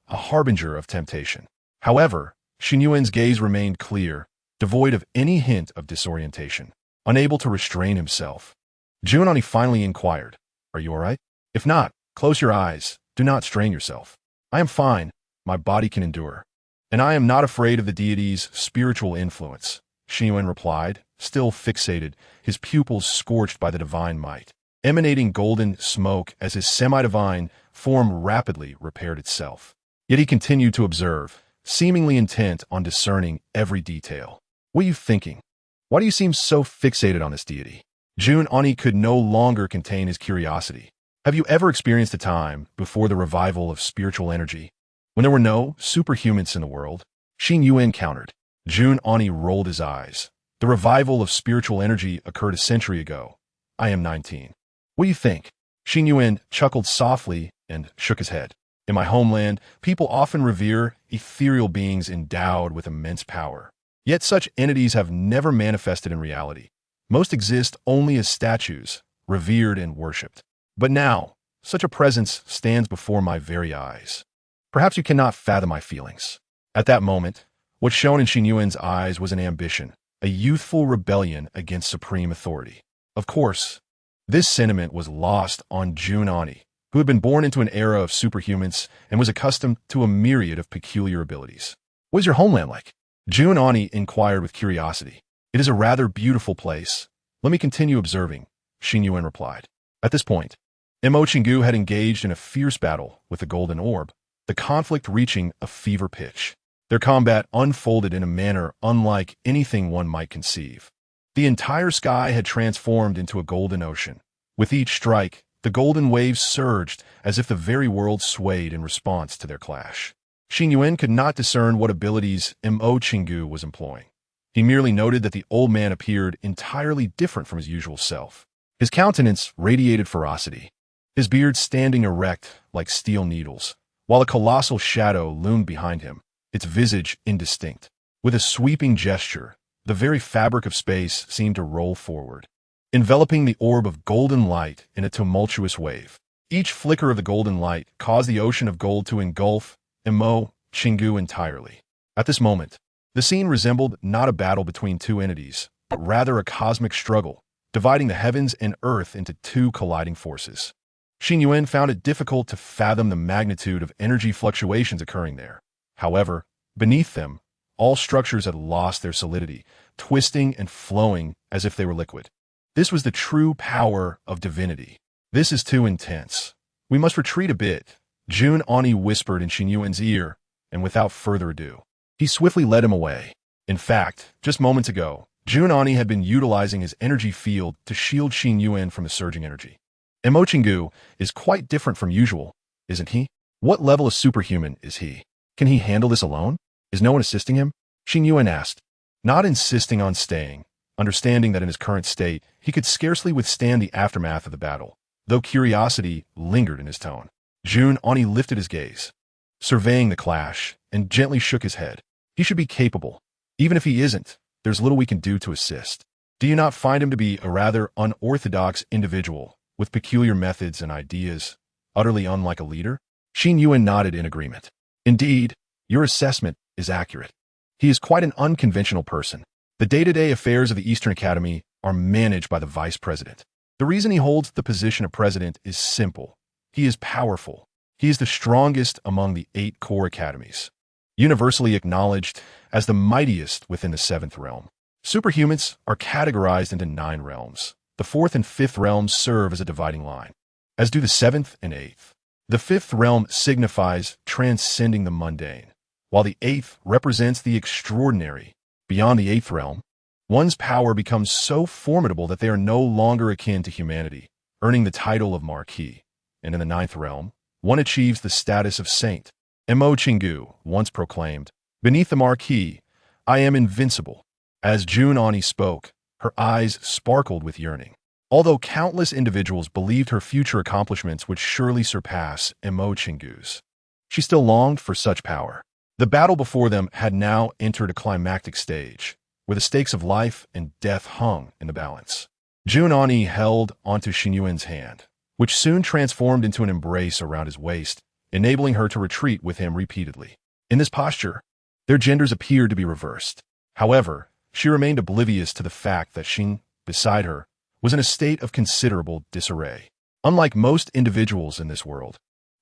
a harbinger of temptation. However, Xin Yuan's gaze remained clear, devoid of any hint of disorientation. Unable to restrain himself, Jun Ani finally inquired, "Are you all right? If not, close your eyes. Do not strain yourself." "I am fine. My body can endure. And I am not afraid of the deity's spiritual influence," Xin Yuan replied, still fixated, his pupils scorched by the divine might, emanating golden smoke as his semi-divine form rapidly repaired itself. Yet he continued to observe, seemingly intent on discerning every detail. "What are you thinking? Why do you seem so fixated on this deity?" Jun Ani could no longer contain his curiosity. Have you ever experienced a time before the revival of spiritual energy, when there were no superhumans in the world? Xin Yuan countered. Jun Ani rolled his eyes. The revival of spiritual energy occurred a century ago. I am 19. What do you think? Xin Yuan chuckled softly and shook his head. In my homeland, people often revere ethereal beings endowed with immense power. Yet such entities have never manifested in reality. Most exist only as statues, revered and worshipped. But now, such a presence stands before my very eyes. Perhaps you cannot fathom my feelings. At that moment, what shone in Xin Yuan's eyes was an ambition, a youthful rebellion against supreme authority. Of course, this sentiment was lost on Jun Ani, who had been born into an era of superhumans and was accustomed to a myriad of peculiar abilities. "What is your homeland like?" Jun Ani inquired with curiosity. "It is a rather beautiful place. Let me continue observing," Xin Yuan replied. At this point, Mo Chingu had engaged in a fierce battle with the golden orb, the conflict reaching a fever pitch. Their combat unfolded in a manner unlike anything one might conceive. The entire sky had transformed into a golden ocean. With each strike, the golden waves surged as if the very world swayed in response to their clash. Xin Yuan could not discern what abilities Mo Chingu was employing. He merely noted that the old man appeared entirely different from his usual self. His countenance radiated ferocity, his beard standing erect like steel needles, while a colossal shadow loomed behind him, its visage indistinct. With a sweeping gesture, the very fabric of space seemed to roll forward, enveloping the orb of golden light in a tumultuous wave. Each flicker of the golden light caused the ocean of gold to engulf Mo Chingu entirely. At this moment, the scene resembled not a battle between two entities, but rather a cosmic struggle, dividing the heavens and earth into two colliding forces. Xin Yuan found it difficult to fathom the magnitude of energy fluctuations occurring there. However, beneath them, all structures had lost their solidity, twisting and flowing as if they were liquid. This was the true power of divinity. "This is too intense. We must retreat a bit," Jun Ani whispered in Xin Yuan's ear, and without further ado, he swiftly led him away. In fact, just moments ago, Jun Ani had been utilizing his energy field to shield Xin Yuan from the surging energy. Mo Chingu is quite different from usual, isn't he? What level of superhuman is he? Can he handle this alone? Is no one assisting him? Xin Yuan asked, not insisting on staying, understanding that in his current state, he could scarcely withstand the aftermath of the battle, though curiosity lingered in his tone. Yuan lifted his gaze, surveying the clash, and gently shook his head. He should be capable. Even if he isn't, there's little we can do to assist. Do you not find him to be a rather unorthodox individual, with peculiar methods and ideas, utterly unlike a leader? Xin Yuan nodded in agreement. Indeed, your assessment is accurate. He is quite an unconventional person. The day-to-day affairs of the Eastern Academy are managed by the vice president. The reason he holds the position of president is simple. He is powerful. He is the strongest among the 8 core academies, universally acknowledged as the mightiest within the 7th realm. Superhumans are categorized into 9 realms. The 4th and 5th realms serve as a dividing line, as do the 7th and 8th. The 5th realm signifies transcending the mundane, while the 8th represents the extraordinary. Beyond the 8th realm, one's power becomes so formidable that they are no longer akin to humanity, earning the title of Marquis. And in the 9th realm, one achieves the status of saint. Mo Chingu once proclaimed, "Beneath the Marquis, I am invincible." As Yuan spoke, her eyes sparkled with yearning. Although countless individuals believed her future accomplishments would surely surpass Mo Chingu's, she still longed for such power. The battle before them had now entered a climactic stage, where the stakes of life and death hung in the balance. Yuan held onto Xin Yuan's hand, which soon transformed into an embrace around his waist, enabling her to retreat with him repeatedly. In this posture, their genders appeared to be reversed. However, she remained oblivious to the fact that Xin, beside her, was in a state of considerable disarray. Unlike most individuals in this world,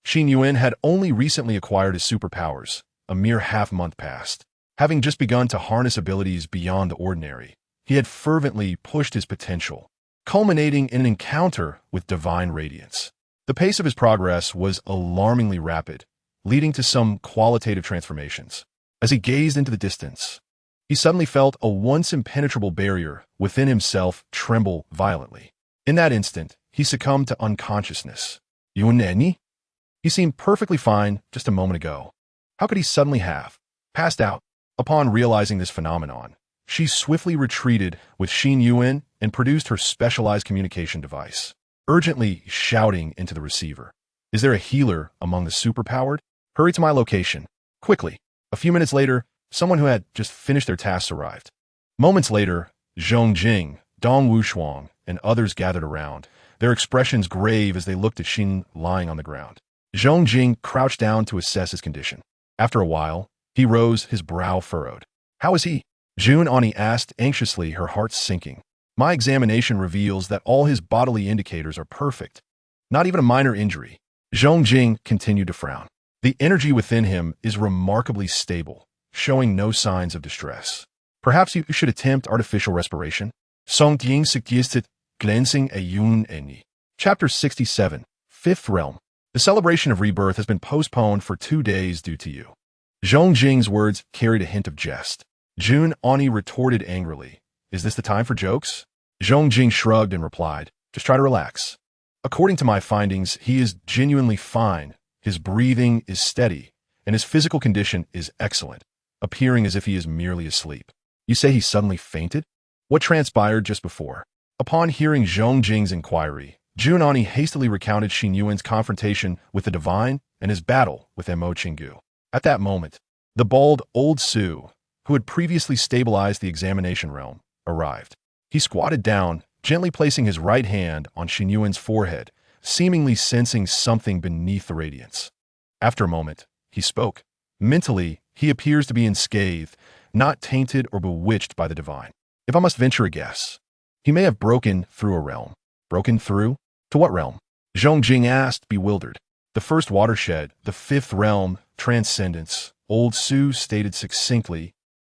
Xin Yuan had only recently acquired his superpowers, a mere half-month past. Having just begun to harness abilities beyond the ordinary, he had fervently pushed his potential, culminating in an encounter with divine radiance. The pace of his progress was alarmingly rapid, leading to some qualitative transformations. As he gazed into the distance, he suddenly felt a once impenetrable barrier within himself tremble violently. In that instant, he succumbed to unconsciousness. Yuan? He seemed perfectly fine just a moment ago. How could he suddenly have passed out? Upon realizing this phenomenon, she swiftly retreated with Xin Yuan and produced her specialized communication device, urgently shouting into the receiver. "Is there a healer among the superpowered? Hurry to my location, quickly." A few minutes later, someone who had just finished their tasks arrived. Moments later, Zhong Jing, Dong Wushuang, and others gathered around, their expressions grave as they looked at Xin lying on the ground. Zhong Jing crouched down to assess his condition. After a while, he rose, his brow furrowed. "How is he?" Yuan asked anxiously, her heart sinking. "My examination reveals that all his bodily indicators are perfect. Not even a minor injury." Zhong Jing continued to frown. "The energy within him is remarkably stable, showing no signs of distress. Perhaps you should attempt artificial respiration." Song Ting suggested, glancing at Yuan. Chapter 67, 5th Realm. The celebration of rebirth has been postponed for 2 days due to you. Zhong Jing's words carried a hint of jest. Yuan retorted angrily, "Is this the time for jokes?" Zhong Jing shrugged and replied, "Just try to relax. According to my findings, he is genuinely fine. His breathing is steady, and his physical condition is excellent, appearing as if he is merely asleep." "You say he suddenly fainted? What transpired just before?" Upon hearing Zhong Jing's inquiry, Yuan hastily recounted Xin Yuan's confrontation with the divine and his battle with Mo Chingu. At that moment, the bald old Su, who had previously stabilized the examination realm, arrived. He squatted down, gently placing his right hand on Xin Yuan's forehead, seemingly sensing something beneath the radiance. After a moment, he spoke. Mentally, he appears to be unscathed, not tainted or bewitched by the divine. If I must venture a guess, he may have broken through a realm. Broken through? To what realm? Zhong Jing asked, bewildered. The first watershed, the 5th realm, transcendence, old Su stated succinctly,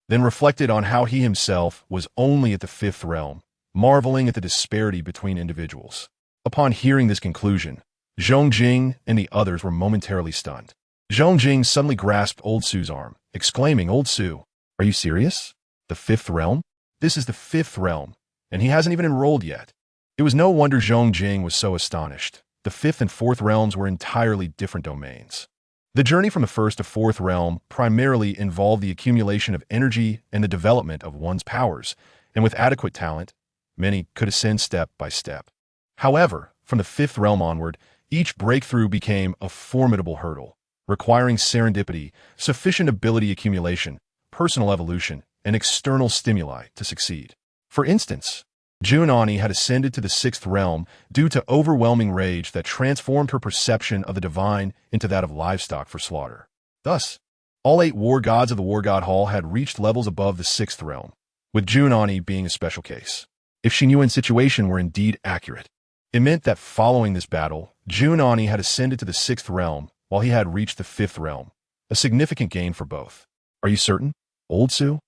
then reflected on how he himself was only at the 5th realm, marveling at the disparity between individuals. Upon hearing this conclusion, Zhong Jing and the others were momentarily stunned. Zhong Jing suddenly grasped old Su's arm, exclaiming, "Old Su, are you serious? The 5th realm? This is the 5th realm, and he hasn't even enrolled yet." It was no wonder Zhong Jing was so astonished. The 5th and 4th realms were entirely different domains. The journey from the 1st to 4th realm primarily involved the accumulation of energy and the development of one's powers, and with adequate talent, many could ascend step by step. However, from the fifth realm onward, each breakthrough became a formidable hurdle, requiring serendipity, sufficient ability accumulation, personal evolution, and external stimuli to succeed. For instance, Junani had ascended to the sixth realm due to overwhelming rage that transformed her perception of the divine into that of livestock for slaughter. Thus, all 8 war gods of the War God Hall had reached levels above the sixth realm, with Junani being a special case. If Xin Yuan's situation were indeed accurate, it meant that following this battle, Junani had ascended to the sixth realm while he had reached the fifth realm, a significant gain for both. Are you certain, Old Su?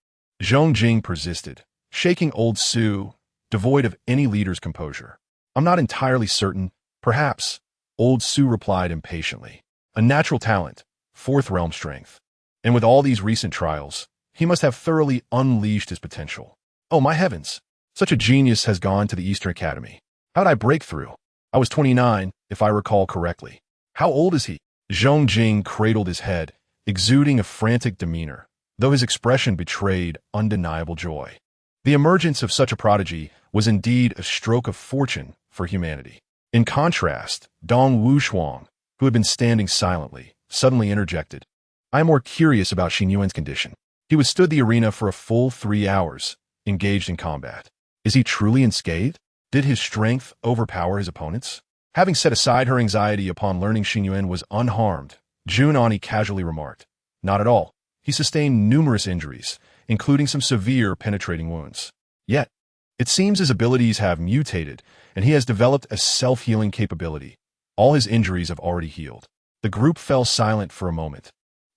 Zhong Jing persisted, shaking Old Su, devoid of any leader's composure. I'm not entirely certain, perhaps, Old Su replied impatiently. A natural talent, fourth realm strength. And with all these recent trials, he must have thoroughly unleashed his potential. Oh my heavens, such a genius has gone to the Eastern Academy. How'd I break through? I was 29, if I recall correctly. How old is he? Zhong Jing cradled his head, exuding a frantic demeanor, though his expression betrayed undeniable joy. The emergence of such a prodigy was indeed a stroke of fortune for humanity. In contrast, Dong Wuxian, who had been standing silently, suddenly interjected. I am more curious about Xin Yuan's condition. He withstood the arena for a full 3 hours, engaged in combat. Is he truly unscathed? Did his strength overpower his opponents? Having set aside her anxiety upon learning Xin Yuan was unharmed, Junani casually remarked. Not at all. He sustained numerous injuries, including some severe penetrating wounds. Yet, it seems his abilities have mutated, and he has developed a self-healing capability. All his injuries have already healed. The group fell silent for a moment.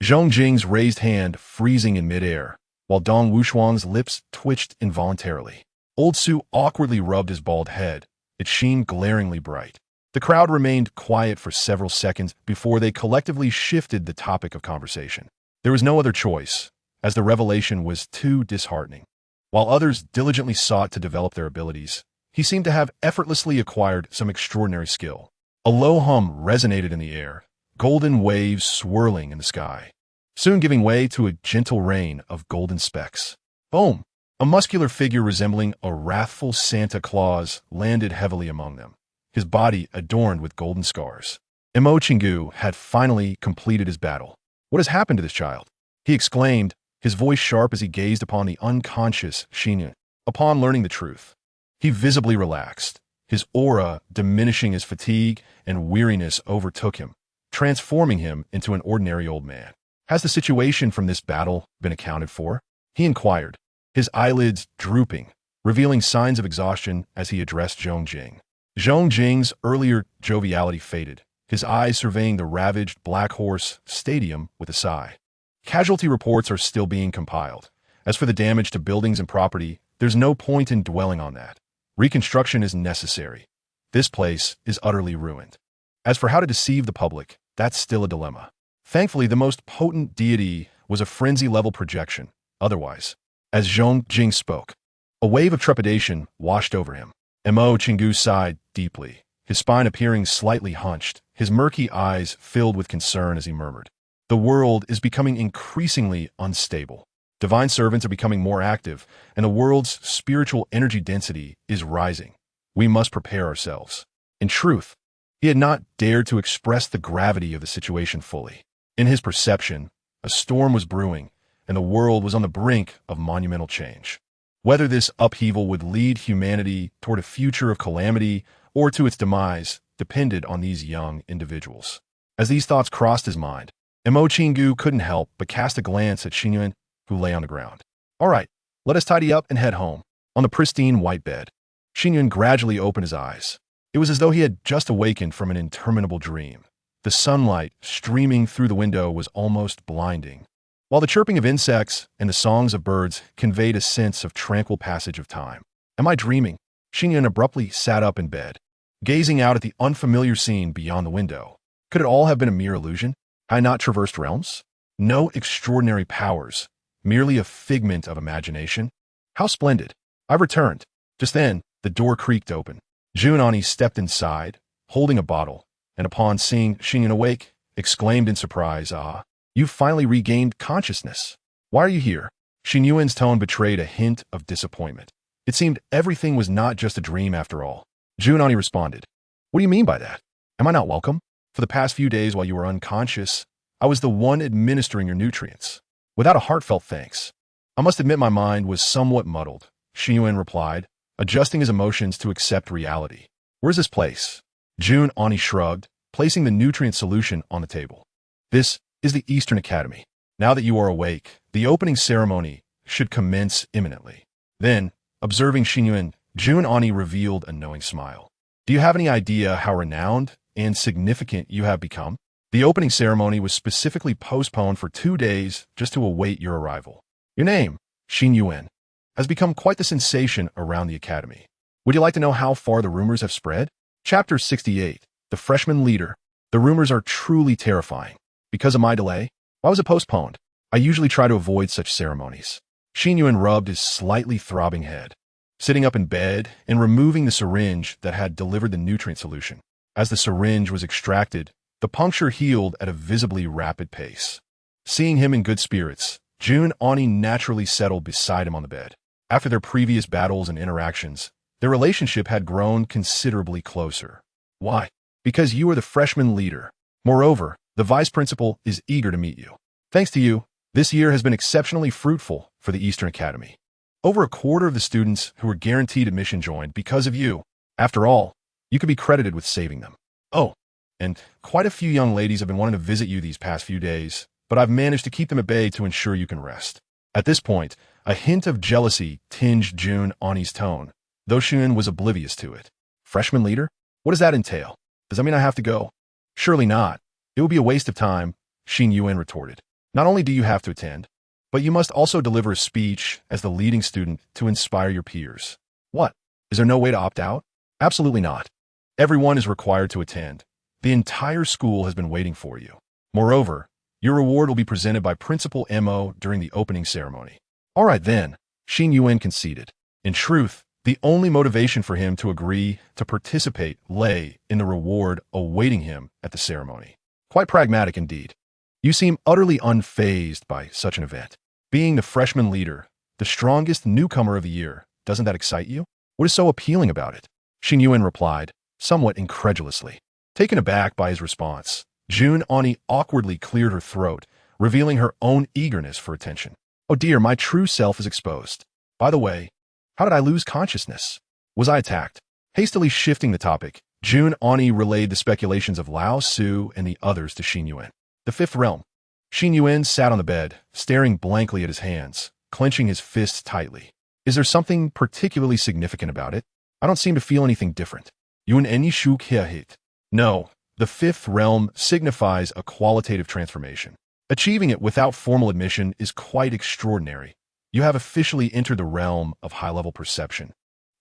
Zhong Jing's raised hand freezing in midair, while Dong Wuxian's lips twitched involuntarily. Old Su awkwardly rubbed his bald head, its sheen glaringly bright. The crowd remained quiet for several seconds before they collectively shifted the topic of conversation. There was no other choice, as the revelation was too disheartening. While others diligently sought to develop their abilities, he seemed to have effortlessly acquired some extraordinary skill. A low hum resonated in the air, golden waves swirling in the sky, soon giving way to a gentle rain of golden specks. Boom! A muscular figure resembling a wrathful Santa Claus landed heavily among them, his body adorned with golden scars. Emo Chingu had finally completed his battle. What has happened to this child? He exclaimed, his voice sharp as he gazed upon the unconscious Xin Yuan. Upon learning the truth, he visibly relaxed. His aura diminishing as fatigue and weariness overtook him, transforming him into an ordinary old man. Has the situation from this battle been accounted for? He inquired, his eyelids drooping, revealing signs of exhaustion as he addressed Zhong Jing. Zhong Jing's earlier joviality faded, his eyes surveying the ravaged Black Horse Stadium with a sigh. Casualty reports are still being compiled. As for the damage to buildings and property, there's no point in dwelling on that. Reconstruction is necessary. This place is utterly ruined. As for how to deceive the public, that's still a dilemma. Thankfully, the most potent deity was a frenzy-level projection. Otherwise, as Zhong Jing spoke, a wave of trepidation washed over him. Mo Chingu sighed deeply, his spine appearing slightly hunched, his murky eyes filled with concern as he murmured. The world is becoming increasingly unstable. Divine servants are becoming more active, and the world's spiritual energy density is rising. We must prepare ourselves. In truth, he had not dared to express the gravity of the situation fully. In his perception, a storm was brewing, and the world was on the brink of monumental change. Whether this upheaval would lead humanity toward a future of calamity or to its demise depended on these young individuals. As these thoughts crossed his mind, Mo Chingu couldn't help but cast a glance at Xin Yuan, who lay on the ground. All right, let us tidy up and head home. On the pristine white bed, Xin Yuan gradually opened his eyes. It was as though he had just awakened from an interminable dream. The sunlight streaming through the window was almost blinding, while the chirping of insects and the songs of birds conveyed a sense of tranquil passage of time. Am I dreaming? Xin Yuan abruptly sat up in bed, gazing out at the unfamiliar scene beyond the window. Could it all have been a mere illusion? Had I not traversed realms? No extraordinary powers, merely a figment of imagination? How splendid! I returned. Just then, the door creaked open. Junani stepped inside, holding a bottle, and upon seeing Xin Yuan awake, exclaimed in surprise, "Ah, you've finally regained consciousness. Why are you here?" Xin Yuan's tone betrayed a hint of disappointment. It seemed everything was not just a dream after all. Junani responded, "What do you mean by that? Am I not welcome? For the past few days while you were unconscious, I was the one administering your nutrients, without a heartfelt thanks." I must admit my mind was somewhat muddled, Xin Yuan replied, adjusting his emotions to accept reality. "Where's this place?" Junani shrugged, placing the nutrient solution on the table. "This is the Eastern Academy. Now that you are awake, the opening ceremony should commence imminently." Then, observing Xin Yuan, Junani revealed a knowing smile. "Do you have any idea how renowned and significant you have become? The opening ceremony was specifically postponed for 2 days just to await your arrival. Your name, Xin Yuan, has become quite the sensation around the academy. Would you like to know how far the rumors have spread?" Chapter 68, The Freshman Leader. The rumors are truly terrifying. Because of my delay? Why was it postponed? I usually try to avoid such ceremonies. Xin Yuan rubbed his slightly throbbing head, sitting up in bed and removing the syringe that had delivered the nutrient solution. As the syringe was extracted, the puncture healed at a visibly rapid pace. Seeing him in good spirits, Junani naturally settled beside him on the bed. After their previous battles and interactions, their relationship had grown considerably closer. Why? Because you are the freshman leader. Moreover, the vice principal is eager to meet you. Thanks to you, this year has been exceptionally fruitful for the Eastern Academy. Over a quarter of the students who were guaranteed admission joined because of you. After all, you could be credited with saving them. Oh, and quite a few young ladies have been wanting to visit you these past few days, but I've managed to keep them at bay to ensure you can rest." At this point, a hint of jealousy tinged Junani's tone, though Xin was oblivious to it. "Freshman leader? What does that entail? Does that mean I have to go?" "Surely not. It would be a waste of time," Xin Yuan retorted. "Not only do you have to attend, but you must also deliver a speech as the leading student to inspire your peers." "What? Is there no way to opt out?" "Absolutely not. Everyone is required to attend. The entire school has been waiting for you. Moreover, your reward will be presented by Principal Mo during the opening ceremony." "All right then," Xin Yuan conceded. In truth, the only motivation for him to agree to participate lay in the reward awaiting him at the ceremony. Quite pragmatic indeed. "You seem utterly unfazed by such an event. Being the freshman leader, the strongest newcomer of the year, doesn't that excite you? What is so appealing about it?" Xin Yuan replied, somewhat incredulously. Taken aback by his response, Junani awkwardly cleared her throat, revealing her own eagerness for attention. "Oh dear, my true self is exposed. By the way, how did I lose consciousness? Was I attacked?" Hastily shifting the topic, Junani relayed the speculations of Lao Su and the others to Xin Yuan. The fifth realm. Xin Yuan sat on the bed, staring blankly at his hands, clenching his fists tightly. "Is there something particularly significant about it? I don't seem to feel anything different." Yun eni shu kia hit. "No, the fifth realm signifies a qualitative transformation. Achieving it without formal admission is quite extraordinary. You have officially entered the realm of high-level perception.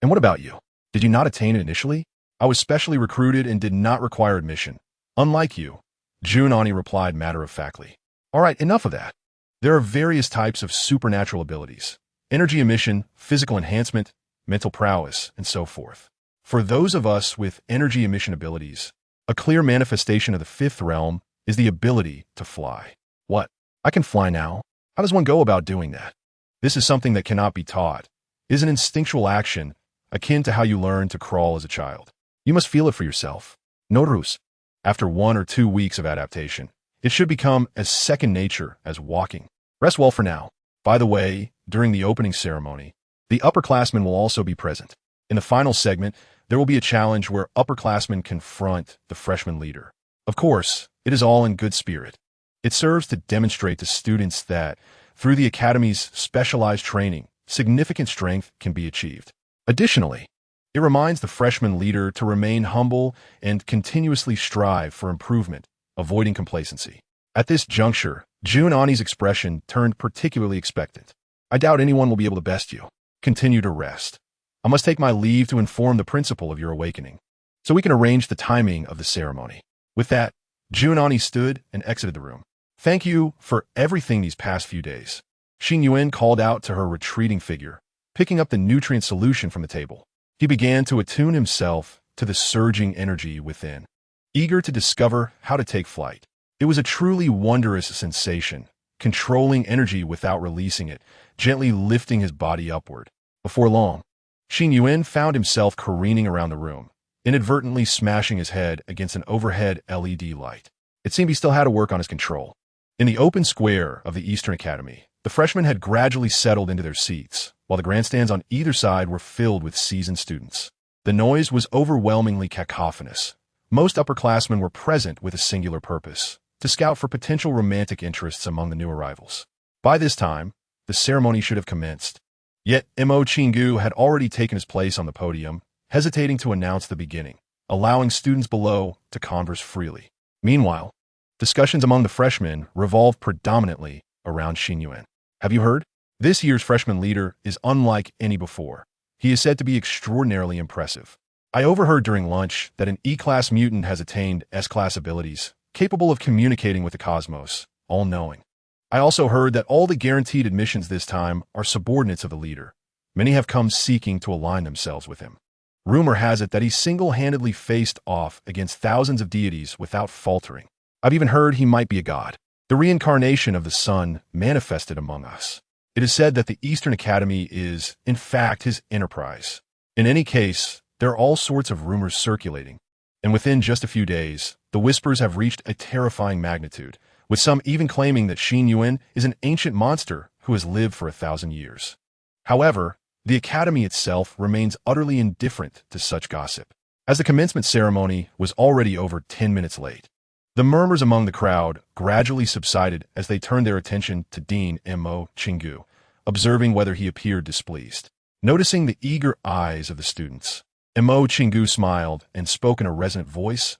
And what about you? Did you not attain it initially?" "I was specially recruited and did not require admission. Unlike you," Junani replied matter-of-factly. "All right, enough of that. There are various types of supernatural abilities: energy emission, physical enhancement, mental prowess, and so forth. For those of us with energy emission abilities, a clear manifestation of the fifth realm is the ability to fly." "What? I can fly now? How does one go about doing that?" "This is something that cannot be taught. It is an instinctual action, akin to how you learn to crawl as a child. You must feel it for yourself. Norus. After 1 or 2 weeks of adaptation, it should become as second nature as walking. Rest well for now. By the way, during the opening ceremony, the upperclassmen will also be present. In the final segment, there will be a challenge where upperclassmen confront the freshman leader. Of course, it is all in good spirit. It serves to demonstrate to students that, through the Academy's specialized training, significant strength can be achieved. Additionally, it reminds the freshman leader to remain humble and continuously strive for improvement, avoiding complacency. At this juncture, Junani's expression turned particularly expectant. "I doubt anyone will be able to best you. Continue to rest. I must take my leave to inform the principal of your awakening, so we can arrange the timing of the ceremony." With that, Junani stood and exited the room. "Thank you for everything these past few days," Xin Yuan called out to her retreating figure, picking up the nutrient solution from the table. He began to attune himself to the surging energy within, eager to discover how to take flight. It was a truly wondrous sensation, controlling energy without releasing it, gently lifting his body upward. Before long, Xin Yuan found himself careening around the room, inadvertently smashing his head against an overhead LED light. It seemed he still had to work on his control. In the open square of the Eastern Academy, the freshmen had gradually settled into their seats, while the grandstands on either side were filled with seasoned students. The noise was overwhelmingly cacophonous. Most upperclassmen were present with a singular purpose: to scout for potential romantic interests among the new arrivals. By this time, the ceremony should have commenced. Yet Mo Chingu had already taken his place on the podium, hesitating to announce the beginning, allowing students below to converse freely. Meanwhile, discussions among the freshmen revolved predominantly around Xin Yuan. Have you heard? This year's freshman leader is unlike any before. He is said to be extraordinarily impressive. I overheard during lunch that an E-class mutant has attained S-class abilities, capable of communicating with the cosmos, all-knowing. I also heard that all the guaranteed admissions this time are subordinates of the leader. Many have come seeking to align themselves with him. Rumor has it that he single-handedly faced off against thousands of deities without faltering. I've even heard he might be a god, the reincarnation of the sun manifested among us. It is said that the Eastern Academy is, in fact, his enterprise. In any case, there are all sorts of rumors circulating, and within just a few days, the whispers have reached a terrifying magnitude, with some even claiming that Xin Yuan is an ancient monster who has lived for 1,000 years. However, the Academy itself remains utterly indifferent to such gossip, as the commencement ceremony was already over 10 minutes late. The murmurs among the crowd gradually subsided as they turned their attention to Dean Mo Chingu, observing whether he appeared displeased. Noticing the eager eyes of the students, Mo Chingu smiled and spoke in a resonant voice.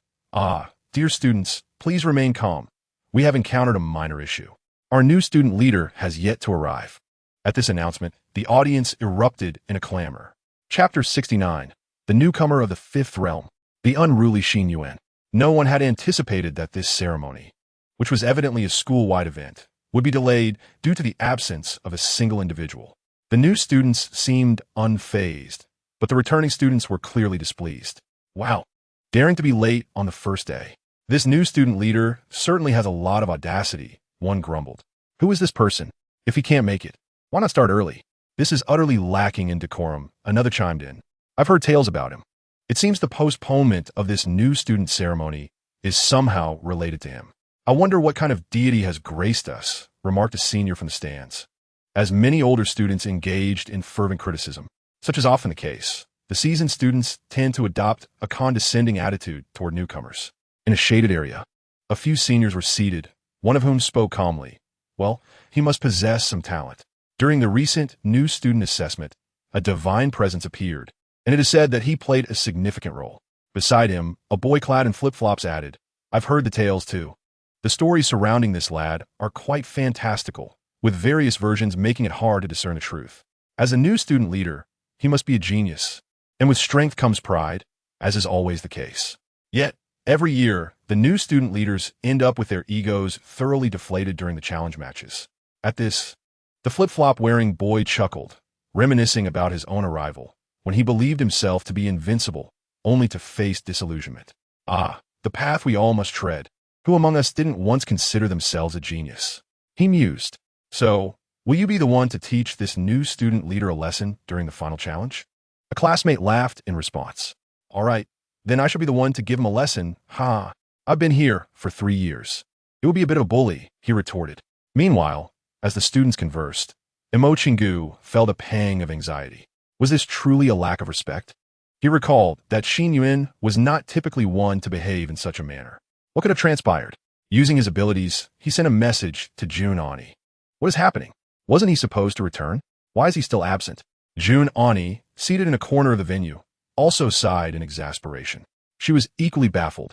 Dear students, please remain calm. We have encountered a minor issue. Our new student leader has yet to arrive. At this announcement, the audience erupted in a clamor. Chapter 69. The newcomer of the fifth realm, the unruly Xin Yuan. No one had anticipated that this ceremony, which was evidently a school-wide event, would be delayed due to the absence of a single individual. The new students seemed unfazed, but the returning students were clearly displeased. Wow, daring to be late on the first day. This new student leader certainly has a lot of audacity, one grumbled. Who is this person? If he can't make it, why not start early? This is utterly lacking in decorum, another chimed in. I've heard tales about him. It seems the postponement of this new student ceremony is somehow related to him. I wonder what kind of deity has graced us, remarked a senior from the stands. As many older students engaged in fervent criticism, such is often the case, the seasoned students tend to adopt a condescending attitude toward newcomers. In a shaded area, a few seniors were seated, one of whom spoke calmly. Well, he must possess some talent. During the recent new student assessment, a divine presence appeared, and it is said that he played a significant role. Beside him, a boy clad in flip-flops added, I've heard the tales too. The stories surrounding this lad are quite fantastical, with various versions making it hard to discern the truth. As a new student leader, he must be a genius, and with strength comes pride, as is always the case. Yet, every year, the new student leaders end up with their egos thoroughly deflated during the challenge matches. At this, the flip-flop-wearing boy chuckled, reminiscing about his own arrival, when he believed himself to be invincible, only to face disillusionment. The path we all must tread. Who among us didn't once consider themselves a genius? He mused. So, will you be the one to teach this new student leader a lesson during the final challenge? A classmate laughed in response. All right. Then I shall be the one to give him a lesson. I've been here for 3 years. It would be a bit of a bully, he retorted. Meanwhile, as the students conversed, Mo Chingu felt a pang of anxiety. Was this truly a lack of respect? He recalled that Xin Yuan was not typically one to behave in such a manner. What could have transpired? Using his abilities, he sent a message to Jun Ani. What is happening? Wasn't he supposed to return? Why is he still absent? Jun Ani, seated in a corner of the venue, also sighed in exasperation. She was equally baffled,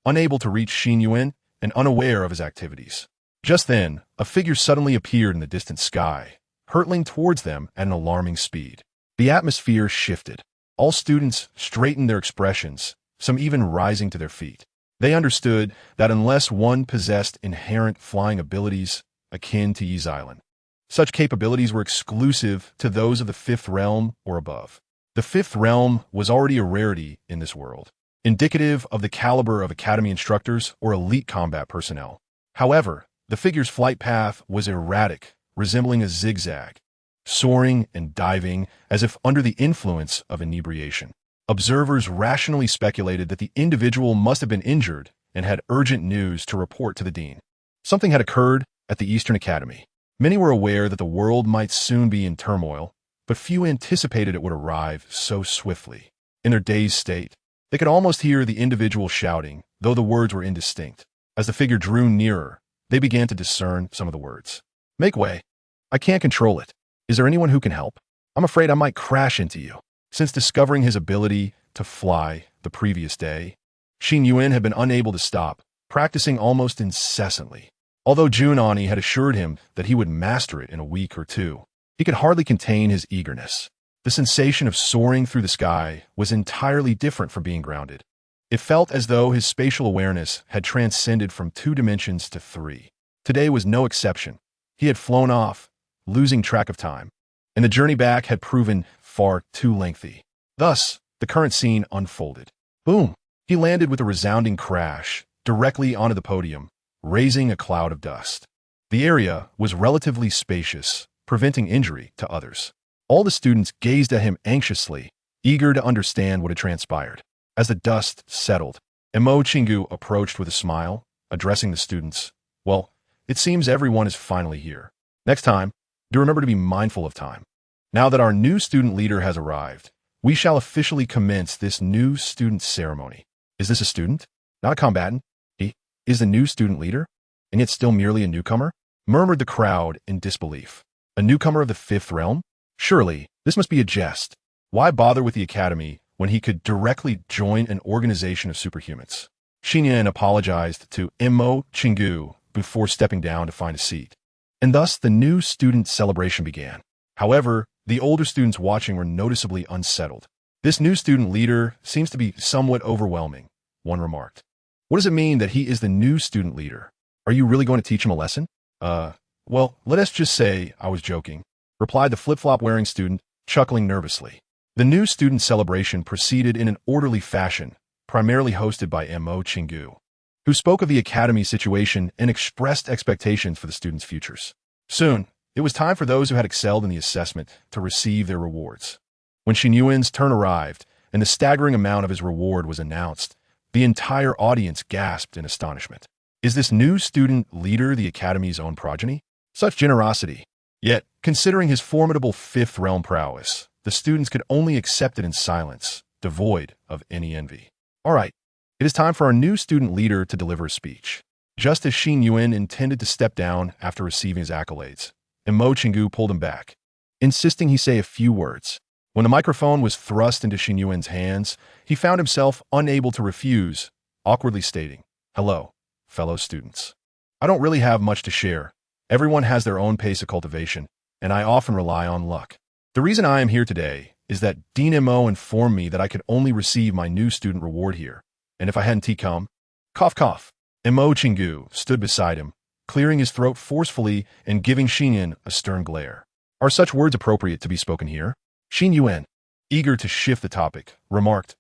unable to reach Xin Yuan and unaware of his activities. Just then, a figure suddenly appeared in the distant sky, hurtling towards them at an alarming speed. The atmosphere shifted. All students straightened their expressions, some even rising to their feet. They understood that unless one possessed inherent flying abilities akin to Yi's Island, such capabilities were exclusive to those of the fifth realm or above. The fifth realm was already a rarity in this world, indicative of the caliber of academy instructors or elite combat personnel. However, the figure's flight path was erratic, resembling a zigzag. soaring and diving as if under the influence of inebriation. Observers rationally speculated that the individual must have been injured and had urgent news to report to the dean. Something had occurred at the Eastern Academy. Many were aware that the world might soon be in turmoil, but few anticipated it would arrive so swiftly. In their dazed state, they could almost hear the individual shouting, though the words were indistinct. As the figure drew nearer, they began to discern some of the words. "Make way. I can't control it. Is there anyone who can help? I'm afraid I might crash into you." Since discovering his ability to fly the previous day, Xin Yuan had been unable to stop, practicing almost incessantly. Although Junani had assured him that he would master it in a week or two, he could hardly contain his eagerness. The sensation of soaring through the sky was entirely different from being grounded. It felt as though his spatial awareness had transcended from 2 dimensions to 3. Today was no exception. He had flown off, losing track of time, and the journey back had proven far too lengthy. Thus, the current scene unfolded. Boom! He landed with a resounding crash directly onto the podium, raising a cloud of dust. The area was relatively spacious, preventing injury to others. All the students gazed at him anxiously, eager to understand what had transpired. As the dust settled, Emo Chingu approached with a smile, addressing the students. "Well, it seems everyone is finally here. Next time, do remember to be mindful of time. Now that our new student leader has arrived, we shall officially commence this new student ceremony." Is this a student? Not a combatant? He is the new student leader, and yet still merely a newcomer? Murmured the crowd in disbelief. A newcomer of the 5th realm? Surely, this must be a jest. Why bother with the academy when he could directly join an organization of superhumans? Xin Yuan apologized to Emo Chingu before stepping down to find a seat. And thus the new student celebration began. However, the older students watching were noticeably unsettled. "This new student leader seems to be somewhat overwhelming," one remarked. "What does it mean that he is the new student leader? Are you really going to teach him a lesson?" Well, let us just say I was joking," replied the flip-flop wearing student, chuckling nervously. The new student celebration proceeded in an orderly fashion, primarily hosted by Mo Chingu, who spoke of the academy's situation and expressed expectations for the students' futures. Soon, it was time for those who had excelled in the assessment to receive their rewards. When Xin Yuan's turn arrived and the staggering amount of his reward was announced, the entire audience gasped in astonishment. Is this new student leader the academy's own progeny? Such generosity! Yet, considering his formidable 5th realm prowess, the students could only accept it in silence, devoid of any envy. All right, it is time for our new student leader to deliver a speech. Just as Xin Yuan intended to step down after receiving his accolades, Mo Chingu pulled him back, insisting he say a few words. When the microphone was thrust into Xin Yuan's hands, he found himself unable to refuse, awkwardly stating, "Hello, fellow students. I don't really have much to share. Everyone has their own pace of cultivation, and I often rely on luck. The reason I am here today is that Dean Mo informed me that I could only receive my new student reward here, and if I hadn't come, cough cough." Mo Chingu stood beside him, clearing his throat forcefully and giving Xin Yuan a stern glare. Are such words appropriate to be spoken here? Xin Yuan, eager to shift the topic, remarked,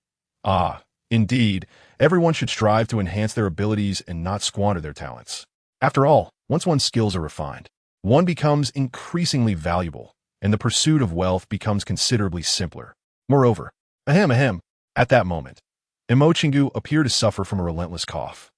Indeed, everyone should strive to enhance their abilities and not squander their talents. After all, once one's skills are refined, one becomes increasingly valuable, and the pursuit of wealth becomes considerably simpler. Moreover, at that moment, Mo Chingu appeared to suffer from a relentless cough,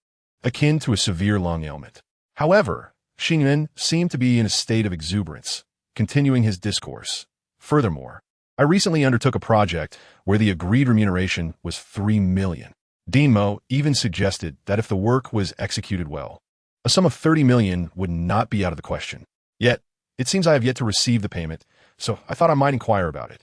akin to a severe lung ailment. However, Xin Yuan seemed to be in a state of exuberance, continuing his discourse. Furthermore, I recently undertook a project where the agreed remuneration was 3 million. Dean Mo even suggested that if the work was executed well, a sum of 30 million would not be out of the question. Yet, it seems I have yet to receive the payment, so I thought I might inquire about it.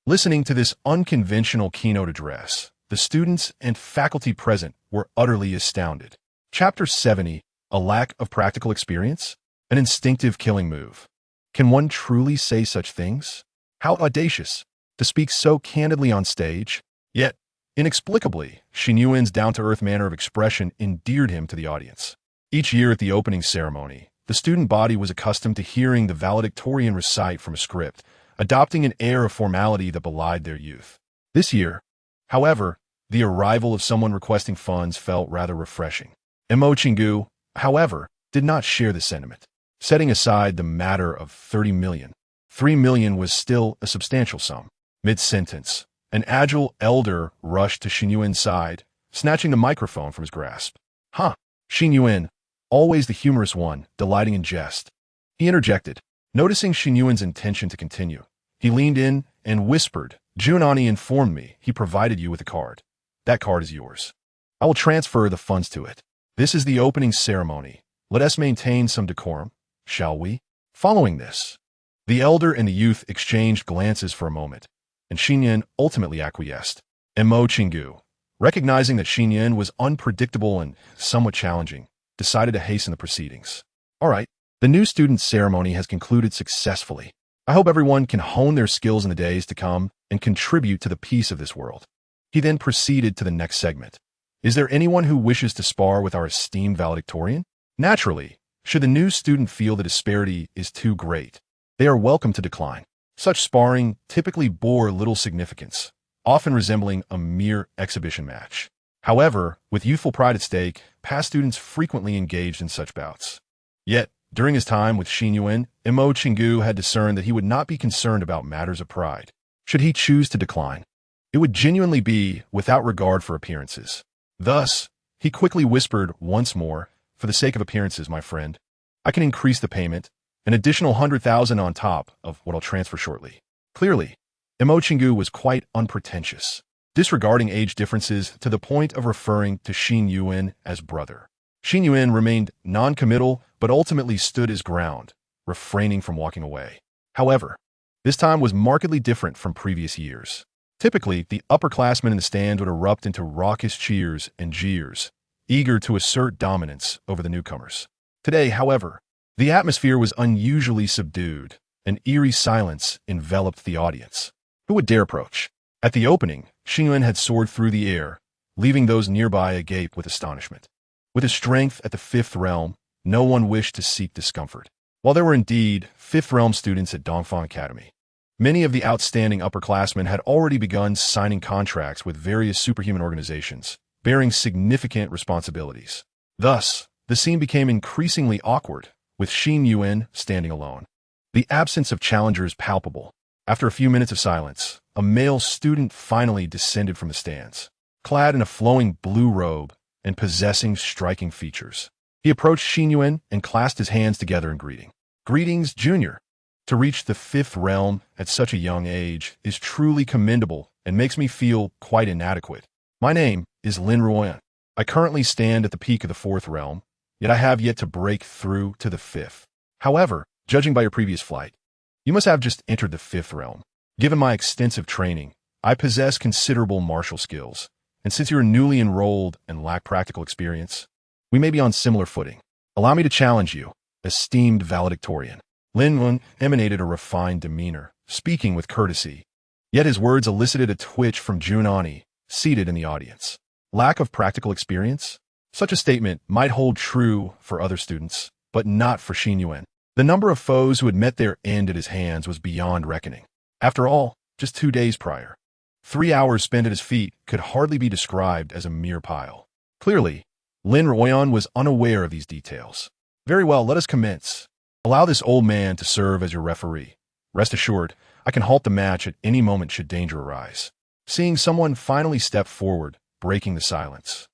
Listening to this unconventional keynote address, the students and faculty present were utterly astounded. Chapter 70, A Lack of Practical Experience? An Instinctive Killing Move. Can one truly say such things? How audacious, to speak so candidly on stage. Yet, inexplicably, Xin Yuan's down-to-earth manner of expression endeared him to the audience. Each year at the opening ceremony, the student body was accustomed to hearing the valedictorian recite from a script, adopting an air of formality that belied their youth. This year, however, the arrival of someone requesting funds felt rather refreshing. Mo Chingu, however, did not share the sentiment. Setting aside the matter of 30 million, 3 million was still a substantial sum. Mid-sentence, an agile elder rushed to Xin Yuan's side, snatching the microphone from his grasp. Huh, Xin Yuan, always the humorous one, delighting in jest. He interjected, noticing Xin Yuan's intention to continue. He leaned in and whispered, Junani informed me he provided you with a card. That card is yours. I will transfer the funds to it. This is the opening ceremony. Let us maintain some decorum, shall we? Following this, the elder and the youth exchanged glances for a moment, and Xin Yuan ultimately acquiesced. Mo Chingu, recognizing that Xin Yuan was unpredictable and somewhat challenging, decided to hasten the proceedings. All right, the new student ceremony has concluded successfully. I hope everyone can hone their skills in the days to come and contribute to the peace of this world. He then proceeded to the next segment. Is there anyone who wishes to spar with our esteemed valedictorian? Naturally, should the new student feel the disparity is too great, they are welcome to decline. Such sparring typically bore little significance, often resembling a mere exhibition match. However, with youthful pride at stake, past students frequently engaged in such bouts. Yet, during his time with Xin Yuan, Mo Chingu had discerned that he would not be concerned about matters of pride. Should he choose to decline, it would genuinely be without regard for appearances. Thus, he quickly whispered once more, for the sake of appearances, my friend, I can increase the payment, an additional 100,000 on top of what I'll transfer shortly. Clearly, Mo Chingu was quite unpretentious, disregarding age differences to the point of referring to Xin Yuan as brother. Xin Yuan remained non-committal but ultimately stood his ground, refraining from walking away. However, this time was markedly different from previous years. Typically, the upperclassmen in the stand would erupt into raucous cheers and jeers, eager to assert dominance over the newcomers. Today, however, the atmosphere was unusually subdued. An eerie silence enveloped the audience. Who would dare approach? At the opening, Xin Yuan had soared through the air, leaving those nearby agape with astonishment. With his strength at the fifth realm, no one wished to seek discomfort. While there were indeed fifth realm students at Dongfang Academy, many of the outstanding upperclassmen had already begun signing contracts with various superhuman organizations, bearing significant responsibilities. Thus, the scene became increasingly awkward, with Xin Yuan standing alone. The absence of challengers palpable. After a few minutes of silence, a male student finally descended from the stands, clad in a flowing blue robe and possessing striking features. He approached Xin Yuan and clasped his hands together in greeting. Greetings, Junior. To reach the fifth realm at such a young age is truly commendable and makes me feel quite inadequate. My name is Lin Ruoyan. I currently stand at the peak of the fourth realm, yet I have yet to break through to the fifth. However, judging by your previous flight, you must have just entered the fifth realm. Given my extensive training, I possess considerable martial skills, and since you are newly enrolled and lack practical experience, we may be on similar footing. Allow me to challenge you, esteemed valedictorian. Lin Yuan emanated a refined demeanor, speaking with courtesy, yet his words elicited a twitch from Junani, seated in the audience. Lack of practical experience? Such a statement might hold true for other students, but not for Xin Yuan. The number of foes who had met their end at his hands was beyond reckoning. After all, just 2 days prior, 3 hours spent at his feet could hardly be described as a mere pile. Clearly, Lin Ruoyan was unaware of these details. Very well, let us commence. Allow this old man to serve as your referee. Rest assured, I can halt the match at any moment should danger arise. Seeing someone finally step forward, breaking the silence,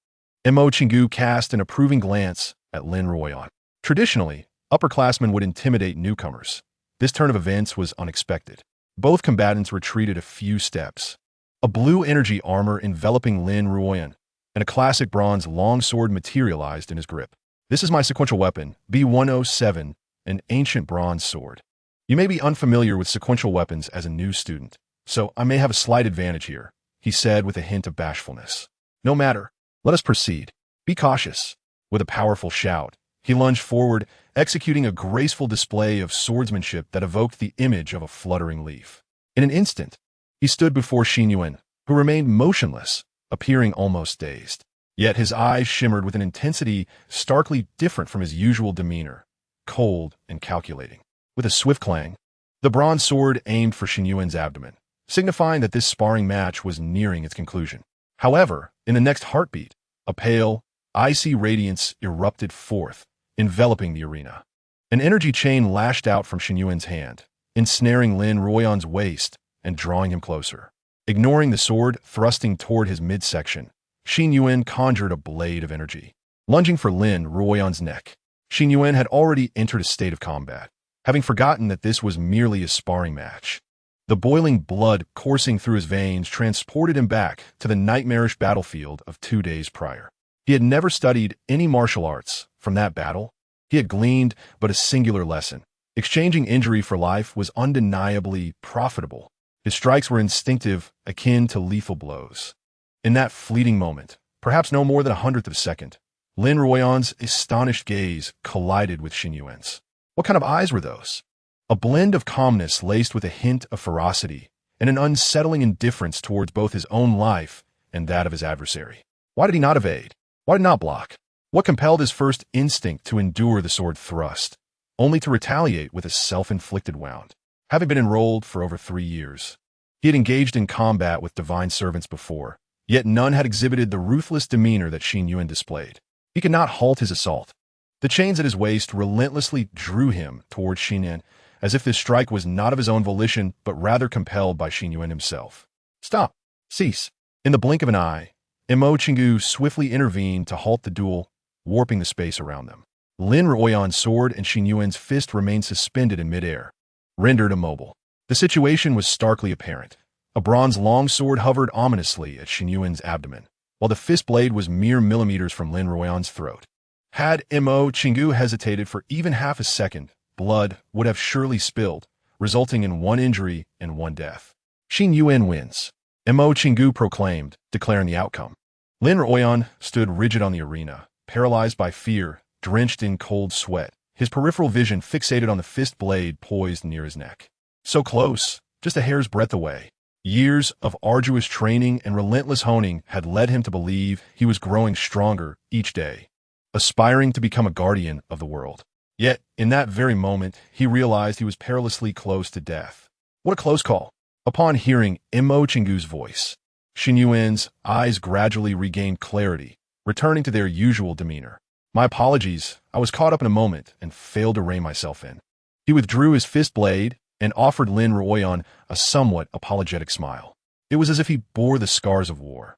Mo Chingu cast an approving glance at Lin Ruoyan. Traditionally, upperclassmen would intimidate newcomers. This turn of events was unexpected. Both combatants retreated a few steps. A blue energy armor enveloping Lin Ruoyan, and a classic bronze longsword materialized in his grip. This is my sequential weapon, B107, an ancient bronze sword. You may be unfamiliar with sequential weapons as a new student, so I may have a slight advantage here, he said with a hint of bashfulness. No matter, let us proceed. Be cautious. With a powerful shout, he lunged forward, executing a graceful display of swordsmanship that evoked the image of a fluttering leaf. In an instant, he stood before Xin Yuan, who remained motionless, appearing almost dazed. Yet his eyes shimmered with an intensity starkly different from his usual demeanor, cold and calculating. With a swift clang, the bronze sword aimed for Xin Yuan's abdomen, signifying that this sparring match was nearing its conclusion. However, in the next heartbeat, a pale, icy radiance erupted forth, enveloping the arena. An energy chain lashed out from Xin Yuan's hand, ensnaring Lin Ruoyan's waist and drawing him closer. Ignoring the sword thrusting toward his midsection, Xin Yuan conjured a blade of energy. Lunging for Lin Ruoyan's neck, Xin Yuan had already entered a state of combat, having forgotten that this was merely a sparring match. The boiling blood coursing through his veins transported him back to the nightmarish battlefield of 2 days prior. He had never studied any martial arts from that battle. He had gleaned but a singular lesson. Exchanging injury for life was undeniably profitable. His strikes were instinctive, akin to lethal blows. In that fleeting moment, perhaps no more than 1/100th of a second, Lin Ruoyan's astonished gaze collided with Xin Yuan's. What kind of eyes were those? A blend of calmness laced with a hint of ferocity and an unsettling indifference towards both his own life and that of his adversary. Why did he not evade? Why did he not block? What compelled his first instinct to endure the sword thrust, only to retaliate with a self-inflicted wound? Having been enrolled for over 3 years, he had engaged in combat with divine servants before, yet none had exhibited the ruthless demeanor that Xin Yuan displayed. He could not halt his assault. The chains at his waist relentlessly drew him toward Xin Yuan, as if this strike was not of his own volition, but rather compelled by Xin Yuan himself. Stop! Cease! In the blink of an eye, Mo Qinggu swiftly intervened to halt the duel, warping the space around them. Lin Ruoyan's sword and Xin Yuan's fist remained suspended in midair, rendered immobile. The situation was starkly apparent. A bronze longsword hovered ominously at Xin Yuan's abdomen, while the fist blade was mere millimeters from Lin Ruoyan's throat. Had Mo Qinggu hesitated for even half a second, blood would have surely spilled, resulting in 1 injury and 1 death. Xin Yuan wins, Mo Qinggu proclaimed, declaring the outcome. Lin Ruoyan stood rigid on the arena, paralyzed by fear, drenched in cold sweat, his peripheral vision fixated on the fist blade poised near his neck. So close, just a hair's breadth away. Years of arduous training and relentless honing had led him to believe he was growing stronger each day, aspiring to become a guardian of the world. Yet, in that very moment, he realized he was perilously close to death. What a close call! Upon hearing Mo Qinggu's voice, Xin Yuan's eyes gradually regained clarity, returning to their usual demeanor. My apologies, I was caught up in a moment and failed to rein myself in. He withdrew his fist blade and offered Lin Ruoyan a somewhat apologetic smile. It was as if he bore the scars of war.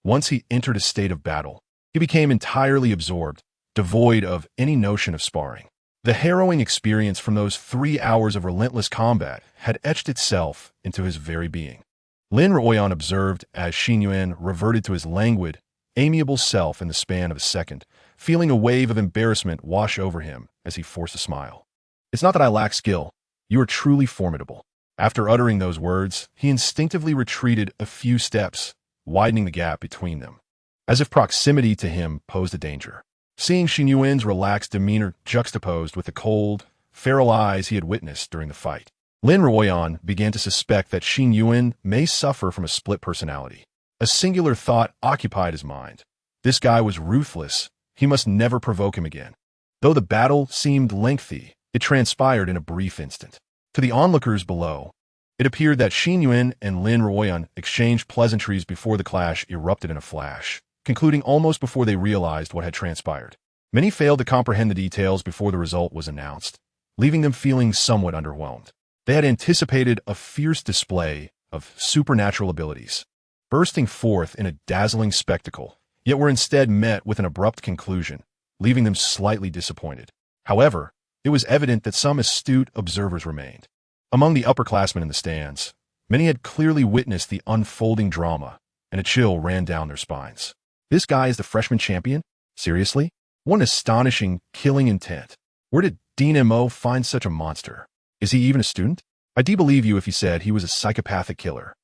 Once he entered a state of battle, he became entirely absorbed, devoid of any notion of sparring. The harrowing experience from those 3 hours of relentless combat had etched itself into his very being. Lin Ruoyan observed as Xin Yuan reverted to his languid, amiable self in the span of a second, feeling a wave of embarrassment wash over him as he forced a smile. It's not that I lack skill. You are truly formidable. After uttering those words, he instinctively retreated a few steps, widening the gap between them, as if proximity to him posed a danger. Seeing Xin Yuan's relaxed demeanor juxtaposed with the cold, feral eyes he had witnessed during the fight, Lin Ruoyan began to suspect that Xin Yuan may suffer from a split personality. A singular thought occupied his mind. This guy was ruthless. He must never provoke him again. Though the battle seemed lengthy, it transpired in a brief instant. To the onlookers below, it appeared that Xin Yuan and Lin Ruoyan exchanged pleasantries before the clash erupted in a flash, concluding almost before they realized what had transpired. Many failed to comprehend the details before the result was announced, leaving them feeling somewhat underwhelmed. They had anticipated a fierce display of supernatural abilities, bursting forth in a dazzling spectacle, yet were instead met with an abrupt conclusion, leaving them slightly disappointed. However, it was evident that some astute observers remained. Among the upperclassmen in the stands, many had clearly witnessed the unfolding drama, and a chill ran down their spines. This guy is the freshman champion? Seriously? What an astonishing, killing intent. Where did Dean Mo find such a monster? Is he even a student? I'd believe you if you said he was a psychopathic killer.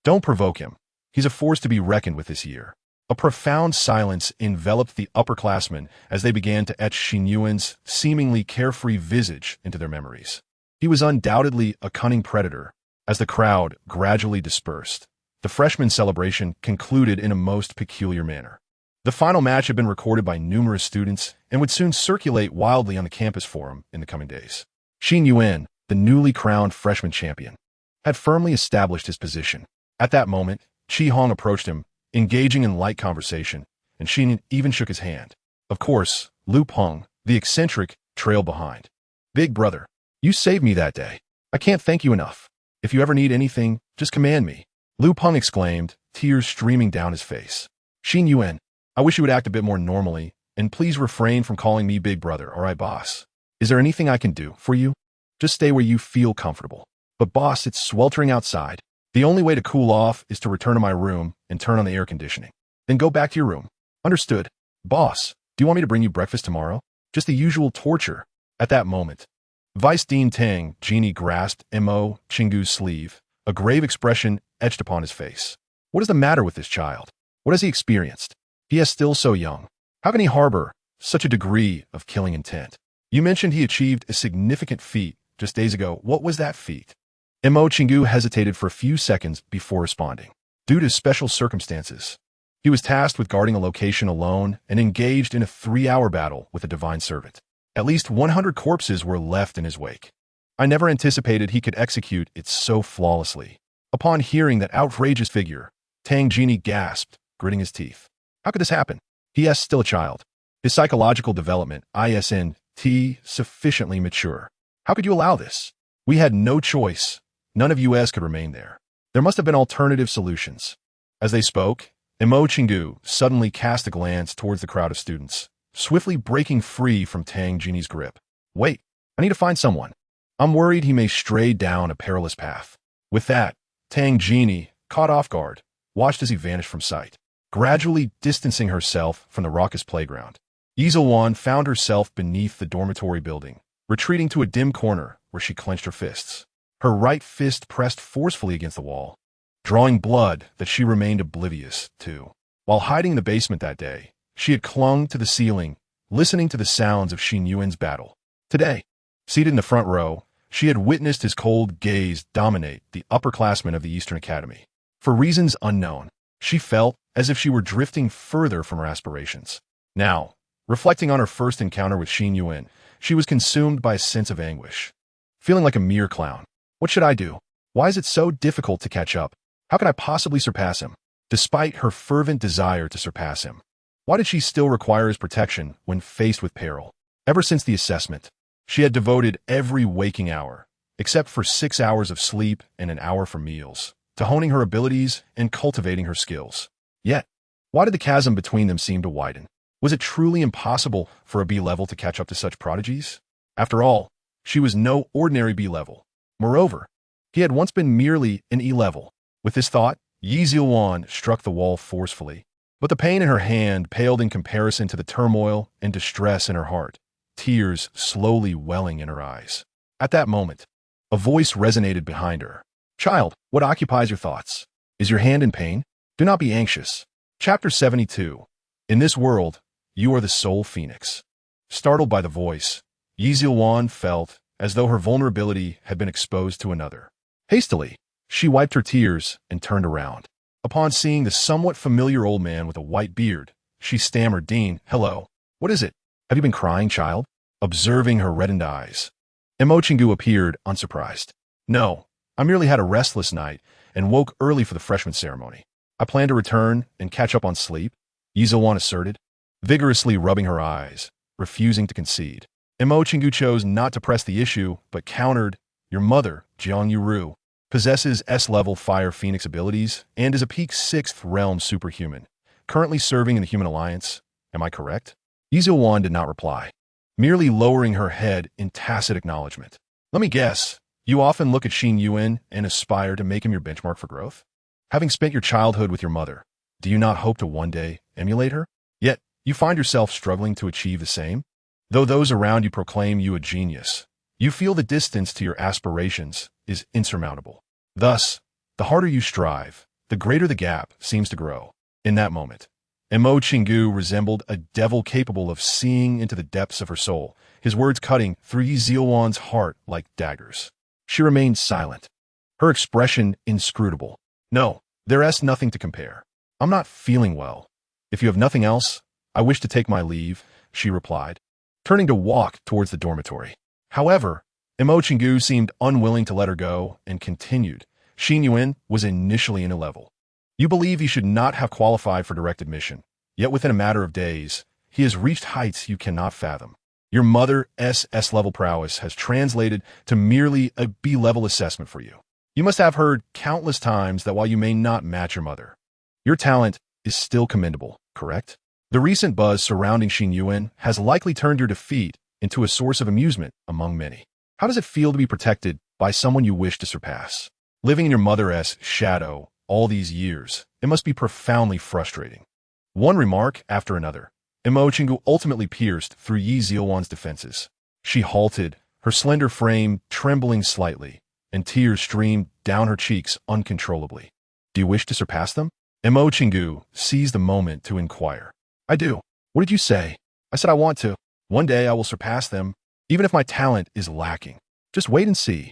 Don't provoke him. He's a force to be reckoned with this year. A profound silence enveloped the upperclassmen as they began to etch Xin Yuan's seemingly carefree visage into their memories. He was undoubtedly a cunning predator. As the crowd gradually dispersed, the freshman celebration concluded in a most peculiar manner. The final match had been recorded by numerous students and would soon circulate wildly on the campus forum in the coming days. Xin Yuan, the newly crowned freshman champion, had firmly established his position. At that moment, Qi Hong approached him, engaging in light conversation, and Xin even shook his hand. Of course, Lu Peng, the eccentric, trailed behind. Big brother, you saved me that day. I can't thank you enough. If you ever need anything, just command me. Lu Peng exclaimed, tears streaming down his face. Xin Yuan, I wish you would act a bit more normally, and please refrain from calling me big brother, alright boss? Is there anything I can do for you? Just stay where you feel comfortable. But boss, it's sweltering outside. The only way to cool off is to return to my room and turn on the air conditioning. Then go back to your room. Understood. Boss, do you want me to bring you breakfast tomorrow? Just the usual torture. At that moment, Vice Dean Tang Genie grasped Mo Chingu's sleeve, a grave expression etched upon his face. What is the matter with this child? What has he experienced? He is still so young. How can he harbor such a degree of killing intent? You mentioned he achieved a significant feat just days ago. What was that feat? Mo Chingu hesitated for a few seconds before responding. Due to special circumstances, he was tasked with guarding a location alone and engaged in a 3-hour battle with a divine servant. At least 100 corpses were left in his wake. I never anticipated he could execute it so flawlessly. Upon hearing that outrageous figure, Tang Genie gasped, gritting his teeth. How could this happen? He is still a child. His psychological development, isn't sufficiently mature. How could you allow this? We had no choice. None of us could remain there. There must have been alternative solutions. As they spoke, Mo Chingu suddenly cast a glance towards the crowd of students, swiftly breaking free from Tang Genie's grip. Wait, I need to find someone. I'm worried he may stray down a perilous path. With that, Tang Genie, caught off guard, watched as he vanished from sight, gradually distancing herself from the raucous playground. Yuan found herself beneath the dormitory building, retreating to a dim corner where she clenched her fists. Her right fist pressed forcefully against the wall, drawing blood that she remained oblivious to. While hiding in the basement that day, she had clung to the ceiling, listening to the sounds of Xin Yuan's battle. Today, seated in the front row, she had witnessed his cold gaze dominate the upperclassmen of the Eastern Academy. For reasons unknown, she felt as if she were drifting further from her aspirations. Now, reflecting on her first encounter with Xin Yuan, she was consumed by a sense of anguish. Feeling like a mere clown. What should I do? Why is it so difficult to catch up? How can I possibly surpass him? Despite her fervent desire to surpass him, why did she still require his protection when faced with peril? Ever since the assessment, she had devoted every waking hour, except for 6 hours of sleep and an hour for meals, to honing her abilities and cultivating her skills. Yet, why did the chasm between them seem to widen? Was it truly impossible for a B-level to catch up to such prodigies? After all, she was no ordinary B-level. Moreover, he had once been merely an E-level. With this thought, Yuan struck the wall forcefully, but the pain in her hand paled in comparison to the turmoil and distress in her heart, tears slowly welling in her eyes. At that moment, a voice resonated behind her. Child, what occupies your thoughts? Is your hand in pain? Do not be anxious. Chapter 72. In this world, you are the sole phoenix. Startled by the voice, Yuan felt as though her vulnerability had been exposed to another. Hastily, she wiped her tears and turned around. Upon seeing the somewhat familiar old man with a white beard, she stammered, Dean, hello. What is it? Have you been crying, child? Observing her reddened eyes, Mo Chingu appeared unsurprised. No, I merely had a restless night and woke early for the freshman ceremony. I plan to return and catch up on sleep, Yuan asserted, vigorously rubbing her eyes, refusing to concede. Mo Chingu chose not to press the issue, but countered, your mother, Jiang Yuru, possesses S-level Fire Phoenix abilities and is a peak 6th realm superhuman, currently serving in the Human Alliance. Am I correct? Yuan did not reply, merely lowering her head in tacit acknowledgement. Let me guess, you often look at Xin Yuan and aspire to make him your benchmark for growth? Having spent your childhood with your mother, do you not hope to one day emulate her? Yet, you find yourself struggling to achieve the same? Though those around you proclaim you a genius, you feel the distance to your aspirations is insurmountable. Thus, the harder you strive, the greater the gap seems to grow. In that moment, Mo Chingu resembled a devil capable of seeing into the depths of her soul, his words cutting through Yuan's heart like daggers. She remained silent, her expression inscrutable. No, there's nothing to compare. I'm not feeling well. If you have nothing else, I wish to take my leave, she replied, turning to walk towards the dormitory. However, Mo Chingu seemed unwilling to let her go and continued. Xin Yuan was initially in a level. You believe he should not have qualified for direct admission, yet within a matter of days, he has reached heights you cannot fathom. Your mother SSS level prowess has translated to merely a B-level assessment for you. You must have heard countless times that while you may not match your mother, your talent is still commendable, correct? The recent buzz surrounding Xin Yuan has likely turned your defeat into a source of amusement among many. How does it feel to be protected by someone you wish to surpass? Living in your mother's shadow all these years, it must be profoundly frustrating. One remark after another, Imo Chingu ultimately pierced through Yi Zilwan's defenses. She halted, her slender frame trembling slightly, and tears streamed down her cheeks uncontrollably. Do you wish to surpass them? Imo Chingu seized the moment to inquire. I do. What did you say? I said I want to. One day I will surpass them, even if my talent is lacking. Just wait and see.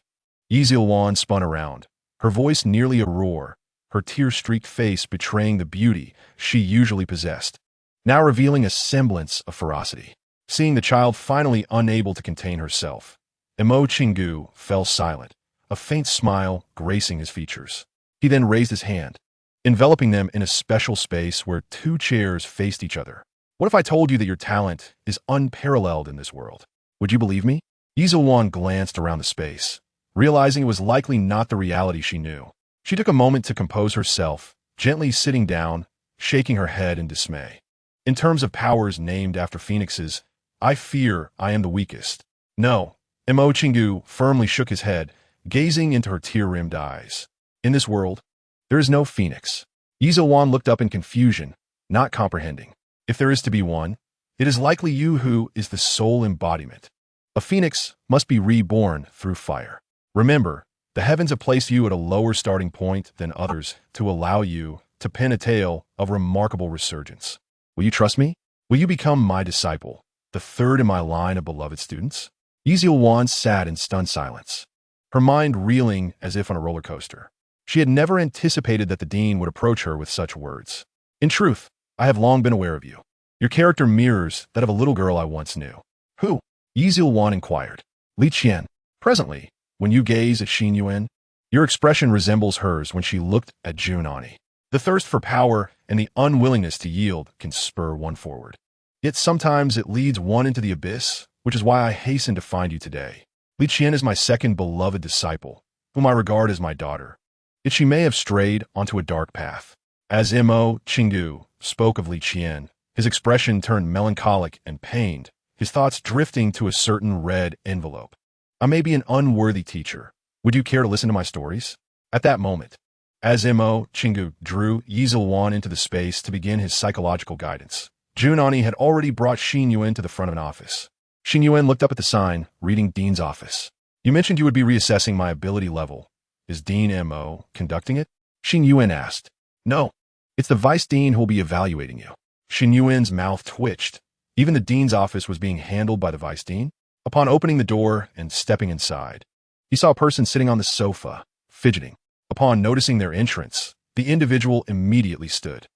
Yi Zilwan spun around, her voice nearly a roar, her tear-streaked face betraying the beauty she usually possessed, now revealing a semblance of ferocity. Seeing the child finally unable to contain herself, Imo Chingu fell silent, a faint smile gracing his features. He then raised his hand, enveloping them in a special space where two chairs faced each other. What if I told you that your talent is unparalleled in this world? Would you believe me? Yi Zilwan glanced around the space, realizing it was likely not the reality she knew. She took a moment to compose herself, gently sitting down, shaking her head in dismay. In terms of powers named after phoenixes, I fear I am the weakest. No. Imo Chingu firmly shook his head, gazing into her tear-rimmed eyes. In this world, there is no phoenix. Yi Zilwan looked up in confusion, not comprehending. If there is to be one, it is likely you who is the sole embodiment. A phoenix must be reborn through fire. Remember, the heavens have placed you at a lower starting point than others to allow you to pen a tale of remarkable resurgence. Will you trust me? Will you become my disciple, the third in my line of beloved students? Yi Zilwan sat in stunned silence, her mind reeling as if on a roller coaster. She had never anticipated that the dean would approach her with such words. In truth, I have long been aware of you. Your character mirrors that of a little girl I once knew. Who? Yi Zilwan inquired. Li Qian. Presently, when you gaze at Xin Yuan, your expression resembles hers when she looked at Junani. The thirst for power and the unwillingness to yield can spur one forward. Yet sometimes it leads one into the abyss, which is why I hasten to find you today. Li Qian is my second beloved disciple, whom I regard as my daughter. Yet she may have strayed onto a dark path. As Imo Chingu spoke of Li Qian, his expression turned melancholic and pained, his thoughts drifting to a certain red envelope. I may be an unworthy teacher. Would you care to listen to my stories? At that moment, as Imo Chingu drew Yi Zilwan into the space to begin his psychological guidance, Junani had already brought Xin Yuan to the front of an office. Xin Yuan looked up at the sign, reading Dean's office. You mentioned you would be reassessing my ability level. Is Dean Mo conducting it? Xin Yuan asked. No, it's the Vice Dean who will be evaluating you. Xin Yuan's mouth twitched. Even the Dean's office was being handled by the Vice Dean. Upon opening the door and stepping inside, he saw a person sitting on the sofa, fidgeting. Upon noticing their entrance, the individual immediately stood.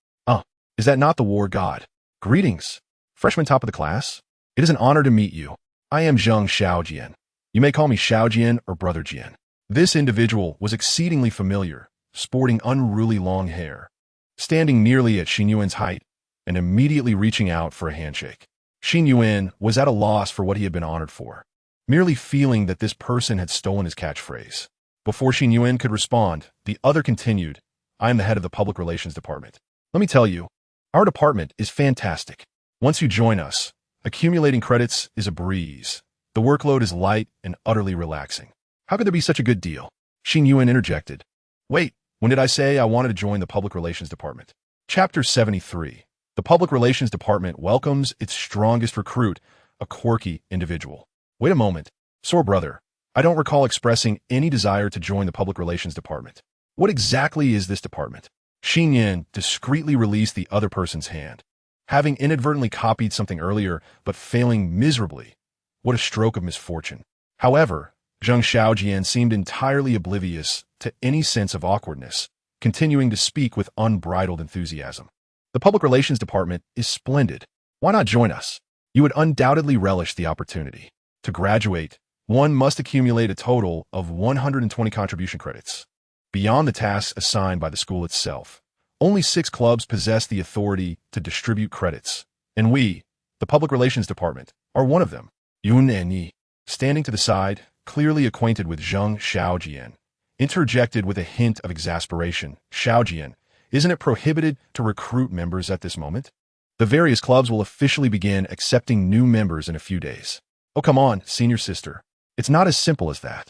Is that not the war god? Greetings, freshman top of the class. It is an honor to meet you. I am Zheng Xiaojian. You may call me Xiaojian or Brother Jian. This individual was exceedingly familiar, sporting unruly long hair, standing nearly at Xin Yuan's height, and immediately reaching out for a handshake. Xin Yuan was at a loss for what he had been honored for, merely feeling that this person had stolen his catchphrase. Before Xin Yuan could respond, the other continued, I am the head of the Public Relations Department. Let me tell you, our department is fantastic. Once you join us, accumulating credits is a breeze. The workload is light and utterly relaxing. How could there be such a good deal? Xin Yuan interjected. Wait, when did I say I wanted to join the Public Relations Department? Chapter 73. The Public Relations Department welcomes its strongest recruit, a quirky individual. Wait a moment. Sore brother, I don't recall expressing any desire to join the Public Relations Department. What exactly is this department? Xin Yuan discreetly released the other person's hand. Having inadvertently copied something earlier, but failing miserably. What a stroke of misfortune. However, Zheng Xiaojian seemed entirely oblivious to any sense of awkwardness, continuing to speak with unbridled enthusiasm. The Public Relations Department is splendid. Why not join us? You would undoubtedly relish the opportunity. To graduate, one must accumulate a total of 120 contribution credits. Beyond the tasks assigned by the school itself, only 6 clubs possess the authority to distribute credits, and we, the Public Relations Department, are one of them. Yun, standing to the side, clearly acquainted with Zheng Xiaojian, interjected with a hint of exasperation. Xiaojian, isn't it prohibited to recruit members at this moment? The various clubs will officially begin accepting new members in a few days. Oh, come on, senior sister. It's not as simple as that.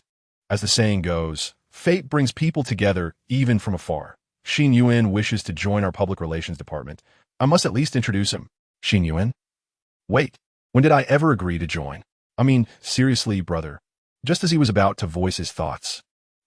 As the saying goes, fate brings people together even from afar. Xin Yuan wishes to join our public relations department. I must at least introduce him. Xin Yuan? Wait, when did I ever agree to join? I mean, seriously, brother. Just as he was about to voice his thoughts,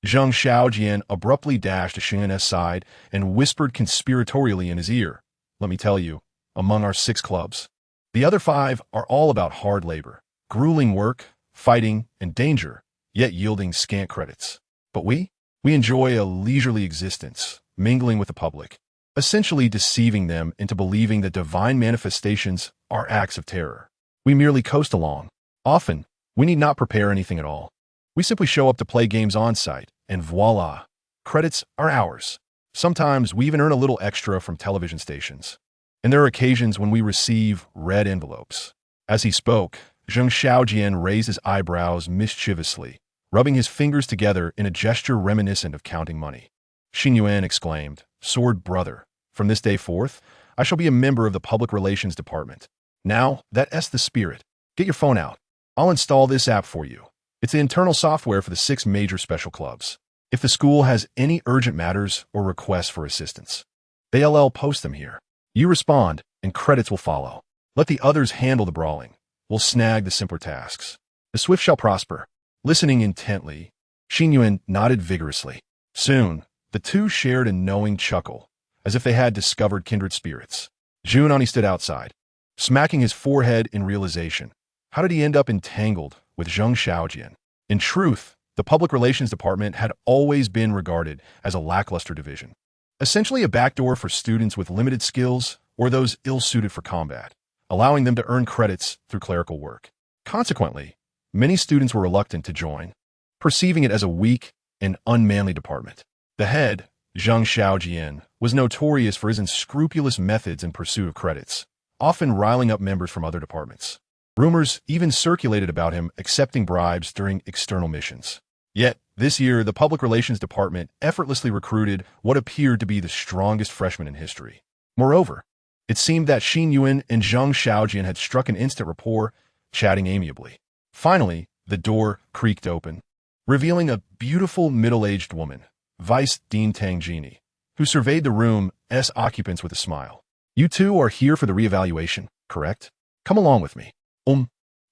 Zheng Xiaojian abruptly dashed to Xin Yuan's side and whispered conspiratorially in his ear, "Let me tell you, among our 6 clubs, the other 5 are all about hard labor, grueling work, fighting, and danger, yet yielding scant credits. But we enjoy a leisurely existence, mingling with the public, essentially deceiving them into believing that divine manifestations are acts of terror. We merely coast along. Often, we need not prepare anything at all. We simply show up to play games on site, and voila, credits are ours. Sometimes we even earn a little extra from television stations. And there are occasions when we receive red envelopes." As he spoke, Zheng Xiaojian raised his eyebrows mischievously, rubbing his fingers together in a gesture reminiscent of counting money. Xin Yuan exclaimed, "Sword brother, from this day forth, I shall be a member of the public relations department. Now, that's the spirit. Get your phone out. I'll install this app for you. It's the internal software for the 6 major special clubs. If the school has any urgent matters or requests for assistance, they'll post them here. You respond, and credits will follow. Let the others handle the brawling. We'll snag the simpler tasks. The swift shall prosper." Listening intently, Xin Yuan nodded vigorously. Soon, the two shared a knowing chuckle, as if they had discovered kindred spirits. Junani stood outside, smacking his forehead in realization. How did he end up entangled with Zheng Xiaojian? In truth, the public relations department had always been regarded as a lackluster division, essentially a backdoor for students with limited skills or those ill-suited for combat, allowing them to earn credits through clerical work. Consequently, many students were reluctant to join, perceiving it as a weak and unmanly department. The head, Zheng Xiaojian, was notorious for his unscrupulous methods in pursuit of credits, often riling up members from other departments. Rumors even circulated about him accepting bribes during external missions. Yet, this year, the Public Relations Department effortlessly recruited what appeared to be the strongest freshman in history. Moreover, it seemed that Xin Yuan and Zheng Xiaojian had struck an instant rapport, chatting amiably. Finally, the door creaked open, revealing a beautiful middle-aged woman, Vice Dean Tang Genie, who surveyed the room's occupants with a smile. "You two are here for the reevaluation, correct? Come along with me."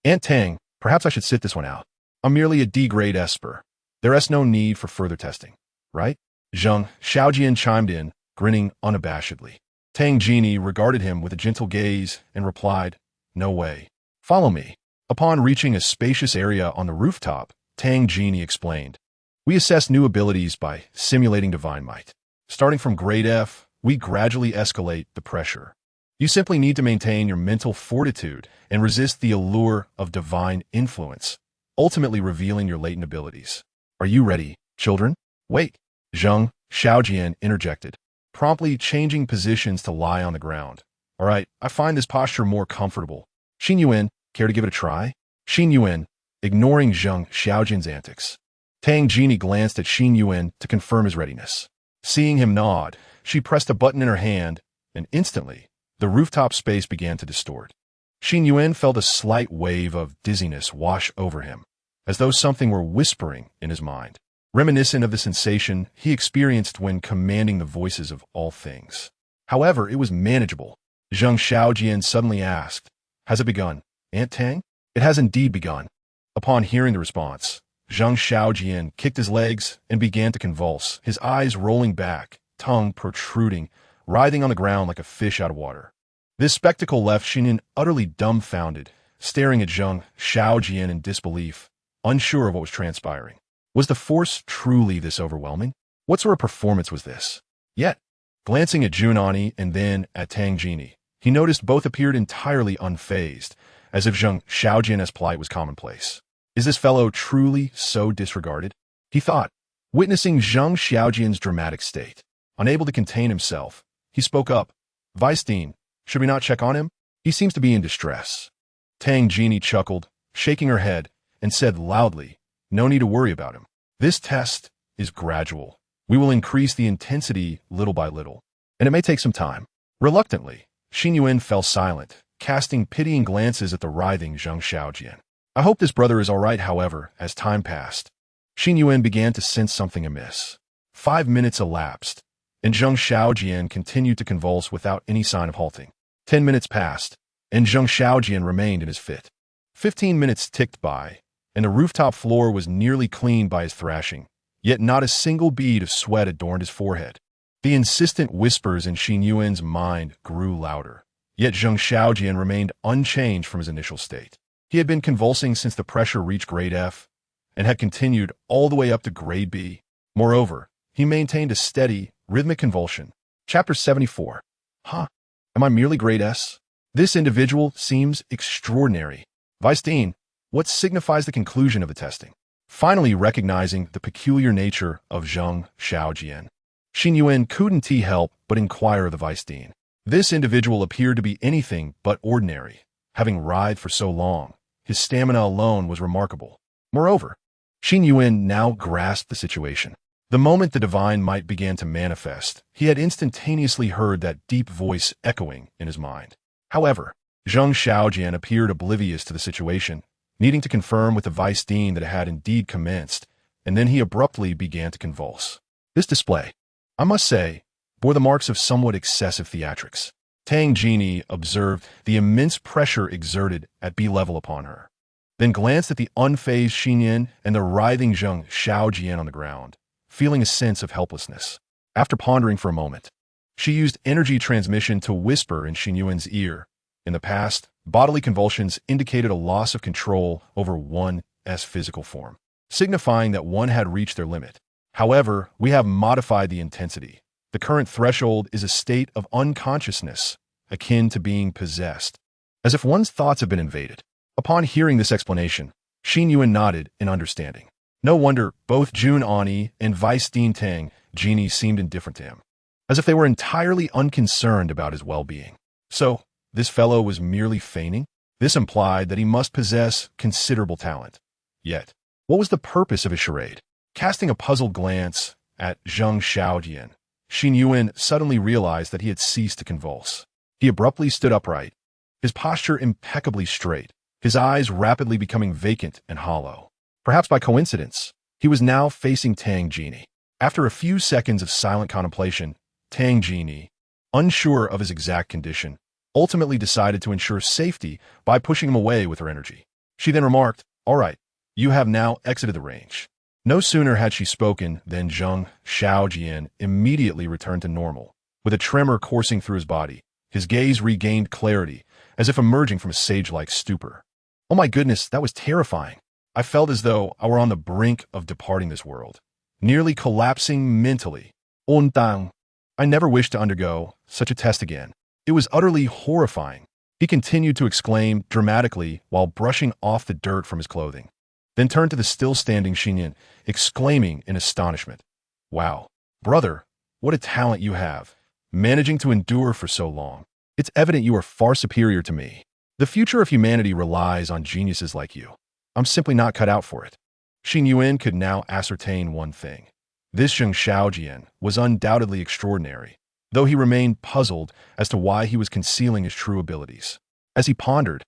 Aunt Tang, perhaps I should sit this one out. I'm merely a D-grade esper. There's no need for further testing, right? Zheng Xiaojian chimed in, grinning unabashedly. Tang Genie regarded him with a gentle gaze and replied, "No way. Follow me." Upon reaching a spacious area on the rooftop, Tang Genie explained, "We assess new abilities by simulating divine might. Starting from grade F, we gradually escalate the pressure. You simply need to maintain your mental fortitude and resist the allure of divine influence, ultimately revealing your latent abilities. Are you ready, children?" "Wait," Zheng Xiaojian interjected, promptly changing positions to lie on the ground. "All right, I find this posture more comfortable. Xin Yuan, care to give it a try?" Xin Yuan, ignoring Zheng Xiaojian's antics. Tang Genie glanced at Xin Yuan to confirm his readiness. Seeing him nod, she pressed a button in her hand, and instantly, the rooftop space began to distort. Xin Yuan felt a slight wave of dizziness wash over him, as though something were whispering in his mind, reminiscent of the sensation he experienced when commanding the voices of all things. However, it was manageable. Zheng Xiaojian suddenly asked, "Has it begun, Aunt Tang?" "It has indeed begun." Upon hearing the response, Zheng Xiaojian kicked his legs and began to convulse, his eyes rolling back, tongue protruding, writhing on the ground like a fish out of water. This spectacle left Xin utterly dumbfounded, staring at Zheng Xiaojian in disbelief, unsure of what was transpiring. Was the force truly this overwhelming? What sort of performance was this? Yet, glancing at Junani and then at Tang Genie, he noticed both appeared entirely unfazed, as if Zheng Xiaojian's plight was commonplace. Is this fellow truly so disregarded? He thought, witnessing Zheng Xiaojian's dramatic state. Unable to contain himself, he spoke up. "Vice Dean, should we not check on him? He seems to be in distress." Tang Genie chuckled, shaking her head, and said loudly, "No need to worry about him. This test is gradual. We will increase the intensity little by little, and it may take some time." Reluctantly, Xin Yuan fell silent, casting pitying glances at the writhing Zheng Xiaojian. "I hope this brother is all right." However, as time passed, Xin Yuan began to sense something amiss. 5 minutes elapsed, and Zheng Xiaojian continued to convulse without any sign of halting. 10 minutes passed, and Zheng Xiaojian remained in his fit. 15 minutes ticked by, and the rooftop floor was nearly cleaned by his thrashing, yet not a single bead of sweat adorned his forehead. The insistent whispers in Xin Yuan's mind grew louder, yet Zheng Xiaojian remained unchanged from his initial state. He had been convulsing since the pressure reached grade F, and had continued all the way up to grade B. Moreover, he maintained a steady, rhythmic convulsion. Chapter 74. Huh? Am I merely grade S? This individual seems extraordinary. Weisstein, what signifies the conclusion of the testing? Finally recognizing the peculiar nature of Zheng Xiaojian, Xin Yuan couldn't help but inquire of the Weisstein. This individual appeared to be anything but ordinary. Having writhed for so long, his stamina alone was remarkable. Moreover, Xin Yuan now grasped the situation. The moment the divine might began to manifest, he had instantaneously heard that deep voice echoing in his mind. However, Zheng Xiaojian appeared oblivious to the situation, needing to confirm with the Weisstein that it had indeed commenced, and then he abruptly began to convulse. This display, I must say, bore the marks of somewhat excessive theatrics. Tang Jini observed the immense pressure exerted at B level upon her, then glanced at the unfazed Xin Yuan and the writhing Zheng Xiaojian on the ground, feeling a sense of helplessness. After pondering for a moment, she used energy transmission to whisper in Xin Yuan's ear. In the past, bodily convulsions indicated a loss of control over one's physical form, signifying that one had reached their limit. However, we have modified the intensity. The current threshold is a state of unconsciousness, akin to being possessed, as if one's thoughts have been invaded. Upon hearing this explanation, Xin Yuan nodded in understanding. No wonder both Jun Ani and Weisstein Tang Jini seemed indifferent to him, as if they were entirely unconcerned about his well-being. So, this fellow was merely feigning? This implied that he must possess considerable talent. Yet, what was the purpose of his charade? Casting a puzzled glance at Zheng Xiaojian, Xin Yuan suddenly realized that he had ceased to convulse. He abruptly stood upright, his posture impeccably straight, his eyes rapidly becoming vacant and hollow. Perhaps by coincidence, he was now facing Tang Jini. After a few seconds of silent contemplation, Tang Jini, unsure of his exact condition, ultimately decided to ensure safety by pushing him away with her energy. She then remarked, "All right, you have now exited the range." No sooner had she spoken than Zheng Xiaojian immediately returned to normal. With a tremor coursing through his body, his gaze regained clarity, as if emerging from a sage-like stupor. Oh my goodness, that was terrifying. I felt as though I were on the brink of departing this world, nearly collapsing mentally. Ontang. I never wish to undergo such a test again. It was utterly horrifying. He continued to exclaim dramatically while brushing off the dirt from his clothing, then turned to the still-standing Xin Yuan, exclaiming in astonishment, "Wow, brother, what a talent you have, managing to endure for so long. It's evident you are far superior to me. The future of humanity relies on geniuses like you. I'm simply not cut out for it." Xin Yuan could now ascertain one thing. This Zheng Xiaojian was undoubtedly extraordinary, though he remained puzzled as to why he was concealing his true abilities. As he pondered,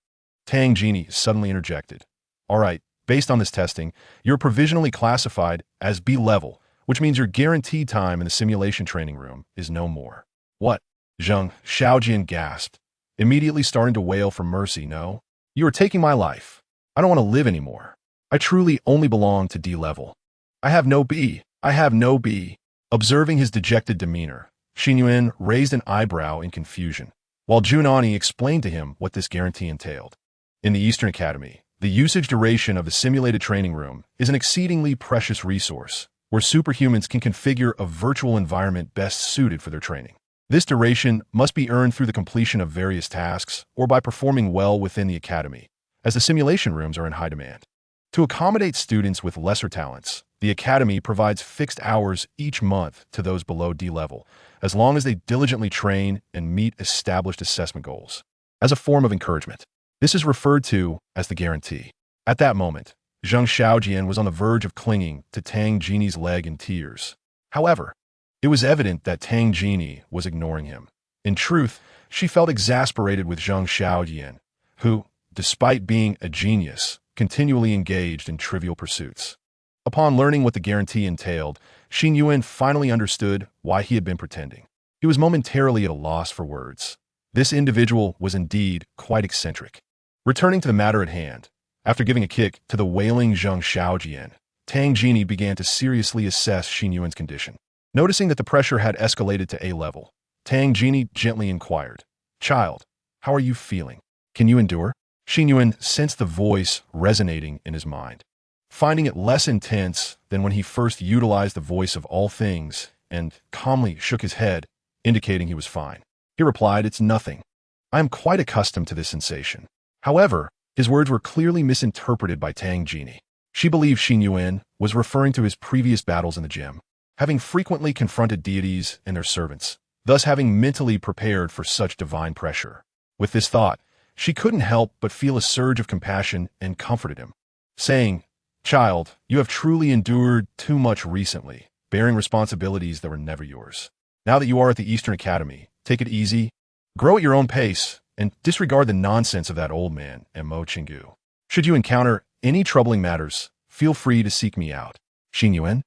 Tang Jini suddenly interjected, "All right, based on this testing, you're provisionally classified as B level, which means your guaranteed time in the simulation training room is no more." "What?" Zheng Xiaojian gasped, immediately starting to wail for mercy. "No, you are taking my life. I don't want to live anymore. I truly only belong to D level. I have no B. I have no B." Observing his dejected demeanor, Xin Yuan raised an eyebrow in confusion, while Junani explained to him what this guarantee entailed. In the Eastern Academy, the usage duration of the simulated training room is an exceedingly precious resource, where superhumans can configure a virtual environment best suited for their training. This duration must be earned through the completion of various tasks or by performing well within the academy, as the simulation rooms are in high demand. To accommodate students with lesser talents, the academy provides fixed hours each month to those below D level, as long as they diligently train and meet established assessment goals. As a form of encouragement, this is referred to as the guarantee. At that moment, Zheng Xiaojian was on the verge of clinging to Tang Jini's leg in tears. However, it was evident that Tang Jini was ignoring him. In truth, she felt exasperated with Zheng Xiaojian, who, despite being a genius, continually engaged in trivial pursuits. Upon learning what the guarantee entailed, Xin Yuan finally understood why he had been pretending. He was momentarily at a loss for words. This individual was indeed quite eccentric. Returning to the matter at hand, after giving a kick to the wailing Zheng Xiaojian, Tang Jini began to seriously assess Xin Yuan's condition. Noticing that the pressure had escalated to A level, Tang Jini gently inquired, "Child, how are you feeling? Can you endure?" Xin Yuan sensed the voice resonating in his mind. Finding it less intense than when he first utilized the voice of all things, and calmly shook his head, indicating he was fine. He replied, "It's nothing. I am quite accustomed to this sensation." However, his words were clearly misinterpreted by Tang Jini. She believed Xin Yuan was referring to his previous battles in the gym, having frequently confronted deities and their servants, thus having mentally prepared for such divine pressure. With this thought, she couldn't help but feel a surge of compassion and comforted him, saying, "Child, you have truly endured too much recently, bearing responsibilities that were never yours. Now that you are at the Eastern Academy, take it easy, grow at your own pace, and disregard the nonsense of that old man and Mo Chingu. Should you encounter any troubling matters, feel free to seek me out." Xin Yuan?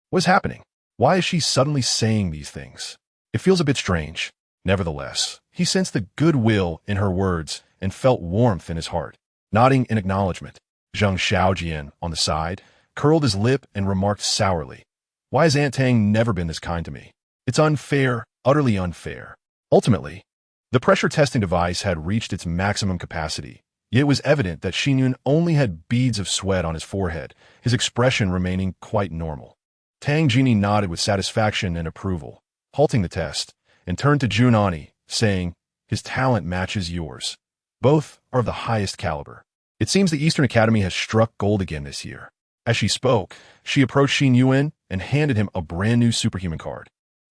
What is happening? Why is she suddenly saying these things? It feels a bit strange. Nevertheless, he sensed the goodwill in her words and felt warmth in his heart. Nodding in acknowledgement, Zheng Xiaojian, on the side, curled his lip and remarked sourly, "Why has Aunt Tang never been this kind to me? It's unfair, utterly unfair." Ultimately, the pressure testing device had reached its maximum capacity, yet it was evident that Xin Yuan only had beads of sweat on his forehead, his expression remaining quite normal. Tang Jini nodded with satisfaction and approval, halting the test, and turned to Junani, saying, "His talent matches yours. Both are of the highest caliber. It seems the Eastern Academy has struck gold again this year." As she spoke, she approached Xin Yuan and handed him a brand new superhuman card.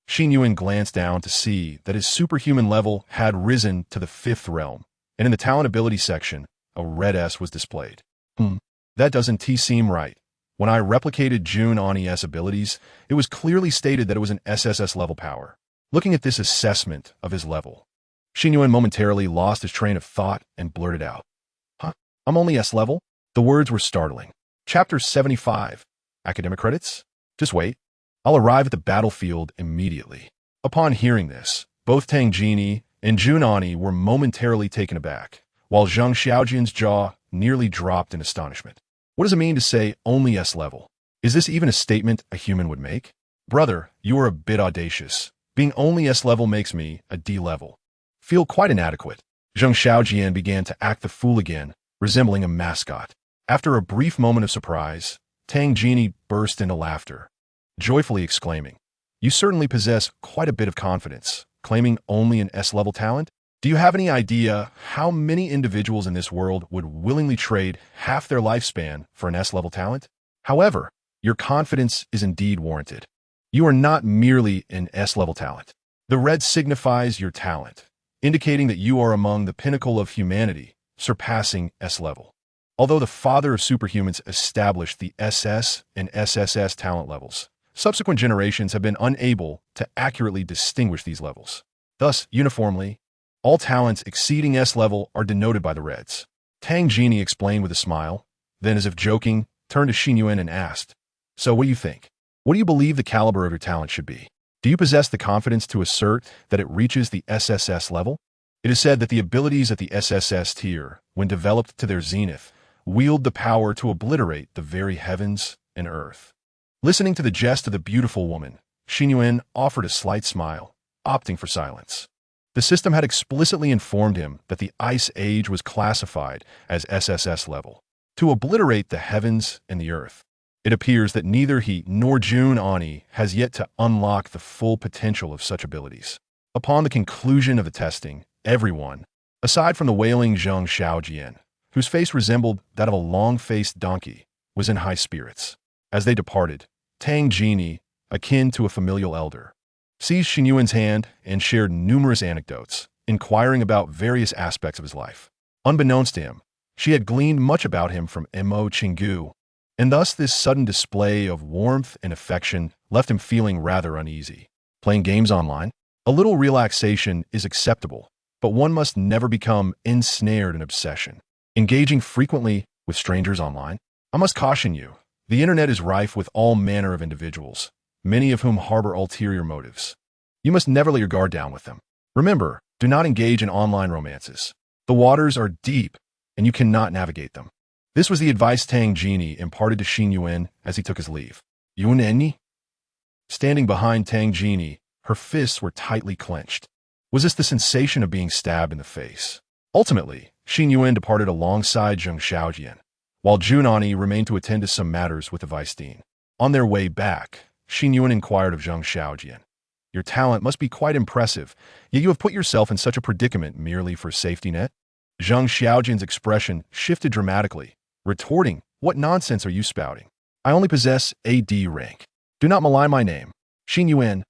Xin Yuan glanced down to see that his superhuman level had risen to the 5th realm, and in the talent ability section, a red S was displayed. That doesn't seem right. When I replicated Junani's abilities, it was clearly stated that it was an SSS level power. Looking at this assessment of his level, Xin Yuan momentarily lost his train of thought and blurted out, "Huh? I'm only S level?" The words were startling. Chapter 75. Academic credits? Just wait. I'll arrive at the battlefield immediately. Upon hearing this, both Tang Jini and Junani were momentarily taken aback, while Zheng Xiaojian's jaw nearly dropped in astonishment. What does it mean to say only S level? Is this even a statement a human would make? Brother, you are a bit audacious. Being only S level makes me a D level. Feel quite inadequate. Zheng Xiaojian began to act the fool again, resembling a mascot. After a brief moment of surprise, Tang Jini burst into laughter, joyfully exclaiming, "You certainly possess quite a bit of confidence, claiming only an S-level talent? Do you have any idea how many individuals in this world would willingly trade half their lifespan for an S-level talent? However, your confidence is indeed warranted. You are not merely an S-level talent. The red signifies your talent, indicating that you are among the pinnacle of humanity, surpassing S-level. Although the father of superhumans established the SS and SSS talent levels, subsequent generations have been unable to accurately distinguish these levels. Thus, uniformly, all talents exceeding S level are denoted by the reds." Tang Jini explained with a smile, then as if joking, turned to Xin Yuan and asked, "So what do you think? What do you believe the caliber of your talent should be? Do you possess the confidence to assert that it reaches the SSS level? It is said that the abilities at the SSS tier, when developed to their zenith, wield the power to obliterate the very heavens and earth." Listening to the jest of the beautiful woman, Xin Yuan offered a slight smile, opting for silence. The system had explicitly informed him that the Ice Age was classified as SSS level, to obliterate the heavens and the earth. It appears that neither he nor Junani has yet to unlock the full potential of such abilities. Upon the conclusion of the testing, everyone, aside from the wailing Zheng Xiaojian, whose face resembled that of a long-faced donkey, was in high spirits. As they departed, Tang Jini, akin to a familial elder, seized Xin Yuan's hand and shared numerous anecdotes, inquiring about various aspects of his life. Unbeknownst to him, She had gleaned much about him from Mo Chingu, and thus this sudden display of warmth and affection left him feeling rather uneasy. Playing games online? A little relaxation is acceptable, but one must never become ensnared in obsession. Engaging frequently with strangers online? I must caution you, the internet is rife with all manner of individuals, many of whom harbor ulterior motives. You must never let your guard down with them. Remember, do not engage in online romances. The waters are deep, and you cannot navigate them. This was the advice Tang Jini imparted to Xin Yuan as he took his leave. Yuan? Standing behind Tang Jini, her fists were tightly clenched. Was this the sensation of being stabbed in the face? Ultimately, Xin Yuan departed alongside Zheng Xiaojian, while Junani remained to attend to some matters with the vice dean. On their way back, Xin Yuan inquired of Zheng Xiaojian. Your talent must be quite impressive, yet you have put yourself in such a predicament merely for a safety net? Zheng Xiaojian's expression shifted dramatically, retorting, what nonsense are you spouting? I only possess a D rank. Do not malign my name. Xin Yuan.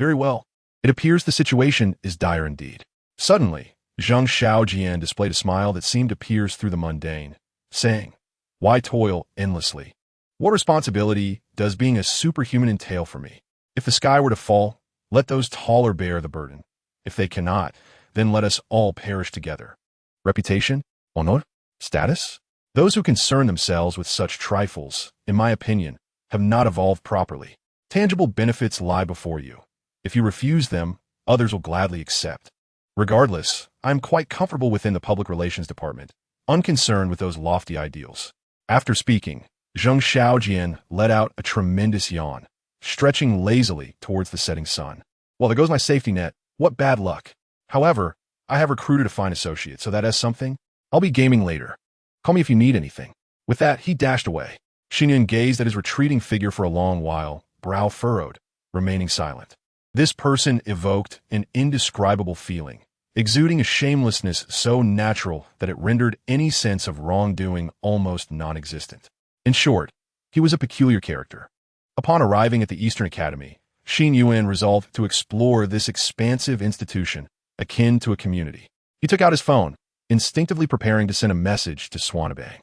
Very well. It appears the situation is dire indeed. Suddenly, Zheng Xiaojian displayed a smile that seemed to pierce through the mundane, saying, why toil endlessly? What responsibility does being a superhuman entail for me? If the sky were to fall, let those taller bear the burden. If they cannot, then let us all perish together. Reputation? Honor? Status? Those who concern themselves with such trifles, in my opinion, have not evolved properly. Tangible benefits lie before you. If you refuse them, others will gladly accept. Regardless, I am quite comfortable within the public relations department, unconcerned with those lofty ideals. After speaking, Zheng Xiaojian let out a tremendous yawn, stretching lazily towards the setting sun. Well, there goes my safety net. What bad luck. However, I have recruited a fine associate, so that as something, I'll be gaming later. Call me if you need anything. With that, he dashed away. Xin Yuan gazed at his retreating figure for a long while, brow furrowed, remaining silent. This person evoked an indescribable feeling, exuding a shamelessness so natural that it rendered any sense of wrongdoing almost non-existent. In short, he was a peculiar character. Upon arriving at the Eastern Academy, Xin Yuan resolved to explore this expansive institution, akin to a community. He took out his phone, instinctively preparing to send a message to Swanabang.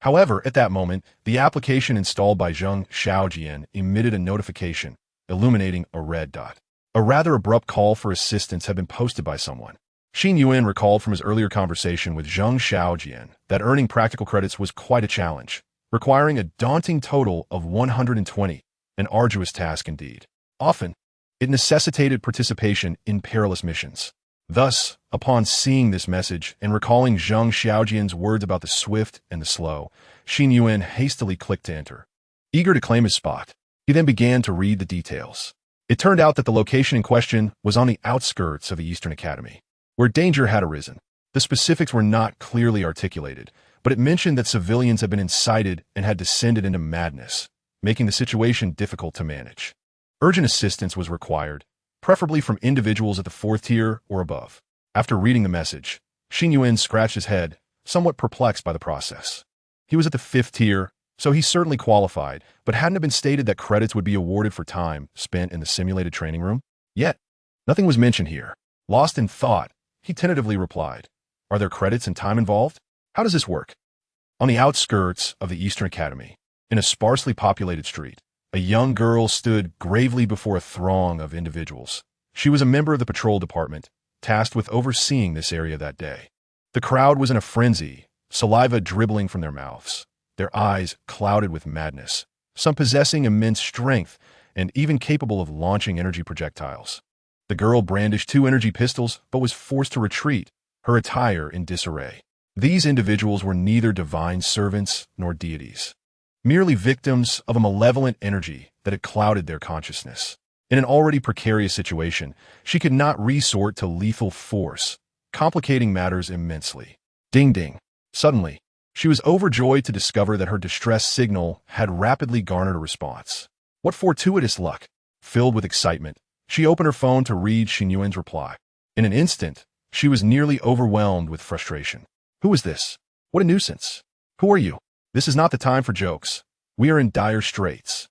However, at that moment, the application installed by Zheng Xiaojian emitted a notification, illuminating a red dot. A rather abrupt call for assistance had been posted by someone. Xin Yuan recalled from his earlier conversation with Zheng Xiaojian that earning practical credits was quite a challenge, requiring a daunting total of 120, an arduous task indeed. Often, it necessitated participation in perilous missions. Thus, upon seeing this message and recalling Zheng Xiaojian's words about the swift and the slow, Xin Yuan hastily clicked to enter. Eager to claim his spot, he then began to read the details. It turned out that the location in question was on the outskirts of the Eastern Academy, where danger had arisen. The specifics were not clearly articulated, but it mentioned that civilians had been incited and had descended into madness, making the situation difficult to manage. Urgent assistance was required, preferably from individuals at the 4th tier or above. After reading the message, Xin Yuan scratched his head, somewhat perplexed by the process. He was at the 5th tier, so he certainly qualified, but hadn't it been stated that credits would be awarded for time spent in the simulated training room? Yet, nothing was mentioned here. Lost in thought, he tentatively replied, are there credits and time involved? How does this work? On the outskirts of the Eastern Academy, in a sparsely populated street, a young girl stood gravely before a throng of individuals. She was a member of the patrol department, tasked with overseeing this area that day. The crowd was in a frenzy, saliva dribbling from their mouths, their eyes clouded with madness, some possessing immense strength and even capable of launching energy projectiles. The girl brandished 2 energy pistols but was forced to retreat, her attire in disarray. These individuals were neither divine servants nor deities, merely victims of a malevolent energy that had clouded their consciousness. In an already precarious situation, she could not resort to lethal force, complicating matters immensely. Ding ding. Suddenly, she was overjoyed to discover that her distress signal had rapidly garnered a response. What fortuitous luck! Filled with excitement, she opened her phone to read Xin Yuan's reply. In an instant, she was nearly overwhelmed with frustration. Who is this? What a nuisance. Who are you? This is not the time for jokes. We are in dire straits.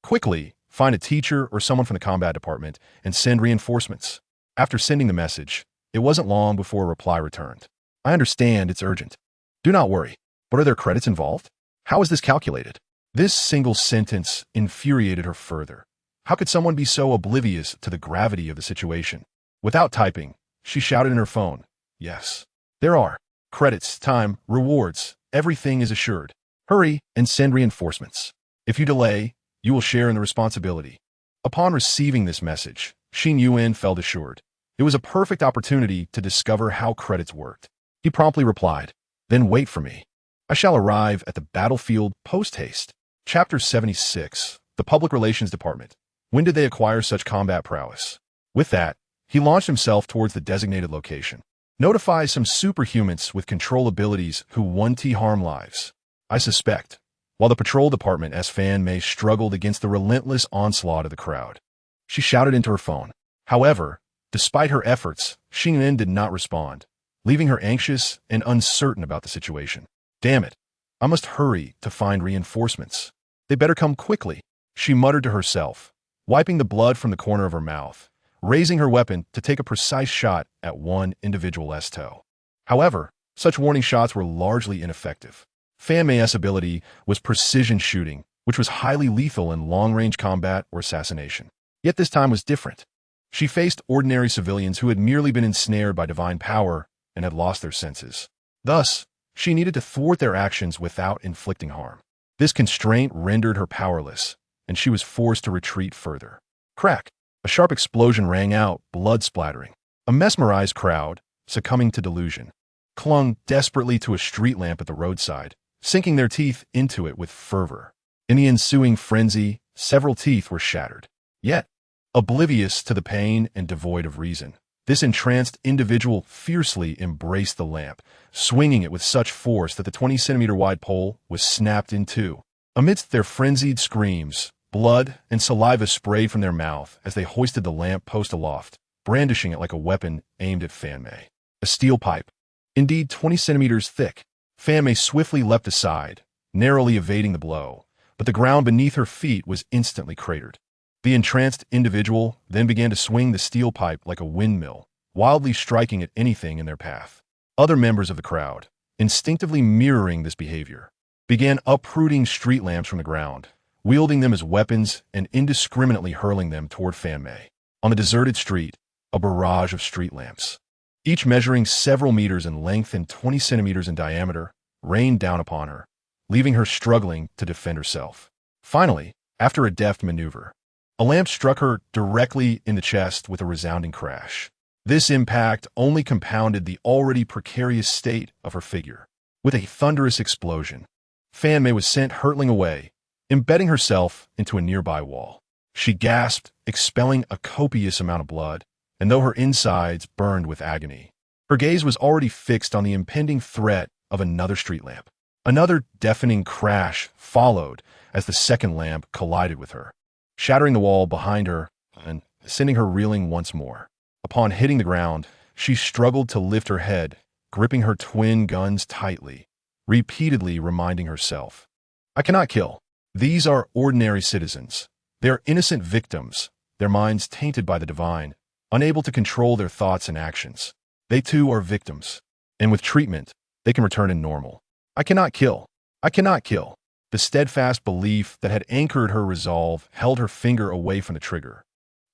Quickly, find a teacher or someone from the combat department and send reinforcements. After sending the message, it wasn't long before a reply returned. I understand it's urgent. Do not worry. But are there credits involved? How is this calculated? This single sentence infuriated her further. How could someone be so oblivious to the gravity of the situation? Without typing, she shouted in her phone, "Yes. There are. Credits, time, rewards, everything is assured. Hurry and send reinforcements. If you delay, you will share in the responsibility." Upon receiving this message, Xin Yuan felt assured. It was a perfect opportunity to discover how credits worked. He promptly replied, "Then wait for me. I shall arrive at the battlefield post-haste." Chapter 76, The Public Relations Department. When did they acquire such combat prowess? With that, he launched himself towards the designated location. Notify some superhumans with control abilities who 1T harm lives. I suspect, while the patrol department's fan may struggled against the relentless onslaught of the crowd. She shouted into her phone. However, despite her efforts, Xin Yuan did not respond, leaving her anxious and uncertain about the situation. Damn it, I must hurry to find reinforcements. They better come quickly, she muttered to herself, wiping the blood from the corner of her mouth, raising her weapon to take a precise shot at one individual's toe. However, such warning shots were largely ineffective. Fan May's ability was precision shooting, which was highly lethal in long-range combat or assassination. Yet this time was different. She faced ordinary civilians who had merely been ensnared by divine power and had lost their senses. Thus, she needed to thwart their actions without inflicting harm. This constraint rendered her powerless, and she was forced to retreat further. Crack! A sharp explosion rang out, blood splattering. A mesmerized crowd, succumbing to delusion, clung desperately to a street lamp at the roadside, sinking their teeth into it with fervor. In the ensuing frenzy, several teeth were shattered. Yet, oblivious to the pain and devoid of reason, this entranced individual fiercely embraced the lamp, swinging it with such force that the 20-centimeter-wide pole was snapped in two. Amidst their frenzied screams, blood and saliva sprayed from their mouth as they hoisted the lamp post aloft, brandishing it like a weapon aimed at Fan May. A steel pipe, indeed 20 centimeters thick. Fan May swiftly leapt aside, narrowly evading the blow, but the ground beneath her feet was instantly cratered. The entranced individual then began to swing the steel pipe like a windmill, wildly striking at anything in their path. Other members of the crowd, instinctively mirroring this behavior, began uprooting street lamps from the ground, wielding them as weapons and indiscriminately hurling them toward Fan May. On the deserted street, a barrage of street lamps, each measuring several meters in length and 20 centimeters in diameter, rained down upon her, leaving her struggling to defend herself. Finally, after a deft maneuver, a lamp struck her directly in the chest with a resounding crash. This impact only compounded the already precarious state of her figure. With a thunderous explosion, Fan May was sent hurtling away, embedding herself into a nearby wall. She gasped, expelling a copious amount of blood, and though her insides burned with agony, her gaze was already fixed on the impending threat of another street lamp. Another deafening crash followed as the second lamp collided with her, shattering the wall behind her and sending her reeling once more. Upon hitting the ground, she struggled to lift her head, gripping her twin guns tightly, repeatedly reminding herself, "I cannot kill. These are ordinary citizens. They are innocent victims, their minds tainted by the divine, unable to control their thoughts and actions. They too are victims, and with treatment, they can return to normal. I cannot kill. I cannot kill." The steadfast belief that had anchored her resolve held her finger away from the trigger,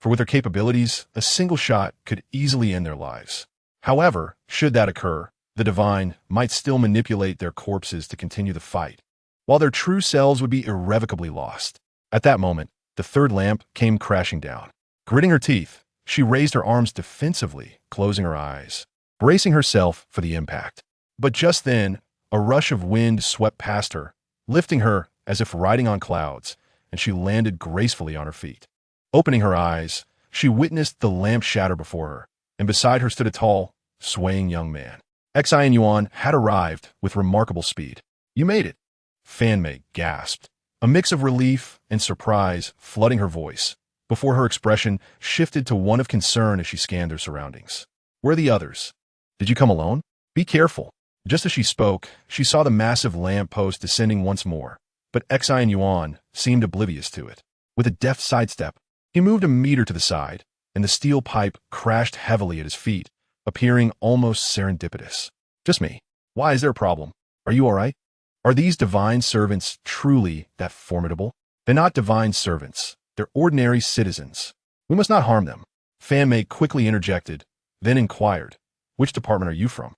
for with their capabilities, a single shot could easily end their lives. However, should that occur, the divine might still manipulate their corpses to continue the fight, while their true selves would be irrevocably lost. At that moment, the third lamp came crashing down. Gritting her teeth, she raised her arms defensively, closing her eyes, bracing herself for the impact. But just then, a rush of wind swept past her, lifting her as if riding on clouds, and she landed gracefully on her feet. Opening her eyes, she witnessed the lamp shatter before her, and beside her stood a tall, swaying young man. Xin Yuan had arrived with remarkable speed. "You made it," Fan May gasped, a mix of relief and surprise flooding her voice, before her expression shifted to one of concern as she scanned her surroundings. "Where are the others? Did you come alone? Be careful." Just as she spoke, she saw the massive lamp post descending once more, but Xin Yuan seemed oblivious to it. With a deft sidestep, he moved a meter to the side, and the steel pipe crashed heavily at his feet, appearing almost serendipitous. "Just me. Why, is there a problem? Are you all right? Are these divine servants truly that formidable? They're not divine servants. They're ordinary citizens. We must not harm them. Fan Mei quickly interjected, then inquired, "Which department are you from?"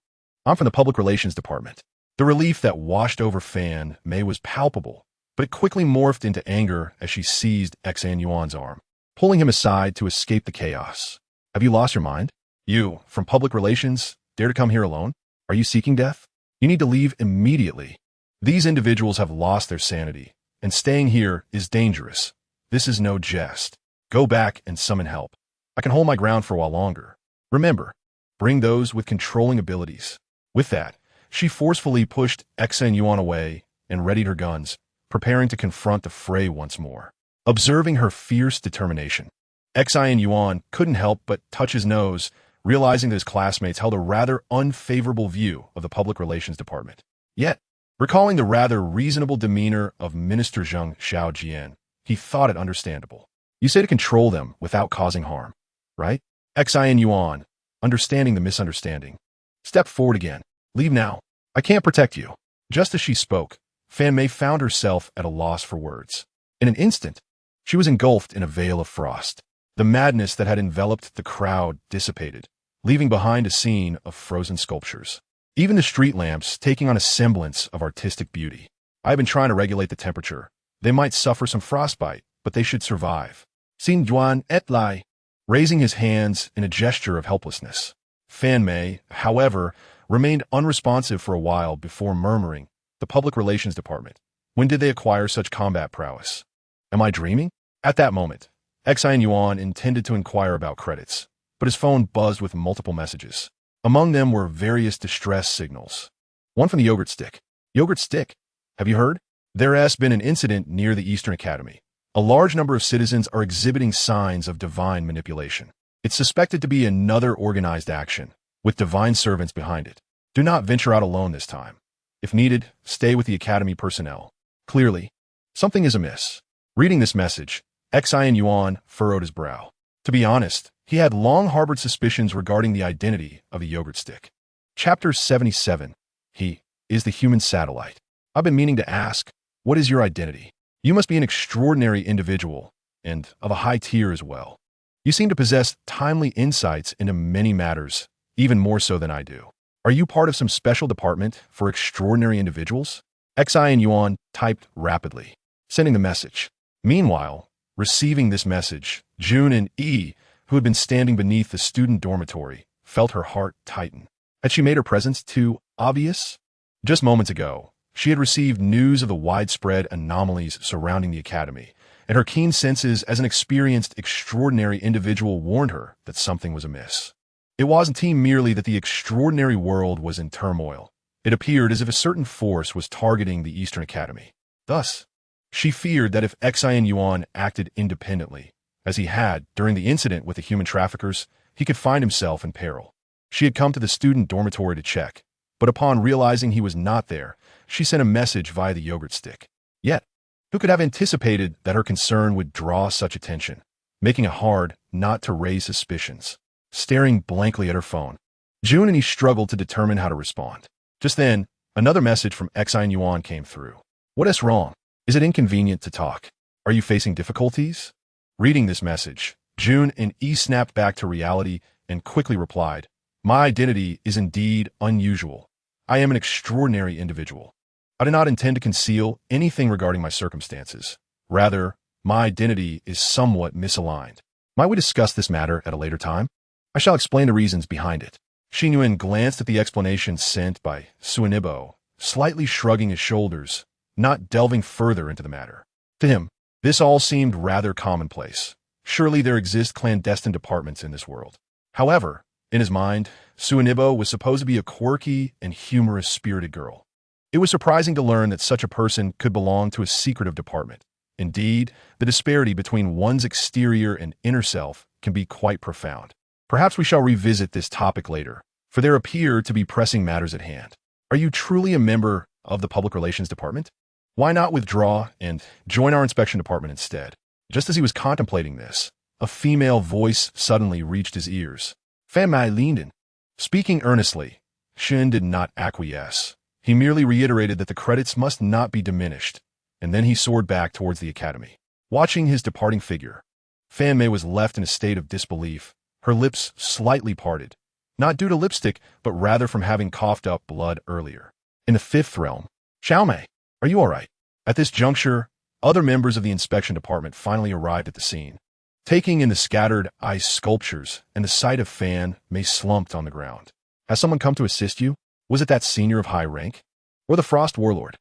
"I'm from the Public Relations Department." The relief that washed over Fan Mei was palpable, but it quickly morphed into anger as she seized Xin Yuan's arm, pulling him aside to escape the chaos. "Have you lost your mind? You, from Public Relations, dare to come here alone? Are you seeking death? You need to leave immediately. These individuals have lost their sanity, and staying here is dangerous. This is no jest. Go back and summon help. I can hold my ground for a while longer. Remember, bring those with controlling abilities." With that, she forcefully pushed Xin Yuan away and readied her guns, preparing to confront the fray once more. Observing her fierce determination, Xin Yuan couldn't help but touch his nose, realizing that his classmates held a rather unfavorable view of the Public Relations Department. Yet, recalling the rather reasonable demeanor of Minister Zheng Xiaojian, he thought it understandable. "You say to control them without causing harm, right?" Xin Yuan, understanding the misunderstanding, stepped forward again. "Leave now. I can't protect you." Just as she spoke, Fan Mei found herself at a loss for words. In an instant, she was engulfed in a veil of frost. The madness that had enveloped the crowd dissipated, leaving behind a scene of frozen sculptures. Even the street lamps taking on a semblance of artistic beauty. "I have been trying to regulate the temperature. They might suffer some frostbite, but they should survive." Xin Yuan et lai, raising his hands in a gesture of helplessness. Fan Mei, however, remained unresponsive for a while before murmuring, "The Public Relations Department. When did they acquire such combat prowess? Am I dreaming?" At that moment, Xin Yuan intended to inquire about credits, but his phone buzzed with multiple messages. Among them were various distress signals. One from the Yogurt Stick. "Yogurt Stick? Have you heard? There has been an incident near the Eastern Academy. A large number of citizens are exhibiting signs of divine manipulation. It's suspected to be another organized action, with divine servants behind it. Do not venture out alone this time. If needed, stay with the Academy personnel. Clearly, something is amiss." Reading this message, Xin Yuan furrowed his brow. To be honest, he had long harbored suspicions regarding the identity of the Yogurt Stick. Chapter 77. He is the human satellite. "I've been meaning to ask, what is your identity? You must be an extraordinary individual, and of a high tier as well. You seem to possess timely insights into many matters, even more so than I do. Are you part of some special department for extraordinary individuals?" Xin Yuan typed rapidly, sending the message. Meanwhile, receiving this message, June and E, who had been standing beneath the student dormitory, felt her heart tighten. Had she made her presence too obvious? Just moments ago, she had received news of the widespread anomalies surrounding the academy, and her keen senses as an experienced, extraordinary individual warned her that something was amiss. It wasn't merely that the extraordinary world was in turmoil. It appeared as if a certain force was targeting the Eastern Academy. Thus, she feared that if Xin Yuan acted independently, as he had during the incident with the human traffickers, he could find himself in peril. She had come to the student dormitory to check, but upon realizing he was not there, she sent a message via the Yogurt Stick. Yet, who could have anticipated that her concern would draw such attention, making it hard not to raise suspicions? Staring blankly at her phone, June and he struggled to determine how to respond. Just then, another message from Xin Yuan came through. "What is wrong? Is it inconvenient to talk? Are you facing difficulties?" Reading this message, June and E snapped back to reality and quickly replied, "My identity is indeed unusual. I am an extraordinary individual. I do not intend to conceal anything regarding my circumstances. Rather, my identity is somewhat misaligned. Might we discuss this matter at a later time? I shall explain the reasons behind it." Xin Yuan glanced at the explanation sent by Suinibo, slightly shrugging his shoulders, not delving further into the matter. To him, this all seemed rather commonplace. Surely there exist clandestine departments in this world. However, in his mind, Suinibo was supposed to be a quirky and humorous-spirited girl. It was surprising to learn that such a person could belong to a secretive department. Indeed, the disparity between one's exterior and inner self can be quite profound. Perhaps we shall revisit this topic later, for there appear to be pressing matters at hand. Are you truly a member of the Public Relations Department? Why not withdraw and join our inspection department instead? Just as he was contemplating this, a female voice suddenly reached his ears. Fan Mei leaned in. Speaking earnestly, Xin did not acquiesce. He merely reiterated that the credits must not be diminished, and then he soared back towards the academy. Watching his departing figure, Fan Mei was left in a state of disbelief, her lips slightly parted, not due to lipstick, but rather from having coughed up blood earlier. In the fifth realm, Xiaomei, are you all right? At this juncture, other members of the inspection department finally arrived at the scene. Taking in the scattered ice sculptures and the sight of Fan Mei slumped on the ground. Has someone come to assist you? Was it that senior of high rank? Or the Frost Warlord?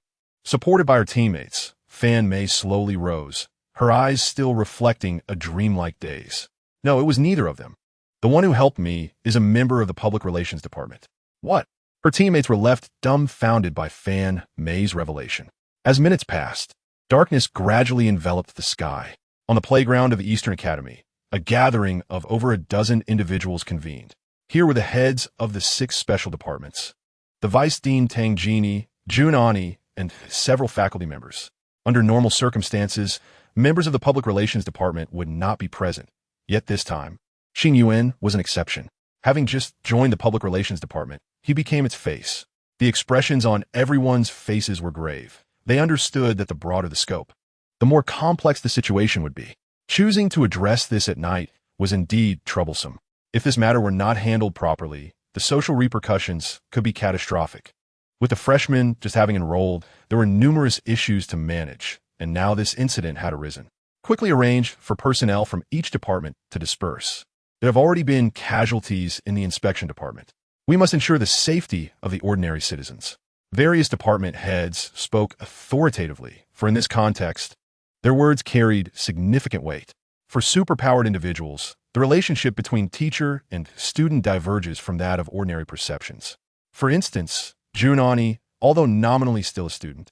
Supported by her teammates, Fan Mei slowly rose, her eyes still reflecting a dreamlike daze. No, it was neither of them. The one who helped me is a member of the public relations department. What? Her teammates were left dumbfounded by Fan Mei's revelation. As minutes passed, darkness gradually enveloped the sky. On the playground of the Eastern Academy, a gathering of over a dozen individuals convened. Here were the heads of the 6 special departments, the Vice Dean Tang Jini, Jun Ani, and several faculty members. Under normal circumstances, members of the public relations department would not be present. Yet this time, Xin Yuan was an exception. Having just joined the public relations department, he became its face. The expressions on everyone's faces were grave. They understood that the broader the scope, the more complex the situation would be. Choosing to address this at night was indeed troublesome. If this matter were not handled properly, the social repercussions could be catastrophic. With the freshmen just having enrolled, there were numerous issues to manage, and now this incident had arisen. Quickly arrange for personnel from each department to disperse. There have already been casualties in the inspection department. We must ensure the safety of the ordinary citizens. Various department heads spoke authoritatively, for in this context, their words carried significant weight. For superpowered individuals, the relationship between teacher and student diverges from that of ordinary perceptions. For instance, Junani, although nominally still a student,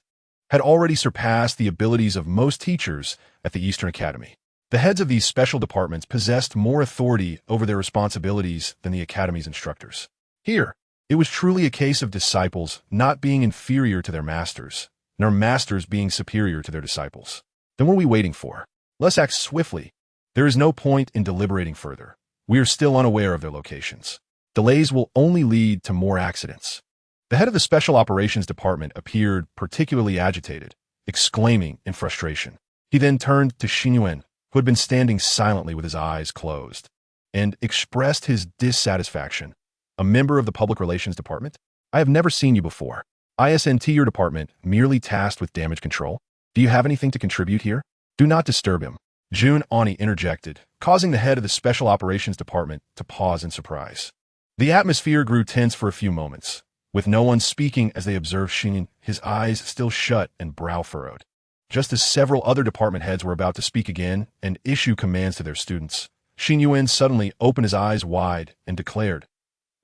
had already surpassed the abilities of most teachers at the Eastern Academy. The heads of these special departments possessed more authority over their responsibilities than the Academy's instructors. Here, it was truly a case of disciples not being inferior to their masters, nor masters being superior to their disciples. Then what are we waiting for? Let's act swiftly. There is no point in deliberating further. We are still unaware of their locations. Delays will only lead to more accidents. The head of the Special Operations Department appeared particularly agitated, exclaiming in frustration. He then turned to Xin Yuan, who had been standing silently with his eyes closed, and expressed his dissatisfaction. A member of the Public Relations Department? I have never seen you before. Isn't your department merely tasked with damage control? Do you have anything to contribute here? Do not disturb him. Jun Ani interjected, causing the head of the Special Operations Department to pause in surprise. The atmosphere grew tense for a few moments, with no one speaking as they observed Xin, his eyes still shut and brow furrowed. Just as several other department heads were about to speak again and issue commands to their students, Xin Yuan suddenly opened his eyes wide and declared,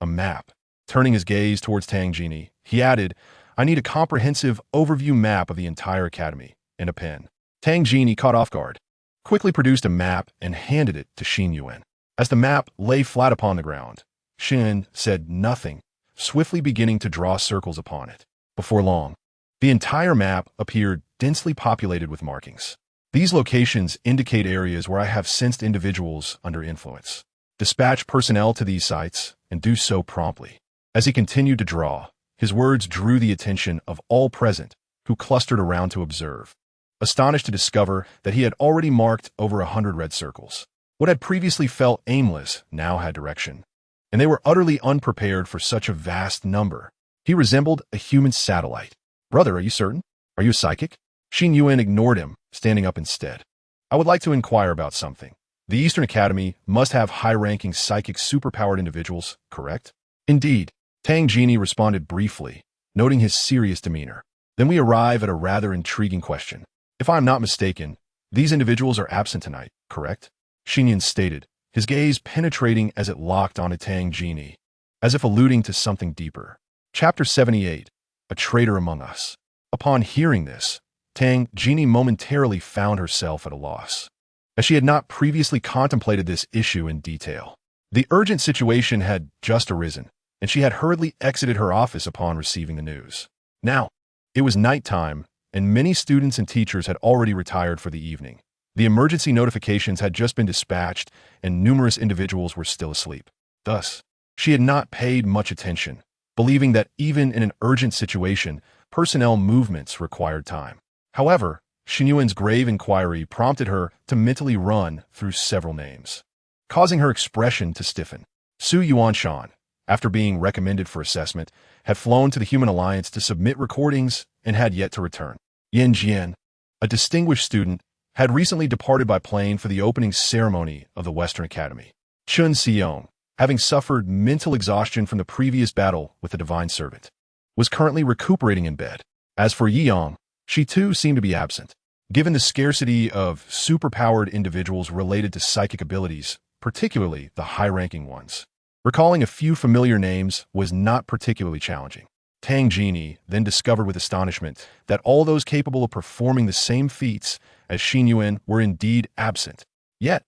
"A map." Turning his gaze towards Tang Jini, he added, "I need a comprehensive overview map of the entire academy, and a pen." Tang Jini, caught off guard, quickly produced a map and handed it to Xin Yuan. As the map lay flat upon the ground, Xin said nothing, swiftly beginning to draw circles upon it. Before long, the entire map appeared densely populated with markings. These locations indicate areas where I have sensed individuals under influence. Dispatch personnel to these sites, and do so promptly. As he continued to draw, his words drew the attention of all present, who clustered around to observe, astonished to discover that he had already marked over 100 red circles. What had previously felt aimless now had direction, and they were utterly unprepared for such a vast number. He resembled a human satellite. "Brother, are you certain? Are you a psychic?" Xin Yuan ignored him, standing up instead. "I would like to inquire about something. The Eastern Academy must have high-ranking psychic superpowered individuals, correct?" "Indeed," Tang Jini responded briefly, noting his serious demeanor. "Then we arrive at a rather intriguing question. If I am not mistaken, these individuals are absent tonight, correct?" Xin Yuan stated, his gaze penetrating as it locked onto Tang Jini, as if alluding to something deeper. Chapter 78, A Traitor Among Us. Upon hearing this, Tang Jini momentarily found herself at a loss, as she had not previously contemplated this issue in detail. The urgent situation had just arisen, and she had hurriedly exited her office upon receiving the news. Now, it was nighttime, and many students and teachers had already retired for the evening. The emergency notifications had just been dispatched, and numerous individuals were still asleep. Thus, she had not paid much attention, believing that even in an urgent situation, personnel movements required time. However, Xin Yuan's grave inquiry prompted her to mentally run through several names, causing her expression to stiffen. Su Yuanshan, after being recommended for assessment, had flown to the Human Alliance to submit recordings and had yet to return. Yin Jian, a distinguished student, had recently departed by plane for the opening ceremony of the Western Academy. Chun Xiong, having suffered mental exhaustion from the previous battle with the Divine Servant, was currently recuperating in bed. As for Yiyang, she too seemed to be absent. Given the scarcity of superpowered individuals related to psychic abilities, particularly the high-ranking ones, recalling a few familiar names was not particularly challenging. Tang Jini then discovered with astonishment that all those capable of performing the same feats as Xin Yuan were indeed absent. Yet,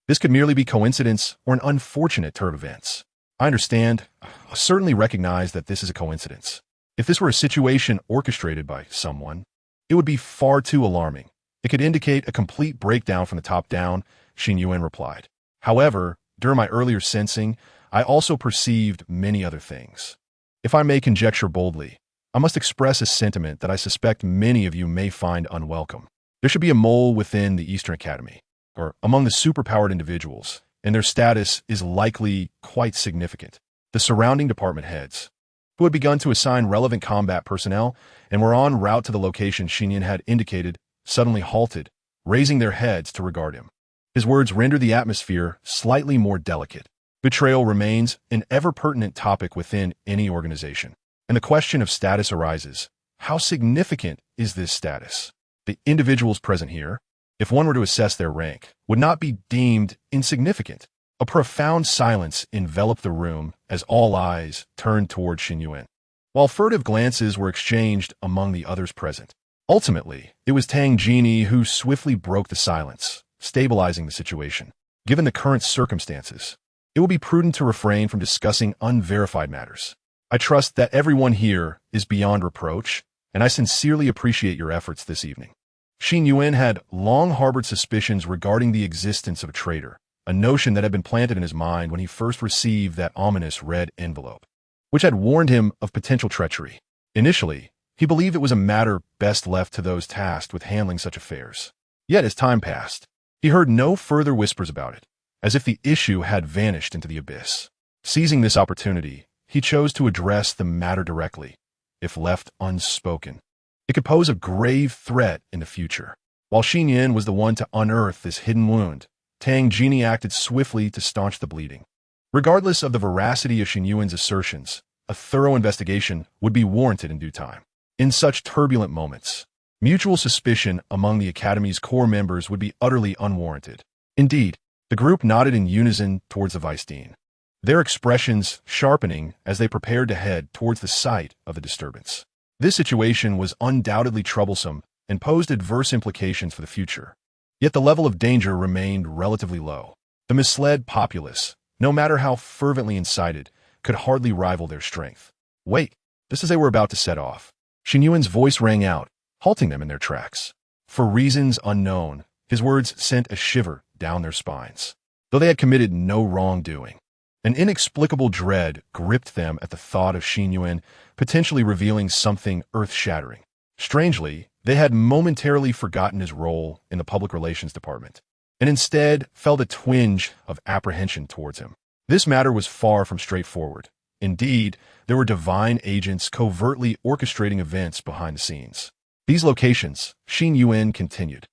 this could merely be coincidence or an unfortunate turn of events. I understand, certainly recognize that this is a coincidence. If this were a situation orchestrated by someone, it would be far too alarming. It could indicate a complete breakdown from the top down, Xin Yuan replied. However, during my earlier sensing, I also perceived many other things. If I may conjecture boldly, I must express a sentiment that I suspect many of you may find unwelcome. There should be a mole within the Eastern Academy, or among the superpowered individuals, and their status is likely quite significant. The surrounding department heads, who had begun to assign relevant combat personnel and were en route to the location Xin Yuan had indicated, suddenly halted, raising their heads to regard him. His words rendered the atmosphere slightly more delicate. Betrayal remains an ever-pertinent topic within any organization, and the question of status arises. How significant is this status? The individuals present here, if one were to assess their rank, would not be deemed insignificant. A profound silence enveloped the room as all eyes turned toward Xin Yuan, while furtive glances were exchanged among the others present. Ultimately, it was Tang Jini who swiftly broke the silence, stabilizing the situation. Given the current circumstances, it will be prudent to refrain from discussing unverified matters. I trust that everyone here is beyond reproach, and I sincerely appreciate your efforts this evening. Xin Yuan had long harbored suspicions regarding the existence of a traitor, a notion that had been planted in his mind when he first received that ominous red envelope, which had warned him of potential treachery. Initially, he believed it was a matter best left to those tasked with handling such affairs. Yet as time passed, he heard no further whispers about it, as if the issue had vanished into the abyss. Seizing this opportunity, he chose to address the matter directly. If left unspoken, it could pose a grave threat in the future. While Xin Yuan was the one to unearth this hidden wound, Tang Jini acted swiftly to staunch the bleeding. Regardless of the veracity of Xin Yuan's assertions, a thorough investigation would be warranted in due time. In such turbulent moments, mutual suspicion among the Academy's core members would be utterly unwarranted. Indeed, the group nodded in unison towards the Vice Dean, their expressions sharpening as they prepared to head towards the site of the disturbance. This situation was undoubtedly troublesome and posed adverse implications for the future. Yet the level of danger remained relatively low. The misled populace, no matter how fervently incited, could hardly rival their strength. Wait, just as they were about to set off, Xin Yuan's voice rang out, halting them in their tracks. For reasons unknown, his words sent a shiver down their spines, though they had committed no wrongdoing. An inexplicable dread gripped them at the thought of Xin Yuan potentially revealing something earth-shattering. Strangely, they had momentarily forgotten his role in the public relations department, and instead felt a twinge of apprehension towards him. This matter was far from straightforward. Indeed, there were divine agents covertly orchestrating events behind the scenes. These locations, Xin Yuan continued,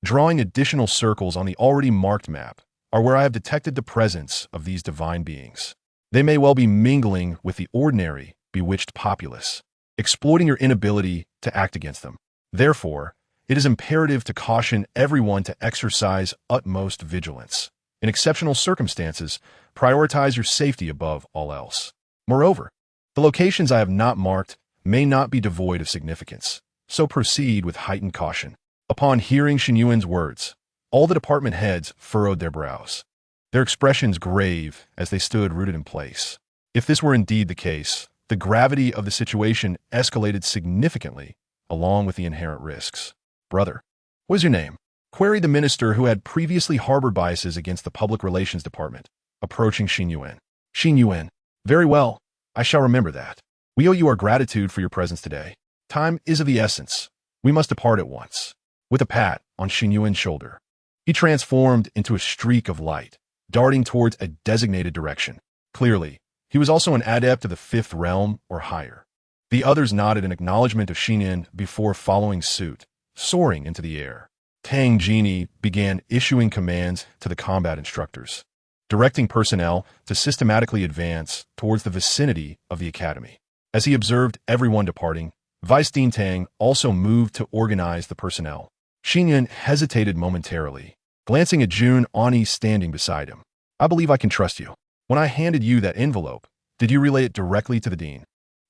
drawing additional circles on the already marked map, are where I have detected the presence of these divine beings. They may well be mingling with the ordinary, bewitched populace, exploiting your inability to act against them. Therefore, it is imperative to caution everyone to exercise utmost vigilance. In exceptional circumstances, prioritize your safety above all else. Moreover, the locations I have not marked may not be devoid of significance, so proceed with heightened caution. Upon hearing Xin Yuan's words, all the department heads furrowed their brows, their expressions grave as they stood rooted in place. If this were indeed the case, the gravity of the situation escalated significantly, along with the inherent risks. Brother, what is your name? Queried the minister who had previously harbored biases against the public relations department, approaching Xin Yuan. Xin Yuan. Very well, I shall remember that. We owe you our gratitude for your presence today. Time is of the essence. We must depart at once. With a pat on Xin Yuan's shoulder, he transformed into a streak of light, darting towards a designated direction. Clearly, he was also an adept of the fifth realm or higher. The others nodded in acknowledgement of Xin Yuan before following suit, soaring into the air. Tang Genie began issuing commands to the combat instructors, directing personnel to systematically advance towards the vicinity of the academy. As he observed everyone departing, Vice Dean Tang also moved to organize the personnel. Xin Yuan hesitated momentarily, glancing at Jun Ani standing beside him. I believe I can trust you. When I handed you that envelope, did you relay it directly to the dean?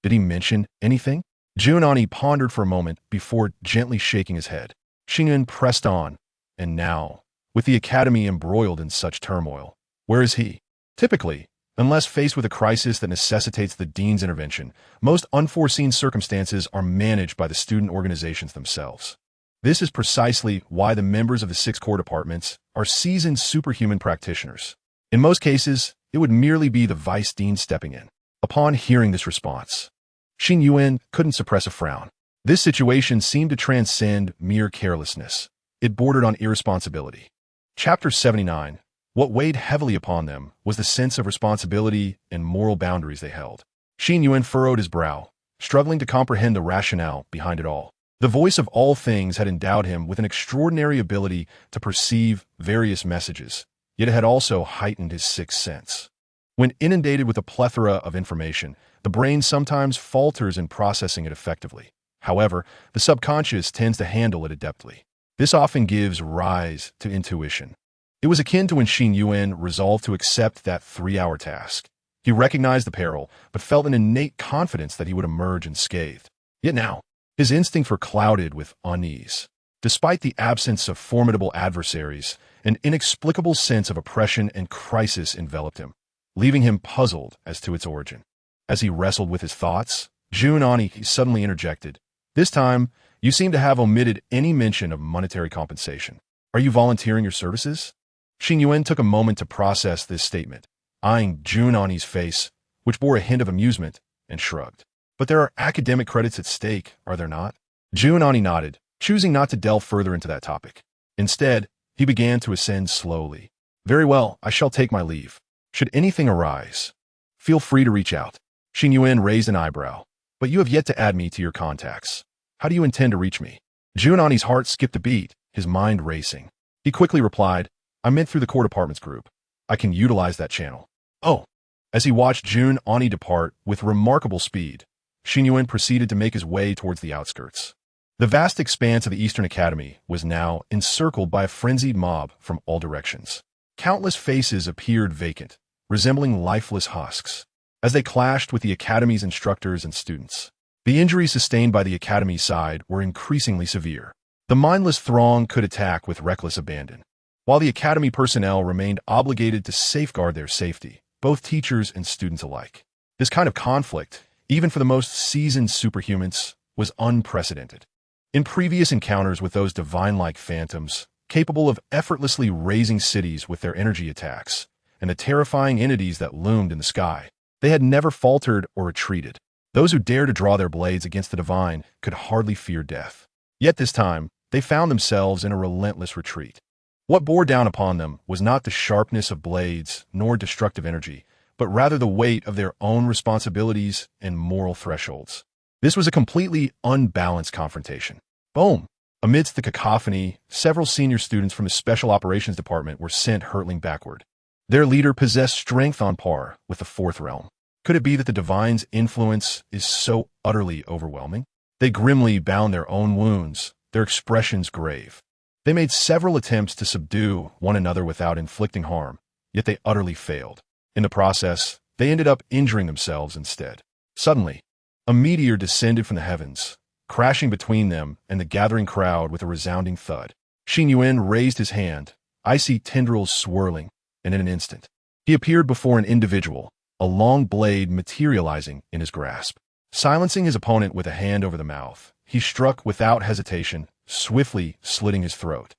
Did he mention anything? Jun Ani pondered for a moment before gently shaking his head. Xin Yuan pressed on, and now, with the academy embroiled in such turmoil, where is he? Typically, unless faced with a crisis that necessitates the dean's intervention, most unforeseen circumstances are managed by the student organizations themselves. This is precisely why the members of the 6 core departments are seasoned superhuman practitioners. In most cases, it would merely be the vice dean stepping in. Upon hearing this response, Xin Yuan couldn't suppress a frown. This situation seemed to transcend mere carelessness. It bordered on irresponsibility. Chapter 79. What weighed heavily upon them was the sense of responsibility and moral boundaries they held. Xin Yuan furrowed his brow, struggling to comprehend the rationale behind it all. The voice of all things had endowed him with an extraordinary ability to perceive various messages, yet it had also heightened his sixth sense. When inundated with a plethora of information, the brain sometimes falters in processing it effectively. However, the subconscious tends to handle it adeptly. This often gives rise to intuition. It was akin to when Xin Yuan resolved to accept that 3-hour task. He recognized the peril, but felt an innate confidence that he would emerge unscathed. Yet now, his instincts were clouded with unease. Despite the absence of formidable adversaries, an inexplicable sense of oppression and crisis enveloped him, leaving him puzzled as to its origin. As he wrestled with his thoughts, Jun Ani suddenly interjected. This time, you seem to have omitted any mention of monetary compensation. Are you volunteering your services? Xin Yuan took a moment to process this statement, eyeing Jun Ani's face, which bore a hint of amusement, and shrugged. But there are academic credits at stake, are there not? Jun Ani nodded, choosing not to delve further into that topic. Instead, he began to ascend slowly. Very well, I shall take my leave. Should anything arise, feel free to reach out. Xin Yuan raised an eyebrow. But you have yet to add me to your contacts. How do you intend to reach me? Jun Ani's heart skipped a beat, his mind racing. He quickly replied, I meant through the core departments group. I can utilize that channel. Oh. As he watched Jun Ani depart with remarkable speed, Xin Yuan proceeded to make his way towards the outskirts. The vast expanse of the Eastern Academy was now encircled by a frenzied mob from all directions. Countless faces appeared vacant, resembling lifeless husks, as they clashed with the Academy's instructors and students. The injuries sustained by the Academy side were increasingly severe. The mindless throng could attack with reckless abandon, while the Academy personnel remained obligated to safeguard their safety, both teachers and students alike. This kind of conflict, even for the most seasoned superhumans, was unprecedented. In previous encounters with those divine-like phantoms, capable of effortlessly razing cities with their energy attacks, and the terrifying entities that loomed in the sky, they had never faltered or retreated. Those who dared to draw their blades against the divine could hardly fear death. Yet this time, they found themselves in a relentless retreat. What bore down upon them was not the sharpness of blades nor destructive energy, but rather the weight of their own responsibilities and moral thresholds. This was a completely unbalanced confrontation. Boom! Amidst the cacophony, several senior students from the Special Operations Department were sent hurtling backward. Their leader possessed strength on par with the Fourth Realm. Could it be that the Divine's influence is so utterly overwhelming? They grimly bound their own wounds, their expressions grave. They made several attempts to subdue one another without inflicting harm, yet they utterly failed. In the process, they ended up injuring themselves instead. Suddenly, a meteor descended from the heavens, crashing between them and the gathering crowd with a resounding thud. Xin Yuan raised his hand, icy tendrils swirling, and in an instant, he appeared before an individual, a long blade materializing in his grasp. Silencing his opponent with a hand over the mouth, he struck without hesitation, swiftly slitting his throat.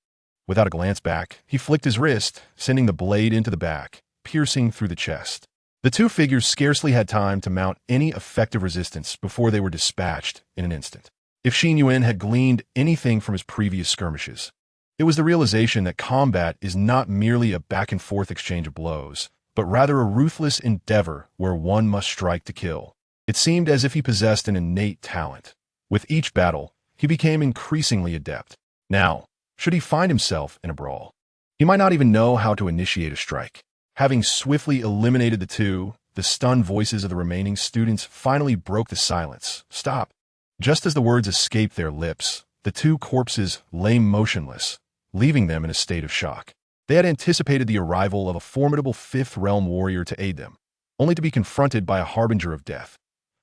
Without a glance back, he flicked his wrist, sending the blade into the back, piercing through the chest. The two figures scarcely had time to mount any effective resistance before they were dispatched in an instant. If Xin Yuan had gleaned anything from his previous skirmishes, it was the realization that combat is not merely a back-and-forth exchange of blows, but rather a ruthless endeavor where one must strike to kill. It seemed as if he possessed an innate talent. With each battle, he became increasingly adept. Now, should he find himself in a brawl, he might not even know how to initiate a strike. Having swiftly eliminated the two, the stunned voices of the remaining students finally broke the silence. Stop. Just as the words escaped their lips, the two corpses lay motionless, leaving them in a state of shock. They had anticipated the arrival of a formidable Fifth Realm warrior to aid them, only to be confronted by a harbinger of death.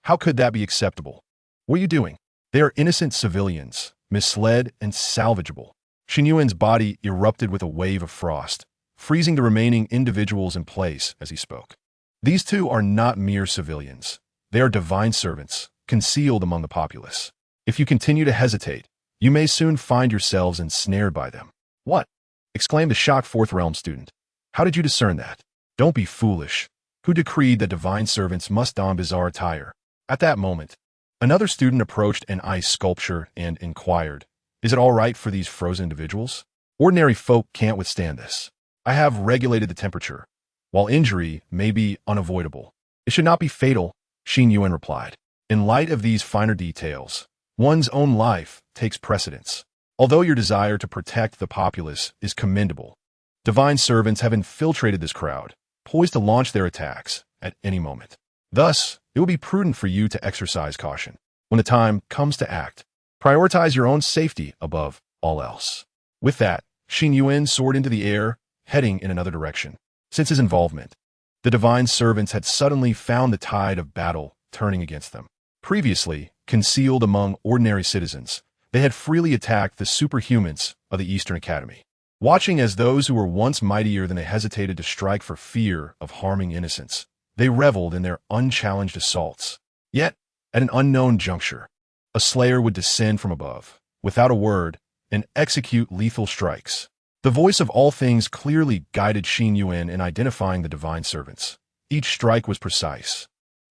How could that be acceptable? What are you doing? They are innocent civilians, misled and salvageable. Xin Yuan's body erupted with a wave of frost, freezing the remaining individuals in place as he spoke. These two are not mere civilians. They are divine servants, concealed among the populace. If you continue to hesitate, you may soon find yourselves ensnared by them. What? Exclaimed the shocked Fourth Realm student. How did you discern that? Don't be foolish. Who decreed that divine servants must don bizarre attire? At that moment, another student approached an ice sculpture and inquired, "Is it all right for these frozen individuals? Ordinary folk can't withstand this. I have regulated the temperature. While injury may be unavoidable, it should not be fatal," Xin Yuan replied. "In light of these finer details, one's own life takes precedence. Although your desire to protect the populace is commendable, divine servants have infiltrated this crowd, poised to launch their attacks at any moment. Thus, it will be prudent for you to exercise caution. When the time comes to act, prioritize your own safety above all else." With that, Xin Yuan soared into the air, heading in another direction. Since his involvement, the divine servants had suddenly found the tide of battle turning against them. Previously, concealed among ordinary citizens, they had freely attacked the superhumans of the Eastern Academy. Watching as those who were once mightier than they hesitated to strike for fear of harming innocents, they reveled in their unchallenged assaults. Yet, at an unknown juncture, a slayer would descend from above, without a word, and execute lethal strikes. The voice of all things clearly guided Xin Yuan in identifying the divine servants. Each strike was precise,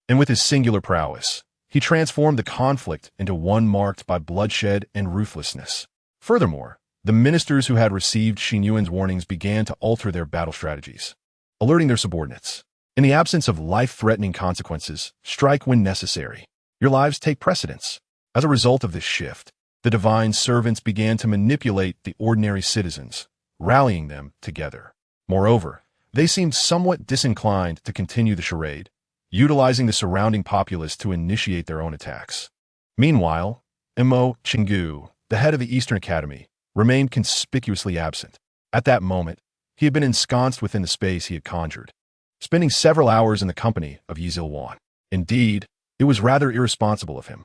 and with his singular prowess, he transformed the conflict into one marked by bloodshed and ruthlessness. Furthermore, the ministers who had received Xin Yuan's warnings began to alter their battle strategies, alerting their subordinates. In the absence of life-threatening consequences, strike when necessary. Your lives take precedence. As a result of this shift, the divine servants began to manipulate the ordinary citizens, rallying them together. Moreover, they seemed somewhat disinclined to continue the charade, utilizing the surrounding populace to initiate their own attacks. Meanwhile, Mo Chingu, the head of the Eastern Academy, remained conspicuously absent. At that moment, he had been ensconced within the space he had conjured, spending several hours in the company of Xin Yuan. Indeed, it was rather irresponsible of him.